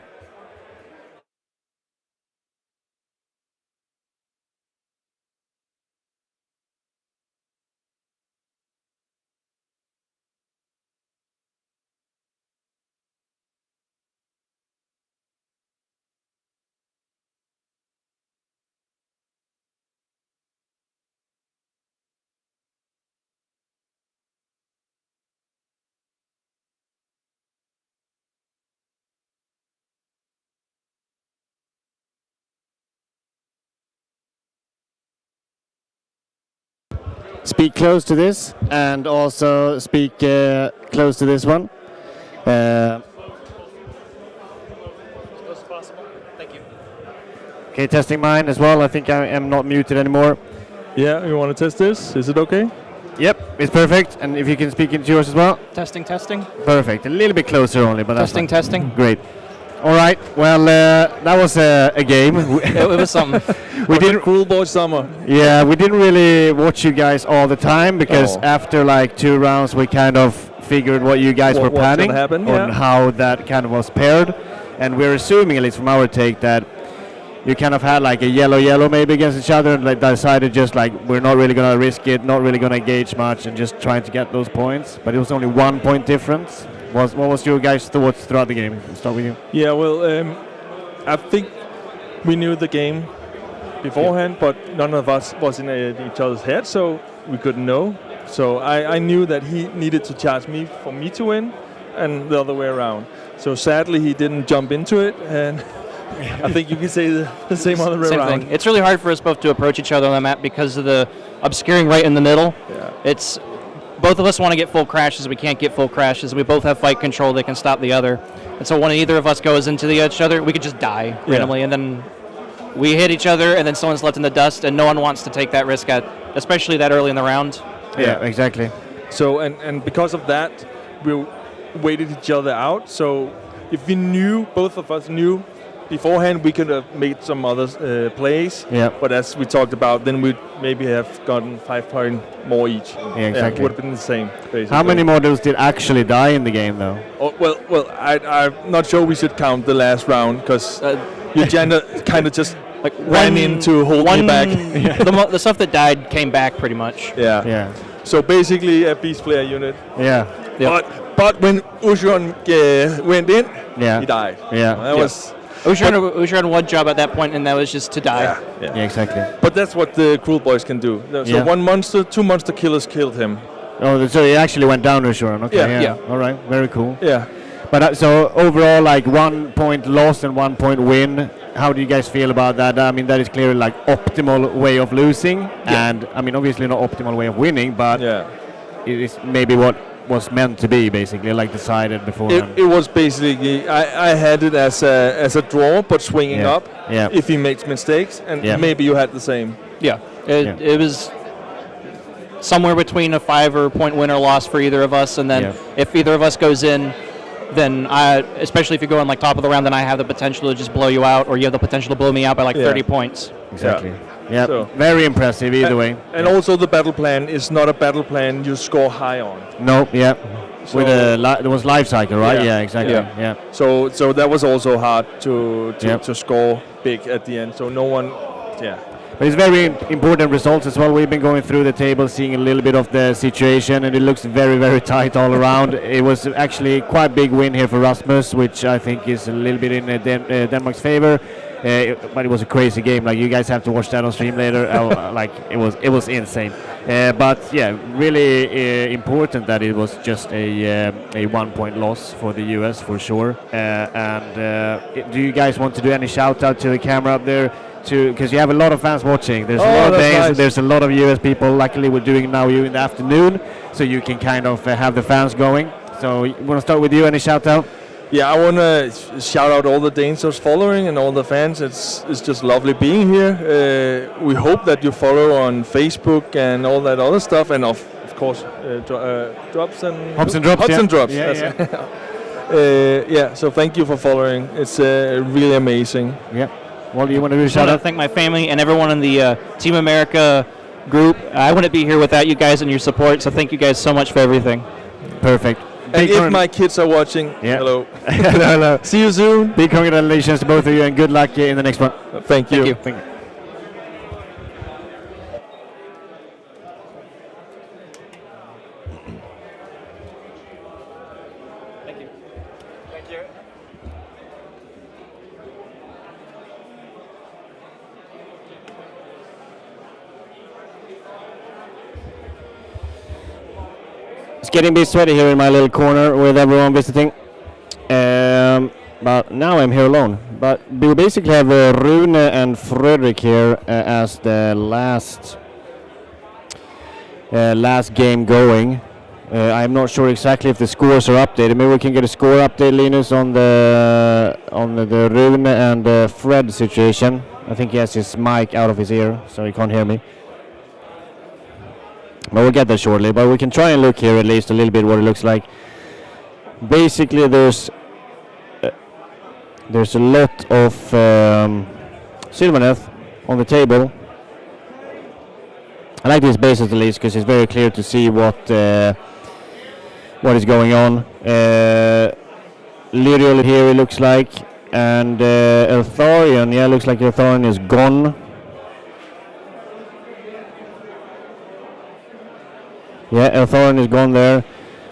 Speak close to this, and also speak close to this one. Close as possible. Thank you. Okay, testing mine as well. I think I am not muted anymore. Yeah, you want to test this? Is it okay? Yep, it's perfect. And if you can speak into yours as well. Testing. Perfect. A little bit closer only, but that's Testing. great. All right. Well, that was a game. It was something. We did Cruel Boy Summer. Yeah, we didn't really watch you guys all the time because after like 2 rounds, we kind of figured what you guys were planning on how that kind of was paired, and we're assuming, at least from our take, that you kind of had like a yellow maybe against each other, and like decided just like we're not really gonna risk it, not really gonna engage much, and just trying to get those points. But it was only 1 point difference. What was your guys' thoughts throughout the game? I'll start with you. Yeah, well, I think we knew the game beforehand, but none of us was in each other's head, so we couldn't know. So I knew that he needed to charge me for me to win, and the other way around. So sadly, he didn't jump into it, and I think you can say the same other way around. Thing. It's really hard for us both to approach each other on the map because of the obscuring right in the middle. Yeah. It's both of us want to get full crashes. We can't get full crashes. We both have fight control that can stop the other. And so when either of us goes into each other, we could just die randomly. And then we hit each other, and then someone's left in the dust, and no one wants to take that risk, especially that early in the round. Yeah, exactly. So, and because of that, we waited each other out. So if we knew, both of us knew beforehand, we could have made some other plays. Yeah. But as we talked about, then we'd maybe have gotten 5 points more each. Yeah, exactly. It would have been the same, basically. How many models did actually die in the game, though? Oh, well, I'm not sure we should count the last round, because Eugenia kind of just ran in to hold me back. The stuff that died came back pretty much. Yeah. So basically a beast player unit. Yeah. But when Ushuan went in, he died. Yeah. That was... Usher had one job at that point, and that was just to die. Yeah, exactly. But that's what the Cruel Boys can do. So one monster, 2 monster killers killed him. Oh, so he actually went down to Ushuan. Okay, Yeah. All right, very cool. Yeah. But so overall, like 1 point loss and 1 point win. How do you guys feel about that? I mean, that is clearly like optimal way of losing, and I mean, obviously not optimal way of winning, but it is maybe what was meant to be, basically, like decided beforehand. It was basically, I had it as a draw, but swinging up if he makes mistakes, and maybe you had the same. Yeah, it was somewhere between a 5 point win or loss for either of us, and then if either of us goes in, then especially if you go in like top of the round, then I have the potential to just blow you out, or you have the potential to blow me out by like 30 points. Exactly. Yeah, so very impressive either way. And also the battle plan is not a battle plan you score high on. No, So with there was life cycle, right? Yeah, exactly. Yeah. So that was also hard to score big at the end. So no one, But it's very important results as well. We've been going through the table, seeing a little bit of the situation, and it looks very, very tight all around. It was actually quite big win here for Rasmus, which I think is a little bit in Denmark's favor. But it was a crazy game. Like, you guys have to watch that on stream later. Like, it was insane. But yeah, really important that it was just a 1 point loss for the US for sure. Do you guys want to do any shout out to the camera up there? Because you have a lot of fans watching. There's a lot of Danes, nice. There's a lot of US people. Luckily, we're doing now in the afternoon, so you can kind of have the fans going. So, you want to start with you? Any shout out? yeah, I want to shout out all the Danes who's following and all the fans. It's just lovely being here. We hope that you follow on Facebook and all that other stuff, and of course drops and Hops and drops. Hops and drops. Yeah. Yeah. So thank you for following. It's really amazing. Yeah. Well, do you want to do a shout I out? thank my family and everyone in the Team America group. I wouldn't be here without you guys and your support. So thank you guys so much for everything. Perfect. And if my kids are watching, hello. Hello. See you soon. Big congratulations to both of you and good luck in the next one. Thank you. Thank you. It's getting a bit sweaty here in my little corner with everyone visiting. But now I'm here alone. But we basically have Rune and Fredrik here as the last game going. I'm not sure exactly if the scores are updated. Maybe we can get a score update, Linus, on the Rune and Fred situation. I think he has his mic out of his ear, so he can't hear me. But we'll get there shortly. But we can try and look here at least a little bit what it looks like. Basically, there's a lot of Sylvaneth on the table. I like these bases at least because it's very clear to see what is going on. Lyrial here it looks like, and Eltharion, yeah, looks like Eltharion is gone. Yeah, Eltharion is gone there,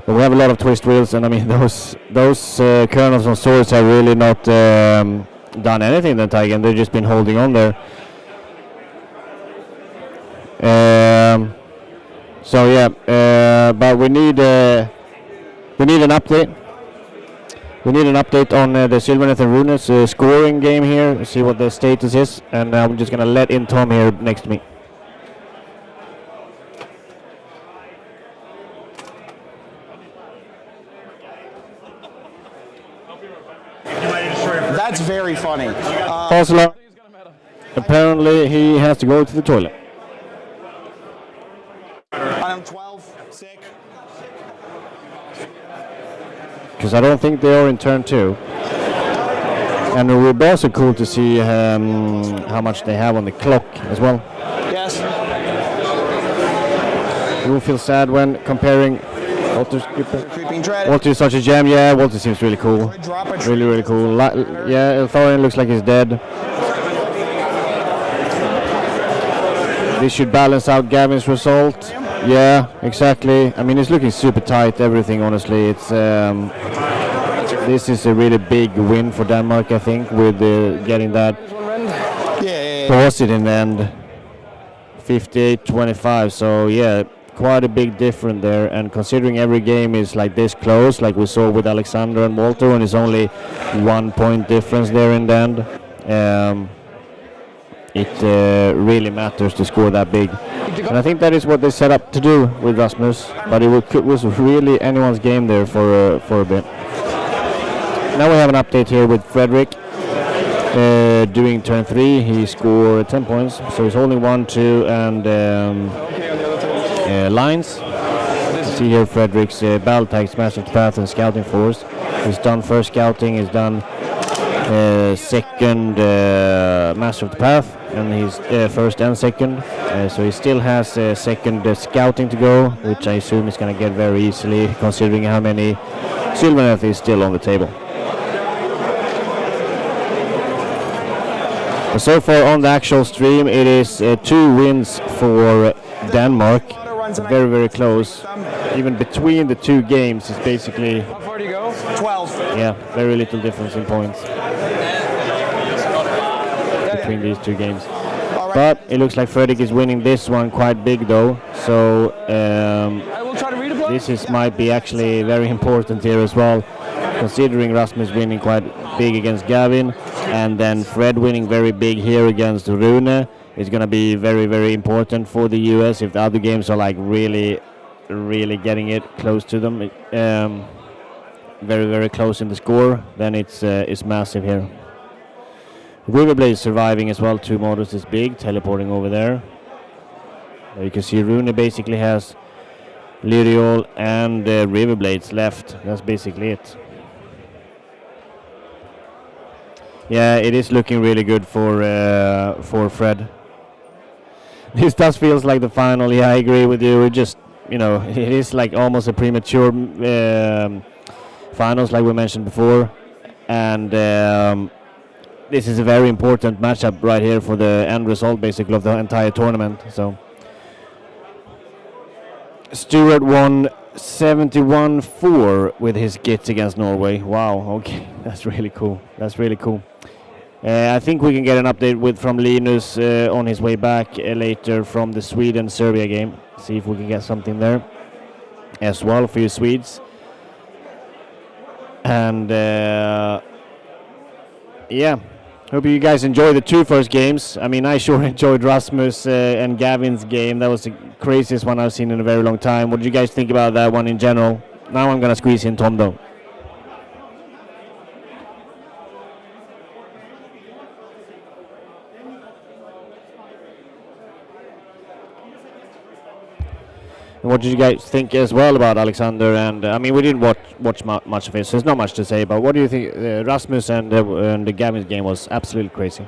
but we have a lot of twist wheels, and I mean those kernels on swords have really not done anything that Tigan. They've just been holding on there. So yeah, but we need an update. We need an update on the Sylvaneth and Runes scoring game here. See what the status is, and I'm just gonna let in Tom here next to me. That's very funny. Also, apparently he has to go to the toilet. I'm 12, sick. Because I don't think they are in turn 2. And it would be also cool to see how much they have on the clock as well. Yes. You will feel sad when comparing Walter's Creeping Dread. Walter is such a gem. Yeah, Walter seems really cool. Really, really cool. Yeah, Eltharion looks like he's dead. This should balance out Gavin's result. Yeah, exactly. I mean, it's looking super tight, everything, honestly. It's this is a really big win for Denmark, I think, with getting that. What was it in the end? 58-25, so yeah, quite a big difference there. And considering every game is like this close, like we saw with Alexander and Walter, and it's only 1 point difference there in the end, it really matters to score that big. And I think that is what they set up to do with Rasmus, but it was really anyone's game there for a bit. Now we have an update here with Fredrik. Doing turn 3, he scored 10 points, so he's holding 1, 2, and lines. See here Fredrik's battle tags, Master of the Path, and Scouting Force. He's done first scouting, he's done second Master of the Path, and he's first and second. So he still has second scouting to go, which I assume is going to get very easily, considering how many Sylvaneth is still on the table. So far on the actual stream, it is 2 wins for Denmark. Very, very close. Even between the 2 games, it's basically 12. Yeah, very little difference in points between these 2 games. But it looks like Fredrik is winning this one quite big, though. So this might be actually very important here as well, considering Rasmus winning quite big against Gavin, and then Fred winning very big here against Rune is going to be very, very important for the US if the other games are like really, really getting it close to them. very, very close in the score, then it's massive here. Riverblade surviving as well. 2 models is big, teleporting over there. You can see Rune basically has Lyriol and Riverblades left. That's basically it. Yeah, it is looking really good for Fred. This does feels like the final. Yeah, I agree with you. It just, it is like almost a premature finals, like we mentioned before, and this is a very important matchup right here for the end result, basically, of the entire tournament. So Stuart won 71-4 with his Gits against Norway. Wow. Okay, that's really cool. That's really cool. I think we can get an update from Linus on his way back later from the Sweden-Serbia game. See if we can get something there as well for you Swedes. And yeah, hope you guys enjoy the 2 first games. I mean, I sure enjoyed Rasmus and Gavin's game. That was the craziest one I've seen in a very long time. What did you guys think about that one in general? Now I'm going to squeeze in Tom though. What did you guys think as well about Alexander? And I mean, we didn't watch much of it, so there's not much to say. But what do you think? Rasmus and the Gavin's game was absolutely crazy.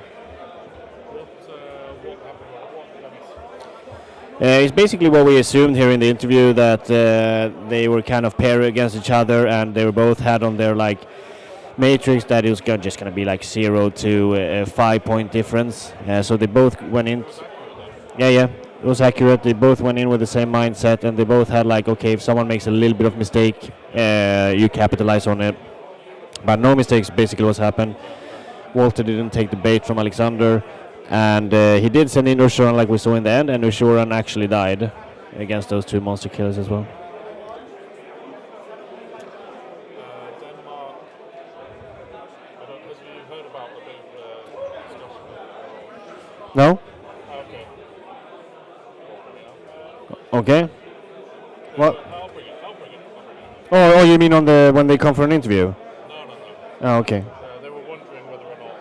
It's basically what we assumed here in the interview, that they were kind of paired against each other, and they were both had on their like matrix that it was just going to be like 0 to a 5-point difference. So they both went in. Yeah. It was accurate. They both went in with the same mindset, and they both had like, okay, if someone makes a little bit of mistake, you capitalize on it. But no mistakes, basically what's happened. Walter didn't take the bait from Alexander, and he did send in Ushuran like we saw in the end, and Ushuran actually died against those 2 monster killers as well. No? Okay. What? Oh, you mean on the when they come for an interview? No. Oh, okay. They were wondering whether or not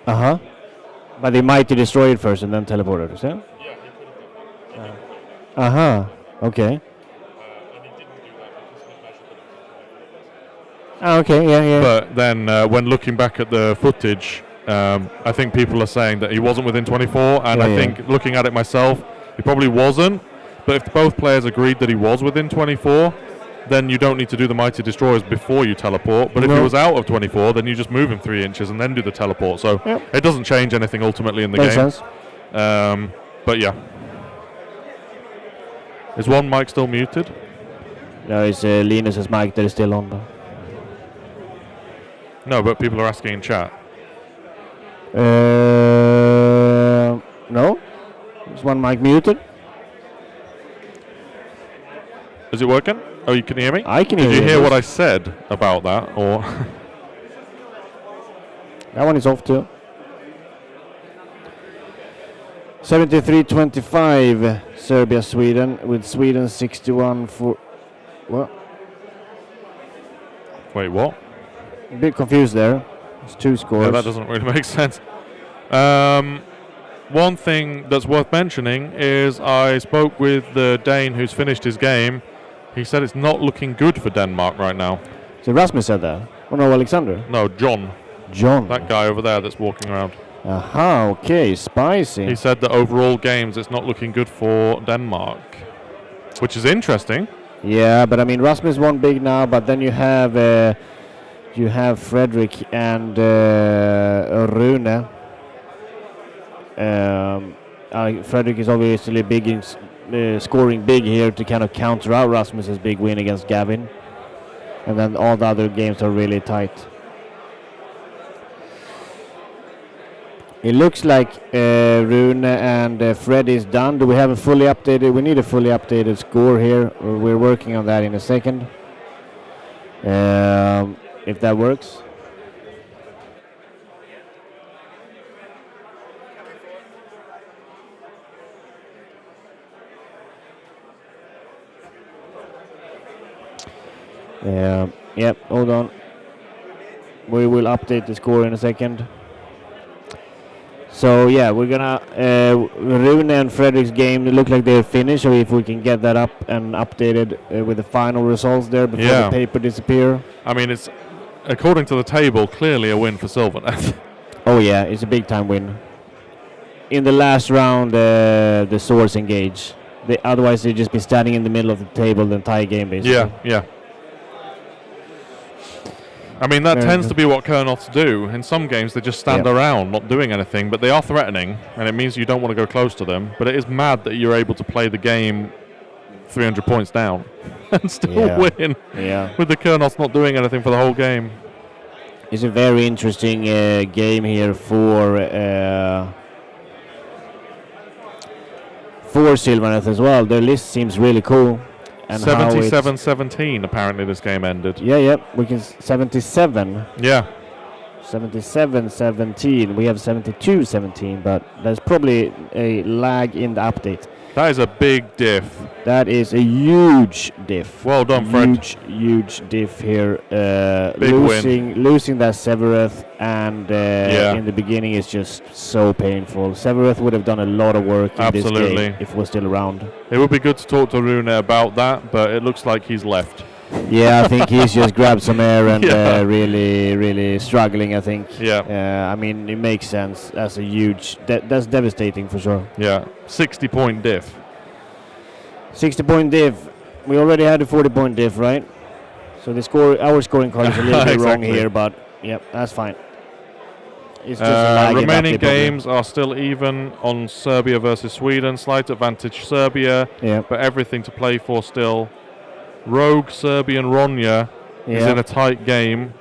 Uh-huh. But they might destroy it first and then teleport it, is that? Yeah, he could have done. Uh-huh. Okay. And he didn't do that because he measured it. Oh, okay, yeah. But then when looking back at the footage, I think people are saying that he wasn't within 24, and I think looking at it myself, he probably wasn't. But if both players agreed that he was within 24, then you don't need to do the Mighty Destroyers before you teleport. But if he was out of 24, then you just move him 3 inches and then do the teleport. So it doesn't change anything ultimately in the Makes game. Sense. But yeah. Is one mic still muted? No, it's Linus's mic that is still on. No, but people are asking in chat. No. Is one mic muted? Is it working? Oh, you can hear me? I can hear you. Did you hear what I said about that, or? That one is off too. 73-25, Serbia, Sweden, with Sweden 61 for... What? Wait, what? A bit confused there. It's 2 scores. Yeah, that doesn't really make sense. One thing that's worth mentioning is I spoke with the Dane who's finished his game. He said it's not looking good for Denmark right now. So Rasmus said that? Oh no, Alexander? No, John. John? That guy over there that's walking around. Aha, okay, spicy. He said that overall games it's not looking good for Denmark, which is interesting. Yeah, but I mean Rasmus won big now, but then you have Fredrik and Rune. Fredrik is obviously big in scoring big here to kind of counter out Rasmus's big win against Gavin, and then all the other games are really tight. It looks like Rune and Fred is done. Do we have a fully updated? We need a fully updated score here. We're working on that in a second. If that works. Yep, hold on. We will update the score in a second. So yeah, we're gonna Rune and Fredrik's game look like they're finished. So if we can get that up and updated with the final results there before the paper disappear. I mean, it's according to the table clearly a win for Sylvanas. Oh yeah, it's a big time win. In the last round, the swords engage. Otherwise, they'd just be standing in the middle of the table the entire game, basically. Yeah. I mean, that tends to be what Kernoths do. In some games, they just stand around, not doing anything, but they are threatening, and it means you don't want to go close to them. But it is mad that you're able to play the game 300 points down and still win with the Kernoths not doing anything for the whole game. It's a very interesting game here for Sylvanas as well. Their list seems really cool. And 77-17 apparently this game ended. Yeah, we can 77. Yeah. 77-17. We have 72-17, but there's probably a lag in the update. That is a big diff. That is a huge diff. Well done, Fred. Huge diff here. Big losing that Severeth, and in the beginning it's just so painful. Severeth would have done a lot of work in this game if we're still around. It would be good to talk to Rune about that, but it looks like he's left. Yeah, I think he's just grabbed some air and really struggling, I think. Yeah. I mean, it makes sense. That's a huge... that's devastating for sure. Yeah. 60-point diff. 60-point diff. We already had a 40-point diff, right? So our scoring card is a little bit wrong here, but that's fine. It's just a lag remaining games are still even on Serbia versus Sweden. Slight advantage Serbia, but everything to play for still. Rogue Serbian Ronja is in a tight game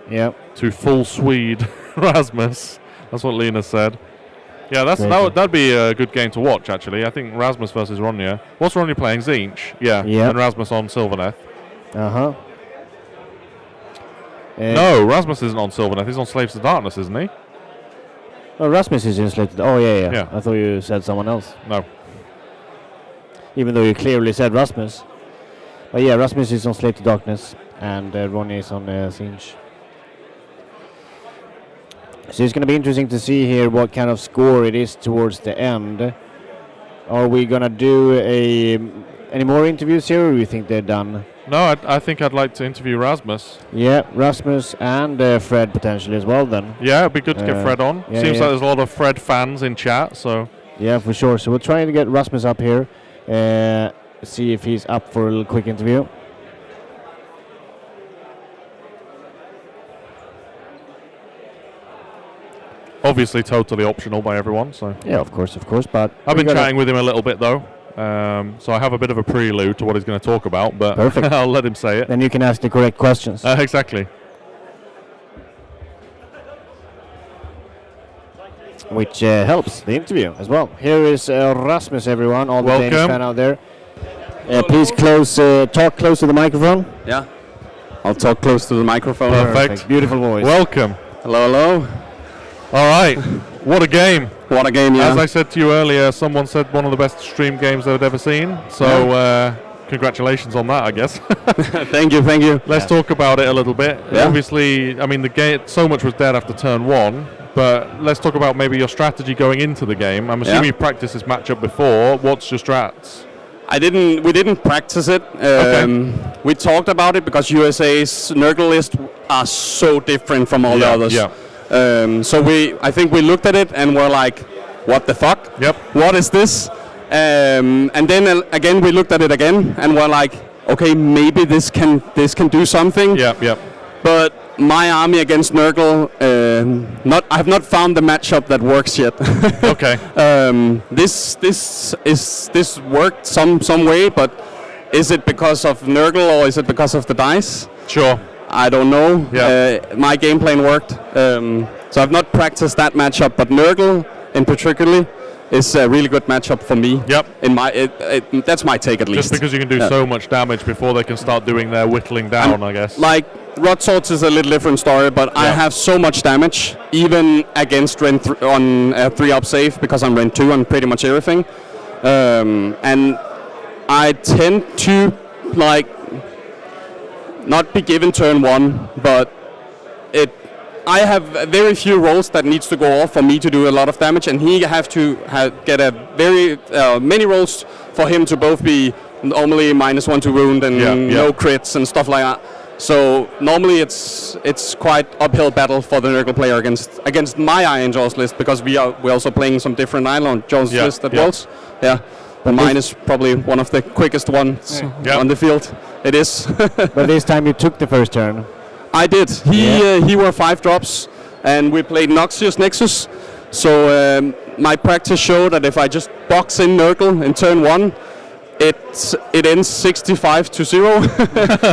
to full Swede Rasmus. That's what Lena said. Yeah, that'd be a good game to watch, actually. I think Rasmus versus Ronja. What's Ronja playing? Tzeentch? Yeah. And Rasmus on Sylvaneth. No, Rasmus isn't on Sylvaneth. He's on Slaves to Darkness, isn't he? Oh, Rasmus is in Slaves to Darkness. Oh, yeah. I thought you said someone else. No. Even though you clearly said Rasmus. But yeah, Rasmus is on Slave to Darkness, and Ronja is on Tzeentch. So it's going to be interesting to see here what kind of score it is towards the end. Are we going to do any more interviews here, or do you think they're done? No, I think I'd like to interview Rasmus. Yeah, Rasmus and Fred potentially as well then. Yeah, it'd be good to get Fred on. Seems like there's a lot of Fred fans in chat, so... Yeah, for sure. So we're trying to get Rasmus up here. See if he's up for a little quick interview. Obviously totally optional by everyone, so... Yeah, of course, but... I've been chatting with him a little bit, though. So I have a bit of a prelude to what he's going to talk about, but I'll let him say it. Then you can ask the correct questions. Exactly. Which helps the interview as well. Here is Rasmus, everyone, all the Danish fan out there. Please talk close to the microphone. Yeah, I'll talk close to the microphone. Perfect. Beautiful voice. Welcome. Hello. All right. What a game. What a game, yeah. As I said to you earlier, someone said one of the best stream games they've ever seen. So congratulations on that, I guess. Thank you. Let's talk about it a little bit. Yeah. Obviously, I mean, the game, so much was dead after turn one. But let's talk about maybe your strategy going into the game. I'm assuming you've practiced this matchup before. What's your strats? We didn't practice it. We talked about it because USA's Nurgle list are so different from all the others. Yeah. So I think we looked at it and were like, what the fuck? Yep. What is this? And then again we looked at it again and were like, okay, maybe this can do something. Yep. But my army against Nurgle, I have not found the matchup that works yet. Okay. This worked some way, but is it because of Nurgle or is it because of the dice? Sure. I don't know. Yeah. My game plan worked, so I've not practiced that matchup. But Nurgle, in particular, is a really good matchup for me. Yep. That's my take at least. Just because you can do so much damage before they can start doing their whittling down, I guess. Like Rod Swords is a little different story, but I have so much damage, even against Ren on 3-up save, because I'm Ren 2 on pretty much everything. And I tend to not be given turn 1, but I have very few rolls that needs to go off for me to do a lot of damage, and he have to get a very many rolls for him to both be normally -1 to wound and no crits and stuff like that. So normally it's quite uphill battle for the Nurgle player against my Iron Jaws list, because we're also playing some different Iron Jaws list at Worlds. Yeah. But mine is probably one of the quickest ones on the field. It is. But this time you took the first turn. I did. He were 5 drops, and we played Noxious Nexus. So my practice showed that if I just box in Nurgle in turn 1, it ends 65-0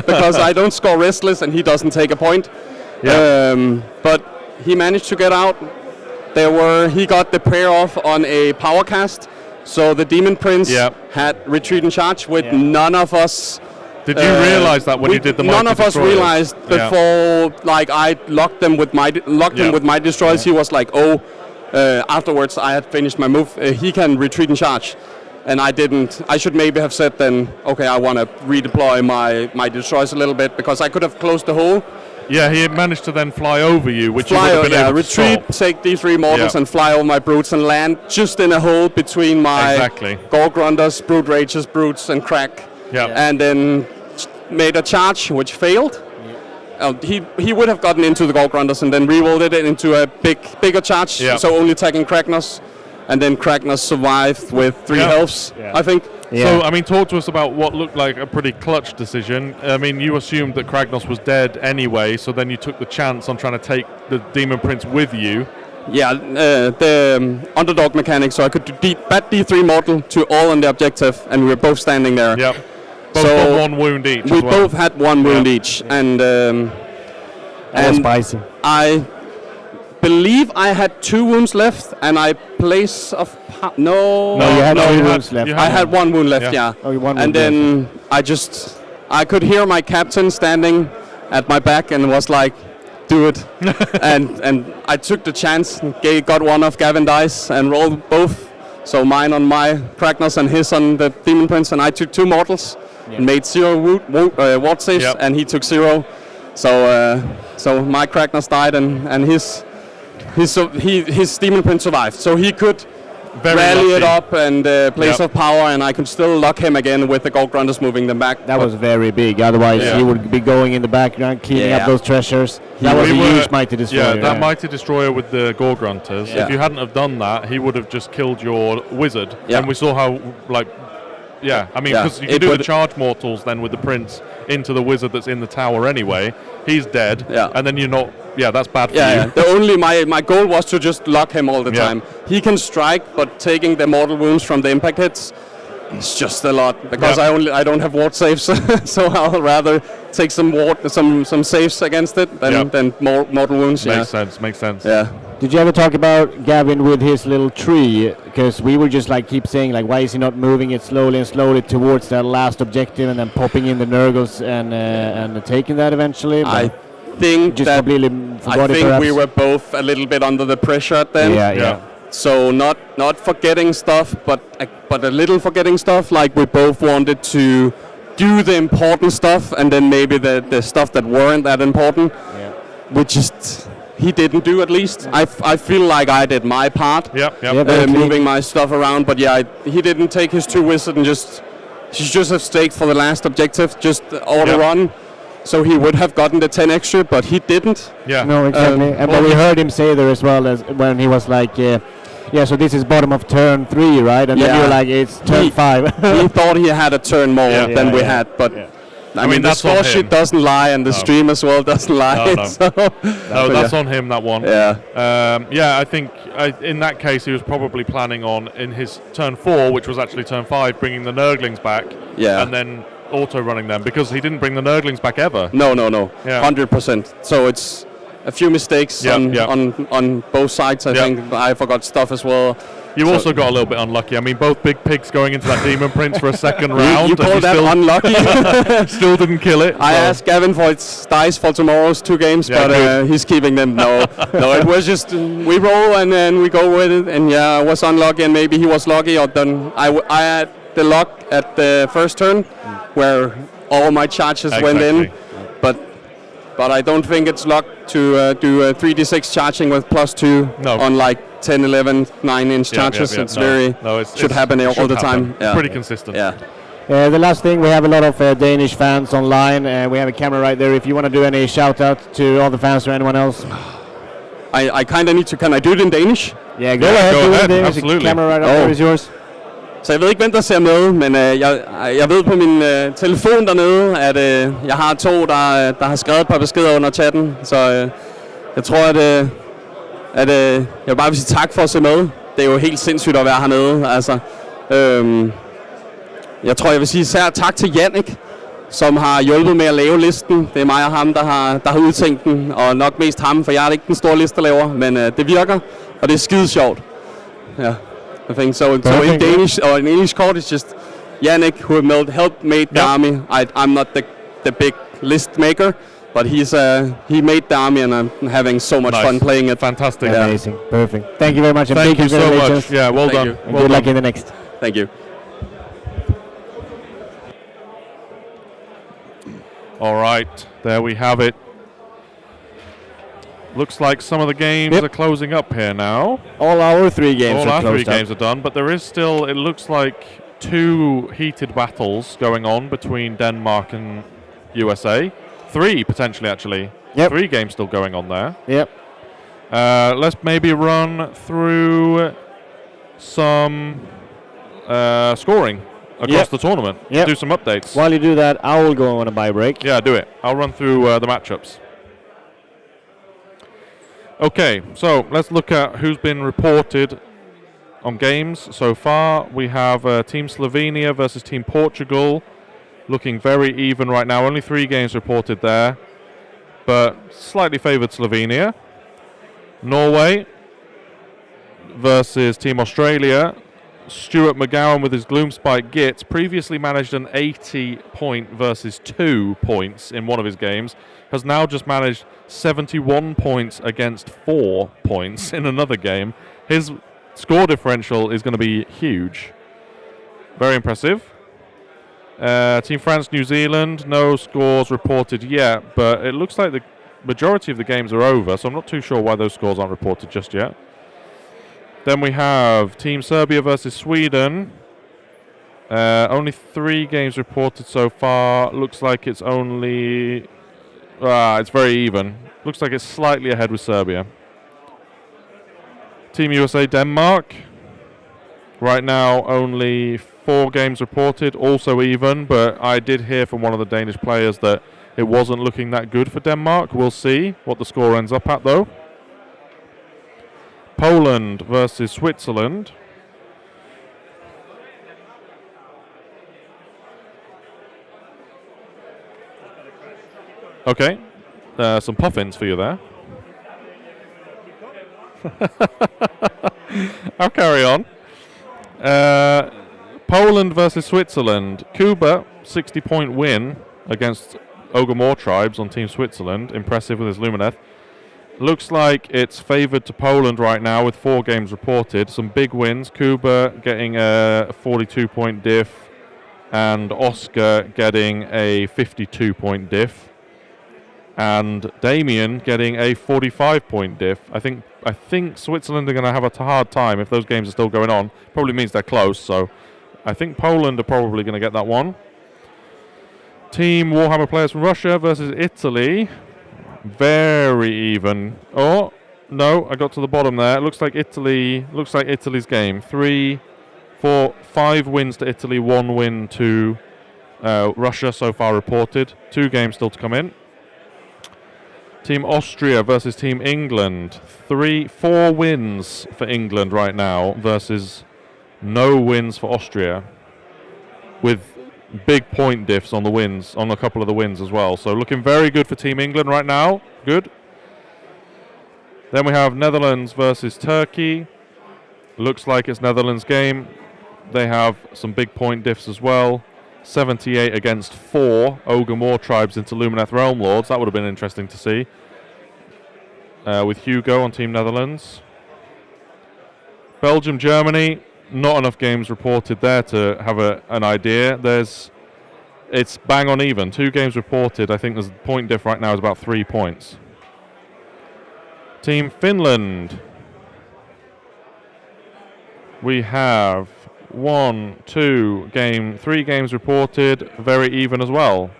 because I don't score Restless and he doesn't take a point. Yeah. But he managed to get out. He got the prayer off on a power cast. So the Demon Prince had retreat and charge with none of us. Did you realize that when you did the None of us realized before, like I locked him with my destroyers. He was like, afterwards I had finished my move. He can retreat and charge. And I didn't. I should maybe have said then, okay, I want to redeploy my destroyers a little bit, because I could have closed the hole. Yeah, he managed to then fly over you, which you would have been able to retreat, stop. take these 3 models and fly over my brutes and land just in a hole between my Gore Grunters, Brute Rages, Brutes, and Crack. Yeah. And then made a charge, which failed. He would have gotten into the Gore Grunters and then re-rolled it into a bigger charge, so only attacking Kragnos. And then Kragnos survived with 3 healths, I think. Yeah. So, I mean, talk to us about what looked like a pretty clutch decision. I mean, you assumed that Kragnos was dead anyway, so then you took the chance on trying to take the Demon Prince with you. Yeah, the underdog mechanic, so I could do bad D3 mortal to all on the objective, and we were both standing there. Yep. Both got 1 wound each. We both had 1 wound each, and that was spicy. I believe I had 2 wounds left, and I place of you had 2 wounds left. I had 1 wound left, yeah. Oh, you 1 wound and then I could hear my captain standing at my back and was like, "Do it!" and I took the chance, got 1 of Gavin dice and rolled both. So mine on my Kragnos and his on the Demon Prince, and I took 2 mortals, and made 0 ward saves, and he took 0. So my Kragnos died, and his Demon Prince survived. So he could rally it up and place of power, and I could still lock him again with the Gold Grunters moving them back. That was very big. Otherwise, he would be going in the background, cleaning up those treasures. That was a huge Mighty Destroyer. Yeah, that Mighty Destroyer with the Gore Grunters. If you hadn't have done that, he would have just killed your wizard. And we saw how, I mean, because you can do the charge mortals then with the prince into the wizard that's in the tower anyway. He's dead, and then you're not. Yeah, that's bad for you. The only my goal was to just lock him all the time. He can strike, but taking the mortal wounds from the impact hits, it's just a lot, because I don't have ward saves, so I'll rather take some saves against it than more mortal wounds. Makes sense. Yeah. Did you ever talk about Gavin with his little tree? Because we would just keep saying why is he not moving it slowly and slowly towards that last objective and then popping in the Nurgles and taking that eventually? I think we were both a little bit under the pressure then. Yeah. So not forgetting stuff, but a little forgetting stuff. Like we both wanted to do the important stuff, and then maybe the stuff that weren't that important. Yeah. He didn't do, at least. I feel like I did my part. Moving my stuff around, but he didn't take his 2 wizard and just have staked for the last objective, just auto run. So he would have gotten the 10 extra, but he didn't. Yeah. No, exactly. But we heard him say there as well, as when he was like, so this is bottom of turn 3, right? And then you were like, it's turn 5. He thought he had a turn more than we had, but I mean the score sheet doesn't lie, and the stream as well doesn't lie. No, that's on him, that one. I think in that case he was probably planning on, in his turn 4, which was actually turn 5, bringing the Nurglings back. And then auto-running them, because he didn't bring the Nurglings back ever. No. 100%. So it's a few mistakes on both sides. I think I forgot stuff as well. You also got a little bit unlucky. I mean, both big pigs going into that Demon Prince for a second round. You call that unlucky? Still didn't kill it. I asked Gavin for its dice for tomorrow's 2 games, but he's keeping them. No, it was just we roll and then we go with it. And I was unlucky, and maybe he was lucky. Or then I had the luck at the first turn, where all my charges went in. but I don't think it's luck to do 3d6 charging with +2 on like 10, 11, 9-inch charges. It's should happen all the time. Yeah. Pretty consistent. Yeah. The last thing, we have a lot of Danish fans online. We have a camera right there. If you want to do any shout out to all the fans or anyone else. I kind of need to. Can I do it in Danish? Yeah, go ahead. Do it in Danish. The camera right up there is yours. Så jeg ved ikke, hvem der ser med, men jeg ved på min telefon dernede, at jeg har 2, der har skrevet et par beskeder under chatten. Så jeg tror, at jeg vil bare vil sige tak for at se med. Det er jo helt sindssygt at være hernede. Altså, jeg tror, jeg vil sige især tak til Jannik, som har hjulpet med at lave listen. Det er mig og ham, der har udtænkt den, og nok mest ham, for jeg er ikke den store listelaver, men det virker, og det er skide sjovt. Ja. I think so. So in Danish or in English code, it's just Yannick who helped made the army. I'm not the big list maker, but he made the army, and I'm having so much fun playing it. Fantastic, amazing, perfect. Thank you very much. Thank you so much. Yeah, well done. And good luck in the next. Thank you. All right, there we have it. Looks like some of the games are closing up here now. All our 3 games All are our closed 3 games are done, but there is still, it looks like, 2 heated battles going on between Denmark and USA. 3, potentially, actually. Yep. 3 games still going on there. Yep. Let's maybe run through some scoring across the tournament. Yep. Do some updates. While you do that, I will go on a bye break. Yeah, do it. I'll run through the matchups. Okay, so let's look at who's been reported on games so far. We have Team Slovenia versus Team Portugal, looking very even right now. Only 3 games reported there, but slightly favoured Slovenia. Norway versus Team Australia. Stuart McGowan with his Gloomspike Gits previously managed an 80-point versus 2 points in one of his games, has now just managed 71 points against 4 points in another game. His score differential is going to be huge. Very impressive. Team France, New Zealand, no scores reported yet, but it looks like the majority of the games are over, so I'm not too sure why those scores aren't reported just yet. Then we have Team Serbia versus Sweden. Only 3 games reported so far. Looks like it's only... it's very even. Looks like it's slightly ahead with Serbia. Team USA Denmark. Right now, only 4 games reported, also even, but I did hear from one of the Danish players that it wasn't looking that good for Denmark. We'll see what the score ends up at, though. Poland versus Switzerland. Okay, some puffins for you there. I'll carry on. Poland versus Switzerland. Kuba, 60-point win against Ogre tribes on Team Switzerland. Impressive with his Lumineth. Looks like it's favoured to Poland right now with 4 games reported. Some big wins. Kuba getting a 42-point diff, and Oscar getting a 52-point diff, and Damien getting a 45-point diff. I think Switzerland are going to have a hard time if those games are still going on. Probably means they're close, so I think Poland are probably going to get that one. Team Warhammer players from Russia versus Italy. Very even. Oh, no, I got to the bottom there. It looks like Italy's game. 3, 4, 5 wins to Italy, 1 win to Russia so far reported. 2 games still to come in. Team Austria versus Team England. 4 wins for England right now versus no wins for Austria, with big point diffs on the wins, on a couple of the wins as well. So looking very good for Team England right now. Good. Then we have Netherlands versus Turkey. Looks like it's Netherlands' game. They have some big point diffs as well. 78 against 4 Ogre tribes into Lumineth Realm Lords. That would have been interesting to see. With Hugo on Team Netherlands. Belgium, Germany. Not enough games reported there to have an idea. There's It's bang on even. 2 games reported. I think the point diff right now is about 3 points. Team Finland. We have 3 games reported. Very even as well.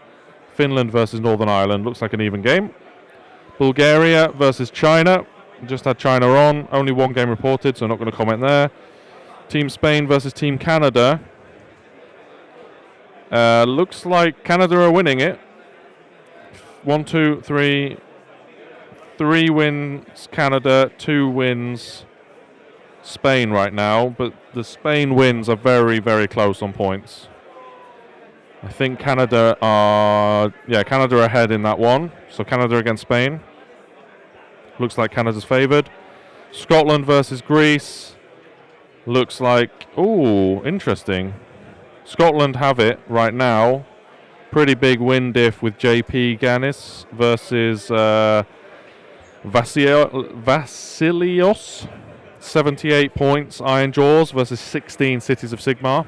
Finland versus Northern Ireland. Looks like an even game. Bulgaria versus China. Just had China on. Only 1 game reported, so not going to comment there. Team Spain versus Team Canada. Looks like Canada are winning it. 1, 2, 3. 3 wins Canada, 2 wins Spain right now. But the Spain wins are very, very close on points. I think Canada are ahead in that one. So Canada against Spain. Looks like Canada's favoured. Scotland versus Greece. Looks like, interesting. Scotland have it right now. Pretty big win diff with JP Ganis versus Vasilios. 78 points, Iron Jaws versus 16 Cities of Sigmar.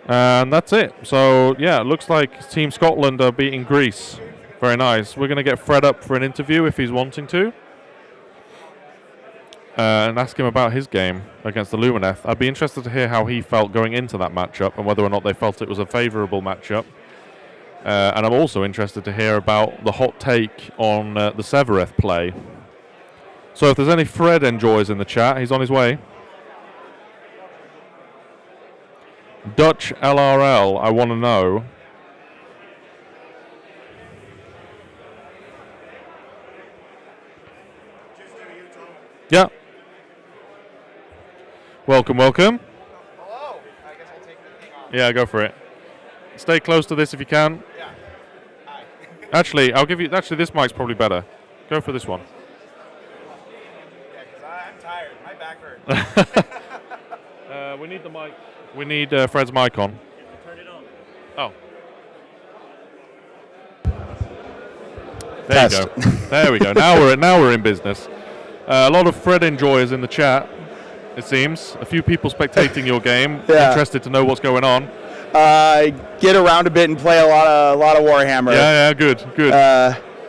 And that's it. So, yeah, it looks like Team Scotland are beating Greece. Very nice. We're going to get Fred up for an interview if he's wanting to. And ask him about his game against the Lumineth. I'd be interested to hear how he felt going into that matchup and whether or not they felt it was a favourable matchup. And I'm also interested to hear about the hot take on the Severeth play. So if there's any Fred enjoys in the chat, he's on his way. Dutch LRL, I want to know. Yeah. Welcome. Hello. I guess I'll take the thing off. Yeah, go for it. Stay close to this if you can. Yeah. Hi. Actually, I'll give you... Actually, this mic's probably better. Go for this one. Yeah, because I'm tired. My back hurts. We need the mic. We need Fred's mic on. Turn it on. Oh. There you go. There we go. Now we're in business. A lot of Fred enjoyers in the chat. It seems a few people spectating your game. Yeah. Interested to know what's going on. Get around a bit and play a lot of Warhammer. Yeah, good.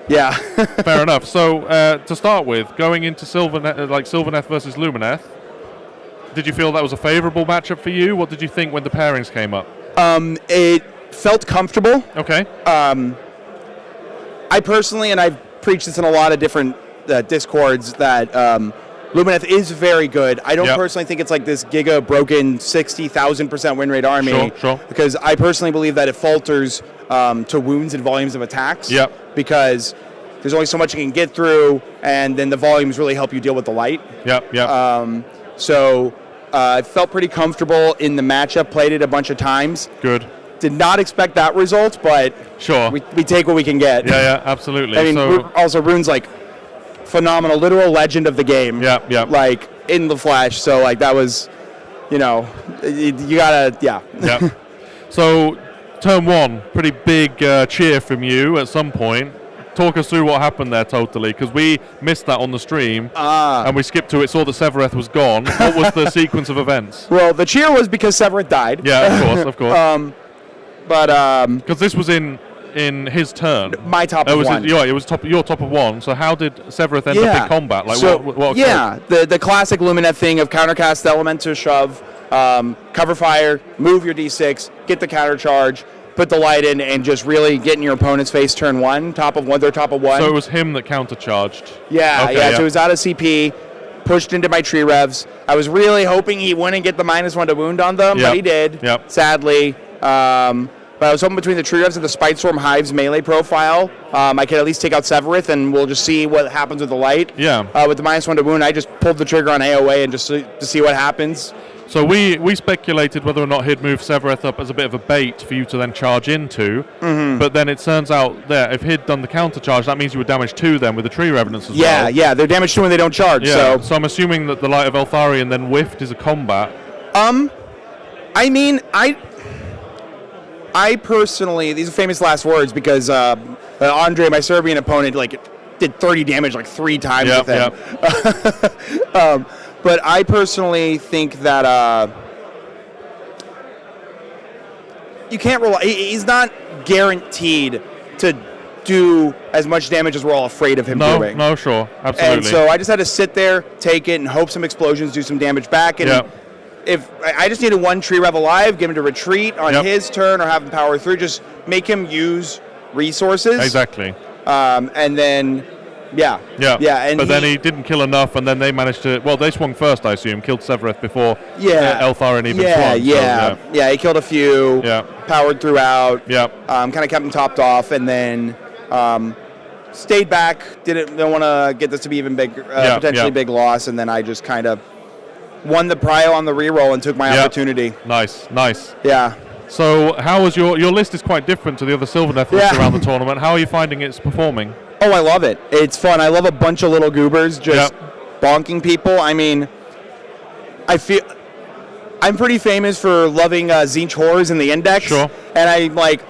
Yeah. Fair enough. So to start with, going into Sylvaneth versus Lumineth, did you feel that was a favourable matchup for you? What did you think when the pairings came up? It felt comfortable. Okay. I personally, and I've preached this in a lot of different discords, that Lumineth is very good. I don't personally think it's like this giga broken 60,000% win rate army. Sure. Because I personally believe that it falters to wounds and volumes of attacks. Yep. Because there's only so much you can get through, and then the volumes really help you deal with the light. Yep. So I felt pretty comfortable in the matchup. Played it a bunch of times. Good. Did not expect that result, but sure, we take what we can get. Yeah, absolutely. I mean, also Rune's like phenomenal, literal legend of the game. Yeah. Like in the flesh. So like that was, you gotta, yeah. So turn 1, pretty big cheer from you at some point. Talk us through what happened there totally, because we missed that on the stream and we skipped to it, saw that Severeth was gone. What was the sequence of events? Well, the cheer was because Severeth died. Yeah, of course. But because this was in his turn. My top of 1. It was your top of 1. So how did Severeth end up in combat? Like what the classic Lumineth thing of countercast Elemental Shove, cover fire, move your D6, get the counter charge, put the light in, and just really get in your opponent's face turn 1, top of 1. So it was him that countercharged. Yeah. So it was out of CP, pushed into my tree revs. I was really hoping he wouldn't get the -1 to wound on them, but he did. Sadly. But I was hoping between the Tree Revs and the Spitestorm Hive's melee profile, I could at least take out Severeth, and we'll just see what happens with the light. Yeah. With the -1 to wound, I just pulled the trigger on AOA and just to see what happens. So we speculated whether or not he'd move Severeth up as a bit of a bait for you to then charge into. Mm-hmm. But then it turns out that if he'd done the counter charge, that means you were damage 2 then with the Tree Revenants as well. Yeah, they're damage 2 when they don't charge. Yeah. So I'm assuming that the Light of Eltharion then whiffed is a combat. I mean, I personally, these are famous last words because Andre, my Serbian opponent, did 30 damage 3 times with him. But I personally think that you can't rely. He's not guaranteed to do as much damage as we're all afraid of him doing. No, sure, absolutely. And so I just had to sit there, take it, and hope some explosions do some damage back. And if I just needed one tree rev alive, give him to retreat on his turn or have him power through, just make him use resources. Exactly. And then, and but then he didn't kill enough, and then they managed to. Well, they swung first, I assume. Killed Severeth before Eltharion even swung. Yeah, he killed a few. Yeah. Powered throughout. Yeah. Kind of kept him topped off, and then stayed back. Didn't want to get this to be even big, potentially big loss, and then I just kind of won the prio on the reroll and took my opportunity. Nice. Yeah. So how was your list is quite different to the other Sylvaneth lists around the tournament. How are you finding it's performing? Oh, I love it. It's fun. I love a bunch of little goobers just bonking people. I mean, I'm pretty famous for loving Tzeentch horrors in the index. Sure. And I'm like,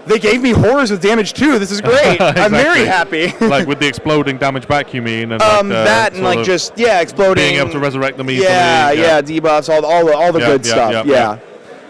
they gave me horrors with damage too. This is great. Exactly. I'm very happy. Like with the exploding damage back, you mean? And that and like just exploding. Being able to resurrect them easily. Yeah, debuffs, all the good stuff.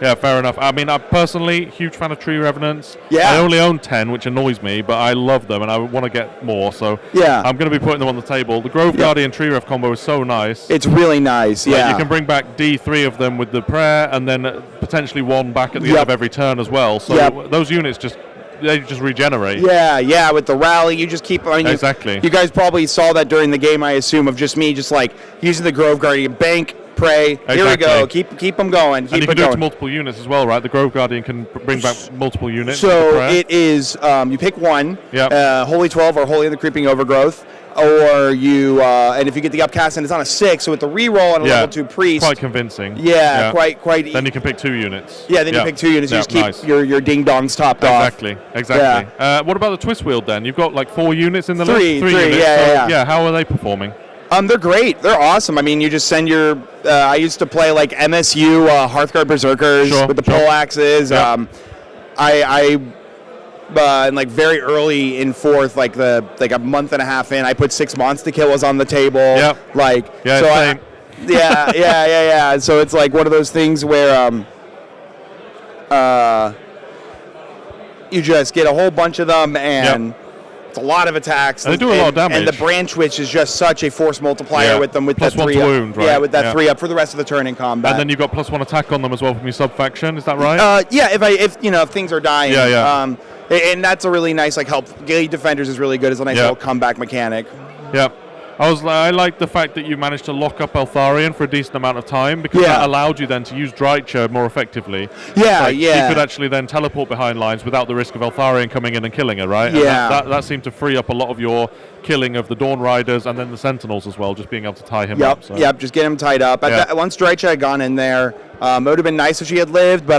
Yeah, fair enough. I mean, I'm personally huge fan of Tree Revenants. Yeah. I only own 10, which annoys me, but I love them and I want to get more. So I'm going to be putting them on the table. The Grove Guardian Tree Rev combo is so nice. It's really nice. You can bring back D3 of them with the prayer, and then potentially one back at the end of every turn as well. So those units just regenerate. Yeah, with the rally, you just keep. I mean, exactly. You guys probably saw that during the game, I assume, of just me, just like using the Grove Guardian bank. Pray. Exactly. Here we go. Keep them going. And you can do it to multiple units as well, right? The Grove Guardian can bring back multiple units. So it is. You pick one. Holy 12 or Holy in the Creeping Overgrowth, or you. And if you get the upcast and it's on a 6, so with the reroll and a level 2 priest. Quite convincing. Quite. Then you can pick 2 units. Yeah. Then you pick 2 units. You just keep your ding dongs topped off. Exactly. What about the Twist Wield then? You've got like 4 units in the list. 3 units. Yeah. How are they performing? They're great. They're awesome. I mean, you just send your. I used to play like MSU Hearthguard Berserkers with the pole axes. And like very early in fourth, like a month and a half in, I put 6 Monster Killers on the table. So it's like one of those things where you just get a whole bunch of them and. It's a lot of attacks. And they do a lot of damage. And the Branch Witch is just such a force multiplier with them. With plus that 1 3 up. wound, right? Yeah, with that 3 up for the rest of the turn in combat. And then you've got +1 attack on them as well from your sub-faction. Is that right? If things are dying. And that's a really nice help. Gate Defenders is really good. It's a nice little comeback mechanic. Yeah. I like the fact that you managed to lock up Eltharion for a decent amount of time, because that allowed you then to use Drycha more effectively. You could actually then teleport behind lines without the risk of Eltharion coming in and killing her, right? Yeah. And that seemed to free up a lot of your killing of the Dawn Riders and then the Sentinels as well, just being able to tie him up. So. Just get him tied up. Once Drycha had gone in there, it would have been nice if she had lived, but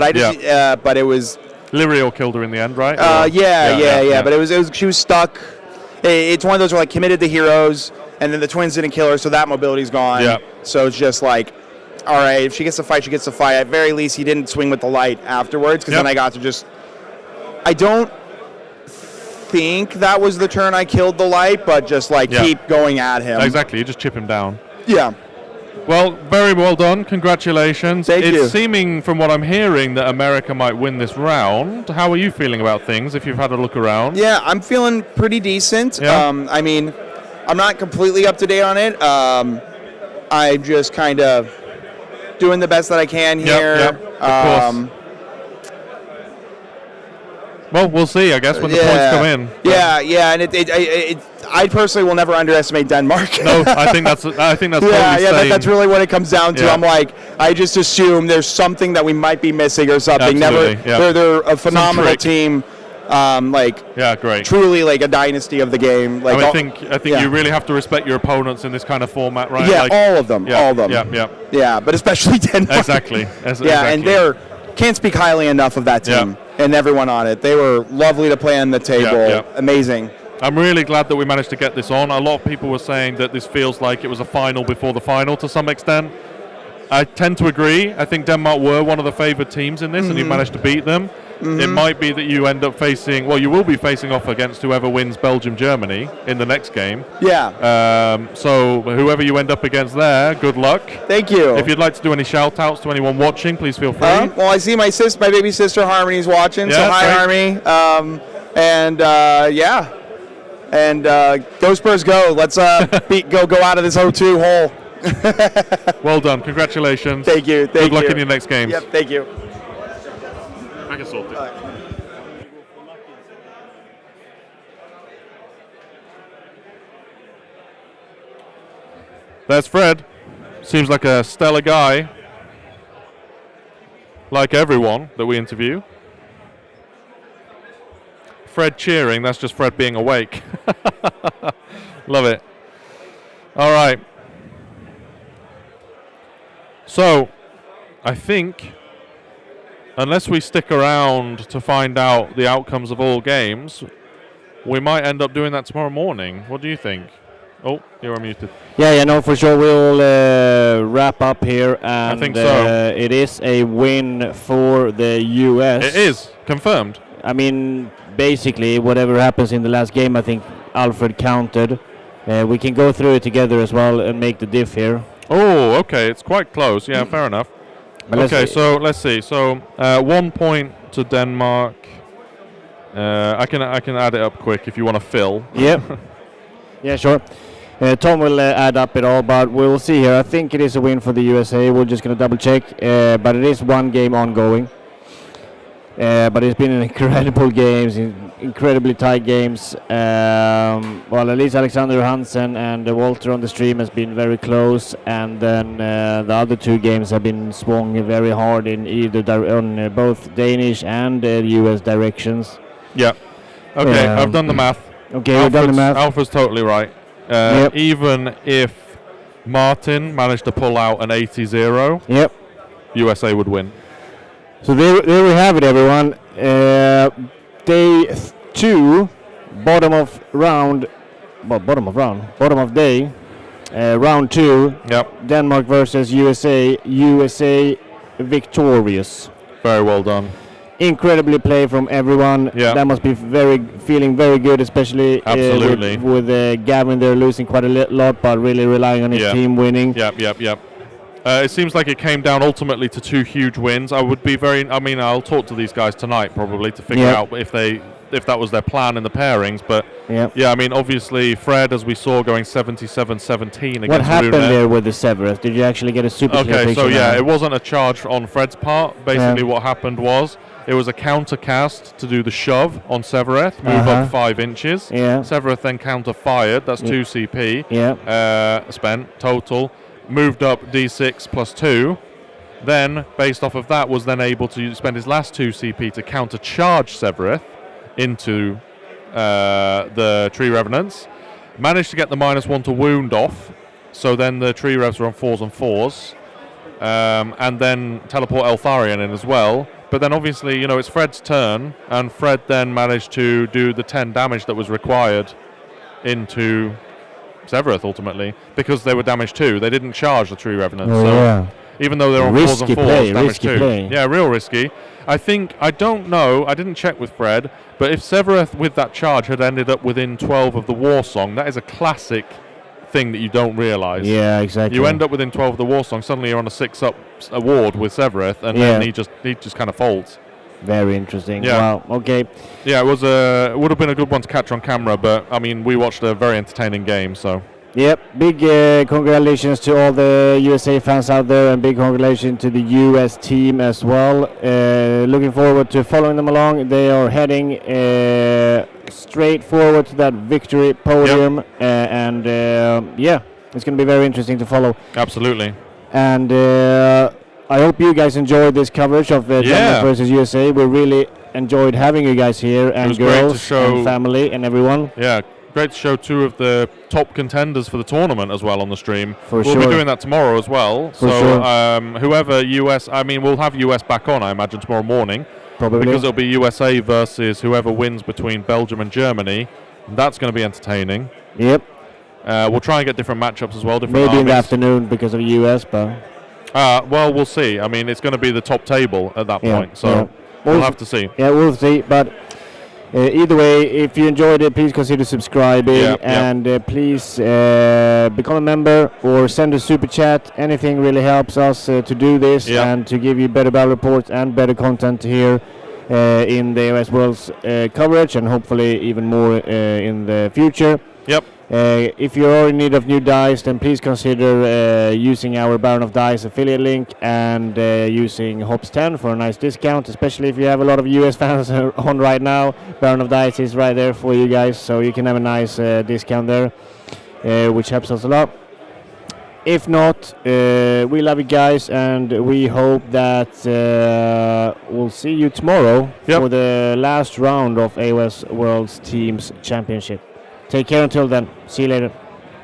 but it was... Lyriel killed her in the end, right? But it was she was stuck. It's one of those where committed to heroes, and then the twins didn't kill her, so that mobility's gone. Yeah. So it's just like, all right, if she gets to fight, she gets to fight. At very least, he didn't swing with the light afterwards, because then I got to just... I don't think that was the turn I killed the light, but just keep going at him. Exactly, you just chip him down. Yeah. Well, very well done. Congratulations. Thank you. It's seeming, from what I'm hearing, that America might win this round. How are you feeling about things, if you've had a look around? Yeah, I'm feeling pretty decent. Yeah. I mean, I'm not completely up to date on it. I'm just kind of doing the best that I can here. Of course. Well, we'll see, I guess, when the points come in. And I personally will never underestimate Denmark. No, I think that's totally sane. That's really what it comes down to. Yeah. I just assume there's something that we might be missing or something. Absolutely, They're a phenomenal team. Great. Truly a dynasty of the game. I think you really have to respect your opponents in this kind of format, right? Yeah, all of them. Yeah, but especially Denmark. Exactly. And can't speak highly enough of that team and everyone on it. They were lovely to play on the table. Amazing. I'm really glad that we managed to get this on. A lot of people were saying that this feels like it was a final before the final to some extent. I tend to agree. I think Denmark were one of the favoured teams in this, and you managed to beat them. it might be that you end up facing. Well, you will be facing off against whoever wins Belgium-Germany in the next game. Yeah. So whoever you end up against there, good luck. Thank you. If you'd like to do any shout-outs to anyone watching, please feel free. Well, I see my baby sister Harmony's watching. Yeah, so hi, great. Harmony. And go Spurs, go! Let's go out of this 0-2 hole. Well done. Congratulations. Thank you. Good luck in your next games. Yep. Thank you. I can sort it. There's Fred. Seems like a stellar guy. Like everyone that we interview. Fred cheering, that's just Fred being awake. Love it. All right. So, I think, unless we stick around to find out the outcomes of all games, we might end up doing that tomorrow morning. What do you think? Oh, you're unmuted. Yeah, no, for sure. We'll wrap up here. And I think so. It is a win for the US. It is. Confirmed. I mean, basically, whatever happens in the last game, I think Alfred counted. We can go through it together as well and make the diff here. Oh, okay. It's quite close. Yeah, fair enough. But okay, so let's see. So 1 point to Denmark. I can add it up quick if you want to fill. Yep. Yeah, sure. Tom will add up it all, but we'll see here. I think it is a win for the USA. We're just going to double check. But it is one game ongoing. But it's been an incredible games, incredibly tight games. Well, at least Alexander Hansen and Walter on the stream has been very close, and then the other two games have been swung very hard in either on both Danish and US directions. Yeah. Okay, I've done the math. Okay, we've done the math. Alpha's totally right. Yep. Even if Martin managed to pull out an 80-0, yep, USA would win. So there we have it, everyone. Day 2, bottom of day, round 2. Yep. Denmark versus USA. USA victorious. Very well done. Incredibly play from everyone. Yeah. That must be feeling very good, especially absolutely with Gavin there losing quite a lot, but really relying on his team winning. Yep. It seems like it came down ultimately to 2 huge wins. I'll talk to these guys tonight probably to figure out if that was their plan in the pairings. But yeah, I mean, obviously Fred, as we saw, going 77-17 against What happened Rune. there with the Severus? Did you actually get a super clear picture? So yeah, it wasn't a charge on Fred's part. Basically what happened was it was a counter cast to do the shove on Severeth, move up 5 inches. Yeah. Severeth then counter fired. That's 2 CP. Yeah. Spent total. Moved up D6 plus 2. Then, based off of that, was then able to spend his last 2 CP to counter-charge Severeth into the Tree Revenants. Managed to get the -1 to wound off, so then the Tree Revs were on 4s and 4s. And then teleport Eltharion in as well. But then obviously, it's Fred's turn, and Fred then managed to do the 10 damage that was required into Severeth ultimately, because they were damaged 2. They didn't charge the Tree Revenant. Even though they're on 4s and 4s, damage 2. Play. Yeah, real risky. I don't know, I didn't check with Fred, but if Severeth with that charge had ended up within 12 of the War Song, that is a classic thing that you don't realise. Yeah, exactly. You end up within 12 of the War Song, suddenly you're on a 6-up award with Severeth, and then he just kind of folds. Very interesting. Yeah. Wow. Okay. Yeah, it would have been a good one to catch on camera, but I mean, we watched a very entertaining game, so. Yep. Big congratulations to all the USA fans out there, and big congratulations to the US team as well. Looking forward to following them along. They are heading straight forward to that victory podium, and it's going to be very interesting to follow. Absolutely. And I hope you guys enjoyed this coverage of Denmark versus USA. We really enjoyed having you guys here, and girls, and family, and everyone. Yeah, great to show 2 of the top contenders for the tournament as well on the stream. We'll be doing that tomorrow as well. Whoever US, we'll have US back on, I imagine, tomorrow morning. Probably. Because it'll be USA versus whoever wins between Belgium and Germany. That's going to be entertaining. Yep. We'll try and get different matchups as well. Maybe in the afternoon because of US, but... well, we'll see. I mean, it's going to be the top table at that point. So we'll have to see. Yeah, we'll see. But either way, if you enjoyed it, please consider subscribing and please become a member or send a super chat. Anything really helps us to do this and to give you better battle reports and better content here in the AOS Worlds coverage, and hopefully even more in the future. Yep. If you're in need of new dice, then please consider using our Baron of Dice affiliate link and using Hops10 for a nice discount, especially if you have a lot of US fans on right now. Baron of Dice is right there for you guys, so you can have a nice discount there, which helps us a lot. If not, we love you guys, and we hope that we'll see you tomorrow for the last round of AOS Worlds Teams Championship. Take care until then. See you later.